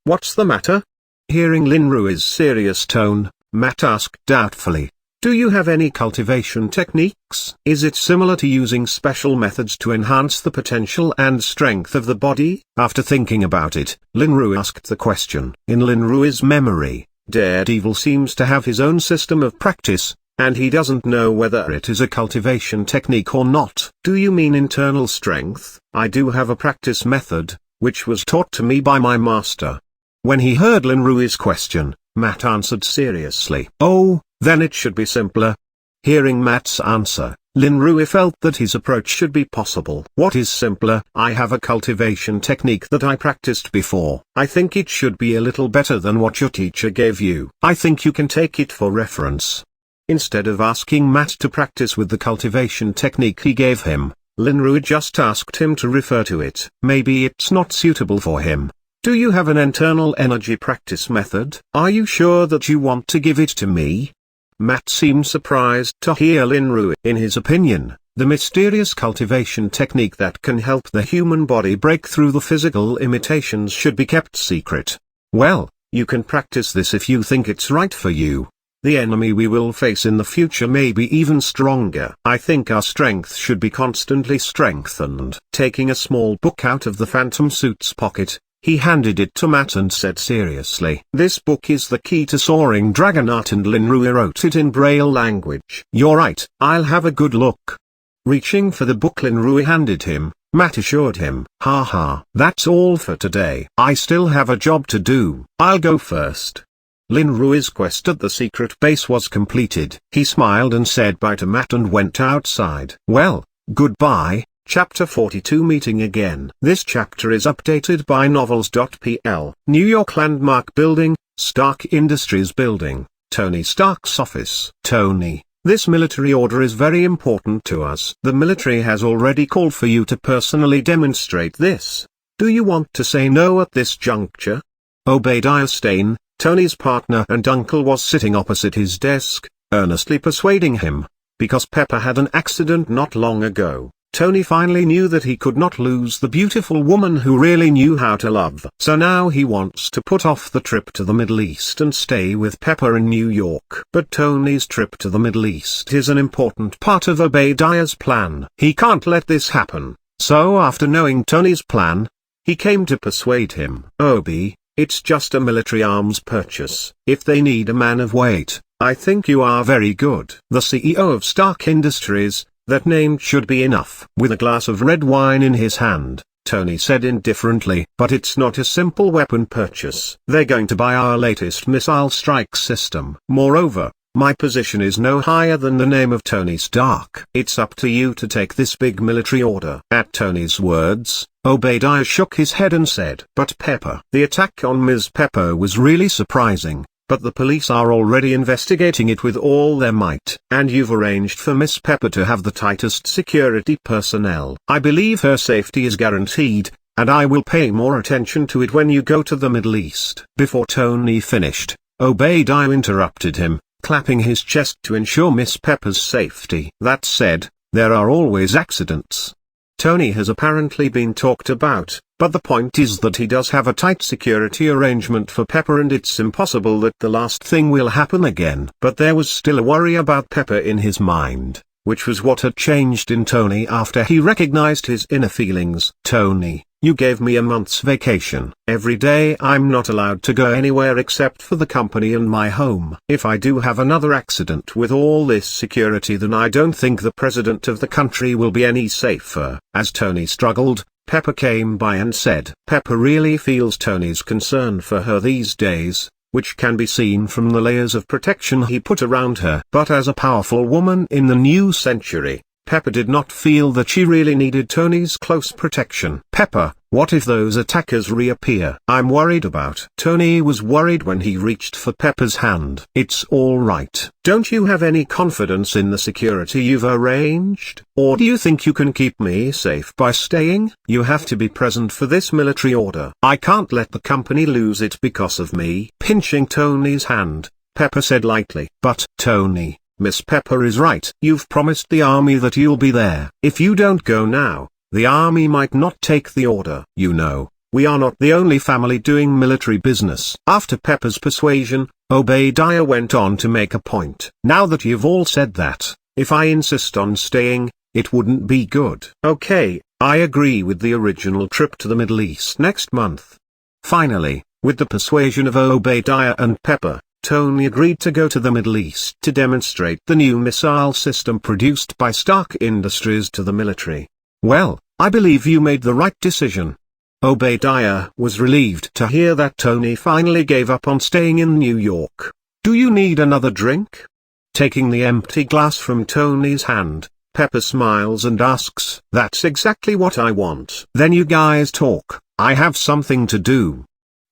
A: What's the matter? Hearing Lin Rui's serious tone, Matt asked doubtfully, do you have any cultivation techniques? Is it similar to using special methods to enhance the potential and strength of the body? After thinking about it, Lin Rui asked the question. In Lin Rui's memory, Daredevil seems to have his own system of practice, and he doesn't know whether it is a cultivation technique or not. Do you mean internal strength? I do have a practice method, which was taught to me by my master. When he heard Lin Rui's question, Matt answered seriously. Oh, then it should be simpler. Hearing Matt's answer, Lin Rui felt that his approach should be possible. What is simpler? I have a cultivation technique that I practiced before. I think it should be a little better than what your teacher gave you. I think you can take it for reference. Instead of asking Matt to practice with the cultivation technique he gave him, Lin Rui just asked him to refer to it. Maybe it's not suitable for him. Do you have an internal energy practice method? Are you sure that you want to give it to me? Matt seemed surprised to hear Lin Rui. In his opinion, The mysterious cultivation technique that can help the human body break through the physical limitations should be kept secret. Well, you can practice this if you think it's right for you. The enemy we will face in the future may be even stronger. I think our strength should be constantly strengthened. Taking a small book out of the phantom suit's pocket, he handed it to Matt and said seriously, "This book is the key to Soaring Dragon Art, and Linrui wrote it in Braille language." "You're right, I'll have a good look." Reaching for the book Linrui handed him, Matt assured him, "Haha, that's all for today. I still have a job to do. I'll go first." Linrui's quest at the secret base was completed. He smiled and said bye to Matt and went outside. Well, goodbye. Chapter 42 Meeting Again. This chapter is updated by novels.pl. New York Landmark Building, Stark Industries Building, Tony Stark's office. Tony, this military order is very important to us. The military has already called for you to personally demonstrate this. Do you want to say no at this juncture? Obadiah Stane, Tony's partner and uncle, was sitting opposite his desk, earnestly persuading him. Because Pepper had an accident not long ago, Tony finally knew that he could not lose the beautiful woman who really knew how to love. So now he wants to put off the trip to the Middle East and stay with Pepper in New York. But Tony's trip to the Middle East is an important part of Obadiah's plan. He can't let this happen. So after knowing Tony's plan, he came to persuade him. "Obi, it's just a military arms purchase. If they need a man of weight, I think you are very good." The CEO of Stark Industries, that name should be enough. With a glass of red wine in his hand, Tony said indifferently, "But it's not a simple weapon purchase. They're going to buy our latest missile strike system. Moreover, my position is no higher than the name of Tony Stark. It's up to you to take this big military order." At Tony's words, Obadiah shook his head and said, "But Pepper." The attack on Ms. Pepper was really surprising, but the police are already investigating it with all their might. "And you've arranged for Miss Pepper to have the tightest security personnel. I believe her safety is guaranteed, and I will pay more attention to it when you go to the Middle East." Before Tony finished, Obadiah interrupted him, clapping his chest to ensure Miss Pepper's safety. "That said, there are always accidents. Tony has apparently been talked about, but the point is that he does have a tight security arrangement for Pepper, and it's impossible that the last thing will happen again." But there was still a worry about Pepper in his mind, which was what had changed in Tony after he recognized his inner feelings. "Tony, you gave me a month's vacation. Every day I'm not allowed to go anywhere except for the company and my home. If I do have another accident with all this security, then I don't think the president of the country will be any safer." As Tony struggled, Pepper came by and said, Pepper really feels Tony's concern for her these days, which can be seen from the layers of protection he put around her. But as a powerful woman in the new century, Pepper did not feel that she really needed Tony's close protection. "Pepper, what if those attackers reappear? I'm worried about." Tony was worried when he reached for Pepper's hand. "It's all right. Don't you have any confidence in the security you've arranged? Or do you think you can keep me safe by staying? You have to be present for this military order. I can't let the company lose it because of me." Pinching Tony's hand, Pepper said lightly, "But, Tony, Miss Pepper is right. You've promised the army that you'll be there. If you don't go now, the army might not take the order. You know, we are not the only family doing military business." After Pepper's persuasion, Obadiah went on to make a point. "Now that you've all said that, if I insist on staying, it wouldn't be good." "Okay, I agree with the original trip to the Middle East next month." Finally, with the persuasion of Obadiah and Pepper, Tony agreed to go to the Middle East to demonstrate the new missile system produced by Stark Industries to the military. "Well, I believe you made the right decision." Obadiah was relieved to hear that Tony finally gave up on staying in New York. "Do you need another drink?" Taking the empty glass from Tony's hand, Pepper smiles and asks, "That's exactly what I want." "Then you guys talk, I have something to do."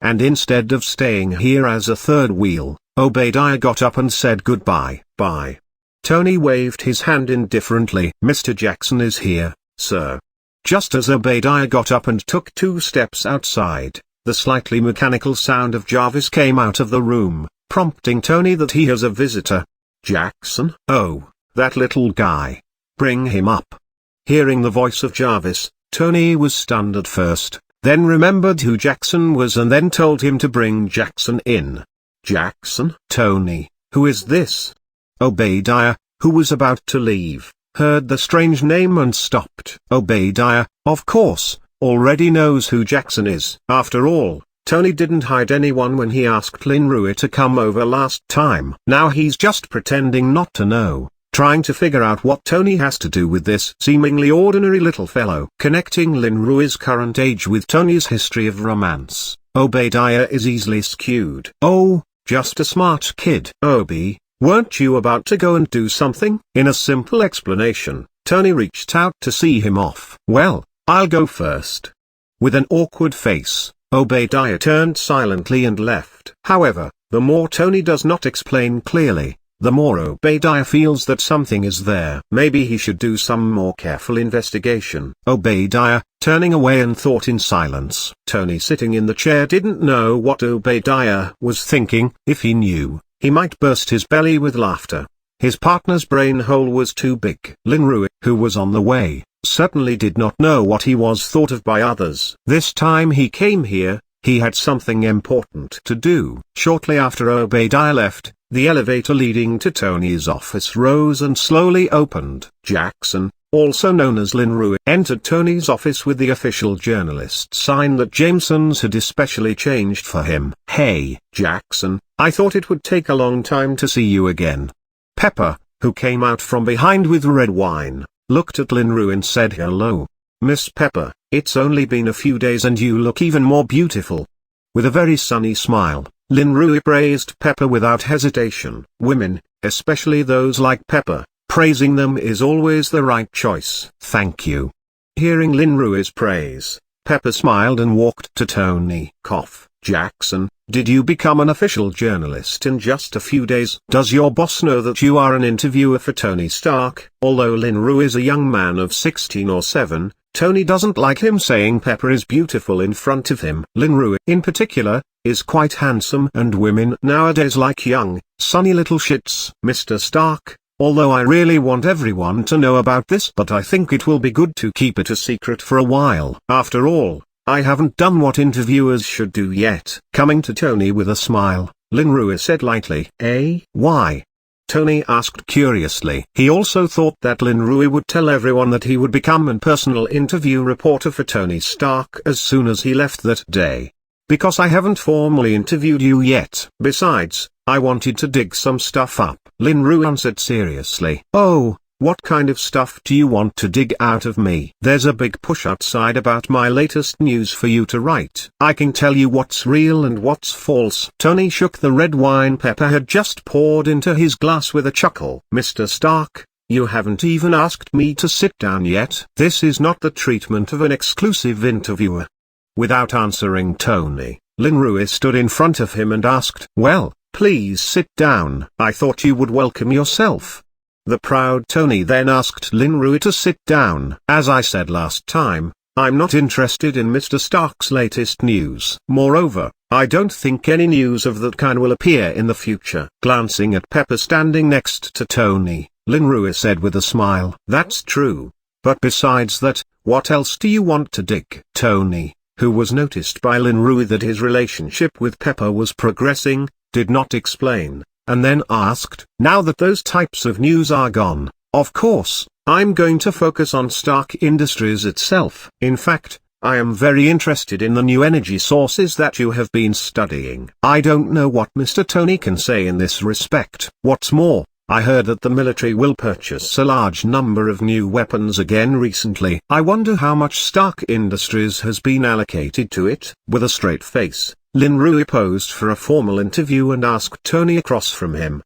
A: And instead of staying here as a third wheel, Obadiah got up and said goodbye. "Bye." Tony waved his hand indifferently. "Mr. Jackson is here, sir." Just as Obadiah got up and took 2 steps outside, the slightly mechanical sound of Jarvis came out of the room, prompting Tony that he has a visitor. "Jackson? Oh, that little guy. bring him up." Hearing the voice of Jarvis, Tony was stunned at first, then remembered who Jackson was and then told him to bring Jackson in. "Jackson?" "Tony, who is this?" Obadiah, who was about to leave, heard the strange name and stopped. Obadiah, of course, already knows who Jackson is. After all, Tony didn't hide anyone when he asked Linrui to come over last time. Now he's just pretending not to know, trying to figure out what Tony has to do with this seemingly ordinary little fellow. Connecting Linrui's current age with Tony's history of romance, Obadiah is easily skewed. "Oh, just a smart kid." "Obi, weren't you about to go and do something?" In a simple explanation, Tony reached out to see him off. "Well, I'll go first." With an awkward face, Obadiah turned silently and left. However, the more Tony does not explain clearly, the more Obadiah feels that something is there. Maybe he should do some more careful investigation. Obadiah, turning away and thought in silence. Tony sitting in the chair didn't know what Obadiah was thinking. If he knew, he might burst his belly with laughter. His partner's brain hole was too big. Linrui, who was on the way, certainly did not know what he was thought of by others. This time he came here, he had something important to do. Shortly after Obadiah left, the elevator leading to Tony's office rose and slowly opened. Jackson, also known as Linrui, entered Tony's office with the official journalist sign that Jameson's had especially changed for him. "Hey, Jackson, I thought it would take a long time to see you again." Pepper, who came out from behind with red wine, looked at Linrui and said hello. "Miss Pepper, it's only been a few days and you look even more beautiful." With a very sunny smile, Linrui praised Pepper without hesitation. Women, especially those like Pepper, praising them is always the right choice. "Thank you." Hearing Linrui's praise, Pepper smiled and walked to Tony. Cough. "Jackson, did you become an official journalist in just a few days? Does your boss know that you are an interviewer for Tony Stark?" Although Linrui is a young man of 16 or 7, Tony doesn't like him saying Pepper is beautiful in front of him. Linrui, in particular, is quite handsome and women nowadays like young, sunny little shits. "Mr. Stark, although I really want everyone to know about this, but I think it will be good to keep it a secret for a while. After all, I haven't done what interviewers should do yet." Coming to Tony with a smile, Linrui said lightly, Why?" Tony asked curiously. He also thought that Linrui would tell everyone that he would become a personal interview reporter for Tony Stark as soon as he left that day. "Because I haven't formally interviewed you yet. Besides, I wanted to dig some stuff up," Linrui answered seriously. "Oh, what kind of stuff do you want to dig out of me?" "There's a big push outside about my latest news for you to write. I can tell you what's real and what's false." Tony shook the red wine Pepper had just poured into his glass with a chuckle. "Mr. Stark, you haven't even asked me to sit down yet." This is not the treatment of an exclusive interviewer. Without answering Tony, Linrui stood in front of him and asked, "Well, please sit down. I thought you would welcome yourself." The proud Tony then asked Linrui to sit down. "As I said last time, I'm not interested in Mr. Stark's latest news. Moreover, I don't think any news of that kind will appear in the future." Glancing at Pepper standing next to Tony, Linrui said with a smile, "That's true. But besides that, what else do you want to dig?" Tony, who was noticed by Linrui that his relationship with Pepper was progressing, did not explain, and then asked, "Now that those types of news are gone, of course, I'm going to focus on Stark Industries itself. In fact, I am very interested in the new energy sources that you have been studying." I don't know what Mr. Tony can say in this respect. What's more, I heard that the military will purchase a large number of new weapons again recently. I wonder how much Stark Industries has been allocated to it. With a straight face, Linrui posed for a formal interview and asked Tony across from him.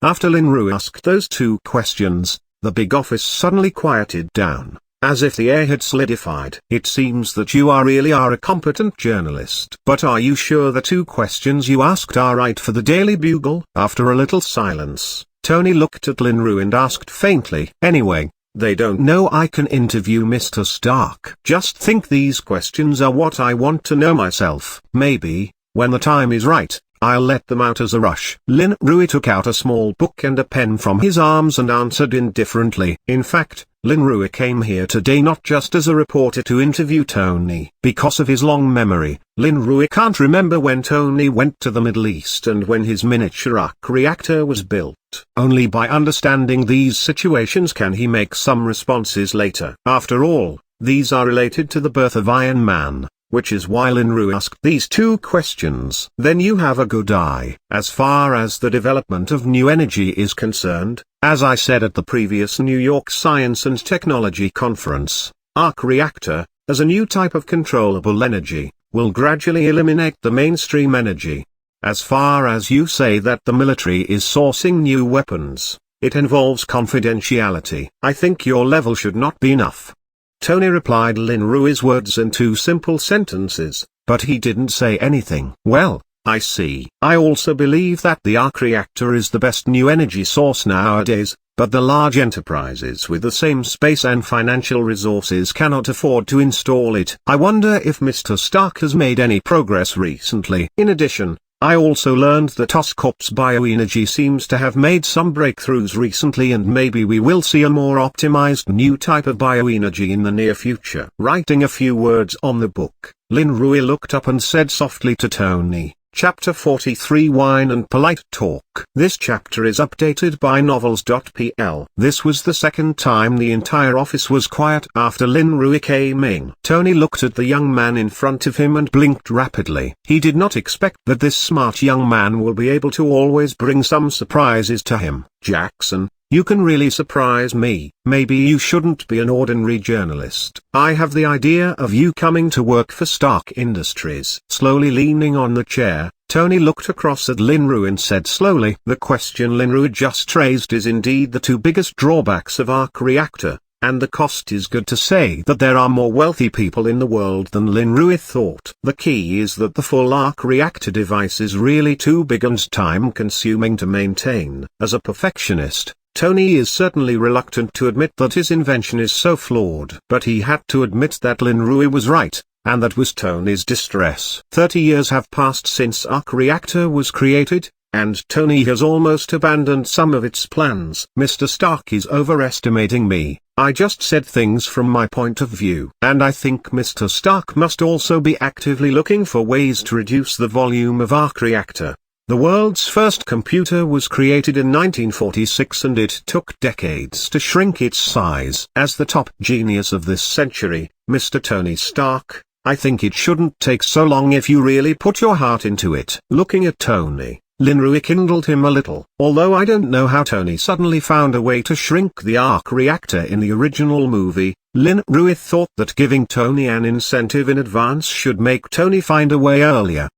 A: After Linrui asked those two questions, the big office suddenly quieted down, as if the air had solidified. "It seems that you really are a competent journalist. But are you sure the two questions you asked are right for the Daily Bugle?" After a little silence, Tony looked at Linrui and asked faintly, "Anyway, they don't know I can interview Mr. Stark. Just think these questions are what I want to know myself. Maybe, when the time is right, I'll let them out as a rush. Lin Rui took out a small book and a pen from his arms and answered indifferently. In fact, Lin Rui came here today not just as a reporter to interview Tony. Because of his long memory, Lin Rui can't remember when Tony went to the Middle East and when his miniature arc reactor was built. Only by understanding these situations can he make some responses later. After all, these are related to the birth of Iron Man, which is why Lin Rui asked these two questions. Then you have a good eye. As far as the development of new energy is concerned, as I said at the previous New York Science and Technology Conference, arc reactor, as a new type of controllable energy, will gradually eliminate the mainstream energy. As far as you say that the military is sourcing new weapons, it involves confidentiality. I think your level should not be enough. Tony replied Lin Rui's words in two simple sentences, but he didn't say anything. Well, I see. I also believe that the arc reactor is the best new energy source nowadays, but the large enterprises with the same space and financial resources cannot afford to install it. I wonder if Mr. Stark has made any progress recently. In addition, I also learned that Oscorp's bioenergy seems to have made some breakthroughs recently, and maybe we will see a more optimized new type of bioenergy in the near future. Writing a few words on the book, Lin Rui looked up and said softly to Tony, Chapter 43 Wine and Polite Talk. This chapter is updated by novels.pl. This was the second time the entire office was quiet after Lin Rui came in. Tony looked at the young man in front of him and blinked rapidly. He did not expect that this smart young man will be able to always bring some surprises to him. Jackson, you can really surprise me. Maybe you shouldn't be an ordinary journalist. I have the idea of you coming to work for Stark Industries. Slowly leaning on the chair, Tony looked across at Lin Rui and said slowly, the question Lin Rui just raised is indeed the two biggest drawbacks of arc reactor, and the cost is good to say that there are more wealthy people in the world than Lin Rui thought. The key is that the full arc reactor device is really too big and time-consuming to maintain. As a perfectionist, Tony is certainly reluctant to admit that his invention is so flawed. But he had to admit that Lin Rui was right, and that was Tony's distress. 30 years have passed since arc reactor was created, and Tony has almost abandoned some of its plans. Mr. Stark is overestimating me. I just said things from my point of view. And I think Mr. Stark must also be actively looking for ways to reduce the volume of arc reactor. The world's first computer was created in 1946 and it took decades to shrink its size. As the top genius of this century, Mr. Tony Stark, I think it shouldn't take so long if you really put your heart into it. Looking at Tony, Lin Rui kindled him a little. Although I don't know how Tony suddenly found a way to shrink the arc reactor in the original movie, Lin Rui thought that giving Tony an incentive in advance should make Tony find a way earlier.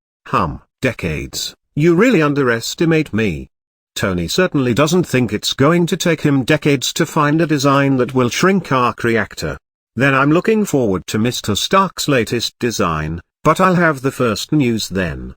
A: Decades. You really underestimate me. Tony certainly doesn't think it's going to take him decades to find a design that will shrink arc reactor. Then I'm looking forward to Mr. Stark's latest design, but I'll have the first news then.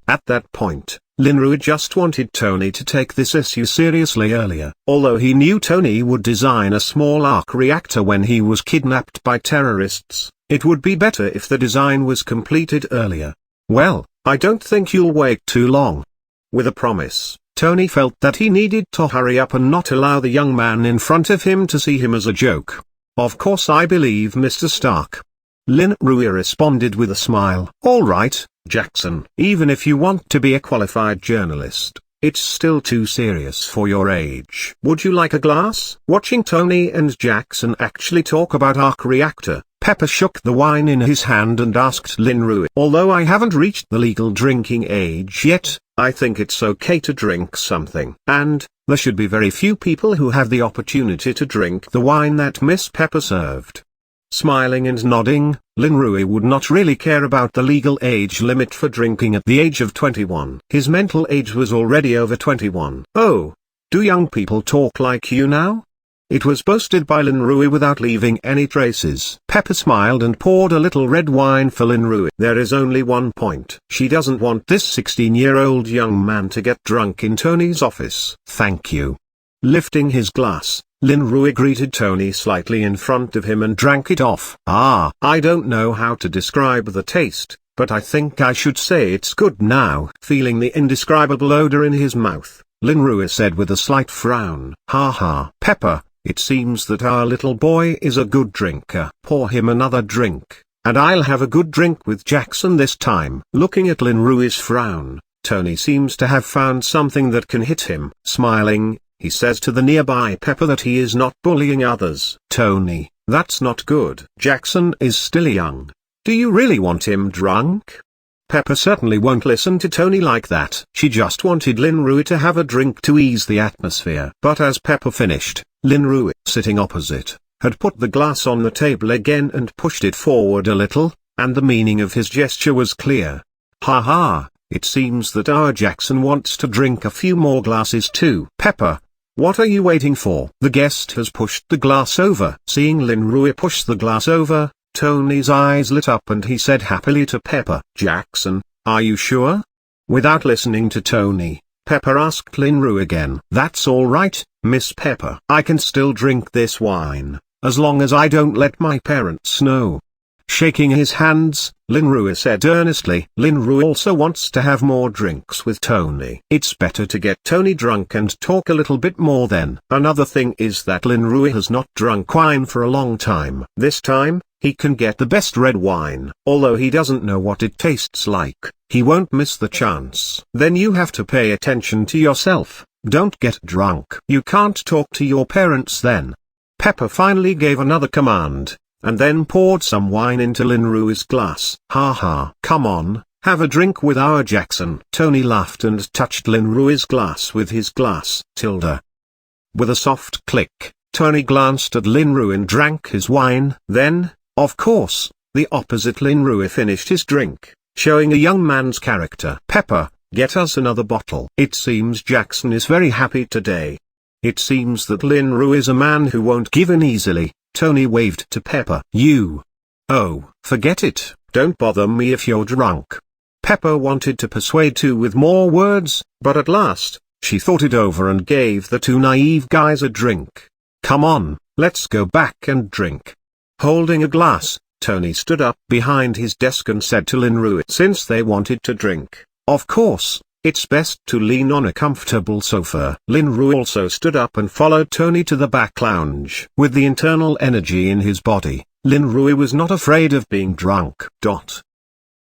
A: At that point, Lin Rui just wanted Tony to take this issue seriously earlier. Although he knew Tony would design a small arc reactor when he was kidnapped by terrorists, it would be better if the design was completed earlier. Well, I don't think you'll wait too long. With a promise, Tony felt that he needed to hurry up and not allow the young man in front of him to see him as a joke. Of course I believe Mr. Stark. Lin Rui responded with a smile. All right, Jackson. Even if you want to be a qualified journalist, it's still too serious for your age. Would you like a glass? Watching Tony and Jackson actually talk about arc reactor, Pepper shook the wine in his hand and asked Lin Rui. Although I haven't reached the legal drinking age yet, I think it's okay to drink something. And, there should be very few people who have the opportunity to drink the wine that Miss Pepper served. Smiling and nodding, Lin Rui would not really care about the legal age limit for drinking at the age of 21. His mental age was already over 21. Oh, do young people talk like you now? It was boasted by Lin Rui without leaving any traces. Pepper smiled and poured a little red wine for Lin Rui. There is only one point. She doesn't want this 16-year-old young man to get drunk in Tony's office. Thank you. Lifting his glass, Lin Rui greeted Tony slightly in front of him and drank it off. I don't know how to describe the taste, but I think I should say it's good now. Feeling the indescribable odor in his mouth, Linrua said with a slight frown. Ha ha. Pepper, it seems that our little boy is a good drinker. Pour him another drink, and I'll have a good drink with Jackson this time. Looking at Linrua's frown, Tony seems to have found something that can hit him. Smiling, he says to the nearby Pepper that he is not bullying others. Tony, that's not good. Jackson is still young. Do you really want him drunk? Pepper certainly won't listen to Tony like that. She just wanted Linrua to have a drink to ease the atmosphere. But as Pepper finished, Linrua, sitting opposite, had put the glass on the table again and pushed it forward a little, and the meaning of his gesture was clear. Ha ha, it seems that our Jackson wants to drink a few more glasses too. Pepper, what are you waiting for? The guest has pushed the glass over. Seeing Linrua push the glass over, Tony's eyes lit up and he said happily to Pepper, Jackson, are you sure? Without listening to Tony, Pepper asked Linrua again. That's all right, Miss Pepper. I can still drink this wine, as long as I don't let my parents know. Shaking his hands, Linrua said earnestly. Linrua also wants to have more drinks with Tony. It's better to get Tony drunk and talk a little bit more then. Another thing is that Linrua has not drunk wine for a long time. This time, he can get the best red wine. Although he doesn't know what it tastes like, he won't miss the chance. Then you have to pay attention to yourself. Don't get drunk. You can't talk to your parents then. Pepper finally gave another command, and then poured some wine into Linrua's glass. Ha ha. Come on, have a drink with our Jackson. Tony laughed and touched Linrua's glass with his glass. Tilda. With a soft click, Tony glanced at Linrua and drank his wine. Then, of course, the opposite Linrua finished his drink, showing a young man's character. Pepper, get us another bottle. It seems Jackson is very happy today. It seems that Linrua is a man who won't give in easily. Tony waved to Pepper. You. Oh, forget it, don't bother me if you're drunk. Pepper wanted to persuade two with more words, but at last, she thought it over and gave the two naive guys a drink. Come on, let's go back and drink. Holding a glass, Tony stood up behind his desk and said to Linrua, since they wanted to drink, of course, it's best to lean on a comfortable sofa. Linrua also stood up and followed Tony to the back lounge. With the internal energy in his body, Linrua was not afraid of being drunk.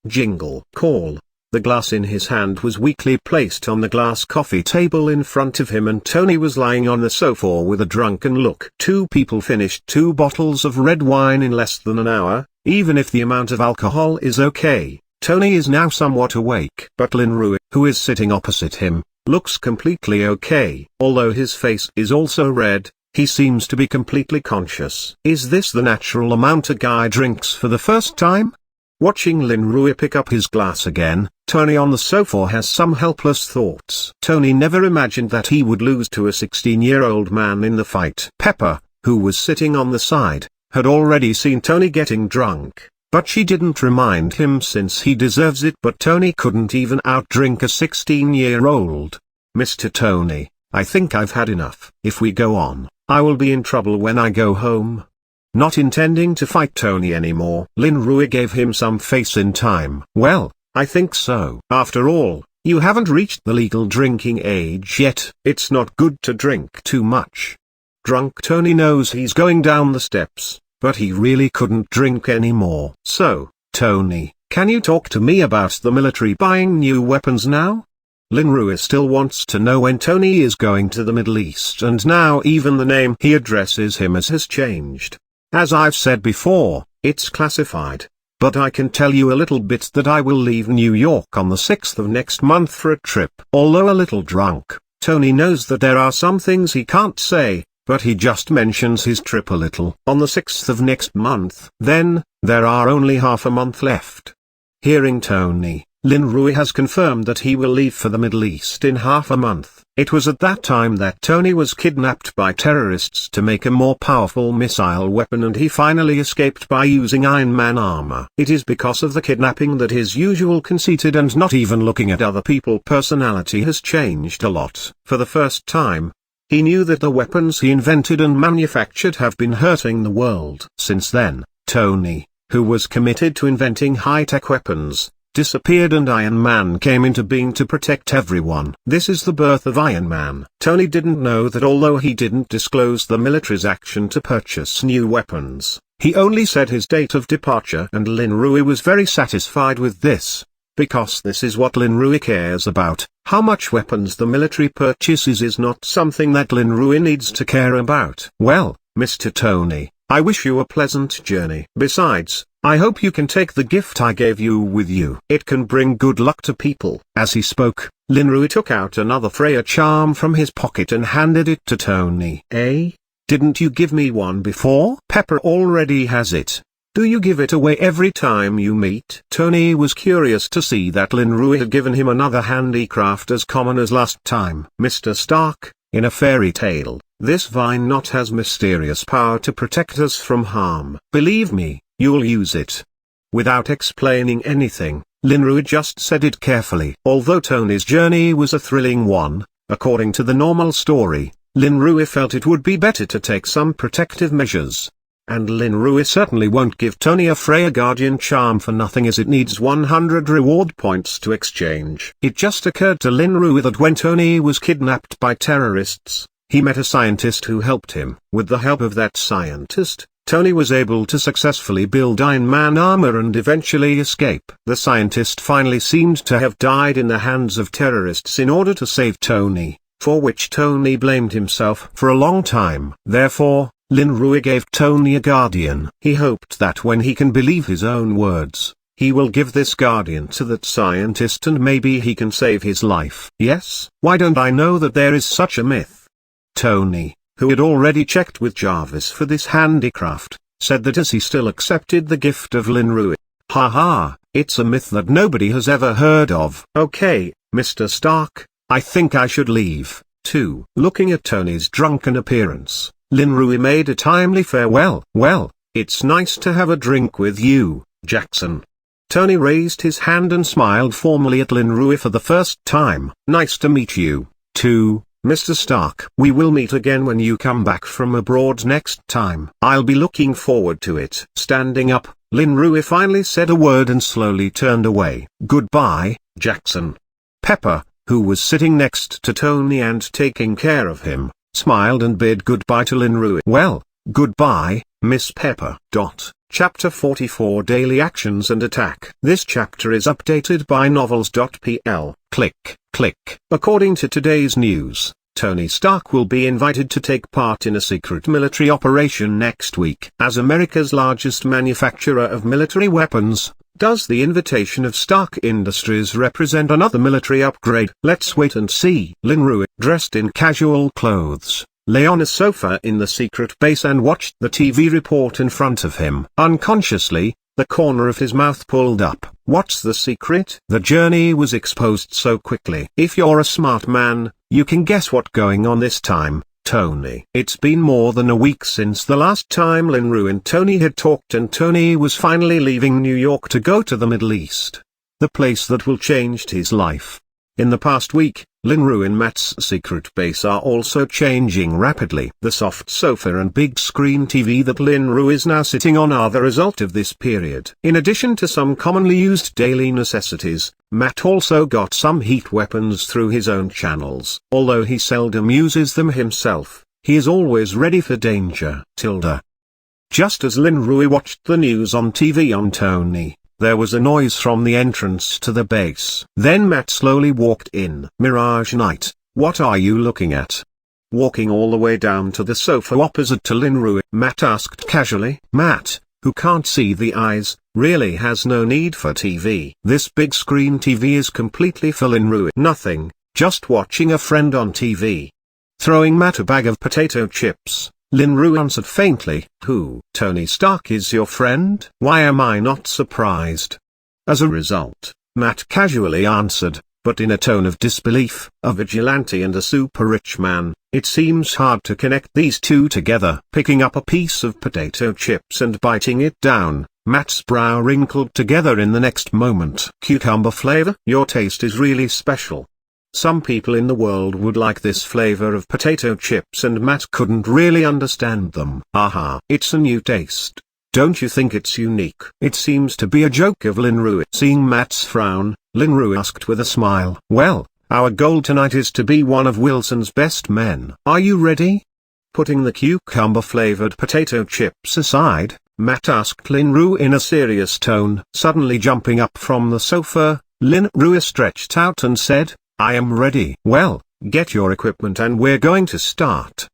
A: Jingle call. The glass in his hand was weakly placed on the glass coffee table in front of him and Tony was lying on the sofa with a drunken look. Two people finished 2 bottles of red wine in less than an hour. Even if the amount of alcohol is okay, Tony is now somewhat awake. But Linrua, who is sitting opposite him, looks completely okay. Although his face is also red, he seems to be completely conscious. Is this the natural amount a guy drinks for the first time? Watching Linrua pick up his glass again, Tony on the sofa has some helpless thoughts. Tony never imagined that he would lose to a 16-year-old man in the fight. Pepper, who was sitting on the side, had already seen Tony getting drunk, but she didn't remind him since he deserves it. But Tony couldn't even outdrink a 16-year-old. Mr. Tony, I think I've had enough. If we go on, I will be in trouble when I go home. Not intending to fight Tony anymore, Linrua gave him some face in time. Well, I think so. After all, you haven't reached the legal drinking age yet. It's not good to drink too much. Drunk Tony knows he's going down the steps, but he really couldn't drink anymore. So, Tony, can you talk to me about the military buying new weapons now? Linrua still wants to know when Tony is going to the Middle East, and now even the name he addresses him as has changed. As I've said before, it's classified, but I can tell you a little bit that I will leave New York on the 6th of next month for a trip. Although a little drunk, Tony knows that there are some things he can't say, but he just mentions his trip a little. On the 6th of next month. Then, there are only half a month left. Hearing Tony, Linrua has confirmed that he will leave for the Middle East in half a month. It was at that time that Tony was kidnapped by terrorists to make a more powerful missile weapon, and he finally escaped by using Iron Man armor. It is because of the kidnapping that his usual conceited and not even looking at other people personality has changed a lot. For the first time, he knew that the weapons he invented and manufactured have been hurting the world. Since then, Tony, who was committed to inventing high-tech weapons, disappeared and Iron Man came into being to protect everyone. This is the birth of Iron Man. Tony didn't know that although he didn't disclose the military's action to purchase new weapons, he only said his date of departure, and Lin Rui was very satisfied with this. Because this is what Lin Rui cares about. How much weapons the military purchases is not something that Lin Rui needs to care about. Well, Mr. Tony, I wish you a pleasant journey. Besides, I hope you can take the gift I gave you with you. It can bring good luck to people. As he spoke, Lin Rui took out another Freya charm from his pocket and handed it to Tony. Eh? Didn't you give me one before? Pepper already has it. Do you give it away every time you meet? Tony was curious to see that Lin Rui had given him another handicraft as common as last time. Mr. Stark, in a fairy tale, this vine knot has mysterious power to protect us from harm. Believe me, you'll use it. Without explaining anything, Lin Rui just said it carefully. Although Tony's journey was a thrilling one, according to the normal story, Lin Rui felt it would be better to take some protective measures. And Lin Rui certainly won't give Tony a Freya Guardian charm for nothing, as it needs 100 reward points to exchange. It just occurred to Lin Rui that when Tony was kidnapped by terrorists, he met a scientist who helped him. With the help of that scientist, Tony was able to successfully build Iron Man armor and eventually escape. The scientist finally seemed to have died in the hands of terrorists in order to save Tony, for which Tony blamed himself for a long time. Therefore, Lin Rui gave Tony a guardian. He hoped that when he can believe his own words, he will give this guardian to that scientist and maybe he can save his life. Yes, why don't I know that there is such a myth? Tony, who had already checked with Jarvis for this handicraft, said that as he still accepted the gift of Lin Rui. Haha, it's a myth that nobody has ever heard of. Okay, Mr. Stark, I think I should leave, too. Looking at Tony's drunken appearance, Lin Rui made a timely farewell. Well, it's nice to have a drink with you, Jackson. Tony raised his hand and smiled formally at Lin Rui for the first time. Nice to meet you, too, Mr. Stark. We will meet again when you come back from abroad next time. I'll be looking forward to it. Standing up, Lin Rui finally said a word and slowly turned away. Goodbye, Jackson. Pepper, who was sitting next to Tony and taking care of him, smiled and bid goodbye to Lin Rui. Well, goodbye, Miss Pepper. Chapter 44 Daily Actions and Attack. This chapter is updated by novels.pl. Click, click. According to today's news, Tony Stark will be invited to take part in a secret military operation next week. As America's largest manufacturer of military weapons, does the invitation of Stark Industries represent another military upgrade? Let's wait and see. Lin Rui, dressed in casual clothes, lay on a sofa in the secret base and watched the TV report in front of him. Unconsciously, the corner of his mouth pulled up. What's the secret? The journey was exposed so quickly. If you're a smart man, you can guess what's going on this time, Tony. It's been more than a week since the last time Lin Rui and Tony had talked, and Tony was finally leaving New York to go to the Middle East, the place that will change his life. In the past week, Lin Rui and Matt's secret base are also changing rapidly. The soft sofa and big screen TV that Lin Rui is now sitting on are the result of this period. In addition to some commonly used daily necessities, Matt also got some heat weapons through his own channels. Although he seldom uses them himself, he is always ready for danger. Just as Lin Rui watched the news on TV on Tony, there was a noise from the entrance to the base. Then Matt slowly walked in. Mirage Knight, what are you looking at? Walking all the way down to the sofa opposite to Lin Rui, Matt asked casually. Matt, who can't see the eyes, really has no need for TV. This big screen TV is completely for Lin Rui. Nothing, just watching a friend on TV. Throwing Matt a bag of potato chips, Lin Rui answered faintly. Who? Tony Stark is your friend? Why am I not surprised? As a result, Matt casually answered, but in a tone of disbelief. A vigilante and a super rich man, it seems hard to connect these two together. Picking up a piece of potato chips and biting it down, Matt's brow wrinkled together in the next moment. Cucumber flavor? Your taste is really special. Some people in the world would like this flavor of potato chips and Matt couldn't really understand them. Aha, it's a new taste. Don't you think it's unique? It seems to be a joke of Lin Rui. Seeing Matt's frown, Lin Rui asked with a smile. Well, our goal tonight is to be one of Wilson's best men. Are you ready? Putting the cucumber-flavored potato chips aside, Matt asked Lin Rui in a serious tone. Suddenly jumping up from the sofa, Lin Rui stretched out and said, I am ready. Well, get your equipment and we're going to start.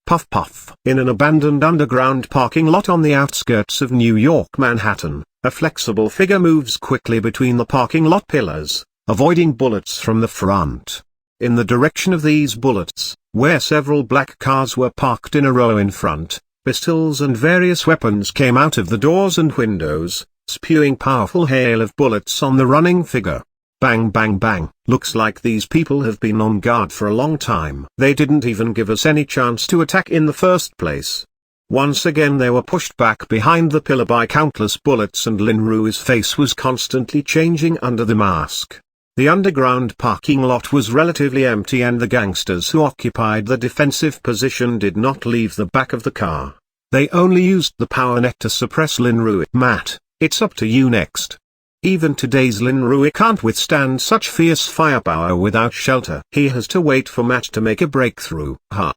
A: Puff puff. In an abandoned underground parking lot on the outskirts of New York, Manhattan, a flexible figure moves quickly between the parking lot pillars, avoiding bullets from the front. In the direction of these bullets, where several black cars were parked in a row in front, pistols and various weapons came out of the doors and windows, spewing powerful hail of bullets on the running figure. Bang bang bang. Looks like these people have been on guard for a long time. They didn't even give us any chance to attack in the first place. Once again they were pushed back behind the pillar by countless bullets, and Lin Rui's face was constantly changing under the mask. The underground parking lot was relatively empty, and the gangsters who occupied the defensive position did not leave the back of the car. They only used the power net to suppress Lin Rui. Matt, it's up to you next. Even today's Lin Rui can't withstand such fierce firepower without shelter. He has to wait for Matt to make a breakthrough.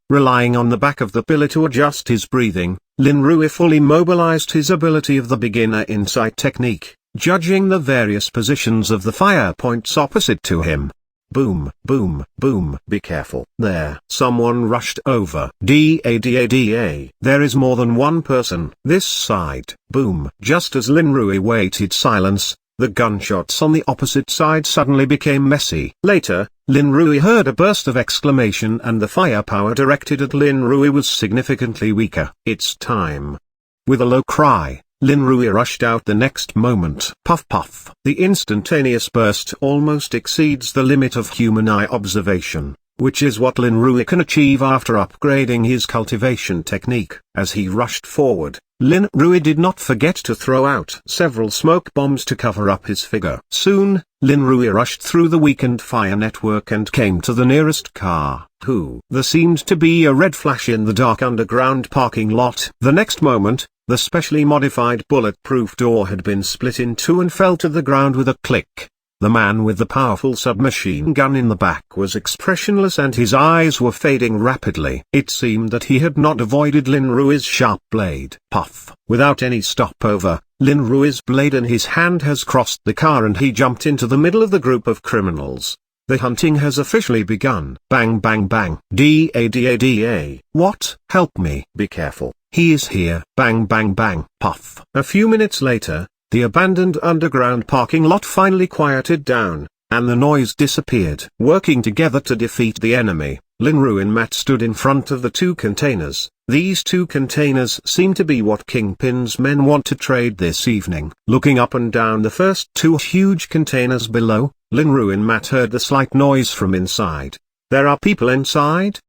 A: Relying on the back of the pillar to adjust his breathing, Lin Rui fully mobilized his ability of the beginner insight technique, judging the various positions of the fire points opposite to him. Boom, boom, boom. Be careful. There. Someone rushed over. Da. There is more than one person. This side. Boom. Just as Lin Rui waited silence, the gunshots on the opposite side suddenly became messy. Later, Lin Rui heard a burst of exclamation, and the firepower directed at Lin Rui was significantly weaker. It's time. With a low cry, Lin Rui rushed out the next moment. Puff puff. The instantaneous burst almost exceeds the limit of human eye observation, which is what Lin Rui can achieve after upgrading his cultivation technique. As he rushed forward, Lin Rui did not forget to throw out several smoke bombs to cover up his figure. Soon, Lin Rui rushed through the weakened fire network and came to the nearest car. There seemed to be a red flash in the dark underground parking lot. The next moment, the specially modified bulletproof door had been split in two and fell to the ground with a click. The man with the powerful submachine gun in the back was expressionless, and his eyes were fading rapidly. It seemed that he had not avoided Lin Rui's sharp blade. Puff. Without any stopover, Lin Rui's blade in his hand has crossed the car, and he jumped into the middle of the group of criminals. The hunting has officially begun. Bang bang bang. Da. What? Help me. Be careful. He is here. Bang bang bang. Puff. A few minutes later, the abandoned underground parking lot finally quieted down, and the noise disappeared. Working together to defeat the enemy, Lin Rui and Matt stood in front of the two containers. These two containers seem to be what Kingpin's men want to trade this evening. Looking up and down the first two huge containers below, Lin Rui and Matt heard the slight noise from inside. There are people inside?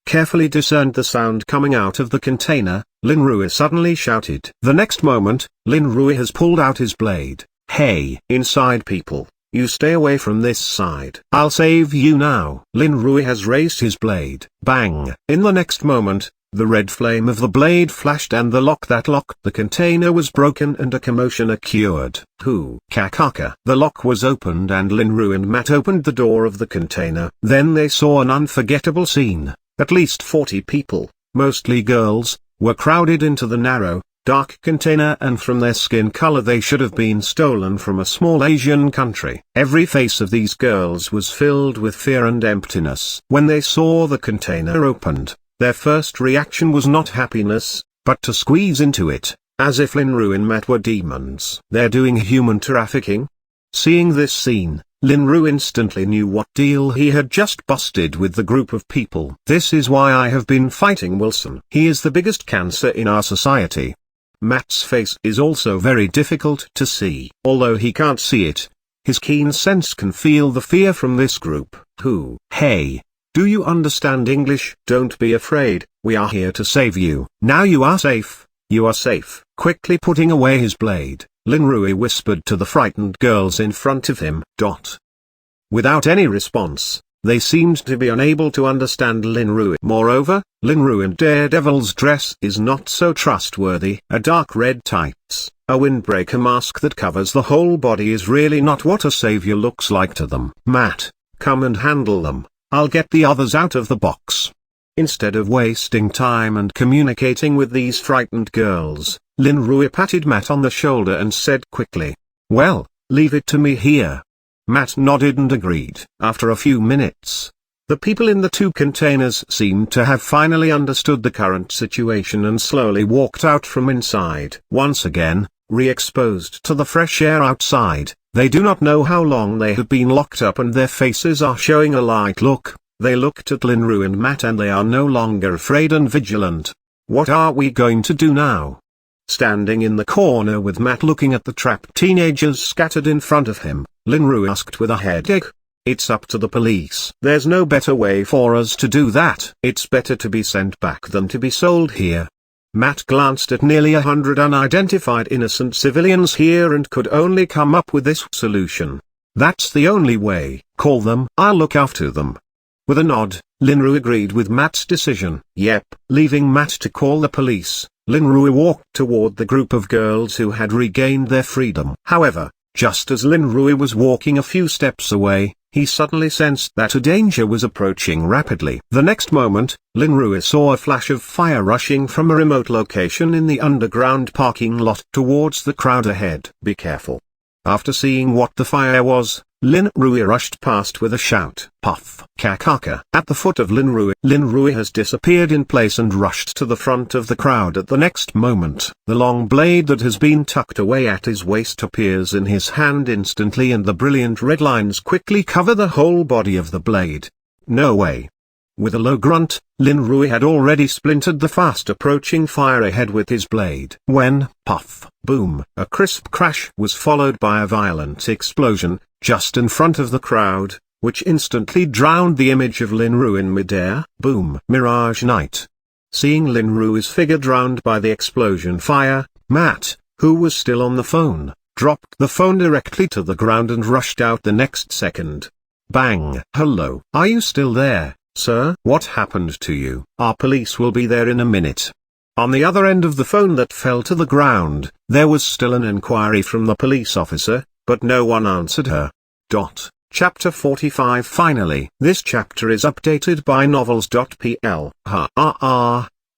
A: Carefully discerned the sound coming out of the container, Lin Rui suddenly shouted. The next moment, Lin Rui has pulled out his blade. Hey! Inside people, you stay away from this side. I'll save you now. Lin Rui has raised his blade. Bang! In the next moment, the red flame of the blade flashed, and the lock that locked the container was broken and a commotion occurred. Kakaka. The lock was opened, and Lin Rui and Matt opened the door of the container. Then they saw an unforgettable scene. At least 40 people, mostly girls, were crowded into the narrow, dark container, and from their skin color they should have been stolen from a small Asian country. Every face of these girls was filled with fear and emptiness. When they saw the container opened, their first reaction was not happiness, but to squeeze into it, as if Lin Rui and Matt were demons. They're doing human trafficking? Seeing this scene, Lin Rui instantly knew what deal he had just busted with the group of people. This is why I have been fighting Wilson. He is the biggest cancer in our society. Matt's face is also very difficult to see. Although he can't see it, his keen sense can feel the fear from this group. Hey! Do you understand English? Don't be afraid, we are here to save you. Now you are safe. You are safe. Quickly putting away his blade, Lin Rui whispered to the frightened girls in front of him. Without any response, They seemed to be unable to understand Lin Rui. Moreover, Lin Rui in Daredevil's dress is not so trustworthy. A dark red tights, a windbreaker mask that covers the whole body is really not what a savior looks like to them. Matt, come and handle them, I'll get the others out of the box. Instead of wasting time and communicating with these frightened girls, Lin Rui patted Matt on the shoulder and said quickly, "Well, leave it to me here." Matt nodded and agreed. After a few minutes, the people in the two containers seemed to have finally understood the current situation and slowly walked out from inside. Once again, re-exposed to the fresh air outside, they do not know how long they have been locked up and their faces are showing a light look. They looked at Lin Rui and Matt and they are no longer afraid and vigilant. What are we going to do now? Standing in the corner with Matt looking at the trapped teenagers scattered in front of him, Lin Rui asked with a headache. It's up to the police. There's no better way for us to do that. It's better to be sent back than to be sold here. Matt glanced at nearly 100 unidentified innocent civilians here and could only come up with this solution. That's the only way. Call them. I'll look after them. With a nod, Lin Rui agreed with Matt's decision. Yep. Leaving Matt to call the police, Lin Rui walked toward the group of girls who had regained their freedom. However, just as Lin Rui was walking a few steps away, he suddenly sensed that a danger was approaching rapidly. The next moment, Lin Rui saw a flash of fire rushing from a remote location in the underground parking lot towards the crowd ahead. Be careful. After seeing what the fire was, Lin Rui rushed past with a shout. Puff. Kakaka. At the foot of Lin Rui has disappeared in place and rushed to the front of the crowd at the next moment. The long blade that has been tucked away at his waist appears in his hand instantly and the brilliant red lines quickly cover the whole body of the blade. No way. With a low grunt, Lin Rui had already splintered the fast-approaching fire ahead with his blade. When, puff, boom, a crisp crash was followed by a violent explosion, just in front of the crowd, which instantly drowned the image of Lin Rui in midair. Boom. Mirage Night. Seeing Lin Rui's figure drowned by the explosion fire, Matt, who was still on the phone, dropped the phone directly to the ground and rushed out the next second. Bang. Hello. Are you still there, sir? What happened to you? Our police will be there in a minute. On the other end of the phone that fell to the ground, there was still an inquiry from the police officer, but no one answered her. Chapter 45. Finally, this chapter is updated by novels.pl.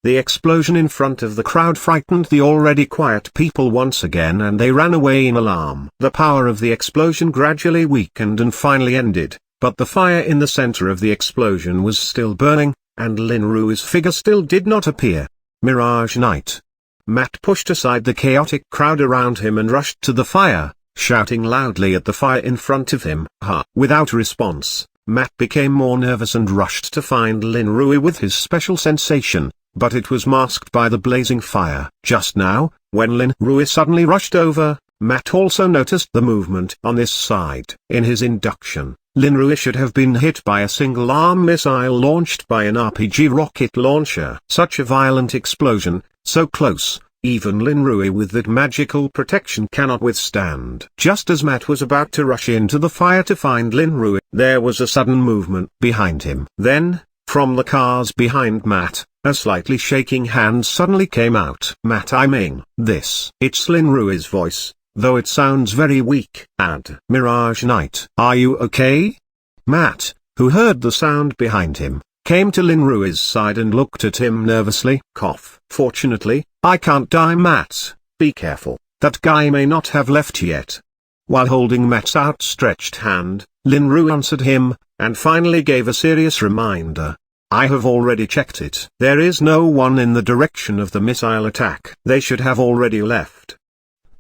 A: The explosion in front of the crowd frightened the already quiet people once again and they ran away in alarm. The power of the explosion gradually weakened and finally ended, but the fire in the center of the explosion was still burning, and Lin Rui's figure still did not appear. Mirage Night. Matt pushed aside the chaotic crowd around him and rushed to the fire, shouting loudly at the fire in front of him. Without response, Matt became more nervous and rushed to find Lin Rui with his special sensation, but it was masked by the blazing fire. Just now, when Lin Rui suddenly rushed over, Matt also noticed the movement on this side. In his induction, Lin Rui should have been hit by a single-arm missile launched by an RPG rocket launcher. Such a violent explosion, so close, even Lin Rui with that magical protection cannot withstand. Just as Matt was about to rush into the fire to find Lin Rui, there was a sudden movement behind him. Then, from the cars behind Matt, a slightly shaking hand suddenly came out. Matt, I mean, this. It's Lin Rui's voice, though it sounds very weak. Mirage Night. Are you okay? Matt, who heard the sound behind him, came to Lin Rui's side and looked at him nervously. Cough. Fortunately, I can't die, Matt. Be careful, that guy may not have left yet. While holding Matt's outstretched hand, Lin Rui answered him, and finally gave a serious reminder. I have already checked it. There is no one in the direction of the missile attack. They should have already left.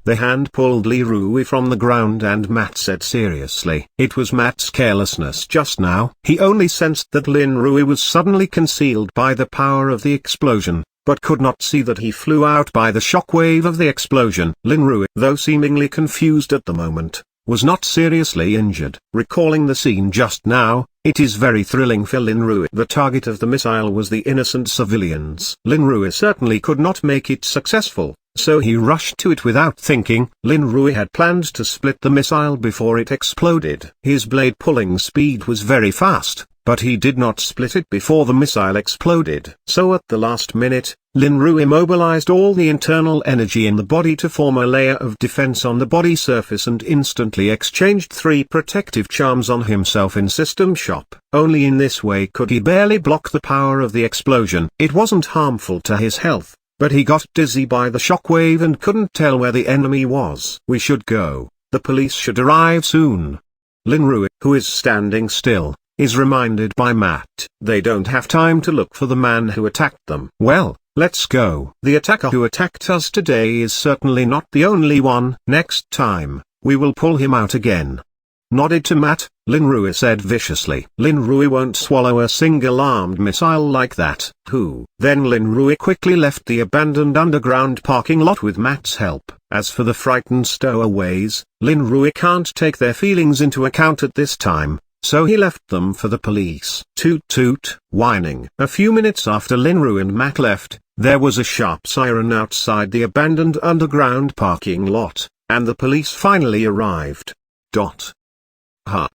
A: The hand pulled Lin Rui from the ground and Matt said seriously. It was Matt's carelessness just now. He only sensed that Lin Rui was suddenly concealed by the power of the explosion, but could not see that he flew out by the shockwave of the explosion. Lin Rui, though seemingly confused at the moment, was not seriously injured. Recalling the scene just now, it is very thrilling for Lin Rui. The target of the missile was the innocent civilians. Lin Rui certainly could not make it successful, so he rushed to it without thinking. Lin Rui had planned to split the missile before it exploded. His blade pulling speed was very fast, but he did not split it before the missile exploded. So at the last minute, Linru immobilized all the internal energy in the body to form a layer of defense on the body surface and instantly exchanged 3 protective charms on himself in System Shop. Only in this way could he barely block the power of the explosion. It wasn't harmful to his health, but he got dizzy by the shockwave and couldn't tell where the enemy was. We should go. The police should arrive soon. Linru, who is standing still, is reminded by Matt. They don't have time to look for the man who attacked them. Well, let's go. The attacker who attacked us today is certainly not the only one. Next time, we will pull him out again. Nodded to Matt, Linru said viciously. Linru won't swallow a single armed missile like that. Who? Then Linru quickly left the abandoned underground parking lot with Matt's help. As for the frightened stowaways, Linru can't take their feelings into account at this time, so he left them for the police. Toot toot, whining. A few minutes after Linru and Matt left, there was a sharp siren outside the abandoned underground parking lot, and the police finally arrived.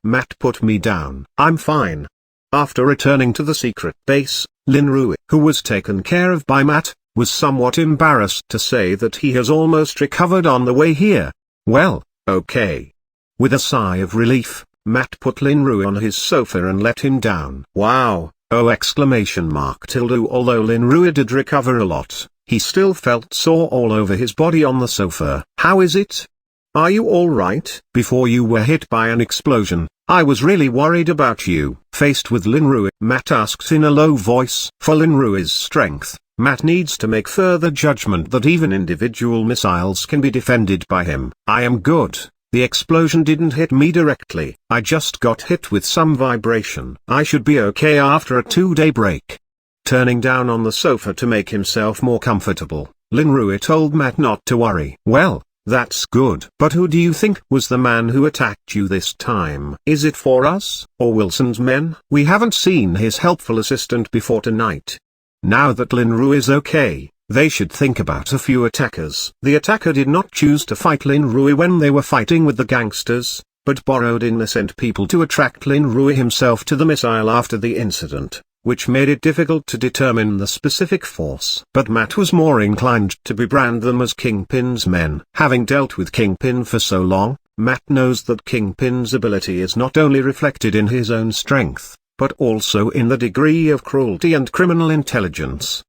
A: Matt put me down. I'm fine. After returning to the secret base, Linru, who was taken care of by Matt, was somewhat embarrassed to say that he has almost recovered on the way here. Well, okay. With a sigh of relief, Matt put Linru on his sofa and let him down. Wow, oh exclamation mark tilde. Although Linru did recover a lot, he still felt sore all over his body on the sofa. How is it? Are you alright? Before you were hit by an explosion, I was really worried about you. Faced with Linru, Matt asked in a low voice. For Linru's strength, Matt needs to make further judgment that even individual missiles can be defended by him. I am good. The explosion didn't hit me directly. I just got hit with some vibration. I should be okay after a 2-day break. Turning down on the sofa to make himself more comfortable, Linru told Matt not to worry. Well, that's good. But who do you think was the man who attacked you this time? Is it for us, or Wilson's men? We haven't seen his helpful assistant before tonight. Now that Linru is okay, they should think about a few attackers. The attacker did not choose to fight Linru when they were fighting with the gangsters, but borrowed innocent people to attract Linru himself to the missile after the incident, which made it difficult to determine the specific force. But Matt was more inclined to brand them as Kingpin's men. Having dealt with Kingpin for so long, Matt knows that Kingpin's ability is not only reflected in his own strength, but also in the degree of cruelty and criminal intelligence.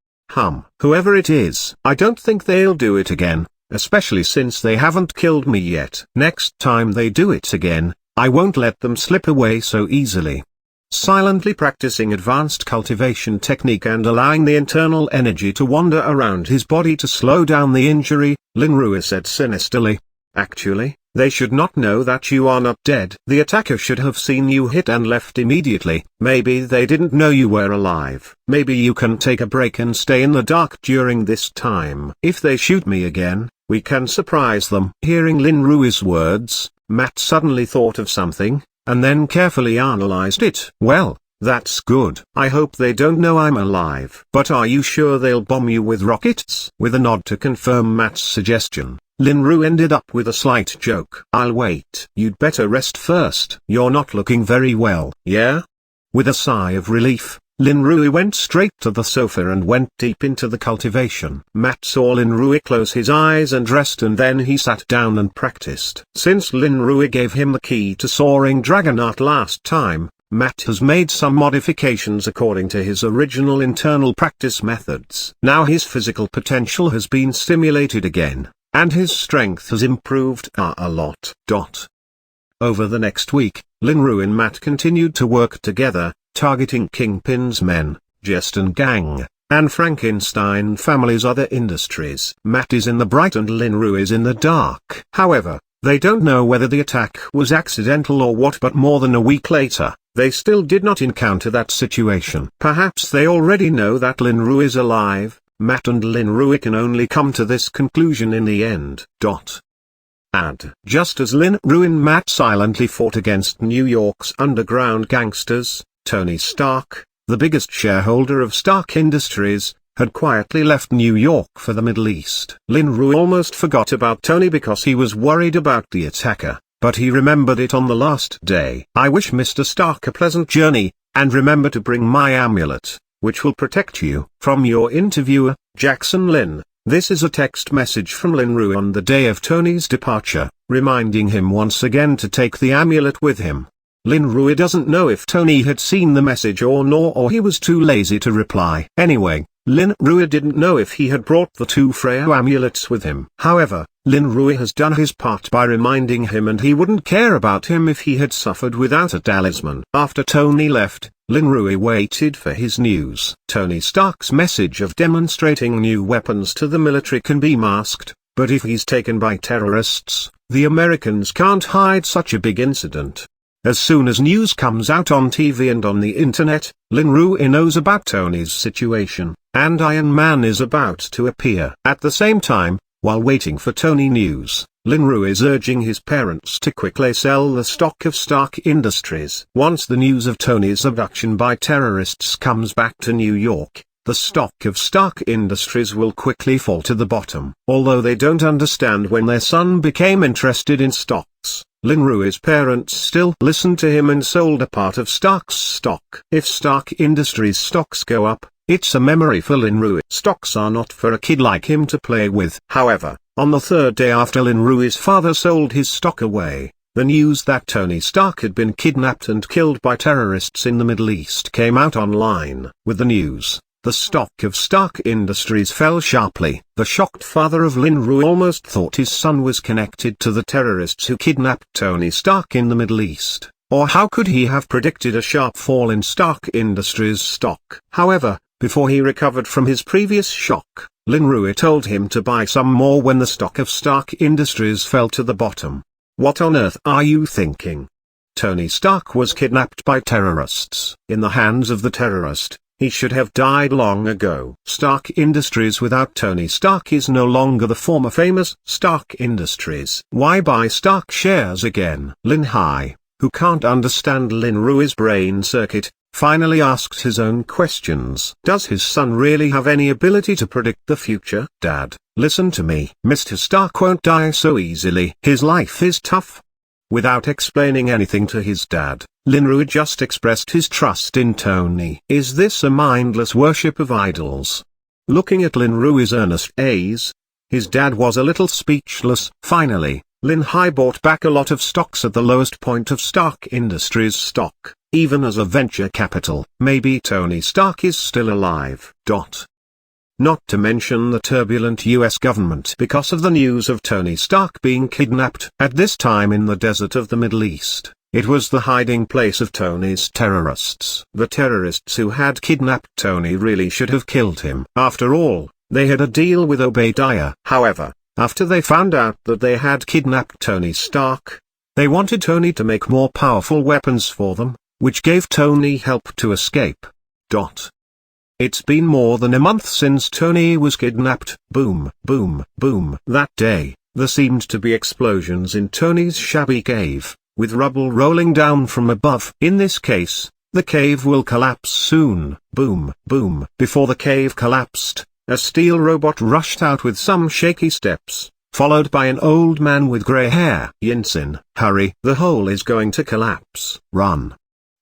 A: Whoever it is, I don't think they'll do it again, especially since they haven't killed me yet. Next time they do it again, I won't let them slip away so easily. Silently practicing advanced cultivation technique and allowing the internal energy to wander around his body to slow down the injury, Linru said sinisterly. Actually, they should not know that you are not dead. The attacker should have seen you hit and left immediately. Maybe they didn't know you were alive. Maybe you can take a break and stay in the dark during this time. If they shoot me again, we can surprise them. Hearing Linru's words, Matt suddenly thought of something, and then carefully analyzed it. Well, that's good. I hope they don't know I'm alive. But are you sure they'll bomb you with rockets? With a nod to confirm Matt's suggestion, Linru ended up with a slight joke. I'll wait. You'd better rest first. You're not looking very well. Yeah? With a sigh of relief, Linru went straight to the sofa and went deep into the cultivation. Matt saw Linru close his eyes and rest, and then he sat down and practiced. Since Linru gave him the key to Soaring Dragon Art last time, Matt has made some modifications according to his original internal practice methods. Now his physical potential has been stimulated again, and his strength has improved a lot. Over the next week, Linru and Matt continued to work together, targeting Kingpin's men, Jest and Gang, and Frankenstein family's other industries. Matt is in the bright and Linru is in the dark. However, they don't know whether the attack was accidental or what, but more than a week later, they still did not encounter that situation. Perhaps they already know that Linru is alive. Matt and Linru can only come to this conclusion in the end. Just as Linru and Matt silently fought against New York's underground gangsters, Tony Stark, the biggest shareholder of Stark Industries, had quietly left New York for the Middle East. Linru almost forgot about Tony because he was worried about the attacker, but he remembered it on the last day. I wish Mr. Stark a pleasant journey, And remember to bring my amulet, which will protect you. From your interviewer, Jackson Lin. This is a text message from Lin Rui on the day of Tony's departure, reminding him once again to take the amulet with him. Lin Rui doesn't know if Tony had seen the message or not, or he was too lazy to reply. Anyway, Lin Rui didn't know if he had brought the two Freya amulets with him. However, Lin Rui has done his part by reminding him, and he wouldn't care about him if he had suffered without a talisman. After Tony left, Lin Rui waited for his news. Tony Stark's message of demonstrating new weapons to the military can be masked, but if he's taken by terrorists, the Americans can't hide such a big incident. As soon as news comes out on TV and on the internet, Lin Rui knows about Tony's situation, and Iron Man is about to appear. At the same time, while waiting for Tony news, Lin Rui is urging his parents to quickly sell the stock of Stark Industries. Once the news of Tony's abduction by terrorists comes back to New York, the stock of Stark Industries will quickly fall to the bottom. Although they don't understand when their son became interested in stocks, Lin Rui's parents still listened to him and sold a part of Stark's stock. If Stark Industries stocks go up, it's a memory for Lin Rui. Stocks are not for a kid like him to play with. However, on the third day after Lin Rui's father sold his stock away, the news that Tony Stark had been kidnapped and killed by terrorists in the Middle East came out online. With the news, the stock of Stark Industries fell sharply. The shocked father of Lin Rui almost thought his son was connected to the terrorists who kidnapped Tony Stark in the Middle East, or how could he have predicted a sharp fall in Stark Industries stock? However, before he recovered from his previous shock, Lin Rui told him to buy some more when the stock of Stark Industries fell to the bottom. What on earth are you thinking? Tony Stark was kidnapped by terrorists. In the hands of the terrorist, he should have died long ago. Stark Industries without Tony Stark is no longer the former famous Stark Industries. Why buy Stark shares again? Lin Hai, who can't understand Lin Rui's brain circuit, finally asks his own questions. Does his son really have any ability to predict the future? Dad, listen to me. Mr. Stark won't die so easily. His life is tough. Without explaining anything to his dad, Lin Rui just expressed his trust in Tony. Is this a mindless worship of idols? Looking at Lin Rui's earnest gaze, his dad was a little speechless. Finally, Lin Hai bought back a lot of stocks at the lowest point of Stark Industries stock, even as a venture capital. Maybe Tony Stark is still alive. Not to mention the turbulent US government because of the news of Tony Stark being kidnapped. At this time in the desert of the Middle East, it was the hiding place of Tony's terrorists. The terrorists who had kidnapped Tony really should have killed him. After all, they had a deal with Obadiah. However, after they found out that they had kidnapped Tony Stark, they wanted Tony to make more powerful weapons for them, which gave Tony help to escape. It's been more than a month since Tony was kidnapped. Boom, boom, boom. That day, there seemed to be explosions in Tony's shabby cave, with rubble rolling down from above. In this case, the cave will collapse soon. Boom, boom. Before the cave collapsed, a steel robot rushed out with some shaky steps, followed by an old man with grey hair. Yinsen, hurry. The hole is going to collapse. Run.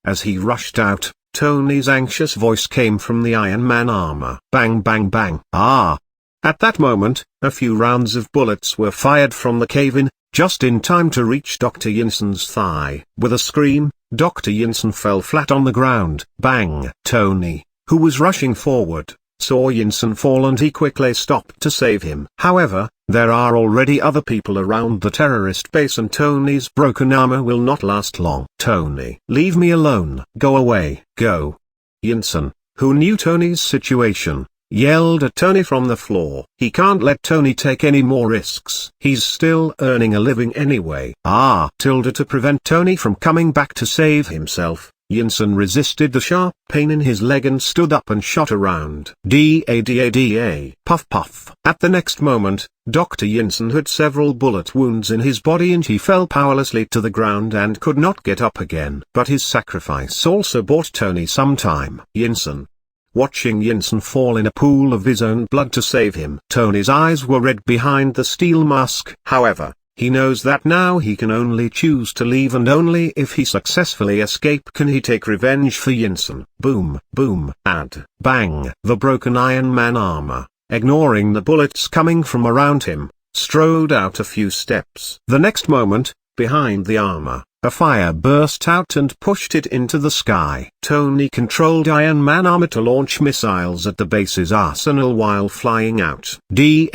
A: As he rushed out, Tony's anxious voice came from the Iron Man armor. Bang bang bang. Ah! At that moment, a few rounds of bullets were fired from the cave-in, just in time to reach Dr. Yinsen's thigh. With a scream, Dr. Yinsen fell flat on the ground. Bang! Tony, who was rushing forward, saw Yinsen fall and he quickly stopped to save him. However, there are already other people around the terrorist base and Tony's broken armor will not last long. Tony, leave me alone. Go away. Go. Yinsen, who knew Tony's situation, yelled at Tony from the floor. He can't let Tony take any more risks. He's still earning a living anyway. To prevent Tony from coming back to save himself, Yinsen resisted the sharp pain in his leg and stood up and shot around. Da. Puff puff. At the next moment, Dr. Yinsen had several bullet wounds in his body and he fell powerlessly to the ground and could not get up again. But his sacrifice also bought Tony some time. Yinsen. Watching Yinsen fall in a pool of his own blood to save him. Tony's eyes were red behind the steel mask. However, He knows that now he can only choose to leave, and only if he successfully escape can he take revenge for Yinsen. Boom, boom, and bang. The broken Iron Man armor, ignoring the bullets coming from around him, strode out a few steps. The next moment, behind the armor, a fire burst out and pushed it into the sky. Tony controlled Iron Man armor to launch missiles at the base's arsenal while flying out. Da.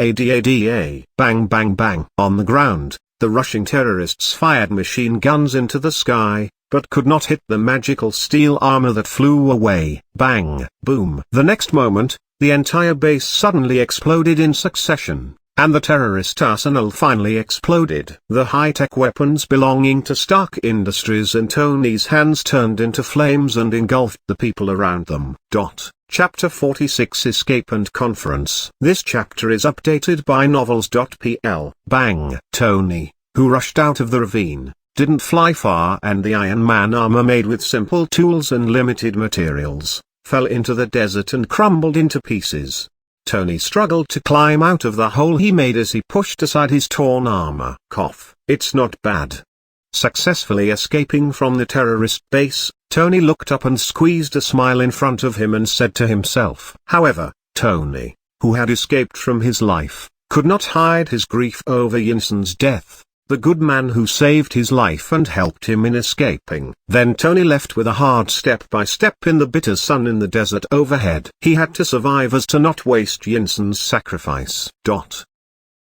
A: Bang bang bang. On the ground, the rushing terrorists fired machine guns into the sky, but could not hit the magical steel armor that flew away. Bang, boom. The next moment, the entire base suddenly exploded in succession, and the terrorist arsenal finally exploded. The high-tech weapons belonging to Stark Industries and Tony's hands turned into flames and engulfed the people around them. Chapter 46 Escape and Conference. This chapter is updated by novels.pl. Bang! Tony, who rushed out of the ravine, didn't fly far, and the Iron Man armor made with simple tools and limited materials fell into the desert and crumbled into pieces. Tony struggled to climb out of the hole he made as he pushed aside his torn armor. Cough. It's not bad. Successfully escaping from the terrorist base, Tony looked up and squeezed a smile in front of him and said to himself. However, Tony, who had escaped from his life, could not hide his grief over Yinsen's death, the good man who saved his life and helped him in escaping. Then Tony left with a hard step by step in the bitter sun in the desert overhead. He had to survive as to not waste Yinsen's sacrifice.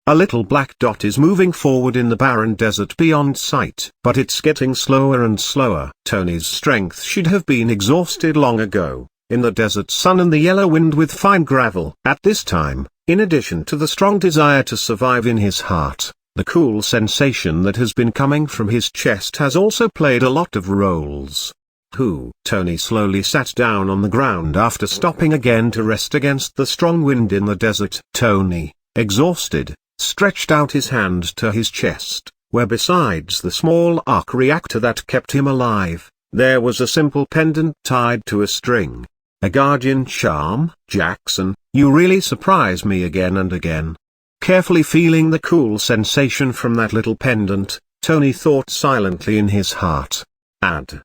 A: A little black dot is moving forward in the barren desert beyond sight, but it's getting slower and slower. Tony's strength should have been exhausted long ago, in the desert sun and the yellow wind with fine gravel. At this time, in addition to the strong desire to survive in his heart, the cool sensation that has been coming from his chest has also played a lot of roles. Tony slowly sat down on the ground after stopping again to rest against the strong wind in the desert. Tony, exhausted, stretched out his hand to his chest, where besides the small arc reactor that kept him alive, there was a simple pendant tied to a string. A guardian charm. Jackson, you really surprise me again and again. Carefully feeling the cool sensation from that little pendant, Tony thought silently in his heart.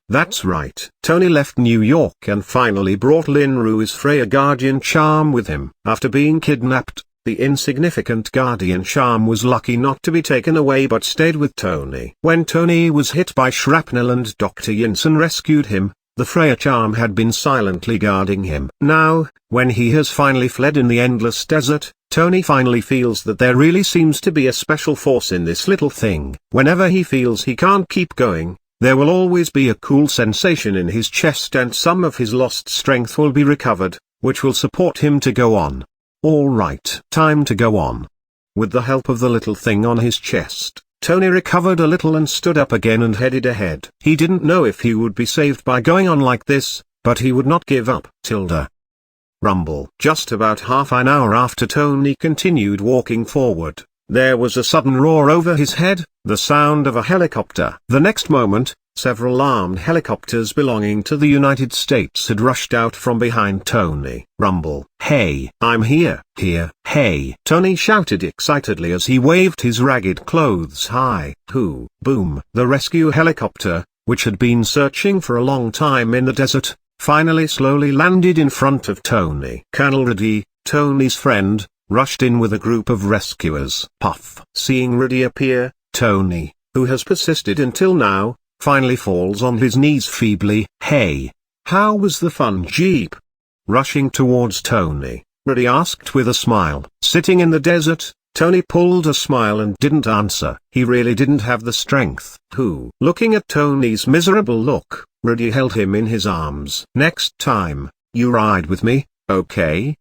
A: That's right. Tony left New York and finally brought Lin Rui's Freya Guardian Charm with him. After being kidnapped, the insignificant Guardian Charm was lucky not to be taken away but stayed with Tony. When Tony was hit by shrapnel and Dr. Yinsen rescued him, the Freya Charm had been silently guarding him. Now, when he has finally fled in the endless desert, Tony finally feels that there really seems to be a special force in this little thing. Whenever he feels he can't keep going, there will always be a cool sensation in his chest and some of his lost strength will be recovered, which will support him to go on. Alright, time to go on. With the help of the little thing on his chest, Tony recovered a little and stood up again and headed ahead. He didn't know if he would be saved by going on like this, but he would not give up. Rumble. Just about half an hour after Tony continued walking forward, there was a sudden roar over his head, the sound of a helicopter. The next moment, several armed helicopters belonging to the United States had rushed out from behind Tony. Rumble. Hey, I'm here. Hey. Tony shouted excitedly as he waved his ragged clothes high. Boom. The rescue helicopter, which had been searching for a long time in the desert, finally slowly landed in front of Tony. Colonel Rudy, Tony's friend, rushed in with a group of rescuers. Puff. Seeing Rudy appear, Tony, who has persisted until now, finally falls on his knees feebly. Hey, how was the fun jeep? Rushing towards Tony, Rudy asked with a smile. Sitting in the desert, Tony pulled a smile and didn't answer. He really didn't have the strength. Looking at Tony's miserable look, Rudy held him in his arms. Next time, you ride with me, okay?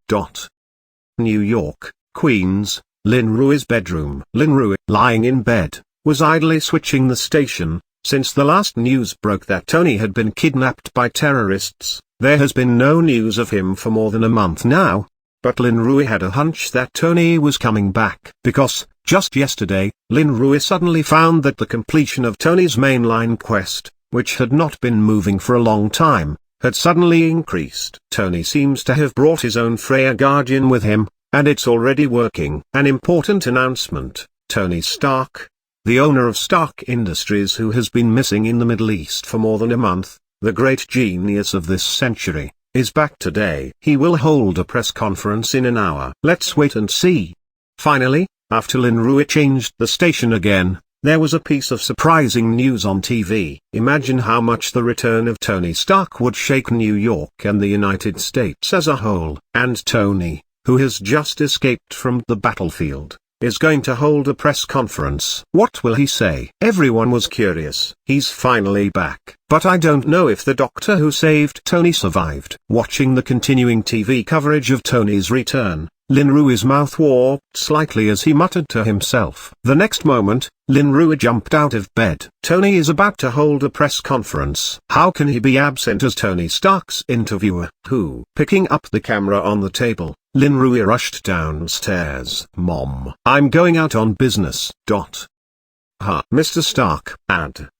A: New York, Queens, Lin Rui's bedroom. Lin Rui, lying in bed, was idly switching the station. Since the last news broke that Tony had been kidnapped by terrorists, there has been no news of him for more than a month now. But Lin Rui had a hunch that Tony was coming back. Because, just yesterday, Lin Rui suddenly found that the completion of Tony's mainline quest, which had not been moving for a long time, had suddenly increased. Tony seems to have brought his own Freya Guardian with him, and it's already working. An important announcement. Tony Stark, the owner of Stark Industries who has been missing in the Middle East for more than a month, the great genius of this century, is back today. He will hold a press conference in an hour. Let's wait and see. Finally, after Lin Rui changed the station again, there was a piece of surprising news on TV. Imagine how much the return of Tony Stark would shake New York and the United States as a whole. And Tony, who has just escaped from the battlefield, is going to hold a press conference. What will he say? Everyone was curious. He's finally back. But I don't know if the doctor who saved Tony survived. Watching the continuing TV coverage of Tony's return, Lin Rui's mouth warped slightly as he muttered to himself. The next moment, Lin Rui jumped out of bed. Tony is about to hold a press conference. How can he be absent as Tony Stark's interviewer? Who? Picking up the camera on the table, Lin Rui rushed downstairs. Mom, I'm going out on business. Mr. Stark.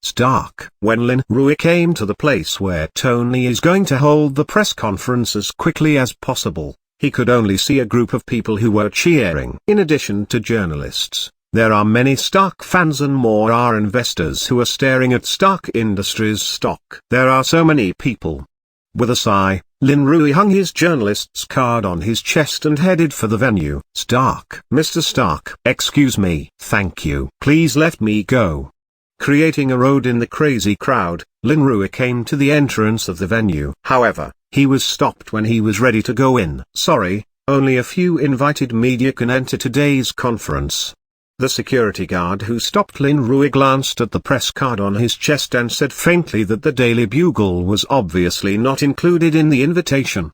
A: Stark. When Lin Rui came to the place where Tony is going to hold the press conference as quickly as possible, he could only see a group of people who were cheering. In addition to journalists, there are many Stark fans and more are investors who are staring at Stark Industries stock. There are so many people. With a sigh, Lin Rui hung his journalist's card on his chest and headed for the venue. Stark. Mr. Stark. Excuse me. Thank you. Please let me go. Creating a road in the crazy crowd, Lin Rui came to the entrance of the venue. However, he was stopped when he was ready to go in. Sorry, only a few invited media can enter today's conference. The security guard who stopped Lin Rui glanced at the press card on his chest and said faintly that the Daily Bugle was obviously not included in the invitation.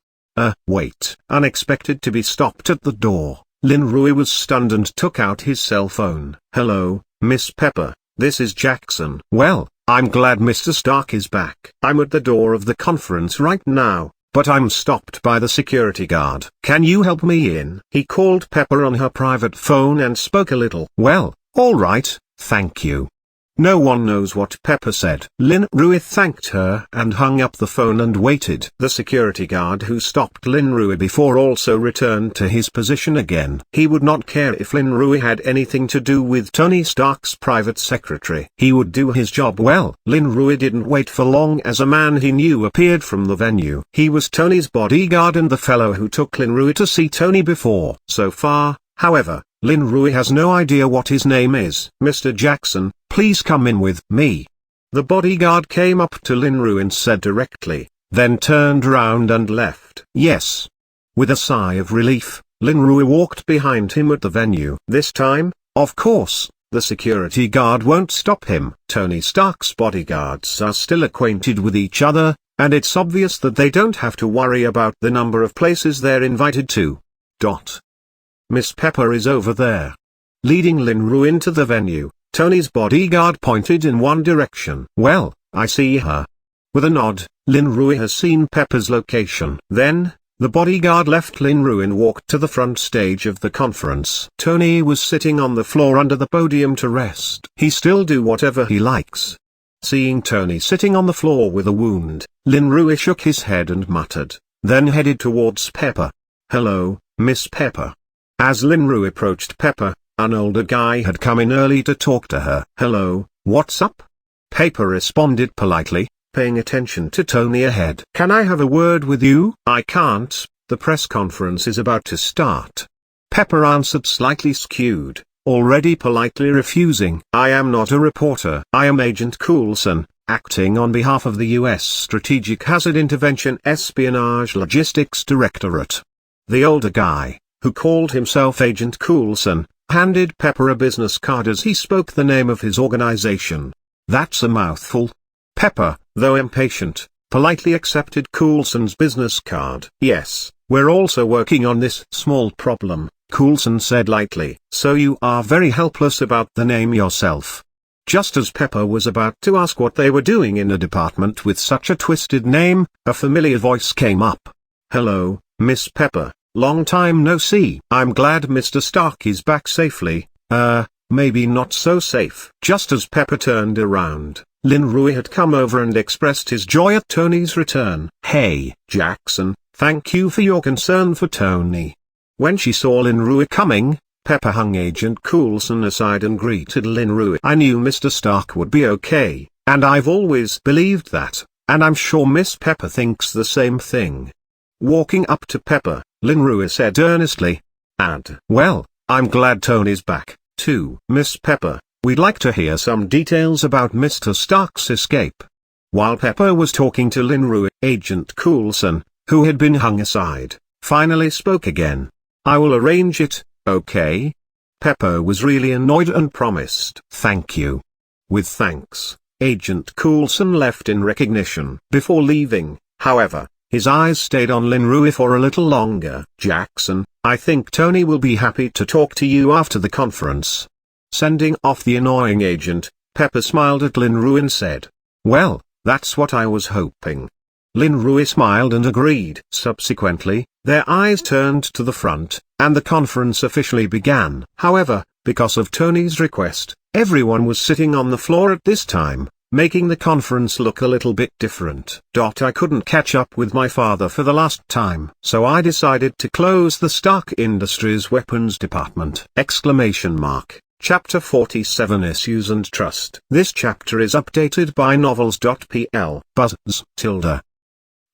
A: Wait. Unexpected to be stopped at the door, Lin Rui was stunned and took out his cell phone. Hello, Miss Pepper, this is Jackson. Well, I'm glad Mr. Stark is back. I'm at the door of the conference right now, but I'm stopped by the security guard. Can you help me in? He called Pepper on her private phone and spoke a little. Well, all right, thank you. No one knows what Pepper said. Lin Rui thanked her and hung up the phone and waited. The security guard who stopped Lin Rui before also returned to his position again. He would not care if Lin Rui had anything to do with Tony Stark's private secretary. He would do his job well. Lin Rui didn't wait for long as a man he knew appeared from the venue. He was Tony's bodyguard and the fellow who took Lin Rui to see Tony before. So far, however, Lin Rui has no idea what his name is. Mr. Jackson, please come in with me. The bodyguard came up to Lin Rui and said directly, then turned round and left. Yes. With a sigh of relief, Lin Rui walked behind him at the venue. This time, of course, the security guard won't stop him. Tony Stark's bodyguards are still acquainted with each other, and it's obvious that they don't have to worry about the number of places they're invited to. Miss Pepper is over there. Leading Lin Rui into the venue, Tony's bodyguard pointed in one direction. Well, I see her. With a nod, Lin Rui has seen Pepper's location. Then, the bodyguard left Lin Rui and walked to the front stage of the conference. Tony was sitting on the floor under the podium to rest. He still do whatever he likes. Seeing Tony sitting on the floor with a wound, Lin Rui shook his head and muttered, then headed towards Pepper. Hello, Miss Pepper. As Lin Rui approached Pepper, an older guy had come in early to talk to her. Hello, what's up? Pepper responded politely, paying attention to Tony ahead. Can I have a word with you? I can't, the press conference is about to start. Pepper answered slightly skewed, already politely refusing. I am not a reporter. I am Agent Coulson, acting on behalf of the U.S. Strategic Hazard Intervention Espionage Logistics Directorate. The older guy, who called himself Agent Coulson, handed Pepper a business card as he spoke the name of his organization. That's a mouthful. Pepper, though impatient, politely accepted Coulson's business card. Yes, we're also working on this small problem, Coulson said lightly. So you are very helpless about the name yourself. Just as Pepper was about to ask what they were doing in a department with such a twisted name, a familiar voice came up. Hello, Miss Pepper. Long time no see. I'm glad Mr. Stark is back safely. Maybe not so safe. Just as Pepper turned around, Lin Rui had come over and expressed his joy at Tony's return. Hey, Jackson, thank you for your concern for Tony. When she saw Lin Rui coming, Pepper hung Agent Coulson aside and greeted Lynn Rue. I knew Mr. Stark would be okay, and I've always believed that, and I'm sure Miss Pepper thinks the same thing. Walking up to Pepper, Lynn Rue said earnestly, "And, well, I'm glad Tony's back, too. Miss Pepper, we'd like to hear some details about Mr. Stark's escape." While Pepper was talking to Lynn Rue, Agent Coulson, who had been hung aside, finally spoke again. "I will arrange it, okay?" Pepper was really annoyed and promised. "Thank you." With thanks, Agent Coulson left in recognition. Before leaving, however, his eyes stayed on Lynn Rue for a little longer. "Jackson, I think Tony will be happy to talk to you after the conference." Sending off the annoying agent, Pepper smiled at Lynn Rue and said, "Well, that's what I was hoping." Lynn Rue smiled and agreed. Subsequently, their eyes turned to the front, and the conference officially began. However, because of Tony's request, everyone was sitting on the floor at this time, making the conference look a little bit different. I couldn't catch up with my father for the last time, so I decided to close the Stark Industries weapons department! Chapter 47 Issues and Trust. This chapter is updated by novels.pl. Buzz.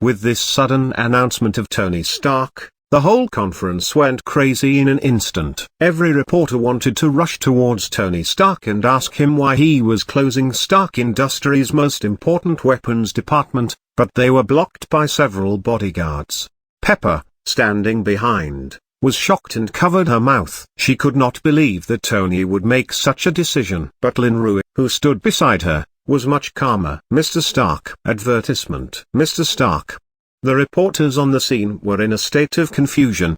A: With this sudden announcement of Tony Stark, the whole conference went crazy in an instant. Every reporter wanted to rush towards Tony Stark and ask him why he was closing Stark Industries' most important weapons department, but they were blocked by several bodyguards. Pepper, standing behind, was shocked and covered her mouth. She could not believe that Tony would make such a decision. But Lynn Rue, who stood beside her, was much calmer. Mr. Stark. Advertisement. Mr. Stark. The reporters on the scene were in a state of confusion.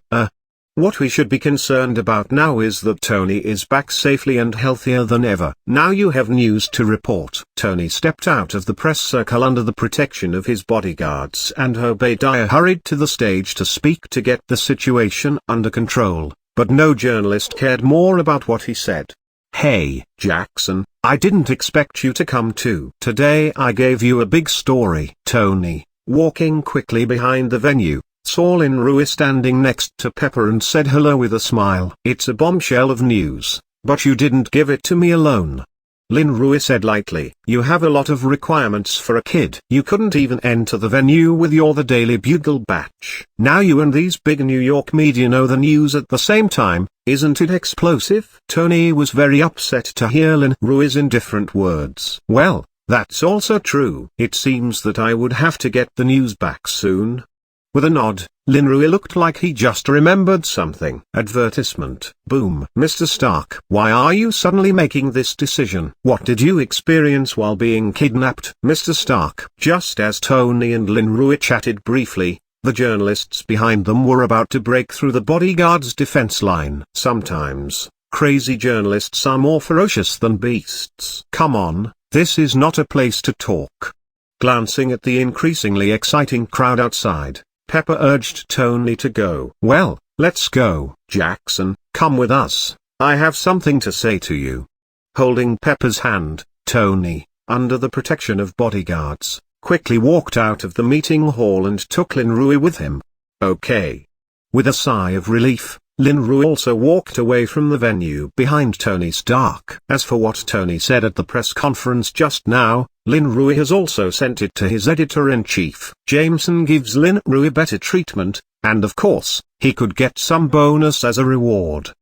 A: What we should be concerned about now is that Tony is back safely and healthier than ever. Now you have news to report. Tony stepped out of the press circle under the protection of his bodyguards, and Obadiah hurried to the stage to speak to get the situation under control, but no journalist cared more about what he said. "Hey, Jackson, I didn't expect you to come too. Today I gave you a big story." Tony, walking quickly behind the venue, saw Lynn Rue standing next to Pepper and said hello with a smile. "It's a bombshell of news, but you didn't give it to me alone." Lynn Rue said lightly, "You have a lot of requirements for a kid. You couldn't even enter the venue with your The Daily Bugle badge. Now you and these big New York media know the news at the same time. Isn't it explosive?" Tony was very upset to hear Lynn Rue's indifferent words. "Well, that's also true. It seems that I would have to get the news back soon." With a nod, Lynn Rue looked like he just remembered something. Advertisement. Boom. "Mr. Stark, why are you suddenly making this decision? What did you experience while being kidnapped?" Mr. Stark. Just as Tony and Lynn Rue chatted briefly, the journalists behind them were about to break through the bodyguard's defense line. Sometimes, crazy journalists are more ferocious than beasts. "Come on, this is not a place to talk." Glancing at the increasingly exciting crowd outside, Pepper urged Tony to go. "Well, let's go. Jackson, come with us. I have something to say to you." Holding Pepper's hand, Tony, under the protection of bodyguards, quickly walked out of the meeting hall and took Lynn Rue with him. "Okay." With a sigh of relief, Lynn Rue also walked away from the venue behind Tony Stark. As for what Tony said at the press conference just now, Lynn Rue has also sent it to his editor-in-chief. Jameson gives Lynn Rue better treatment, and of course, he could get some bonus as a reward.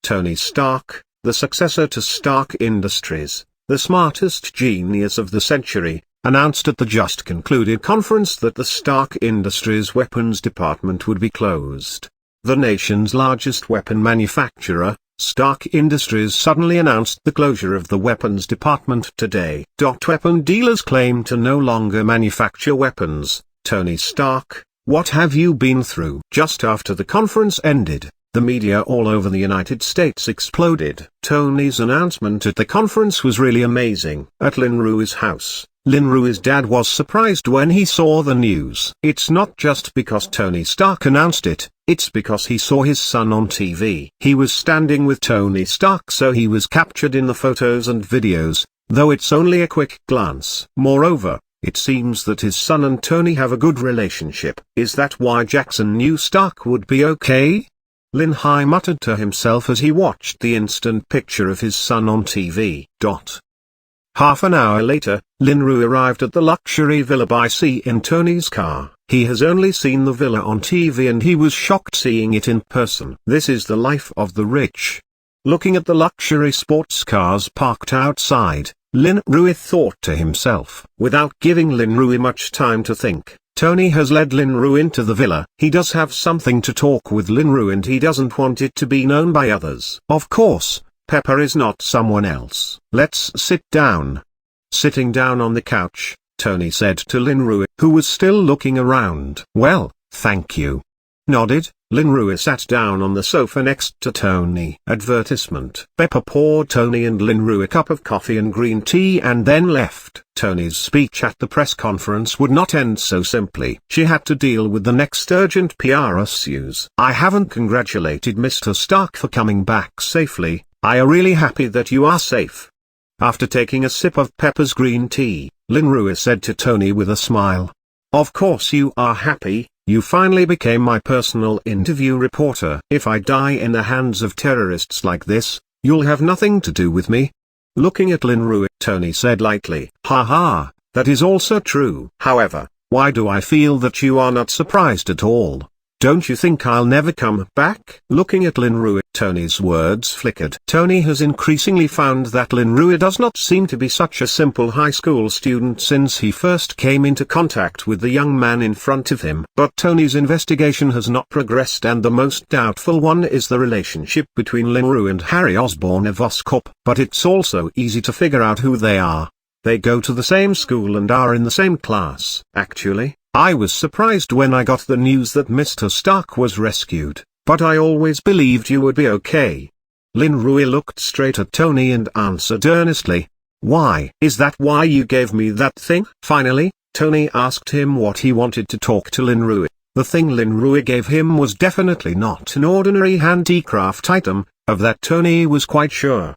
A: Tony Stark, the successor to Stark Industries, the smartest genius of the century, announced at the just concluded conference that the Stark Industries weapons department would be closed. The nation's largest weapon manufacturer, Stark Industries, suddenly announced the closure of the weapons department today. Weapon dealers claim to no longer manufacture weapons. Tony Stark, what have you been through? Just after the conference ended, the media all over the United States exploded. Tony's announcement at the conference was really amazing. At Lynn Rue's house, Lynn Rue's dad was surprised when he saw the news. It's not just because Tony Stark announced it, it's because he saw his son on TV. He was standing with Tony Stark, so he was captured in the photos and videos, though it's only a quick glance. Moreover, it seems that his son and Tony have a good relationship. Is that why Jackson knew Stark would be okay? Lin Hai muttered to himself as he watched the instant picture of his son on TV. Half an hour later, Lin Ru arrived at the luxury villa by Bace in Tony's car. He has only seen the villa on TV and he was shocked seeing it in person. This is the life of the rich. Looking at the luxury sports cars parked outside, Lin Ru thought to himself. Without giving Lin Ru much time to think, Tony has led Lin Ru into the villa. He does have something to talk with Lin Ru and he doesn't want it to be known by others. Of course, Pepper is not someone else. Let's sit down. Sitting down on the couch, Tony said to Lin Ru, who was still looking around. Well, thank you. Nodded, Lin Ru sat down on the sofa next to Tony. Advertisement. Pepper poured Tony and Lin Ru a cup of coffee and green tea and then left. Tony's speech at the press conference would not end so simply. She had to deal with the next urgent PR issues. I haven't congratulated Mr. Stark for coming back safely. I am really happy that you are safe. After taking a sip of Pepper's green tea, Lin Ru said to Tony with a smile. Of course you are happy, you finally became my personal interview reporter. If I die in the hands of terrorists like this, you'll have nothing to do with me. Looking at Lin Ru, Tony said lightly. Haha, that is also true. However, why do I feel that you are not surprised at all? Don't you think I'll never come back? Looking at Lin Ru, Tony's words flickered. Tony has increasingly found that Lin Ru does not seem to be such a simple high school student since he first came into contact with the young man in front of him. But Tony's investigation has not progressed and the most doubtful one is the relationship between Lin Ru and Harry Osborn of Oscorp. But it's also easy to figure out who they are. They go to the same school and are in the same class. Actually, I was surprised when I got the news that Mr. Stark was rescued, but I always believed you would be okay. Lin Ru looked straight at Tony and answered earnestly. Why? Is that why you gave me that thing? Finally, Tony asked him what he wanted to talk to Lin Ru. The thing Lin Ru gave him was definitely not an ordinary handicraft item, of that Tony was quite sure.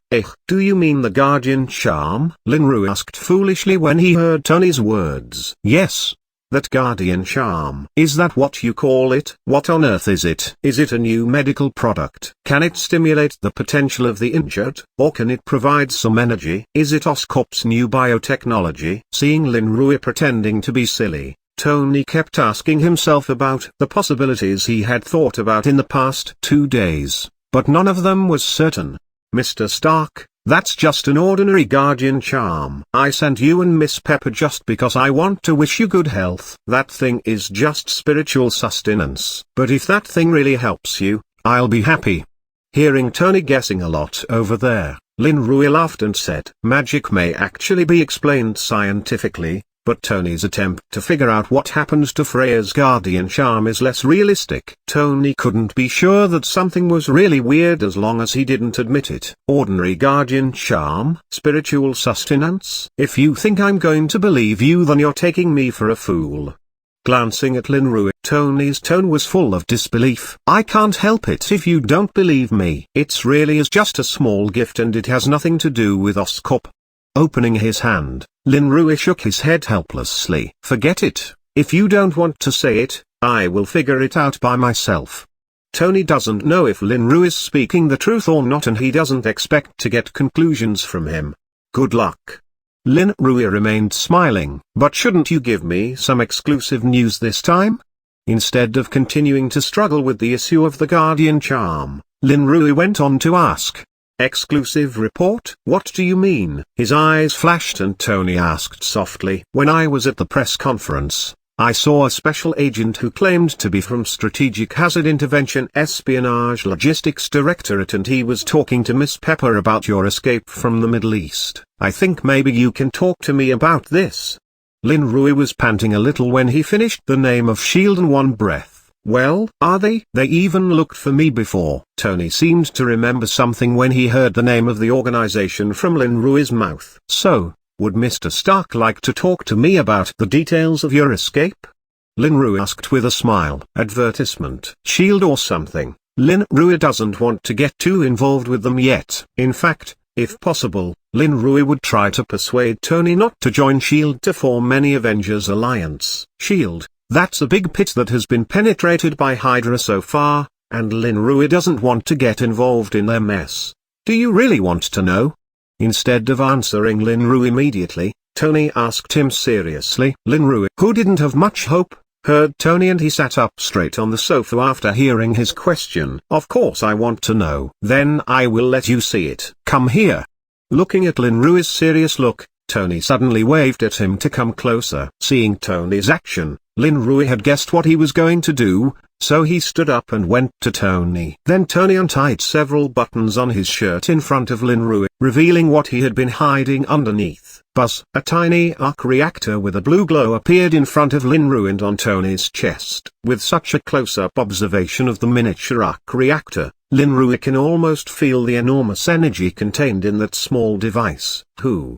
A: Do you mean the guardian charm? Lin Ru asked foolishly when he heard Tony's words. Yes. That guardian charm. Is that what you call it? What on earth is it? Is it a new medical product? Can it stimulate the potential of the injured, or can it provide some energy? Is it Oscorp's new biotechnology? Seeing Lin Ru pretending to be silly, Tony kept asking himself about the possibilities he had thought about in the past 2 days, but none of them was certain. Mr. Stark, that's just an ordinary guardian charm. I sent you and Miss Pepper just because I want to wish you good health. That thing is just spiritual sustenance. But if that thing really helps you, I'll be happy. Hearing Tony guessing a lot over there, Lin Ru laughed and said, magic may actually be explained scientifically, but Tony's attempt to figure out what happened to Freya's guardian charm is less realistic. Tony couldn't be sure that something was really weird as long as he didn't admit it. Ordinary guardian charm? Spiritual sustenance? If you think I'm going to believe you, then you're taking me for a fool. Glancing at Lin Ru, Tony's tone was full of disbelief. I can't help it if you don't believe me. It really is just a small gift and it has nothing to do with Oscorp. Opening his hand, Lin Ru shook his head helplessly. Forget it. If you don't want to say it, I will figure it out by myself. Tony doesn't know if Lin Ru is speaking the truth or not and he doesn't expect to get conclusions from him. Good luck. Lin Ru remained smiling. But shouldn't you give me some exclusive news this time? Instead of continuing to struggle with the issue of the guardian charm, Lin Ru went on to ask. Exclusive report? What do you mean? His eyes flashed and Tony asked softly. When I was at the press conference, I saw a special agent who claimed to be from Strategic Hazard Intervention Espionage Logistics Directorate and he was talking to Miss Pepper about your escape from the Middle East. I think maybe you can talk to me about this. Lin Ru was panting a little when he finished the name of S.H.I.E.L.D. in one breath. Well, are they? They even looked for me before. Tony seemed to remember something when he heard the name of the organization from Lin Ru's mouth. So, would Mr. Stark like to talk to me about the details of your escape? Lin Ru asked with a smile. Advertisement. S.H.I.E.L.D. or something. Lin Ru doesn't want to get too involved with them yet. In fact, if possible, Lin Ru would try to persuade Tony not to join S.H.I.E.L.D. to form any Avengers alliance. S.H.I.E.L.D. That's a big pit that has been penetrated by Hydra so far, and Lin Rui doesn't want to get involved in their mess. Do you really want to know? Instead of answering Lin Rui immediately, Tony asked him seriously. Lin Rui, who didn't have much hope, heard Tony and he sat up straight on the sofa after hearing his question. Of course I want to know. Then I will let you see it. Come here. Looking at Lin Rui's serious look, Tony suddenly waved at him to come closer. Seeing Tony's action, Lin Rui had guessed what he was going to do, so he stood up and went to Tony. Then Tony untied several buttons on his shirt in front of Lin Rui, revealing what he had been hiding underneath. Buzz! A tiny arc reactor with a blue glow appeared in front of Lin Rui and on Tony's chest. With such a close-up observation of the miniature arc reactor, Lin Rui can almost feel the enormous energy contained in that small device.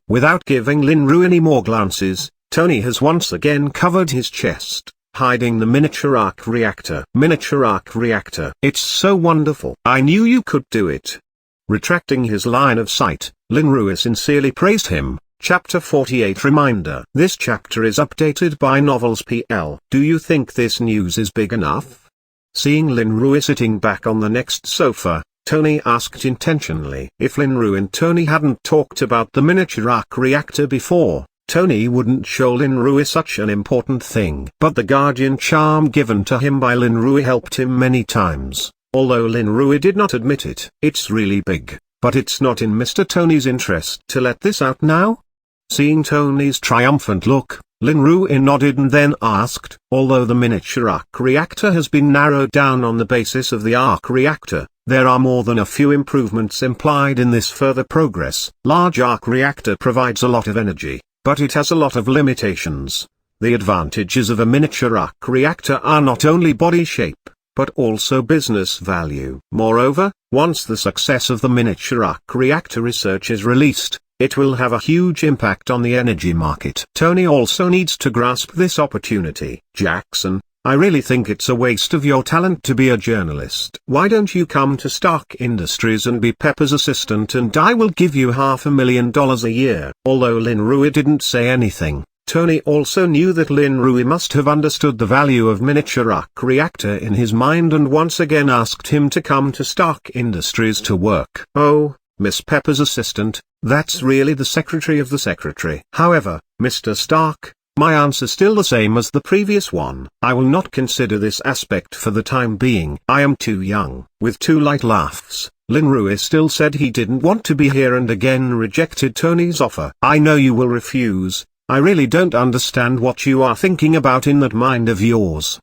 A: Without giving Lin Rui any more glances, Tony has once again covered his chest, hiding the miniature arc reactor. Miniature arc reactor. It's so wonderful. I knew you could do it. Retracting his line of sight, Lin Rui sincerely praised him. Chapter 48 Reminder. This chapter is updated by Novels PL. Do you think this news is big enough? Seeing Lin Rui sitting back on the next sofa, Tony asked intentionally. If Lin Rui and Tony hadn't talked about the miniature arc reactor before, Tony wouldn't show Lin Rui such an important thing. But the guardian charm given to him by Lin Rui helped him many times, although Lin Rui did not admit it. It's really big, but it's not in Mr. Tony's interest to let this out now? Seeing Tony's triumphant look, Lin Rui nodded and then asked, although the miniature arc reactor has been narrowed down on the basis of the arc reactor, there are more than a few improvements implied in this further progress. Large arc reactor provides a lot of energy, but it has a lot of limitations. The advantages of a miniature arc reactor are not only body shape, but also business value. Moreover, once the success of the miniature arc reactor research is released, it will have a huge impact on the energy market. Tony also needs to grasp this opportunity. Jackson, I really think it's a waste of your talent to be a journalist. Why don't you come to Stark Industries and be Pepper's assistant and I will give you $500,000 a year. Although Lin Rui didn't say anything, Tony also knew that Lin Rui must have understood the value of miniature arc reactor in his mind and once again asked him to come to Stark Industries to work. Oh, Miss Pepper's assistant, that's really the secretary of the secretary. However, Mr. Stark, my answer's still the same as the previous one. I will not consider this aspect for the time being. I am too young. With two light laughs, Lin Rui still said he didn't want to be here and again rejected Tony's offer. I know you will refuse. I really don't understand what you are thinking about in that mind of yours.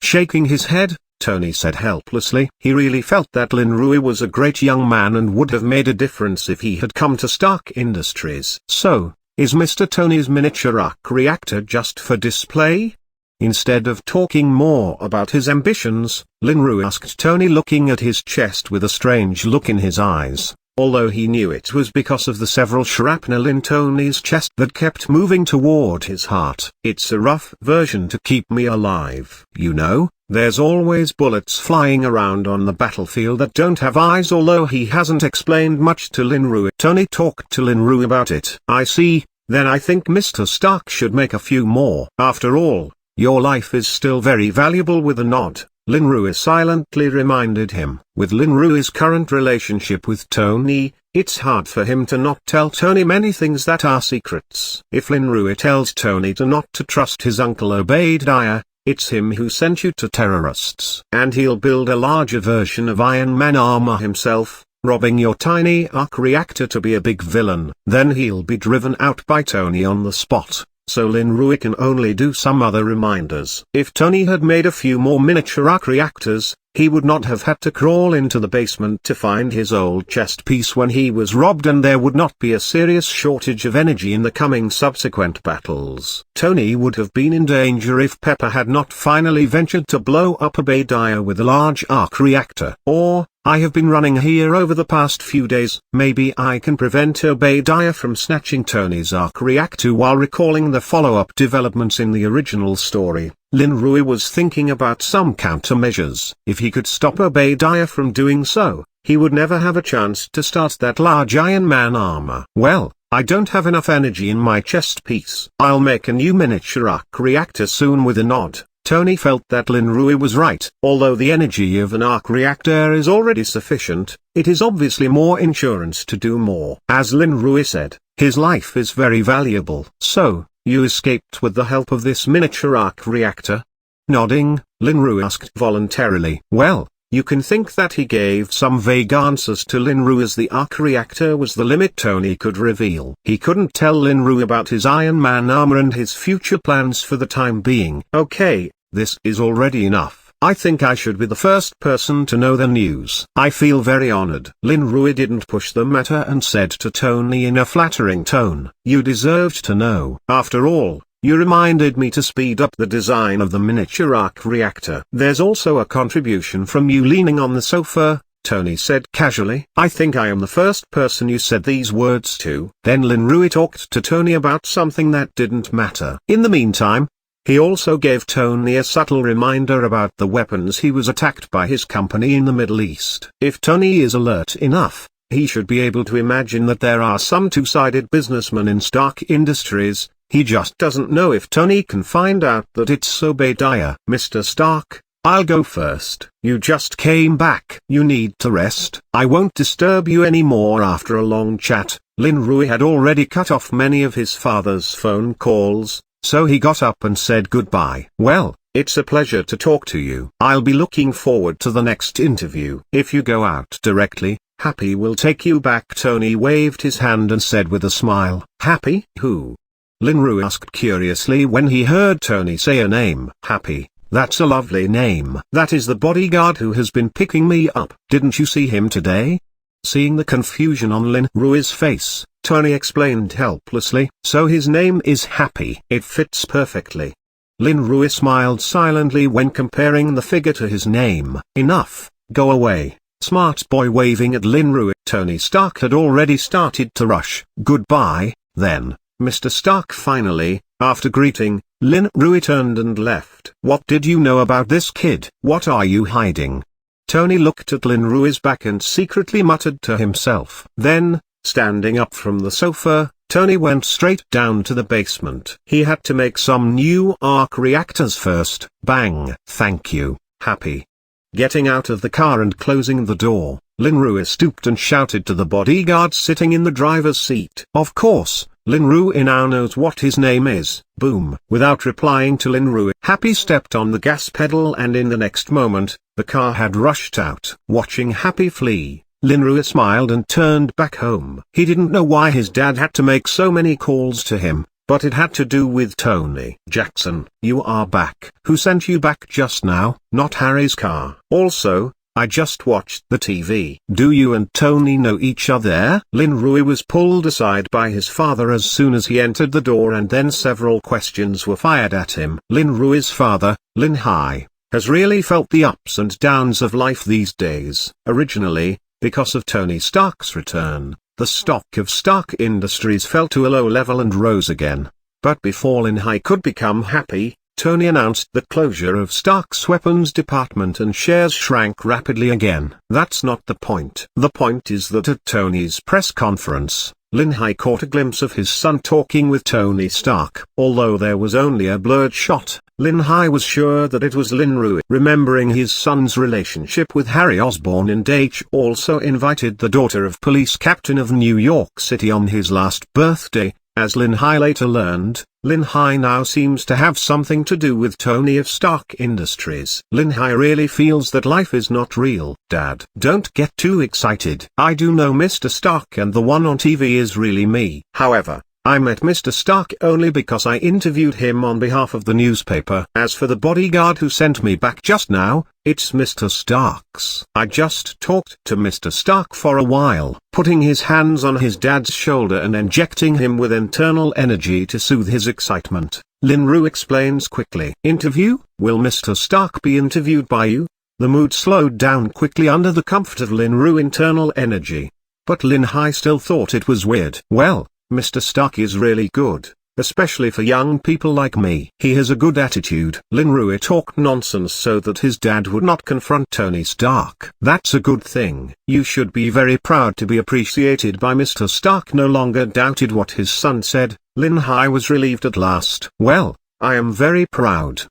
A: Shaking his head, Tony said helplessly. He really felt that Lin Rui was a great young man and would have made a difference if he had come to Stark Industries. So, is Mr. Tony's miniature arc reactor just for display? Instead of talking more about his ambitions, Lin Rui asked Tony, looking at his chest with a strange look in his eyes, although he knew it was because of the several shrapnel in Tony's chest that kept moving toward his heart. It's a rough version to keep me alive, you know. There's always bullets flying around on the battlefield that don't have eyes. Although he hasn't explained much to Lin Rui, Tony talked to Lin Rui about it. I see, then I think Mr. Stark should make a few more. After all, your life is still very valuable. With a nod, Lin Rui silently reminded him. With Lin Rui's current relationship with Tony, it's hard for him to not tell Tony many things that are secrets. If Lin Rui tells Tony not to trust his uncle Obadiah, it's him who sent you to terrorists. And he'll build a larger version of Iron Man armor himself, robbing your tiny arc reactor to be a big villain. Then he'll be driven out by Tony on the spot, so Lin Rui can only do some other reminders. If Tony had made a few more miniature arc reactors, he would not have had to crawl into the basement to find his old chest piece when he was robbed, and there would not be a serious shortage of energy in the coming subsequent battles. Tony would have been in danger if Pepper had not finally ventured to blow up Obadiah with a large arc reactor. Or, I have been running here over the past few days. Maybe I can prevent Obadiah from snatching Tony's arc reactor. While recalling the follow-up developments in the original story, Lin Rui was thinking about some countermeasures. If he could stop Obadiah from doing so, he would never have a chance to start that large Iron Man armor. Well, I don't have enough energy in my chest piece. I'll make a new miniature arc reactor soon. With a nod, Tony felt that Lin Rui was right. Although the energy of an arc reactor is already sufficient, it is obviously more insurance to do more. As Lin Rui said, his life is very valuable. So, you escaped with the help of this miniature arc reactor? Nodding, Lin Rui asked voluntarily. Well, you can think that he gave some vague answers to Lin Rui as the arc reactor was the limit Tony could reveal. He couldn't tell Lin Rui about his Iron Man armor and his future plans for the time being. Okay, this is already enough. I think I should be the first person to know the news. I feel very honored. Lin Rui didn't push the matter and said to Tony in a flattering tone, you deserved to know. After all, you reminded me to speed up the design of the miniature arc reactor. There's also a contribution from you leaning on the sofa, Tony said casually. I think I am the first person you said these words to. Then Lin Rui talked to Tony about something that didn't matter. In the meantime, he also gave Tony a subtle reminder about the weapons he was attacked by his company in the Middle East. If Tony is alert enough, he should be able to imagine that there are some two-sided businessmen in Stark Industries. He just doesn't know if Tony can find out that it's Obadiah. Mr. Stark, I'll go first. You just came back. You need to rest. I won't disturb you anymore. After a long chat, Lin Rui had already cut off many of his father's phone calls, so he got up and said goodbye. Well, it's a pleasure to talk to you. I'll be looking forward to the next interview. If you go out directly, Happy will take you back. Tony waved his hand and said with a smile, Happy? Who? Lin Rui asked curiously when he heard Tony say a name. Happy, that's a lovely name. That is the bodyguard who has been picking me up. Didn't you see him today? Seeing the confusion on Lin Rui's face, Tony explained helplessly. So his name is Happy. It fits perfectly. Lin Rui smiled silently when comparing the figure to his name. Enough, go away, smart boy. Waving at Lin Rui, Tony Stark had already started to rush. Goodbye, then, Mr. Stark. Finally, after greeting, Lin Rui turned and left. What did you know about this kid? What are you hiding? Tony looked at Lin Rui's back and secretly muttered to himself. Then, standing up from the sofa, Tony went straight down to the basement. He had to make some new arc reactors first. Bang. Thank you, Happy. Getting out of the car and closing the door, Lin Rui stooped and shouted to the bodyguard sitting in the driver's seat. Of course, Lin Rui now knows what his name is. Boom. Without replying to Lin Rui, Happy stepped on the gas pedal and in the next moment, the car had rushed out. Watching Happy flee, Lin Rui smiled and turned back home. He didn't know why his dad had to make so many calls to him, but it had to do with Tony. Jackson, you are back. Who sent you back just now? Not Harry's car. Also, I just watched the TV. Do you and Tony know each other? Lin Rui was pulled aside by his father as soon as he entered the door, and then several questions were fired at him. Lin Rui's father, Lin Hai, has really felt the ups and downs of life these days. Originally, because of Tony Stark's return, the stock of Stark Industries fell to a low level and rose again. But before Lin Hai could become happy, Tony announced the closure of Stark's weapons department and shares shrank rapidly again. That's not the point. The point is that at Tony's press conference, Lin Hai caught a glimpse of his son talking with Tony Stark. Although there was only a blurred shot, Lin Hai was sure that it was Lin Rui. Remembering his son's relationship with Harry Osborn, and H also invited the daughter of police captain of New York City on his last birthday. As Lin Hai later learned, Lin Hai now seems to have something to do with Tony of Stark Industries. Lin Hai really feels that life is not real. Dad, don't get too excited. I do know Mr. Stark, and the one on TV is really me. However, I met Mr. Stark only because I interviewed him on behalf of the newspaper. As for the bodyguard who sent me back just now, it's Mr. Stark's. I just talked to Mr. Stark for a while, putting his hands on his dad's shoulder and injecting him with internal energy to soothe his excitement. Lin Rui explains quickly. Interview? Will Mr. Stark be interviewed by you? The mood slowed down quickly under the comfort of Lin Rui's internal energy. But Lin Hai still thought it was weird. Well, Mr. Stark is really good, especially for young people like me. He has a good attitude. Lin Rui talked nonsense so that his dad would not confront Tony Stark. That's a good thing. You should be very proud to be appreciated by Mr. Stark. No longer doubted what his son said, Lin Hai was relieved at last. Well, I am very proud.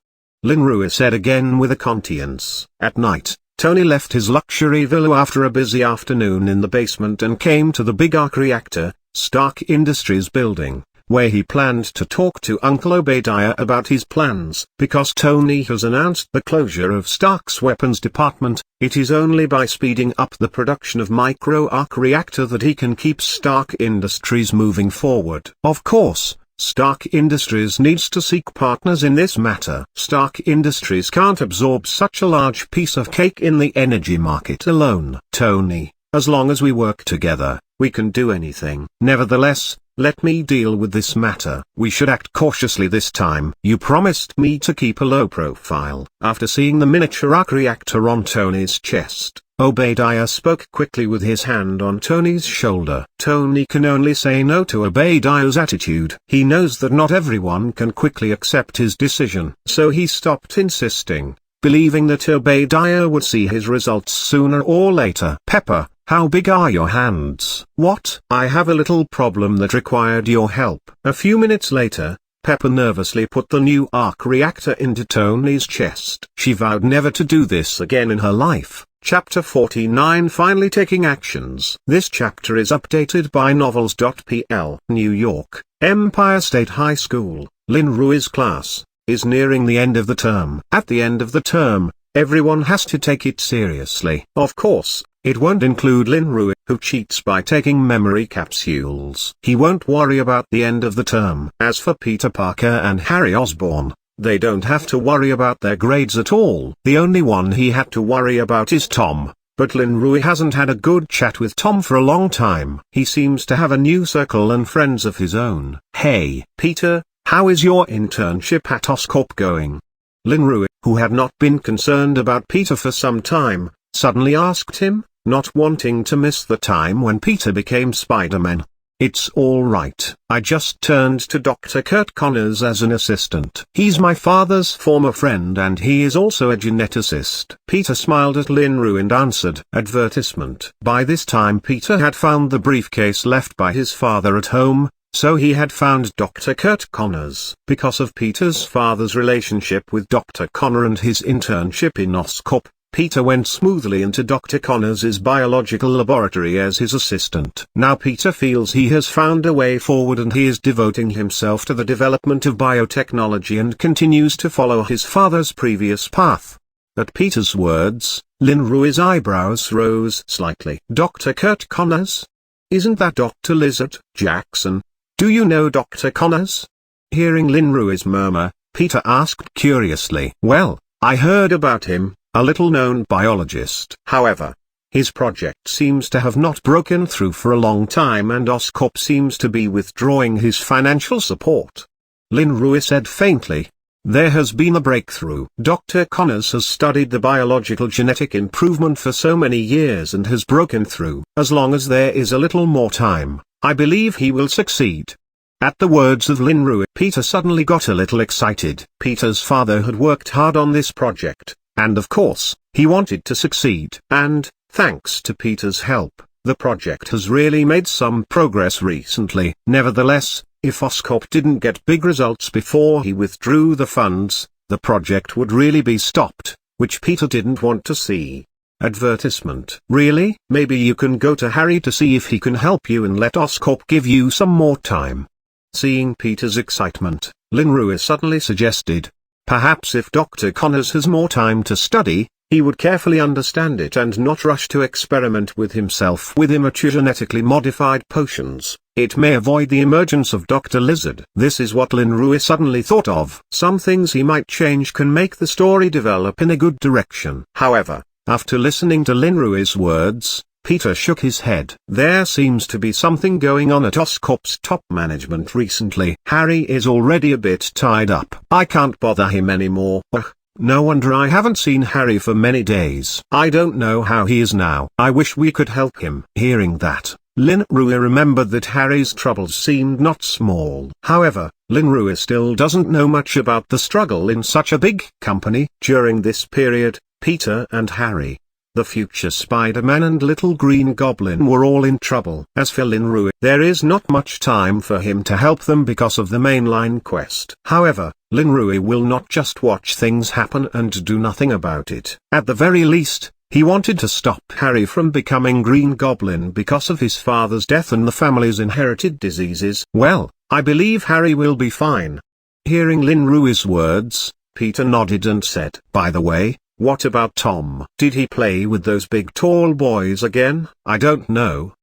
A: Lin Rui said again with a conscience. At night, Tony left his luxury villa after a busy afternoon in the basement and came to the big arc reactor, Stark Industries building, where he planned to talk to Uncle Obadiah about his plans. Because Tony has announced the closure of Stark's weapons department, it is only by speeding up the production of micro-arc reactor that he can keep Stark Industries moving forward. Of course, Stark Industries needs to seek partners in this matter. Stark Industries can't absorb such a large piece of cake in the energy market alone. Tony, as long as we work together, we can do anything. Nevertheless, let me deal with this matter. We should act cautiously this time. You promised me to keep a low profile. After seeing the miniature arc reactor on Tony's chest, Obadiah spoke quickly with his hand on Tony's shoulder. Tony can only say no to Obadiah's attitude. He knows that not everyone can quickly accept his decision. So he stopped insisting, believing that Obadiah would see his results sooner or later. Pepper, how big are your hands? What? I have a little problem that required your help. A few minutes later, Pepper nervously put the new arc reactor into Tony's chest. She vowed never to do this again in her life. Chapter 49 Finally Taking Actions. This chapter is updated by novels.pl. New York, Empire State High School. Lin Rui's class is nearing the end of the term. At the end of the term, everyone has to take it seriously. Of course, it won't include Lin Rui, who cheats by taking memory capsules. He won't worry about the end of the term. As for Peter Parker and Harry Osborn, they don't have to worry about their grades at all. The only one he had to worry about is Tom, but Lin Rui hasn't had a good chat with Tom for a long time. He seems to have a new circle and friends of his own. Hey, Peter, how is your internship at Oscorp going? Lin Rui, who had not been concerned about Peter for some time, suddenly asked him, not wanting to miss the time when Peter became Spider-Man. It's all right. I just turned to Dr. Kurt Connors as an assistant. He's my father's former friend and he is also a geneticist. Peter smiled at Lin Rui and answered. Advertisement. By this time Peter had found the briefcase left by his father at home, so he had found Dr. Kurt Connors. Because of Peter's father's relationship with Dr. Connor and his internship in Oscorp, Peter went smoothly into Dr. Connors' biological laboratory as his assistant. Now Peter feels he has found a way forward and he is devoting himself to the development of biotechnology and continues to follow his father's previous path. At Peter's words, Lin Rui's eyebrows rose slightly. Dr. Kurt Connors? Isn't that Dr. Lizard Jackson? Do you know Dr. Connors? Hearing Lin Rui's murmur, Peter asked curiously. Well, I heard about him. A little-known biologist. However, his project seems to have not broken through for a long time and Oscorp seems to be withdrawing his financial support. Lin Rui said faintly. There has been a breakthrough. Dr. Connors has studied the biological genetic improvement for so many years and has broken through. As long as there is a little more time, I believe he will succeed. At the words of Lin Rui, Peter suddenly got a little excited. Peter's father had worked hard on this project. And of course, he wanted to succeed. And, thanks to Peter's help, the project has really made some progress recently. Nevertheless, if Oscorp didn't get big results before he withdrew the funds, the project would really be stopped, which Peter didn't want to see. Advertisement. Really? Maybe you can go to Harry to see if he can help you and let Oscorp give you some more time. Seeing Peter's excitement, Lin Rui suddenly suggested. Perhaps if Dr. Connors has more time to study, he would carefully understand it and not rush to experiment with himself with immature genetically modified potions. It may avoid the emergence of Dr. Lizard. This is what Lin Rui suddenly thought of. Some things he might change can make the story develop in a good direction. However, after listening to Lin Rui's words, Peter shook his head. There seems to be something going on at Oscorp's top management recently. Harry is already a bit tied up. I can't bother him anymore. Ugh, no wonder I haven't seen Harry for many days. I don't know how he is now. I wish we could help him. Hearing that, Lin Rui remembered that Harry's troubles seemed not small. However, Lin Rui still doesn't know much about the struggle in such a big company. During this period, Peter and Harry, the future Spider-Man and Little Green Goblin were all in trouble. As for Lin Rui, there is not much time for him to help them because of the mainline quest. However, Lin Rui will not just watch things happen and do nothing about it. At the very least, he wanted to stop Harry from becoming Green Goblin because of his father's death and the family's inherited diseases. Well, I believe Harry will be fine. Hearing Lin Rui's words, Peter nodded and said, "By the way, what about Tom? Did he play with those big tall boys again?" "I don't know."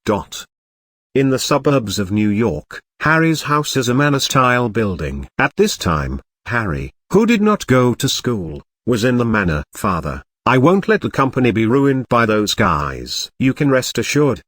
A: In the suburbs of New York, Harry's house is a manor-style building. At this time, Harry, who did not go to school, was in the manor. "Father, I won't let the company be ruined by those guys. You can rest assured."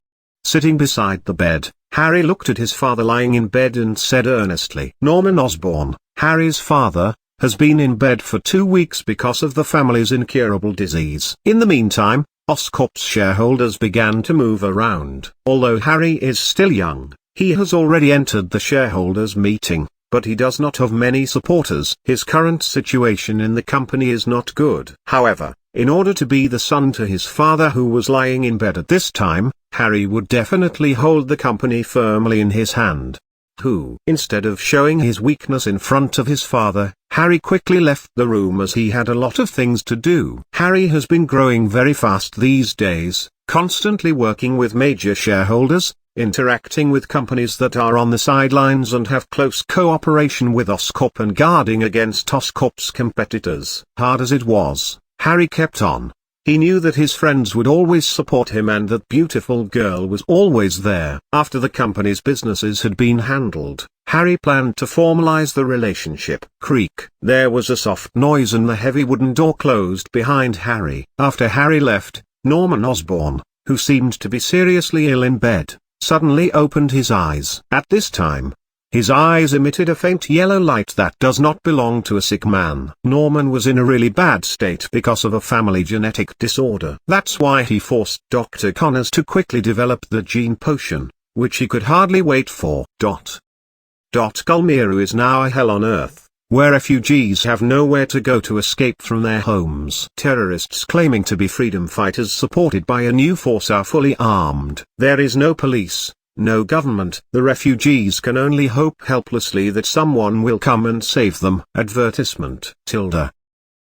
A: Sitting beside the bed, Harry looked at his father lying in bed and said earnestly, "Norman Osborn, Harry's father, has been in bed for 2 weeks because of the family's incurable disease." In the meantime, Oscorp's shareholders began to move around. Although Harry is still young, he has already entered the shareholders' meeting, but he does not have many supporters. His current situation in the company is not good. However, in order to be the son to his father who was lying in bed at this time, Harry would definitely hold the company firmly in his hand. Instead of showing his weakness in front of his father, Harry quickly left the room as he had a lot of things to do. Harry has been growing very fast these days, constantly working with major shareholders, interacting with companies that are on the sidelines and have close cooperation with Oscorp and guarding against Oscorp's competitors. Hard as it was, Harry kept on. He knew that his friends would always support him and that beautiful girl was always there. After the company's businesses had been handled, Harry planned to formalize the relationship. Creak. There was a soft noise and the heavy wooden door closed behind Harry. After Harry left, Norman Osborn, who seemed to be seriously ill in bed, suddenly opened his eyes. At this time, his eyes emitted a faint yellow light that does not belong to a sick man. Norman was in a really bad state because of a family genetic disorder. That's why he forced Dr. Connors to quickly develop the gene potion, which he could hardly wait for. Gulmiru is now a hell on earth, where refugees have nowhere to go to escape from their homes. Terrorists claiming to be freedom fighters supported by a new force are fully armed. There is no police, no government. The refugees can only hope helplessly that someone will come and save them. Advertisement.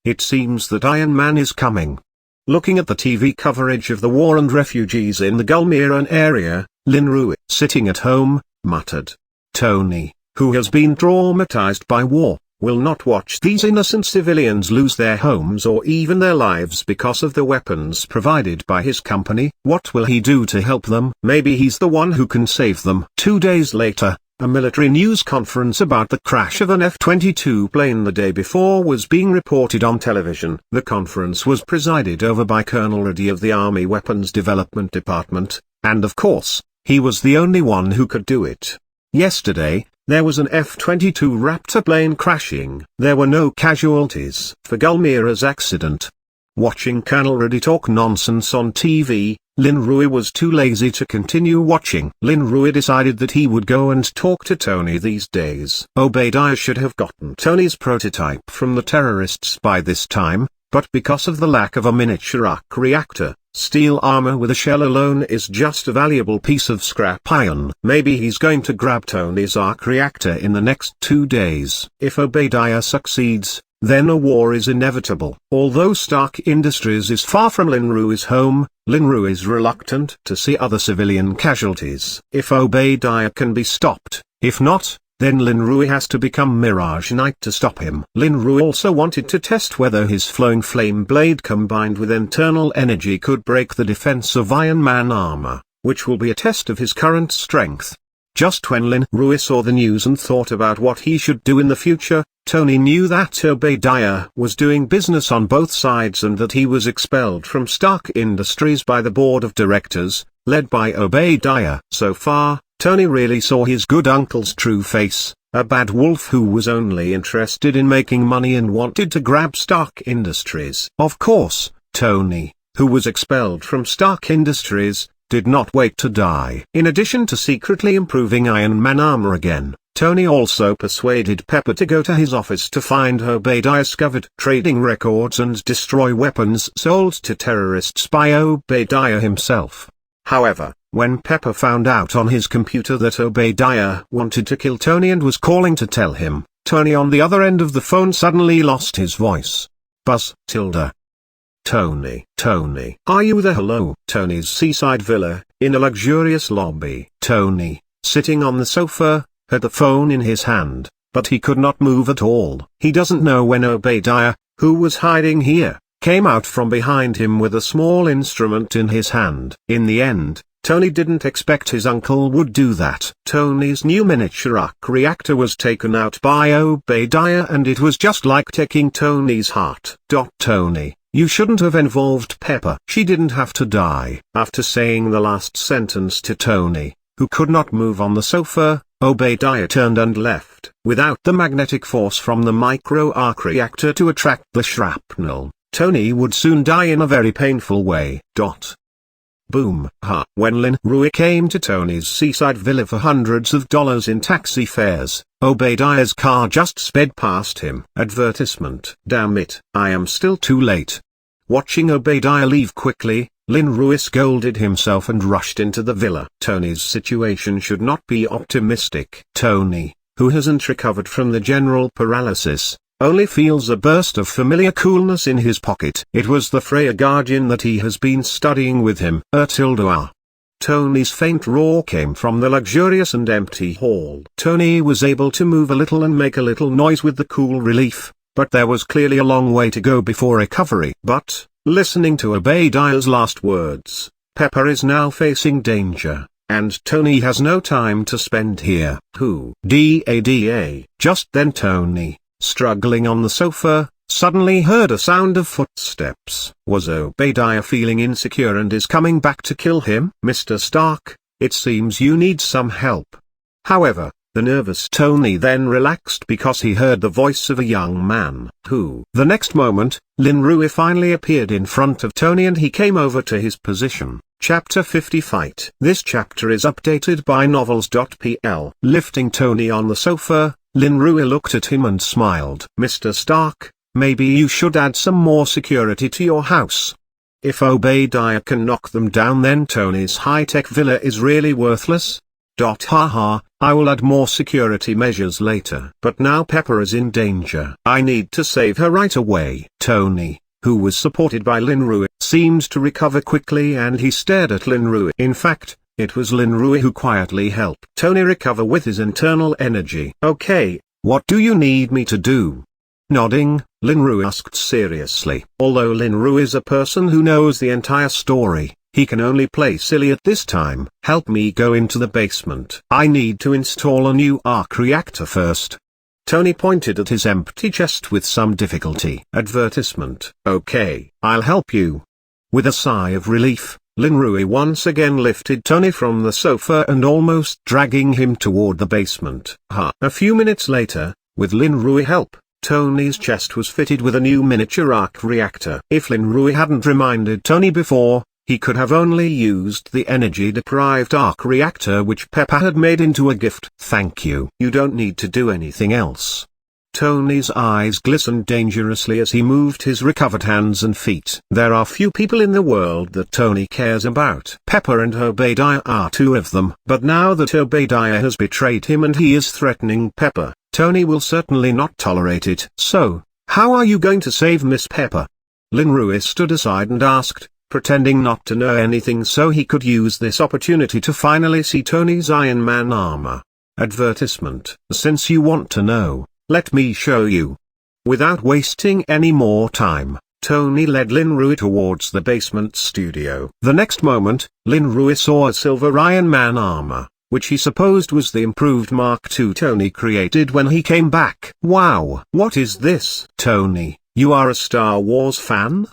A: It seems that Iron Man is coming. Looking at the TV coverage of the war and refugees in the Gulmiran area, Lin Rui, sitting at home, muttered. Tony, who has been traumatized by war, will not watch these innocent civilians lose their homes or even their lives because of the weapons provided by his company. What will he do to help them? Maybe he's the one who can save them. 2 days later, a military news conference about the crash of an F-22 plane the day before was being reported on television. The conference was presided over by Colonel Reddy of the Army Weapons Development Department, and of course, he was the only one who could do it. Yesterday, there was an F-22 Raptor plane crashing. There were no casualties for Gulmira's accident. Watching Colonel Reddy talk nonsense on TV, Lin Rui was too lazy to continue watching. Lin Rui decided that he would go and talk to Tony these days. Obadiah should have gotten Tony's prototype from the terrorists by this time, but because of the lack of a miniature arc reactor, steel armor with a shell alone is just a valuable piece of scrap iron. Maybe he's going to grab Tony's arc reactor in the next 2 days. If Obadiah succeeds, then a war is inevitable. Although Stark Industries is far from Lin Rui's home, Lin Rui is reluctant to see other civilian casualties. If Obadiah can be stopped, if not, then Lin Rui has to become Mirage Knight to stop him. Lin Rui also wanted to test whether his flowing flame blade combined with internal energy could break the defense of Iron Man armor, which will be a test of his current strength. Just when Lin Rui saw the news and thought about what he should do in the future, Tony knew that Obadiah was doing business on both sides and that he was expelled from Stark Industries by the board of directors, led by Obadiah. So far, Tony really saw his good uncle's true face, a bad wolf who was only interested in making money and wanted to grab Stark Industries. Of course, Tony, who was expelled from Stark Industries, did not wait to die. In addition to secretly improving Iron Man armor again, Tony also persuaded Pepper to go to his office to find Obadiah's covered trading records and destroy weapons sold to terrorists by Obadiah himself. However, when Pepper found out on his computer that Obadiah wanted to kill Tony and was calling to tell him, Tony on the other end of the phone suddenly lost his voice. Buzz, tilde. Tony. Tony. Are you there? Hello. Tony's seaside villa, in a luxurious lobby. Tony, sitting on the sofa, had the phone in his hand, but he could not move at all. He doesn't know when Obadiah, who was hiding here, came out from behind him with a small instrument in his hand. In the end, Tony didn't expect his uncle would do that. Tony's new miniature arc reactor was taken out by Obadiah, and it was just like taking Tony's heart. Tony, you shouldn't have involved Pepper. She didn't have to die. After saying the last sentence to Tony, who could not move on the sofa, Obadiah turned and left. Without the magnetic force from the micro-arc reactor to attract the shrapnel, Tony would soon die in a very painful way. Boom. When Lynn Rui came to Tony's seaside villa for hundreds of dollars in taxi fares, Obadiah's car just sped past him. Advertisement. Damn it, I am still too late. Watching Obadiah leave quickly, Lynn Rui scolded himself and rushed into the villa. Tony's situation should not be optimistic. Tony, who hasn't recovered from the general paralysis, only feels a burst of familiar coolness in his pocket. It was the Freya Guardian that he has been studying with him. Tony's faint roar came from the luxurious and empty hall. Tony was able to move a little and make a little noise with the cool relief, but there was clearly a long way to go before recovery. But, listening to Obadiah's last words, Pepper is now facing danger, and Tony has no time to spend here. Just then Tony, struggling on the sofa, suddenly heard a sound of footsteps. Was Obadiah feeling insecure and is coming back to kill him? Mr. Stark, it seems you need some help. However, the nervous Tony then relaxed because he heard the voice of a young man. The next moment, Lynn Rui finally appeared in front of Tony and he came over to his position. Chapter 50 Fight. This chapter is updated by novels.pl. Lifting Tony on the sofa, Lynn Rui looked at him and smiled. Mr. Stark, maybe you should add some more security to your house. If Obadiah can knock them down, then Tony's high-tech villa is really worthless. I will add more security measures later. But now Pepper is in danger. I need to save her right away. Tony, who was supported by Lynn Rui, seemed to recover quickly and he stared at Lynn Rui. In fact, it was Lynn Rui who quietly helped Tony recover with his internal energy. Okay, what do you need me to do? Nodding, Lynn Rui asked seriously. Although Lynn Rui is a person who knows the entire story, he can only play silly at this time. Help me go into the basement. I need to install a new arc reactor first. Tony pointed at his empty chest with some difficulty. Advertisement. Okay, I'll help you. With a sigh of relief, Lynn Rui once again lifted Tony from the sofa and almost dragging him toward the basement. A few minutes later, with Lynn Rui help, Tony's chest was fitted with a new miniature arc reactor. If Lynn Rui hadn't reminded Tony before, he could have only used the energy-deprived arc reactor which Pepper had made into a gift. Thank you. You don't need to do anything else. Tony's eyes glistened dangerously as he moved his recovered hands and feet. There are few people in the world that Tony cares about. Pepper and Obadiah are two of them. But now that Obadiah has betrayed him and he is threatening Pepper, Tony will certainly not tolerate it. So, how are you going to save Miss Pepper? Lynn Rui stood aside and asked, pretending not to know anything so he could use this opportunity to finally see Tony's Iron Man armor. Advertisement. Since you want to know, let me show you. Without wasting any more time, Tony led Lynn Rui towards the basement studio. The next moment, Lynn Rui saw a silver Iron Man armor, which he supposed was the improved Mark II Tony created when he came back. Wow! What is this? Tony, you are a Star Wars fan?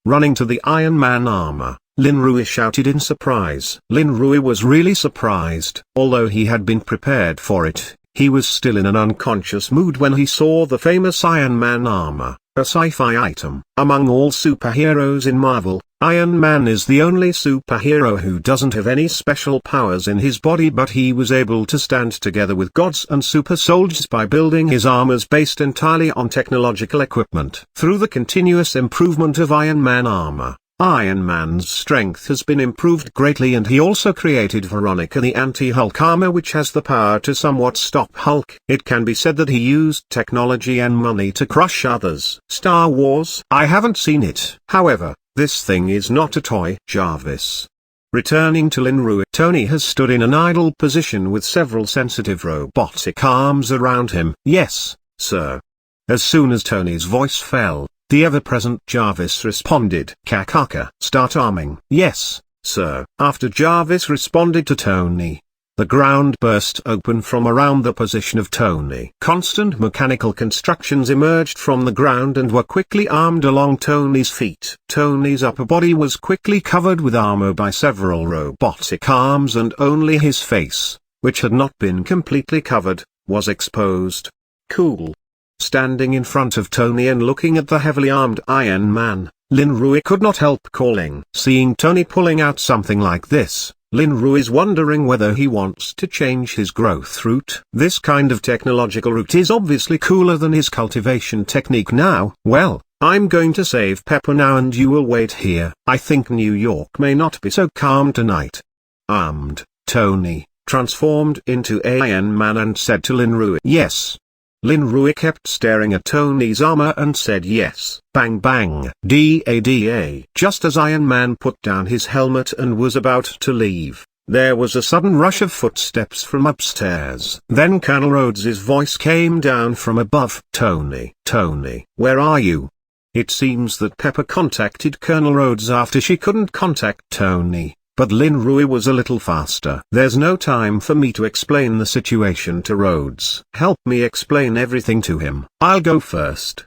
A: Running to the Iron Man armor, Lynn Rui shouted in surprise. Lynn Rui was really surprised. Although he had been prepared for it, he was still in an unconscious mood when he saw the famous Iron Man armor, a sci-fi item. Among all superheroes in Marvel, Iron Man is the only superhero who doesn't have any special powers in his body, but he was able to stand together with gods and super soldiers by building his armors based entirely on technological equipment. Through the continuous improvement of Iron Man armor, Iron Man's strength has been improved greatly, and he also created Veronica the anti-Hulk armor, which has the power to somewhat stop Hulk. It can be said that he used technology and money to crush others. Star Wars? I haven't seen it. However, this thing is not a toy. Jarvis. Returning to Linrui, Tony has stood in an idle position with several sensitive robotic arms around him. Yes, sir. As soon as Tony's voice fell, the ever-present Jarvis responded. Kakaka. Start arming. Yes, sir. After Jarvis responded to Tony, the ground burst open from around the position of Tony. Constant mechanical constructions emerged from the ground and were quickly armed along Tony's feet. Tony's upper body was quickly covered with armor by several robotic arms, and only his face, which had not been completely covered, was exposed. Cool. Standing in front of Tony and looking at the heavily armed Iron Man, Linrui could not help calling. Seeing Tony pulling out something like this, Linrui is wondering whether he wants to change his growth route. This kind of technological route is obviously cooler than his cultivation technique now. Well, I'm going to save Pepper now and you will wait here. I think New York may not be so calm tonight. Armed, Tony transformed into Iron Man and said to Linrui, yes. Linrui kept staring at Tony's armor and said yes. Bang bang. Da. Just as Iron Man put down his helmet and was about to leave, there was a sudden rush of footsteps from upstairs. Then Colonel Rhodes's voice came down from above. Tony, where are you? It seems that Pepper contacted Colonel Rhodes after she couldn't contact Tony. But Linrui was a little faster. There's no time for me to explain the situation to Rhodes. Help me explain everything to him. I'll go first.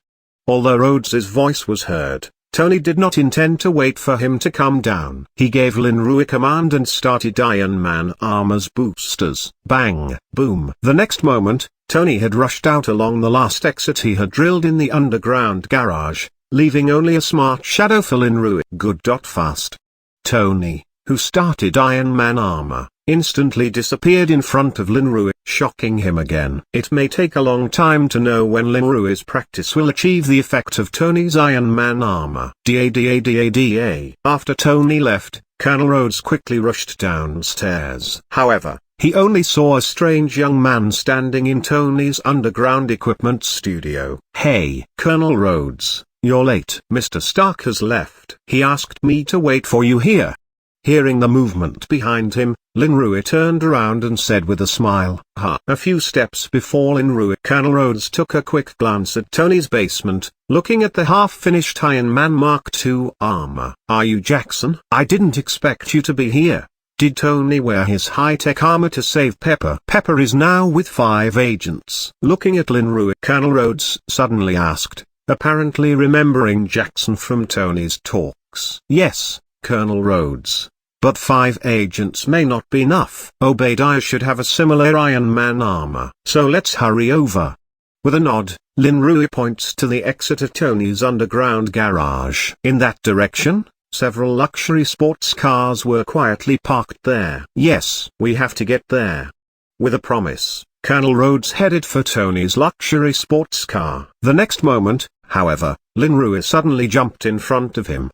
A: Although Rhodes's voice was heard, Tony did not intend to wait for him to come down. He gave Linrui a command and started Iron Man armor's boosters. Bang, boom. The next moment, Tony had rushed out along the last exit he had drilled in the underground garage, leaving only a smart shadow for Linrui. Good. Fast. Tony, who started Iron Man armor, instantly disappeared in front of Linrui, shocking him again. It may take a long time to know when Linrui's practice will achieve the effect of Tony's Iron Man armor. Da. After Tony left, Colonel Rhodes quickly rushed downstairs. However, he only saw a strange young man standing in Tony's underground equipment studio. Hey, Colonel Rhodes, you're late. Mr. Stark has left. He asked me to wait for you here. Hearing the movement behind him, Linrui turned around and said with a smile, ha. A few steps before Linrui, Colonel Rhodes took a quick glance at Tony's basement, looking at the half-finished Iron Man Mark II armor. Are you Jackson? I didn't expect you to be here. Did Tony wear his high-tech armor to save Pepper? Pepper is now with 5 agents. Looking at Linrui, Colonel Rhodes suddenly asked, apparently remembering Jackson from Tony's talks. Yes, Colonel Rhodes. But 5 agents may not be enough. Obadiah should have a similar Iron Man armor. So let's hurry over. With a nod, Linrui points to the exit of Tony's underground garage. In that direction, several luxury sports cars were quietly parked there. Yes, we have to get there. With a promise, Colonel Rhodes headed for Tony's luxury sports car. The next moment, however, Linrui suddenly jumped in front of him.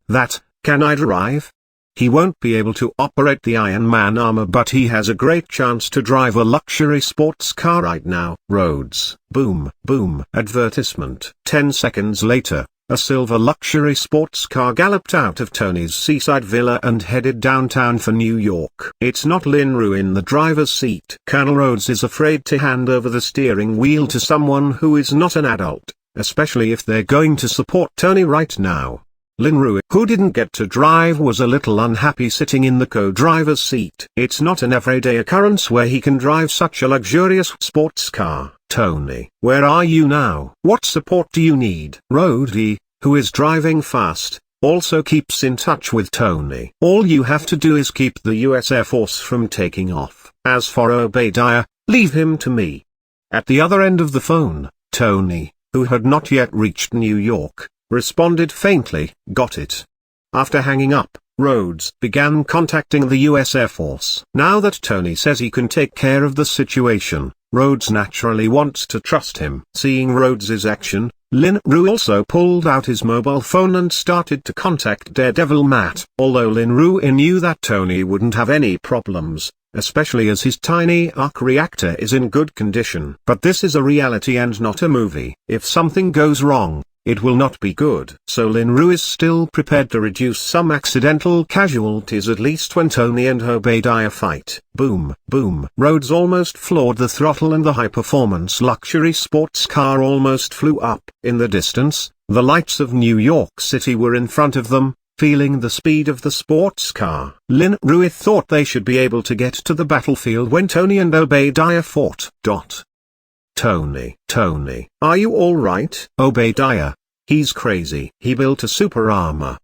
A: Can I drive? He won't be able to operate the Iron Man armor, but he has a great chance to drive a luxury sports car right now. Rhodes. Boom, boom. Advertisement. 10 seconds later, a silver luxury sports car galloped out of Tony's seaside villa and headed downtown for New York. It's not Linrui in the driver's seat. Colonel Rhodes is afraid to hand over the steering wheel to someone who is not an adult, especially if they're going to support Tony right now. Linrui, who didn't get to drive, was a little unhappy sitting in the co-driver's seat. It's not an everyday occurrence where he can drive such a luxurious sports car. Tony, where are you now? What support do you need? Rhodey, who is driving fast, also keeps in touch with Tony. All you have to do is keep the US Air Force from taking off. As for Obadiah, leave him to me. At the other end of the phone, Tony, who had not yet reached New York, responded faintly, got it. After hanging up, Rhodes began contacting the US Air Force. Now that Tony says he can take care of the situation, Rhodes naturally wants to trust him. Seeing Rhodes's action, Lin Ru also pulled out his mobile phone and started to contact Daredevil Matt. Although Lin Ru knew that Tony wouldn't have any problems, especially as his tiny arc reactor is in good condition. But this is a reality and not a movie. If something goes wrong, it will not be good. So Lin Ru is still prepared to reduce some accidental casualties at least when Tony and Obadiah fight. Boom, boom. Rhodes almost floored the throttle and the high-performance luxury sports car almost flew up. In the distance, the lights of New York City were in front of them. Feeling the speed of the sports car, Lin Ru thought they should be able to get to the battlefield when Tony and Obadiah fought. Tony, are you alright? Obadiah, he's crazy. He built a super armor.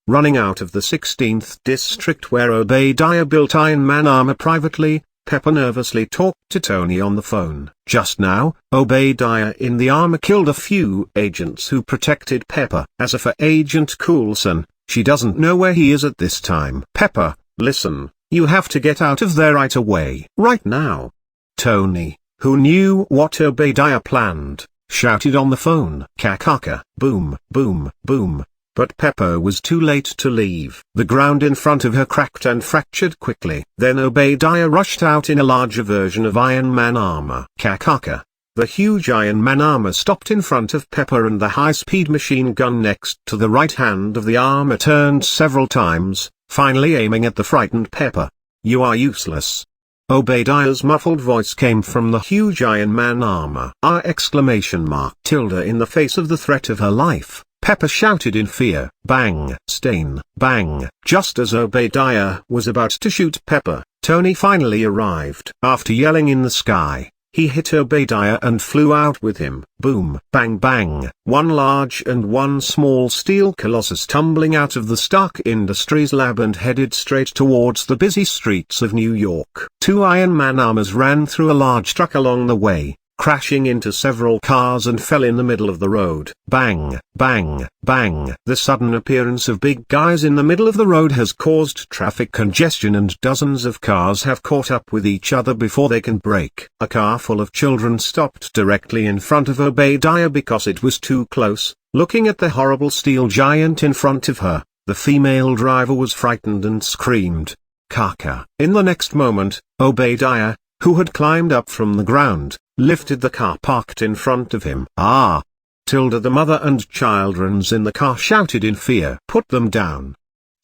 A: Running out of the 16th district where Obadiah built Iron Man armor privately, Pepper nervously talked to Tony on the phone. Just now, Obadiah in the armor killed a few agents who protected Pepper. As for Agent Coulson, she doesn't know where he is at this time. Pepper, listen, you have to get out of there right away. Right now. Tony, who knew what Obadiah planned, shouted on the phone. Kakaka. Boom, boom, boom. But Pepper was too late to leave. The ground in front of her cracked and fractured quickly. Then Obadiah rushed out in a larger version of Iron Man armor. Kakaka. The huge Iron Man armor stopped in front of Pepper and the high-speed machine gun next to the right hand of the armor turned several times, finally aiming at the frightened Pepper. You are useless. Obadiah's muffled voice came from the huge Iron Man armor. Tilde in the face of the threat of her life, Pepper shouted in fear. Bang! Stain! Bang! Just as Obadiah was about to shoot Pepper, Tony finally arrived. After yelling in the sky, he hit Obadiah and flew out with him. Boom! Bang bang! One large and one small steel colossus tumbling out of the Stark Industries lab and headed straight towards the busy streets of New York. Two Iron Man armors ran through a large truck along the way, crashing into several cars and fell in the middle of the road. Bang, bang, bang. The sudden appearance of big guys in the middle of the road has caused traffic congestion and dozens of cars have caught up with each other before they can brake. A car full of children stopped directly in front of Obadiah because it was too close. Looking at the horrible steel giant in front of her, the female driver was frightened and screamed, "Kaka!" In the next moment, Obadiah, who had climbed up from the ground, lifted the car parked in front of him. The mother and childrens in the car shouted in fear. Put them down.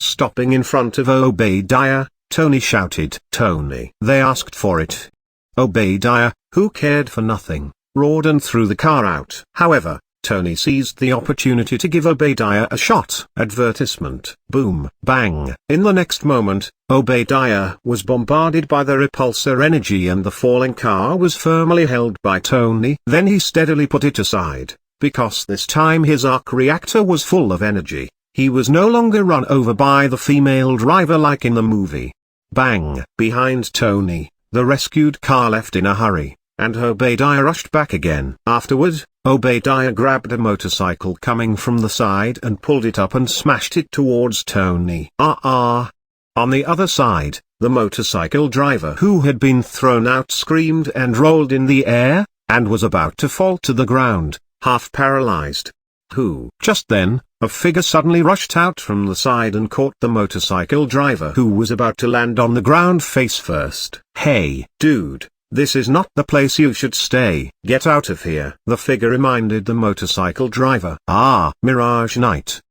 A: Stopping in front of Obadiah, Tony shouted. Tony. They asked for it. Obadiah, who cared for nothing, roared and threw the car out. However, Tony seized the opportunity to give Obadiah a shot. Advertisement. Boom, bang. In the next moment, Obadiah was bombarded by the repulsor energy and the falling car was firmly held by Tony. Then he steadily put it aside, because this time his arc reactor was full of energy. He was no longer run over by the female driver like in the movie. Bang. Behind Tony, the rescued car left in a hurry, and Obadiah rushed back again. Afterward, Obadiah grabbed a motorcycle coming from the side and pulled it up and smashed it towards Tony. On the other side, the motorcycle driver who had been thrown out screamed and rolled in the air, and was about to fall to the ground, half paralyzed. Just then, a figure suddenly rushed out from the side and caught the motorcycle driver who was about to land on the ground face first. Hey, dude. This is not the place you should stay. Get out of here. The figure reminded the motorcycle driver. Mirage Knight.